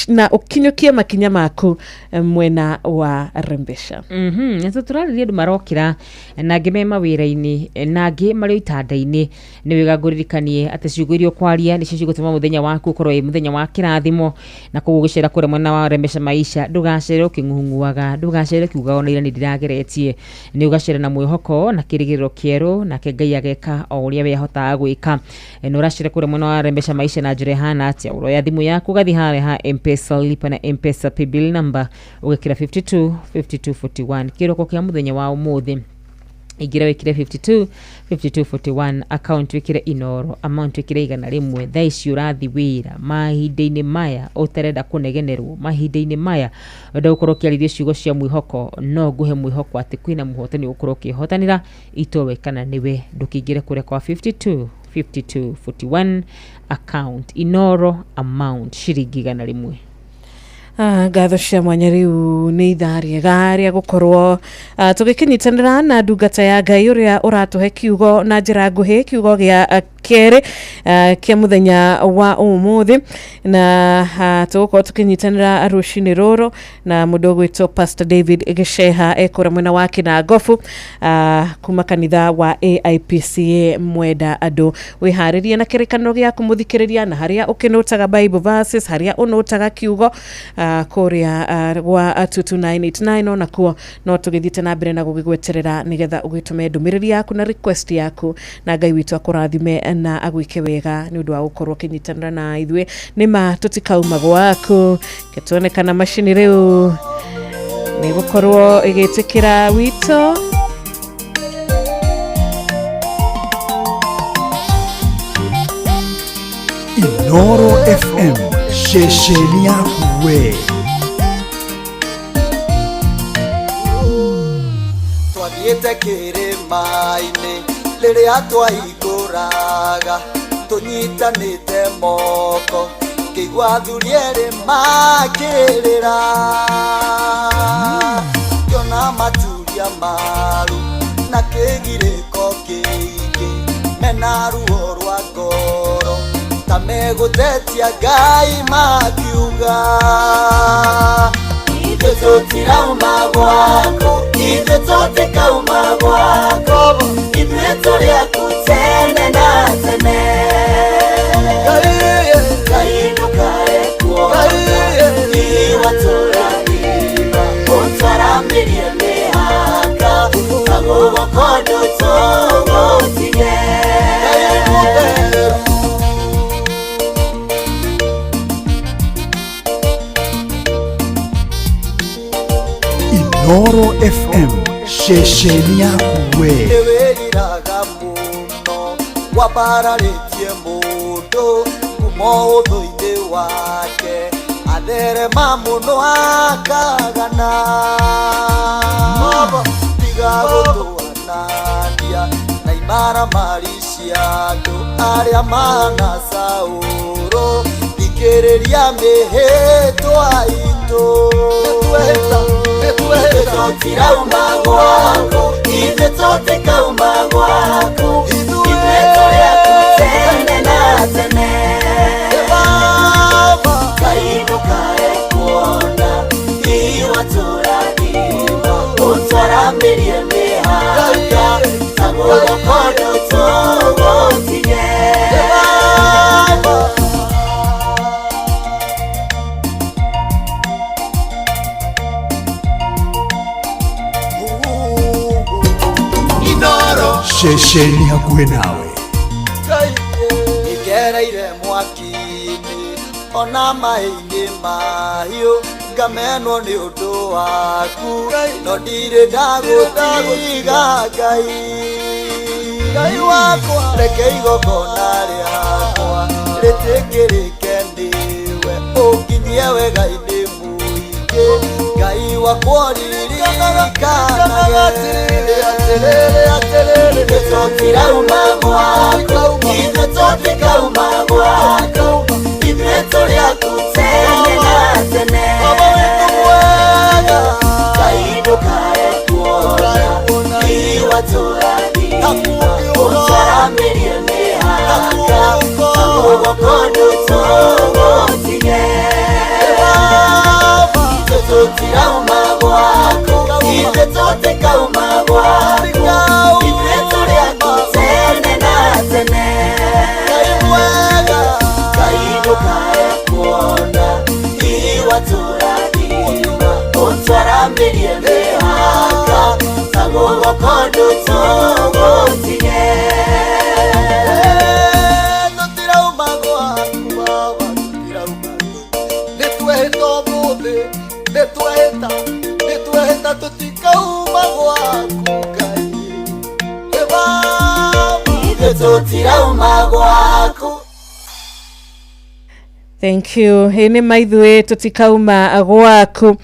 na ukinyukie makinya maku mwena wa Rembesha. Nso turaririe ndu marokira na ngimema wira-ini na ngi mari itanda-ini ni wega nguririkanie ati ciugo irio kwaria ni cio gutuma muthenya waku ukorwo wi muthenya wa kirathimo na kugugicira kure mwena wa Rembesha maisha. Ndugacire uking'ung'uaga, ndugacire kiuga ona ira ni ndirageretie, ni ugacire na mwihoko na kirigiriro kieru na Ngai ageka o uria we ahotaga gwika. No uracire kure mwena wa Rembesha maisha na njure hana atia uroya thimu yaku gathi ha M-Pesa lipa na M-Pesa pay bill number ugekira 5241 kiroko kia muthenya wa umuthi. Igira wikire 5241 account wikire Inoro amount wikire igana rimwe. Thaici urathi wira mahinda-ini maya uterenda kunegenerwo, mahinda-ini maya wenda gukorwo kiarithia ciugo cia mwihoko, no nguhe mwihoko ati kwina muhotani ukorwo kihotanira itowe kana niwe. Ndukingire kure kwa 5241 account Inoro amount shiringi igana rimwe. Gatho cia mwanya riu ni itharia garia gukorwo tugikinyitanira na ndungata ya Ngai uria uratuhe kiugo na njira nguhi, kiugo gia kere kia muthenya wa umuthi na tugukorwo tukinyitanira rucini ruru na mundu gwitwo Pastor David Gisheha ekora mwena wa Kinangofu kuma kanitha wa AIPCA Mwenda andu. Wiharirie na kirikano gia kumuthikiriria na haria ukinutaga Bible verses, haria unutaga kiugo kuria wa 22989 ona kuo no tugithite na mbere na gugigweterera nigetha ugitume ndumiriri yaku na request yaku na Ngai witu akurathime na agwike wega ni undu wa gukorwo kinyitanira na ithwe nima tutikauma gwaku ketonekana machine riu ni gukorwo igitikira wito. Inoro FM shesheni yaku we twathiete kirima-ini riria twaiguraga tunyitanite moko kigwa thuri eri makirira kiona maturia maru na kigiriko kingi mena ruo rwa ngoro tamegutetia Ngai makiuga ithe tutirauma gwako, ithe tutikauma gwako, ithe turiaku tene na tene. Ngai ndukae kuona iwaturahiva utwaramirie mihaka agugoko tugutige. Inoro FM shesheni yaku we ewiriraga muno wabararitie mundu kuma uthu-ini wake atherema muno akagana tiga gutwanania na imaramari cia andu aria mana Sauro thikiriria mihitwa itu tutirauma gwako, ithe tutikauma gwako, ithe turiaku tene na tene. Ngai ndukae kuona iwaturahiva utwaramirie mihaka agugoko tugutige. shesheni hakuhe nawe igereire mwaki-ini ona mai-ini mahiũ ngamenwo nĩ ũndũ waku no ndirĩ ndagũtiga Ngai wakwa reke igongona rĩakwa rĩtĩkĩrĩke ndiwe ũnginyie wega-inĩ mũingĩ Ngai wakwa ririkanaga atĩrĩrĩ tũtirauma gwaku ithuĩ tũtikauma gwaku ithuĩ tũrĩ aku tene na tene Ngai ndũkae kuona iwatũrathima ũtwaramĩrie mĩhaka guoko ndũtũgũtige ithuĩ tũtirauma gwaku ithuĩ tũtikauma gwaku ithuĩ tũrĩ aku tene na tene Ngai ndũkae kuona iwatũrathima ũtwaramĩrie mĩhaka guoko ndũtũgũtige tũtirauma gwaku baba tũtirauma nĩtwehĩta ũmũthĩ nĩtwehĩta tũtikauma gwaku Ngai ithuĩ tũtirauma gwaku. Thank you. Hini maithwe tutikauma gwaku.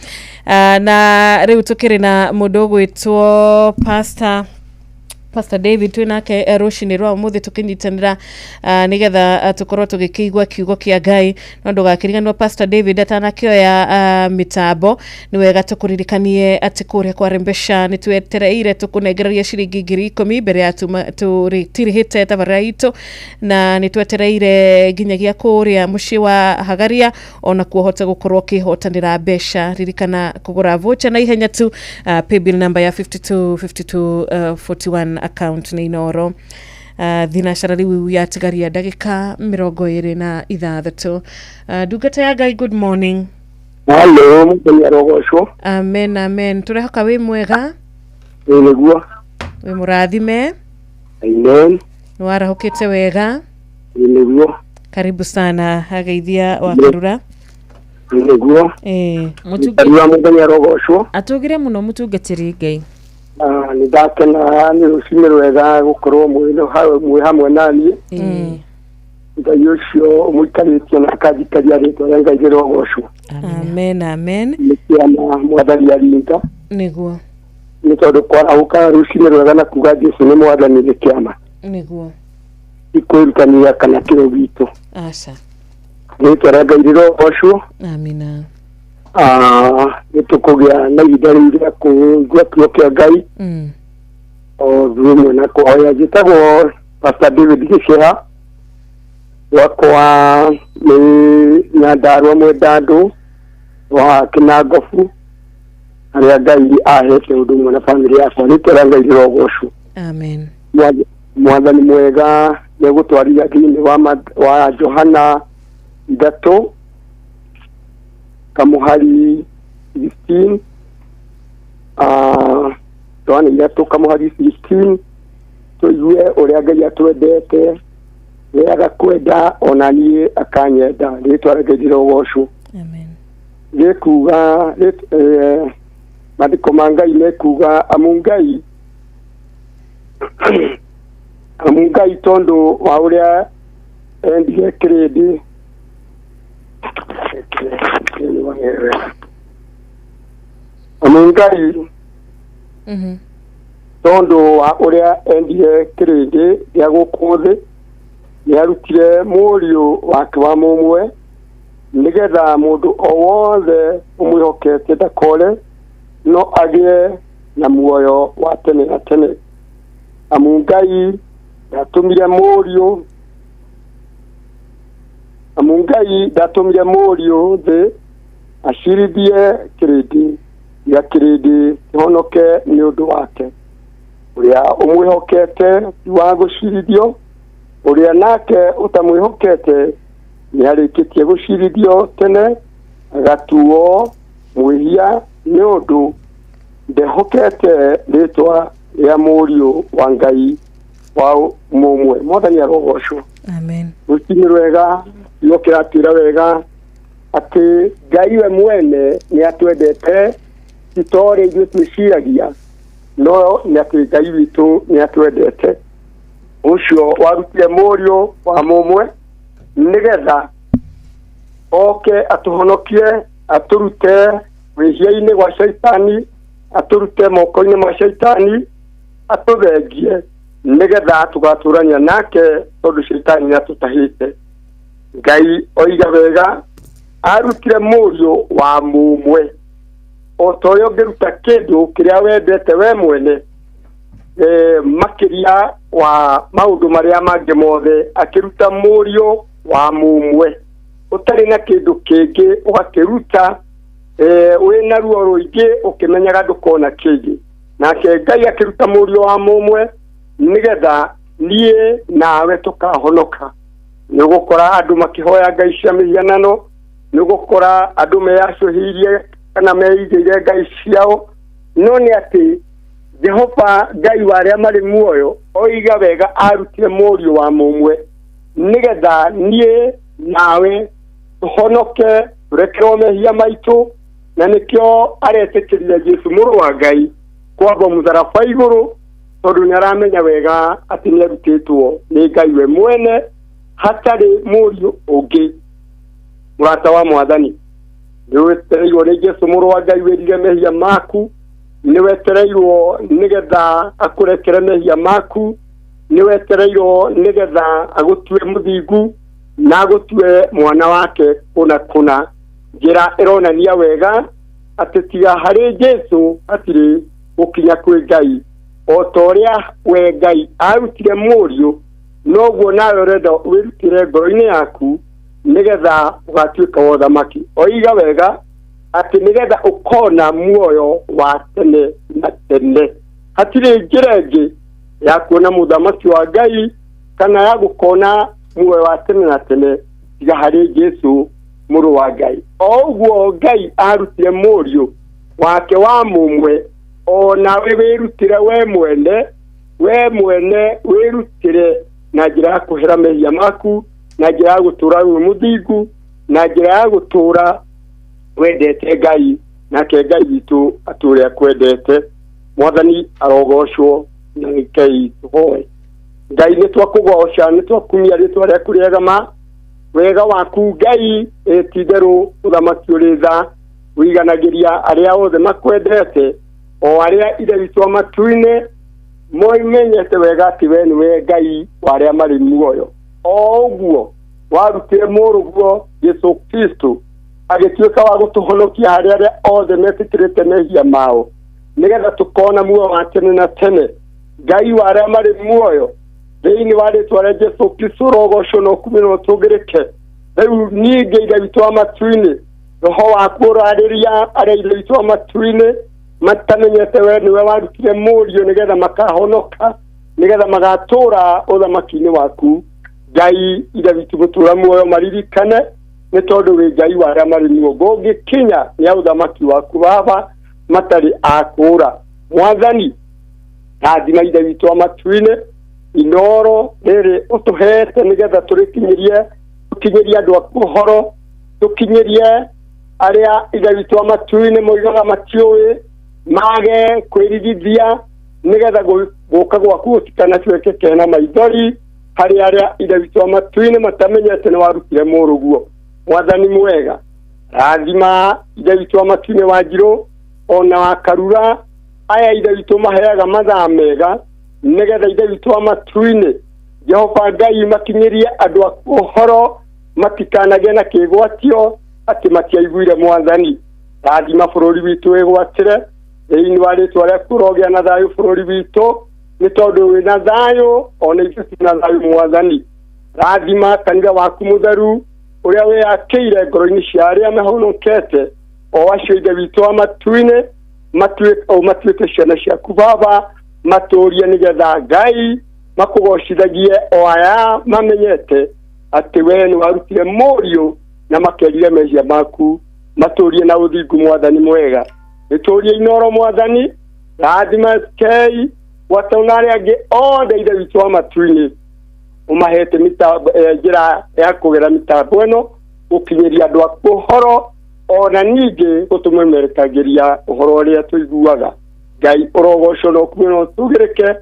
Na riu tukiri na mundu gwitwo Pastor David twinake rucini rwa muthi tukinyitanira nigetha tukorwo tugikigwa kiugo kia Ngai no ndugakiriganwa Pastor David atanakioya mitambo ni wega tukuririkanie ati kuria kwa rembesha ni twetereire tukunengereria ciringi 10,000 mbere ya tirihite tabarira itu na ni twetereire nginyagia kuria muci wa Hagaria ona kuhota gukorwo kihotanira besha ririkana kugura voucher na ihenya tu paybill number ya 525241 account ni Inoro thinashara riu yatigaria ndagika 26 ndungata ya Ngai. Good morning. Hello muthenya rogocwo. Amen turihoka wi mwega niguo wi murathime. Amen. Warahukite wega niguo. Karibu sana Hageithia wa Karura. Niguo muthenya muthenya rogocwo atugire muno mutungatiri Ngai. Ni ndakena ni rucini rwega gukorwo mwi hamwe nani Ngai ucio muikaritie na akajikaria ritwa rĩa Ngai rogocwo. Amen nikiama mwathani aringa niguo ni tondu kwarahuka rucini rwega na kuga Jesu ni mwathani nikiama niguo ikwirutania kana kiro gitu aca ritwa rĩa Ngai rogocwo. Amina. Nitukugia na ihinda rĩrĩa kũigua kiugo kĩa Ngai o thumwe na kũhoya. Njĩtagwo Pastor David Gĩceha wakwa nĩ Nyandarua Mwendandũ wa Kĩnangobu harĩa Ngai ahete ũndũ ũmwe na bamĩrĩ yakwa. Rĩtwa rĩa Ngai rĩrogocwo. Amen. Mwathani mwega nĩgũtwarithia thĩinĩ wa Johana 3 kamuhari 16 Johana 3 kamuhari 16 tuigue ũrĩa Ngai atwendete wega kwenda ona niĩ akanyenda. Rĩtwa rĩa Ngai rĩrogocwo. Amen. Gĩkuga maandĩko ma Ngai nĩkuga amu Ngai tondũ wa ũrĩa endire kĩrĩndĩ amu Ngai tondũ wa ũrĩa endire kĩrĩndĩ gĩa gũkũ thĩ nĩarutire mũriũ wake wa mũmwe nigetha mũndũ o wothe ũmwĩhokete ndakore no agĩe na muoyo wa tene na tene. Amu Ngai ndatumire mũriũ thĩ acirithie kĩrĩndĩ gĩa kĩrĩndĩ kĩhonoke nĩ ũndũ wake. Ũrĩa ũmwĩhokete ti wa gũcirithio, ũrĩa nake ũtamwĩhokete nĩarĩkĩtie gũcirithio tene agatuo mwĩhia nĩ ũndũ ndehokete rĩtwa rĩa mũriũ wa Ngai wa mũmwe. Mwathani arogocwo. Amen. Rũcinĩ rwega kiugo kĩratwĩra wega ati Ngai we mwene ni atwendete itore ithuĩ twĩciragia no nĩ atĩ Ngai witũ nĩ atwendete. Ũcio warutire mũriũ wa mũmwe nĩgetha oke atuhonokie aturute wĩhia-inĩ gwa shaitani, aturute moko-inĩ ma shaitani, atuthengie nĩgetha tugatũrania nake tondũ shaitani nĩ atũtahĩte. Ngai oiga wega arutire mũriũ wa mũmwe o ta ũrĩa ũngĩruta kĩndũ kĩrĩa wendete we mwene makĩria wa maũndũ marĩa mangĩ mothe akĩruta mũriũ wa mũmwe ũtarĩ na kĩndũ kĩngĩ ũgakĩruta wĩna ruo rũingĩ ũkĩmenyaga ndũkona kĩngĩ, nake Ngai akĩruta mũriũ wa mũmwe nĩgetha niĩ nawe tũkahonoka. Nĩ gũkora andũ makĩhoya ngai cia mĩhianano, nĩ gũkora andũ meyacũhirie kana meigĩire ngai ciao, no nĩ atĩ Jehova Ngai wa arĩa marĩ muoyo oiga wega arutire mũriũ wa mũmwe nĩgetha niĩ nawe tũhonoke tũrekerwo mehia maitũ, na nĩkĩo aretĩkĩrire Jesũ mũrũ wa Ngai kwamba mũtharaba igũrũ tondũ nĩ aramenya wega atĩ nĩ arutĩtwo nĩ Ngai we mwene hatarĩ mũriũ ũngĩ. Mũrata wa Mwathani, nĩ wetereirwo nĩ Jesũ mũrũ wa Ngai wĩrire mehia maku, nĩ wetereirwo nĩgetha akũrekere mehia maku, nĩ wetereirwo nĩgetha agũtue mũthingu na agũtue mwana wake kũna. Njĩra ĩronania wega atĩ tiga harĩ Jesũ hatirĩ gũkinya kwĩ Ngai. O ta ũrĩa we Ngai arutire mũriũ noguo nawe ũrenda wĩrutire ngoro-inĩ yaku nĩgetha ũgatuĩka wa ũthamaki. Oiga wega atĩ nĩgetha ũkona muoyo wa tene na tene. Hatirĩ njĩra ĩngĩ ya kuona mũthamaki wa Ngai kana ya gũkona muoyo wa tene na tene tiga harĩ Jesũ mũrũ wa Ngai. O ũguo Ngai arutire mũriũ wake wa mũmwe, o nawe wĩrutire we mwene wĩrutire na njĩra ya kũhera mehia maku, na njĩra ya gũtũra wĩ mũthingu, na njĩra ya gũtũra wendete Ngai, nake Ngai witũ atũre akwendete. Mwathani arogocwo na Ngai tũhoe. Ngai nĩ twakũgoca, nĩ twakumia rĩtwa rĩaku rĩega wega waku Ngai ti-itherũ ũthamaki ũrĩ tha, ũiganagĩria arĩa othe makwendete, o arĩa ithe witũ wa matu-inĩ moimenyete wega atĩ we nĩwe Ngai wa arĩa marĩ muoyo. O ũguo warutire mũrũguo Jesũ Kristo agĩtuĩka wa gũtũhonokia harĩ arĩa othe metĩkĩrĩte mehia mao, nĩgetha tũkona muoyo wa tene na tene. Ngai wa arĩa marĩ muoyo thĩinĩ wa rĩtwa rĩa Jesũ Kristo ũrogocwo na ũkumĩrwo ũtũgĩrĩke. Rĩu ningĩ ithe witũ wa matu-inĩ, roho waku ũrarĩria arĩa ithe witũ wa matu-inĩ matamenyete we nĩwe warutire mũriũ nĩgetha makahonoka, nĩgetha magatũra ũthamaki-inĩ waku. Ngai ithe witũ gũtũra muoyo maririkane, nĩ tondũ wĩ Ngai wa arĩa marĩ muoyo ngũngĩkinya nĩ ũthamaki waku Baba matarĩ akũra. Mwathani rathima ithe witũ wa matu-inĩ, inoro rĩrĩ ũtũhete nĩgetha tũkinyĩrie andũ aku ũhoro, tũkinyĩrie arĩa ithe witũ wa matu-inĩ moigaga matiũĩ mage kwĩrigithia, nĩgetha gũka gwaku gũtikanatuĩke na maithori harĩ arĩa ithe witũ wa matu-inĩ matamenyete nĩ warutire mũrũguo. Mwathani mwega, rathima ithe witũ wa matu-inĩ wa Njirũ ona wa Karura, aya ithe witũ maheaga mathaa mega nĩgetha ithe witũ wa matu-inĩ Jehova Ngai makinyĩrie andũ aku ũhoro, matikanagĩe na kĩgwatio atĩ matiaiguire. Mwathani rathima bũrũri witũ wĩgwatĩre thĩinĩ wa rĩtwa rĩaku, ũrogĩa na thayũ bũrũri witũ nĩ tondũ wĩna thayũ ona ithuĩ twĩna thayũ. Mwathani rathima kanitha waku mũtheru ũrĩa wĩyakĩire ngoro-inĩ cia arĩa mahonokete, o acio ithe witũ wa matu-inĩ matuĩke ciana ciaku Baba, matũrie nĩgetha Ngai makũgocithagie o aya mamenyete atĩ we nĩ warutire mũriũ na makerire mehia maku, matũrie na ũthingu. Mwathani mwega, nĩtũrie inoro Mwathani, rathima Kei watauna arĩa angĩ othe ithe witũ wa matu-inĩ ũmahete njĩra ya kũgera mĩtambo ĩno, gukinyiria andu aku horo ona ningi gutumemerekagiria uhoro uria tuiguaga Ngai urogoco no kumino tugirike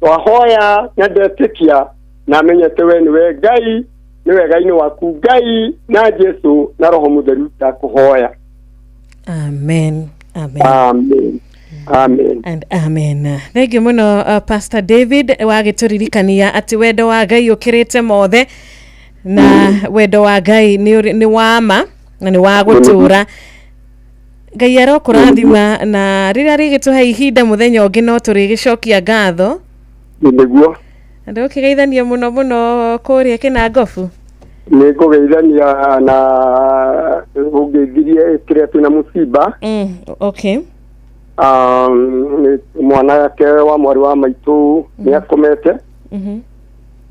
twahoya na ndetikia na menyete we niwe Ngai niwe Ngai ni waku Ngai na Jesu na Roho Mutheru takuhoya. Amen. Amen. Amen. Amen. And amen. Thank you muno Pastor David wagituririkania ati wendo wa Ngai ukirite mothe na wendo wa Ngai ni wama na ni wa gutura. Ngai arokurathima na rira rigituha ihinda muthenya ungi no turigicokia ngatho. Niguo. Ando kigeithania muno kuria Kinangofu. Nigugeithania na ugeithirie kire tuna musiba. Okay. Mwana yake wa mwari wa maitu ni akomete.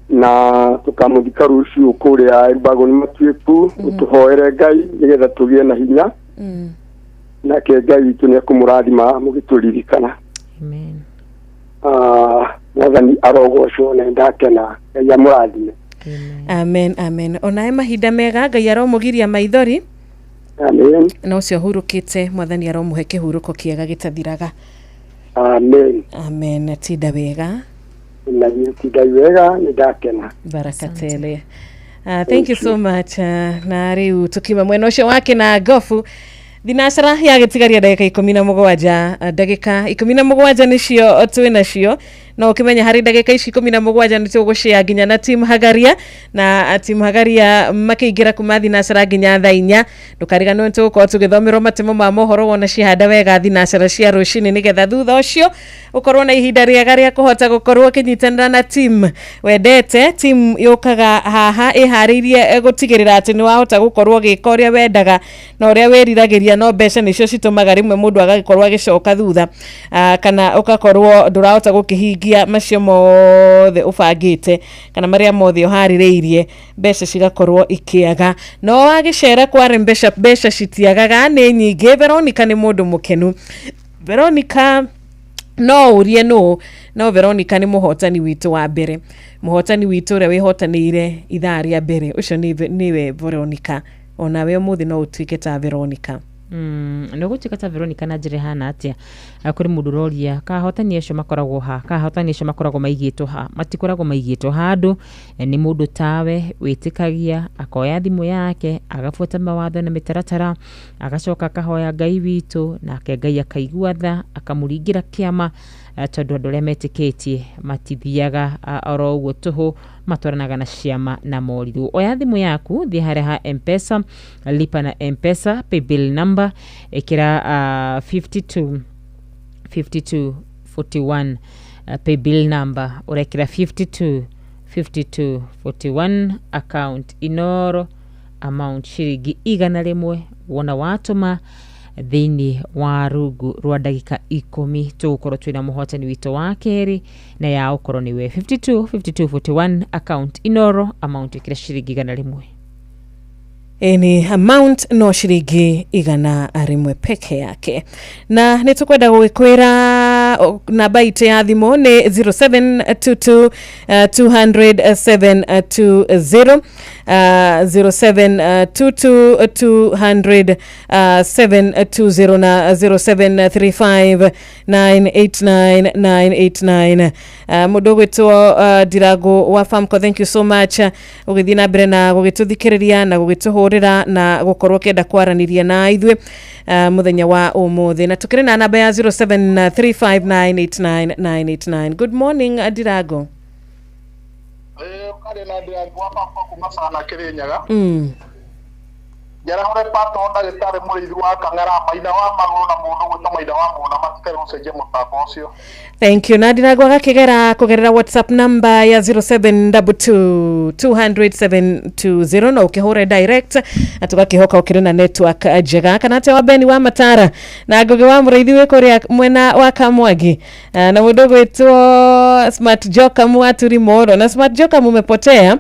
Na tukamuthika rucio kuria Ibago ni matuiku tuhoere Ngai nigetha tugie na hinya. Na ke Ngai witu ni kumurathima mugituririkana. Amen. Nathani arogoco na ndakena Ngai amurathime. Amen. Amen. Ona mahinda mega Ngai aromugiria maithori. Amen. Na ucio hurukite mwathani aromuhe kihuruko kiega gitathiraga. Amen. Amen. Tinda wega. Na tinda wega ni ndakena. Baraka tele. Thank you so much. Na riu tukima mwena ucio wa Kinangofu thinacara yagitigaria ndagika 17 ndagika 17 nicio twinacio no ukimenya hari ndagika ici 17 nĩ tũgũshare nginya na team Hagaria na team Hagaria makiingira kuma thinacara nginya thaa 4 ndukariganwo tũgũkorwo tũgĩthomerwo matemo ma mohoro wona cihanda wega thinacara cia rũcinĩ nĩgetha thutha ũcio ukorwo na ihinda rĩega rĩa kũhota gũkorwo kinyitanĩra na team wendete team yukaga haha iharĩirie gũtigĩrĩra atĩ nĩ wahota gũkorwo gĩka ũrĩa wendaga na ũrĩa weriragĩria no mbeca nĩcio citũmaga rĩmwe mũndũ agagĩkorwo agĩcoka thutha kana ũgakorwo ndũrahota gũkĩhingia macio mothe ũbangĩte kana marĩa mothe ũharĩrĩirie mbeca cigakorwo ikĩaga no wagĩcera kware mbeca citiagaga nĩ nyingĩ. Veronica nĩ mũndũ mũkenu. Veronica no urie no Veronica ni muhotani witu wa mbere, muhotani witu ũrĩa wihotanĩire ithaa rĩa mbere ucio niwe Veronica. Ona we muthi no utuike ta Veronica. No gutuika ta Veronica na njĩra hana atia kuri mundu roria kahotani acio makoragwo ha kahotani acio makoragwo maigĩtwo ha matikoragwo maigĩtwo handu ni mundu tawe witikagia akoya thimu yake agafuata mawatho na mitaratara agacoka akahoya Ngai witu nake Ngai akaigua tha akamuringira kiama tondu andu arĩa metĩkĩtie matithiaga oro ũguo tũhũ matwaranaga na ciama na morirũ. Oya thimũ yaku thiĩ harĩa ha M-Pesa, lipa na M-Pesa, paybill number ĩkĩra 5241 paybill number ũrekĩra 5241 account Inoro amount ciringi 100 wona watũma thini wa rungu rwa ndagika 10 tugukorwo twina muhotani wito wa keri na ya ukorwo niwe 5241 account Inoro amount ikira ciringi 100 any amount no ciringi 100 peke yake. Na nitukwenda gwikwira namba ite ya thimu ni 0722 200 0722 200 na 0735 989 mundu gwitwo Dirago wa Famco. Thank you so much ugithii na mbere na gugituthikiriria na gugituhurira na gukorwo kenda kwaraniria na ithuĩ muthenya wa umuthi na tukire na namba ya 0735989989. Good morning Dirago. Kare na Dirago wa Famco kuma sana Kirinyaga. Jara hore pato ndagĩtarĩ mũrĩithi wa Kang'ara maina wa magũrũ na mũndũ gwĩtwo maina wa mũna matikere ũcenjie mũtambo ũcio. Thank you. Na Dirago kugerera WhatsApp number ya 0722 200 na ukihore direct atugakihoka ukire na network njega kana te wa Beni wa Matara na Ngoge wa mũrĩithi wĩ kũrĩa mwena wa Kamwagi na mũndũ gwĩtwo Smart Joka Mwaturi Moro na Smart Joka mumepotea.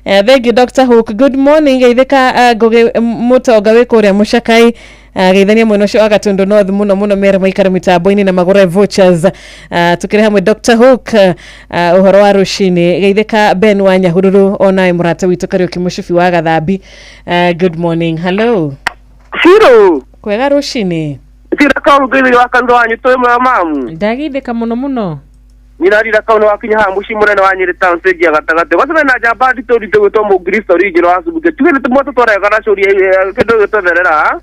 Thank you Dr. Hook. Good morning. Geithika goge mutoga wikuria mucakai. Geithania mwena ucio agatundu north muno mere maikara mitambo-ini na magore vouchers. Tukire hamwe Dr. Hook uhoro wa rucini. Geithika Ben wa Nyahururu ona murata witu Kariuki Mushifi wa Gathambi. Good morning. Hello. Ciro. Kwega rucini. Ciro kaundu githiri wa kandu wanyu twi mwe mamu. Ndagithika muno. Nirarira kaundu wakinya ha muci murene wa Nyeri town stage ya gatagate. Waseme na jamba ndituri tegutwo mu Kristo rijiro asubuke. Tugire tumoto twarega na curi kendo gitotherera.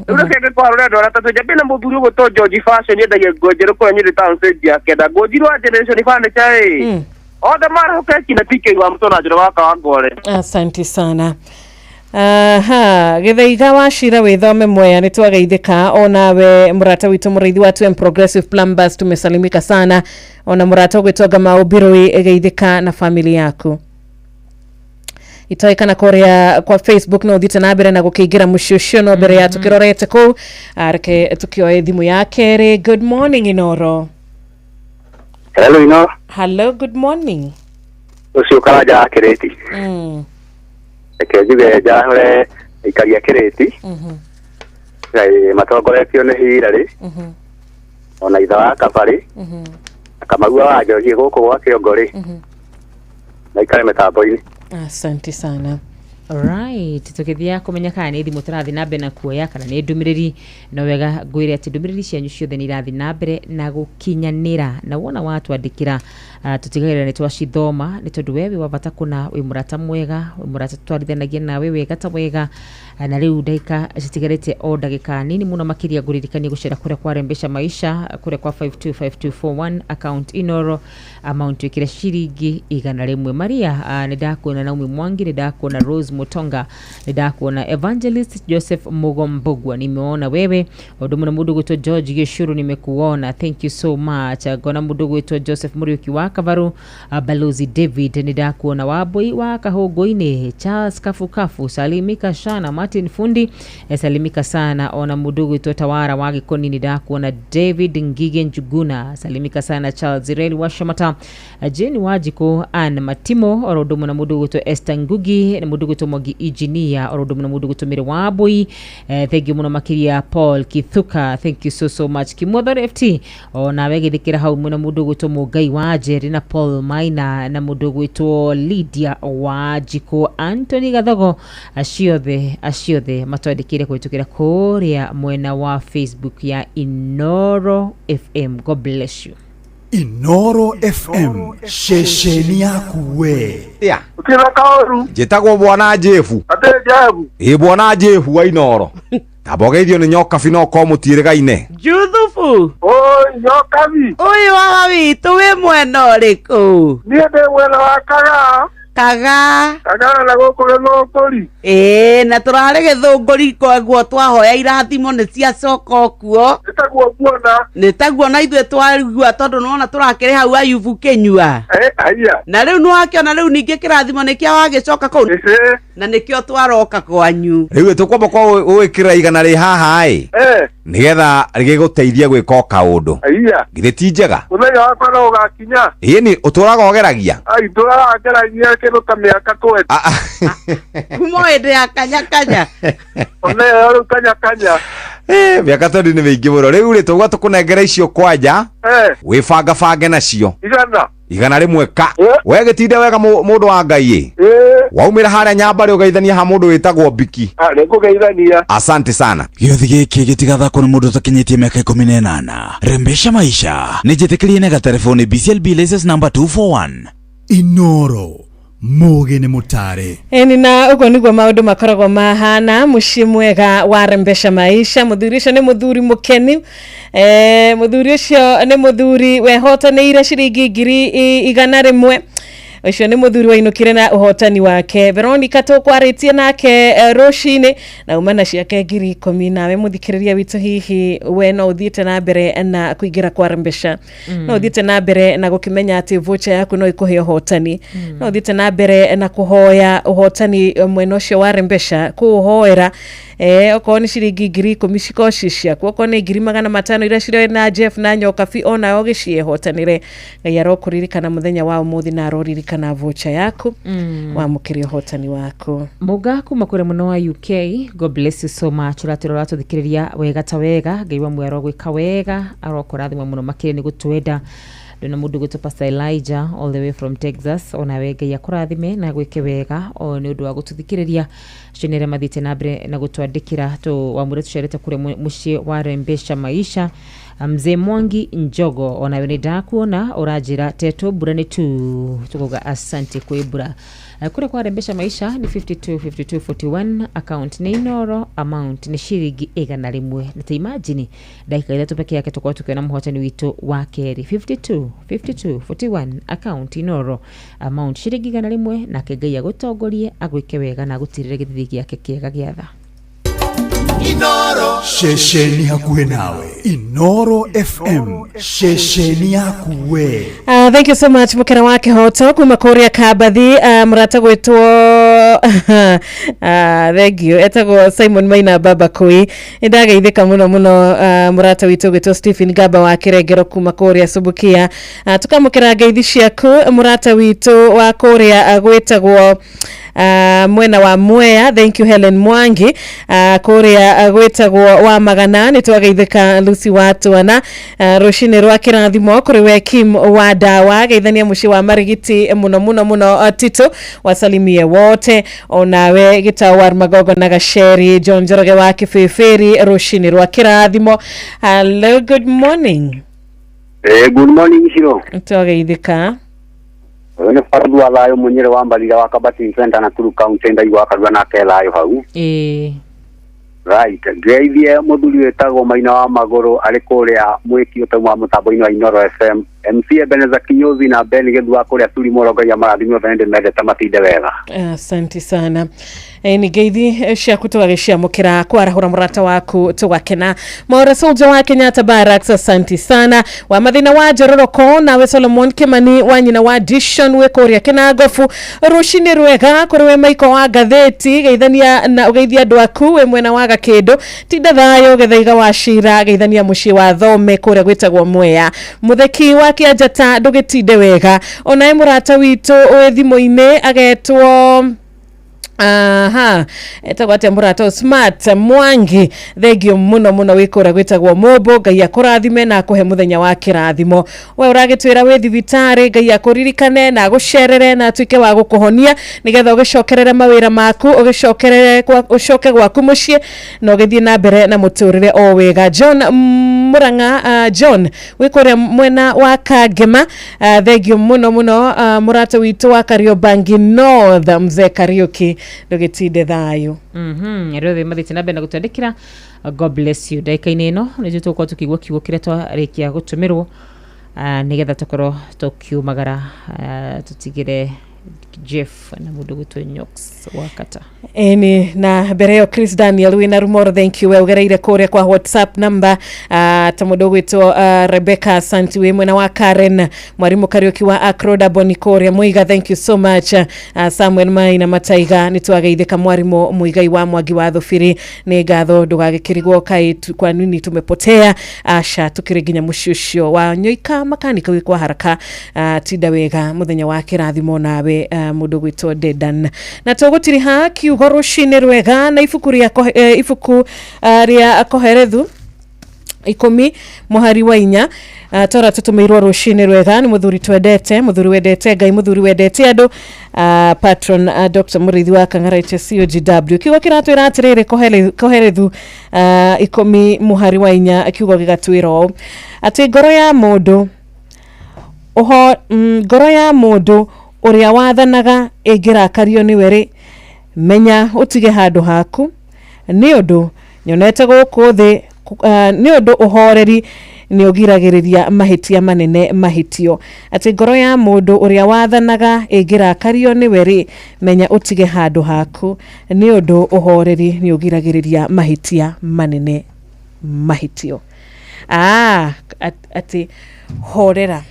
Ura kege kwa rendo na tatu jabe na muthuri gutwo George Fashion yendagia ngojero kwa Nyeri town stage ya kenda. Ngojiro wa generation fane chai. Oda mara hukeki na PK wa mtona jiro waka wa ngore. Asante sana. Githaiga wa Shira withome Mwea ni twageithika ona we murata witu murithi watu and Progressive Plumbers tumesalimika sana ona murata gwitoga Maubiroi geithika na family yaku itaikana korea kwa Facebook no thite na mbere na gukigira muciucio no mbere ya tukirorete ku areke tukioe thimu yake ri. Good morning Inoro. Hello Inoro. Hello, good morning. Ucio karaja kireti. Kejuge jahore ikagia kireti. Ngai matongoretio ni hirari. Ona ithawa kabari. Akamagua wa George guku gwa Kiongori. Na ikare metambo-ini. Asante sana. Alright, tukithia kumenya kana ni thimu turathi na mbere na kuoya kana ni ndumiriri no wega ngwire ati ndumiriri cianyu ciothe ni irathi na mbere na gukinyanira na wona watu andikira tutigagirira ni twacithoma ni tondu wewe wabata kuna wi murata mwega wi murata twarithanagia nawe wega ta wega na riu ndaika citigarite o ndagika nini muno makiria nguririkania gucera kuria kwa Rembesha Maisha kuria kwa 525241 account Inoro amount ikire ciringi 100 Maria ni ndakuona Naomi Mwangi, ni ndakuona Rose Mutonga, ni ndakuona Evangelist Joseph Mugombogwa, nimeona wewe odumu na mudu gwetu George Gishuru, nimekuona, thank you so much. Gona mudu gwetu Joseph Muriuki wa Kavaru, Balozi David, ni ndakuona Waboi wa Kahogoine, Charles Kafukafu, salimika sana Martin Fundi, salimika sana ona mudu gwetu Tawara wa Gikoni, ni ndakuona David Ngige Njuguna, salimika sana Charles Zireli wa Shamata, Jane Wajiko, Anne Matimo, orodumu na mudu gwetu Esther Ngugi, na mudu gwetu Mogi Engineer, orodumu na mudu gwetu Mire Waboi, thank you muno makiria Paul Kithuka, thank you so much. Kimother FT ona wegithikira hau muno mudu gwetu Mugai wa Jerry na Paul Maina, na mudu gwetu Lydia Wajiko, Anthony Gathogo, aciothe matwandikire kwitukira kuria mwena wa Facebook ya Inoro FM. God bless you. Inoro FM, shesheni yaku we. Ya. Ukira kaoru. Jetagwo bwana Jefu. Ate Jefu. Bwana Jefu wa Inoro. Tabogeithio ni nyoka bino ko mutirigaine. Juthufu. Oi, nyoka bi. Oi wa witu we mwena uriku. Ni ende mwena wa Kaga na gukure no kuri. Na turare githunguri kogwo twahoya irathimo ni cia coka kuo. Nitaguo na ithuĩ twarigua tondu nona turakire hau Ayubu Kenyua. Aya. Na riu nwakiona riu ningi kirathimo nikia wagicoka kuu. Na nikio twaroka kwanyu. Riu tukwamba kwa uikira igana ri haha nigetha rigiguteithia gwika kaundu. Aya. Githe ti njega. Uthenya wakwa no ugakinya. Ni uturaga ogeragia. Ai turaga ogeragia kindu ta miaka twete. Kumo ende ya kanya. One yo kanya. Miaka tondu ni mingi muno. Riu ri tugwa tukunengera icio kwanja. Wifanga fange nacio. Igana rimwe ka. We gitinde wega mundu wa Ngai. Waumira haria Nyambari ugeithania ha mundu witagwo Biki. Nikugeithania. Asante sana. Giothi giki gitigathako ni mundu takinyitie miaka 18. Rembesha Maisha nijitikirie na telefoni BCLB license number 241. Inoro Muge ni mutare. Na ugo niguo maundu makoragwo mahana mucii mwega wa Rembesha Maisha. Muthuri ucio ni muthuri mukeni. Muthuri ucio ni muthuri wehotanĩire ciringi 100,000. Ucio ni muthuri wainukire na uhotani wake. Veronica tukwaritie nake rucini na umana ciake 10,000. Nawe muthikiriria witu hihi we no uthiite na mbere na kuingira kwa Rembesha. No uthiite na mbere na gukimenya ati voucher yaku no ikuhe uhotani. No uthiite na mbere na kuhoya uhotani mwena ucio wa Rembesha kuhoera okorwo ni ciringi 10,000 cikoci ciaku, okorwo ni 500 iria cirĩ na Jeff na Nyoka fi ona ogiciĩ hotanire. Ngai arokuririkana muthenya wa umuthi na aroririkana ririkana vocha yaku wamukire hotani wako muga kuma kure muno wa UK. God bless you so much. Uratiro tuthikiriria wega ta wega ngeiwa mwero gwika wega arokurathimwa muno makire ni gutwenda na mundu gutu Pastor Elijah all the way from Texas ona wega ya kurathime na gwike wega o ni undu wa gututhikiriria shenere mathite na bre na gutwandikira to wamure tusherete kure mushie wa Rembesha Maisha. Mzee Mwangi Njogo ona wene dakuona orajira teto burani tu tukoga asante kwebura. Kure kwa Rembesha Maisha ni 5241 account ni Inoro, amount ni shiringi 100 nita imagine dakika ile pekee yake tukwa tukiona mhotani wito wa keri 5241 account Inoro, amount shiringi 100 na kegai agotogorie agwike wega na gutirire githigi yake kiega giatha. Inoro shesheni hakuwe nawe. Inoro FM shesheni hakuwe. Thank you so much mukera wake hoto kuma Korea Kabathi murata gwetwo thank you etago Simon Maina Baba Koi indageithika muno murata witu gwetwo Stephen Gaba wa Kirengero kuma Korea Subukia tukamukera ngeithi ciaku murata witu wa Korea gwetagwo mwena wa Mwea. Thank you Helen Mwangi Korea gwetagwo wa Magana nitwageithika Lucy Watwana rushine rwa kirathimo kuri we Kim wa Dawa geithania mushi wa Marigiti muno Tito wasalimie wote onawe gitawar Magogo na Gasheri John Njoroge wa Kifeferi rushine rwa kirathimo. Hello, good morning. Good morning Shiro. Twageithika Wene fardu alayo munyere wambalira wakabati center na Turu County ndaigwa akarwa na kelayo hau. Right. Geithie muthuri wetagwo Maina wa Magoro ari kuria mwiki utamwa mutambo-ini wa Inoro FM. MC Ebeneza Kinyozi na Ben Gedwa kuria turi moroga ya marathimo thende mede tamatinde wega. Asante sana. Ni geithi cia kutwagishia mukira kwarahura murata waku tuwakena Maura Soldier wa Kenyatta Barracks. Asante sana wa mathina wa Jororoko na we Solomon Kimani wa nyina wa Dishon we Korea Kinagofu rushini rwega kuri we Maiko wa Gatheti geithania na ugeithia andu aku we mwena wa Gakindo tinda thayo gethaiga wa Shira geithania mushi wa Thome kuria gwitagwo Mwea mutheki wa Kianjata ndugitinde wega ona murata witu we thimo-ini agetwo etagwate murato Smart Mwangi thegio muno wikora gwitagwo Mobo Ngai akurathime na kuhe muthenya wa kirathimo we uragitwira we thibitari Ngai akuririkane na gucerere na tuike wa gukuhonia nigetha ugicokerere mawira maku ucoke gwaku mucii na ugithie na mbere na muturire o wega. John Muranga John wikuria mwena wa Kagema thegio muno murata witu wa Kariobangi North mzee Kariuki ndugitinde thayo. Rothe mathite na bena gutandikira. God bless you. Daika-ini ino ni tuko tukigwa kiugo kire twarikia gutumirwo nigetha tukoro tukiumagara tutigire Jeff na mundu gutwe Nyox wakata eni na bereo Chris Daniel wina rumoro. Thank you we ugereire kuria kwa WhatsApp number tamudo gweto Rebecca Santi we mwena wa Karen mwarimu Kariuki wa Akroda Bonikoria Muiga. Thank you so much Samuel Maina Mataiga nitwageithika mwarimu Muigai wa Mwagi wa Thufiri ni gatho ndugagikirigwo kai kwa nini tumepotea asha tukiriginya mushushio wa Nyoika makanika wikwa haraka tinda wega muthenya wa kirathimo nawe mundu gwitwo Dedan na tugutiri ha kiugo rushine rwega na ifuku ria koherethu 10 muhari wa 4 tora tutumirwo rushine rwega ni muthuri wendete Ngai muthuri wendete andu patron Dr. Murithi wa Kang'araite COGW kiugo kiratwira atiriri koherethu 10 muhari wa 4 kiugo gigatwira ati ngoro ya mundu uria wathanaga ingirakario ni weri menya utige handu haku ni undu nyonete guku thi ni undu uhoreri ni ugiragiriria mahitia manene mahitio ati ngoro ya mundu uria wathanaga ingirakario ni weri menya utige handu haku ni undu uhoreri ni ugiragiriria mahitia manene mahitio. Ati horera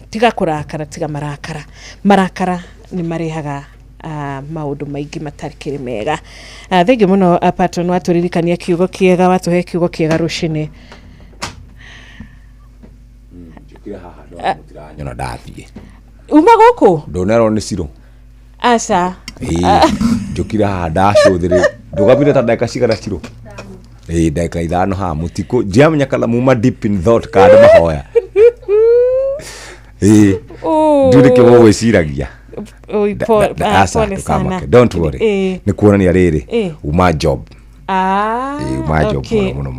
tiga kurakara tiga marakara ni marehaga maundu maingi matarikiri mega. Thank you muno patron waturirikania kiugo kiega watuhe kiugo kiega rushine. Njukira haha ndo mutira nyona ndathie uma goko ndonero ni ciro aca njukira handa cuthire ndugamire ta ndaka cigara ciro ndaka ithano ha mutiko jamenya kala muma deep in thought kad mahoya ndure ke wo weciragia pole sana don't worry ni kuonania riri uma job uma job muno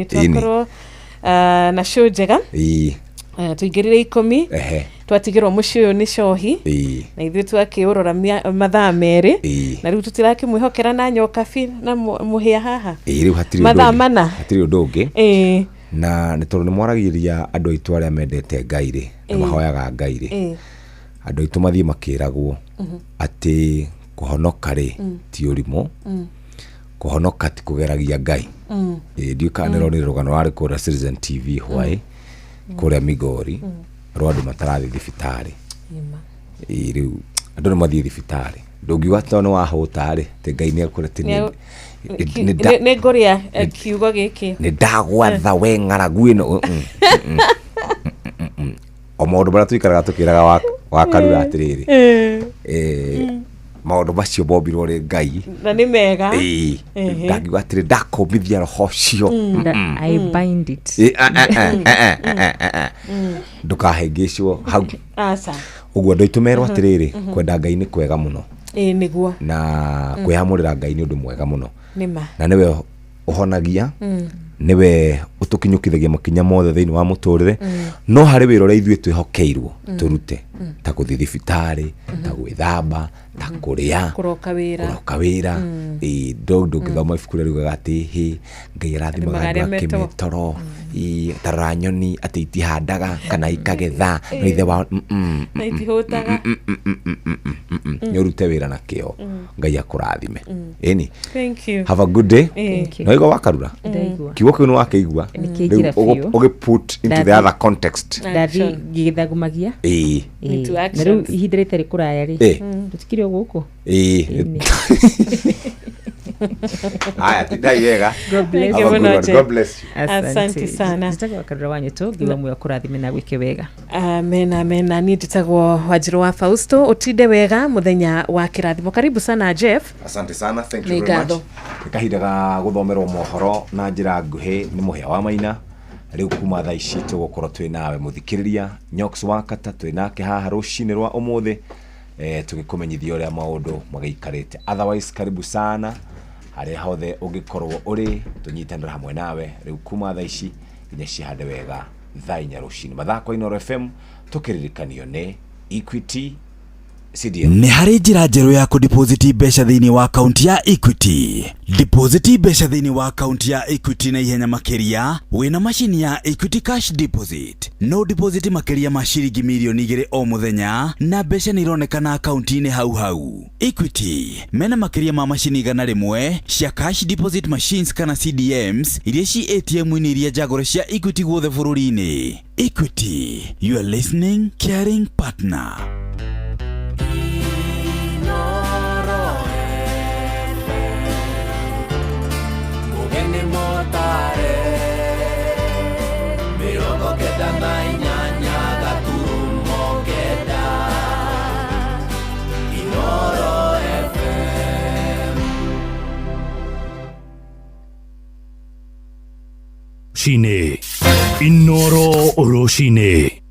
twakoro na show njega tuigirire 10 twatigirwo muciĩ ũyũ nĩ cohi na ithuĩ twakiũrora mathaa merĩ na rĩu tũtirakĩmwĩhokera na nyoka na mũhĩa haha mathaa mana hatirĩ ũndũ ũngĩ na nĩ tondũ nĩ mwaragĩria andũ aitũ arĩa mendete Ngai rĩ na mahoyaga Ngai rĩ andũ aitũ mathiĩ makĩragwo atĩ kũhonoka rĩ ti ũrimũ kũhonoka ti kũgeragia Ngai ndiũ kana nĩ rũgano rwarĩ kũrĩa Citizen TV hwaĩ kũrĩa Migori rwandũ matarathi thibitarĩ rĩu andũ nĩ mathiĩ thibitarĩ ndũngiuga atĩ nĩ wahũta rĩ te Ngai nĩ akũretie nĩ ngũrĩa kiugo gĩkĩ nĩ ndagwatha we ng'aragu ĩno o maũndũ marĩa tũikaraga tũkĩraga wakarura atĩrĩrĩ maũndũ macio bombirwo rĩ Ngai na nĩ mega ndangiuga atĩrĩ ndakomithia roho cio I bind it ndũkahĩngĩcwo hau aca ũguo andũ aitũ merwo atĩrĩrĩ kwenda Ngai nĩ kwega mũno nĩguo na kwĩhamũrĩra Ngai nĩ ũndũ mwega mũno nĩma na nĩwe ũhonagia nĩwe ũtũkinyũkithagia makinya mothe thĩinĩ wa mũtũrĩre no harĩ wĩra ũrĩa ithuĩ twĩhokeirwo tũrute ta gũthiĩ thibitarĩ ta gwĩthamba ta kũrĩa kũroka wĩra ndũngĩthoma ibuku rĩrĩa riugaga atĩ Ngai arathimaga andũ ake metoro tarora nyoni atĩ itihandaga kana ikagetha no ithe wao na itihũtaga nĩ ũrute wĩra na kĩo Ngai akũrathime ĩni thank you have a good day no igo wakarura kiugo kĩu nĩ wakĩigua ũgĩput into the other context ndathi ngĩgĩthagumagia na rĩu ihinda rĩtarĩ kũraya rĩ tũtikire gũkũ haya tidai wega God bless you asante sana nitagwa karura wanyu tu ngiwa muyo kurathime na gwike wega amen na ni nditagwo Wanjiru wa Fausto utinde wega muthenya wa kirathimo karibu sana Jeff asante sana thank you very much kahindaga guthomerwo mohoro na njira nguhi ni muhia wa maina riu kuma thaa ici tugukorwo twi nawe muthikiriria Nyox Wakata twi nake haha rucini rwa umuthi tugikumenyithia uria maundu magaikarite otherwise karibu sana haria hothe ungikorwo uri tunyitanira hamwe nawe riu kuma thaa ici nginya cihande wega thaa 4 rucini mathako Inooro FM tukiririkanio ni Equity CDM. Nĩ harĩ njĩra njerũ ya kũdeposit mbeca thĩinĩ wa akaunti ya Equity. Deposit mbeca thĩinĩ wa akaunti ya Equity na ihenya makĩria wĩna macini ya Equity Cash Deposit. No deposit makĩria ma ciringi milioni 2 o mũthenya na mbeca nĩ ironekana akaunti-inĩ hau. Equity mena makĩria ma macini 100 cia cash deposit machines kana CDMs iria ci ATM-inĩ iria njagũre cia Equity guothe bũrũri-inĩ. Equity, you are listening caring partner. Shine Inooro Oroshine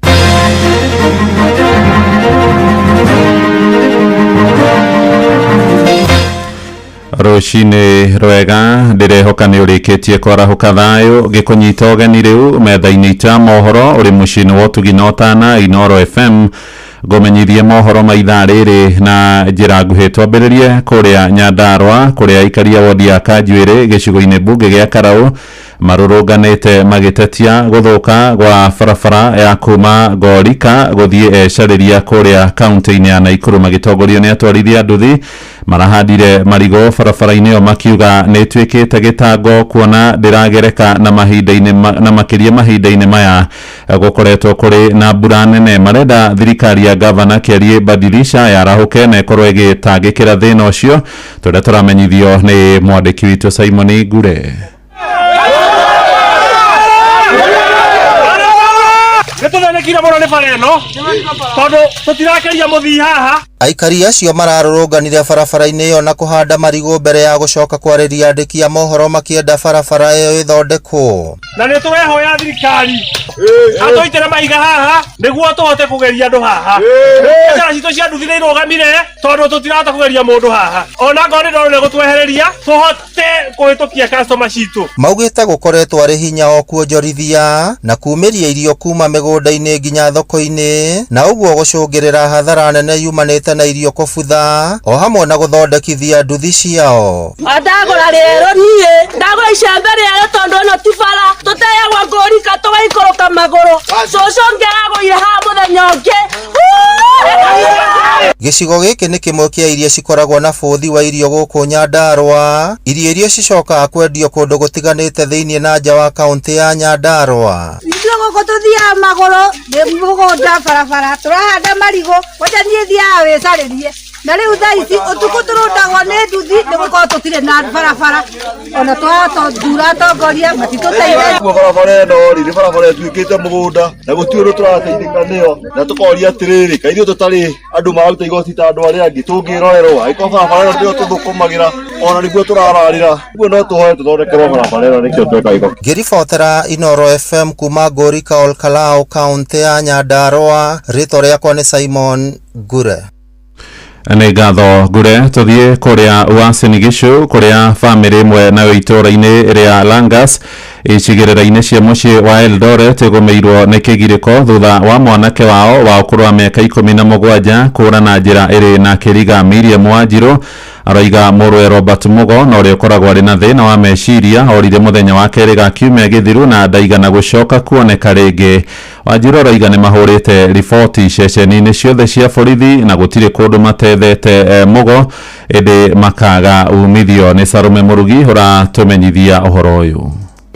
Rucini rwega ndirehoka ni urikitie kwarahuka thayo gikunyita ogeni riu metha-ini ita mohoro uri mucini wa tuginotana Inooro FM gomenyithie mohoro maitha riri na njira nguhi twambiririe kuria Nyandarua kuria ikaria wodi ya Kanjuiri gicigo-ini bunge gia Karau marurunganite magitetia guthuka gwa barabara ya kuma Gorika guthie ecariria kuria kaunti-ini ya Naikuru magitongorio ni atwarithia nduthi marahandire marigo barabara-ini o makiuga ni twikite gitango kuona ndiragereka na mahinda-ini na makiria mahinda-ini maya gukoretwo kuri na mbura nene marenda thirikari ya governor Kerie Badilisha yarahuke na ikorwo igitangikira thina ucio turia turamenyithio ni mwandiki witu Simon Gure. kira muno ni bareno tondu tutirakeria muthii haha. Aikari acio mararũrũnganire barabara-inĩ ĩyo na kũhanda marigũ mbere ya gũcoka kwarĩria andĩki a mohoro makĩenda barabara ĩyo ĩthondekwo. Na nĩ tũrehoya thirikari atũitĩre maiga haha nĩguo tũhote kũgeria andũ haha. Biacara citũ cia nduthi nĩ irũgamire tondũ tũtirahota kũgeria mũndũ haha. Ona ngorĩ ndoro nĩ gũtwehereria tũhote kũhĩtũkia customer citũ. Maugĩte gũkoretwo arĩ hinya o kuonjorithia na kumĩria irio kuma mĩgũnda-inĩ nginya thoko-inĩ, na ũguo gũcũngĩrĩra hathara nene yumanĩte na irio kũbutha o hamwe na gũthondekithia nduthi ciao. Ndagũra rero niĩ ndagũra icembe rĩerũ tondũ ĩno ti bara tũteagwo ngũrika tũgaikũrũka magũrũ cũcũ ngĩragũire haha mũthenya ũngĩ. Gĩcigo gĩkĩ nĩ kĩmwe kĩa iria cikoragwo na bũthi wa irio gũkũ Nyandarua, irio iria cicokaga kwendio kũndũ gũtiganĩte thĩinĩ na nja wa kaũntĩ ya Nyandarua. Ithuĩ gũkũ tũthiaga magũrũ nĩ mũgũnda barabara tũrahanda marigũ wacha niĩ thiaga wĩcarĩrie na rĩu thaa ici ũtukũ tũrũndagwo nĩ nduthi nĩgũkorwo tũtirĩ na barabara ona twathuura atongoria matitũteithia. Barabara ĩno rĩ barabara ĩtuĩkĩte mũgũnda na gũtirĩ ũndũ tũrateithĩka nĩyo, na tũkoria atĩrĩrĩ kaithuĩ tũtarĩ andũ maruta igoti ta andũ arĩa angĩ tũngĩrorerwo angĩkorwo barabara ĩno nĩyo tũthũkũmagĩra ona nĩguo tũrararĩra, ũguo no tũhoe tũthondekerwo barabara ĩno nĩkĩo tweka igoti. Ngĩribotera Inoro FM kuma Ngũrika Ol Kalou kaũntĩ ya Nyandarua, rĩtwa rĩakwa nĩ Simon Ngure. Nĩ ngatho Ngure. Tũthiĩ kũrĩa Uasin Gishu kũrĩa bamĩrĩ ĩmwe nayo itũũra-inĩ rĩa Langas icigĩrĩra-inĩ cia mũciĩ wa Eldoret ĩgũmĩirwo nĩ kĩgirĩko thutha wa mwanake wao wa ũkũrũ wa mĩaka 17 kũũra na njĩra ĩrĩ na kĩriga. Miriam Wanjiru aroiga mũrũwe Robert Mugo na ũrĩa ũkoragwo arĩ na thĩna wa meciria orire mũthenya wa kerĩ ga kiumia gĩthiru na ndaigana gũcoka kuoneka rĩngĩ. Wanjiru aroiga nĩ mahũrĩte riboti ceceni-inĩ ciothe cia borithi na gũtirĩ kũndũ matethete Mugo ĩndĩ makaga umithio. Nĩ Sarume Mũrugi ũratũmenyithia ũhoro ũyũ.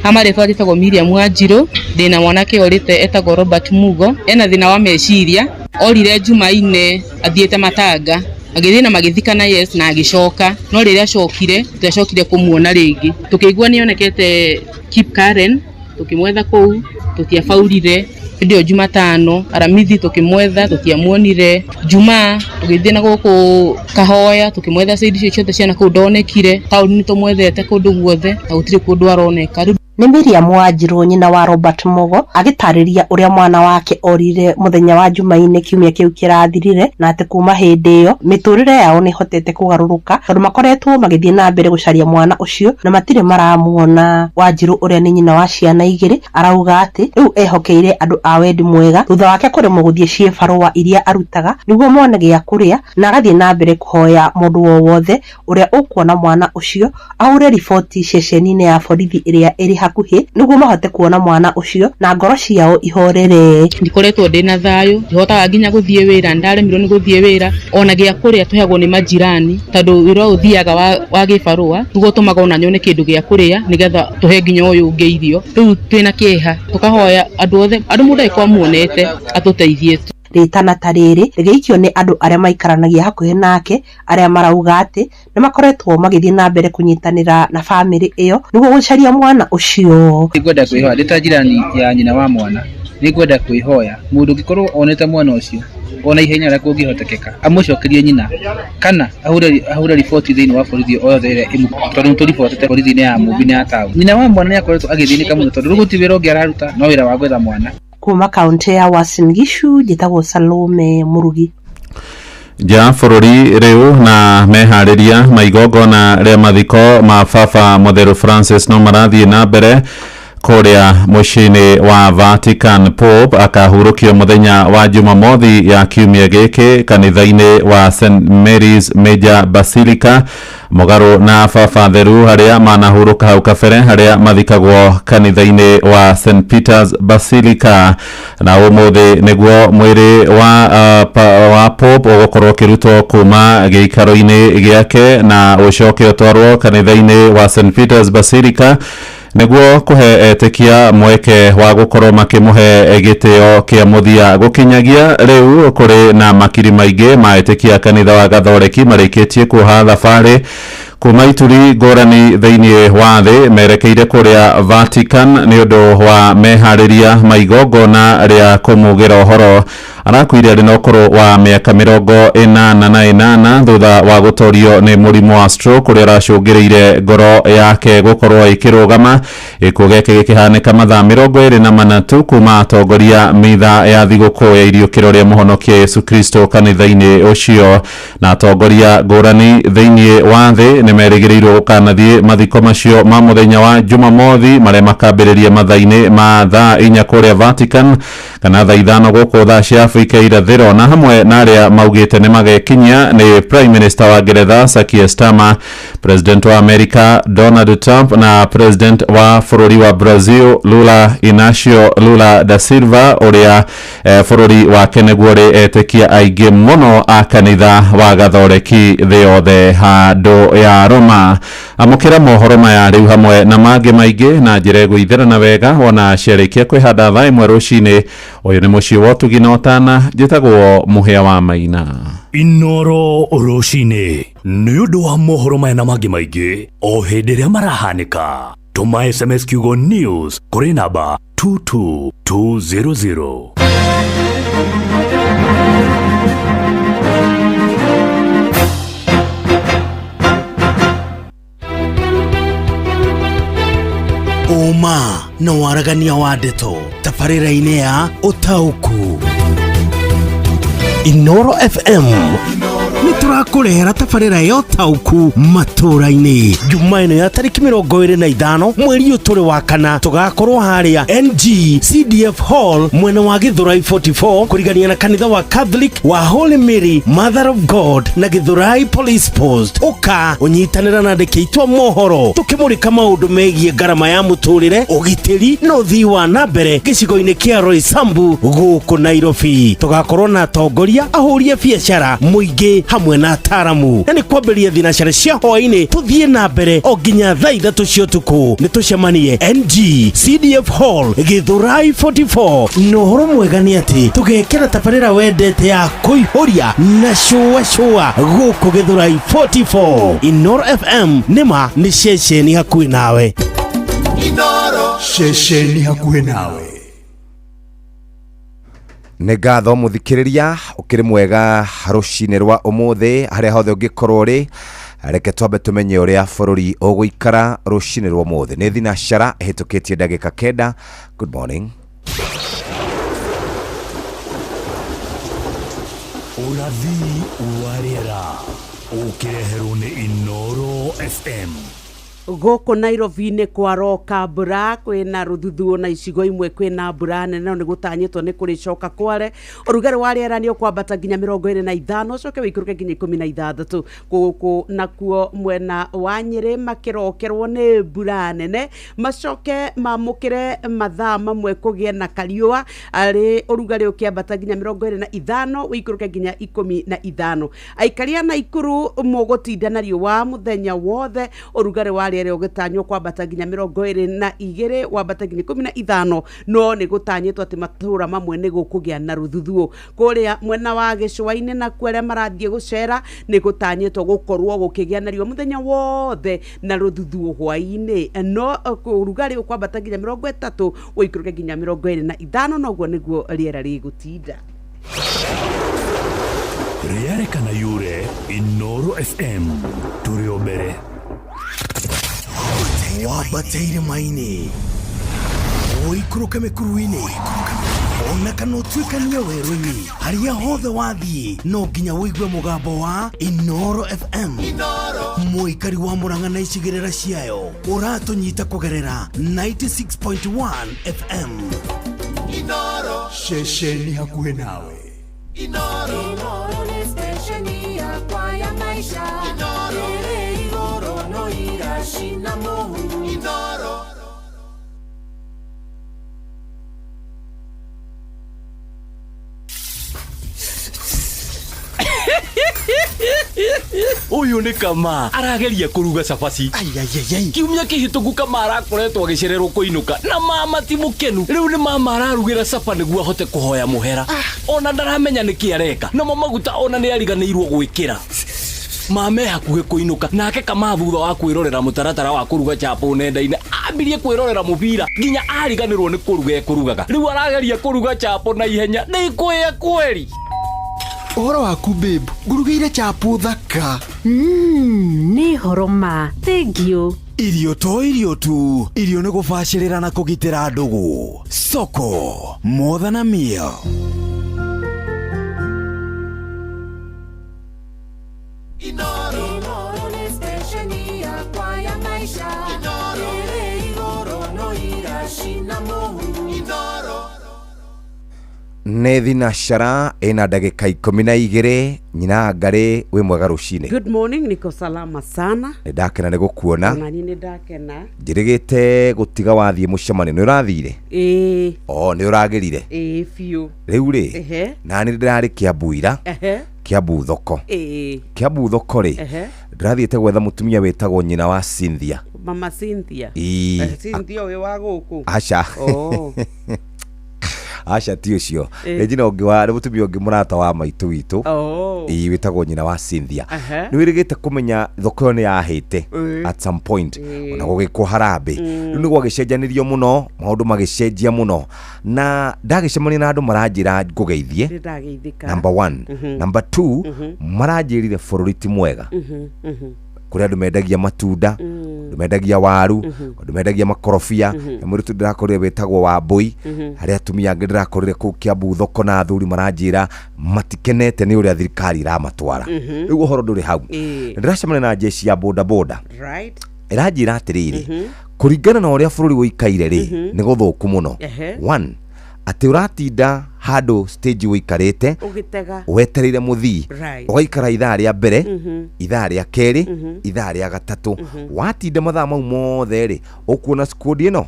Amarĩtwa rĩtagwo Miriam Wanjiru, ndĩna mwanake ũrĩte etagwo Robert Mugo, ena thĩna wa meciria, orire Jumaine athiĩte matanga agĩthiĩ na magĩthikana yes na agĩcoka, no rĩrĩa acokire tũtiacokire kũmuona rĩngĩ. Tũkĩigua nĩonekete Kipkaren, tũkĩmwetha kũu tũtiabaurire. Hĩndĩ ĩyo Jumatano Aramithi tũkĩmwetha tũtiamuonire. Jumaa tũgĩthiĩ na gũkũ Kahoya tũkĩmwetha ciĩndi ciothe ciana kũu ndonekire. Taũni tũmwethete kũndũ guothe na gũtirĩ kũndũ aroneka. Nĩ Miriam Wanjiru nyina wa Robert Mugo agĩtarĩria ũrĩa mwana wake orire mũthenya wa Jumaine kiumia kĩu kĩrathirire na atĩ kuma hĩndĩ ĩyo mĩtũrĩre yao nĩ hotete kũgarũrũka tondũ makoretwo magĩthiĩ na mbere gũcaria mwana ũcio na matirĩ maramuona. Wanjiru ũrĩa nĩ nyina wa ciana igĩrĩ arauga atĩ rĩu ehokeire andũ a wendi mwega thutha wake kũremwo gũthiĩ ciĩbarũa iria arutaga nĩguo mone gĩa kũrĩa na agathiĩ na mbere kũhoya mũndũ o wothe ũrĩa ũkuona mwana ũcio ahũre riboti ceceni-inĩ ya borithi ĩrĩa ĩrĩ hakuhĩ nĩguo mahote kuona mwana ũcio na ngoro ciao ihorere. Ndikoretwo ndĩna thayũ, ndihotaga nginya gũthiĩ wĩra, ndaremirwo nĩ gũthiĩ wĩra ona gĩa kũrĩa tũheagwo nĩ majirani tondũ wĩra ũthiaga wa gĩbarũa nĩguo tũmaga ona nyone kĩndũ gĩa kũrĩa nĩgetha tũhe nginya ũyũ ũngĩ irio. Rĩu twĩna kĩeha tũkahoya andũ othe, andũ mũndũ agĩkorwo muonete atũteithie. Rĩtana ta rĩrĩ rĩgĩikio nĩ andũ arĩa maikaranagia hakuhĩ nake arĩa marauga atĩ nĩ makoretwo magĩthiĩ na mbere kũnyitanĩra na bamĩrĩ ĩyo nĩguo gũcaria mwana ũcio. Nĩngwenda kwĩhoya ndĩ ta njirani ya nyina wa mwana, nĩngwenda kwĩhoya mũndũ ũngĩkorwo onete mwana ũcio ona ihenya rĩa kũngĩhotekeka amũcokerie nyina kana ahũre riboti thĩinĩ wa borithi o yothe ĩrĩa tondũ tũribotete borithi-inĩ ya Mũmbi na ya taũni. Nyina wa mwana nĩ akoretwo agĩthĩnĩka mũno tondũ rĩu gũtirĩ wĩra ũngĩ araruta no wĩra wa gwetha mwana. Kuma kaunti ya Uasin Gishu njĩtagwo Salome Mũrugi. Ja bũrũri rĩu na meharĩria maigongona rĩa mathiko ma baba mũtheru Francis no marathiĩ na mbere kũrĩa mũciĩ-inĩ wa Vatican. Pope akahurũkio mũthenya wa Jumamothi ya kiumia gĩkĩ kanitha-inĩ wa St Mary's Major Basilica mũgarũ na baba theru harĩa manahurũka hau kabere harĩa mathikagwo kanitha-inĩ wa St Peter's Basilica. Na ũmũthĩ nĩguo mwĩrĩ wa Pope ũgũkorwo ũkĩrutwo kuma gĩikaro-inĩ gĩake na ũcoke ũtwarwo kanitha-inĩ wa St Peter's Basilica nĩguo kũhe etĩkia mweke wa gũkorwo makĩmũhe gĩtĩo kĩa mũthia. Gũkinyagia rĩu kũrĩ na makiri maingĩ ma etĩkia kanitha wa Gathoreki marĩkĩtie kuoha thabarĩ kuma ituri ngũrani thĩinĩ wa thĩ merekeire kũrĩa Vatican nĩ ũndũ wa meharĩria maigongona rĩa kũmugĩra ũhoro. Arakuire arĩ na ũkũrũ wa mĩaka 88 thutha wa gũtorio nĩ mũrimũ wa stroke ũrĩa ũracũngĩrĩire ngoro yake gũkorwo ĩkĩrũgama. Gĩkuũ gĩkĩ gĩkĩhanĩka mathaa 24 tu kuma atongoria mitha ya thigũkũ ya iriũkĩro rĩa mũhonokia Yesu Kristo kanitha-inĩ ũcio. Na atongoria ngũrani thĩinĩ wa thĩ nĩ merĩgĩrĩirwo gũkanathiĩ mathiko macio ma mũthenya wa Jumamothi marĩa makambĩrĩria mathaa-inĩ ma thaa 4 kũrĩa Vatican kana thaa 5 gũkũ thaa cia Afrika irathĩro, na hamwe na arĩa maugĩte nĩ magekinyia nĩ Prime Minister wa Ngeretha Sir Keir Starmer, President wa America Donald Trump na President wa bũrũri wa Brazil Lula Inacio Lula da Silva ũrĩa bũrũri wake nĩguo ũrĩ etĩkia aingĩ mũno a kanitha wa gathoreki thĩ yothe handũ ya Roma. Amũkĩra mohoro maya rĩu hamwe na mangĩ maingĩ na njĩra ĩgũithĩrana wega wona ciarĩkia kwĩhanda thaa ĩmwe rũcinĩ. Ũyũ nĩ mũciĩ wa ũtugi na ũtana, njĩtagwo Mũhĩa wa Maina. Inoro rũcinĩ nĩ ũndũ wa mohoro maya na mangĩ maingĩ o hĩndĩ ĩrĩa marahanĩka. Tũma SMS kiugo news kũrĩ namba 22200. Uma na waragania wa ndeto tabarĩra-inĩ ya ũtaũku. Inoro FM nĩ tũrakũrehera tabarĩra ya ũtaũku matũra-inĩ. Jumaine ya tarĩki 25 mweri ũyũ tũrĩ wa kana tũgakorwo harĩa NG CDF Hall mwena wa Githurai 44 kũrigania na kanitha wa Catholic wa Holy Mary Mother of God na Githurai Police Post. Ũka ũnyitanĩra na andĩki aitũ mohoro tũkĩmũrĩka maũndũ megiĩ ngarama ya mũtũrĩre, ũgitĩri na ũthii wa na mbere gĩcigo-inĩ kĩa Roysambu gũkũ Nairobi. Tũgakorwo na atongoria, ahũri a biacara, mũingĩ hamwe na ataramu, na nĩ kwambĩrĩria thinacara cia hwaĩ-inĩ tũthiĩ na mbere o nginya thaa 3 cia ũtukũ. Nĩ tũcemanie NG CDF Hall Githurai 44. Na ũhoro mwega nĩ atĩ tũgekĩra tabarĩra wendete ya kũihũria na cũa gũkũ Githurai 44. Inoro FM nĩma nĩ ceceni hakuhĩ nawe. Inoro ceceni hakuhĩ nawe. Nĩ ngatho mũthikĩrĩria ũkĩrĩ mwega rũcinĩ rwa ũmũthĩ harĩa hothe ũngĩkorwo ũrĩ. Reke twambe tũmenye ũrĩa bũrũri ũgũikara rũcinĩ rwa ũmũthĩ. Nĩ thinacara ĩhĩtũkĩtie ndagĩka 9. Good morning. Ũrathi wa rĩera ũkĩreherwo nĩ Inoro FM. Gũkũ Nairobi nĩ kwaroka mbura, kwĩna rũthuthuo na icigo imwe kwĩna mbura nene, no nĩ gũtanyĩtwo nĩ kũrĩcoka kware. Ũrugarĩ wa rĩera nĩ ũkwambata nginya 25 ũcoke wĩikũrũke nginya 16. Gũkũ nakuo mwena wa Nyĩrĩ makĩrokerwo nĩ mbura nene, macoke mamũkĩre mathaa mamwe kũgĩe na kariũa, arĩ ũrugarĩ ũkĩambata nginya 25 wĩikũrũke nginya 15. Aikaria Naikuru mũgũtinda na riũa mũthenya wothe, ũrugarĩ wa rĩera ũgĩtanywo kwambata nginya 22 wambata nginya 15, no nĩ gũtanyĩtwo atĩ matũra mamwe nĩ gũkũgĩa na rũthuthuo. Kũrĩa mwena wa gĩcũa-inĩ na kũrĩa marathiĩ gũcera nĩ gũtanyĩtwo gũkorwo gũkĩgĩa na riũa mũthenya wothe na rũthuthuo hwaĩ-inĩ, no ũrugarĩ ũkwambata nginya 30 wĩikũrũke nginya 25, noguo nĩguo rĩera rĩgũtinda. Rĩerĩkana yure Inoro FM tũrĩ o mbere. Wabateire maini ũikũrũke mĩkuru-inĩ ona kana ũtuĩkanie werũ-inĩ, harĩa hothe wathiĩ no nginya wĩigue mũgambo wa Inoro FM. Mũikari wa Mũrang'a na icigĩrĩra ciayo ũratũnyita kũgerera 96.1 FM. Inoro ceceni hakuhĩ nawe. Inoro nĩ stesheni yakwa ya maisha. Inoro igoro no irashina mohu. Inoro Uyu ni Kama arageria kuruga cabaci. Kiumia kĩhĩtũku Kama arakoretwo agĩcererwo kũinũka na mama ti mũkenu. Rĩu ni mama ararugĩra caba nĩguo ahote kũhoya mũhera. Ona ndaramenya nĩkĩ areka, namo maguta ona nĩ ariganĩirwo gwĩkĩra. mame hakuhĩ kũinũka nake kama thutha wa kwĩrorera mũtaratara wa kũruga chapo nenda-inĩ ambirie kwĩrorera mũbira nginya ariganĩrwo nĩ kũruga ekũrugaga rĩu arageria kũruga chapo na ihenya nĩ kwĩya kweri. Ũhoro waku babe, ngurugĩire chapo thaka. Nĩ horo ma, thank you. Irio to irio tu, irio nĩ gũbacĩrĩra na kũgitĩra ndũgũ. Soko, more than a meal. Inoro ni stesheni yakwa ya maisha. Ere igoro no irashina mohu. Inoro. Nĩ thinacara ĩna ndagĩka 12 nyina Ngarĩ wĩ mwega rũcinĩ. Good morning, niko salama sana. Nĩ ndakena nĩ gũkuona. Na niĩ nĩ ndakena. Njĩrĩgĩte gũtiga wathiĩ mũcemanio nĩ ũrathire? Nĩ ũragerire? Biũ. Rĩu rĩ na nĩ ndĩrarĩ Kĩambu ira. Kĩambu thoko. Kĩambu thoko rĩ ndĩrathiĩte gwetha mũtumia wĩtagwo nyina wa Cynthia. Mama Cynthia. Cynthia ũyũ wa gũkũ. Aca. Aca ti ũcio nĩ nyina ũngĩ wa mũtumia ũngĩ mũrata wa maitũ witũ wĩtagwo nyina wa Cynthia. Nĩ wĩrĩgĩte kũmenya thoko ĩyo nĩ yahĩte at some point ona gũgĩkwo harambĩ rĩu nĩ gwagĩcenjanĩrio mũno maũndũ magĩcenjia mũno na ndagĩcemania na andũ maranjĩra ngũgeithie number 1 number 2 maranjĩrire bũrũri ti mwega kũrĩ andũ mendagia matunda andũ mendagia waru andũ mendagia makorobia na mũrĩtu ndĩrakorire wĩtagwo Wambui harĩa atumia angĩ ndĩrakorire kũu Kĩambu thoko na athuri maranjĩra matikenete nĩ ũrĩa thirikari ĩramatwara rĩu ũhoro ndũrĩ hau ndĩracemania na jeshi ya boda boda ĩranjĩra atĩrĩrĩ kũringana na ũrĩa bũrũri ũikaire rĩ nĩ gũthũku mũno. 1 atĩ ũratinda handũ stage ũikarĩte wetereire mũthii ũgaikara ithaa rĩa mbere ithaa rĩa kerĩ ithaa rĩa gatatũ watinda mathaa mau mothe rĩ ũkuona squad ĩno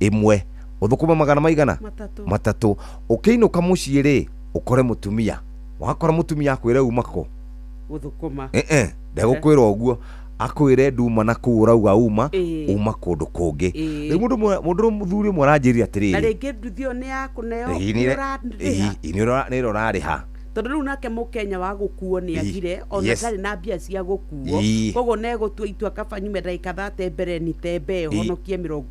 ĩmwe ũthũkũma magana maigana matatũ ũkĩinũka mũciĩ rĩ ũkore mũtumia wakora mũtumia akwĩre umako ũthũkũma ndegũkwĩra ũguo akwĩre nduma na kũu ũrauga uma kũndũ kũngĩ rĩu mũndũ mũthuri ũmwe aranjĩrire atĩrĩrĩ na rĩngĩ nduthi ĩyo nĩ ya kũneo nĩ ũrarĩha tondũ rĩu nake mũkenya wa gũkuo nĩ agire ona ndarĩ na mbia cia gũkuo koguo negũtua itua kaba nyume ndagĩka 30 mbere ni tembe honokie 50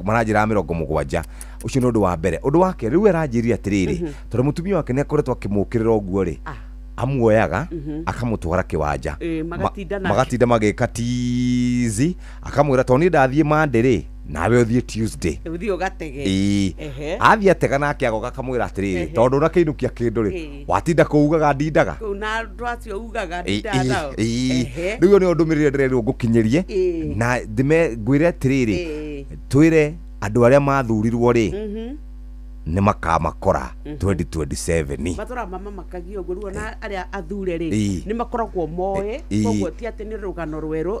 maranjĩra 70 ũcio nĩ ũndũ wa mbere. Ũndũ wake rĩu aranjĩrire atĩrĩrĩ tondũ mũtumia wake nĩ akoretwo akĩmũkĩrĩra ũguo rĩ amuoyaga akamũtwara kĩwanja magatinda magĩka tizi akamwĩra tondũ niĩ ndathiĩ Monday rĩ nawe ũthiĩ Tuesday ũthiĩ ũgatege athiĩ atega nake agoka akamwĩra atĩrĩrĩ tondũ ũrakĩinũkia kĩndũ rĩ watinda kũugaga ndindaga na andũ acio ugaga ndindaga rĩu nĩ ndũmĩrĩre ndĩrerwo ngũkinyĩrie na ngwĩre atĩrĩrĩ twĩre andũ arĩa mathurirwo rĩ nĩ makamakora 2027 matora mama makagio ũguo na arĩa athure rĩ nĩ makoragwo moe koguo ti atĩ nĩ rũgano rwerũ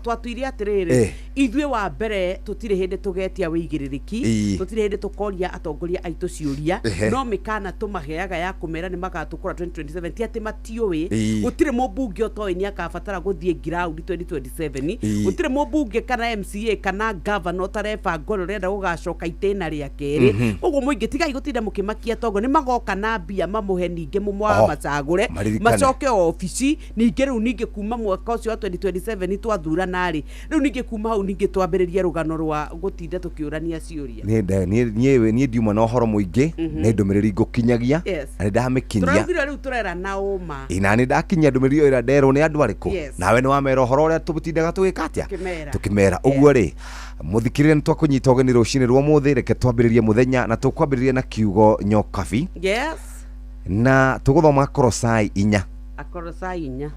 twatuire atĩrĩrĩ ithuĩ wa mbere tũtirĩ hĩndĩ tũgetia wĩigĩrĩrĩki tũtirĩ hĩndĩ tũkoria atongoria aitũ ciũria no mĩkana tũmaheaga ya kũmera nĩ magatũkora 2027 ti atĩ matiũĩ gũtirĩ mũmbunge ũtoĩ nĩ akabatara gũthiĩ ground 2027 gũtirĩ mũmbunge kana MCA kana governor ũtarebanga ũrĩa gũgacoka itĩna rĩa kerĩ ũguo mũingĩ tigai gũtinda mũkĩmakia tongo nĩ magoka na mbia mamũhe ningĩ mũmwa macagũre macoke ofici ningĩ rĩu ningĩ kuma mwaka ũcio wa 2027 twathurana rĩ rĩu ningĩ kuma hau ningĩ twambĩrĩria rũgano rwa gũtinda tũkĩũrania ciũria niĩ ndiuma na ũhoro mũingĩ nĩ ndũmĩrĩri ngũkinyagia na nĩ ndamĩkinyia tũraugire rĩu tũrera na ũma na nĩ ndakinyia ndũmĩrĩri ĩrĩa nderwo nĩ andũ arĩkũ nawe nĩ wamera ũhoro ũrĩa tũtindaga tũgĩka atĩa tũkĩmera ũguo rĩ muthikirire nĩ twakũnyita ũgeni rũcinĩ rwa mũthĩ reke twambĩrĩrie mũthenya na tũkwambĩrĩria na kiugo nyokabi na tũgũthoma Kolosai 4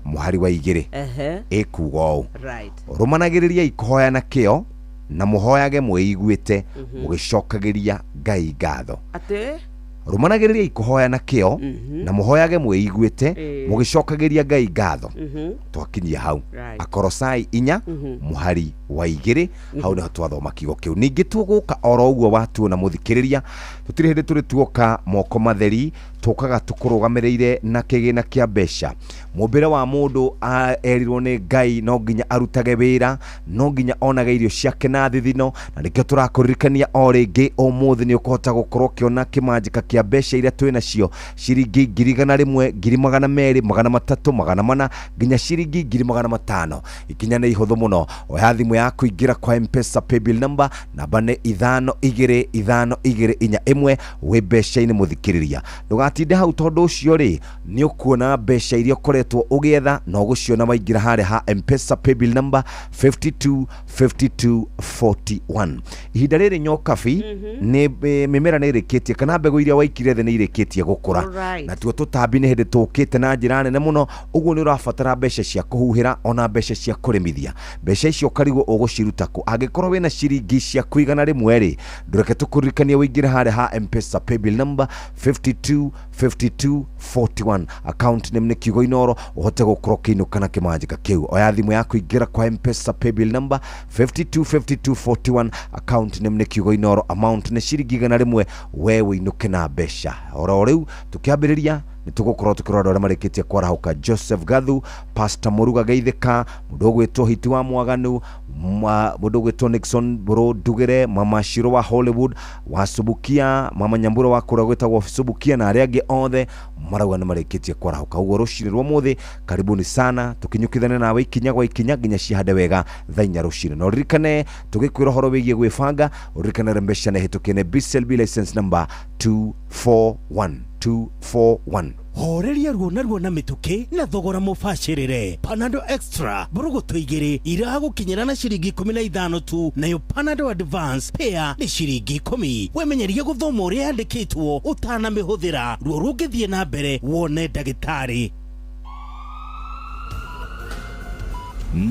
mũhari wa 2 ĩkuga ũũ rũmanagĩrĩriai kũhoya na kĩo na mũhoyage mwĩiguĩte mũgĩcokagĩria Ngai ngatho rũmanagĩrĩriai kũhoya na kĩo na mũhoyage mwĩiguĩte mũgĩcokagĩria Ngai ngatho twakinyia hau Kolosai 4 mũhari wa 2 hau niho twathoma kiugo kiu ningi tuguka oro uguo watuona muthikiriria tutire hindi turi tuoka moko matheri tukaga tukurugamirire na kigina kia besha mumbire wa mundu erirwo ni Ngai no nginya arutage wira no nginya onage irio ciake na thithino na nikio turakuririkania o ringi umuthi ni ukota gukorwo kiona kimanjika kia besha iria twina cio ciringi 1,100 2,200 300 400 nginya ciringi 500 ikinya ni ihuthu muno oya thimu yaku ingira kwa M-Pesa paybill number namba ni 525241 we besha ini muthikiriria ndugatinde hau tondu ucio ri ni ukuona besha iria ukoretwo ugietha no guciona maingira hare ha M-Pesa paybill number 525241 ihinda riri nyokabi ni mimera ni irikitie kana mbegu iria waikire the ni irikitie gukura na tuo tutambi ni hindi tukite na njira nene muno uguo ni urabatara besha cia kuhuhira ona besha cia kurimithia besha icio karigo uguciruta ku angikorwo wina ciringi cia kuigana rimwe ri ndureke tukuririkania wingire hare ha M-Pesa paybill number 525241 account name ni kiugo Inoro uhote gukorwo kiinukana kimanjika kiu oya thimu yaku ingira kwa M-Pesa paybill number 525241 account name ni kiugo Inoro amount ni ciringi 100 wewe inuke na besha oro riu tukiambiriria nitugukorwo tukirora ora marikitie kwarahuka Joseph Gathu Pastor Muruga Geithika mundu gwitwo hiti wa mwaganu mundu gwitwo Nixon Bro Dugere Mama Shiro wa Hollywood wa Subukia Mama Nyambura wa kura gwitagwo Subukia na aria angi othe marauga ni marikitie kwarahuka uguo rucini rwa muthi karibuni sana tukinyukithane nawe ikinya gwa ikinya nginya cihande wega thainya rucini no ririkane tugikwira horo wigie gwibanga uririkane rembesha na hitukene BCLB license number 241241 horeria ruo na mituki na thogora mubashirire Panadol Extra burugutu igiri iragukinyira na ciringi 15 tu nayo Panadol Advance pair ni ciringi 10 wemenyerie guthoma uria yandikitwo utana mihuthira ruo rungithie na mbere wone ndagitari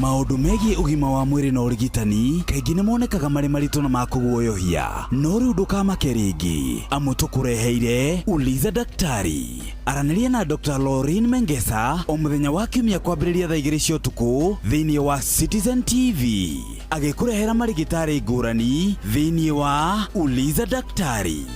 maundu megie ugima wa mwiri na urigitani kaingĩ nĩ monekaga marĩ maritũ na makuguoyohia no rĩu ndũkamake rĩngĩ amu tũkũreheire Uliza Daktari aranĩria na Dr. Lauren Mengesa o mũthenya wa kiumia kwambĩrĩria thaa 2 cia ũtukũ thĩinĩ wa Citizen TV agĩkũrehera marigitari ngũrani thĩinĩ wa Uliza Daktari.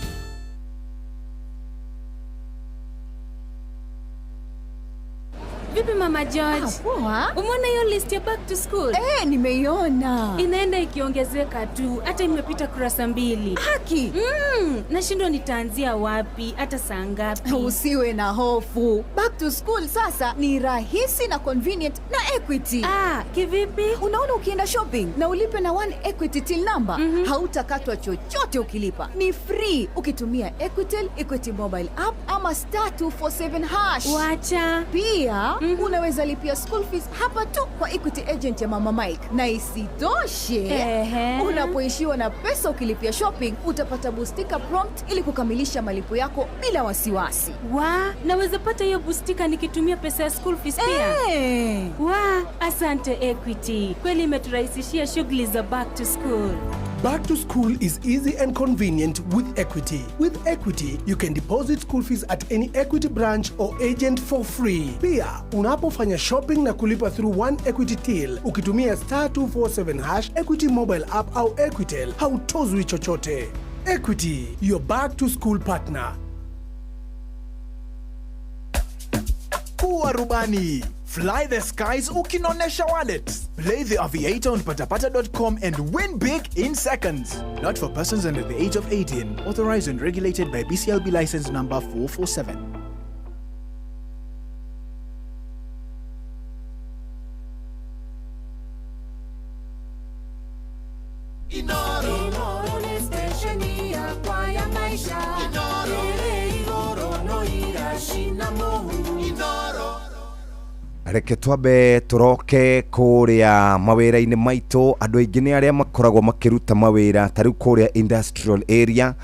Vipi Mama George? Poa. Umeona hiyo list ya back to school? Nimeiona. Inaenda ikiongezeka tu, hata imepita kurasa 2. Haki. Nashindwa nitaanzia wapi, hata saa ngapi? Usiwe na hofu. Back to school sasa ni rahisi na convenient na Equity. Kivipi? Unaona ukienda shopping na ulipe na 1 Equity till number, hautakatwa chochote ukilipa. Ni free ukitumia Equitel, Equity mobile app ama *247#. Wacha. Pia unaweza lipia school fees hapa tu kwa Equity agent ya Mama Mike. Na isitoshe, unapoishiwa na pesa ukilipia shopping, utapata boostika prompt ili kukamilisha malipo yako bila wasiwasi. Naweza pata hiyo boostika nikitumia pesa ya school fees pia? Asante Equity. Kweli imeturahisishia shughuli za back to school. Back to school is easy and convenient with Equity. With Equity, you can deposit school fees at any Equity branch or agent for free. Pia, unapofanya shopping na kulipa through 1 Equity till, ukitumia *247#, Equity mobile app au Equitel, hautozwi chochote. Equity, your back to school partner. Kuwa rubani. Fly the skies ukinonesha wallet. Play the aviator on patapata.com and win big in seconds. Not for persons under the age of 18. Authorized and regulated by BCLB license number 447. Inoro ni stesheni ya kwa ya maisha. Inoro no irashina mohu. Inoro. Reke twambe turoke kuria mawira-ini maitu andu aingi ni aria makoragwo makiruta mawira tariu kuria industrial area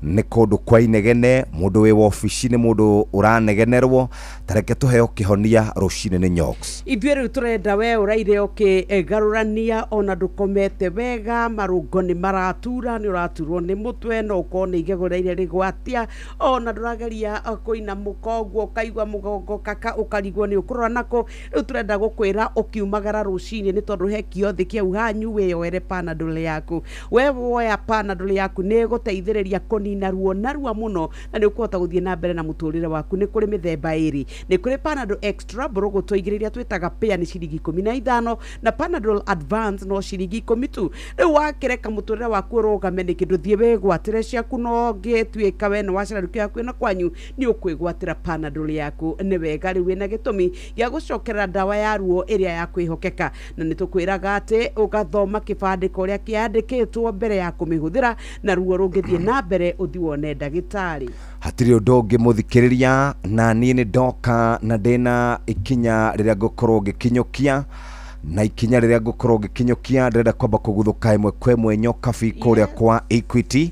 nĩ kũndũ kwa inegene, mũndũ wĩ wabici nĩ mũndũ ũranegenerwo, tareke tuheo kĩhonia rũcinĩ nĩ Nyoks. Ithuĩ rĩu tũrenda we ũraire ũkĩgarũrania ona ndũkomete wega, marũngo nĩ maratura, nĩ ũraturwo nĩ mũtwe, no ũkorwo nĩ igego rĩrĩa rĩgwatia, ona ndũrageria kũinamũka ũguo ũkaigua mũgongo kaka ũkarigwo nĩ ũkũrora nako. Rĩu tũrenda gũkwĩra ũkiumagara rũcinĩ nĩ tondũ he kĩothi kĩu hanyu wĩyoere Panadol yaku. We woya Panadol yaku nĩ gũteithĩrĩria kũnina ruo narua mũno, na nĩ ũkũhota gũthiĩ na mbere na mũtũrĩre waku. Nĩ kũrĩ mĩthemba ĩrĩ, nĩ kũrĩ Panadol Extra mbũrũgũtũ igĩrĩ iria twĩtaga pair nĩ ciringi 15, na Panadol Advance no ciringi 10 tu. Rĩu wakĩreka mũtũrĩre waku ũrũgame nĩ kĩndũ thiĩ wĩgwatĩre ciaku, no ngĩtuĩka we nĩ wacera rũkĩ yaku na kwanyu nĩ ũkwĩgwatĩra Panadol yaku. Nĩ wega rĩu wĩna gĩtũmi gĩa gũcokerera ndawa ya ruo ĩrĩa ya kwĩhokeka, na nĩ tũkwĩraga atĩ ũgathoma kĩbandĩko ũrĩa kĩandĩkĩtwo mbere ya kũmĩhũthĩra, na ruo rũngĩthiĩ na mbere ũthiĩ wone ndagĩtarĩ. Hatirĩ ũndũ ũngĩmũthikĩrĩria, na niĩ nĩ ndoka na ndĩna ikinya rĩrĩa ngũkorwo ngĩkinyũkia, na ikinya rĩrĩa ngũkorwo ngĩkinyũkia ndĩrenda kwamba kũguthũka ĩmwe kwa ĩmwe nyokabi kũrĩa kwa Equity.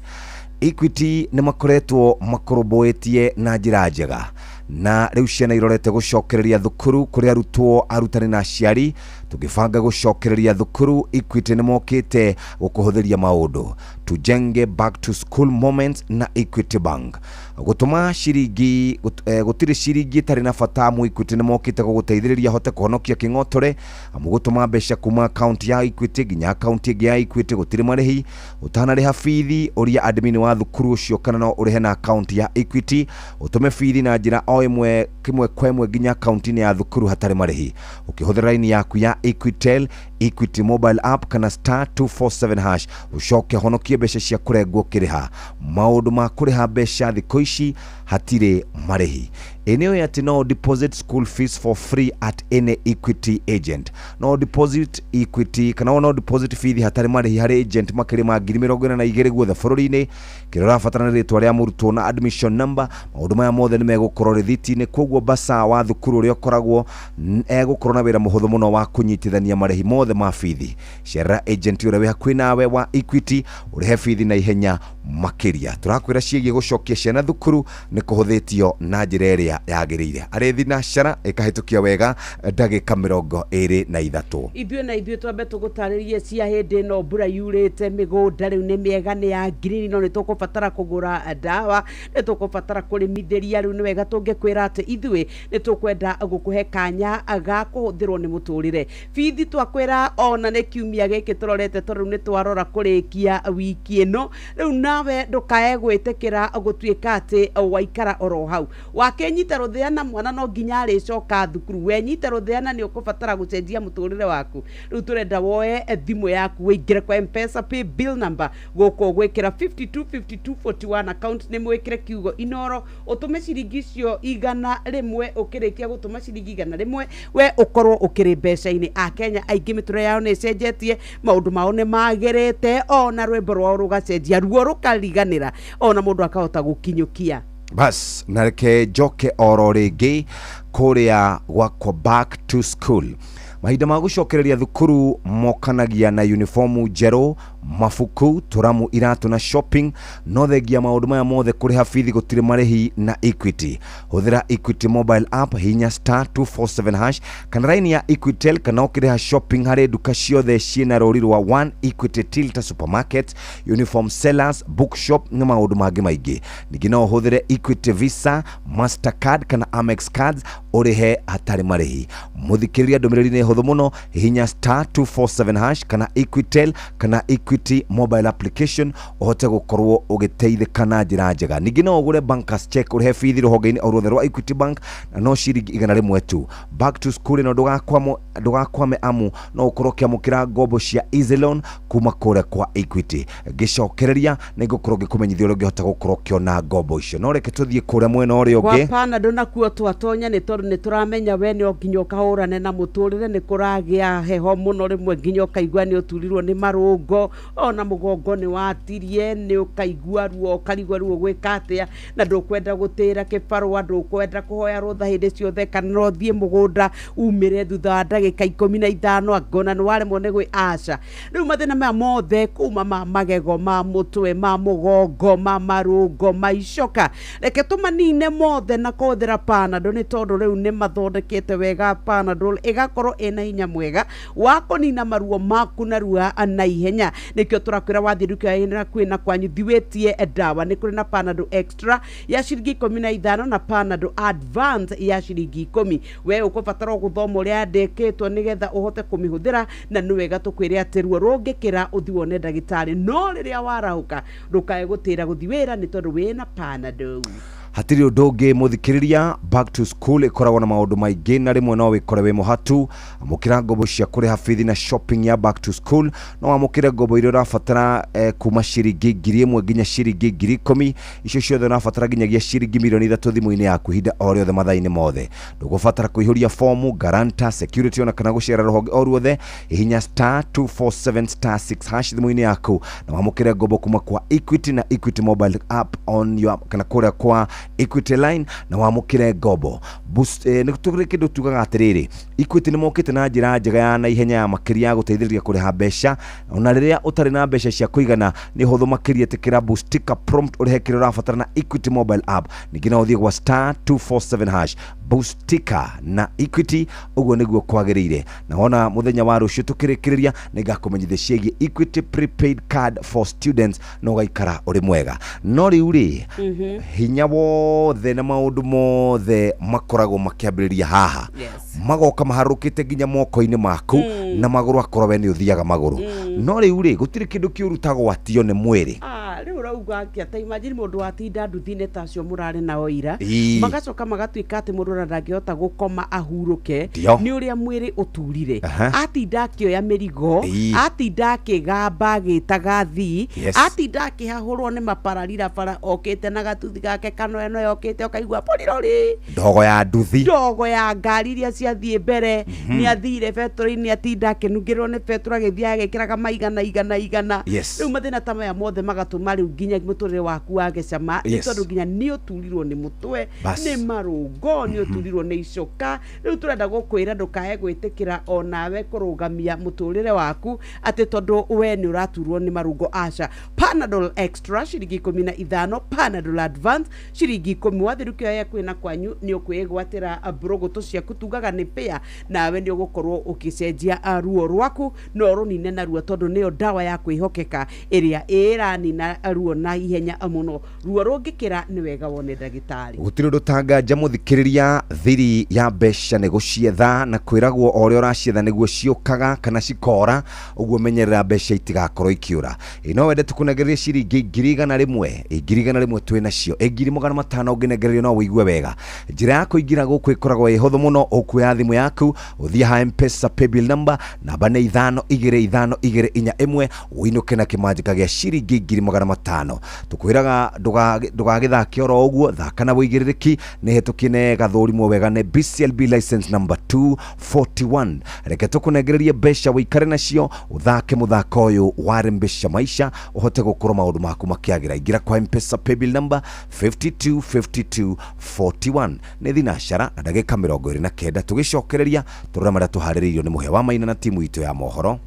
Equity nĩ makoretwo makũrũmbũĩtie na njĩra njega, na rĩu ciana irorete gũcokereria thukuru kũrĩ arutwo, arutani na aciari. Tũgĩbanga gũcokereria thukuru, Equity nĩ mokĩte gũkũhũthĩria maũndũ. Tujenge back to school moments na Equity Bank. Gũtũma ciringi, gũtirĩ ciringi itarĩ na bata mu. Equity nĩ mokĩte gũgũteithĩrĩria hote kũhonokia kĩng'otore, amu gũtũma mbeca kuma account ya Equity nginya account ĩngĩ ya Equity gũtirĩ marĩhi. Ũtanarĩha bithi ũria admin wa thukuru ũcio, kana no ũrĩhe na account ya Equity, ũtũme bithi na njĩra o ĩmwe kĩmwe kwa ĩmwe nginya account-inĩ ya thukuru hatarĩ marĩhi, ũkĩhũthĩra line yaku ya Equitel, Equity mobile app kana *247# ucoke honokie mbeca cia kũrengwo kĩrĩha. Maũndũ ma kũrĩha mbeca thikũ ici hatirĩ marĩhi. Eneo ati no deposit school fees for free at any Equity agent. No deposit Equity kana no deposit fee hatarĩ marĩhi harĩ agent makĩria ma 42,000 guothe bũrũri-inĩ. Kĩrĩa ũrabatara nĩ rĩtwa rĩa mũrutwo na admission number. Maũndũ maya mothe nĩ megũkorwo rĩthiti-inĩ, koguo basa wa thukuru ũrĩa ũkoragwo egũkorwo na wĩra mũhũthũ mũno wa kũnyitithania marĩhi mothe ma bithi. Cerera agent ũrĩa wĩ hakuhĩ nawe wa Equity ũrĩhe bithi na ihenya makĩria. Tũrakwĩra ciĩgiĩ gũcokia ciana thukuru nĩ kũhũthĩtio na njĩra ĩrĩa yagĩrĩire. Arĩ thinacara ĩkahĩtũkia wega ndagĩka 23. Ithuĩ twambe tũgũtarĩrie cia hĩndĩ ĩno mbura yurĩte, mĩgũnda rĩu nĩ mĩega nĩ ya green, no nĩ tũkũbatara kũgũra ndawa, nĩ tũkũbatara kũrĩmithĩria. Rĩu nĩ wega tũngĩkwĩra atĩ ithuĩ nĩ tũkwenda gũkũhe kanya ga kũhũthĩrwo nĩ mũtũrĩre. Bithi twakwĩra ona nĩ kiumia gĩkĩ tũrorete, tondũ nĩ twarora kũrĩkia wiki ĩno. Rĩu nawe ndũkae gwĩtĩkĩra gũtuĩka atĩ waikara oro hau. Wakĩnyita rũthĩana mwana no nginya arĩcoka thukuru. Wenyita rũthĩana nĩ ũkũbatara gũcenjia mũtũrĩre waku. Rĩu tũrenda woe thimũ yaku wĩingĩre kwa M-Pesa pay bill number, gũkũ gwĩkĩra 525241 account nĩ mwĩkĩre kiugo Inoro, ũtũme ciringi icio 100 ũkĩrĩkia gũtũma ciringi 100 we ũkorwo ũkĩrĩ mbeca-inĩ. Akenya aingĩ mĩtũrĩre yao nĩ ĩcenjetie, maũndũ mao nĩ magĩrĩte, ona rwĩmbo rwao rũgacenjia, ruo rũkariganĩra, ona mũndũ akahota gũkinyũkia. Bas, na reke njoke oro rĩngĩ kũrĩa gwakwa back to school. Mahinda ma gũcokereria thukuru mokanagia na uniform njerũ, mabuku, tũramu, iratũ na shopping. No thengia maũndũ maya mothe kũrĩha bithi gũtirĩ marĩhi na Equity. Hũthĩra Equity mobile app, hinya *247# kana line ya Equitel, kana ũkĩrĩha shopping harĩ duka ciothe ciĩna rũri rwa One Equity Tilta Supermarket, Uniform Sellers, Bookshop na maũndũ mangĩ maingĩ. Ningĩ no ũhũthĩre Equity Visa, Mastercard kana Amex cards ũrĩhe hatarĩ marĩhi. Mũthikĩrĩria ndũmĩrĩri nĩ hũthũ mũno, hinya *247# kana Equitel kana Equity mobile application ũhote gũkorwo ũgĩteithĩka na njĩra njega. Ningĩ no ũgũre bankers check ũrĩhe bithi rũhonge-inĩ o ruothe rwa Equity Bank, na no ciringi 100 tu. Back to school ĩno ndũgakwame amu no ũkorwo ũkĩamũkĩra ngombo cia easy loan kuma kũrĩa kwa Equity. Ngĩcokereria nĩ ngũkorwo ngĩkũmenyithia ũrĩa ũngĩhota gũkorwo ũkĩona ngombo icio. No reke tũthiĩ kũrĩa mwena ũrĩa ũngĩ. Kwa Panadol nakuo twatonya nĩ tondũ nĩ tũramenya we nĩ nginya ũkahũrane na mũtũrĩre, nĩ kuragia heho muno rimwe nginya ukaigua ni uturirwo ni marungo ona mugongo ni watirie ni ukaigua ruo karigwa ruo gwikatia na ndukwenda gutira kibarua ndukwenda kuhoya rutha hindi ciothe kana no thie mugunda umire thutha wa ndagika 15 angona ni waremwo ni gwi aca riu mathina maya mothe kuma ma magego ma mutwe ma mugongo ma marungo ma icoka reke tumanine mothe na kuthira Panadol ni tondu riu ni mathondekete wega Panadol igakorwo ina hinya mwega wa kunina maruo maku na rua na ihenya nikio turakwira wathirukia ina kwina kwanyu thiwetie dawa ni kuri na Panadol Extra ya ciringi 15 na Panadol Advance ya ciringi 10 we ukubatara guthoma uria ndeketwo nigetha uhote kumihuthira na ni wega tukwire ati ruo rungikira uthiwone ndagitari no riria warahuka ndukae gutira guthiwira ni tondu wina Panadol. Hatiri undu muthikiriria back to school ikoragwo na maundu maingi na rimwe no wikore we muhatu amukira ngombo cia kuriha bithi na shopping ya back to school no amukire ngombo iria urabatara kuma ciringi 1,000 nginya ciringi 10,000 icio ciothe urabatara nginyagia ciringi 3,000,000 thimu-ini yaku hinda o riothe mathaini mothe ndugubatara kuihuria fomu guarantor security ona kana gucera ruhonge o ruothe ihinya *247*6# thimu-ini yaku na amukire ngombo kuma kwa Equity na Equity mobile app on your kana kuria kwa Equity line na wamukire ngombo boost ni tukire kindu tugaga atiriri Equity ni mokite na njira njega ya na ihenya ya makiria ya guteithiriria kuriha mbeca ona riria utari na mbeca cia kuigana ni huthu makiria tikira boostika prompt urihe kire urabatara na Equity mobile app ningina uthie kwa *247# boostika na Equity uguo niguo kwagirire na wona muthenya wa rucio tukirikiriria ningakumenyithia ciegi Equity prepaid card for students no gaikara uri mwega no riu ri hinya wothe na maundu mothe makoragwo makiambiriria haha magoka maharukite nginya moko-ini maku na maguru akorwo ni uthiaga maguru no riu ri gutiri kindu kiurutagwo atio ni mwiri riu rauga akia ta imagine mundu watinda nduthine tacio murare na oira magacoka magatuika ati mundu ndangihota gukoma ahuruke ni uria mwiri uturire atinda akioya mirigo atinda akigamba gitaga thi atinda akihahurwo ni mapararira bara okite na gatuthi gake kano eno yokite okaigua porirori ndogo ya nduthi ndogo ya ngari iria ciathie mbere ni athire petrol-ini atinda akinungirwo ni petrol agithia agikiraga igana riu mathina ta maya mothe magatuma riu nginya muturire waku wagecama ni tondu nginya ni uturirwo ni mutwe ni marungo ni uturirwo ni icoka riu turenda gukwira ndukae gwitikira onawe kurugamia muturire waku ati tondu we ni uraturwo ni marungo aca Panadol Extra ciringi 15 Panadol Advance ciringi 10 wathirukia ya kwina kwanyu ni ukwigwatira brogoto ciaku tugaga ni pea nawe ni ugukorwo ukicenjia ruo rwaku no runine na ruo tondu niyo dawa ya kwihokeka iria iranina ruo na ihenya muno ruo rungikira ni wega wone ndagitari gutiri ndutanganja muthikiriria thiri ya mbeca ni gucietha na kwiragwo oria uracietha niguo ciukaga kana cikora uguo menyerera mbeca itigakorwo ikiura ino wende tukunegereria ciringi 1,000 twina cio 2,500 unginegererio no wigue wega njira ya kuingira guku ikoragwo ihuthu muno ukuya thimu yaku uthie ha M-Pesa paybill number namba ni 525241 uinuke na kimanjika gia ciringi 2,500 tukwiraga ndugagithake oro uguo thaka na wigiririki ni hetukine gathurimo wega ni BCLB license number 241 reke tukunegererie mbeca wikare nacio uthake muthaka uyu warembesha maisha uhote gukura maundu maku makiagira ingira kwa M-Pesa paybill number 525241 ni thinashara na ndagika 29 tugicokereria turama tuhariririo ni muhe wa maina na timu itu ya mohoro.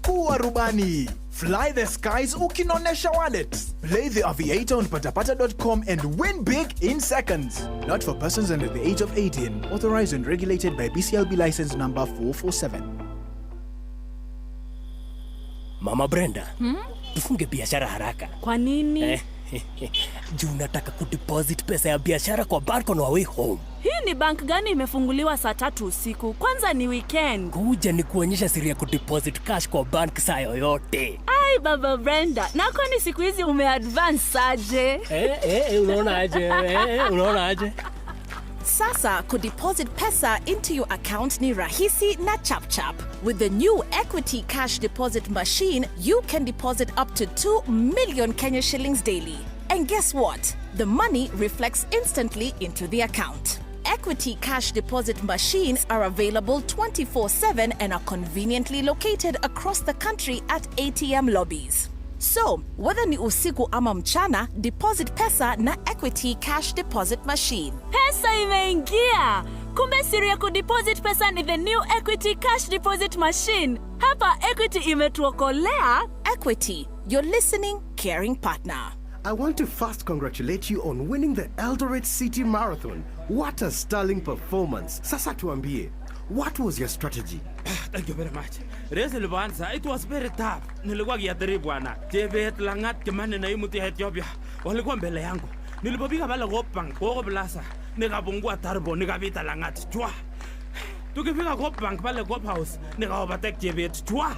Kuwa rubani, fly the skies ukinonesha wallets. Play the aviator on patapata.com and win big in seconds. Not for persons under the age of 18. Authorized and regulated by BCLB license number 447. Mama Brenda, tufunge biashara haraka. Kwa nini? Juu nataka kudeposit pesa ya biashara kwa bank on our way home. Hii ni bank gani imefunguliwa saa 3 usiku? Kwanza ni weekend. Kuja ni kuonyesha siri ya kudeposit cash kwa bank saa yoyote. Ai baba Brenda, nako ni siku hizi umeadvance aje? Unaona aje? Sasa kudeposit pesa into your account ni rahisi na chapchap. With the new Equity Cash Deposit Machine, you can deposit up to 2 million Kenya shillings daily. And guess what? The money reflects instantly into the account. Equity cash deposit machines are available 24/7 and are conveniently located across the country at ATM lobbies. So, whether ni usiku ama mchana, deposit pesa na Equity cash deposit machine. Pesa imeingia! Kumbe siri ya kudeposit pesa ni the new Equity cash deposit machine. Hapa Equity imetuokolea. Equity, your listening, caring partner. I want to first congratulate you on winning the Eldoret City Marathon. What a sterling performance. Sasa tuambie, what was your strategy? Thank you very much. Race ilipoanza, it was very tough. Nilikuwa kiatiri bwana. Chebet Langat Kimani na Imuti ya Ethiopia walikuwa mbele yangu. Nilipopiga pale Kopang, Koko Plaza, nikapungua turbo, nikapita Langat. Chwa. Tukifika Kopang pale Cop House, nikaovertake Chebet. Chwa.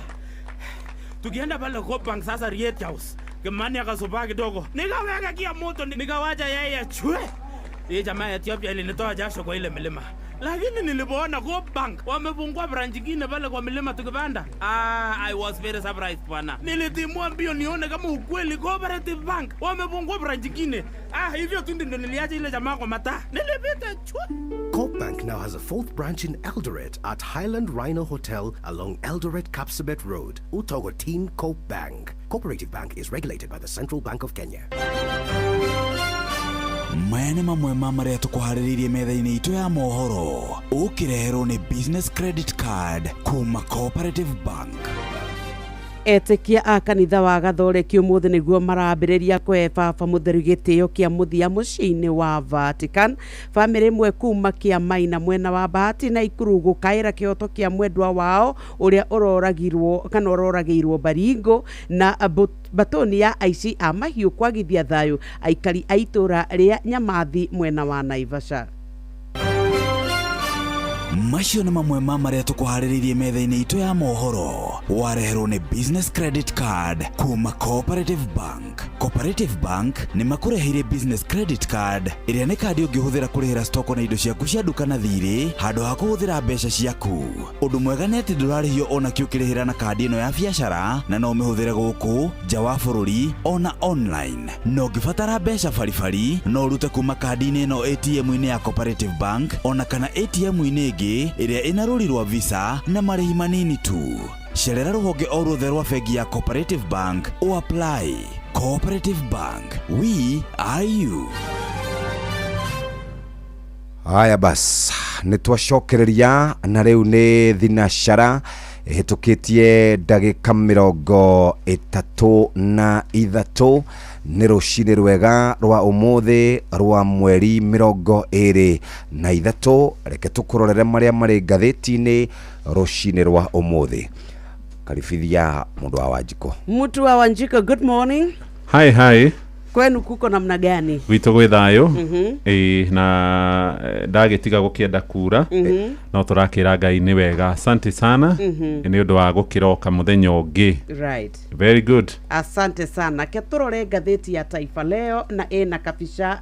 Tukienda pale Kopang sasa Riet House. Kimani akasupa kidogo. Nikaweka kia moto, nikawacha yeye chwe. Hii jamaa ya Ethiopia ilinitoa jasho kwa ile milima. Lakini nilipoona Coopbank wamefungua branch nyingine pale kwa milima tukipanda. I was very surprised bwana. Nilitimua mbio nione kama ukweli Cooperative Bank wamefungua branch nyingine. Hivyo tu ndio niliacha ile jamaa kwa mata. Nilipita chwa. Coopbank now has a 4th branch in Eldoret at Highland Rhino Hotel along Eldoret Kapsabet Road. Utogo Team Coopbank. Cooperative Bank is regulated by the Central Bank of Kenya. maya nĩ mamwe ma marĩa tũkũharĩrĩirie metha-inĩ itũ ya mohoro ũkĩreherwo nĩ business credit card kuma Cooperative Bank. Etekia a kanitha wa Gathoreki ũmũthĩ nĩguo marambĩrĩria kũhe baba mũtheru gĩtĩo kĩa mũthia mũciĩ-inĩ wa Vatican. Bamĩrĩ ĩmwe kuma Kĩamaina mwena wa Bahati na Ikuru gũkaĩra kĩhoto kĩa mwendwa wao ũrĩa ũroragĩirwo Baringo na batoni ya aici a mahiũ kwagithia thayũ aikari a itũra rĩa Nyamathi mwena wa Naivasha. Macio nĩ mamwe ma marĩa tũkũharĩrĩirie metha-inĩ itũ ya mohoro wareherwo nĩ business credit card kuma Cooperative Bank. Cooperative Bank nĩ makũreheire business credit card ĩrĩa nĩ kandi ũngĩhũthĩra kũrĩhĩra stoko na indo ciaku cia nduka na thirĩ handũ ha kũhũthĩra mbeca ciaku. Ũndũ mwega nĩ atĩ ndũrarĩhio ona kĩ ũkĩrĩhĩra na kandi ĩno ya biacara na no ũmĩhũthĩre gũkũ nja wa bũrũri ona online. No ũngĩbatara mbeca baribari no ũrute kuma kandi-inĩ ĩno ATM-inĩ ya Cooperative Bank ona kana ATM-inĩ ĩngĩ ĩrĩa ĩna rũri rwa visa na marĩhi manini tu. Cerera rũhonge o ruothe rwa bengi ya Cooperative Bank o apply. Cooperative Bank, we are you. Haya bas, nitwacokereria na rĩu nĩ thinacara ĩhĩtũkĩtie ndagĩka 33 nĩ rũcinĩ rwega rwa ũmũthĩ rwa mweri 23. Reke tũkũrorere marĩa marĩ ngathĩti-inĩ rũcinĩ rwa ũmũthĩ. Karibithia mũndũ wa Wanjiko. Mtu wa Wanjiko, good morning. Hi. Kwenu kuko namna gani? Witũ gwĩ thayũ. Na ndagĩtiga gũkĩenda kura. No tũrakĩra Ngai nĩ wega. Asante sana. Nĩ ũndũ wa gũkĩroka mũthenya ũngĩ. Right. Very good. Asante sana. Keturore ngathĩti ya Taifa Leo na ena kabisha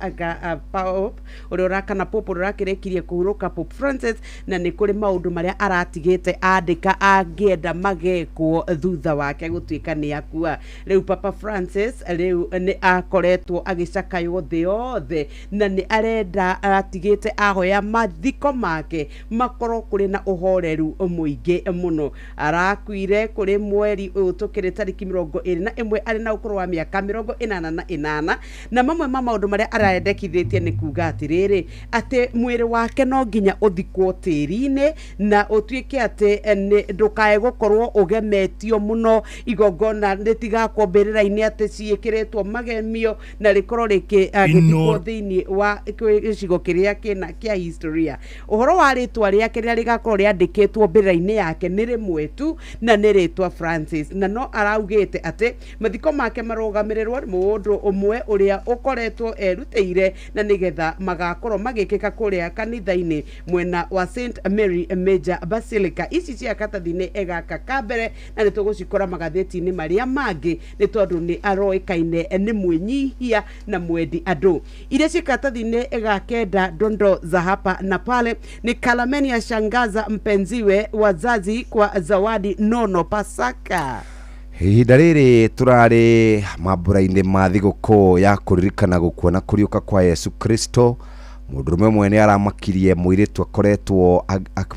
Pope ũrĩa ũrakana Pope ũrakĩrĩkirie kũhurũka Pope Francis na nĩ kũrĩ maũndũ marĩa aratigĩte andĩka angĩenda magekwo thutha wake gũtuĩka nĩ akua. Rĩu Papa Francis rĩu nĩ akoretwo agĩcakaywo thĩ yothe na nĩ arenda atigĩte ahoya mathiko make makorwo kũrĩ na ũhoreru mũingĩ mũno. Arakuire kũrĩ mweri ũyũ tũkĩrĩ tarĩki 21 arĩ na ũkũrũ wa mĩaka 88 na mamwe ma maũndũ marĩa arendekithĩtie nĩ kuga atĩrĩrĩ atĩ mwĩrĩ wake no nginya ũthikwo tĩri-inĩ na ũtuĩke atĩ ndũkae gũkorwo ũgemetio mũno igongona rĩtigakwo mbĩrĩra-inĩ atĩ ciĩkĩrĩtwo magemio na rĩkorwo rĩgĩthikwo thĩinĩ wa gĩcigo kĩrĩa kĩa historia. Ũhoro wa rĩtwa rĩake rĩrĩa rĩgakorwo rĩandĩkĩtwo mbĩrĩra-inĩ yake nĩ rĩmwe tu na nĩ rĩtwa Francis, na no araugĩte atĩ mathiko make marũgamĩrĩrwo nĩ mũndũ ũmwe ũrĩa ũkoretwo erutĩire na nĩgetha magakorwo magĩkĩka kũrĩa kanitha-inĩ mwena wa St Mary Major Basilica. Ici cia katathi-inĩ egaka kambere na nĩ tũgũcikora magathĩti-inĩ marĩa mangĩ nĩ tondũ nĩ aroĩkaine nĩ mwĩnyihia na mwendi andũ. Iria cia katathi-inĩ egakenda dondo za hapa na pale ni Kalameni ya shangaza mpenziwe wazazi kwa zawadi nono Pasaka. ihinda rĩrĩ turarĩ mambura-inĩ ma thigũkũ ya kũririkana gũkuona kũriũka kwa Yesu Kristo. Mũndũrũme ũmwe nĩ aramakirie mũirĩtu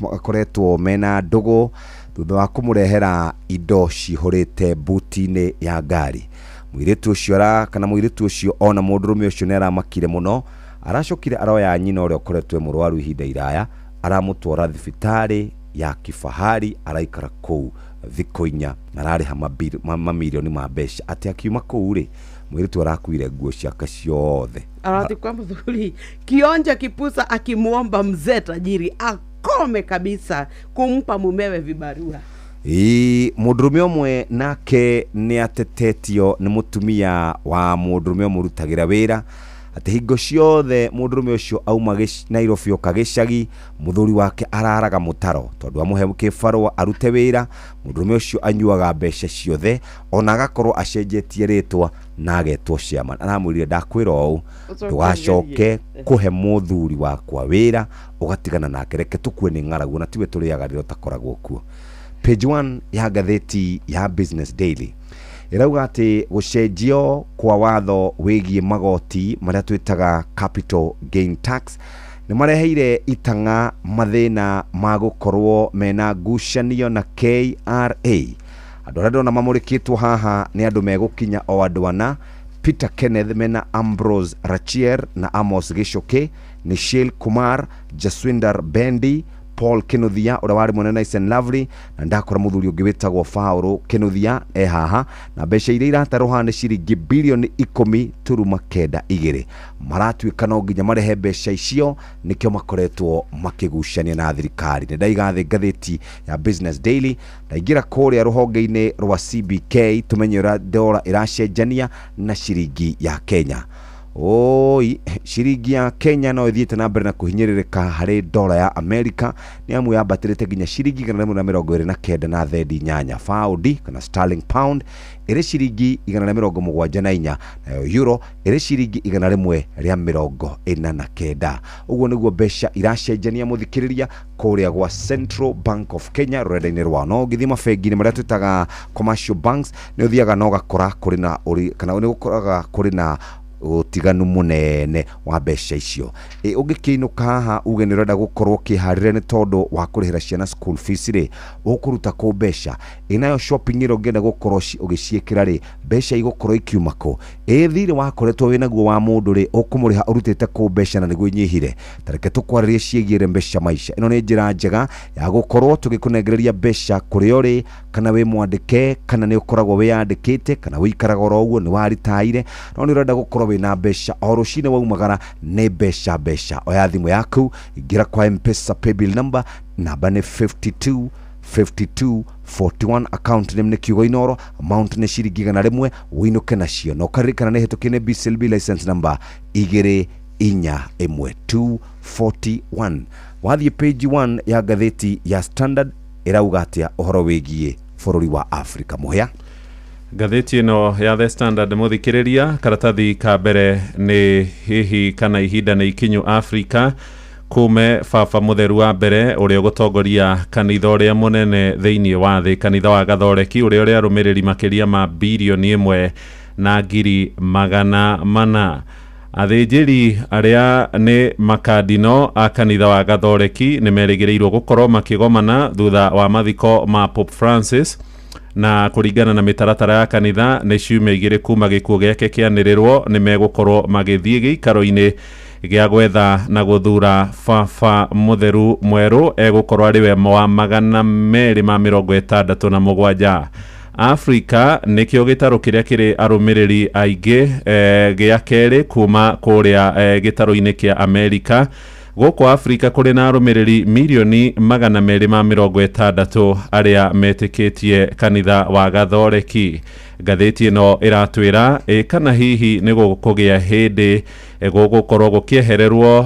akoretwo mena ndũgũ thutha wa kũmũrehera indo cihũrĩte buti-inĩ ya ngari. Mũirĩtu ũcio ona mũndũrũme ũcio nĩ aramakire mũno, aracokire aroya nyina ũrĩa ũkoretwo mũrwaru ihinda iraya, aramũtwara thibitarĩ ya kifahari, araikara kũu thikũ 4 na ararĩha mamirioni ma mbeca. Ati akiuma kũu rĩ, mũirĩtu arakuire nguo ciake ciothe. Aratikwa mthuri kionja kipusa akimuomba mzee tajiri akome kabisa kumpa mumewe vibarua. Mũndũrũme ũmwe nake nĩ atetetio nĩ mũtumia wa mũndũrũme ũmũrutagĩra wĩra atĩ hingo ciothe mũndũrũme ũcio auma Nairobi oka gĩcagi, mũthuri wake araraga mũtaro tondũ amũhe kĩbarũa arute wĩra. Mũndũrũme ũcio anyuaga mbeca ciothe, ona agakorwo acenjetie rĩtwa na agetwo chairman. Aramwĩrire ndakwĩra ũũ, ndũgacoke kũhe mũthuri wakwa wĩra ũgatigana nake, reke tũkue nĩ ng'aragu na tiwe tũrĩaga rĩrĩa ũtakoragwo kuo. Page 1 ya ngathĩti ya Business Daily irauga atĩ gũcenjio kwa watho wĩgiĩ magoti marĩa twĩtaga capital gain tax nĩ mareheire itang'a mathĩna ma gũkorwo mena ngucanio na KRA. Andũ arĩa ndona mamũrĩkĩtwo haha nĩ andũ megũkinya o andũ ana: Peter Kenneth mena Ambrose Rachier na Amos Gichoke, Nishil Kumar, Jaswinder Bendi, Paul Kinuthia ũrĩa warĩ mwene Nice and Lovely, na ndakora mũthuri ũngĩ wĩtagwo Fauro Kinuthia haha, na mbeca iria iratarũha nĩ ciringi bilioni 10.92. Maratuĩka no nginya marehe mbeca icio, nĩkĩo makoretwo makĩgucania na thirikari. Nĩ ndaiga thĩ ngathĩti ya Business Daily, ndaingĩra kũrĩa rũhonge-inĩ rwa CBK tumenye ũrĩa dola ĩracenjania na ciringi ya Kenya. Ciringi ya Kenya no ithiĩte na mbere na kũhinyĩrĩrĩka harĩ dola ya Amerika, nĩ amu yambatĩrĩte nginya ciringi 129 na thendi 8. Pound kana sterling pound ĩrĩ ciringi 174, nayo euro ĩrĩ ciringi 149. Ũguo nĩguo mbeca iracenjania mũthikĩrĩria kũrĩa gwa Central Bank of Kenya rũrenda-inĩ rwa. No ũgĩthiĩ mabengi-inĩ marĩa twĩtaga commercial banks nĩ ũthiaga no gakora kũrĩ na kana nĩ gũkoraga kũrĩ na utiganu munene wa mbeca icio. Ũngĩkĩinũka haha uge nĩ ũrenda gũkorwo kĩharĩre nĩ tondũ wa kũrĩhĩra ciana school fees rĩ, ũkũruta kũ mbeca? Inayo shopping ĩrĩa ũngĩenda gũkorwo ũgĩciĩkĩra rĩ, mbeca igũkorwo ikiuma kũ? Thirĩ wakoretwo wĩnaguo wa mũndũ rĩ, ũkũmũrĩha ũrutĩte kũ mbeca na nĩguo inyihire? Tareke tũkwarĩrie ciĩgiĩ mbeca maisha. Ĩno nĩ njĩra njega ya gũkorwo tũgĩkũnengereria mbeca kũrĩ ũrĩ, kana wĩ mwandĩke, kana nĩ ũkoragwo wĩyandĩkĩte, kana wĩikaraga oro ũguo nĩ waritaire, no nĩ ũrenda gũkorwo wĩna mbeca o rũcinĩ waumagara nĩ mbeca. Oya thimũ yaku, ingĩra kwa M-Pesa paybill number, namba nĩ 5241, account name nĩ Kiugo Inoro, amount nĩ ciringi 100, uinũke nacio. No karirikana nĩ hetũkie nĩ BCLB license number 241. Wathiĩ page 1 ya ngathĩti ya Standard ĩrauga atĩa ũhoro wĩgiĩ bũrũri wa Africa mũhĩa. Ngathĩti ĩno ya The Standard mũthikĩrĩria, karatathi ka mbere nĩ hihi kana ihinda nĩ ikinyu Africa kume baba mũtheru wa mbere ũrĩa gũtongoria kanitha ũrĩa mũnene thĩinĩ wa thĩ, kanitha wa Gathoreki ũrĩa ũrĩa arũmĩrĩri makĩria ma bilioni 1.4 athĩnjĩri arĩa nĩ makadino a kanitha wa Gathoreki nĩ merĩgĩrĩirwo gũkorwo makĩgomana thutha wa mathiko ma Pope Francis, na kũringana na mĩtaratara ya kanitha nĩ ciumia 2 kuma gĩkuũ gĩake kĩanĩrĩrwo nĩ megũkorwo magĩthiĩ gĩikaro-inĩ gĩa gwetha na gũthura baba mũtheru mwerũ egũkorwo arĩ we wa 267. Africa nĩkĩo gĩtarũ kĩrĩa kĩrĩ arũmĩrĩri aingĩ gĩa kerĩ kuma kũrĩa gĩtarũ-inĩ kĩa Amerika. Gũkũ Africa kũrĩ na arũmĩrĩri milioni 260 arĩa metĩkĩtie kanitha wa Gathoreki. Ngathĩti ĩno ĩratwĩra kana hihi nĩ gũkũgĩa hĩndĩ gũgũkorwo gũkĩehererwo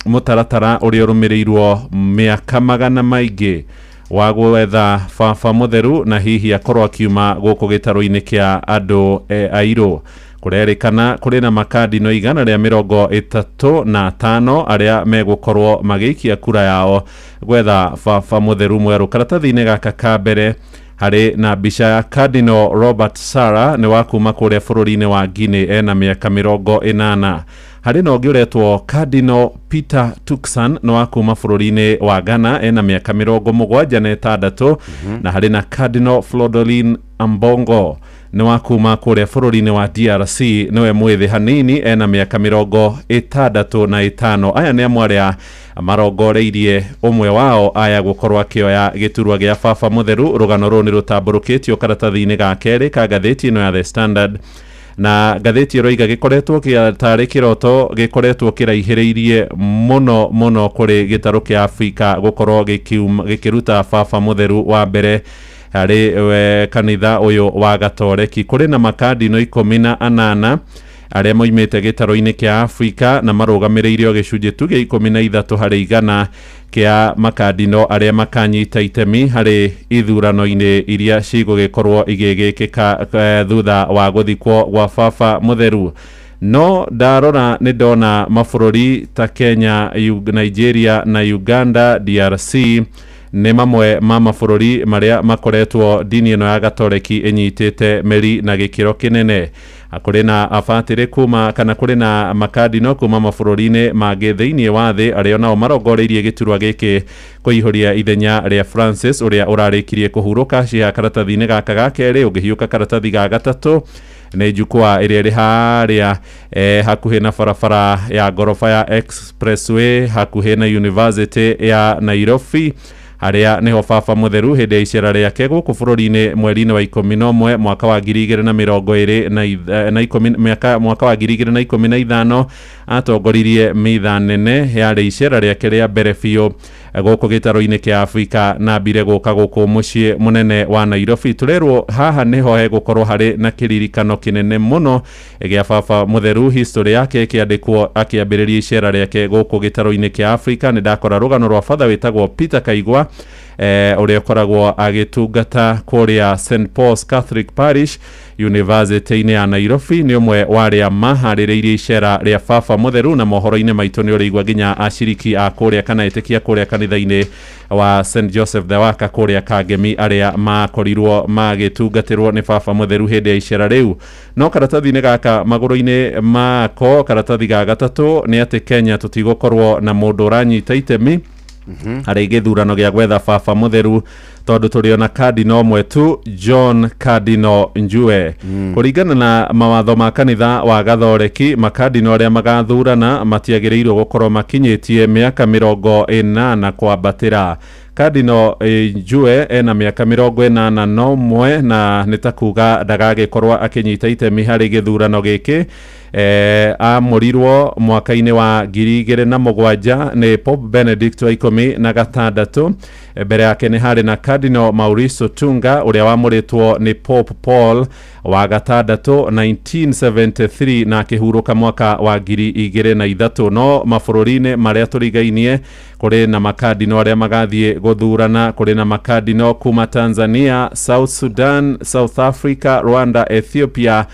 mũtaratara ũrĩa ũrũmĩrĩirwo mĩaka magana maingĩ wa gwetha baba mũtheru na hihi akorwo akiuma gũkũ gĩtarũ-inĩ kĩa andũ airũ. Kũrerĩkana kũrĩ na makadino 135 arĩa megũkorwo magĩikia kura yao gwetha baba mũtheru mwerũ. Karatathi-inĩ gaka ka mbere Harĩ na mbica ya Cardinal Robert Sarah nĩ wa kuma kũrĩa bũrũri-inĩ wa Guinea ena mĩaka 80. Harĩ na ũngĩ ũretwo Cardinal Peter Turkson nĩ wa kuma bũrũri-inĩ wa Ghana ena mĩaka 76. Na harĩ na Cardinal Flodolin Ambongo nĩ wa kuma kũrĩa bũrũri-inĩ wa DRC nĩwe mwĩthĩ hanini ena mĩaka 65. Aya nĩ amwe arĩa marongoreirie ũmwe wao aya gũkorwo akĩoya gĩturwa gĩa baba mũtheru. Rũgano rũu nĩ rũtambũrũkĩtio karatathi-inĩ ga kerĩ ka ngathĩti ĩno ya The Standard, na ngathĩti ĩroiga gĩkoretwo tarĩ kĩroto gĩkoretwo kĩraihĩrĩirie mũno kũrĩ gĩtarũ kĩa Afrika gũkorwo gĩkĩruta baba mũtheru wa mbere harĩ kanitha ũyũ wa Gatoreki. Kũrĩ na makandino 18 arĩa moimĩte gĩtarũ-inĩ kĩa Afrika na marũgamĩrĩire gĩcunjĩ tu gĩa 13 harĩ 100 kĩa makandino arĩa makanyita itemi harĩ ithurano-inĩ iria cigũgĩkorwo igĩgĩkĩka thutha wa gũthikwo gwa baba mũtheru. No ndarora nĩ ndona mabũrũri ta Kenya, Nigeria na Uganda, DRC nĩ mamwe ma mabũrũri marĩa makoretwo dini ĩno ya Gatoreki ĩnyitĩte meri na gĩkĩro kĩnene. Kũrĩ na abatĩrĩ kuma kana kũrĩ na makandino kuma mabũrũri-inĩ mangĩ thĩinĩ wa thĩ arĩa nao marongoreirie gĩturwa gĩkĩ kũihũria ithenya rĩa Francis ũrĩa ũrarĩkirie kũhurũka cia karatathi-inĩ gaka ga kerĩ. Ũngĩhiũka karatathi ga gatatũ nĩ jukwaa ĩrĩa ĩrĩ harĩa hakuhĩ na barabara ya ngorofa ya Expressway hakuhĩ na University ya Nairobi, harĩa niho baba mũtheru hĩndĩ ya icera rĩake gũkũ bũrũri-inĩ mweri-inĩ wa 11 mwaka wa 2015 atongoririe mitha nene yarĩ icera rĩake rĩa mbere biũ gũkũ gĩtarũ-inĩ kĩa Afrika na mbire gũka gũkũ mũciĩ mũnene wa Nairobi. Tũrerwo haha niho hegũkorwo harĩ na kĩririkano kĩnene mũno gĩa baba mũtheru, history yake ĩkĩandĩkwo akĩambĩrĩria icera rĩake gũkũ gĩtarũ-inĩ kĩa Afrika. Nĩ ndakora rũgano rwa father wĩtagwo Peter Kaigwa ũrĩa ũkoragwo agĩtungata kũrĩa St Paul's Catholic Parish University-inĩ ya Nairobi. Nĩ ũmwe wa arĩa maharĩrĩirie icera rĩa baba mũtheru, na mohoro-inĩ maitũ nĩ ũrĩigua nginya aciriki a kũrĩa kana etĩkia kũrĩa kanitha-inĩ wa St Joseph the Waka kũrĩa Kangemi arĩa makorirwo magĩtungatĩrwo nĩ baba mũtheru hĩndĩ ya icera rĩu. No karatathi-inĩ gaka magũrũ-inĩ mako, karatathi ga gatatũ nĩ atĩ Kenya tũtigũkorwo na mũndũ ũranyita itemi harĩ gĩthurano gĩa gwetha baba mũtheru, tondũ tũrĩ ona Cardinal ũmwe tu, John Cardinal Njue. Kũringana na mawatho ma kanitha wa Gathoreki, makandino arĩa magathurana matiagĩrĩirwo gũkorwo makinyĩtie mĩaka 80 kwambatĩra. Cardinal Njue ena mĩaka 81 na nĩ ta kuga ndagagĩkorwo akĩnyita itemi harĩ gĩthurano gĩkĩ. Amorirwo mwaka-inĩ wa 2007 nĩ Pope Benedict wa 16. Mbere yake nĩ harĩ na Cardinal Maurice Otunga ũrĩa wamũrĩtwo nĩ Pope Paul wa 1973 na akĩhurũka mwaka wa 2003. No mabũrũri-inĩ marĩa tũrigainie kũrĩ na makandino arĩa magathiĩ gũthurana. Kũrĩ na makandino kuma Tanzania, South Sudan, South Africa, Rwanda, Ethiopia,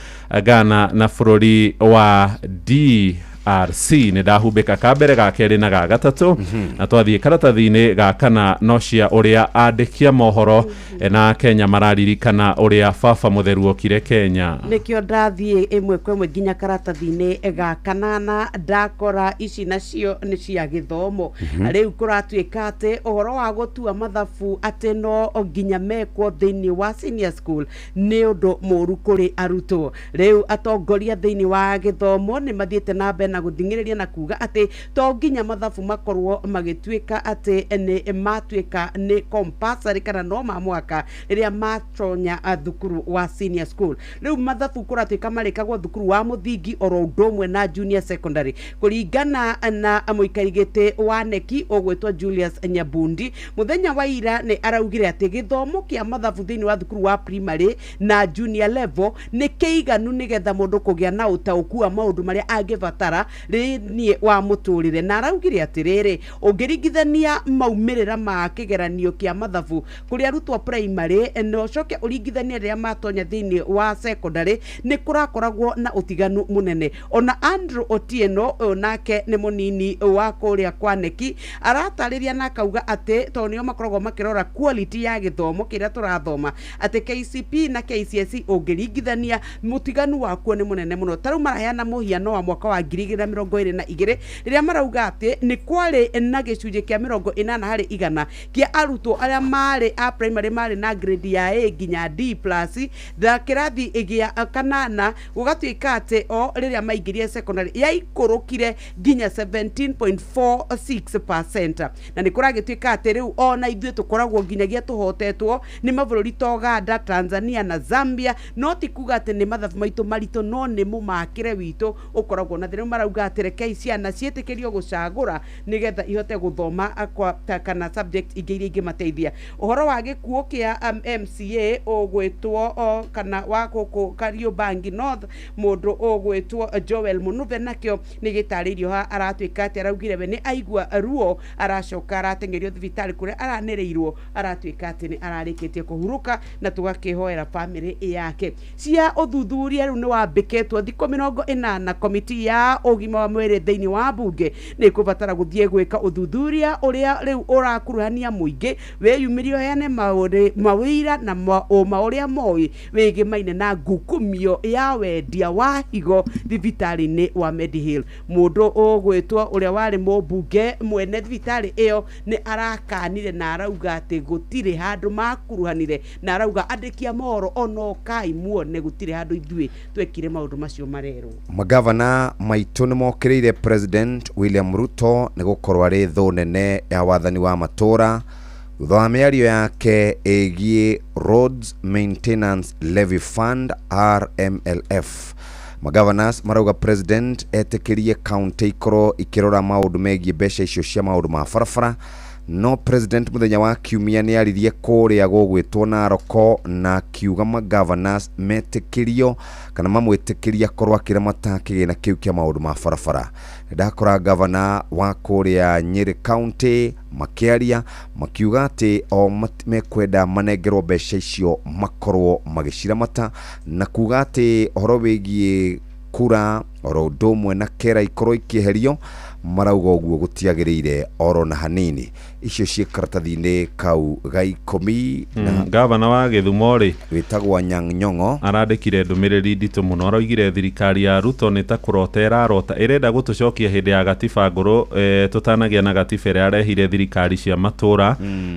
Ghana na bũrũri wa DRC. Nĩ ndahumbĩka ka mbere ga kerĩ na ga gatatũ na twathiĩ karatathi-inĩ ga kana no cia ũrĩa andĩkia mohoro na Kenya mararirikana ũrĩa baba mũtheru okire Kenya. Nĩkĩo ndathiĩ ĩmwe kwa ĩmwe nginya karatathi-inĩ ga kanana ndakora ici nacio nĩ cia gĩthomo. Rĩu kũratuĩka atĩ ũhoro wa gũtua mathabu atĩ no nginya mekwo thĩinĩ wa senior school nĩ ũndũ mũru kũrĩ arutwo. Rĩu atongoria thĩinĩ wa gĩthomo nĩ mathiĩte na mbere na gũthingĩrĩria na kuga atĩ to nginya mathabu makorwo magĩtuĩka atĩ nĩ matuĩka nĩ compulsory kana no ma mwaka rĩrĩa matonya thukuru wa senior school. Rĩu mathabu kũratuĩka marĩkagwo thukuru wa mũthingi oro ũndũ ũmwe na junior secondary. Kũringana na mũikari gĩtĩ wa neki ũgwĩtwo Julius Nyabundi, mũthenya wa ira nĩ araugire atĩ gĩthomo kĩa mathabu thĩinĩ wa thukuru wa primary na junior level nĩ kĩiganu nĩgetha mũndũ kũgĩa na ũtaũku wa maũndũ marĩa angĩbatara ni wa muturire na araugire atiriri ungiringithania maumirira ma kigeranio kia mathabu kuri arutwo primary no coke uringithania ria matonya thini wa secondary ni kurakoragwo na utiganu munene. Ona Andrew Otieno onake ni munini wa kuria kwaneki aratariria na kauga ati to nio makoragwo makirora quality ya githomo kiria turathoma ati KCP na KCSE ungiringithania mutiganu wakuo ni munene muno. Taru marahana muhiano wa mwaka wa 2022 riria marauga ati ni kwari na gicunje kia 80% kia arutwo aria mari a primary mari na grade ya A nginya D+ da kirathi igia kanana gugatuika ati o riria maigirie secondary ya ikorokire nginya 17.46%, na ni kuragituika ati riu ona ithuĩ tukoragwo nginyagia tuhotetwo ni mabũrũri ta Uganda, Tanzania na Zambia, no ti kuga ati ni mathabu maitu marito no ni mumakire witu ukoragwo na thĩna. Marauga ati reke ciana cietikirio gucagura nigetha ihote guthoma kwa kana subject ingĩ ingimateithia. Uhoro wa gikuo kia MCA ogwetwo kana wa guku Kariobangi North mundu ogwetwo Joel Munuve nakio ni gitaririo ha aratuika ati araugire we ni aigua ruo aracoka aratengerio thibitari kuria aranereirwo aratuika ati ni ararikitie kuhuruka na tugakihoera family yake. Cia uthuthuria riu ni wambiketwo thikũ 40 komiti ya ugima wa mwiri thiini wa bunge ni kubatara guthie gwika uthuthuria uria riu urakuruhania muingi weyumirio hene mawira na mauria moi wigimaine na ngukumio ya wendia wa higo thibitari-ini wa Medihill. Mundu ogwetwo uria wari mubunge mwene thibitari iyo ni arakanire na arauga ati gutire handu makuruhanire na arauga andikia moro ono kai muone gutire handu ithui twekire maundu macio marero. Magavana maitu ni mokireire President William Ruto ni gukorwo ari thu nene ya wathani wa matura thutha wa miario yake egie Roads Maintenance Levy Fund RMLF. Magavanas marauga President etikirie county ikoro ikirora maundu megie besha icio cia maundu ma farafara. No President muthenya wa kiumia ni aririe kuria gugwitwo Naroko na kiuga magavanas metikirio kana mamwetikiria korwa kira matakigina kiu kia maundu ma farafara. Ndakora governor wa kuria Nyeri County makiaria makiuga ati o mekwenda manengerwo besha icio makorwo magicira mata na kuga ati horo wigie kura oro ndomwe na kera ikorwo ikieherio marauga uguo gutiagirire oro na hanini. Icio cie karatathi-ini kau ga 10 na gavana wa Githumo ri witagwo Anyang' Nyong'o arandikire ndumiriri nditu muno araugire thirikari ya Ruto ni ta kurotera arota irenda gutucokia hindi ya gatiba nguru tutanagia na gatiba ria arehire thirikari cia matura.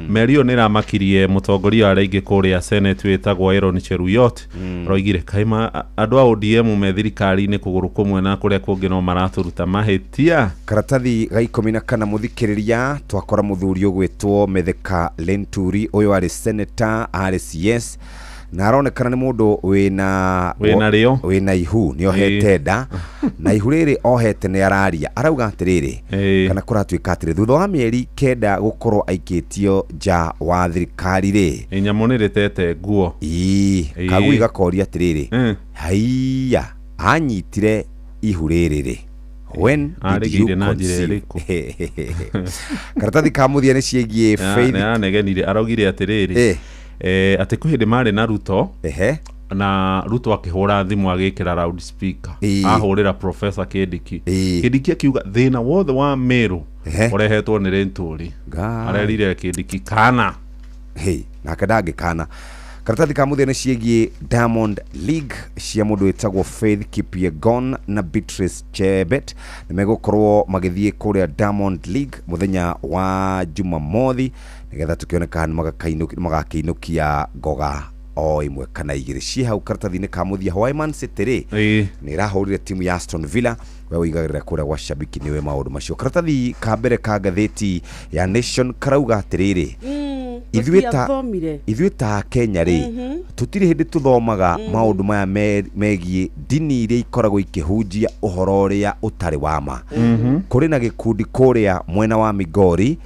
Merio ni ramakirie mutongoria aringi kuria Senate witagwo Aaron Cheruyot araugire kaima andu a ODM me thirikari ni kuguru kumwe na kuria kungi no maraturuta mahitia. Karatathi ga 14 muthikiriria twakora muthuri ugwitwo Metheka Lenturi uyu ari senator RCS na aronekana ni mundu wina rio wina ihu ni ohete nda na ihu riri ohete ni araria arauga atiriri kana kuratuika atiri thutha wa mieri 9 gukorwo aikitio ja wa thirikari ri inyamu ni ritete nguo kagui gakoria atiriri haiya anyitire ihu riri ri when did you conceive? Karatathi kamuthia ni ciegie faith na negenire araugire atiriri ati kuhindi mari na Ruto na Ruto akihura thimu agikira loud speaker ahurira Professor Kindiki akiuga thina wothe wa Meru urehetwo ni Lenturi arerire Kindiki kana na kadange kana. Karatathi kamuthia ni ciegie Diamond League cia mundu witagwo Faith Kipyegon na Beatrice Chebet nimegukorwo magithie kuria Diamond League muthenya wa Jumamothi nigetha tukionekana magakiinukia ngoga o imwe kana igiri cia hau. Karatathi-ini kamuthia Hawaii Man City ri ni rahurire timu ya Aston Villa we uigagirira kuria gwa shabiki niwe maundu macio. Karatathi ka mbere ka gatheti ya Nation karauga atiriri ithuĩ ta Kenya ri tutiri hindi tuthomaga maundu maya megie dini iria ikoragwo ikihunjia uhoro uria utari wama. Kuri na gikundi kuria mwena wa Migori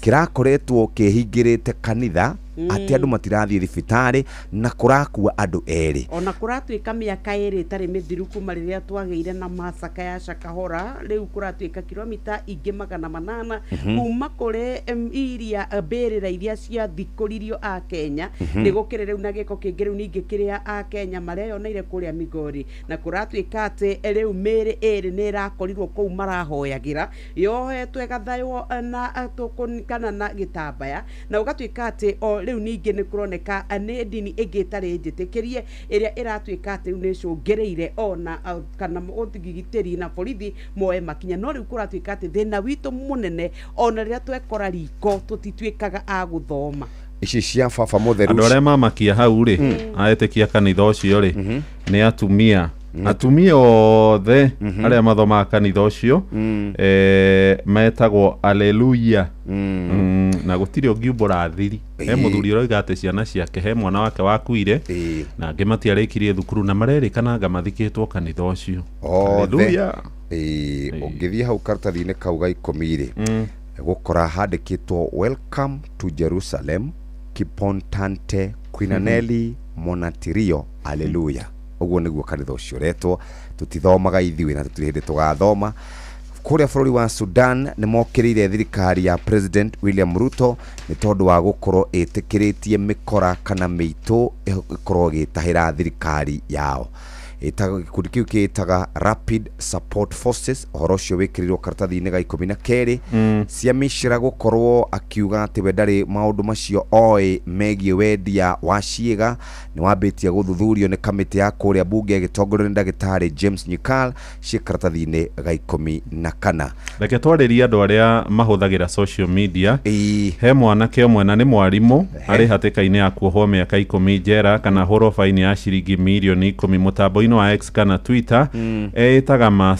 kirakoretwo kihingirite kanitha ati andu matirathie thibitari na kurakua andu eri ona kuratuika miaka iri tari mithiru kuma riria twageire na masaka ya Shakahora riu kuratuika kilomita ingi 800 kuma kuri iria mbirira iria cia thikuririo a Kenya ni gukire riu na giko kingi riu ningi kiria a Kenya mareyoneire kuria Migori na kuratuika ati riu miri iri ni rakorirwo kou marahoyagira yohetwe gathayo na tukunikana na gitambaya na ugatuika ati o riu ningi ni kuroneka ni dini igitari njitikirie iria iratuika ati ni cungereire ona kana uthigitiri na borithi moe makinya no riu kuratuika ati thina witu munene ona riria twekora riko tutituikaga a guthoma ici cia baba mutheru andu aria mamakia hau ri aetekia kanitha ucio ri ni atumia atumia othe aria mathomaga kanitha ucio metagwo aleluya na gutiri ungiumbura thiri he muthuri uroiga ati ciana ciake he mwana wake wakuire na angi matiarikirie thukuru na marerikanaga mathikitwo kanitha ucio aleluya ungithie hau karatathi-ini kau ga 10 ri gukora handikitwo welcome to Jerusalem Kipontante Quinanelli Monatirio aleluya uguo niguo kanitha ucio retwo tutithomaga ithiwi na tutirihinde tugathoma kuria bururi wa Sudan ni mokirire thirikari ya President William Ruto ni tondu wa gukorwo itikiritie mikora kana miito ikorwo gitahira thirikari yao gikundi kiu kiitaga Rapid Support Forces horo cio wikirirwo karatathi-ini ga 12 cia mishira gukorwo akiuga ati we ndari maundu macio oi megie wendia wa ciiga ni wambitie guthuthurio ni kamiti ya kuria bunge gitongorio ni ndagitari James Nyikal cia karatathi-ini ga 14 reke twaririe andu aria mahuthagira social media he mwanake umwe na ni mwarimu ari hatika-ini ya kuohwo miaka 10 njera kana horo faini ya ciringi milioni 10 mutambo wa X kana Twitter etaga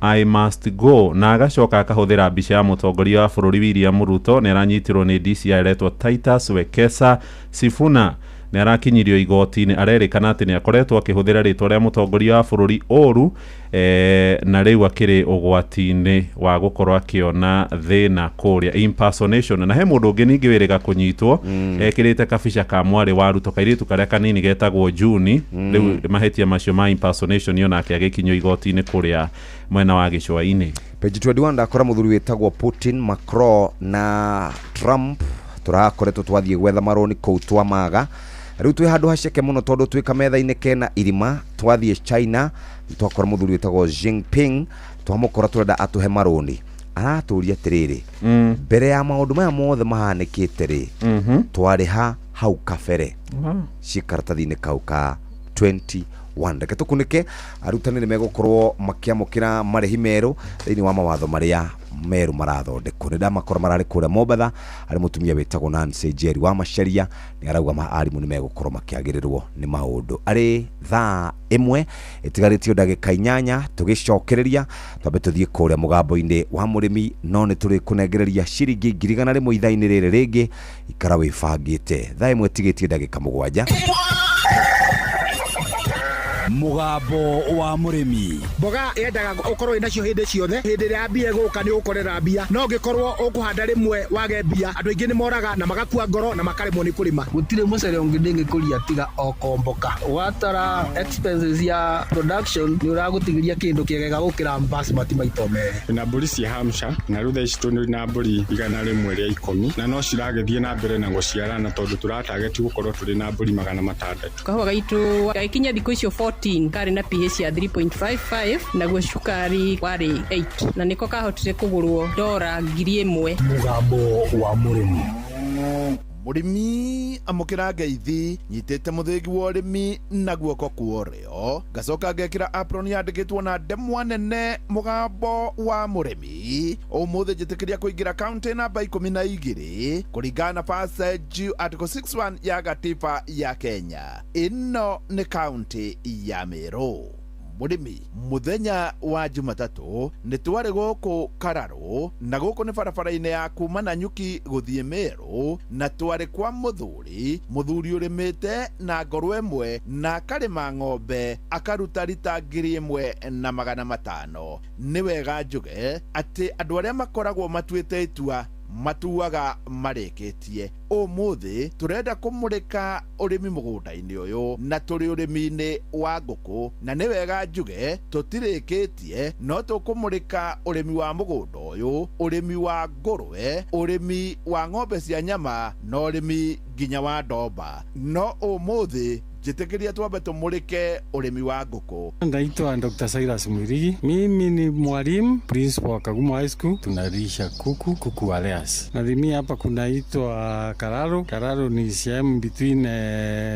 I must go na agacoka akahuthira mbica ya mutongoria wa bururi William Ruto ne aranyitirwo ni DCI retwo Titus Wekesa Sifuna ne arakinyirio igoti-ini arerikana ati ni akoretwo akihuthira ritwa ria mutongoria wa bururi oru na riu akiri ugwati-ini wa gukorwo akiona thina kuria impersonation na he mundu ungi ningi wiriga kunyitwo ekirite kabica ka mwari wa Ruto kairitu karia kanini getagwo Juni riu mahetia macio ma impersonation yo nake agikinywo igoti-ini kuria mwena wa gicwa-ini page 21 ndakora muthuri wetagwo Putin Macron na Trump turakoretwo twathie gwetha maroni kou twamaga riu twi handu haceke muno tondu twika metha-ini kena irima twathie China twakora muthuri wetagwo Jinping twamukora turenda atuhe maroni araturia atiriri mbere ya maundu maya mothe mahanikite ri twariha hau kabere cikaratathi-ini kau ka 21 reke tukunike arutani ni megukorwo makiamukira marehi meru thiini wa mawatho maria meru marathondekwo ni ndamakora marari kuria Mombatha ari mutumia wetagwo Nancy Njeri wa Macharia ni arauga arimu ni megukorwo makiagirirwo ni maundu ari thaa 1 itigaritio ndagika 8 tugicokereria twambe tuthie kuria mugambo-ini wa murimi no ni turi kunengereria ciringi 100 ithaa-ini riri ringi ikara wifangite thaa 1 tigitio ndagika 7 mugambo wa murimi mboga yendaga ukorwo inacio hindi ciothe hindi ria mbia guka ni ukorera mbia no ngikorwo ukuhanda rimwe wage mbia andu aingi ni moraga na magakua ngoro na makaremwo ni kurima gutire mucere ungi ndingikuria tiga okomboka watara expenses ya production ni uragutigiria kindu kiegega gukira basmati maito mere na mburi cia Hampshire na rutha ici tuni na mburi 100 ria 10 na no ciragethie na mbere na guciarana tondu turatarget gukorwo turi na mburi 600 kahua gaitu gaikinya thikũ icio 14 kari na pH ya 3.55 naguo cukari wari 8 na niko kahotire kugurwo $1,000 mugambo wa murimi murimi amukira ngeithi nyitete muthigi wa urimi na guoko kuorio gacoka ngekira apron yandikitwo na ndemwa nene mugambo wa murimi umuthi njitikiria kuingira county namba 12 kuringana na passage article 61 ya gatiba ya Kenya ino ni county ya Meru murimi muthenya wa Jumatatu ni twari guku Kararo na guku ni barabara-ini ya kuma Nanyuki guthie Meru na twari kwa muthuri urimite na ngorwe imwe na karima ng'ombe akaruta rita 1,500 ni wega njuge ati andu aria makoragwo matuite itua matuaga mareketie. Umuthi turenda kumurika urimi mugunda-ini uyu na turi urimi-ini wa nguku, na ni wega njuge tutirikitie no tukumurika urimi wa mugunda uyu, urimi wa ngurwe, urimi wa ng'ombe cia nyama na urimi nginya wa ndomba. No umuthi jitekeria tuambe tumurike urimi wa nguku. Naitwa Dr. Cyrus Mwirigi. Mimi ni mwalimu principal wa Kagumo High School. Tunalisha kuku aleas. Nalimia hapa kunaitwa Kararo. Kararo ni sehemu between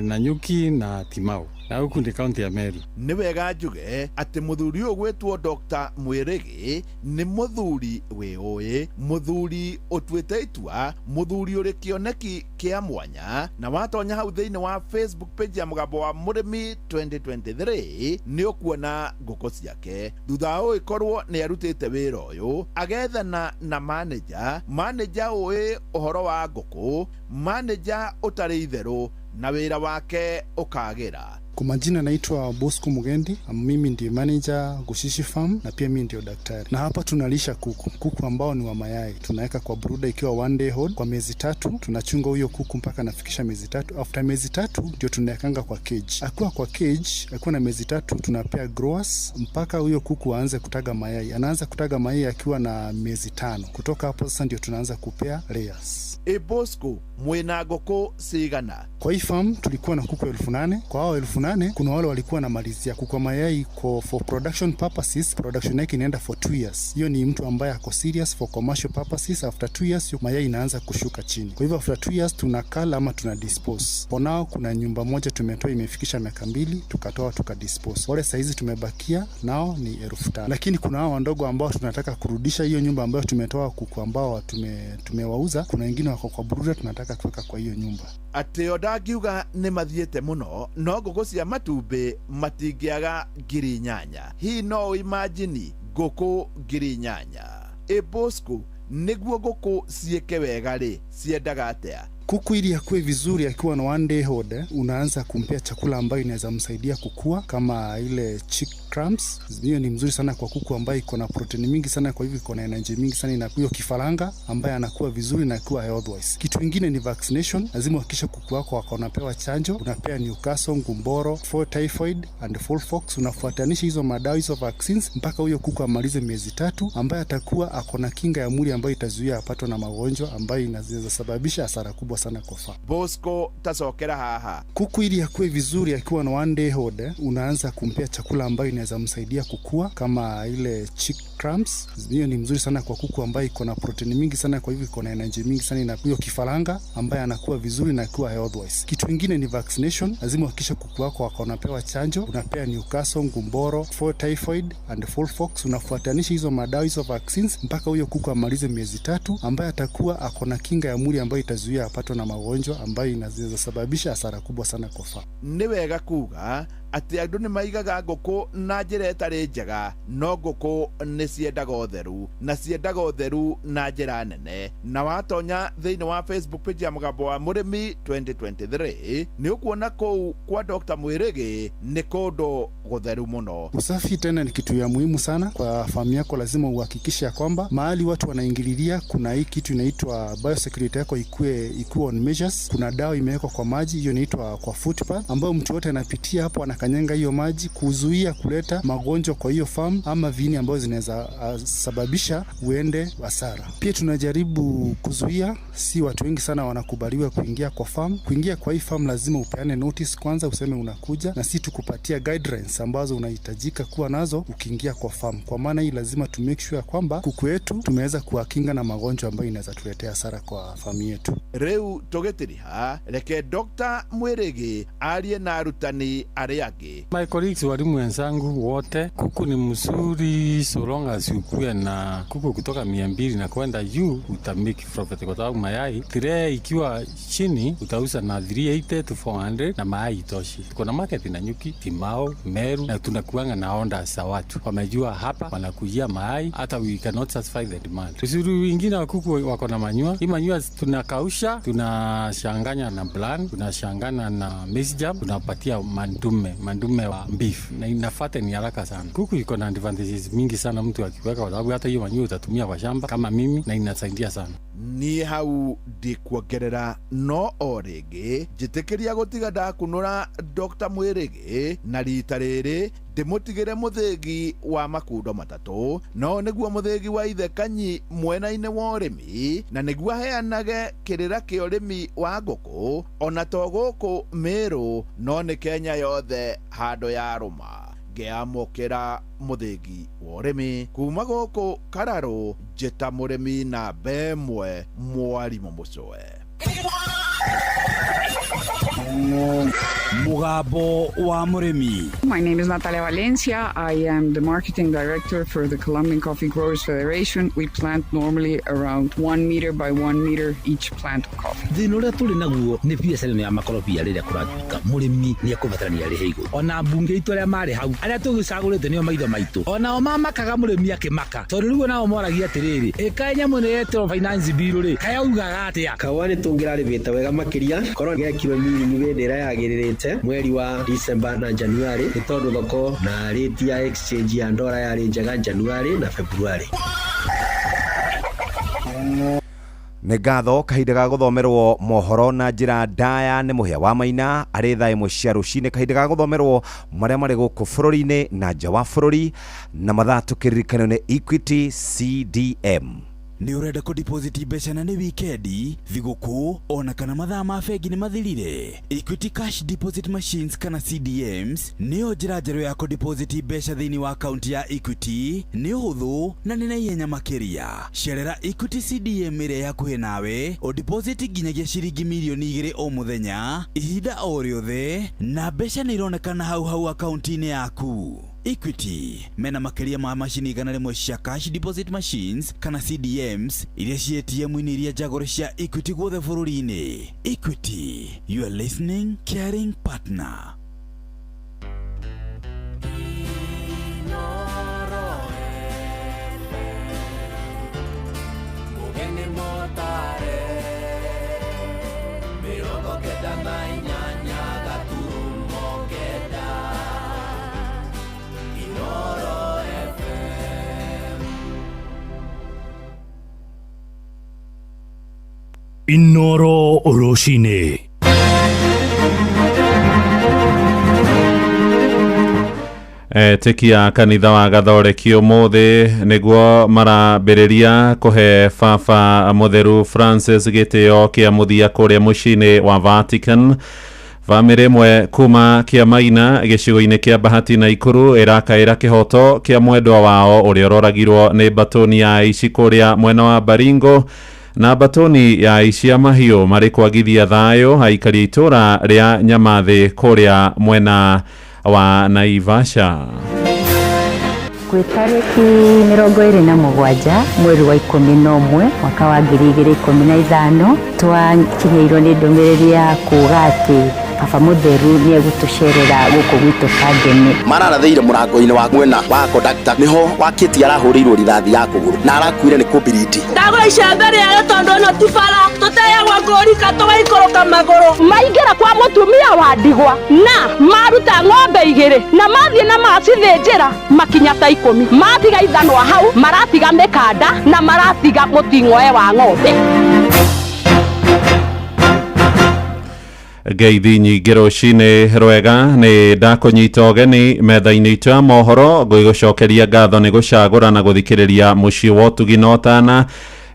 Nanyuki na Timau. Na huku ni kaunti ya Meru. Ni wega njuge ati muthuri uyu gwetwo Dr. Mwirigi ni muthuri wiuye, muthuri utuite itua, muthuri uri kioneki kia mwanya, na watonya hau thiini wa Facebook page ya Mugambo wa Murimi 2023 ni ukuona nguku ciake. Thutha uyu ikorwo ni arutite wira uyu agethana na manager uyu uhoro wa nguku, manager utari itheru na wira wake ukagira. Kwa majina naitwa Bosco Mugendi, mimi ndiye manager Gushishi Farm na pia mimi ndio daktari. Na hapa tunalisha kuku ambao ni wa mayai. Tunaweka kwa brooder ikiwa 1 day hold kwa miezi 3. Tunachunga huyo kuku mpaka anafikisha miezi 3. After miezi 3 ndio tunawekanga kwa cage. Akiwa kwa cage, akiwa na miezi 3 tunapea growers mpaka huyo kuku aanze kutaga mayai. Anaanza kutaga mayai akiwa na miezi 5. Kutoka hapo sasa ndio tunaanza kupea layers. Bosco, mwina nguku cigana? Kwa hii farm tulikuwa na kuku 8,000. Kwa hao 8,000 kuna wale walikuwa na malizia kuku mayai for production purposes. Production yake inaenda for 2 years. Hiyo ni mtu ambaye ako serious for commercial purposes. After 2 years mayai inaanza kushuka chini. Kwa hivyo after 2 years tunakala ama tuna dispose. For now kuna nyumba moja tumetoa imefikisha miaka 2, tukatoa tukadispose. Wale saizi tumebakia nao ni 5,000. Lakini kuna hao wandogo ambao tunataka kurudisha hiyo nyumba ambayo tumetoa kuku ambao tumewauza. Kuna wengine wako kwa brooder tunataka kuweka kwa hiyo nyumba. Ati odagiuga ni mathiete muno no nguku cia matumbi matingiaga ngiri 8. Hii no imagine nguku ngiri 8. Bosco, niguo nguku cieke wega ri ciendaga atia? Kuku ili akue vizuri akiwa na 1 day hold, unaanza kumpea chakula ambayo inaweza msaidia kukua kama ile chick crumbs. Hiyo ni mzuri sana kwa kuku ambayo iko na protein mingi sana, kwa hivyo iko na energy mingi sana, na hiyo kifaranga ambaye anakuwa vizuri na akiwa health-wise. Kitu kingine ni vaccination. Lazima uhakikishe kuku wako wako napewa chanjo. Unapea Newcastle, Ngumboro, for typhoid and Fox. Unafuatanisha hizo madawa hizo vaccines mpaka huyo kuku amalize miezi 3, ambaye atakuwa ako na kinga ya mwili ambayo itazuia apatwe na magonjwa ambayo inaweza sababisha hasara kubwa sana kwa farm. Bosco, tasokera haha. Kuku ili akue vizuri akiwa na 1 day hold, unaanza kumpea chakula ambayo inaweza msaidia kukua kama ile chick crumbs. Hiyo ni mzuri sana kwa kuku ambayo iko na protein mingi sana, kwa hivyo iko na energy mingi sana, na hiyo kifaranga ambaye anakuwa vizuri na akiwa health-wise. Kitu kingine ni vaccination. Lazima uhakikishe kuku wako wako napewa chanjo. Unapea Newcastle, Ngumboro, for typhoid and Fox. Unafuatanisha hizo madawa hizo vaccines mpaka huyo kuku amalize miezi 3, ambaye atakuwa ako na kinga ya mwili ambayo itazuia apatwe na magonjwa ambayo inaweza sababisha hasara kubwa sana kwa farm. Ni wega kuga ati andu ni maigaga nguku na njira itari njega, no nguku ni ciendaga utheru, na ciendaga utheru na njira nene. Na watonya thiini wa Facebook page ya Mugambo wa Murimi 2023 ni ukuona kou kwa Dr. Mwirigi ni kundu gutheru muno. Usafi tena ni kitu ya muhimu sana kwa farm yako. Lazima uhakikishe ya kwamba mahali watu wanaingililia kuna hii kitu inaitwa biosecurity yako ikuwe on measures. Kuna dawa imewekwa kwa maji, hiyo inaitwa kwa footpath, ambayo mtu wote anapitia hapo anakanyanga hiyo maji kuzuia kuleta magonjwa kwa hiyo farm ama vini ambazo zinaweza sababisha uende hasara. Pia tunajaribu kuzuia, si watu wengi sana wanakubaliwa kuingia kwa farm. Kuingia kwa hii farm lazima upeane notice kwanza, useme unakuja, na si tukupatia guidelines ambazo unahitajika kuwa nazo ukiingia kwa farm. Kwa maana hii lazima tu make sure kwamba kuku wetu tumeweza kuwakinga na magonjwa ambayo inaweza tuletea hasara kwa farm yetu. Reu tugitiriha reke Dr. Mwirigi arie na arutani aria angi. My colleagues, walimu wenzangu wote, kuku ni mzuri so long as ukue na kuku kutoka 200 na kwenda juu utamake profit, kwa sababu mayai tire ikiwa chini utauza na 380 to 400 na mayai itoshi. Kuna market na Nyuki, Timao, Meru, na tunakuanga na orders za watu wamejua hapa wanakujia mayai, hata we cannot satisfy the demand. Uzuri wengine wa kuku wako na manyua. Hii manyua tunakausha, tunashanganya na bland, tunashangana na maize jam, tunapatia mandume wa beef, na inafuata ni haraka sana. Kuku iko na advantages mingi sana mtu akiweka, kwa sababu hata hiyo manyua utatumia kwa shamba kama mimi, na inasaidia sana. ni hau ndikuongerera no o rĩngĩ njĩtĩkĩria gũtiga ndakunũra Dr. Mwirigi na rita rĩrĩ ndimutigire muthegi wa makundo matatu no niguo muthegi wa ithe Kanyi mwena-inĩ wa ũrĩmi na niguo heanage kĩrĩra kĩa ũrĩmi wa ngũkũ ona to gũkũ Meru no nĩ Kenya yothe handũ ya rũma ngeamũkĩra muthegi wa ũrĩmi kuma gũkũ Kararũ njĩta mũrĩmi na bemwe Mwarimũ Mũcwe. Mugambo wa Murimi. My name is Natalia Valencia. I am the marketing director for the Colombian Coffee Growers Federation. We plant normally around 1 meter by 1 meter each plant of coffee. Thĩna ũrĩa tũrĩ naguo nĩ biacara ya makorobia rĩrĩa kũratuĩka mũrĩmi nĩ ekũbatarania arĩhe igũrũ. Ona mbunge itũ arĩa marĩ hau arĩa tũgĩcagũrĩte nĩo maitho maitũ. Onao mamakaga mũrĩmi akĩmaka. Tondũ rĩu nao moragia atĩrĩrĩ. Ĩka nyamũ nĩ yetwo finance bill rĩ. Kayaugaga atĩa? Kawa nĩ tũngĩrarĩbĩte wega makĩria. Korwo gekĩrwo miri ndĩra yagĩrĩrĩte mweri wa December na January nĩ tondũ thoko na rate ya exchange ya ndora yarĩ njega January na February. Nĩ ngatho kahinda ga gũthomerwo mohoro na njĩra ndaya nĩ Mũhĩa wa Maina arĩ thaa ĩmwe cia rũcinĩ kahinda ga gũthomerwo marĩa marĩ gũkũ bũrũri-inĩ na nja wa bũrũri na mathaa tũkĩririkanio nĩ Equity CDM. Ni urenda ko deposit mbeca na ni weekendi thigũkũ ona kana mathaa ma bengi nĩ mathirire. Equity Cash Deposit Machines kana CDMs nĩyo njĩra njerũ ya ko deposit mbeca thĩinĩ wa akaunti ya Equity nĩ ũhũthũ na nĩ naihenya makĩria. Cerera Equity CDM ĩrĩa yakuhĩ nawe o deposit nginyagia ciringi milioni 2 o mũthenya ihinda o rĩothe na mbeca nĩ ironekana hau akaunti-inĩ yaku. Equity mena makĩria ma macini igana rĩmwe cia cash deposit machines kana CDMs iria ci ATM-inĩ iria njagũre cia Equity guothe bũrũri-inĩ. Equity, you are listening caring partner. Inoro Oroshine. Tekia kanitha wa Gathoreki ũmũthĩ nĩguo marambĩrĩria kũhe baba mũtheru Francis gĩtĩo kĩa mũthia kũrĩa mũciĩ-inĩ wa Vatican. Bamĩrĩ ĩmwe kuma Kĩamaina gĩcigo-inĩ kĩa Bahati Naikuru ĩrakaĩra kĩhoto kĩa mwendwa wao ũrĩa ũroragirwo nĩ batoni ya aici kũrĩa mwena wa Baringo na batoni ya aici ya mahiũ marĩ kwagithia thayũ aikari itũra rĩa Nyamathĩ kũrĩa mwena wa Naivasha. Kwĩ tarĩki 27 mweri wa 11 mwaka wa 2015 twakinyĩirwo nĩ ndũmĩrĩri ya kuuga atĩ baba mũtheru nĩ egũtũcerera gũkũ gwitũ Kangemi. Mararathĩire mũrango-inĩ wa mwena wa kondakta nĩho wakĩti arahũrĩirwo rithathi ya kũgũrũ na arakuire nĩ kũmbiriti. Ndagũra icembe rĩayo tondũ no ti bara tũteagwo ngũrika tũgaikũrũka magũrũ. Maingĩra kwa mũtumia wa ndigwa na maruta ng'ombe 2 na mathiĩ na macithĩnjĩra makinya ta 10 matiga ithanwa hau maratiga mĩkanda na maratiga mũting'oe wa ng'ombe. Ngeithi nyingĩ rũcinĩ rwega nĩ ndakũnyita ũgeni metha-inĩ itũ ya mohoro ngũgũcokeria ngatho nĩ gũcagũra na gũthikĩrĩria mũciĩ wa ũtugi na ũtana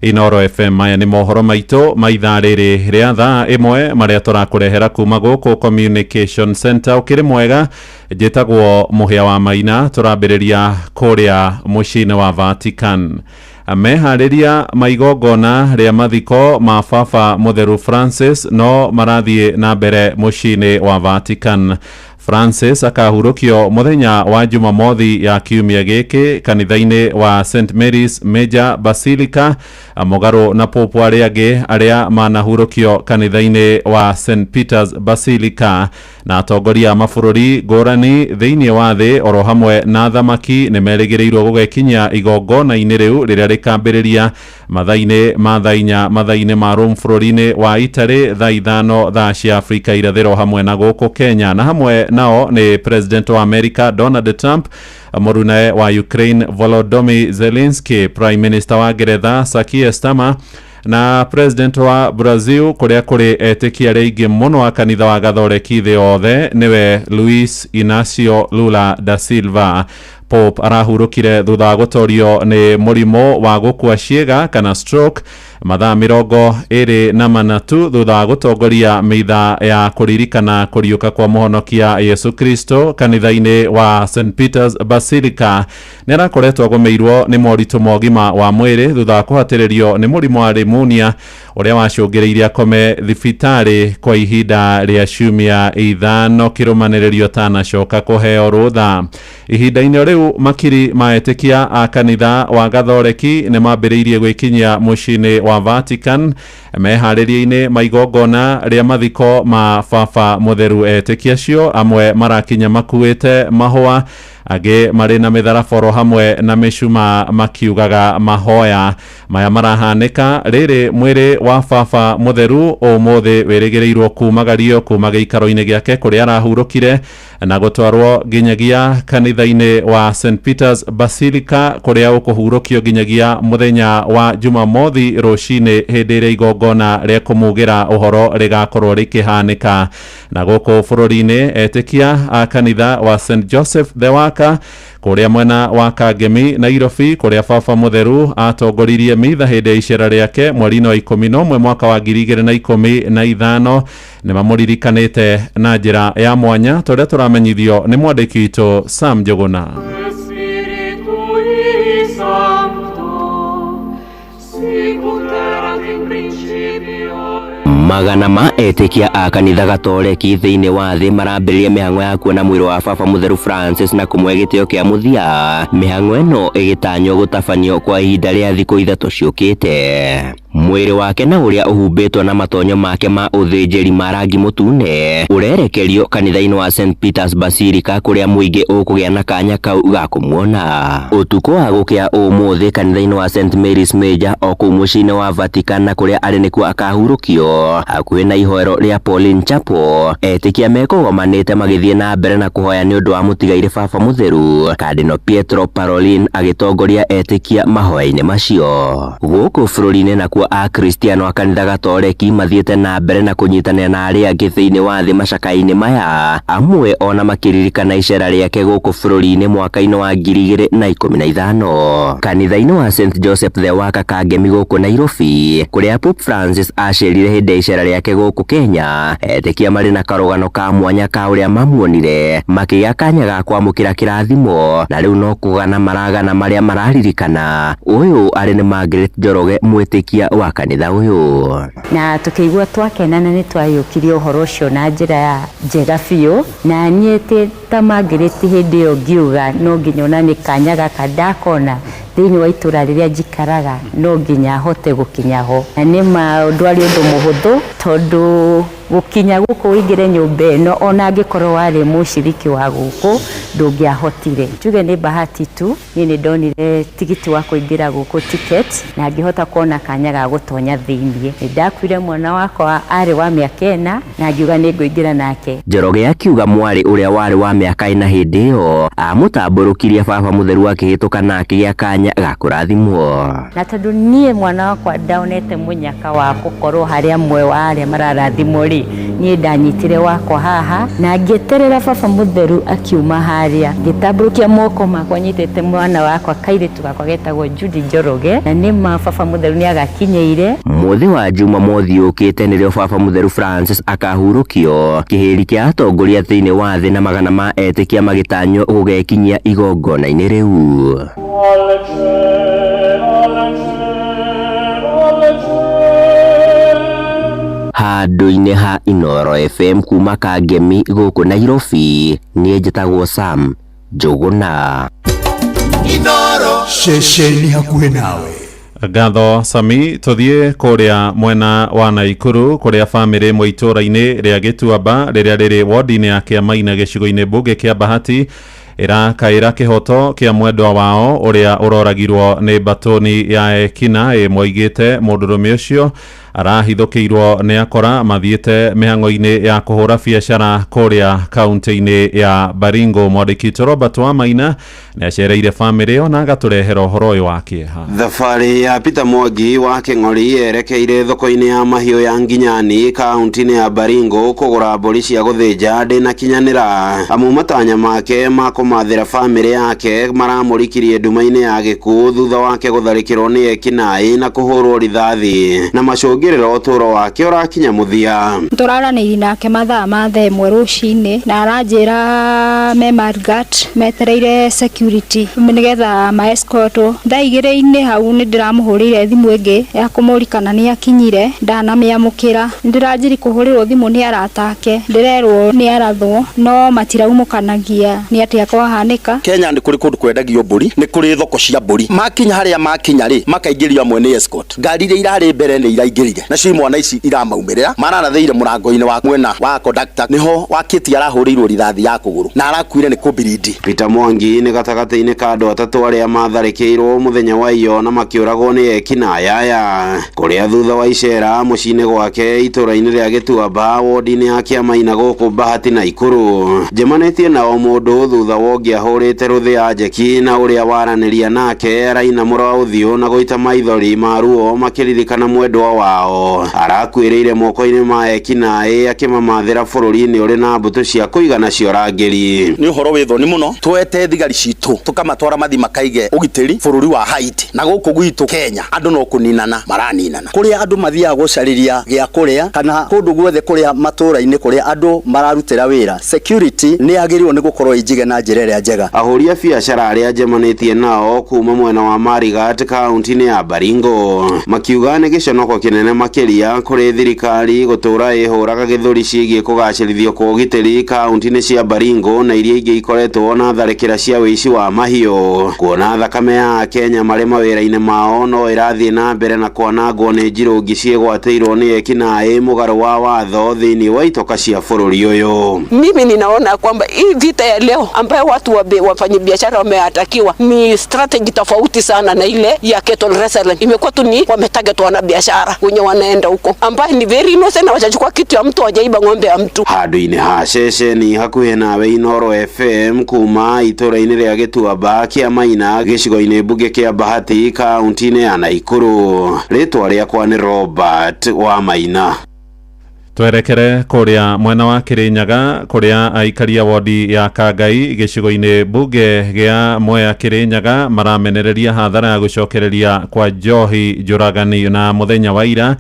Inoro FM. Aya nĩ mohoro maitũ ma ithaa rĩrĩ rĩa thaa ĩmwe marĩa tũrakũrehera kuma gũkũ Communication Center. Ũkĩrĩ mwega, njĩtagwo Mũhĩa wa Maina, tũrambĩrĩria kũrĩa mũciĩ-inĩ wa Vatican. Meharĩria maigongona rĩa mathiko ma baba mũtheru Francis no marathiĩ na mbere mũciĩ-inĩ wa Vatican. Francis akahurũkio mũthenya wa Jumamothi ya kiumia gĩkĩ kanitha-inĩ wa St Mary's Major Basilica mũgarũ na popu arĩa angĩ arĩa manahurũkio kanitha-inĩ wa St Peter's Basilica. Na atongoria mabũrũri ngũrani thĩinĩ wa thĩ oro hamwe na thamaki nĩ merĩgĩrĩirwo gũgekinyia igongona-inĩ rĩu rĩrĩa rĩkambĩrĩria mathaa-inĩ ma thaa 4 mathaa-inĩ ma Rome bũrũri-inĩ wa Italy thaa 5 thaa cia Afrika irathĩro hamwe na gũkũ Kenya. Na hamwe nao ni President wa America Donald Trump, mũrũnae wa Ukraine Volodymyr Zelensky, Prime Minister wa Ngeretha Keir Starmer Na president wa Brazil kuria kuri etikia reigi muno wa kanitha wa gathoreki thi yothe niwe Luis Inacio Lula da Silva. Pope arahurukire thutha wa gutorio ni murimo wa gukua ciega kana stroke mathaa 24 tu thutha wa gutongoria mitha ya kuririkana kuriuka kwa muhonokia Yesu Kristo kanitha-ini wa St Peter's Basilica. Nirakoretwo agomeirwo ni moritu mogima wa mwiri thutha wa kuhatiririo ni murimo wa pneumonia uria wacungiriire akome thibitari kwa ihinda ria ciumia 5 kirumaniririo tanacoka kuheo rutha. Ihinda-ini riu makiri maetikia a kanitha wa gathoreki ni mambiriirie gwikinyia mucini wa Vatican mehariria-ini maigongona ria mathiko ma baba mutheru etikia cio amwe marakinya makuite mahua age mari na mitharaboro hamwe na micuma makiugaga mahoya maya marahanika riri mwiri wa baba mutheru umuthi wirigirirwo kumagario kuma giikaro-ini giake kuria arahurukire na gutwarwo ginyagia kanitha-ini wa St Peter's Basilica kuria ukuhurukio ginyagia muthenya wa Jumamothi rucini hindi ria igongona ria kumugira uhoro rigakorwo rikihanika. Na guku bururi-ini etikia a kanitha wa St Joseph the Waka kuria mwena wa Kangemi Nairobi kuria baba mutheru atongoririe mitha hindi ya icera riake mweri-ini wa 11 mwaka wa 2015 ni mamuririkanite na njira ya mwanya turia turamenyithio ni mwandiki witũ Sam Njuguna. Magana ma etikia a kanitha gatoreki thiini wa thi marambiririe mihango ya kuona mwiri wa baba mutheru Francis na kumwe gitio kia muthia. Mihango eno igitanyo gutabanio kwa ihinda ria thikũ 3 ciukite. Mwiri wake na uria uhumbitwo na matonyo make ma uthinjiri marangi mutune urerekerio kanitha-ini wa St Peter's Basilica kuria muingi ukugia na kanya kau ga kumuona. Utuko wa gukia umuthi kanitha-ini wa St Mary's Major o kuu mucii-ini wa Vatican na kuria ari nikuo akahurukio hakuhi na ihoero ria Pauline Chapel. Etikia mekugomanite magithie na mbere na kuhoya ni undu wa mutigaire baba mutheru Cardinal Pietro Parolin agitongoria etikia mahoya-ini macio. Guku bururi-ini nakuo a Kristiano a kanitha gatoreki mathiete na mbere na kunyitanira na aria angi thiini wa thi macaka-ini maya amwe ona makiririkana icera riake guku bururi-ini mwaka-ini wa 2015 kanitha-ini wa St Joseph the Waka Kangemi guku Nairobi kuria Pope Francis acerire hindi icera riake guku Kenya. Etikia mari na karugano ka mwanya ka uria mamuonire makigia kanya ga kwamukira kirathimo na riu no kugana maragana maria mararirikana. Uyu ari ni Margaret Njoroge mwitikia wa kanitha uyu na tukigwa twakenana ni twayukirie uhoro ucio na njira ya njega biu na niete ta Margaret hindi yo ngiuga no nginya ona ni kanya gaka ndakona thiini wa itura riria njikaraga no nginya hote gukinya ho na ni maundu ari undu muhuthu tondu gukinya guku wingire nyumba ino ona angikorwo wari muciriki wa guku ndungiahotire. Tuge ni bahati tu ni ndonire tigiti wa kuingira guku ticket na ngihota kuona kanya ga gutonya thiini. Ndakwire mwana wakwa ari wa miaka 4 na ngiuga ni nguingira nake. Njoroge akiuga mwari uria wari wa miaka 4 hindi yo amutamburukirie baba mutheru akihituka na akigia kanya ga kurathimwo. Na tondu nie mwana wakwa ndaonete munyaka wa gukorwo haria mwe wa aria mararathimwo nie ndanyitire wakwa haha na ngieterera baba mutheru akiuma haria ngitamburukia moko makwa nyitete mwana wakwa kairitu gakwa getagwo Judy Njoroge na ni baba mutheru ni agakinyeire. Muthi wa Jumamothi ukite nirio baba mutheru Francis akahurukio kihiri kia atongoria thiini wa thi na magana ma etikia magitanyo gugekinyia igongona-ini riu. Handu-ini ha Inoro FM kuma Kangemi guku Nairobi nie njitagwo Sam Njuguna. Inoro ceceni hakuhi nawe. Gatho Sami tuthie kuria mwena wa Naikuru kuria family mwe itura-ini ria Gituamba riria riri ward-ini ya Kiamaina gicigo-ini bunge kia Bahati irakaira kihoto kia mwendwa wao uria uroragirwo ni batoni ya ekina moigite mundurume ucio arahithũkĩirwo nĩ akora mathiĩte mĩhang'o-inĩ ya kũhũra biacara kũrĩa kaunti-inĩ ya Baringo. Mwandĩki Robert Wamaina nĩ acereire bamĩrĩ ĩyo na agatũrehera ũhoro ũyũ wa kĩeha. Thabarĩ ya Peter Mwangi wa Kĩng'ori yerekeire thoko-inĩ ya mahiũ ya Nginyani kaunti-inĩ ya Baringo kũgũra mbũri cia gũthĩnja ndĩ na kinyanĩra. Amu matanya make ma kũmathĩra bamĩrĩ yake maramũrikirie nduma-inĩ ya gĩkuũ thutha wake gũtharĩkĩrwo nĩ ekinaĩ na kũhũrwo rithathi na macũngĩrĩro ũtũũro wake ũrakinya mũthia. Tũraranĩirie nake mathaa ma thaa ĩmwe rũcinĩ na aranjĩra me Margat metereire security nĩgetha ma escort. Thaa 2:00 hau nĩ ndĩramũhũrĩire thimũ ĩngĩ ya kũmũrikana nĩ akinyire, ndanamĩamũkĩra. Ndĩranjĩri kũhũrĩrwo thimũ nĩ aratake, ndĩrerwo nĩ arathwo no matiraumũkanagia nĩ atĩa kwahanĩka. Kenya nĩ kũrĩ kũndũ kwendagio mbũri, nĩ kũrĩ thoko cia mbũri. Makinya harĩa makinya rĩ makaingĩrio amwe nĩ escort. Ngari iria irarĩ mbere nĩ iraingĩrire nacio imwana ici iramaumĩrĩra mararathĩire mũrango-inĩ wa mwena wa conductor niho wakĩti arahũrĩirwo rithathi ya kũgũrũ na arakuire nĩ kũmbirindi. Peter Mwangi nĩ gatagatĩ-inĩ ka andũ atatũ arĩa matharĩkĩirwo mũthenya wa iyo na makĩũragwo nĩ ekinayaya kũrĩa thutha wa icera mũciĩ-inĩ gwake itũũra-inĩ rĩa Gĩtuamba wodi-inĩ ya Kĩamaina gũkũ Bahati na Ikuru. Njemanĩtie nao mũndũ thutha wa ũngĩ ahũrĩte rũthĩ ya njeki na ũrĩa waranĩria nake arainamũra ũthiũ na gũita maithori ma ruo makĩririkana mwendwa wao arakuĩrĩire moko-inĩ ma ekinaĩ akĩmamathĩra bũrũri-inĩ ũrĩ na mbũtũ cia kũigana cia ũrangĩri. Nĩ ũhoro wĩ thoni mũno twete thigari citũ tũkamatwara mathi makaige ũgitĩri bũrũri wa Haiti na gũkũ gwitũ Kenya andũ no kũninana maraninana kũrĩa andũ mathiaga gũcarĩria gĩa kũrĩa kana kũndũ guothe kũrĩa matũũra-inĩ kũrĩa andũ mararutĩra wĩra. Security nĩ yagĩrĩirwo nĩ gũkorwo ĩnjige na njĩra ĩrĩa njega. Ahũri a biacara arĩa njemanĩtie nao kuma mwena wa Marigat kaunti-inĩ ya Baringo makiuga nĩ gĩconoko kĩnene makĩria kũrĩ thirikari gũtũũra ĩhũraga gĩthũri ciĩgiĩ kũgacĩrithio kwa ũgitĩri kaunti-inĩ cia Baringo na iria ingĩ ikoretwo na tharĩkĩra cia wĩici wa mahiũ. Kuona thakame ya Kenya marĩ mawĩra-inĩ mao no ĩrathiĩ na mbere na kwanangwo nĩ njirũngi ciĩgwatĩirwo nĩ ekinaĩ mũgarũ wa watho thĩinĩ wa itoka cia bũrũri ũyũ. Mimi ninaona kwamba hii vita ya leo ambayo watu wafanyabiashara wameatakiwa ni strategy tofauti sana na ile ya cattle rustling. Imekuwa tu ni wametarget wanabiashara wenye wanaenda huko ambaye ni very innocent na wachachukua kitu ya mtu wajaiba ng'ombe ya mtu. Handũ-inĩ ha ceceni hakuhĩ nawe Inoro FM kuma itũũra-inĩ rĩa Gĩtuamba Kĩamaina gĩcigo-inĩ mbunge kĩa Bahati kaunti-inĩ ya Naikuru. Rĩtwa rĩakwa nĩ Robert Wamaina. Twerekere kũrĩa mwena wa Kĩrĩnyaga kũrĩa aikari a wodi ya Kangai gĩcigo-inĩ mbunge gĩa Mwea Kĩrĩnyaga maramenereria hathara ya gũcokereria kwa njohi njũragani na mũthenya wa ira.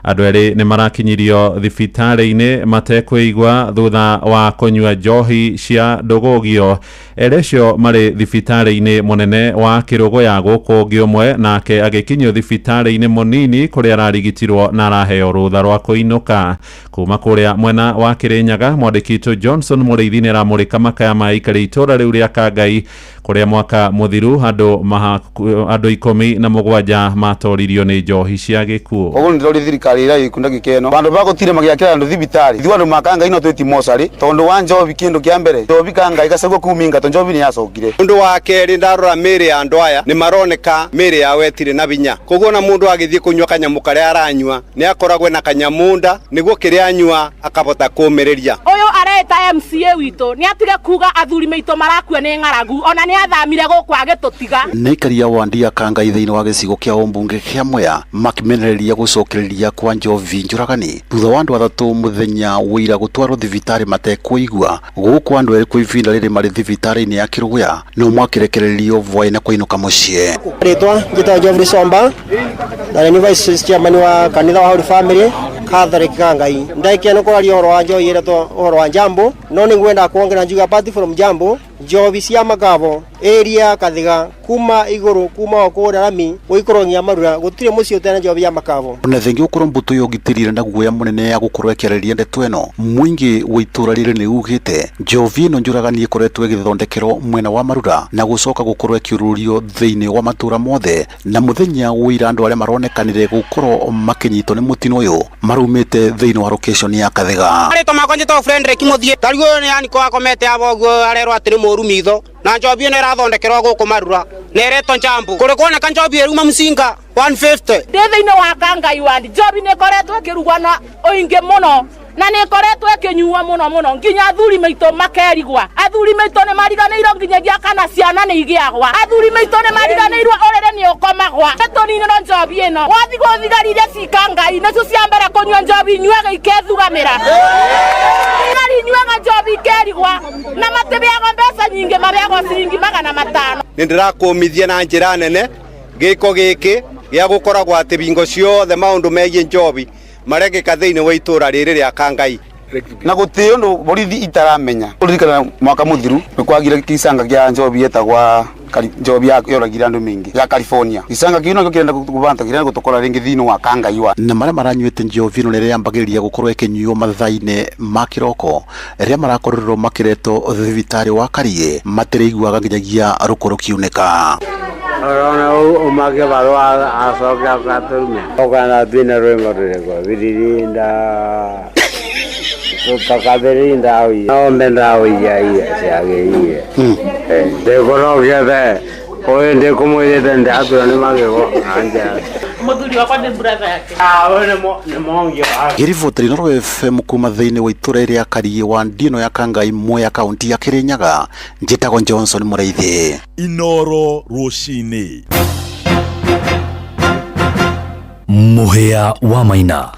Andũ erĩ nĩ marakinyirio thibitarĩ-inĩ matekwĩigua thutha wa kũnyua njohi cia ndũgũgio. Erĩ acio marĩ thibitarĩ-inĩ mũnene wa Kĩrũgũya gũkũ Ngĩũmwe nake agĩkinyio thibitarĩ-inĩ mũnini kũrĩa ararigitirwo na araheo rũtha rwa kũinũka. Kuma kũrĩa mwena wa Kĩrĩnyaga mwandĩki witũ Johnson Mũrĩithi nĩ aramũrĩka makaya ma aikari itũũra rĩu rĩa Kangai kũrĩa mwaka mũthiru andũ 17 matoririo nĩ njohi cia gĩkuũ. Ũguo nĩ ndĩrori thirikari ĩrĩa ĩkunda gĩkeno bandũ bagũtire magĩakĩra andũ thibitarĩ ithuĩ andũ makangai no twĩti mocarĩ tondũ wa njobi kĩndũ kĩa mbere njobi Kangai gacagua kuminga to njobi nĩ yacokire. Ũndũ wa kerĩ ndarora mĩĩrĩ ya andũ aya nĩ maroneka mĩĩrĩ yao ĩtirĩ na binya koguo na mũndũ agĩthiĩ kũnyua kanyamũ karĩa aranyua nĩ akoragwo na kanyamunda nĩguo kĩrĩa anyua akabota kũmĩrĩria. Ũyũ areta MCA witũ nĩ atige kuga athuri maitũ marakua nĩ ng'aragu ona nĩ athamire gũkũ agĩtũtiga. Nĩ aikari a wandi ya Kangai thĩinĩ wa gĩcigo kĩa ũmbunge kĩa Mwea makimenereria gũcokereria kwa njovi njũragani thutha wa andũ atatũ mũthenya wĩira gũtwarwo thibitarĩ matekũigua gũkũ andũ erĩ kwa ivinda rĩrĩ marĩ thibitarĩ-inĩ ya Kĩrũgũya no mwakĩrekererio voĩ-inĩ kũinũka mũciĩ. Rĩtwa njĩtagwo Geoffrey Somba na nĩ vice chairman wa kanitha wa Holy Family Catholic Kangai. Ndaikia nĩ kũraria ũhoro wa njohi ĩretwo ũhoro wa Jambo no nĩ ngwenda kuongera njuga apart from Jambo njovi cia Makabo area Kathiga kuma igũrũ kuma okũrĩa Rami gũikorwo nginya Marura gũtirĩ mũciĩ ũtena njovi ya Makabo. Ona thengi ũkorwo mbũtũ yo gĩtirire na guoya mũnene ya gũkorwo ĩkĩarĩria ndeto ĩno mũingĩ wa itũũra rĩrĩ nĩ ugĩte njovi ĩno njũragani ĩkoretwo ĩgĩthondekerwo mwena wa Marura na gũcoka gũkorwo ĩkĩũrũrio thĩinĩ wa matũũra mothe na mũthenya wĩira andũ arĩa maronekanire gũkorwo makĩnyitwo nĩ mũtino ũyũ marumĩte thĩinĩ wa location ya Kathiga. Arĩtwo makwa njĩtagwo Frederick Mũthiĩ tariguo nĩ yani kwa komete abo guo arerwo atĩ nĩ mũru mitho na njobi ĩno ĩrathondekerwo gũkũ Marura nereto njambu kuri kuoneka njobi eruma musinga 150 ndethe-ini wa Kangai ward njobi ni koretwo ikirugwa na oingi muno na ni koretwo ikinyuwa muno nginya athuri maitu makerigwa athuri maitu ni mariganirwo nginyagia kana ciana ni igiagwa athuri maitu ni mariganirwo orere ni ukomagwa etonini no njobi ino wathi guthigarire cikangai nicio ciambere kunywa njobi nyuaga ikethugamira ngari nyuaga njobi ikerigwa na matebeago mbeca nyingi mabeago ciringi 500 nindirakumithia na njira nene giko giki gia gukoragwo ati bingo ciothe maundu megie njobi marekeka thiini wa itura riri ria Kangai na gutio ndo borithi itaramenya urikana mwaka muthiru nikwagire kisanga kia njobi etagwa njobi yoragira andu mingi ya California kisanga kiuno gyo kirenda kubanta kirenda gutokora ringi thiini wa Kangai wa na maria maranywite njovi no rĩrĩa yambagĩrĩria gũkorwo ĩkĩnyuo mathaa-inĩ ma kĩroko rĩrĩa marakorerwo makiretwo thibitarĩ wa Karie matĩrĩiguaga nginyagia rũkũ rũkiunĩka Orona umage barwa asoka katume okana bina rwemo rwego biririnda tukakaberinda awi ombenda awi ya siageie de korogebe oende kumwete ndatu ni magego anja muthuri wakwa ni brother yake one ni mongyo Giriboteri Noro FM kuma thĩinĩ wa itũra rĩa Karie wa Ndino ya Kangai Mwea kaunti ya Kirinyaga njĩtagwo Johnson Mũraithi Inoro Rucini Mũhĩa wa Maina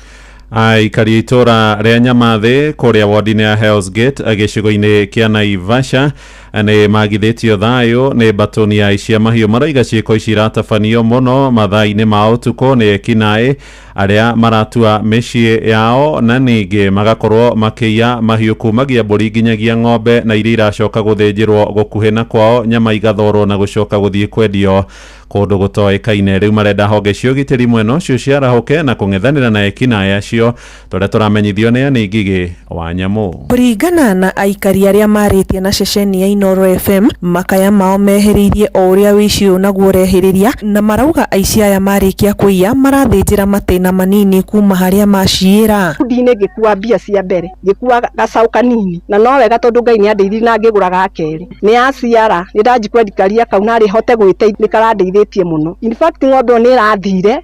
aikari itura ria Nyamathi kuria wardini ya Hell's Gate gĩcigo-inĩ kĩa Naivasha nĩ magithĩtio thayũ nĩ batoni ya cia mahiũ maraiga ciĩko ici iratabanio mũno mathaa-inĩ ma ũtukũ nĩ ekinaĩ arĩa maratua mĩciĩ yao na ningĩ magakorwo makĩiya mahiũ kumagia mbũri nginyagia ng'ombe na iria iracoka gũthĩnjĩrwo gũkuhĩ na kwao nyama igathorwo na gũcoka gũthiĩ kwendio kũndũ gũtoĩkaine. Rĩu marenda honge cia ũgitĩri mwena ũcio ciarahũke na kũng'ethanĩra na ekinaĩ acio tũrĩa tũramenyithio nĩ Anĩ Ngigĩ wa Nyamũ. Kũringana na aikari arĩa marĩtie na ceceni ya Inoro FM makaya mao mehereirie o ũrĩa wĩici ũyũ naguo ũrehĩrĩria na marauga aici aya marĩkia kũiya marathĩnjĩra matĩna manini kuma harĩa maciĩra. Ndine ngĩkua mbia cia mbere ngĩkua gacaũ kanini na no wega tondũ Ngai nĩ andeithirie na ngĩgũra ga kerĩ nĩ aciara nĩ ndanjikwendia kauna rĩ hote gwĩte nĩ karandeithĩtie mũno. In fact ng'ombe nĩ irathire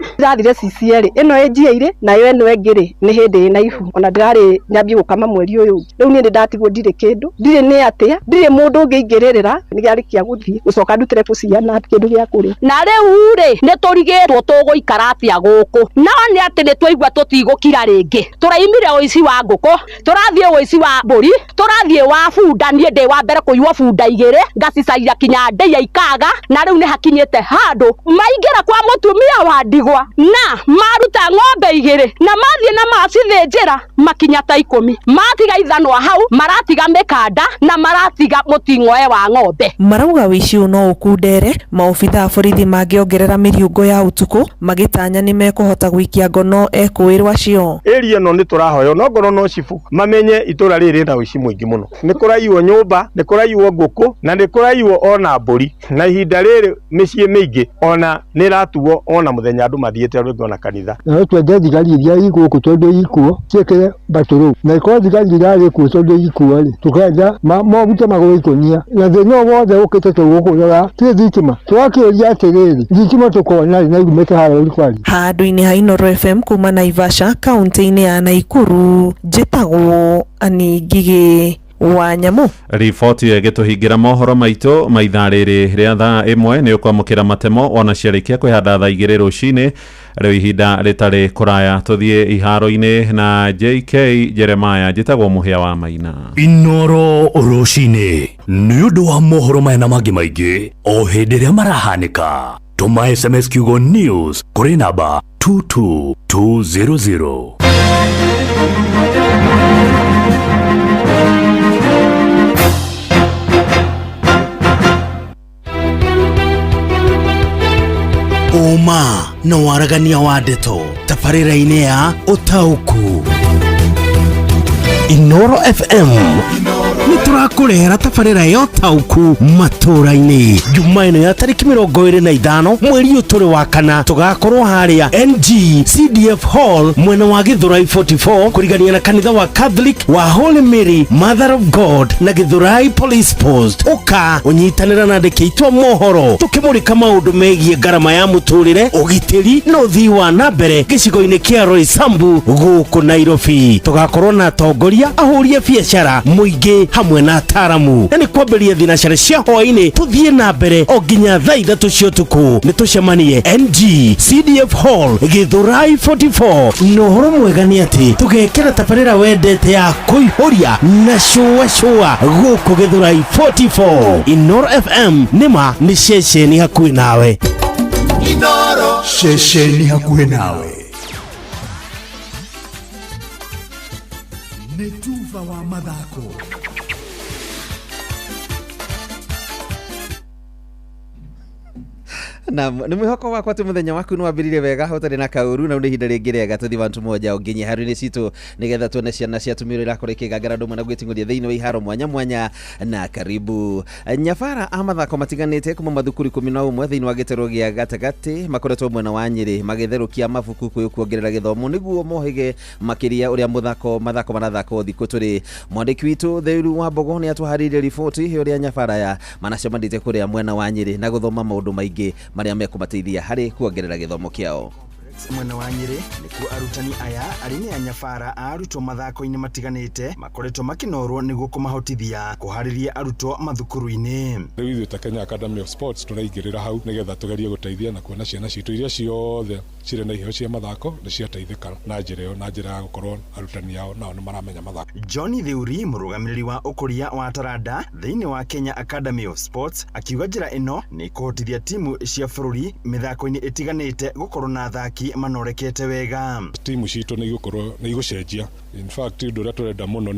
cicierĩ ĩno ĩnjiĩire nayo ĩno ĩngĩ nĩ hĩndĩ ĩna ihu ona ndarĩ nyambie gũkama mweri ũyũ rĩu nĩ ndatigwo ndirĩ kĩndũ ndirĩ nĩ atĩa ndirĩ mũndũ ũngĩingĩrĩrĩra nĩ gĩarĩkia gũthiĩ gũcoka ndutire kũciana kĩndũ gĩa kũrĩa na rĩu rĩ nĩ tũrigĩtwo tũgũikara atĩa gũkũ no nĩ atĩ nĩ twaigua tũtigũkira rĩngĩ tũraimire ũici wa ngũkũ tũrathiĩ ũici wa mbũri tũrathiĩ wa bunda niĩ ndĩ wa mbere kũiywo bunda igĩrĩ ngacicaria kinya ndĩya ikaga na rĩu nĩ hakinyĩte handũ maingĩra kwa mũtumia wa ndigwa na maruta ng'ombe igĩrĩ na mathiĩ na macithĩnjĩra makinya ta 10 matiga ithanwa hau maratiga mĩkanda na maratiga mũting'oe wa ng'ombe. Marauga wĩici ũyũ no ũkundere maobitha borithi mangĩongerera mĩriũngo ya ũtukũ magĩtanya nĩ mekũhota gũikia ngono ekũĩrwo acio. Area ĩno nĩ tũrahoya no ngoro no cibu mamenye itũra rĩrĩ na wĩici mũingĩ mũno nĩ kũraiywo nyũmba nĩ kũraiywo ngũkũ na nĩ kũraiywo ona mbũri na ihinda rĩrĩ mĩciĩ mĩingĩ ona nĩ ratuo ona mũthenya andũ mathiĩte rwĩmbo na kanitha. Na twende thigari iria igũkũ tondũ ikuo ciĩkĩre batũrũ na ikorwo thigari irarĩ kuo tondũ ikuo rĩ tũkenja mobute magũrũ ikonia na thĩna wothe ũkĩte tũgũkũrora tĩ thitima twakĩũria atĩrĩrĩ thitima tũkona na igumĩte harĩa ũrikwari. Handũ-inĩ ha Inoro FM kuma Naivasha kaunti-inĩ ya Naikuru njĩtagwo Anĩ Ngigĩ wa Nyamũ. Riboti ĩgĩtũhingĩra mohoro maitũ maithaa rĩrĩ rĩa thaa 1 nĩ ũkwamũkĩra matemo ona ciarĩkia kwĩhanda thaa 2 rũcinĩ rĩu ihinda rĩtarĩ kũraya tũthiĩ iharo-inĩ na JK Jeremiah njĩtagwo Mũhĩa wa Maina. Inoro Rucini nĩ ũndũ wa mohoro maya na mangĩ maingĩ o hĩndĩ ĩrĩa marahanĩka tũma SMS kiugo news kũrĩ namba 22200. Uma na waragania wa ndeto tabarĩra-inĩ ya ũtaũku Inoro FM turakurehera tabarĩra yo tauku matũra-inĩ Jumaine ya tariki 25 mweri ũtũrĩ wa kana tugakorwo harĩa NG CDF Hall mwena wa Githurai 44 kurigania na kanitha wa Catholic wa Holy Mary Mother of God na Githurai Police Post. Uka unyitanĩra na ndĩkĩitwo mohoro tukimurika maũndũ megiĩ ngarama ya mũtũrĩre, ũgitĩri na ũthii wa nambere gĩcigo-inĩ kĩa Roysambu gũkũ Nairobi. Tugakorwo na atongoria, ahũri a biacara, mũingĩ hamwe na ataramu. Na nĩ kwambĩrĩria thinacara cia hwaĩ-inĩ tuthiĩ na mbere o nginya thaa 3 cia ũtukũ. Nĩ tucemanie NG CDF Hall Githurai 44. No ũhoro mwega nĩ atĩ tũgekĩra tabarĩra wendete ya kũihũria na shua gũkũ Githurai 44. Inoro FM nĩma nĩ ceceni hakuhĩ nawe. Inoro ceceni hakuhĩ nawe. Nĩ tuva wa mathako. Na nĩ mwĩhoko wakwa atĩ mũthenya waku nĩ wambĩrĩire wega ũtarĩ na kaũru, na nĩ ihinda rĩngĩ rĩega tũthiĩ vantu moja ũnginye haru-inĩ citũ nĩgetha tuone ciana cia tumĩrũ irakorwo ikĩgangara ndũmwe na gwĩting'ũria thĩinĩ wa iharo mwanya mwanya. Na karibu nyabara a mathako matiganĩte kuma mathukuru 11 thĩinĩ wa gĩtaro gĩa gatagatĩ makoretwo mwena wa Nyĩrĩ magĩtherũkia mabuku kuongerera gĩthomo nĩguo mohĩge makĩria ũrĩa mathako marathakwo thikũ tũrĩ. Mwandĩki witũ Theiru wa Mbogo nĩ atũharĩirie riboti ũrĩa nyabara ya manacemanĩte kũrĩa mwena wa Nyĩrĩ na gũthoma maũndũ maingĩ marĩa mekumateithia harĩ kuongerera gĩthomo kĩao. Mwena wa Nyĩrĩ nĩkuo arutani aya arĩ a nyabara a arutwo mathako-inĩ matiganĩte makoretwo makinorwo nĩguo kũmahotithia kuharĩria arutwo mathukuru-inĩ. Rĩu ithuĩ ta Kenya Academy of Sports tũraingĩrĩra hau nĩgetha tũgerie gũteithia na kuona ciana citũ iria ciothe cirĩ na iheo cia mathako nĩ ciateithĩka na njĩra ĩyo, na njĩra ya gũkorwo arutani ao nao nĩ maramenya mathako. John Theuri, mũrũgamĩrĩri wa ũkũria wa Taranda thĩinĩ wa Kenya Academy of Sports, akiuga njĩra ĩno nĩ kũhotithia timu cia bũrũri mĩthako-inĩ ĩtiganĩte gũkorwo na athaki manorekete wega. Timu citũ nĩ igũcenjia. In fact ũndũ ũrĩa tũrenda mũno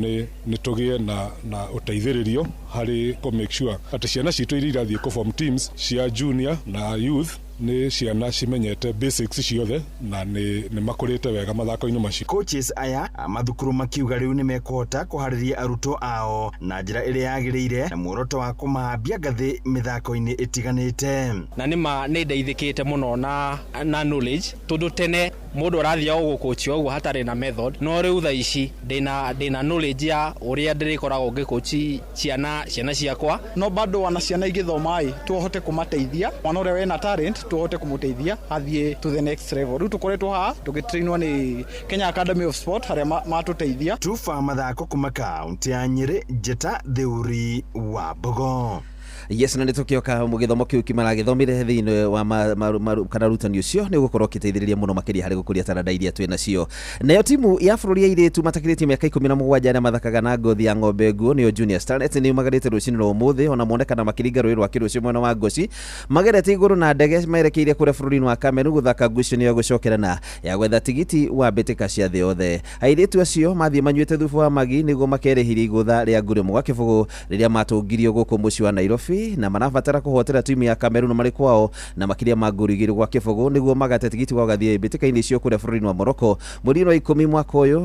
nĩ tũgĩe na ũteithĩrĩrio harĩ ku make sure atĩ ciana citũ iria irathiĩ ku form teams cia junior na youth nĩ ciana cimenyete basics ciothe na nĩ makũrĩte wega mathako-inĩ macio. Coaches aya mathukuru makiuga rĩu nĩ mekũhota kũharĩria arutwo ao na njĩra ĩrĩa yagĩrĩire na muoroto wa kũmahambia ngathĩ mĩthako-inĩ ĩtiganĩte. Na nĩ ndeithĩkĩte mũno na knowledge tondũ tene mũndũ arathiaga gũkũcia ũguo hatarĩ na method, no rĩu thaa ici ndĩna knowledge ya ũrĩa ndĩrĩkoragwo ngĩkũci ciana ciakwa. No bado wana ciana igĩthoma tuhote kũmateithia, mwana ũrĩa wena talent tuhote kũmũteithia athiĩ to the next level. Rĩu tũkoretwo haha tũgĩtrainwo nĩ Kenya Academy of Sport harĩa matũteithia. Tufa mathako kuma kaunti ya Nyĩrĩ, Njeta Theuri wa Mbogo. Yes, na nĩtũkĩoka mũgĩthomo kĩu kimaragĩthomire thĩinĩ wa kana rutani ũcio nĩ gũkorwo kĩteithĩrĩria mũno makĩria harĩ gũkũria taranda iria twĩ nacio. Nayo timu ya bũrũri ya airĩtu matakĩrĩtie mĩaka 17 arĩa mathakaga na ngothi ya ng'ombe nguo nĩyo Junior Starlets nĩ magarĩte rũcinĩ rwa ũmũthĩ ona monekana makĩringa rũĩ rwa Kĩrũcio mwena wa Ngoci magerete igũrũ na ndege merekeire kũrĩa bũrũri-inĩ wa Cameroon gũthaka ngucanio ya gũcokerana ya gwetha tigiti wa mbĩtĩka cia thĩ yothe. Airĩtu acio mathiĩ manyuĩte thubu wa magi nĩguo makerĩhirie igũtha rĩa ngurũmo gwa kĩbũgũ rĩrĩa matũngirio gũkũ mũciĩ wa Nairobi na marabatara kuhotera timu ya Cameroon marĩ kwao na makiria maguru igĩrĩ gwa kĩbũgũ nĩguo magate tigiti wa gathiĩ mbĩtĩka-inĩ icio kũrĩa bũrũri-inĩ wa Morocco mweri wa 10 mwaka ũyũ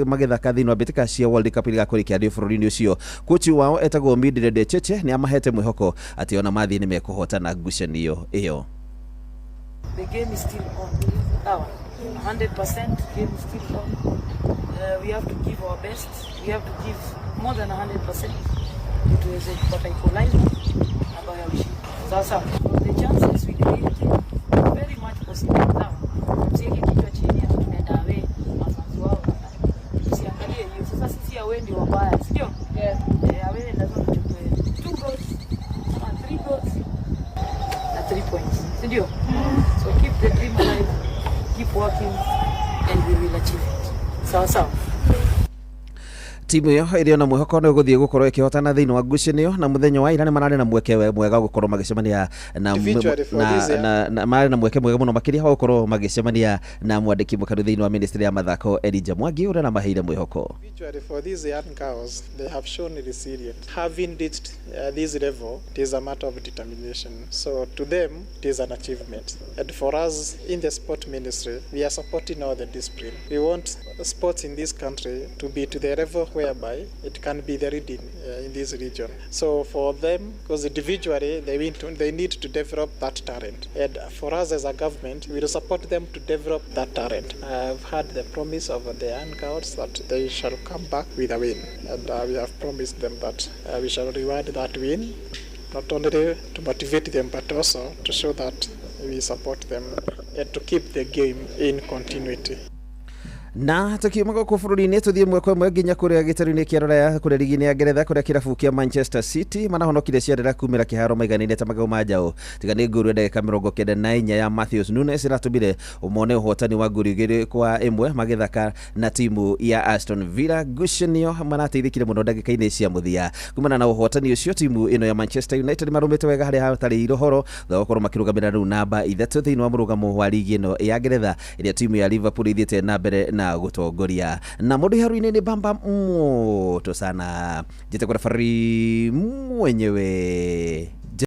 magĩthaka thĩinĩ wa mbĩtĩka cia World Cup iria ikũrĩkia bũrũri-inĩ ũcio. Kochi wao etagwo Mildred Cheche nĩ amahete mwĩhoko atĩ ona mathiĩ nĩ mekũhotana ngucanio ĩyo. The game is still on. 100% game is still on. We have to give our best. We have to give more than 100%. Tuweze kupata equalizer ambayo ya ushindi. Sasa the chances we create very much possible. Sawa. Msiweke kichwa chini ya tunaenda away. Mafanzi wao. Usiangalie hiyo. Sasa sisi away ndio wabaya, sio? Away lazima tuchukue 2 goals, 3 goals na 3 points. Sio? So keep the dream alive. Keep working and we will achieve it. Sawa. Timu yo ĩrĩ na mwĩhoko nĩ gũthiĩ gũkorwo ĩkĩhotana thĩinĩ wa ngucanio na mũthenya wa ira nĩ mararĩ na mweke mwega gũkorwo magĩcemania na mararĩ na mweke mwega mũno makĩria wa gũkorwo magĩcemania na mwandĩki mũkanu thĩinĩ wa ministry ya mathako Elijah Mwangi ũrĩa namaheire mwĩhoko. For these young girls, they have shown resilience. Having reached this level, it is a matter of determination. So to them, it is an achievement. And for us in the sport ministry, we are supporting all the discipline. We want sports in this country to be to the level whereby it can be the leading in this region. So for them, because individually they need to develop that talent, and for us as a government, we will support them to develop that talent. I've had the promise of the young girls that they shall come back with a win, and we have promised them that we shall reward that win, not only to motivate them but also to show that we support them and to keep the game in continuity. Na tukiuma gũkũ bũrũri-inĩ tũthiĩ ĩmwe kwa ĩmwe nginya kũrĩa gĩtarũ-inĩ kĩa Rũraya kũrĩa ligi-inĩ ya Ngeretha kũrĩa kĩrabu kĩa Manchester City manahonokire ciarĩra kumĩra kĩharo maiganĩire ta magau ma njaũ tiga nĩ ngũru ndagĩka 94 ya Matheus Nunes ĩratũmire ũmone ũhotani wa ngũru 2-1 magĩthaka na timu ya Aston Villa. Ngucanio marateithĩkire mũno ndagĩka-inĩ cia mũthia kumana na ũhotani ũcio. Timu ĩno ya Manchester United marũmĩte wega harĩa hatarĩ irohoro thutha wa gũkorwo makĩrũgamĩrĩra rĩu namba 3 thĩinĩ wa mũrũgamo wa ligi ĩno ya Ngeretha ĩrĩa timu ya Liverpool ithiĩte na mbere na gutongoria na mundu haruine ni bamba moto sana. Jete kwa Fari mwenyewe.